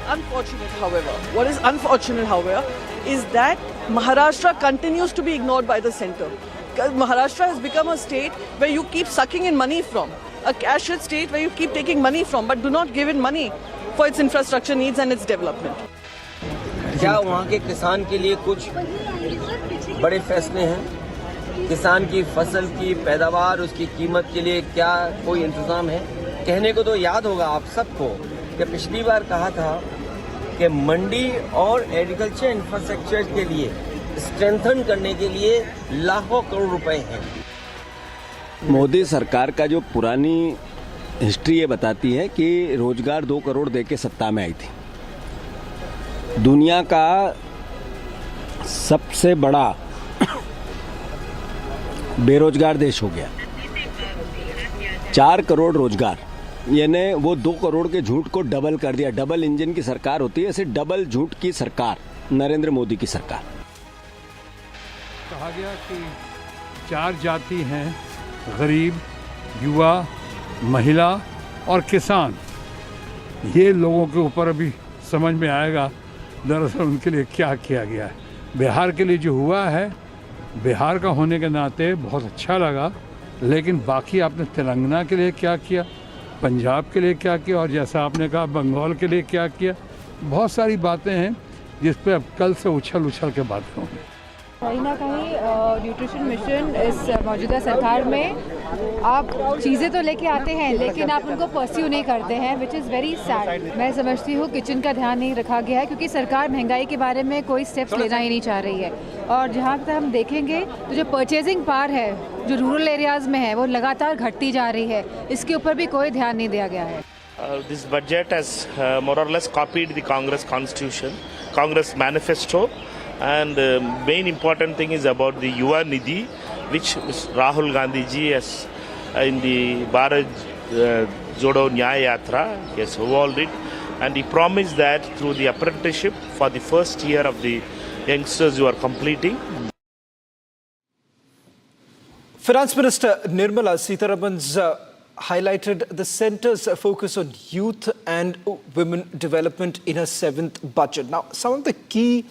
unfortunate, however, is that Maharashtra continues to be ignored by the centre. Maharashtra has become a state where you keep sucking in money from, a cash-rich state where you keep taking money from, but do not give in money for its infrastructure needs and its development. क्या वहाँ के किसान के लिए कुछ बड़े फैसले हैं? किसान की फसल की पैदावार, उसकी कीमत के लिए क्या कोई इंतजाम है? कहने को तो याद होगा आप सबको कि पिछली बार कहा था कि मंडी और एग्रीकल्चर इंफ्रास्ट्रक्चर के लिए स्ट्रेंथन करने के लिए लाखों करोड़ रुपए हैं। मोदी सरकार का जो पुरानी हिस्ट्री ये बताती है कि रोजगार 2 करोड़ देके सत्ता में आई थी। दुनिया का सबसे बड़ा बेरोजगार देश हो गया। 4 करोड़ रोजगार, यानी वो 2 करोड़ के झूठ को डबल कर दिया। डबल इंजन की सरकार होती है, ऐसे डबल झूठ की सरकार नरेंद्र मोदी की सरकार। कहा गया कि 4 जाति हैं, गरीब, युवा, महिला और किसान। ये लोगों के ऊपर अभी समझ में आएगा दरअसल उनके लिए क्या किया गया है। बिहार के लिए जो हुआ है, बिहार का होने के नाते बहुत अच्छा लगा, लेकिन बाकी आपने तेलंगाना के लिए क्या किया, पंजाब के लिए क्या किया, और जैसा आपने कहा बंगाल के लिए क्या किया, बहुत सारी बातें हैं जिस पे अब कल से उछल के बातें होंगी। कहीं ना कहीं न्यूट्रिशन मिशन इस मौजूदा सरकार में आप चीज़ें तो लेके आते हैं, लेकिन आप उनको परस्यू नहीं करते हैं, विच इज़ वेरी सैड। मैं समझती हूँ किचन का ध्यान नहीं रखा गया है, क्योंकि सरकार महंगाई के बारे में कोई स्टेप्स लेना ही नहीं चाह रही है। और जहाँ तक हम देखेंगे तो जो परचेजिंग पावर है जो रूरल एरियाज़ में है वो लगातार घटती जा रही है, इसके ऊपर भी कोई ध्यान नहीं दिया गया है। This budget has more or less copied the Congress Constitution, Congress Manifesto. And main important thing is about the Yuva Nidhi, which Rahul Gandhi ji has in the Bharat Jodo Nyaya Yatra, he has evolved it, and he promised that through the apprenticeship for the first year of the youngsters who are completing. Finance Minister Nirmala Sitharaman's highlighted the centre's focus on youth and women development in her 7th budget. Now, some of the key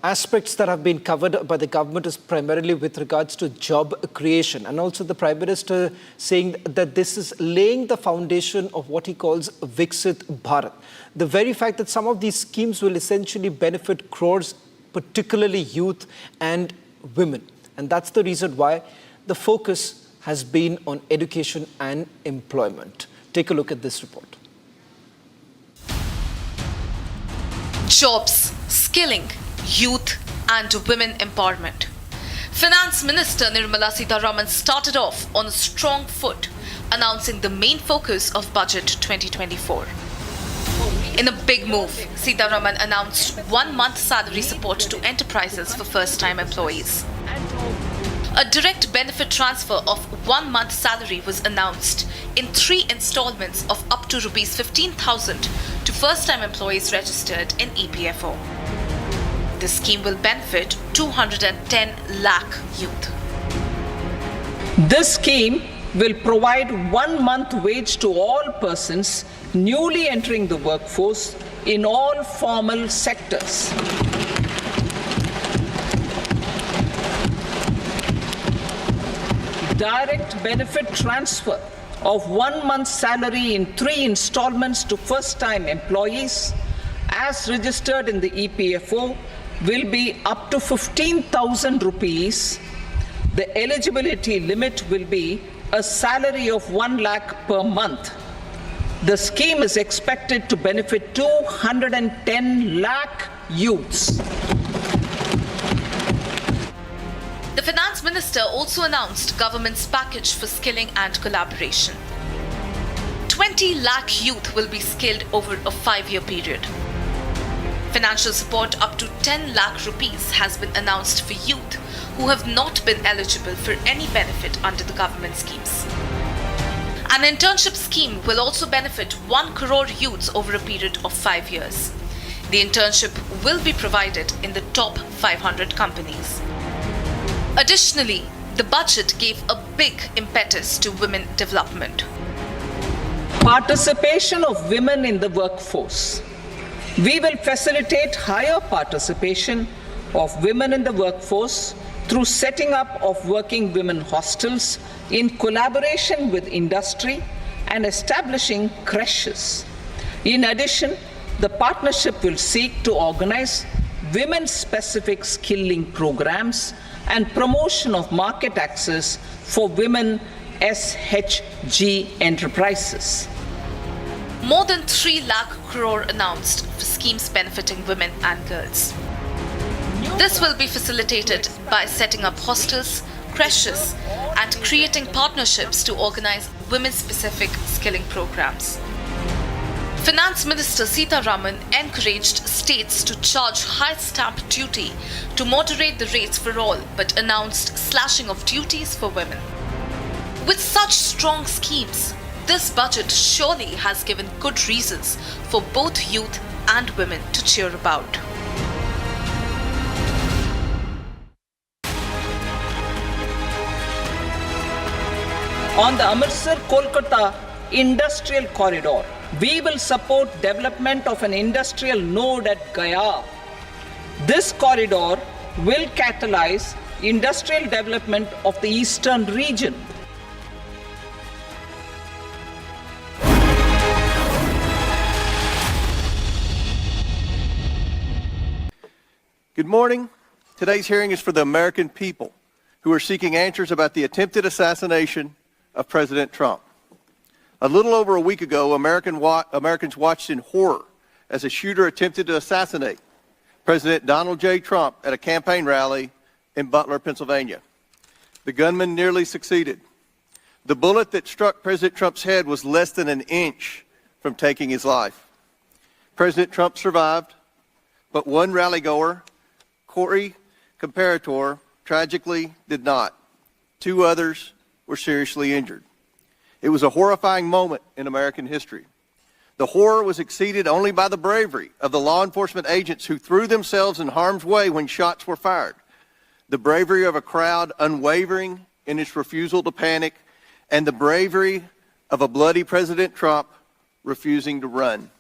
aspects that have been covered by the government is primarily with regards to job creation, and also the Prime Minister saying that this is laying the foundation of what he calls Viksit Bharat. The very fact that some of these schemes will essentially benefit crores, particularly youth and women. And that's the reason why the focus has been on education and employment. Take a look at this report. Jobs, skilling, youth and women empowerment. Finance Minister Nirmala Sitharaman started off on a strong foot, announcing the main focus of Budget 2024. In a big move, Sitharaman announced 1-month salary support to enterprises for first-time employees. A direct benefit transfer of 1 month salary was announced in 3 installments of up to ₹15,000 to first-time employees registered in EPFO. This scheme will benefit 210 lakh youth. This scheme will provide 1 month wage to all persons newly entering the workforce in all formal sectors. Direct benefit transfer of 1 month's salary in 3 installments to first-time employees, as registered in the EPFO, will be up to 15,000 rupees. The eligibility limit will be a salary of 1 lakh per month. The scheme is expected to benefit 210 lakh youths. The Finance Minister also announced government's package for skilling and collaboration. 20 lakh youth will be skilled over a 5-year period. Financial support up to 10 lakh rupees has been announced for youth who have not been eligible for any benefit under the government schemes. An internship scheme will also benefit 1 crore youths over a period of 5 years. The internship will be provided in the top 500 companies. Additionally, the budget gave a big impetus to women development. Participation of women in the workforce. We will facilitate higher participation of women in the workforce through setting up of working women hostels in collaboration with industry and establishing creches. In addition, the partnership will seek to organize women-specific skilling programs and promotion of market access for women SHG enterprises. More than 3 lakh crore announced for schemes benefiting women and girls. This will be facilitated by setting up hostels, creches, and creating partnerships to organize women-specific skilling programs. Finance Minister Sitharaman encouraged states to charge high stamp duty to moderate the rates for all, but announced slashing of duties for women. With such strong schemes, this budget surely has given good reasons for both youth and women to cheer about. On the Amritsar-Kolkata Industrial Corridor, we will support development of an industrial node at Gaya. This corridor will catalyze industrial development of the eastern region. Good morning. Today's hearing is for the American people who are seeking answers about the attempted assassination of President Trump. A little over a week ago, Americans watched in horror as a shooter attempted to assassinate President Donald J. Trump at a campaign rally in Butler, Pennsylvania. The gunman nearly succeeded. The bullet that struck President Trump's head was less than an inch from taking his life. President Trump survived, but one rallygoer, Corey Comparator, tragically did not. 2 others were seriously injured. It was a horrifying moment in American history. The horror was exceeded only by the bravery of the law enforcement agents who threw themselves in harm's way when shots were fired. The bravery of a crowd unwavering in its refusal to panic, and the bravery of a bloody President Trump refusing to run.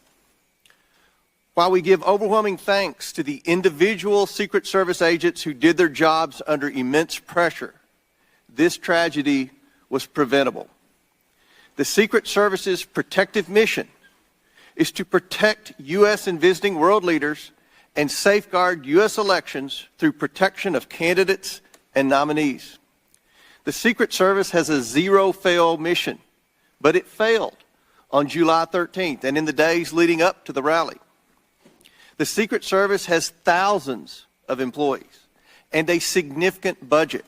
While we give overwhelming thanks to the individual Secret Service agents who did their jobs under immense pressure, this tragedy was preventable. The Secret Service's protective mission is to protect U.S. and visiting world leaders and safeguard U.S. elections through protection of candidates and nominees. The Secret Service has a zero-fail mission, but it failed on July 13th and in the days leading up to the rally. The Secret Service has thousands of employees and a significant budget,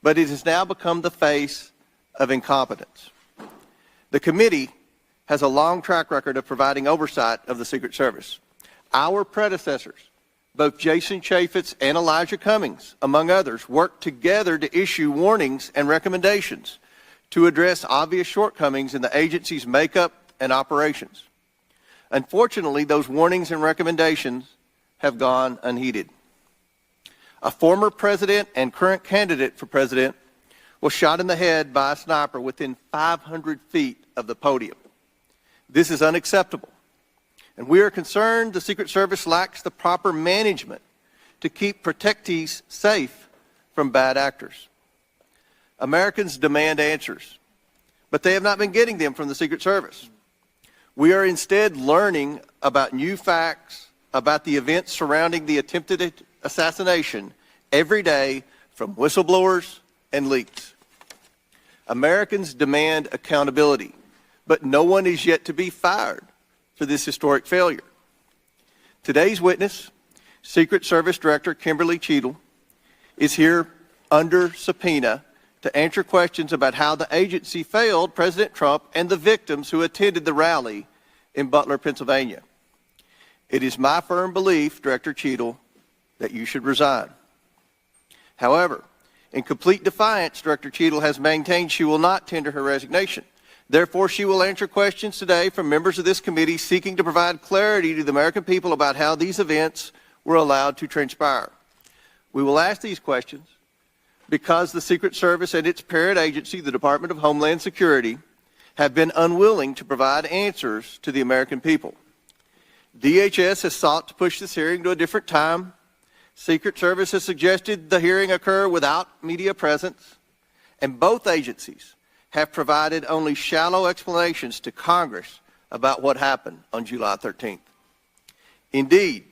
but it has now become the face of incompetence. The committee has a long track record of providing oversight of the Secret Service. Our predecessors, both Jason Chaffetz and Elijah Cummings, among others, worked together to issue warnings and recommendations to address obvious shortcomings in the agency's makeup and operations. Unfortunately, those warnings and recommendations have gone unheeded. A former president and current candidate for president was shot in the head by a sniper within 500 feet of the podium. This is unacceptable. And we are concerned the Secret Service lacks the proper management to keep protectees safe from bad actors. Americans demand answers, but they have not been getting them from the Secret Service. We are instead learning about new facts about the events surrounding the attempted assassination every day from whistleblowers and leaks. Americans demand accountability, but no one is yet to be fired for this historic failure. Today's witness, Secret Service Director Kimberly Cheadle, is here under subpoena to answer questions about how the agency failed President Trump and the victims who attended the rally in Butler, Pennsylvania. It is my firm belief, Director Cheadle, that you should resign. However, in complete defiance, Director Cheadle has maintained she will not tender her resignation. Therefore, she will answer questions today from members of this committee seeking to provide clarity to the American people about how these events were allowed to transpire. We will ask these questions because the Secret Service and its parent agency, the Department of Homeland Security, have been unwilling to provide answers to the American people. DHS has sought to push this hearing to a different time. Secret Service has suggested the hearing occur without media presence, and both agencies have provided only shallow explanations to Congress about what happened on July 13th. Indeed,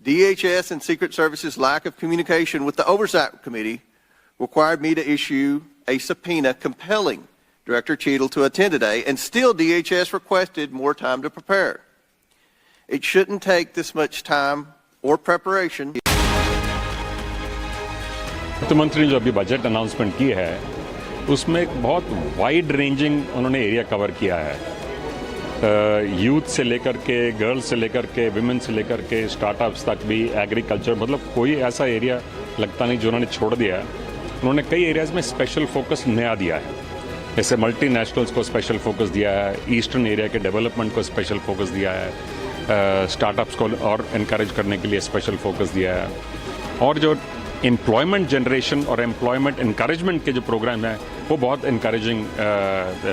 DHS and Secret Service's lack of communication with the Oversight Committee required me to issue a subpoena compelling Director Cheadle to attend today, and still DHS requested more time to prepare. It shouldn't take this much time or preparation. वित्त मंत्री ने जो अभी budget announcement की है उसमें एक बहुत वाइड रेंजिंग उन्होंने एरिया कवर किया है। यूथ से लेकर के, गर्ल्स से लेकर के, विमेन से लेकर के, स्टार्टअप्स तक भी, एग्रीकल्चर, मतलब कोई ऐसा एरिया लगता नहीं जो उन्होंने छोड़ दिया है। उन्होंने कई एरियाज़ में स्पेशल फोकस नया दिया है, जैसे मल्टीनेशनल्स को स्पेशल फोकस दिया है, ईस्टर्न एरिया के डेवलपमेंट को स्पेशल फोकस दिया है, स्टार्टअप्स को और इनकरेज करने के लिए स्पेशल फोकस दिया है, और जो एम्प्लॉयमेंट जनरेशन और एम्प्लॉयमेंट इनकरेजमेंट के जो प्रोग्राम हैं वो बहुत इनकरेजिंग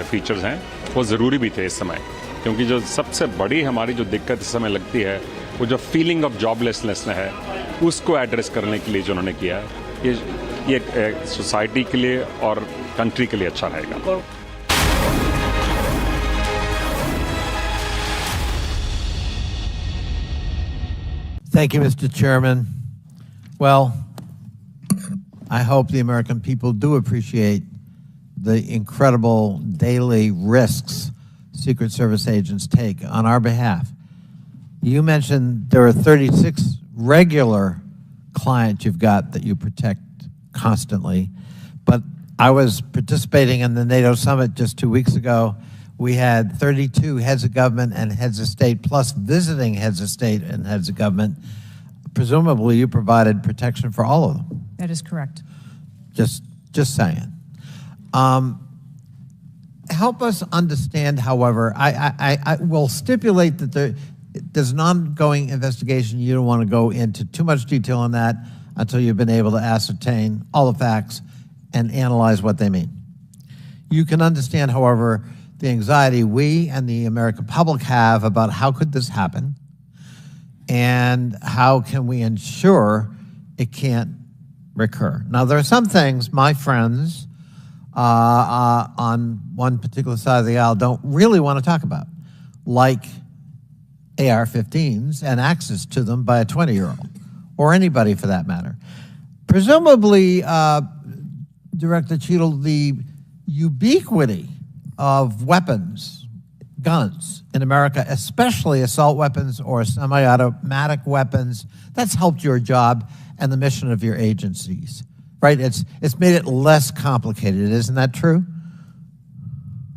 फीचर्स हैं, वो ज़रूरी भी थे इस समय, क्योंकि जो सबसे बड़ी हमारी जो दिक्कत इस समय लगती है वो जो फीलिंग ऑफ जॉबलेसनेस है उसको एड्रेस करने के लिए जो उन्होंने किया ये सोसाइटी के लिए और कंट्री के लिए अच्छा रहेगा। Thank you, Mr. Chairman. Well, I hope the American people do appreciate the incredible daily risks Secret Service agents take on our behalf. You mentioned there are 36 regular clients you've got that you protect constantly, but I was participating in the NATO summit just 2 weeks ago. We had 32 heads of government and heads of state, plus visiting heads of state and heads of government. Presumably, you provided protection for all of them. That is correct. Just saying. Help us understand, however, I will stipulate that there's an ongoing investigation. You don't want to go into too much detail on that until you've been able to ascertain all the facts and analyze what they mean. You can understand, however, the anxiety we and the American public have about how could this happen and how can we ensure it can't recur. Now, there are some things my friends on one particular side of the aisle don't really want to talk about, like AR-15s and access to them by a 20-year-old, or anybody for that matter. Presumably, Director Cheadle, the ubiquity of weapons, guns in America, especially assault weapons or semi-automatic weapons, that's helped your job and the mission of your agencies, right? It's made it less complicated. Isn't that true?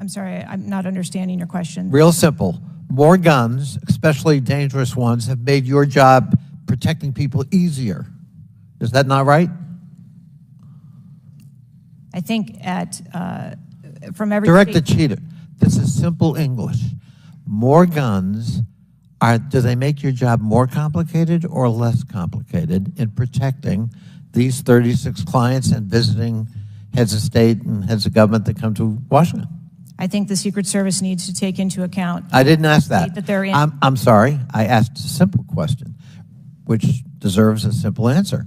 I'm sorry, I'm not understanding your question. Real simple. More guns, especially dangerous ones, have made your job protecting people easier. Is that not right? I think from every Director Cheadle, this is simple English. More guns, do they make your job more complicated or less complicated in protecting these 36 clients and visiting heads of state and heads of government that come to Washington? I think the Secret Service needs to take into account. I didn't ask that. That they're in. I'm sorry. I asked a simple question, which deserves a simple answer.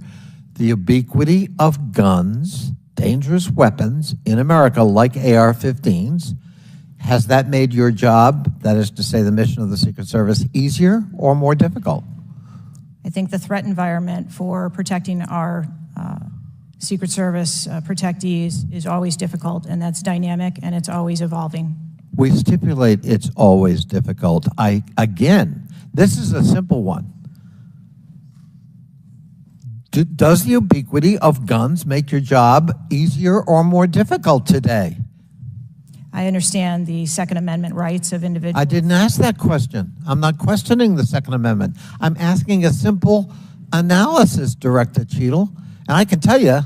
The ubiquity of guns, dangerous weapons in America, like AR-15s, has that made your job, that is to say the mission of the Secret Service, easier or more difficult? I think the threat environment for protecting our Secret Service protectees is always difficult, and that's dynamic, and it's always evolving. We stipulate it's always difficult. Again, this is a simple one. Does the ubiquity of guns make your job easier or more difficult today? I understand the Second Amendment rights of individuals. I didn't ask that question. I'm not questioning the Second Amendment. I'm asking a simple analysis, Director Cheadle. And I can tell you,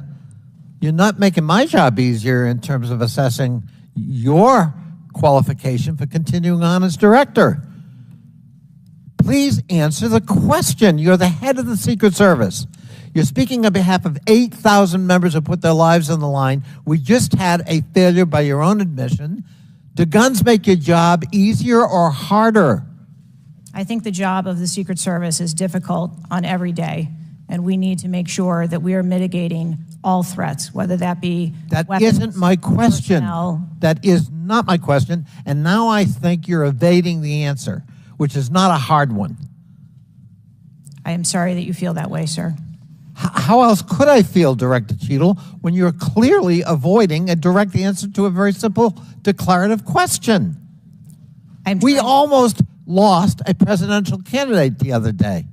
you're not making my job easier in terms of assessing your qualification for continuing on as director. Please answer the question. You're the head of the Secret Service. You're speaking on behalf of 8,000 members who put their lives on the line. We just had a failure by your own admission. Do guns make your job easier or harder? I think the job of the Secret Service is difficult on every day, and we need to make sure that we are mitigating all threats, whether that be weapons, isn't my question. personnel. That is not my question, and now I think you're evading the answer, which is not a hard one. I am sorry that you feel that way, sir. How else could I feel, Director Cheadle, when you're clearly avoiding a direct answer to a very simple declarative question? We almost lost a presidential candidate the other day.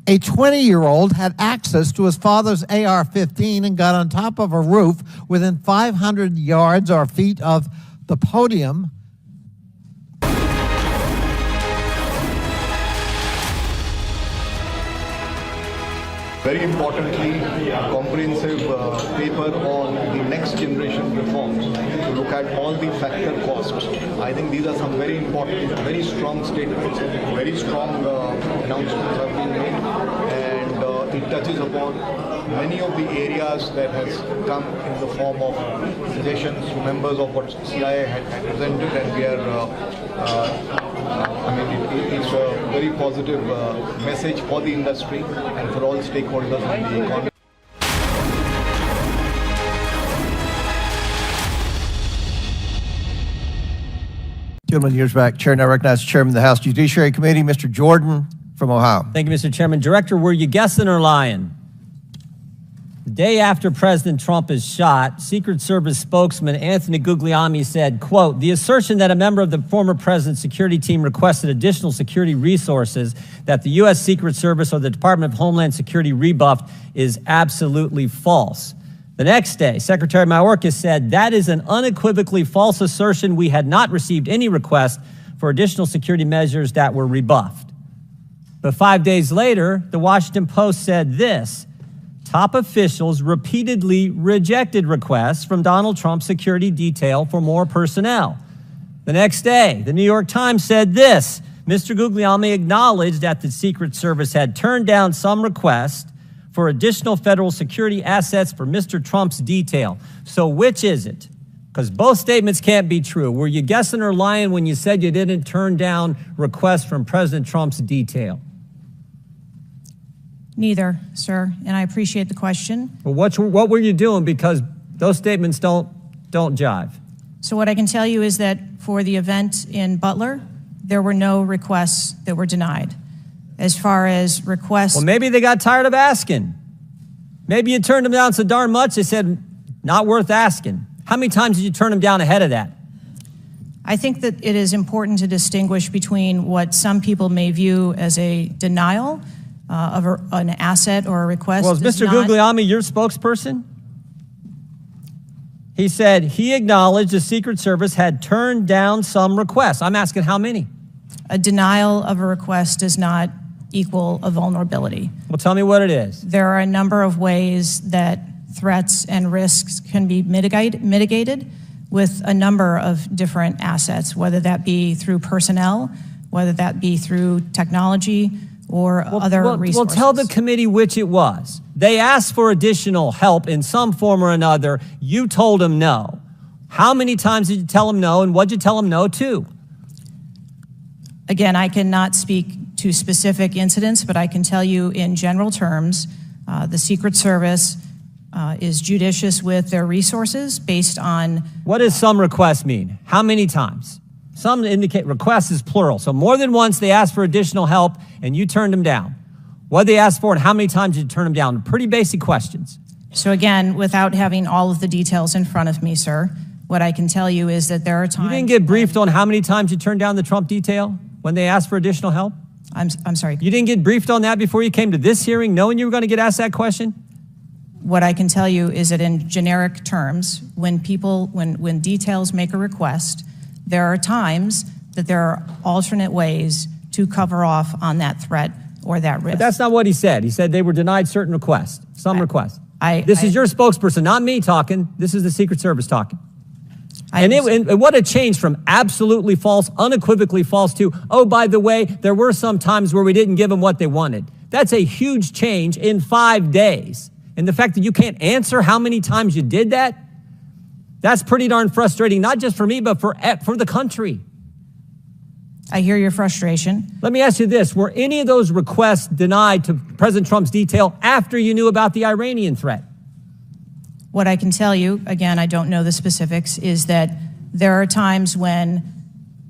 A 20-year-old had access to his father's AR-15 and got on top of a roof within 500 yards or feet of the podium. Very importantly, a comprehensive paper on the next generation reforms to look at all the factor costs. I think these are some very important, very strong statements, very strong announcements have been made, and it touches upon many of the areas that has come in the form of suggestions to members of what CIA had presented, and we are it's a very positive message for the industry and for all stakeholders in the economy. Gentleman years back. Chair now recognizes Chairman of the House Judiciary Committee, Mr. Jordan from Ohio. Thank you, Mr. Chairman. Director, were you guessing or lying? The day after President Trump is shot, Secret Service spokesman Anthony Guglielmi said, quote, "The assertion that a member of the former president's security team requested additional security resources that the U.S. Secret Service or the Department of Homeland Security rebuffed is absolutely false." The next day, Secretary Mayorkas said, "That is an unequivocally false assertion. We had not received any request for additional security measures that were rebuffed." But 5 days later, the Washington Post said this: "Top officials repeatedly rejected requests from Donald Trump's security detail for more personnel." The next day, the New York Times said this: "Mr. Guglielmi acknowledged that the Secret Service had turned down some requests for additional federal security assets for Mr. Trump's detail." So which is it? Because both statements can't be true. Were you guessing or lying when you said you didn't turn down requests from President Trump's detail? Neither, sir, and I appreciate the question. Well, what were you doing? Because those statements don't jive. So what I can tell you is that for the event in Butler, there were no requests that were denied. As far as requests... Well, maybe they got tired of asking. Maybe you turned them down so darn much, they said, not worth asking. How many times did you turn them down ahead of that? I think that it is important to distinguish between what some people may view as a denial of an asset or a request. Well, is Mr. Guglielmi your spokesperson? He said he acknowledged the Secret Service had turned down some requests. I'm asking how many? A denial of a request does not equal a vulnerability. Well, tell me what it is. There are a number of ways that threats and risks can be mitigated with a number of different assets, whether that be through personnel, whether that be through technology, or other resources. Well, tell the committee which it was. They asked for additional help in some form or another. You told them no. How many times did you tell them no, and what did you tell them no to? Again, I cannot speak to specific incidents, but I can tell you in general terms, the Secret Service is judicious with their resources based on... What does some requests mean? How many times? Some indicate requests is plural. So more than once they asked for additional help and you turned them down. What did they ask for and how many times did you turn them down? Pretty basic questions. So again, without having all of the details in front of me, sir, what I can tell you is that there are times... You didn't get briefed on how many times you turned down the Trump detail when they asked for additional help? I'm sorry. You didn't get briefed on that before you came to this hearing, knowing you were going to get asked that question? What I can tell you is that in generic terms, when details make a request, there are times that there are alternate ways to cover off on that threat or that risk. But that's not what he said. He said they were denied certain requests, some requests. This is your spokesperson, not me talking. This is the Secret Service talking. And what a change from absolutely false, unequivocally false to, oh, by the way, there were some times where we didn't give them what they wanted. That's a huge change in 5 days. And the fact that you can't answer how many times you did that, that's pretty darn frustrating, not just for me, but for the country. I hear your frustration. Let me ask you this. Were any of those requests denied to President Trump's detail after you knew about the Iranian threat? What I can tell you, again, I don't know the specifics, is that there are times when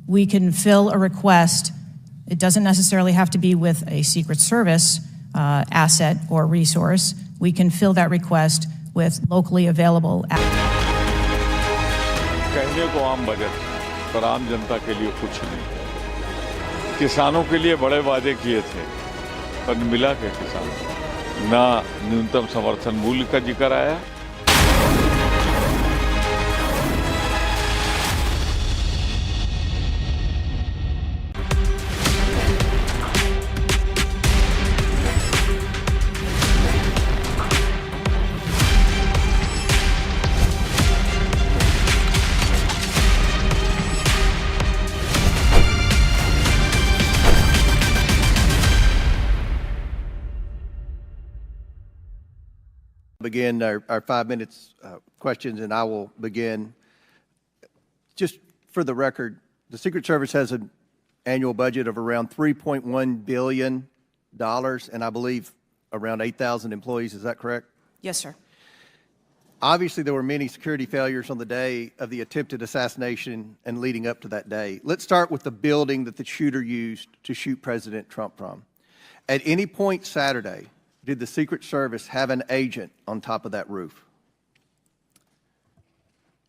we can fill a request. It doesn't necessarily have to be with a Secret Service asset or resource. We can fill that request with locally available कहने को आम budget पर आम जनता के लिए कुछ नहीं। किसानों के लिए बड़े वादे किए थे पर मिला क्या किसानों को? ना न्यूनतम समर्थन मूल्य का जिक्र आया। Begin our 5 minutes questions, and I will begin. Just for the record, the Secret Service has an annual budget of around $3.1 billion, and I believe around 8,000 employees. Is that correct? Yes, sir. Obviously, there were many security failures on the day of the attempted assassination and leading up to that day. Let's start with the building that the shooter used to shoot President Trump from. At any point Saturday, did the Secret Service have an agent on top of that roof?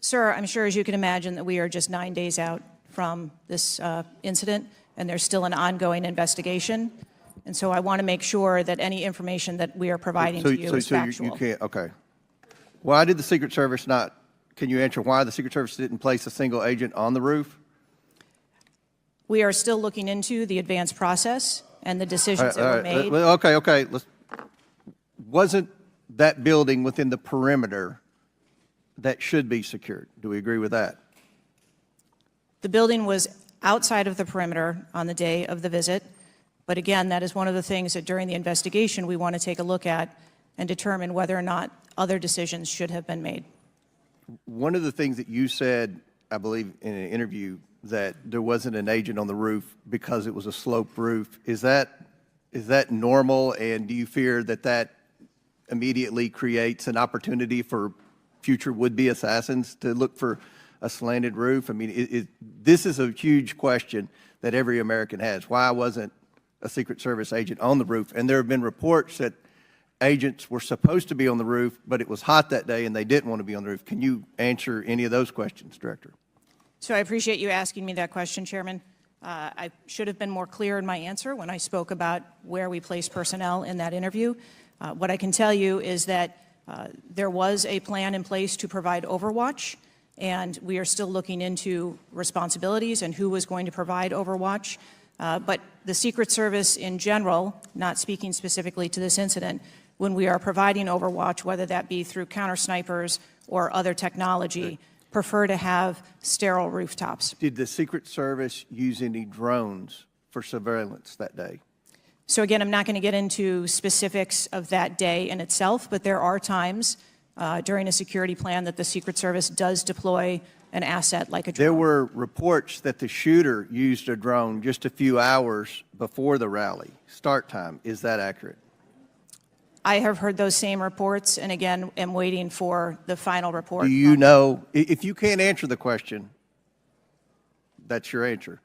Sir, I'm sure, as you can imagine, that we are just 9 days out from this incident, and there's still an ongoing investigation. And so I want to make sure that any information that we are providing to you is factual. You can't, okay. Why did the Secret Service not, can you answer why the Secret Service didn't place a single agent on the roof? We are still looking into the advanced process and the decisions that were made. Okay. Wasn't that building within the perimeter that should be secured? Do we agree with that? The building was outside of the perimeter on the day of the visit. But again, that is one of the things that during the investigation we want to take a look at and determine whether or not other decisions should have been made. One of the things that you said, I believe in an interview, that there wasn't an agent on the roof because it was a sloped roof. Is that normal, and do you fear that immediately creates an opportunity for future would-be assassins to look for a slanted roof? I mean, this is a huge question that every American has. Why wasn't a Secret Service agent on the roof? And there have been reports that agents were supposed to be on the roof, but it was hot that day and they didn't want to be on the roof. Can you answer any of those questions, Director? So I appreciate you asking me that question, Chairman. I should have been more clear in my answer when I spoke about where we place personnel in that interview. What I can tell you is that there was a plan in place to provide overwatch, and we are still looking into responsibilities and who was going to provide overwatch. But the Secret Service in general, not speaking specifically to this incident, when we are providing overwatch, whether that be through counter snipers or other technology, prefer to have sterile rooftops. Did the Secret Service use any drones for surveillance that day? So again, I'm not going to get into specifics of that day in itself, but there are times during a security plan that the Secret Service does deploy an asset like a drone. There were reports that the shooter used a drone just a few hours before the rally start time. Is that accurate? I have heard those same reports, and again, am waiting for the final report. Do you know, if you can't answer the question, that's your answer.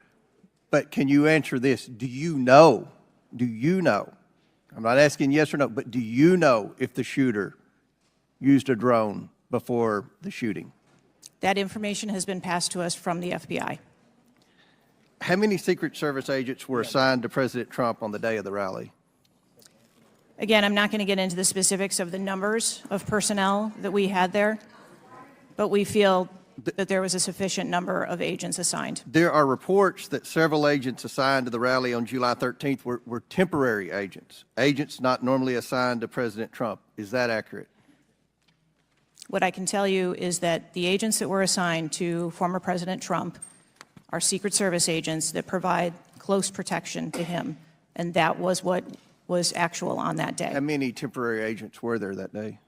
But can you answer this? Do you know, I'm not asking yes or no, but do you know if the shooter used a drone before the shooting? That information has been passed to us from the FBI. How many Secret Service agents were assigned to President Trump on the day of the rally? Again, I'm not going to get into the specifics of the numbers of personnel that we had there, but we feel that there was a sufficient number of agents assigned. There are reports that several agents assigned to the rally on July 13th were temporary agents, agents not normally assigned to President Trump. Is that accurate? What I can tell you is that the agents that were assigned to former President Trump are Secret Service agents that provide close protection to him, and that was what was actual on that day. How many temporary agents were there that day?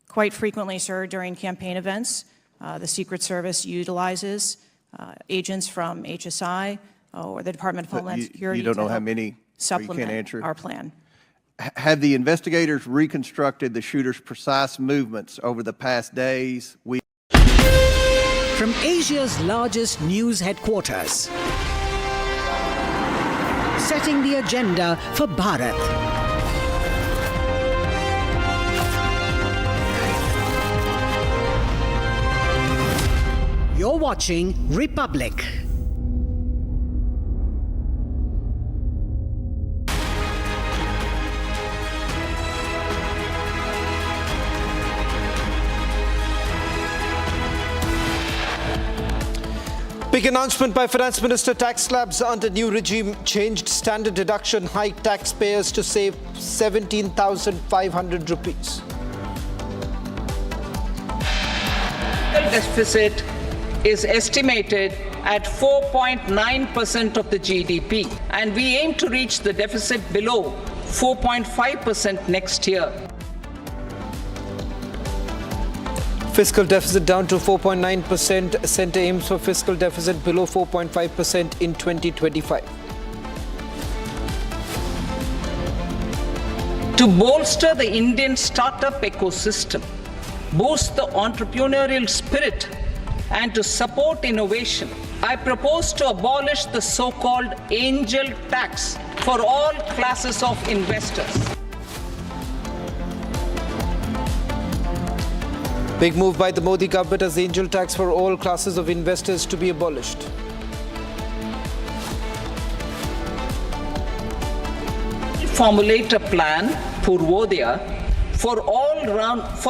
Quite frequently, sir, during campaign events, the Secret Service utilizes agents from HSI or the Department of Homeland Security. You don't know to how many? supplement you can't answer? our plan. Have the investigators reconstructed the shooter's precise movements over the past days, weeks? From Asia's largest news headquarters, setting the agenda for Bharat. You're watching Republic. Big announcement by Finance Minister. Tax slabs under new regime changed standard deduction, hike taxpayers to save 17,500 rupees. The deficit is estimated at 4.9% of the GDP, and we aim to reach the deficit below 4.5% next year. Fiscal deficit down to 4.9%. Centre aims for fiscal deficit below 4.5% in 2025. To bolster the Indian startup ecosystem, boost the entrepreneurial spirit, and to support innovation, I propose to abolish the so-called angel tax for all classes of investors. Big move by the Modi government as angel tax for all classes of investors to be abolished. Formulate a plan, Purvodaya, for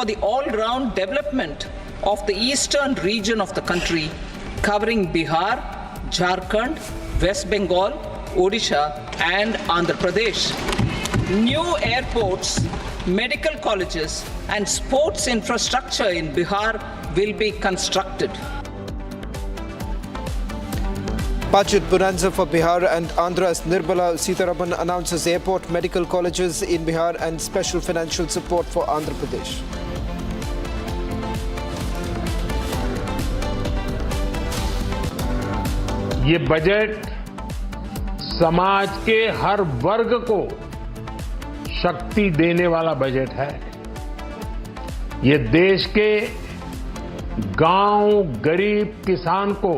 the all-round development of the eastern region of the country, covering Bihar, Jharkhand, West Bengal, Odisha, and Andhra Pradesh. New airports, medical colleges, and sports infrastructure in Bihar will be constructed. Budget bonanza for Bihar and Andhra as Nirmala Sitharaman announces airport, medical colleges in Bihar and special financial support for Andhra Pradesh. ये budget समाज के हर वर्ग को शक्ति देने वाला budget है। ये देश के गांव, गरीब किसान को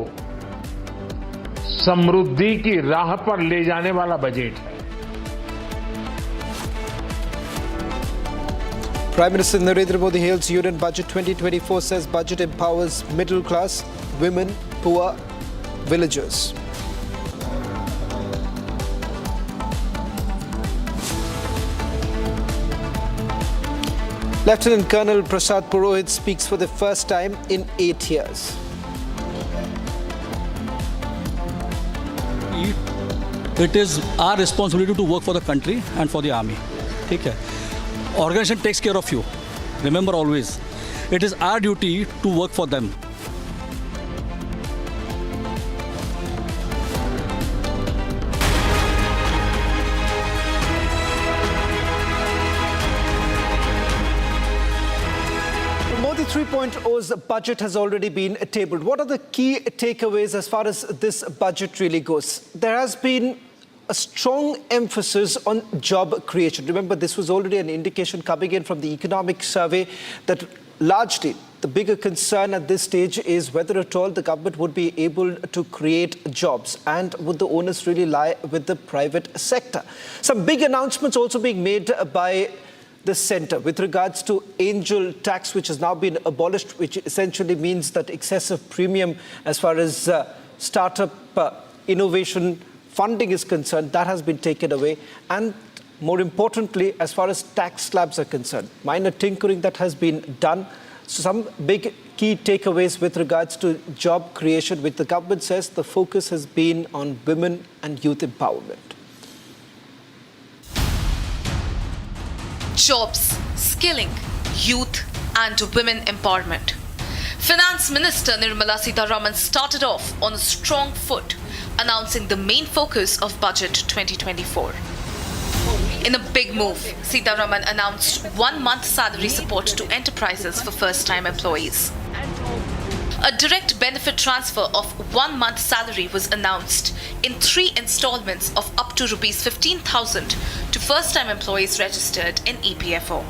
समृद्धि की राह पर ले जाने वाला बजट है। Prime Minister Narendra Modi hails Union Budget 2024, says budget empowers middle class, women, poor, villagers. Lieutenant Colonel Prasad Purohit speaks for the first time in 8 years. It is our responsibility to work for the country and for the army. Okay? Organization takes care of you. Remember always, it is our duty to work for them. 3.0's budget has already been tabled. What are the key takeaways as far as this budget really goes? There has been a strong emphasis on job creation. Remember, this was already an indication coming in from the economic survey that largely the bigger concern at this stage is whether at all the government would be able to create jobs, and would the onus really lie with the private sector. Some big announcements also being made by the centre with regards to angel tax, which has now been abolished, which essentially means that excessive premium as far as startup innovation funding is concerned, that has been taken away. And more importantly, as far as tax slabs are concerned, minor tinkering that has been done. So some big key takeaways with regards to job creation, which the government says the focus has been on women and youth empowerment. Jobs, skilling, youth and women empowerment. Finance Minister Nirmala Sitharaman started off on a strong foot, announcing the main focus of Budget 2024. In a big move, Sitharaman announced 1 month salary support to enterprises for first-time employees. A direct benefit transfer of 1 month salary was announced in 3 installments of up to Rs 15,000 to first-time employees registered in EPFO.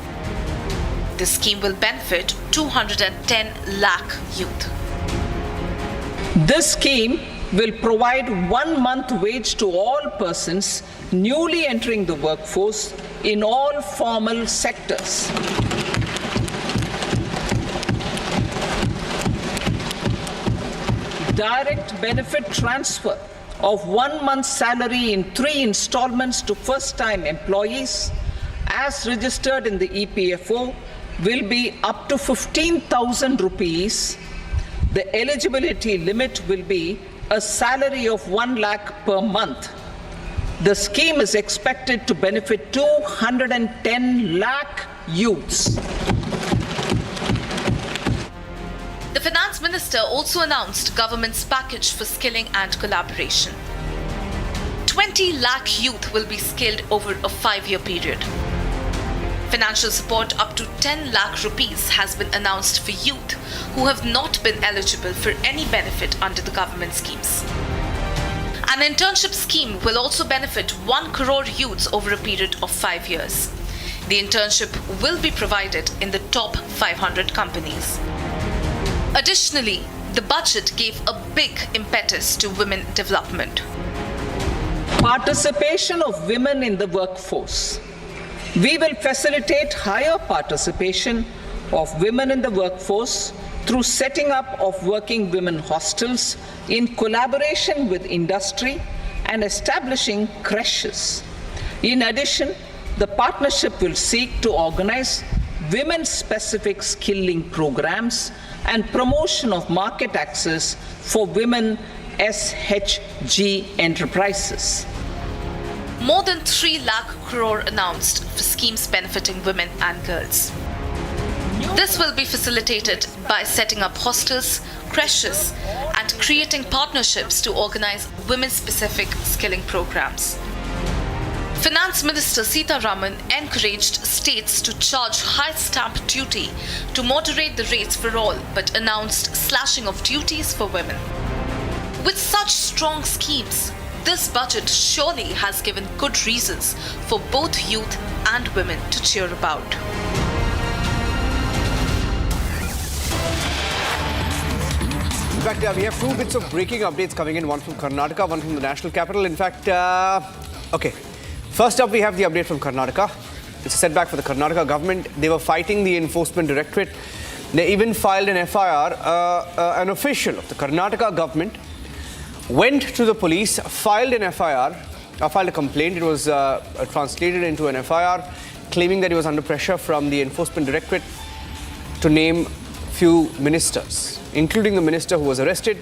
This scheme will benefit 210 lakh youth. This scheme will provide 1 month wage to all persons newly entering the workforce in all formal sectors. Direct benefit transfer of 1 month's salary in 3 installments to first-time employees as registered in the EPFO will be up to 15,000 rupees. The eligibility limit will be a salary of 1 lakh per month. The scheme is expected to benefit 210 lakh youths. The Finance Minister also announced government's package for skilling and collaboration. 20 lakh youth will be skilled over a 5-year period. Financial support up to 10 lakh rupees has been announced for youth who have not been eligible for any benefit under the government schemes. An internship scheme will also benefit 1 crore youths over a period of 5 years. The internship will be provided in the top 500 companies. Additionally, the budget gave a big impetus to women development. Participation of women in the workforce. We will facilitate higher participation of women in the workforce through setting up of working women hostels in collaboration with industry and establishing creches. In addition, the partnership will seek to organize women-specific skilling programs and promotion of market access for women SHG enterprises. More than 3 lakh crore announced for schemes benefiting women and girls. This will be facilitated by setting up hostels, creches, and creating partnerships to organize women-specific skilling programs. Finance Minister Sitharaman encouraged states to charge high stamp duty to moderate the rates for all, but announced slashing of duties for women. With such strong schemes, this budget surely has given good reasons for both youth and women to cheer about. In fact, we have 2 bits of breaking updates coming in, one from Karnataka, one from the national capital. In fact, okay. First up, we have the update from Karnataka. It's a setback for the Karnataka government. They were fighting the enforcement directorate. They even filed an FIR. An official of the Karnataka government went to the police, filed an FIR, filed a complaint. It was translated into an FIR, claiming that he was under pressure from the enforcement directorate to name few ministers, including the minister who was arrested.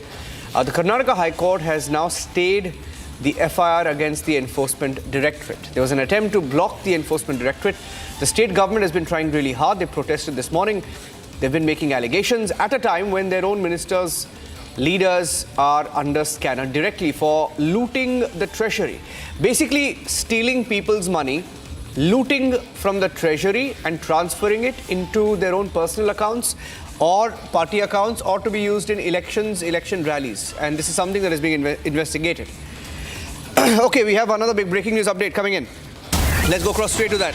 The Karnataka High Court has now stayed the FIR against the enforcement directorate. There was an attempt to block the enforcement directorate. The state government has been trying really hard. They protested this morning. They've been making allegations at a time when their own ministers, leaders are under scanner directly for looting the treasury. Basically stealing people's money, looting from the treasury and transferring it into their own personal accounts or party accounts or to be used in election rallies. And this is something that is being investigated. Okay, we have another big breaking news update coming in. Let's go cross straight to that.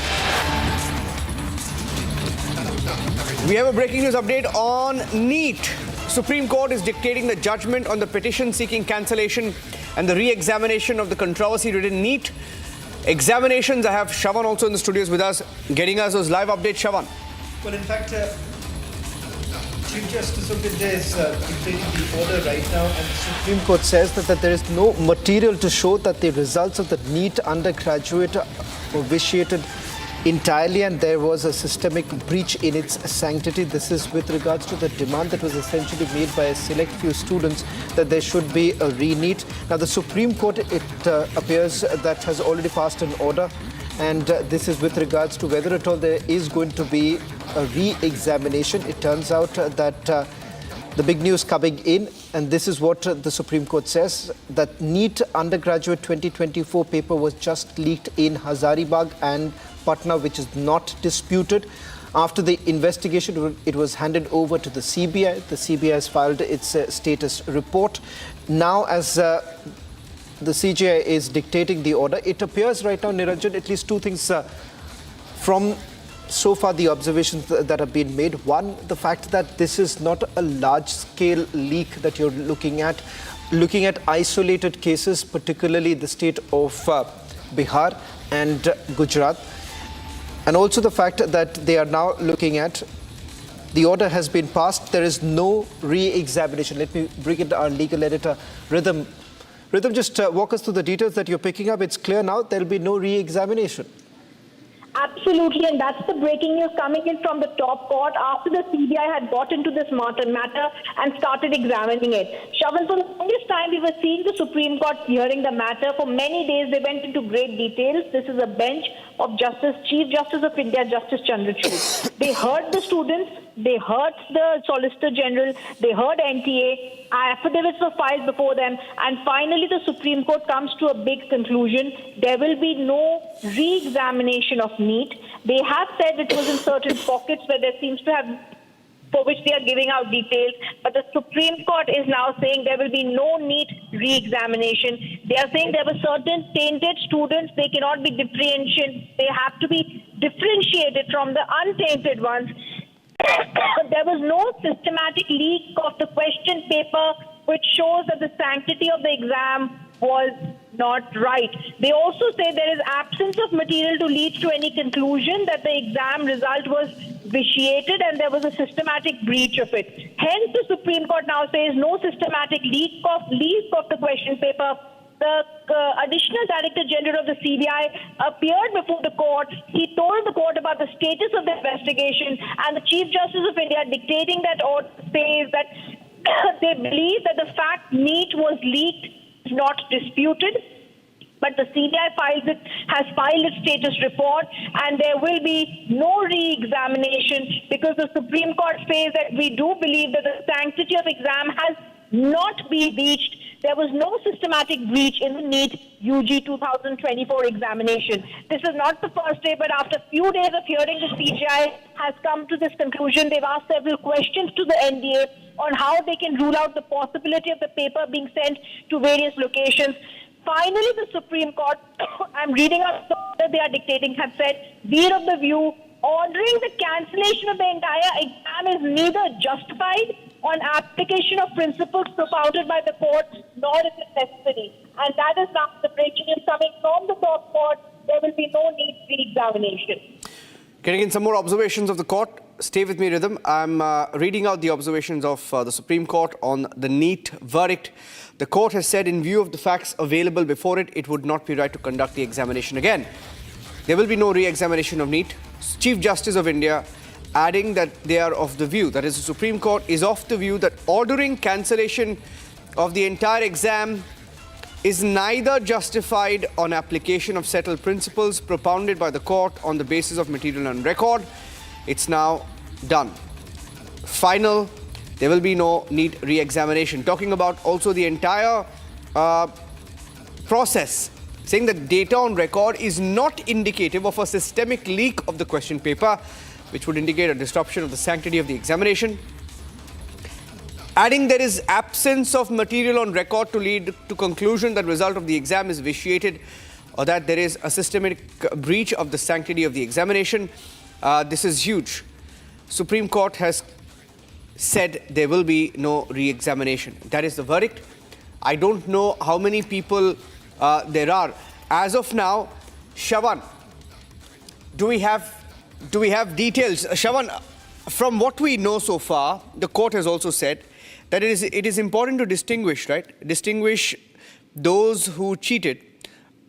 We have a breaking news update on Neet. Supreme Court is dictating the judgment on the petition seeking cancellation and the re-examination of the controversy-ridden Neet examinations. I have Shravan also in the studios with us, getting us those live updates. Shravan. Well, in fact, Chief Justice of India is dictating the order right now, and the Supreme Court says that there is no material to show that the results of the Neet undergraduate were vitiated entirely, and there was a systemic breach in its sanctity. This is with regards to the demand that was essentially made by a select few students that there should be a re-Neet. Now, the Supreme Court, it appears that has already passed an order, and this is with regards to whether at all there is going to be a re-examination. It turns out that the big news coming in, and this is what the Supreme Court says, that Neet undergraduate 2024 paper was just leaked in Hazaribagh and Patna, which is not disputed. After the investigation, it was handed over to the CBI. The CBI has filed its status report. Now, as the CJI is dictating the order, it appears right now, Niranjan, at least two things from so far the observations that have been made. One, the fact that this is not a large-scale leak that you're looking at isolated cases, particularly the state of Bihar and Gujarat. And also the fact that they are now looking at the order has been passed. There is no re-examination. Let me bring in our legal editor, Rhythm. Rhythm, just walk us through the details that you're picking up. It's clear now there will be no re-examination. Absolutely, and that's the breaking news coming in from the top court after the CBI had got into this matter and started examining it. Shravan, for the longest time we were seeing the Supreme Court hearing the matter. For many days they went into great details. This is a bench of Chief Justice of India, Justice Chandrachud. They heard the students, they heard the Solicitor General, they heard NTA, affidavits were filed before them, and finally the Supreme Court comes to a big conclusion. There will be no re-examination of Neet. They have said it was in certain pockets where there seems to have, for which they are giving out details, but the Supreme Court is now saying there will be no Neet re-examination. They are saying there were certain tainted students, they cannot be differentiated, they have to be differentiated from the untainted ones. There was no systematic leak of the question paper which shows that the sanctity of the exam was not right. They also say there is absence of material to lead to any conclusion that the exam result was vitiated and there was a systematic breach of it. Hence, the Supreme Court now says no systematic leak of the question paper. The Additional Director General of the CBI appeared before the court. He told the court about the status of the investigation, and the Chief Justice of India dictating that order says that they believe that the fact Neet was leaked is not disputed. But the CBI has filed its status report, and there will be no re-examination because the Supreme Court says that we do believe that the sanctity of exam has not been breached. There was no systematic breach in the Neet UG 2024 examination. This is not the first day, but after a few days of hearing, the CJI has come to this conclusion. They've asked several questions to the NDA on how they can rule out the possibility of the paper being sent to various locations. Finally, the Supreme Court, I'm reading out the order they are dictating, have said, we are of the view ordering the cancellation of the entire exam is neither justified on application of principles propounded by the court, nor is it necessary. And that is now the breaking news coming from the top court. There will be no need for re-examination. Getting in some more observations of the court. Stay with me, Rhythm. I'm reading out the observations of the Supreme Court on the Neet verdict. The court has said, in view of the facts available before it, it would not be right to conduct the examination again. There will be no re-examination of Neet. Chief Justice of India adding that they are of the view, that is, the Supreme Court is of the view that ordering cancellation of the entire exam is neither justified on application of settled principles propounded by the court on the basis of material on record. It's now done. Final, there will be no Neet re-examination. Talking about also the entire process, saying that data on record is not indicative of a systemic leak of the question paper, which would indicate a disruption of the sanctity of the examination. adding there is absence of material on record to lead to conclusion that result of the exam is vitiated or that there is a systemic breach of the sanctity of the examination. This is huge. Supreme Court has said there will be no re-examination. That is the verdict. I don't know how many people there are. As of now, Shravan, do we have details? Shravan, from what we know so far, the court has also said that it is important to distinguish, right? Distinguish those who cheated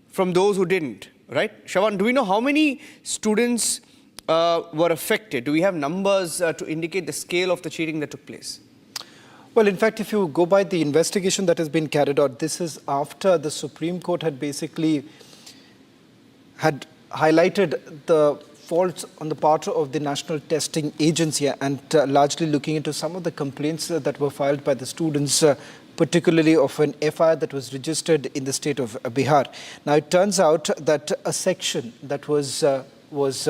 from those who didn't, right? Shravan, do we know how many students were affected? Do we have numbers to indicate the scale of the cheating that took place? Well, in fact, if you go by the investigation that has been carried out, this is after the Supreme Court had basically highlighted the faults on the part of the National Testing Agency and largely looking into some of the complaints that were filed by the students, particularly of an FIR that was registered in the state of Bihar. Now, it turns out that a section that was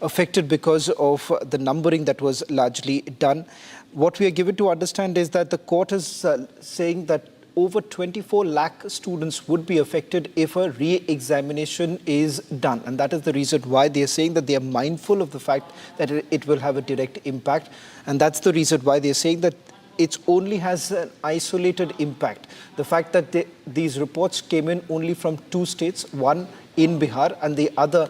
affected because of the numbering that was largely done. What we are given to understand is that the court is saying that over 24 lakh students would be affected if a re-examination is done. And that is the reason why they are saying that they are mindful of the fact that it will have a direct impact. And that's the reason why they are saying that it only has an isolated impact. The fact that these reports came in only from two states, one in Bihar and the other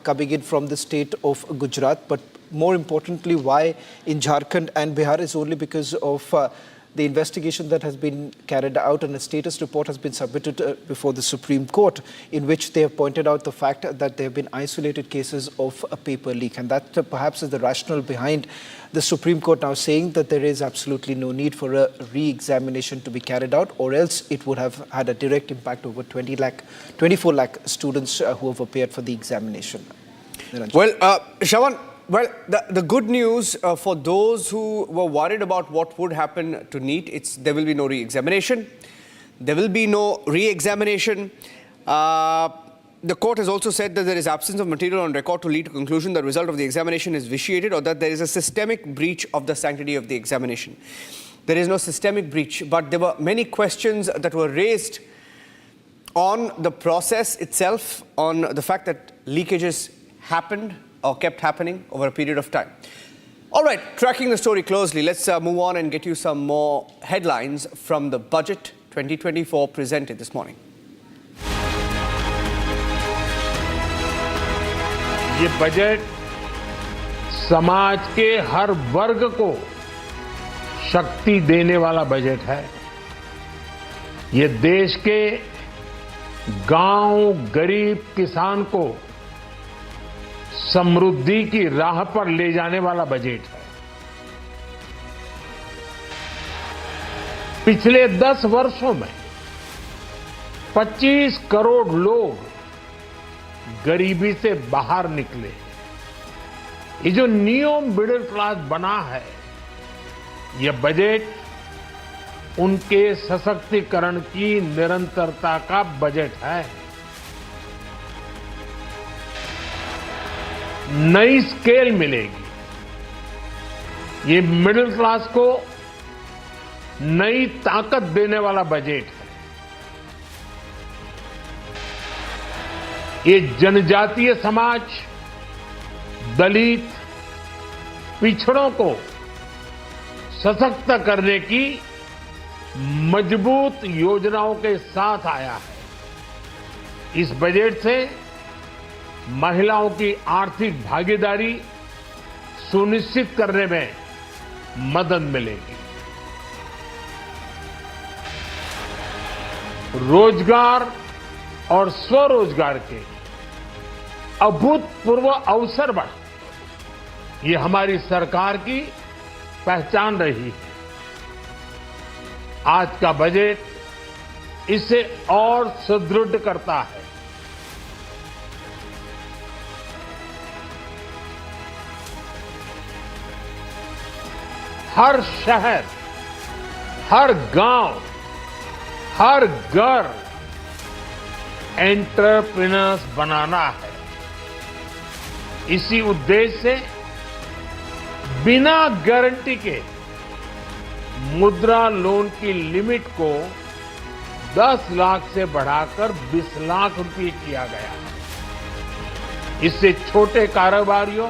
coming in from the state of Gujarat. But more importantly, why in Jharkhand and Bihar is only because of the investigation that has been carried out, and a status report has been submitted before the Supreme Court, in which they have pointed out the fact that there have been isolated cases of a paper leak. And that perhaps is the rationale behind the Supreme Court now saying that there is absolutely no need for a re-examination to be carried out, or else it would have had a direct impact over 24 lakh students who have appeared for the examination. Well, Shravan, well, the good news for those who were worried about what would happen to Neet, there will be no re-examination. There will be no re-examination. The court has also said that there is absence of material on record to lead to conclusion that the result of the examination is vitiated or that there is a systemic breach of the sanctity of the examination. There is no systemic breach, but there were many questions that were raised on the process itself, on the fact that leakages happened or kept happening over a period of time. All right, tracking the story closely, let's move on and get you some more headlines from the budget 2024 presented this morning. ये budget समाज के हर वर्ग को शक्ति देने वाला budget है। ये देश के गांव, गरीब किसान को समृद्धि की राह पर ले जाने वाला बजट है। पिछले 10 वर्षों में 25 करोड़ लोग गरीबी से बाहर निकले। ये जो न्यू मिडिल क्लास बना है, ये बजट उनके सशक्तिकरण की निरंतरता का बजट है। नई स्केल मिलेगी। ये मिडिल क्लास को नई ताकत देने वाला बजट है। ये जनजातीय समाज, दलित, पिछड़ों को सशक्त करने की मजबूत योजनाओं के साथ आया है। इस बजट से महिलाओं की आर्थिक भागीदारी सुनिश्चित करने में मदद मिलेगी। रोजगार और स्वरोजगार के अभूतपूर्व अवसर बढ़े, ये हमारी सरकार की पहचान रही है। आज का बजट इसे और सुदृढ़ करता है। हर शहर, हर गांव, हर घर एंटरप्रेन्योर्स बनाना है। इसी उद्देश्य से बिना गारंटी के मुद्रा लोन की लिमिट को 10 लाख से बढ़ाकर 20 लाख रुपए किया गया। इससे छोटे कारोबारियों,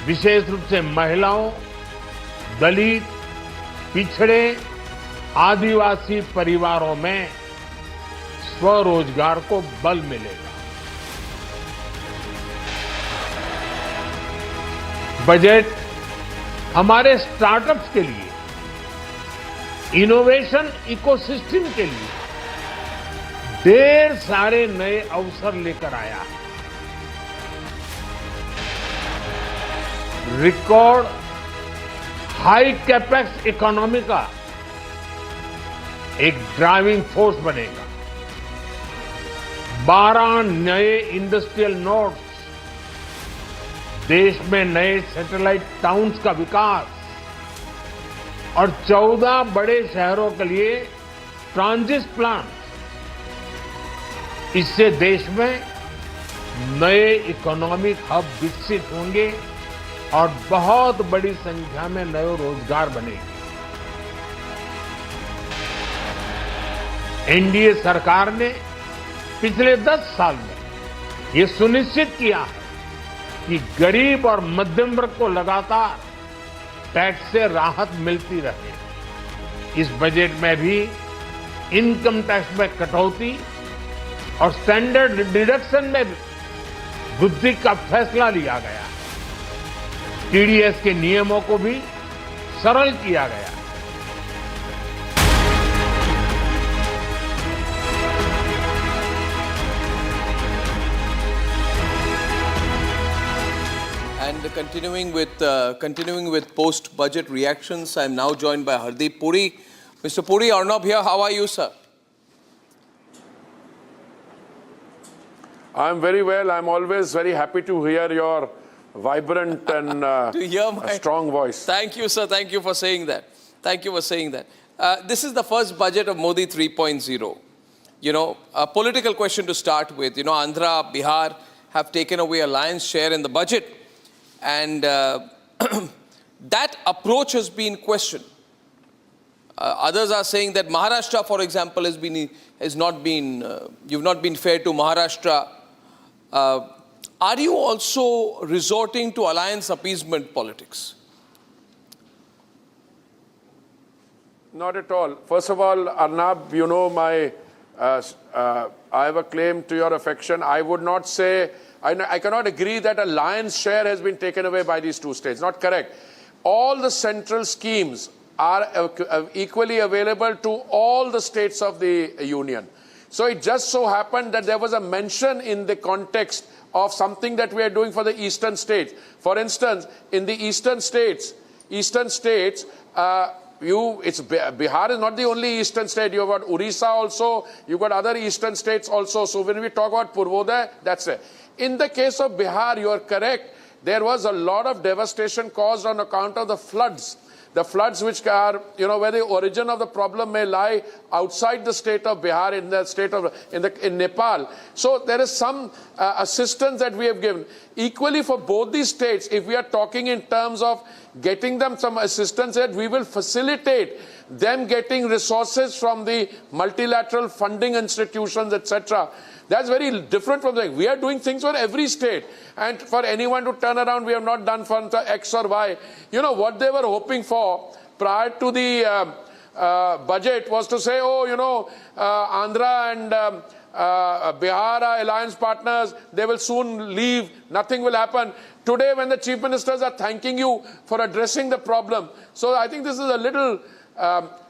विशेष रूप से महिलाओं, दलित, पिछड़े, आदिवासी परिवारों में स्वरोजगार को बल मिलेगा। बजट हमारे स्टार्टअप्स के लिए, इनोवेशन इकोसिस्टम के लिए ढेर सारे नए अवसर लेकर आया है। रिकॉर्ड हाई कैपेक्स इकोनॉमी का एक ड्राइविंग फोर्स बनेगा। 12 नए इंडस्ट्रियल नोड्स, देश में नए सैटेलाइट टाउन्स का विकास और 14 बड़े शहरों के लिए ट्रांजिट प्लांट। इससे देश में नए इकोनॉमिक हब विकसित होंगे और बहुत बड़ी संख्या में नए रोजगार बनेंगे। एनडीए सरकार ने पिछले 10 साल में ये सुनिश्चित किया है कि गरीब और मध्यम वर्ग को लगातार टैक्स से राहत मिलती रहे। इस बजट में भी इनकम टैक्स में कटौती और स्टैंडर्ड डिडक्शन में वृद्धि का फैसला लिया गया। टीडीएस के नियमों को भी सरल किया गया। And continuing with post-budget reactions, I am now joined by Hardeep Puri. Mr. Puri, Arnab here. How are you, sir? I'm very well. I'm always very happy to hear your vibrant and strong voice. Thank you, sir. Thank you for saying that. Thank you for saying that. This is the first budget of Modi 3.0. You know, a political question to start with. You know, Andhra, Bihar have taken away a lion's share in the budget. And that approach has been questioned. Others are saying that Maharashtra, for example, you've not been fair to Maharashtra. Are you also resorting to alliance appeasement politics? Not at all. First of all, Arnab, you know I have a claim to your affection. I would not say, I cannot agree that a lion's share has been taken away by these two states. Not correct. All the central schemes are equally available to all the states of the union. So it just so happened that there was a mention in the context of something that we are doing for the eastern states. For instance, in the eastern states, Bihar is not the only eastern state. You've got Orissa also, you've got other eastern states also. So when we talk about Purvodaya, that's it. In the case of Bihar, you are correct. There was a lot of devastation caused on account of the floods. The floods which are, where the origin of the problem may lie outside the state of Bihar, in the state of, in Nepal. So there is some assistance that we have given. Equally for both these states, if we are talking in terms of getting them some assistance, that we will facilitate them getting resources from the multilateral funding institutions, etc. That's very different from the, we are doing things for every state. And for anyone to turn around, we have not done for X or Y. You know, what they were hoping for prior to the budget was to say, Andhra and Bihar are alliance partners, they will soon leave, nothing will happen. Today, when the chief ministers are thanking you for addressing the problem. So I think this is a little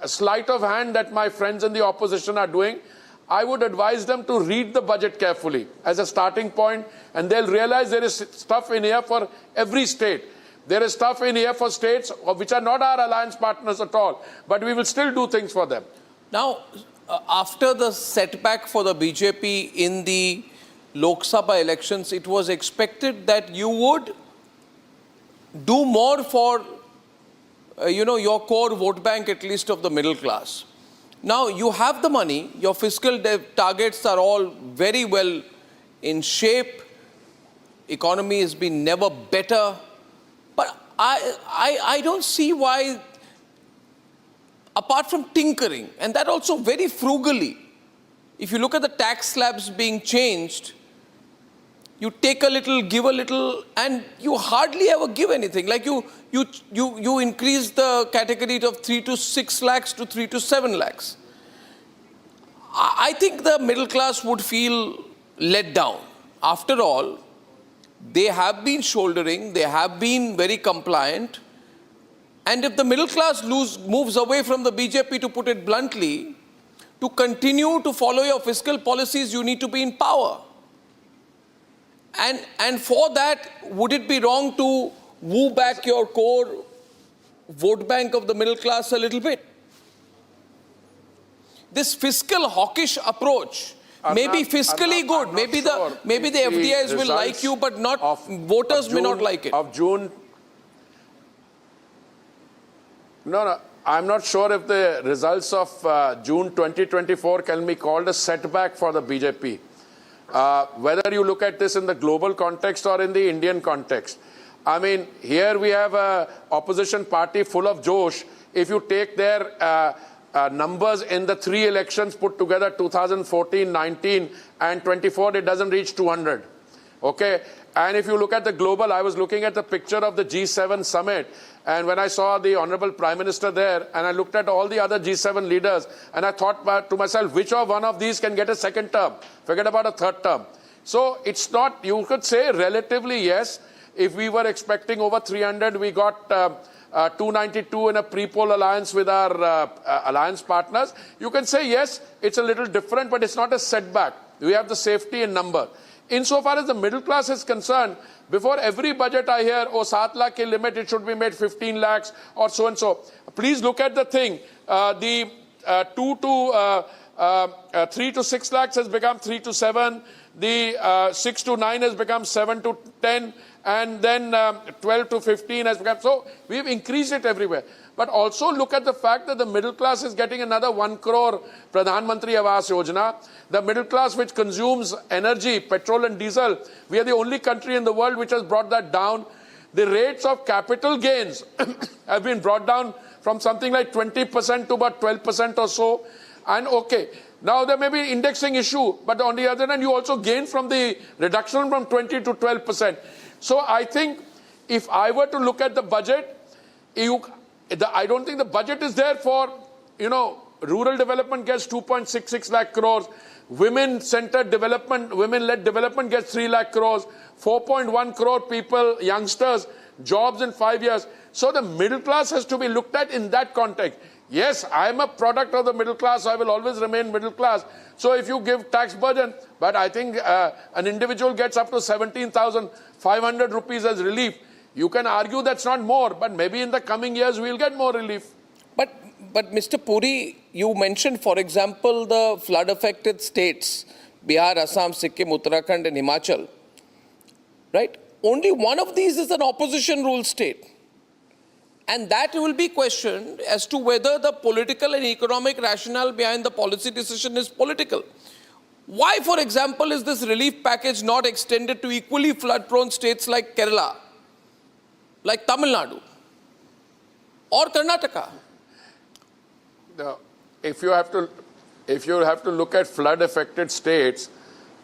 sleight of hand that my friends in the opposition are doing. I would advise them to read the budget carefully as a starting point, and they'll realize there is stuff in here for every state. There is stuff in here for states which are not our alliance partners at all, but we will still do things for them. Now, after the setback for the BJP in the Lok Sabha elections, it was expected that you would do more for, your core vote bank, at least of the middle class. Now, you have the money, your fiscal targets are all very well in shape, economy has been never better, but I don't see why apart from tinkering, and that also very frugally. If you look at the tax slabs being changed, you take a little, give a little, and you hardly ever give anything. Like you increase the category of 3 to 6 lakhs to 3 to 7 lakhs. I think the middle class would feel let down. After all, they have been shouldering, they have been very compliant, and if the middle class moves away from the BJP, to put it bluntly, to continue to follow your fiscal policies, you need to be in power. And for that, would it be wrong to woo back your core vote bank of the middle class a little bit? This fiscal hawkish approach may be fiscally good. Maybe the FDIs will like you, but voters may not like it. No, I'm not sure if the results of June 2024 can be called a setback for the BJP. Whether you look at this in the global context or in the Indian context. I mean, here we have an opposition party full of josh. If you take their numbers in the 3 elections put together, 2014, 19 and 24, it doesn't reach 200. Okay? And if you look at the global, I was looking at the picture of the G7 summit, and when I saw the Honorable Prime Minister there, and I looked at all the other G7 leaders, and I thought to myself, which one of these can get a second term? Forget about a third term. So it's not, you could say relatively yes. If we were expecting over 300, we got 292 in a pre-poll alliance with our alliance partners. You can say yes, it's a little different, but it's not a setback. We have the safety in number. Insofar as the middle class is concerned, before every budget I hear, 7 lakh ke limit, it should be made 15 lakhs or so and so. Please look at the thing. The 3 to 6 lakhs has become 3 to 7. The 6 to 9 has become 7 to 10. And then 12 to 15 has become. So we've increased it everywhere. But also look at the fact that the middle class is getting another 1 crore Pradhan Mantri Awas Yojana. The middle class which consumes energy, petrol and diesel, we are the only country in the world which has brought that down. The rates of capital gains have been brought down from something like 20% to about 12% or so. And okay, now there may be indexing issue, but on the other hand, you also gain from the reduction from 20 to 12%. So I think if I were to look at the budget, I don't think the budget is there for, rural development gets 2.66 lakh crores, women-centered development, women-led development gets 3 lakh crores, 4.1 crore people, youngsters, jobs in 5 years. So the middle class has to be looked at in that context. Yes, I am a product of the middle class. I will always remain middle class. So if you give tax burden, but I think an individual gets up to 17,500 rupees as relief. You can argue that's not more, but maybe in the coming years we'll get more relief. But Mr. Puri, you mentioned, for example, the flood-affected states, Bihar, Assam, Sikkim, Uttarakhand and Himachal, right? Only one of these is an opposition-ruled state. And that will be questioned as to whether the political and economic rationale behind the policy decision is political. Why, for example, is this relief package not extended to equally flood-prone states like Kerala, like Tamil Nadu, or Karnataka? If you have to look at flood-affected states,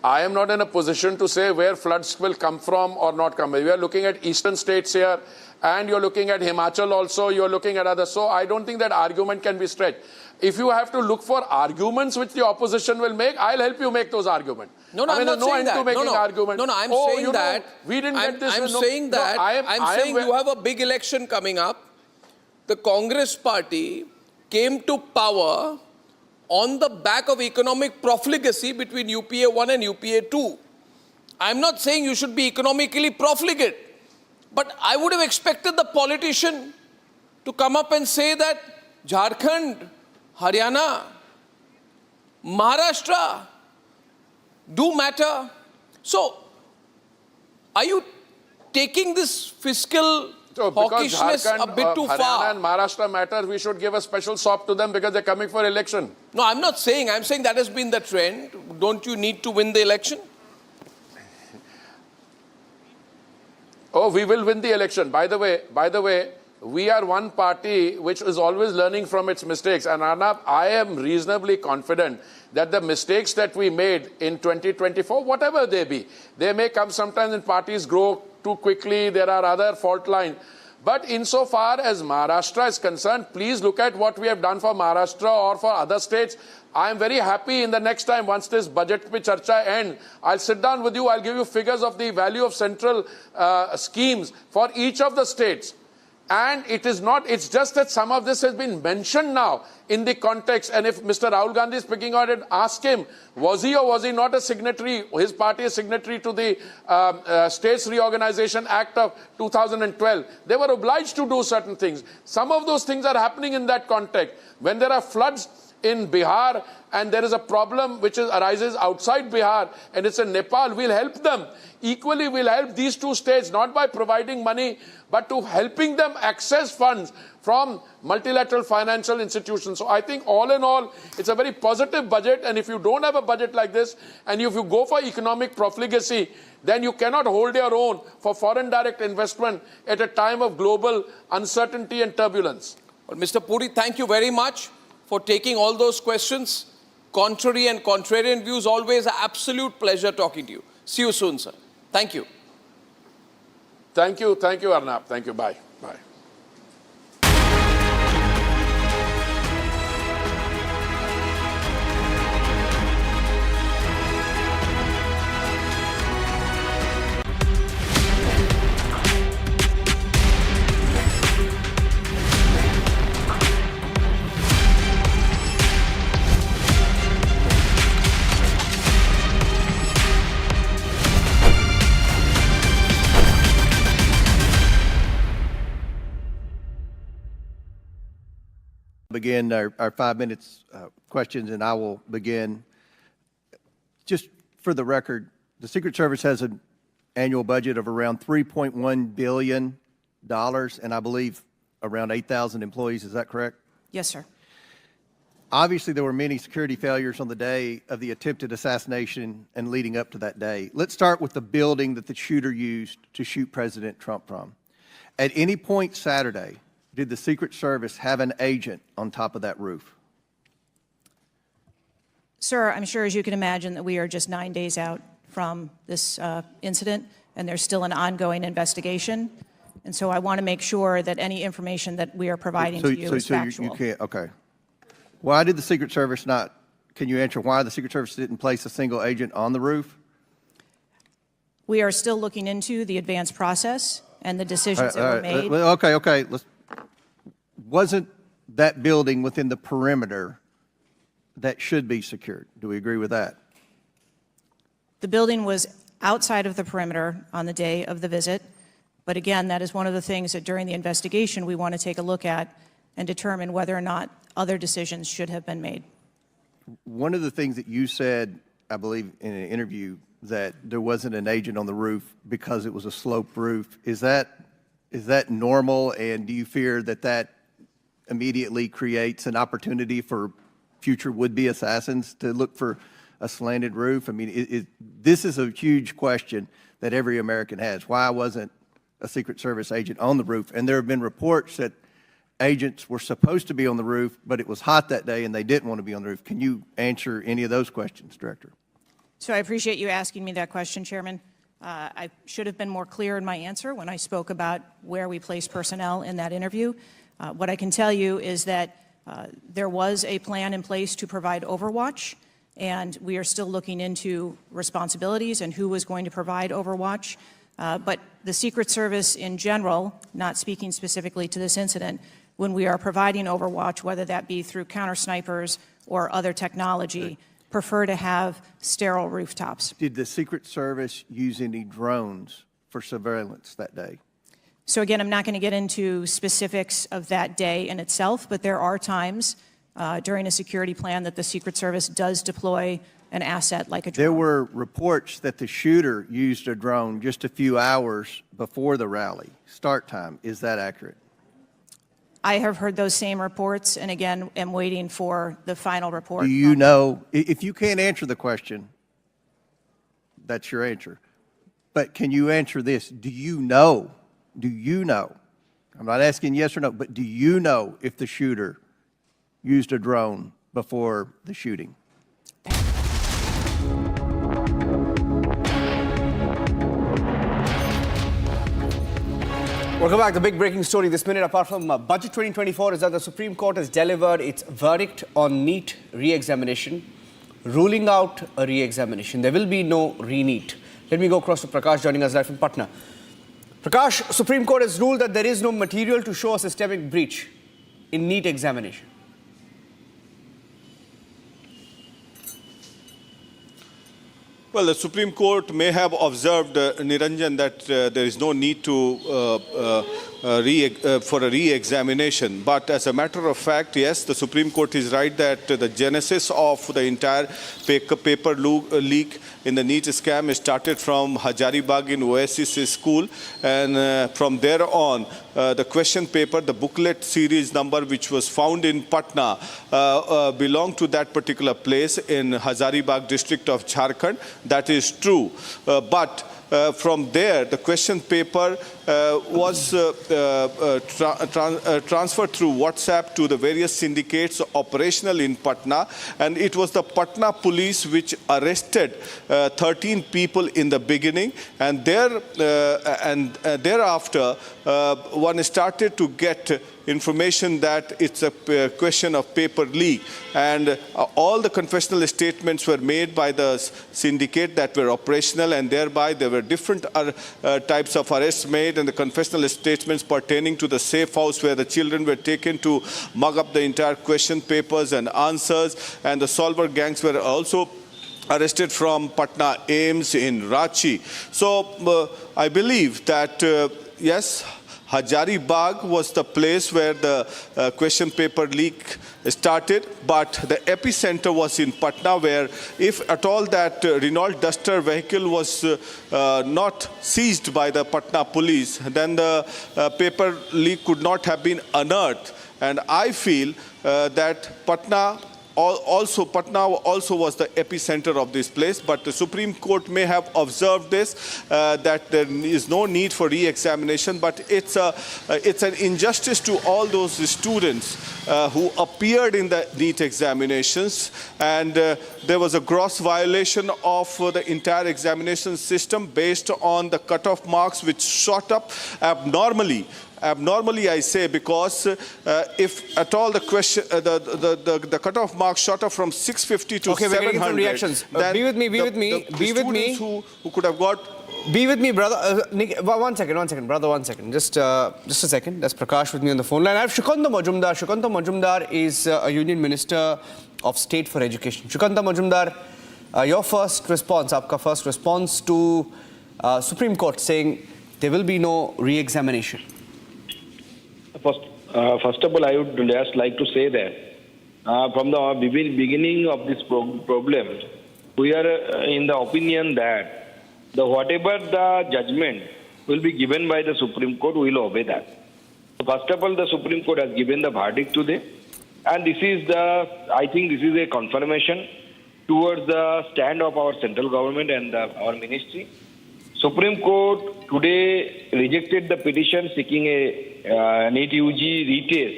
I am not in a position to say where floods will come from or not come. We are looking at eastern states here, and you're looking at Himachal also, you're looking at others. So I don't think that argument can be stretched. If you have to look for arguments which the opposition will make, I'll help you make those arguments. No, I'm not saying that. I'm saying that. We didn't get this. I'm saying that. I'm saying you have a big election coming up. The Congress party came to power on the back of economic profligacy between UPA 1 and UPA 2. I'm not saying you should be economically profligate, but I would have expected the politician to come up and say that Jharkhand, Haryana, Maharashtra do matter. So, are you taking this fiscal hawkishness a bit too far? Haryana and Maharashtra matter, we should give a special sop to them because they're coming for election. No, I'm not saying. I'm saying that has been the trend. Don't you need to win the election? Oh, we will win the election. By the way, we are one party which is always learning from its mistakes. And Arnab, I am reasonably confident that the mistakes that we made in 2024, whatever they be, they may come sometimes when parties grow too quickly, there are other fault lines. But insofar as Maharashtra is concerned, please look at what we have done for Maharashtra or for other states. I am very happy in the next time, once this budget pe charcha end, I'll sit down with you, I'll give you figures of the value of central schemes for each of the states. And it is not, it's just that some of this has been mentioned now in the context. And if Mr. Rahul Gandhi is speaking on it, ask him, was he or was he not a signatory, his party is signatory to the States Reorganization Act of 2012. They were obliged to do certain things. Some of those things are happening in that context. When there are floods in Bihar and there is a problem which arises outside Bihar and it's in Nepal, we'll help them. Equally, we'll help these two states, not by providing money, but to helping them access funds from multilateral financial institutions. So I think all in all, it's a very positive budget. And if you don't have a budget like this, and if you go for economic profligacy, then you cannot hold your own for foreign direct investment at a time of global uncertainty and turbulence. Well, Mr. Puri, thank you very much for taking all those questions. Contrary and contrarian views, always an absolute pleasure talking to you. See you soon, sir. Thank you. Thank you, Arnab. Thank you. Bye. Bye. Begin our 5 minutes questions, and I will begin. Just for the record, the Secret Service has an annual budget of around $3.1 billion, and I believe around 8,000 employees. Is that correct? Yes, sir. Obviously, there were many security failures on the day of the attempted assassination and leading up to that day. Let's start with the building that the shooter used to shoot President Trump from. At any point Saturday, did the Secret Service have an agent on top of that roof? Sir, I'm sure, as you can imagine, that we are just 9 days out from this incident, and there's still an ongoing investigation. And so I want to make sure that any information that we are providing to you is factual. You can't, okay. Why did the Secret Service not, can you answer why the Secret Service didn't place a single agent on the roof? We are still looking into the advanced process and the decisions that were made. Okay. Wasn't that building within the perimeter that should be secured? Do we agree with that? The building was outside of the perimeter on the day of the visit. But again, that is one of the things that during the investigation we want to take a look at and determine whether or not other decisions should have been made. One of the things that you said, I believe in an interview, that there wasn't an agent on the roof because it was a sloped roof. Is that normal, and do you fear that that immediately creates an opportunity for future would-be assassins to look for a slanted roof? I mean, this is a huge question that every American has. Why wasn't a Secret Service agent on the roof? And there have been reports that agents were supposed to be on the roof, but it was hot that day and they didn't want to be on the roof. Can you answer any of those questions, Director? So I appreciate you asking me that question, Chairman. I should have been more clear in my answer when I spoke about where we place personnel in that interview. What I can tell you is that there was a plan in place to provide overwatch, and we are still looking into responsibilities and who was going to provide overwatch. But the Secret Service in general, not speaking specifically to this incident, when we are providing overwatch, whether that be through counter snipers or other technology, prefer to have sterile rooftops. Did the Secret Service use any drones for surveillance that day? So again, I'm not going to get into specifics of that day in itself, but there are times during a security plan that the Secret Service does deploy an asset like a drone. There were reports that the shooter used a drone just a few hours before the rally start time. Is that accurate? I have heard those same reports, and again, am waiting for the final report. Do you know, if you can't answer the question, that's your answer. But can you answer this? Do you know I'm not asking yes or no, but do you know if the shooter used a drone before the shooting? Welcome back. The big breaking story this minute, apart from Budget 2024, is that the Supreme Court has delivered its verdict on NEET re-examination, ruling out a re-examination. There will be no re-NEET. Let me go across to Prakash, joining us live from Patna. Prakash, Supreme Court has ruled that there is no material to show a systemic breach in NEET examination. Well, the Supreme Court may have observed, Niranjan, that there is no need to for a re-examination. But as a matter of fact, yes, the Supreme Court is right that the genesis of the entire paper leak in the NEET scam started from Hazaribagh in Oasis School. And from there on, the question paper, the booklet series number, which was found in Patna, belonged to that particular place in Hazaribagh district of Jharkhand. That is true. But from there, the question paper was transferred through WhatsApp to the various syndicates operational in Patna, and it was the Patna police which arrested 13 people in the beginning, and thereafter one started to get information that it's a question of paper leak, and all the confessional statements were made by the syndicate that were operational, and thereby there were different types of arrests made, and the confessional statements pertaining to the safe house where the children were taken to mug up the entire question papers and answers, and the solver gangs were also arrested from Patna AIMS in Ranchi. So I believe that yes, Hazaribagh was the place where the question paper leak started, but the epicenter was in Patna, where if at all that Renault Duster vehicle was not seized by the Patna police, then the paper leak could not have been unearthed. And I feel that Patna also was the epicenter of this place, but the Supreme Court may have observed this, that there is no need for re-examination, but it's an injustice to all those students who appeared in the NEET examinations, and there was a gross violation of the entire examination system based on the cutoff marks which shot up abnormally. Abnormally, I say, because if at all the question, the cutoff mark shot up from 650 to 700. Reactions. Be with me. Who could have got. Be with me, brother. One second, brother. 1 second. Just a second. That's Prakash with me on the phone line. I have Shukanta Majumdar. Shukanta Majumdar is a Union Minister of State for Education. Shukanta Majumdar, your first response, aapka first response to Supreme Court saying there will be no re-examination. First of all, I would just like to say that from the beginning of this problem, we are in the opinion that whatever the judgment will be given by the Supreme Court, we will obey that. So first of all, the Supreme Court has given the verdict today, and this is I think this is a confirmation towards the stand of our central government and our ministry. Supreme Court today rejected the petition seeking a NEET UG retest,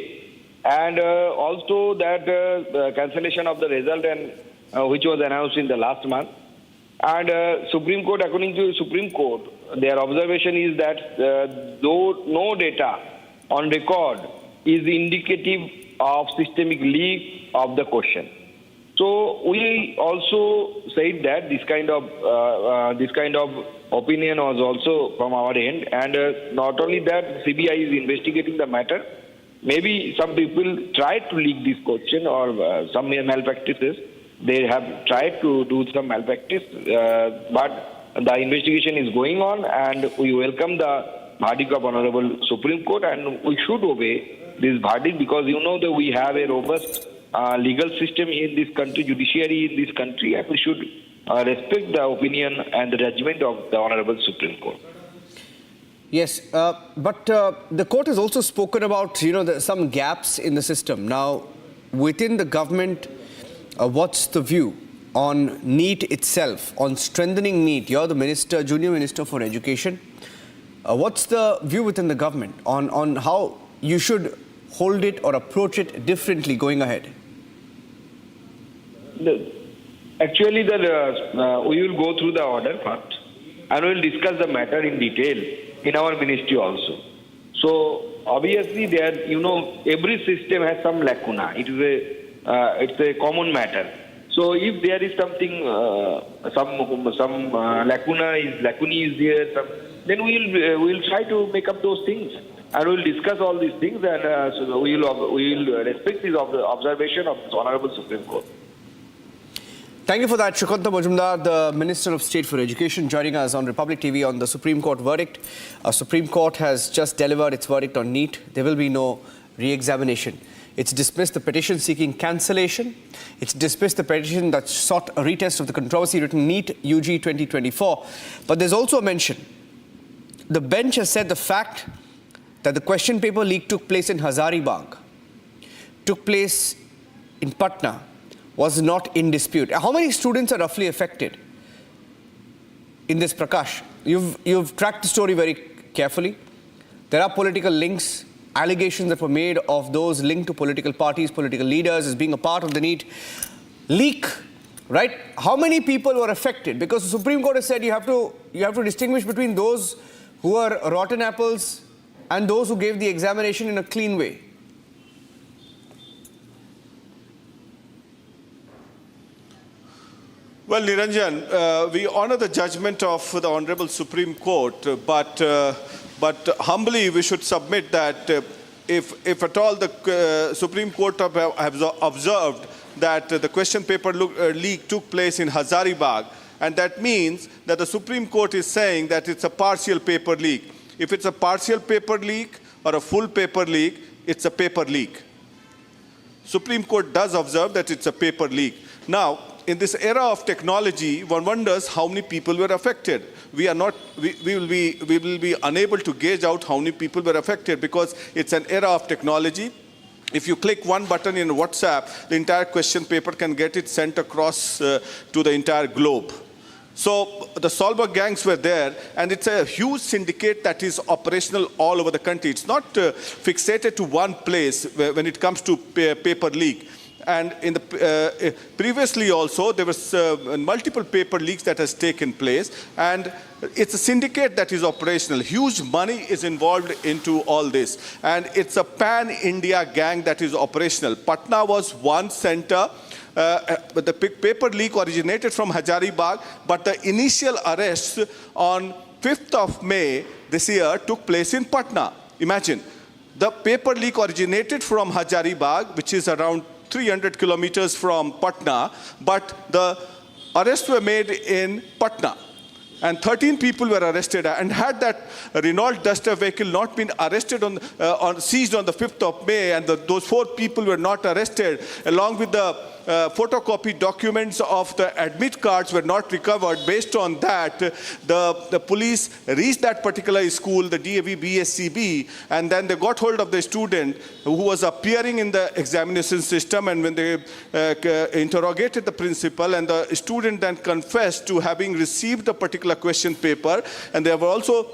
and also that the cancellation of the result, and which was announced in the last month. And Supreme Court, according to Supreme Court, their observation is that though no data on record is indicative of systemic leak of the question. So we also said that this kind of opinion was also from our end, and not only that, CBI is investigating the matter. Maybe some people tried to leak this question or some malpractices. They have tried to do some malpractice, but the investigation is going on, and we welcome the verdict of Honorable Supreme Court, and we should obey this verdict because you know that we have a robust legal system in this country, judiciary in this country, and we should respect the opinion and the judgment of the Honorable Supreme Court. Yes, but the court has also spoken about, some gaps in the system. Now, within the government, what's the view on NEET itself, on strengthening NEET? You're the minister, junior minister for education. What's the view within the government on how you should hold it or approach it differently going ahead? Actually, we will go through the order first and we will discuss the matter in detail in our ministry also. So obviously there, every system has some lacuna. It's a common matter. So if there is something, some lacuna is there, then we will try to make up those things, and we will discuss all these things, and so we will respect the observation of the Honorable Supreme Court. Thank you for that, Shukanta Majumdar, the Minister of State for Education, joining us on Republic TV on the Supreme Court verdict. Supreme Court has just delivered its verdict on Neet. There will be no re-examination. It's dismissed the petition seeking cancellation. It's dismissed the petition that sought a retest of the controversy written Neet UG 2024. But there's also a mention. The bench has said the fact that the question paper leak took place in Hazaribagh, took place in Patna, was not in dispute. How many students are roughly affected in this, Prakash? You've tracked the story very carefully. There are political links, allegations that were made of those linked to political parties, political leaders as being a part of the Neet leak, right? How many people were affected? Because the Supreme Court has said you have to distinguish between those who are rotten apples and those who gave the examination in a clean way. Well, Niranjan, we honor the judgment of the Honorable Supreme Court, but humbly we should submit that if at all the Supreme Court have observed that the question paper leak took place in Hazaribagh, and that means that the Supreme Court is saying that it's a partial paper leak. If it's a partial paper leak or a full paper leak, it's a paper leak. Supreme Court does observe that it's a paper leak. Now, in this era of technology, one wonders how many people were affected. We will be unable to gauge out how many people were affected because it's an era of technology. If you click one button in WhatsApp, the entire question paper can get it sent across to the entire globe. So the Solberg gangs were there, and it's a huge syndicate that is operational all over the country. It's not fixated to one place when it comes to paper leak. And in the previously also there was multiple paper leaks that has taken place, and it's a syndicate that is operational. Huge money is involved into all this, and it's a pan-India gang that is operational. Patna was one center. But the paper leak originated from Hazaribagh, but the initial arrests on 5th of May this year took place in Patna. Imagine, the paper leak originated from Hazaribagh, which is around 300 kilometers from Patna, but the arrests were made in Patna. And 13 people were arrested. And had that Renault Duster vehicle not been arrested seized on the 5th of May, and those 4 people were not arrested, along with the photocopy documents of the admit cards were not recovered. Based on that, the police reached that particular school, the DAV BSCB, and then they got hold of the student who was appearing in the examination system. And when they interrogated the principal, and the student then confessed to having received a particular question paper, and they have also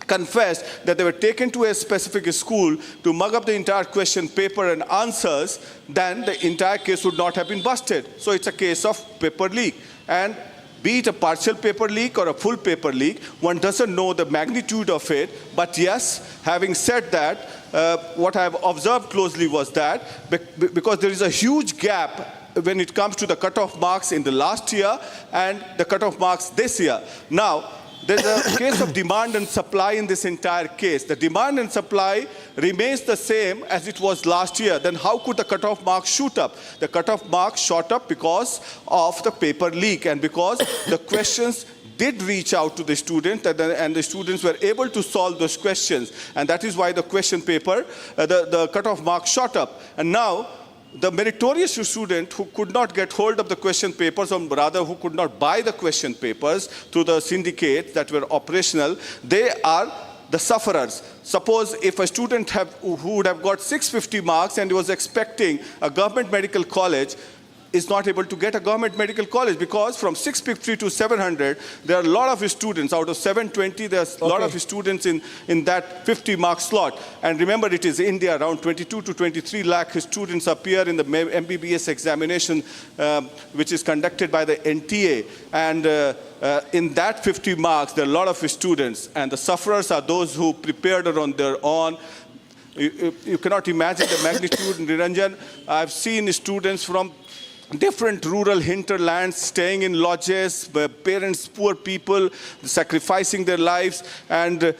confessed that they were taken to a specific school to mug up the entire question paper and answers, then the entire case would not have been busted. So it's a case of paper leak. And be it a partial paper leak or a full paper leak, one doesn't know the magnitude of it. But yes, having said that, what I have observed closely was that because there is a huge gap when it comes to the cutoff marks in the last year and the cutoff marks this year. Now, there's a case of demand and supply in this entire case. The demand and supply remains the same as it was last year. Then how could the cutoff marks shoot up? The cutoff marks shot up because of the paper leak and because the questions did reach out to the student, and the students were able to solve those questions. And that is why the question paper, the cutoff marks shot up. And now, the meritorious student who could not get hold of the question papers, or rather who could not buy the question papers through the syndicates that were operational, they are the sufferers. Suppose if a student who would have got 650 marks and was expecting a government medical college, is not able to get a government medical college, because from 650 to 700, there are a lot of students. Out of 720, there's a lot of students in that 50-mark slot. And remember, it is India, around 22 to 23 lakh students appear in the MBBS examination, which is conducted by the NTA. And in that 50 marks, there are a lot of students. And the sufferers are those who prepared it on their own. You cannot imagine the magnitude, Niranjan. I've seen students from different rural hinterlands staying in lodges, parents, poor people, sacrificing their lives and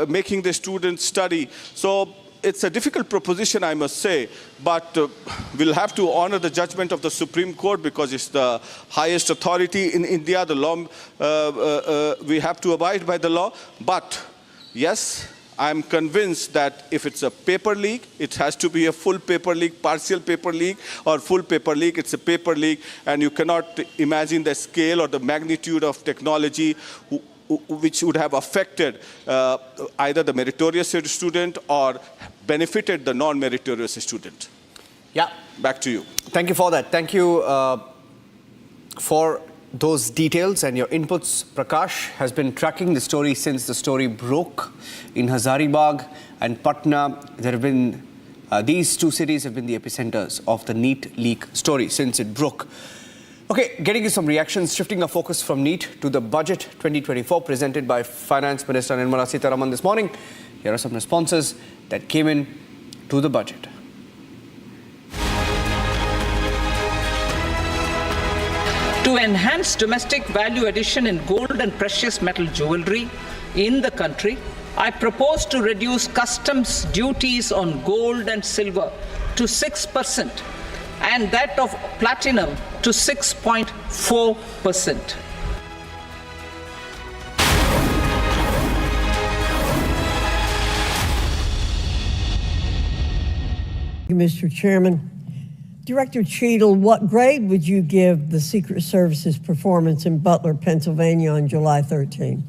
making the students study. So it's a difficult proposition, I must say, but we'll have to honor the judgment of the Supreme Court because it's the highest authority in India. The law, we have to abide by the law. But yes, I'm convinced that if it's a paper leak, it has to be a full paper leak, partial paper leak, or full paper leak. It's a paper leak, and you cannot imagine the scale or the magnitude of technology which would have affected either the meritorious student or benefited the non-meritorious student. Yeah. Back to you. Thank you for that. Thank you for those details and your inputs. Prakash has been tracking the story since the story broke in Hazaribagh and Patna. There have been, these two cities have been the epicenters of the Neet leak story since it broke. Okay, getting you some reactions, shifting our focus from Neet to the budget 2024 presented by Finance Minister Nirmala Sitharaman this morning. Here are some responses that came in to the budget. To enhance domestic value addition in gold and precious metal jewelry in the country, I propose to reduce customs duties on gold and silver to 6% and that of platinum to 6.4%. Mr. Chairman. Director Cheadle, what grade would you give the Secret Service's performance in Butler, Pennsylvania on July 13?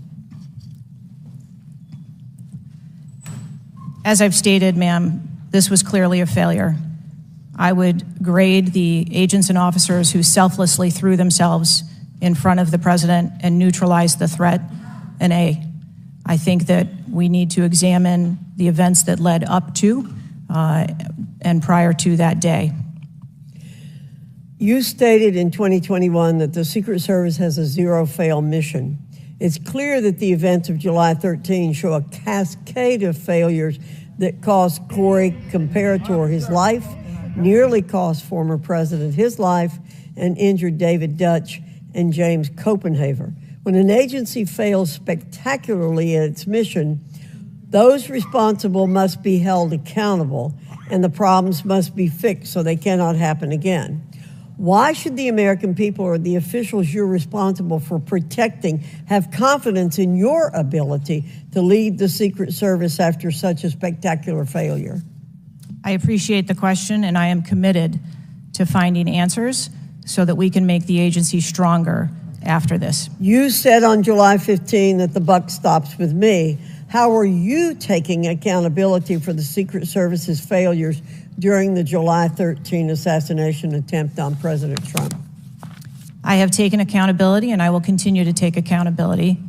As I've stated, ma'am, this was clearly a failure. I would grade the agents and officers who selflessly threw themselves in front of the president and neutralized the threat an A. I think that we need to examine the events that led up to and prior to that day. You stated in 2021 that the Secret Service has a zero-fail mission. It's clear that the events of July 13 show a cascade of failures that cost Corey Comparator his life, nearly cost former president his life, and injured David Dutch and James Copenhaver. When an agency fails spectacularly at its mission, those responsible must be held accountable, and the problems must be fixed so they cannot happen again. Why should the American people or the officials you're responsible for protecting have confidence in your ability to lead the Secret Service after such a spectacular failure? I appreciate the question, and I am committed to finding answers so that we can make the agency stronger after this. You said on July 15 that the buck stops with me. How are you taking accountability for the Secret Service's failures during the July 13 assassination attempt on President Trump? I have taken accountability, and I will continue to take accountability.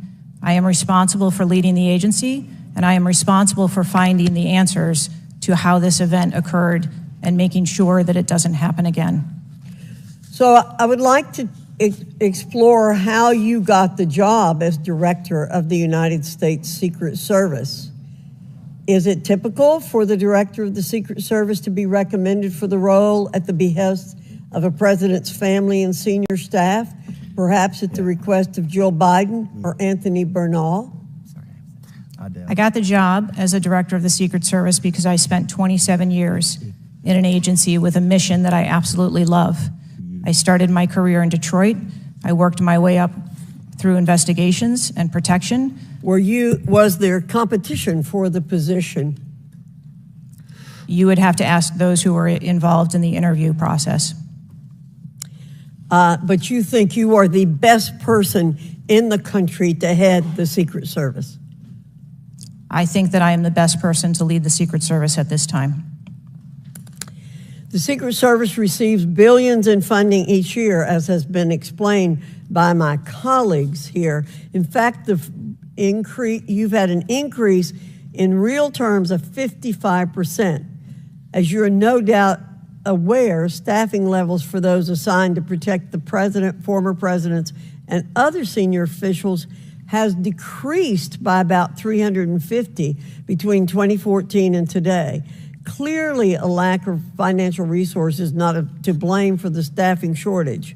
I am responsible for leading the agency, and I am responsible for finding the answers to how this event occurred and making sure that it doesn't happen again. So I would like to explore how you got the job as director of the United States Secret Service. Is it typical for the director of the Secret Service to be recommended for the role at the behest of a president's family and senior staff, perhaps at the request of Jill Biden or Anthony Bernal? I got the job as a director of the Secret Service because I spent 27 years in an agency with a mission that I absolutely love. I started my career in Detroit. I worked my way up through investigations and protection. Was there competition for the position? You would have to ask those who were involved in the interview process. But you think you are the best person in the country to head the Secret Service? I think that I am the best person to lead the Secret Service at this time. The Secret Service receives billions in funding each year, as has been explained by my colleagues here. In fact, you've had an increase in real terms of 55%. As you're no doubt aware, staffing levels for those assigned to protect the president, former presidents, and other senior officials has decreased by about 350 between 2014 and today. Clearly, a lack of financial resources not to blame for the staffing shortage.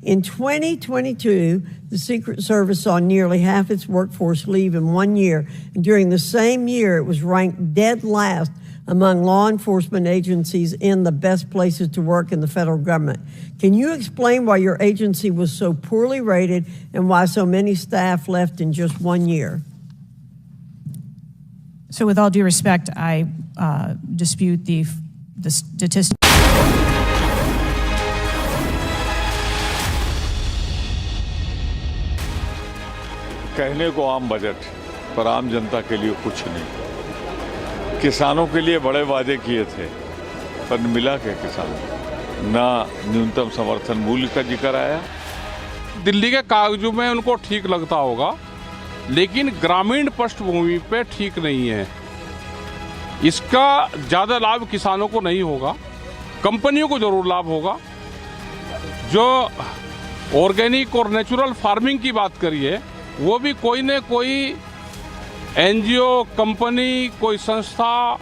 In 2022, the Secret Service saw nearly half its workforce leave in 1 year. And during the same year, it was ranked dead last among law enforcement agencies in the best places to work in the federal government. Can you explain why your agency was so poorly rated and why so many staff left in just 1 year? So with all due respect, I dispute the statistics. कहने को आम budget पर आम जनता के लिए कुछ नहीं। किसानों के लिए बड़े वादे किए थे पर मिला क्या किसानों को? ना न्यूनतम समर्थन मूल्य का जिक्र आया। दिल्ली के कागजों में उनको ठीक लगता होगा, लेकिन ग्रामीण पृष्ठभूमि पे ठीक नहीं है। इसका ज़्यादा लाभ किसानों को नहीं होगा, कंपनियों को जरूर लाभ होगा। जो ऑर्गेनिक और नेचुरल फार्मिंग की बात करिए, वो भी कोई न कोई एनजीओ, कंपनी, कोई संस्था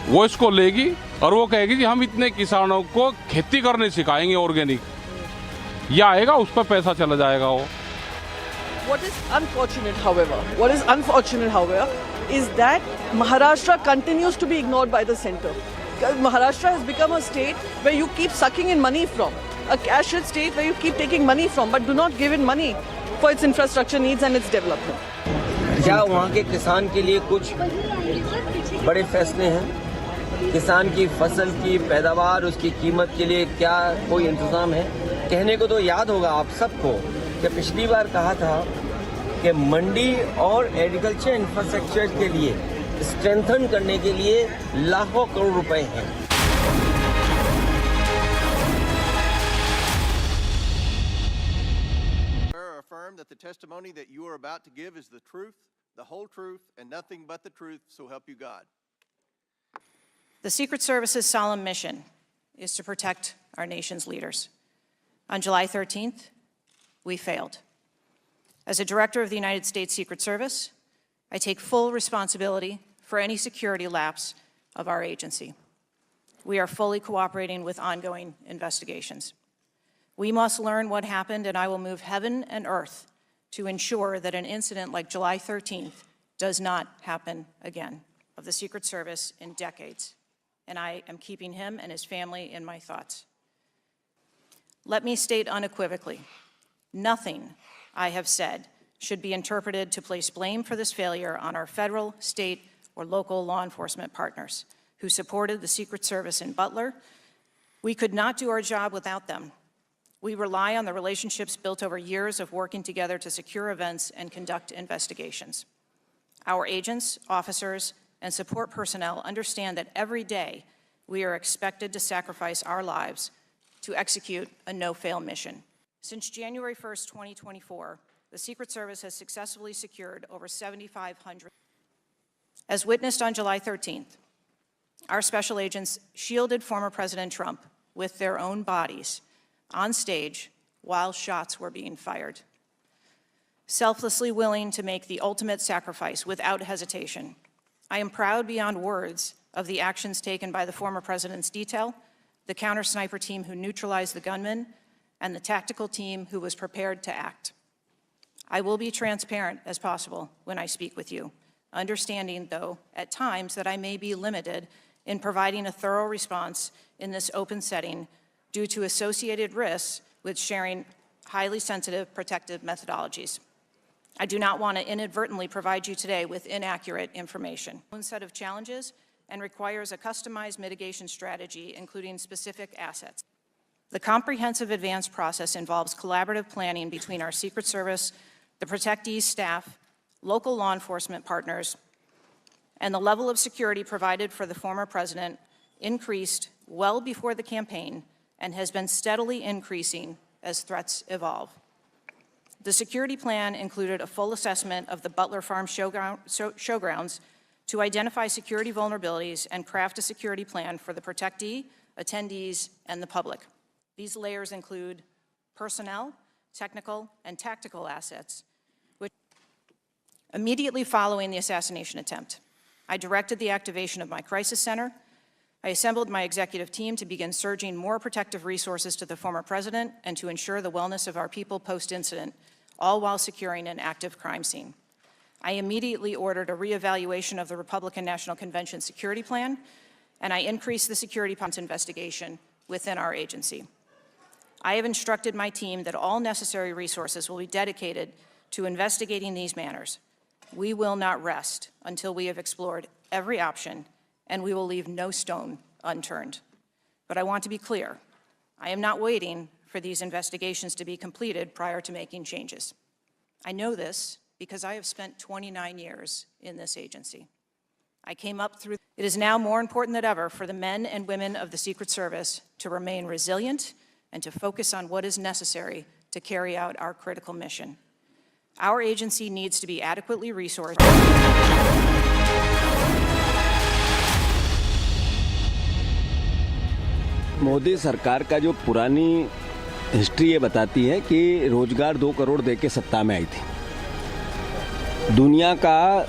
वो इसको लेगी और वो कहेगी कि हम इतने किसानों को खेती करने सिखाएंगे ऑर्गेनिक। ये आएगा, उस पर पैसा चला जाएगा वो। What is unfortunate, however, is that Maharashtra continues to be ignored by the center. Maharashtra has become a state where you keep sucking in money from, a cash-rich state where you keep taking money from, but do not give it money for its infrastructure needs and its development. क्या वहाँ के किसान के लिए कुछ बड़े फैसले हैं? किसान की फसल की पैदावार, उसकी कीमत के लिए क्या कोई इंतजाम है? कहने को तो याद होगा आप सबको कि पिछली बार कहा था कि मंडी और एग्रीकल्चर इंफ्रास्ट्रक्चर के लिए स्ट्रेंथन करने के लिए लाखों करोड़ रुपए हैं। Affirm that the testimony that you are about to give is the truth, the whole truth, and nothing but the truth, so help you God. The Secret Service's solemn mission is to protect our nation's leaders. On July 13th, we failed. As a director of the United States Secret Service, I take full responsibility for any security lapse of our agency. We are fully cooperating with ongoing investigations. We must learn what happened, and I will move heaven and earth to ensure that an incident like July 13th does not happen again of the Secret Service in decades. And I am keeping him and his family in my thoughts. Let me state unequivocally, nothing I have said should be interpreted to place blame for this failure on our federal, state, or local law enforcement partners who supported the Secret Service in Butler. We could not do our job without them. We rely on the relationships built over years of working together to secure events and conduct investigations. Our agents, officers, and support personnel understand that every day we are expected to sacrifice our lives to execute a no-fail mission. Since January 1st, 2024, the Secret Service has successfully secured over 7,500. As witnessed on July 13th, our special agents shielded former President Trump with their own bodies on stage while shots were being fired. Selflessly willing to make the ultimate sacrifice without hesitation, I am proud beyond words of the actions taken by the former president's detail, the counter-sniper team who neutralized the gunman, and the tactical team who was prepared to act. I will be transparent as possible when I speak with you, understanding, though, at times that I may be limited in providing a thorough response in this open setting due to associated risks with sharing highly sensitive protective methodologies. I do not want to inadvertently provide you today with inaccurate information. One set of challenges and requires a customized mitigation strategy, including specific assets. The comprehensive advance process involves collaborative planning between our Secret Service, the protectees staff, local law enforcement partners, and the level of security provided for the former president increased well before the campaign and has been steadily increasing as threats evolve. The security plan included a full assessment of the Butler Farm showgrounds to identify security vulnerabilities and craft a security plan for the protectee, attendees, and the public. These layers include personnel, technical, and tactical assets. Immediately following the assassination attempt, I directed the activation of my crisis center. I assembled my executive team to begin surging more protective resources to the former president and to ensure the wellness of our people post-incident, all while securing an active crime scene. I immediately ordered a reevaluation of the Republican National Convention security plan, and I increased the security investigation within our agency. I have instructed my team that all necessary resources will be dedicated to investigating these matters. We will not rest until we have explored every option, and we will leave no stone unturned. But I want to be clear, I am not waiting for these investigations to be completed prior to making changes. I know this because I have spent 29 years in this agency. I came up through. It is now more important than ever for the men and women of the Secret Service to remain resilient and to focus on what is necessary to carry out our critical mission. Our agency needs to be adequately resourced. Modi सरकार का जो पुरानी history ये बताती है कि रोजगार 2 करोड़ देके सत्ता में आई थी। दुनिया का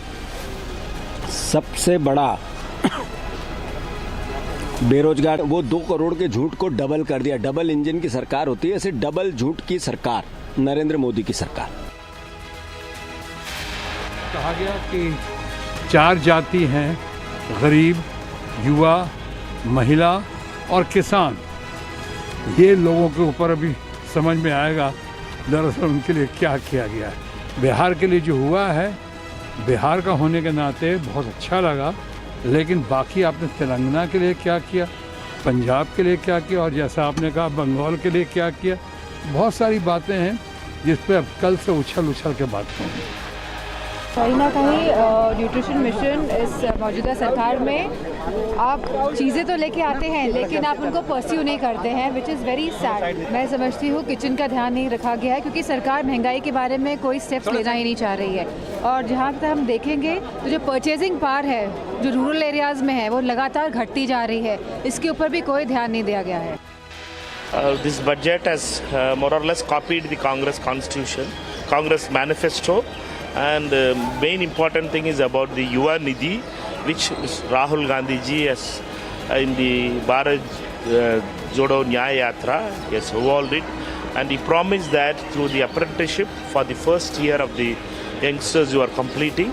सबसे बड़ा बेरोजगार, वो 2 करोड़ के झूठ को डबल कर दिया। डबल इंजन की सरकार होती है, ऐसे डबल झूठ की सरकार नरेंद्र मोदी की सरकार। कहा गया कि 4 जाति हैं, गरीब, युवा, महिला और किसान। ये लोगों के ऊपर अभी समझ में आएगा दरअसल उनके लिए क्या किया गया है। बिहार के लिए जो हुआ है, बिहार का होने के नाते बहुत अच्छा लगा, लेकिन बाकी आपने तेलंगाना के लिए क्या किया, पंजाब के लिए क्या किया, और जैसा आपने कहा बंगाल के लिए क्या किया, बहुत सारी बातें हैं जिस पे अब कल से उछल के बात करेंगे। कहीं ना कहीं न्यूट्रिशन मिशन इस मौजूदा सरकार में आप चीज़ें तो लेके आते हैं लेकिन आप उनको परस्यू नहीं करते हैं, विच इज़ वेरी सैड। मैं समझती हूँ किचन का ध्यान नहीं रखा गया है क्योंकि सरकार महंगाई के बारे में कोई स्टेप्स लेना ही नहीं चाह रही है। और जहाँ तक हम देखेंगे तो जो परचेजिंग पावर है जो रूरल एरियाज़ में है वो लगातार घटती जा रही है, इसके ऊपर भी कोई ध्यान नहीं दिया गया है। This budget has more or less copied the Congress Constitution, Congress Manifesto. And main important thing is about the Yuva Nidhi, which Rahul Gandhi ji has in the Bharat Jodo Nyaya Yatra has evolved it, and he promised that through the apprenticeship for the first year of the youngsters who are completing.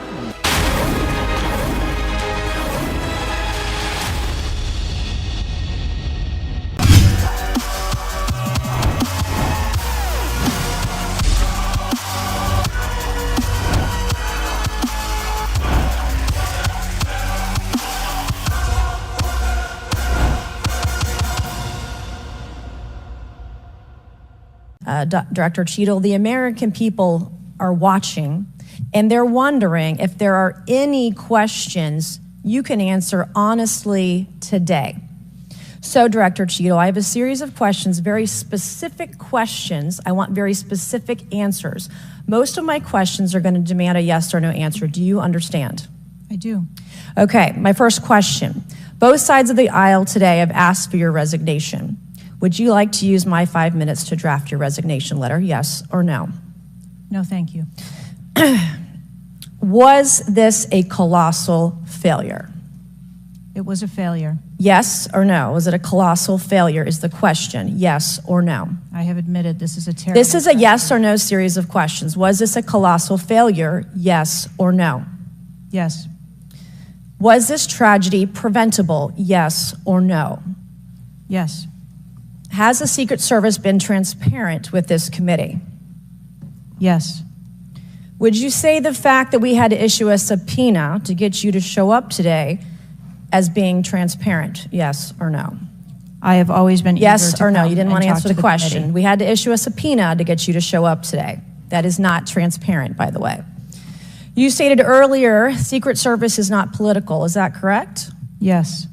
Director Cheadle, the American people are watching and they're wondering if there are any questions you can answer honestly today. So, Director Cheadle, I have a series of questions, very specific questions. I want very specific answers. Most of my questions are going to demand a yes or no answer. Do you understand? I do. Okay, my first question. Both sides of the aisle today have asked for your resignation. Would you like to use my 5 minutes to draft your resignation letter, yes or no? No, thank you. Was this a colossal failure? It was a failure. Yes or no? Was it a colossal failure is the question, yes or no? I have admitted this is a terrible. This is a yes or no series of questions. Was this a colossal failure, yes or no? Yes. Was this tragedy preventable, yes or no? Yes. Has the Secret Service been transparent with this committee? Yes. Would you say the fact that we had to issue a subpoena to get you to show up today as being transparent, yes or no? I have always been yes or no. You didn't want to talk answer to the question. committee. We had to issue a subpoena to get you to show up today. That is not transparent, by the way. You stated earlier, Secret Service is not political. Is that correct? Yes.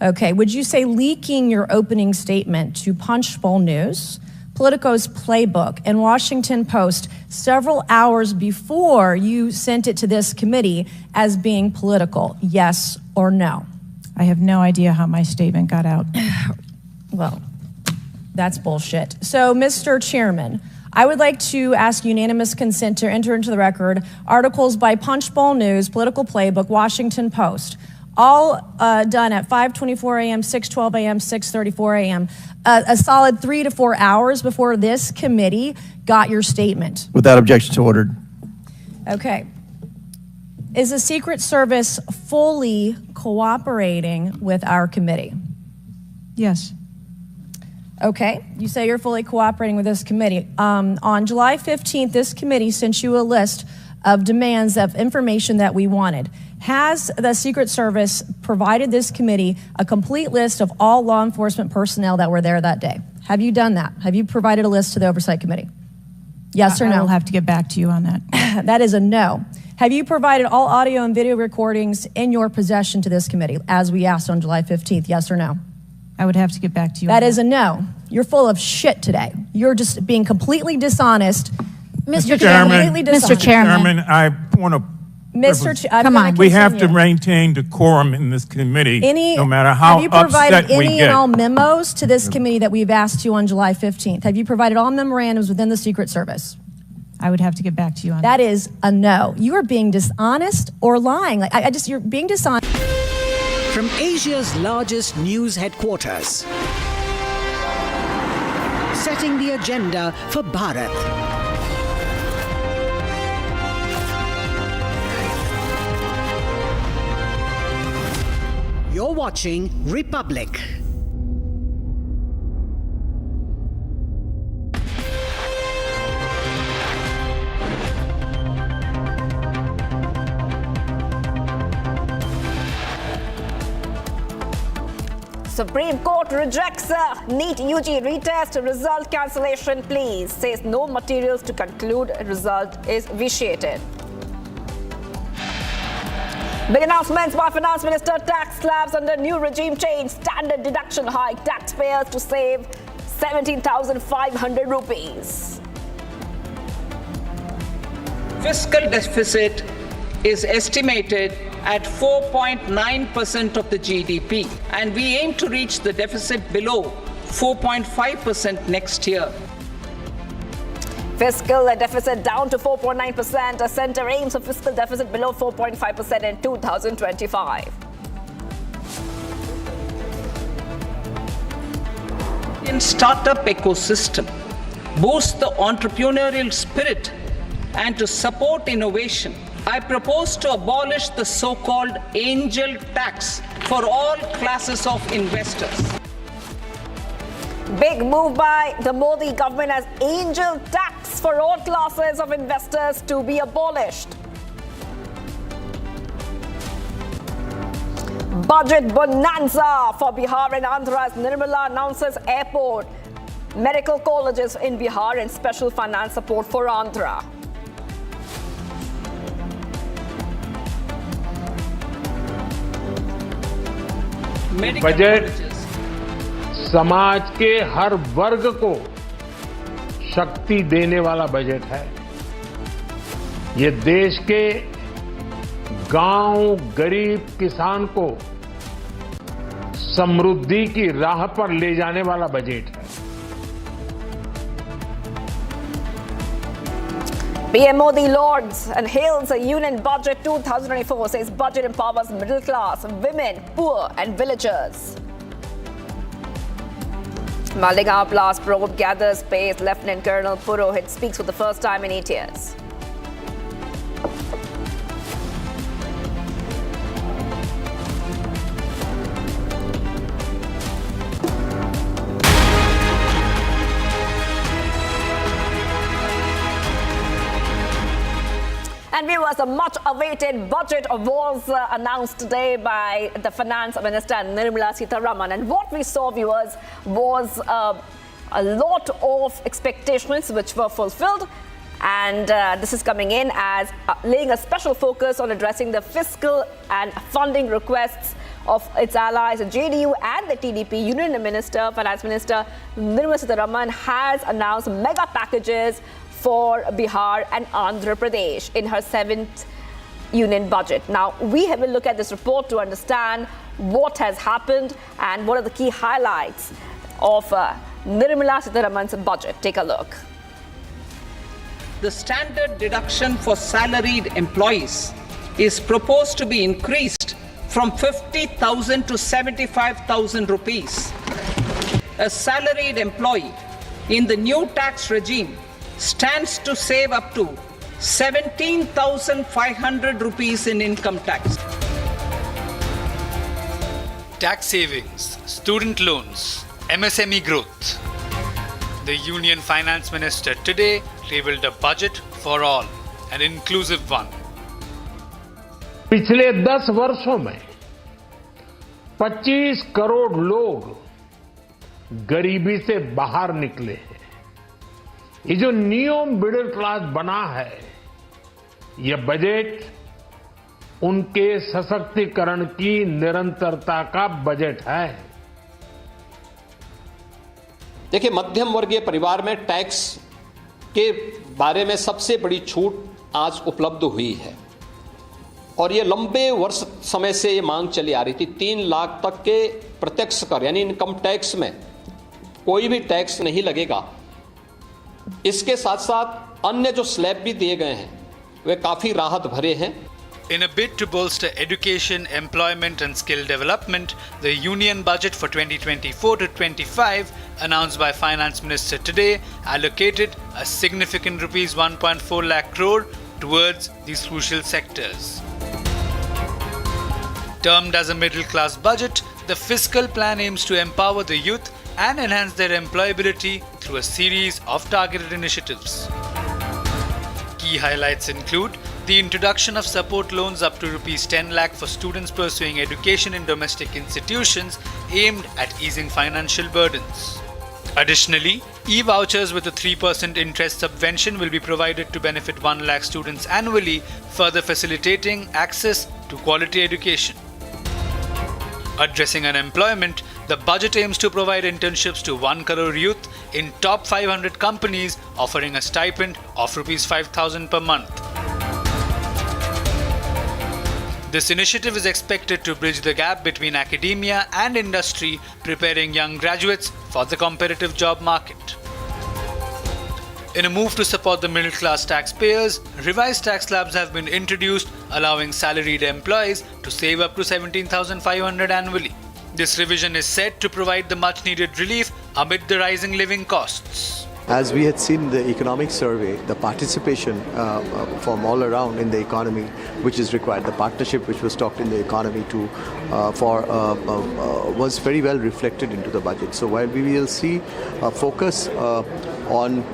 Okay, would you say leaking your opening statement to Punchbowl News, Politico's Playbook, and Washington Post several hours before you sent it to this committee as being political? Yes or no? I have no idea how my statement got out. Well, that's bullshit. So, Mr. Chairman, I would like to ask unanimous consent to enter into the record articles by Punchbowl News, Political Playbook, Washington Post, all done at 5:24 a.m., 6:12 a.m., 6:34 a.m., a solid 3 to 4 hours before this committee got your statement. Without objection, so ordered. Okay. Is the Secret Service fully cooperating with our committee? Yes. Okay, you say you're fully cooperating with this committee. On July 15th, this committee sent you a list of demands of information that we wanted. Has the Secret Service provided this committee a complete list of all law enforcement personnel that were there that day? Have you done that? Have you provided a list to the Oversight Committee? Yes or no? I will have to get back to you on that. That is a no. Have you provided all audio and video recordings in your possession to this committee, as we asked on July 15th? Yes or no? I would have to get back to you. That is a no. You're full of shit today. You're just being completely dishonest. Mr. Chairman, Mr. Chairman, I want to. Come on. We have to maintain decorum in this committee, no matter how upset we get. Have you provided any and all memos to this committee that we've asked you on July 15th? Have you provided all memorandums within the Secret Service? I would have to get back to you on that. That is a no. You are being dishonest or lying. You're being dishonest. From Asia's largest news headquarters, setting the agenda for Bharat. You're watching Republic. Supreme Court rejects Neet UG retest result cancellation, please. Says no materials to conclude result is vitiated. Big announcements by Finance Minister. Tax slabs under new regime change. Standard deduction hike. Taxpayers to save 17,500 rupees. Fiscal deficit is estimated at 4.9% of the GDP, and we aim to reach the deficit below 4.5% next year. Fiscal deficit down to 4.9%. The centre aims a fiscal deficit below 4.5% in 2025. In startup ecosystem, boost the entrepreneurial spirit and to support innovation, I propose to abolish the so-called angel tax for all classes of investors. Big move by the Modi government as angel tax for all classes of investors to be abolished. Budget bonanza for Bihar and Andhra as Nirmala announces airport, medical colleges in Bihar and special finance support for Andhra. Budget समाज के हर वर्ग को शक्ति देने वाला budget है। ये देश के गांव, गरीब किसान को समृद्धि की राह पर ले जाने वाला बजट है। PM Modi lauds and hails a Union Budget 2024, says budget empowers middle class, women, poor and villagers. Maligaon blast probe gathers pace. Lieutenant Colonel Purohit speaks for the first time in 8 years. And viewers, a much-awaited budget was announced today by the Finance Minister Nirmala Sitharaman. And what we saw, viewers, was a lot of expectations which were fulfilled. And this is coming in as laying a special focus on addressing the fiscal and funding requests of its allies, the JDU and the TDP, Union Minister, Finance Minister Nirmala Sitharaman has announced mega packages for Bihar and Andhra Pradesh in her 7th union budget. Now, we have a look at this report to understand what has happened and what are the key highlights of Nirmala Sitharaman's budget. Take a look. The standard deduction for salaried employees is proposed to be increased from 50,000 to 75,000 rupees. A salaried employee in the new tax regime stands to save up to 17,500 rupees in income tax. Tax savings, student loans, MSME growth. The Union Finance Minister today revealed a budget for all, an inclusive one. पिछले 10 वर्षों में 25 करोड़ लोग गरीबी से बाहर निकले हैं। ये जो न्यू मिडिल क्लास बना है, ये बजट उनके सशक्तिकरण की निरंतरता का बजट है। देखिए, मध्यम वर्गीय परिवार में टैक्स के बारे में सबसे बड़ी छूट आज उपलब्ध हुई है और ये लंबे वर्ष समय से ये मांग चली आ रही थी। 3 लाख तक के प्रत्यक्ष कर यानी इनकम टैक्स में कोई भी टैक्स नहीं लगेगा। इसके साथ साथ अन्य जो स्लैब भी दिए गए हैं वे काफी राहत भरे हैं। In a bid to bolster education, employment and skill development, the Union budget for 2024 to 25 announced by Finance Minister today allocated a significant rupees 1.4 lakh crore towards these crucial sectors. Termed as a middle-class budget, the fiscal plan aims to empower the youth and enhance their employability through a series of targeted initiatives. Key highlights include the introduction of support loans up to rupees 10 lakh for students pursuing education in domestic institutions aimed at easing financial burdens. Additionally, e-vouchers with a 3% interest subvention will be provided to benefit 1 lakh students annually, further facilitating access to quality education. Addressing unemployment, the budget aims to provide internships to 1 crore youth in top 500 companies, offering a stipend of rupees 5,000 per month. This initiative is expected to bridge the gap between academia and industry, preparing young graduates for the competitive job market. In a move to support the middle-class taxpayers, revised tax slabs have been introduced, allowing salaried employees to save up to 17,500 annually. This revision is said to provide the much-needed relief amid the rising living costs. As we had seen in the economic survey, the participation from all around in the economy, which is required, the partnership which was talked in the economy was very well reflected into the budget. So while we will see a focus on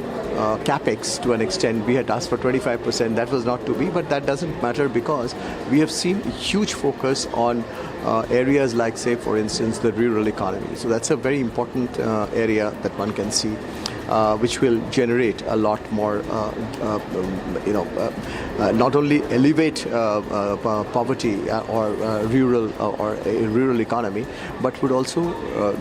capex to an extent, we had asked for 25%, that was not to be, but that doesn't matter because we have seen huge focus on areas like, say, for instance, the rural economy. So that's a very important area that one can see. Which will generate a lot more, not only elevate poverty or rural economy, but would also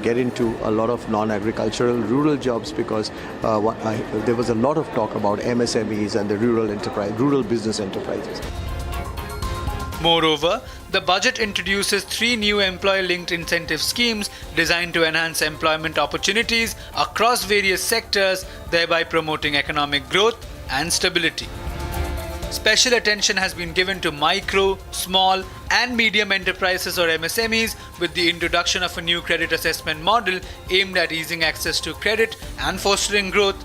get into a lot of non-agricultural rural jobs because there was a lot of talk about MSMEs and the rural business enterprises. Moreover, the budget introduces 3 new employee-linked incentive schemes designed to enhance employment opportunities across various sectors, thereby promoting economic growth and stability. Special attention has been given to micro, small and medium enterprises or MSMEs with the introduction of a new credit assessment model aimed at easing access to credit and fostering growth